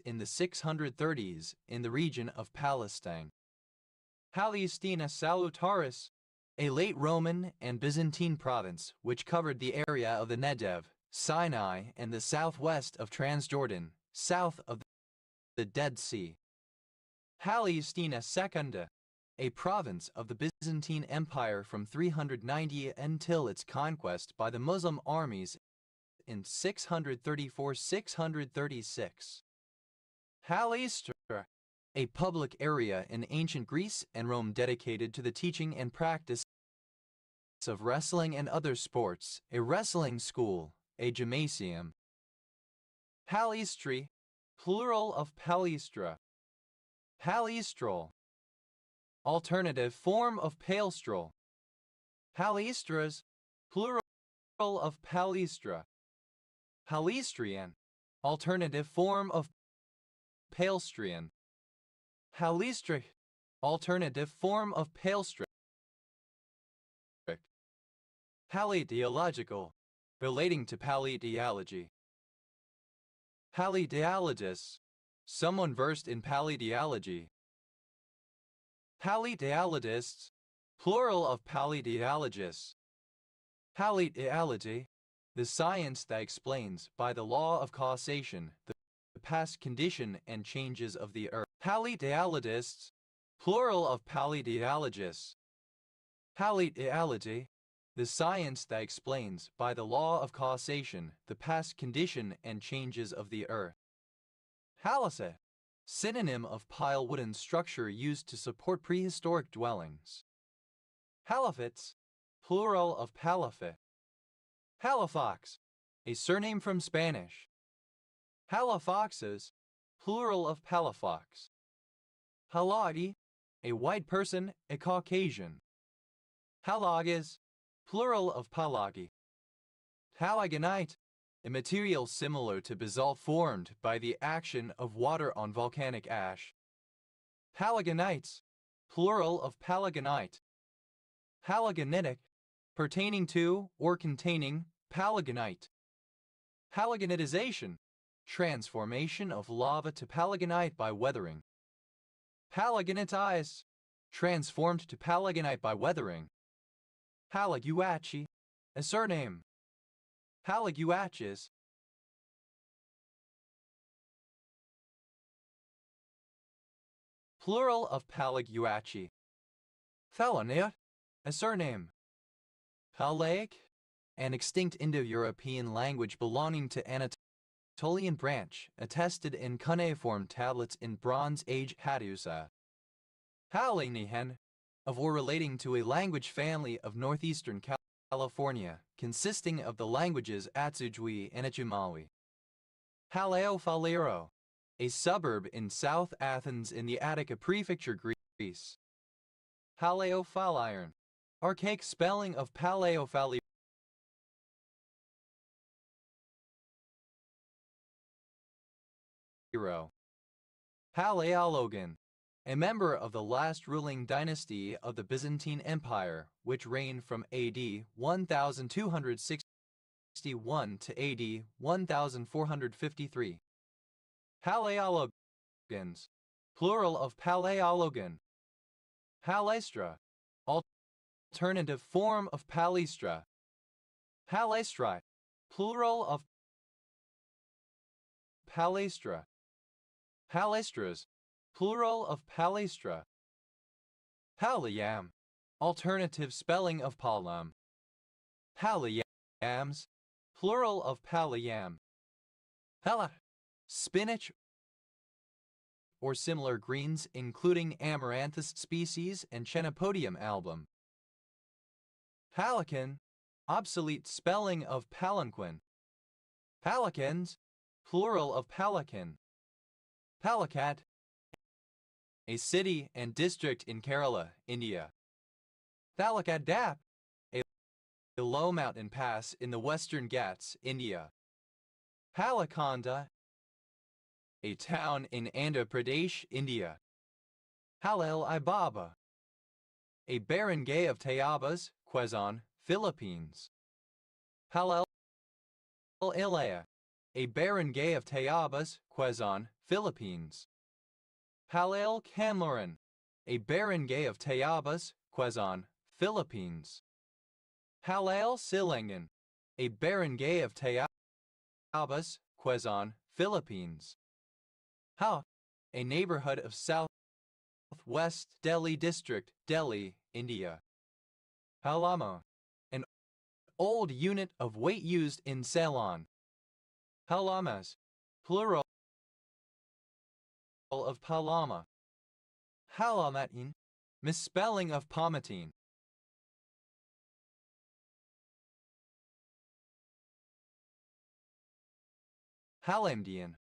in the 630s in the region of Palestine. Palestina Salutaris, a late Roman and Byzantine province which covered the area of the Negev, Sinai, and the southwest of Transjordan, south of the Dead Sea. Palestina Secunda, a province of the Byzantine Empire from 390 until its conquest by the Muslim armies in 634-636. Palestra, a public area in ancient Greece and Rome dedicated to the teaching and practice of wrestling and other sports, a wrestling school, a gymnasium. Palestri, plural of palestra. Palestral, alternative form of palestral. Palestras, plural of palestra. Palestrian, alternative form of palestrian. Palestric, alternative form of palestric. Paleontological, relating to paleontology. Paleontologist, someone versed in paleontology. Paleontologists, plural of paleontologists. Paleontology, the science that explains, by the law of causation, the past condition and changes of the earth. Paleontologists, plural of paleontologists. Paleontology, the science that explains, by the law of causation, the past condition and changes of the earth. Halase, synonym of pile wooden structure used to support prehistoric dwellings. Halifax, plural of palafit. Halifax, a surname from Spanish. Halifaxes, plural of palafox. Halagi, a white person, a Caucasian. Halagas, plural of palagi. Palagonite, a material similar to basalt formed by the action of water on volcanic ash. Palagonites, plural of palagonite. Palagonitic, pertaining to or containing palagonite. Palagonitization, transformation of lava to palagonite by weathering. Palagonitize, transformed to palagonite by weathering. Palaguachi, a surname. Palaguaches, plural of Palaguachi. Phalanea, a surname. Palaic, an extinct Indo-European language belonging to Anatolian branch, attested in cuneiform tablets in Bronze Age Hattusa. Palanihan, of or relating to a language family of northeastern California, consisting of the languages Atsujwi and Achumawi. Palaeofaliro, a suburb in South Athens in the Attica Prefecture, Greece. Palaeophaliron, archaic spelling of Palaeophali. Palaeologan, a member of the last ruling dynasty of the Byzantine Empire, which reigned from AD 1261 to AD 1453. Palaeologans, plural of Palaeologan. Palaestra, alternative form of Palaestra. Palaestrae, plural of Palaestra. Palaestras, plural of Palaestra. Palayam, alternative spelling of Palam. Palayams, plural of Palayam. Pala, spinach or similar greens including Amaranthus species and Chenopodium album. Pelican, obsolete spelling of palanquin. Pelicans, plural of pelican. Palakat, a city and district in Kerala, India. Palakadap, a low mountain pass in the Western Ghats, India. Palakonda, a town in Andhra Pradesh, India. Halal Ibaba, a barangay of Tayabas, Quezon, Philippines. Halal Ilaya, a barangay of Tayabas, Quezon, Philippines. Halal Kanlaran, a barangay of Tayabas, Quezon, Philippines. Halal Silangan, a barangay of Tayabas, Quezon, Philippines. Ha, a neighborhood of Southwest Delhi District, Delhi, India. Halama, an old unit of weight used in Ceylon. Halamas, plural of Palama. Halamatin, misspelling of Pomatine. Palamdian,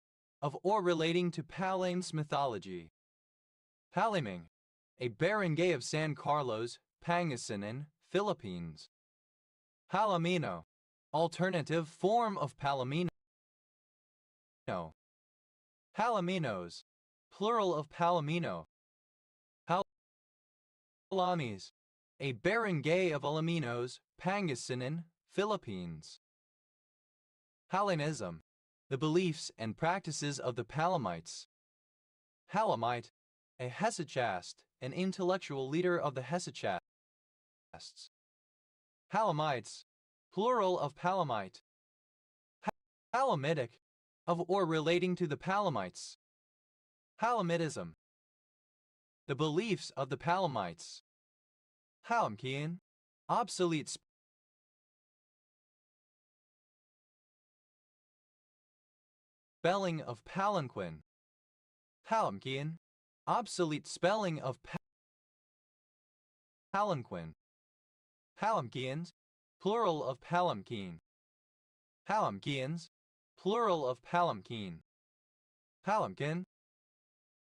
of or relating to Palame's mythology. Palaming, a barangay of San Carlos, Pangasinan, Philippines. Palomino, alternative form of Palomino. Palominos, plural of Palomino. Palamis, a barangay of Alaminos, Pangasinan, Philippines. Palanism, the beliefs and practices of the Palamites. Palamite, a hesychast, an intellectual leader of the hesychasts. Palamites, plural of Palamite. Palamitic, of or relating to the Palamites. Palamitism, the beliefs of the Palamites. Palamkian, obsolete spelling of palanquin. Palamkian, obsolete spelling of palanquin. Palamkians, plural of palamkeen. Palamkians, plural of palamkeen. Palamkin,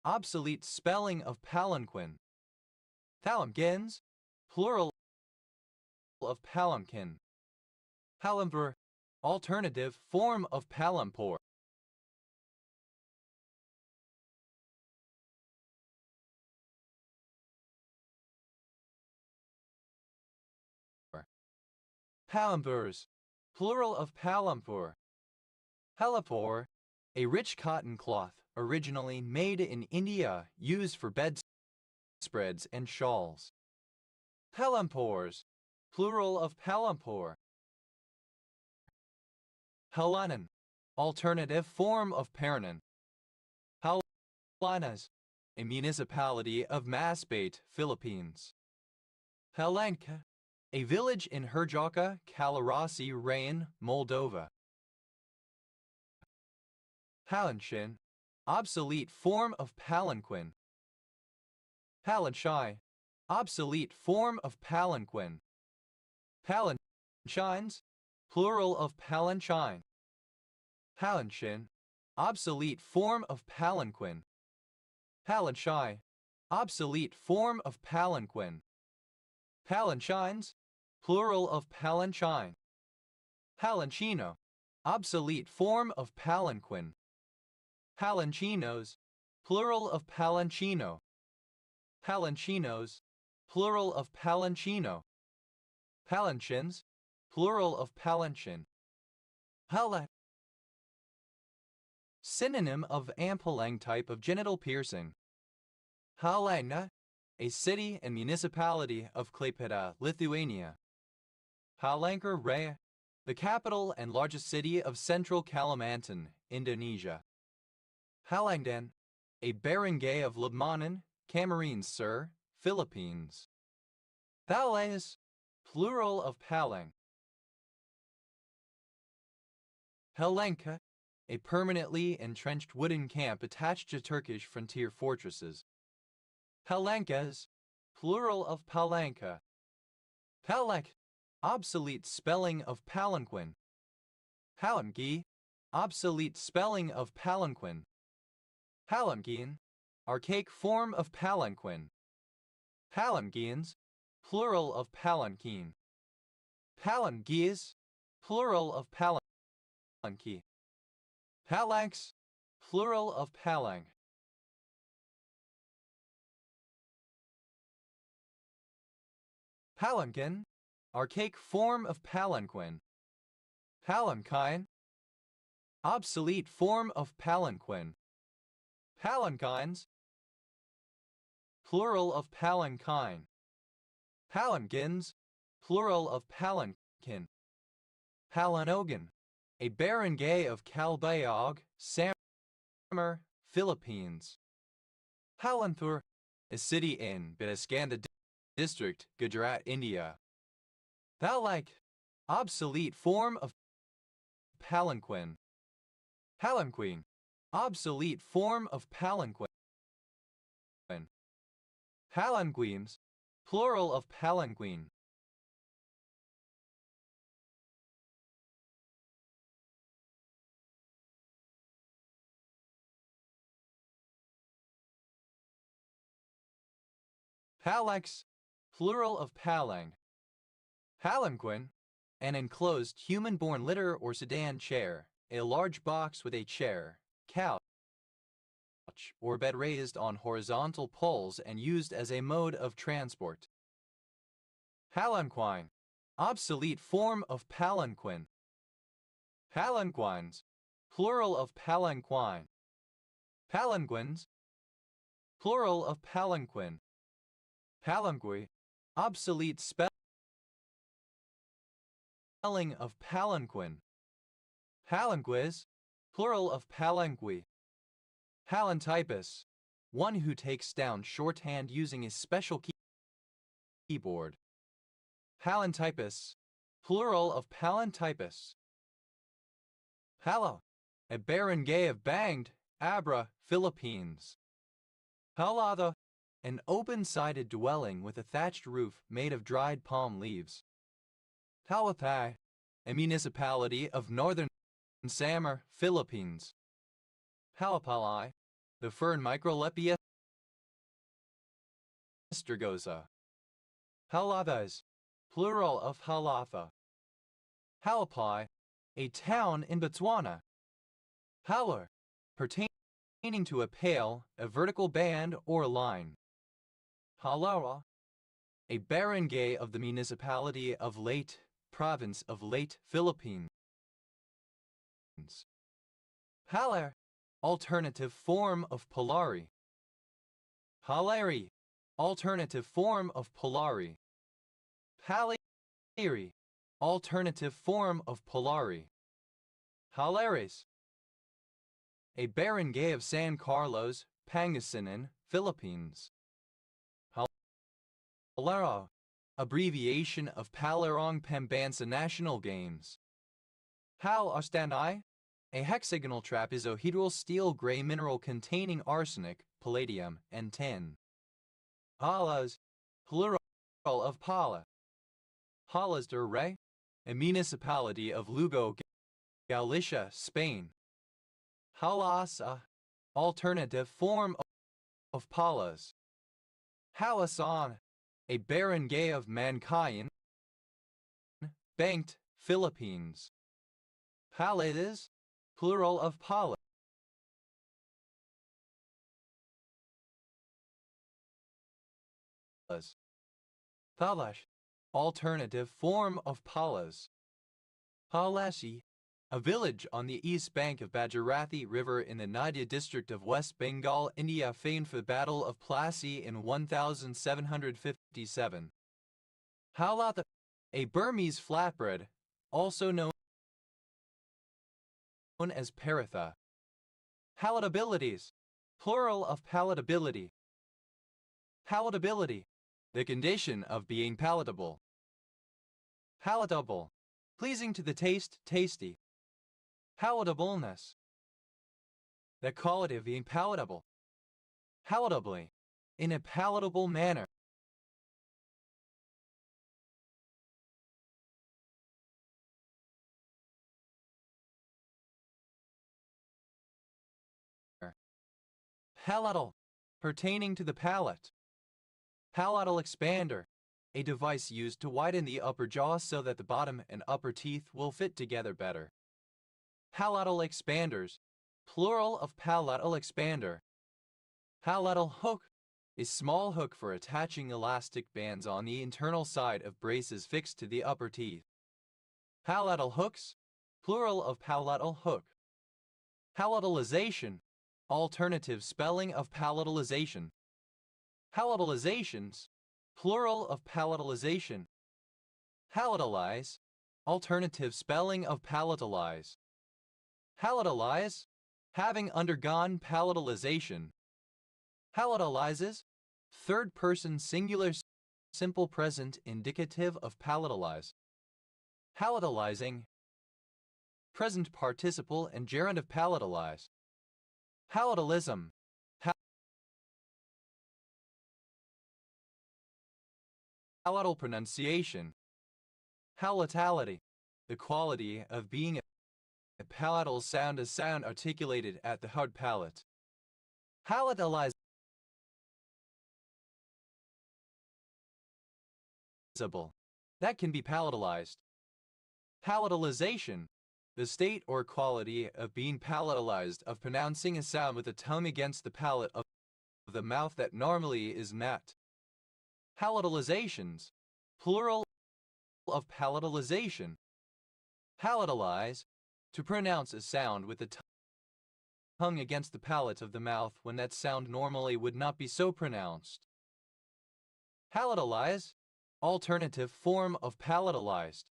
obsolete spelling of palanquin. Palamkins, plural of Palanquin. Palanpur, alternative form of Palampur. Palampurs, plural of Palampur. Palapur, a rich cotton cloth originally made in India used for bedspreads and shawls. Palampurs, plural of Palampur. Halanan, alternative form of Paranan. Halanas, a municipality of Masbate, Philippines. Palanka, a village in Herjavka, Kalorasi Rayon, Moldova. Palanquin, obsolete form of palanquin. Palanchai, obsolete form of palanquin. Palanchines, plural of palanchine. Palanchin, obsolete form of palanquin. Palanchai, obsolete form of palanquin. Palanchines, plural of palanchine. Palanchino, obsolete form of palanquin. Palanchinos, plural of palanchino. Palanchinos, plural of palanchino. Palanchins, plural of palanchin. Palat, synonym of Ampalang type of genital piercing. Palanga, a city and municipality of Klaipėda, Lithuania. Palangkaraya, the capital and largest city of central Kalimantan, Indonesia. Palangdan, a barangay of Libmanan, Camarines Sur, Philippines. Palayas, plural of Palang. Palanka, a permanently entrenched wooden camp attached to Turkish frontier fortresses. Palankas, plural of Palanka. Palak, obsolete spelling of palanquin. Palanqui, obsolete spelling of palanquin. Palanquin, archaic form of palanquin. Palanquins, plural of palanquin. Palanquis, plural of palanqui. Palanx, plural of palang. Palanquin, archaic form of palanquin. Palanquine, obsolete form of palanquin. Palanquines, plural of palanquine. Palanquins, plural of palanquin. Palanogan, a barangay of Calbayog, Samar, Philippines. Palanthur, a city in Bidascanda District, Gujarat, India. Palak, obsolete form of palanquin. Palanquin, obsolete form of palanquin. Palanquins, plural of palanquin. Palax, plural of palang. Palanquin, an enclosed human-borne litter or sedan chair, a large box with a chair, couch, or bed raised on horizontal poles and used as a mode of transport. Palanquine, obsolete form of palanquin. Palanquines, plural of palanquine. Palanquins, plural of palanquin. Palanqui, obsolete spelling of palanquin. Palanquis, plural of palanqui. Palantypus, one who takes down shorthand using a special keyboard. Palantypus, plural of palantypus. Palo, a barangay of Banged, Abra, Philippines. Palada, an open-sided dwelling with a thatched roof made of dried palm leaves. Palapay, a municipality of northern Samar, Philippines. Palapalai, the fern Microlepia strigosa. Paladas, plural of Halafa. Halapai, a town in Botswana. Halar, pertaining to a pale, a vertical band or line. Halara, a barangay of the municipality of Leyte, province of Leyte, Philippines. Halar, alternative form of Polari. Halari, alternative form of Polari. Haliri, alternative form of Polari. Halares, a barangay of San Carlos, Pangasinan, Philippines. Halara, abbreviation of Palarong Pambansa National Games. Hal Arstanai, a hexagonal trapezohedral steel gray mineral containing arsenic, palladium, and tin. Halas, plural of Pala. Halas de Rey, a municipality of Lugo, Galicia, Spain. Halasa, alternative form of Palas. Halasan, a barangay of Mankayan, Banked, Philippines. Paladas, plural of Palas. Palash, alternative form of Palas. Palasi, a village on the east bank of Bhagirathi River in the Nadia district of West Bengal, India, famed for the Battle of Plassey in 1757. Halatha, a Burmese flatbread, also known as paratha. Palatabilities, plural of palatability. Palatability, the condition of being palatable. Palatable, pleasing to the taste, tasty. Palatableness, the quality of being palatable. Palatably, in a palatable manner. Palatal, pertaining to the palate. Palatal expander, a device used to widen the upper jaw so that the bottom and upper teeth will fit together better. Palatal expanders, plural of palatal expander. Palatal hook, a small hook for attaching elastic bands on the internal side of braces fixed to the upper teeth. Palatal hooks, plural of palatal hook. Palatalization, alternative spelling of palatalization. Palatalizations, plural of palatalization. Palatalize, alternative spelling of palatalize. Palatalize, having undergone palatalization. Palatalizes, third person singular simple present indicative of palatalize. Palatalizing, present participle and gerund of palatalize. Palatalism, palatal pronunciation. Palatality, the quality of being a palatal sound, a sound articulated at the hard palate. Palatalizable, that can be palatalized. Palatalization, the state or quality of being palatalized, of pronouncing a sound with the tongue against the palate of the mouth that normally is not. Palatalizations, plural of palatalization. Palatalize, to pronounce a sound with the tongue against the palate of the mouth when that sound normally would not be so pronounced. Palatalize, alternative form of palatalized.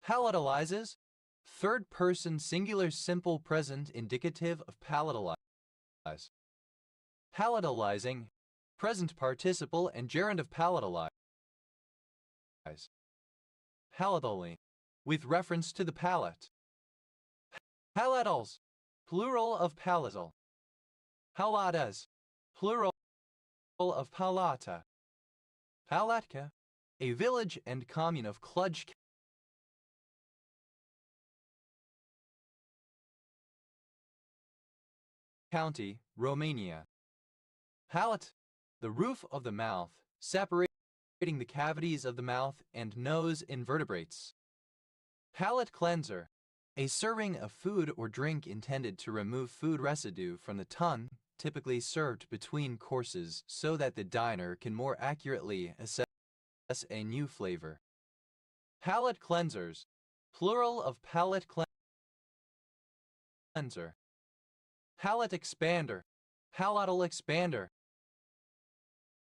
Palatalizes, third person singular simple present indicative of palatalize. Palatalizing, present participle and gerund of palatalize. Palatally, with reference to the palate. Palatals, plural of palatal. Palatas, plural of palata. Palatka, a village and commune of Cluj County, Romania. Palate, the roof of the mouth, separated the cavities of the mouth and nose in vertebrates. Palate cleanser. A serving of food or drink intended to remove food residue from the tongue, typically served between courses so that the diner can more accurately assess a new flavor. Palate cleansers. Plural of palate cleanser. Palate expander. Palatal expander.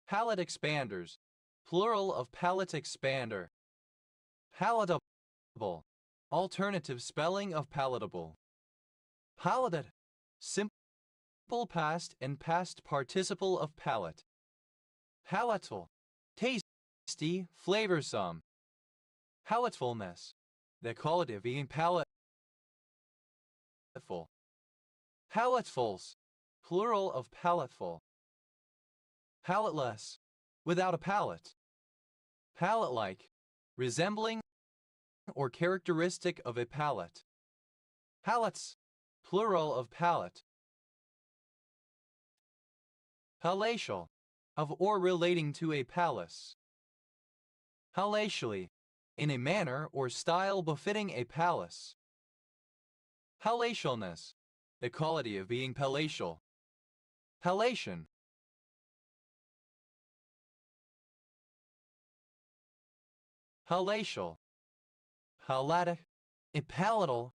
Palate expanders. Plural of palate expander. Palatable. Alternative spelling of palatable. Palatate. Simple past and past participle of palate. Palatable. Tasty, flavorsome. Palatefulness. The quality of being palateful. Palatefuls. Plural of palateful. Palateless. Without a palate. Palate-like. Resembling or characteristic of a palate. Palates. Plural of palate. Palatial. Of or relating to a palace. Palatially. In a manner or style befitting a palace. Palatialness. The quality of being palatial. Palatian. Palatial. Palatic. A palatal.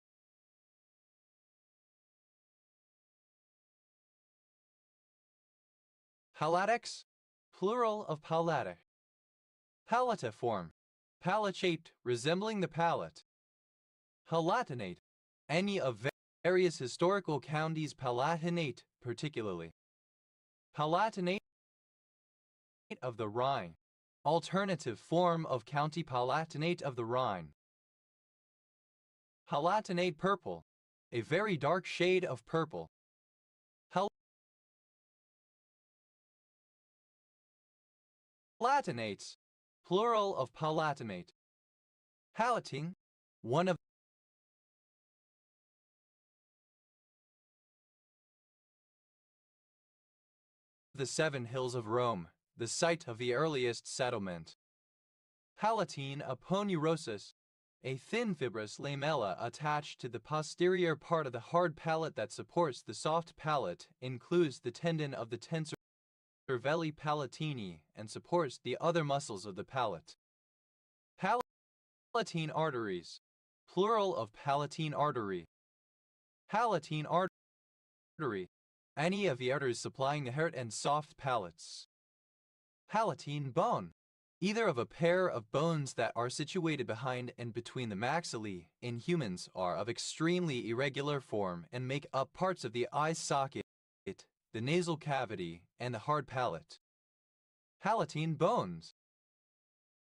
Palatix. Plural of palatic. Palatiform. Palate-shaped, resembling the palate. Palatinate. Any of various historical counties Palatinate, particularly. Palatinate of the Rhine. Alternative form of County Palatinate of the Rhine. Palatinate purple. A very dark shade of purple. Palatinates. Plural of palatinate. Palatine. One of the 7 hills of Rome, the site of the earliest settlement. Palatine aponeurosis. A thin fibrous lamella attached to the posterior part of the hard palate that supports the soft palate, includes the tendon of the tensor cervelli palatini and supports the other muscles of the palate. Palatine arteries. Plural of palatine artery. Palatine artery. Any of the arteries supplying the hard and soft palates. Palatine bone. Either of a pair of bones that are situated behind and between the maxillae in humans are of extremely irregular form and make up parts of the eye socket, the nasal cavity, and the hard palate. Palatine bones.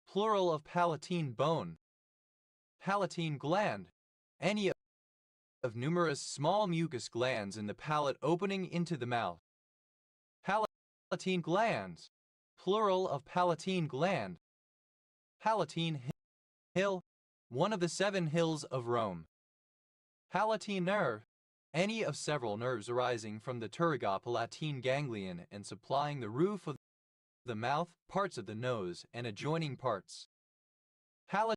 Plural of palatine bone. Palatine gland. Any of numerous small mucus glands in the palate opening into the mouth. Palatine glands. Plural of palatine gland. Palatine hill. One of the 7 hills of Rome. Palatine nerve. Any of several nerves arising from the pterygopalatine ganglion and supplying the roof of the mouth, parts of the nose, and adjoining parts. Palatine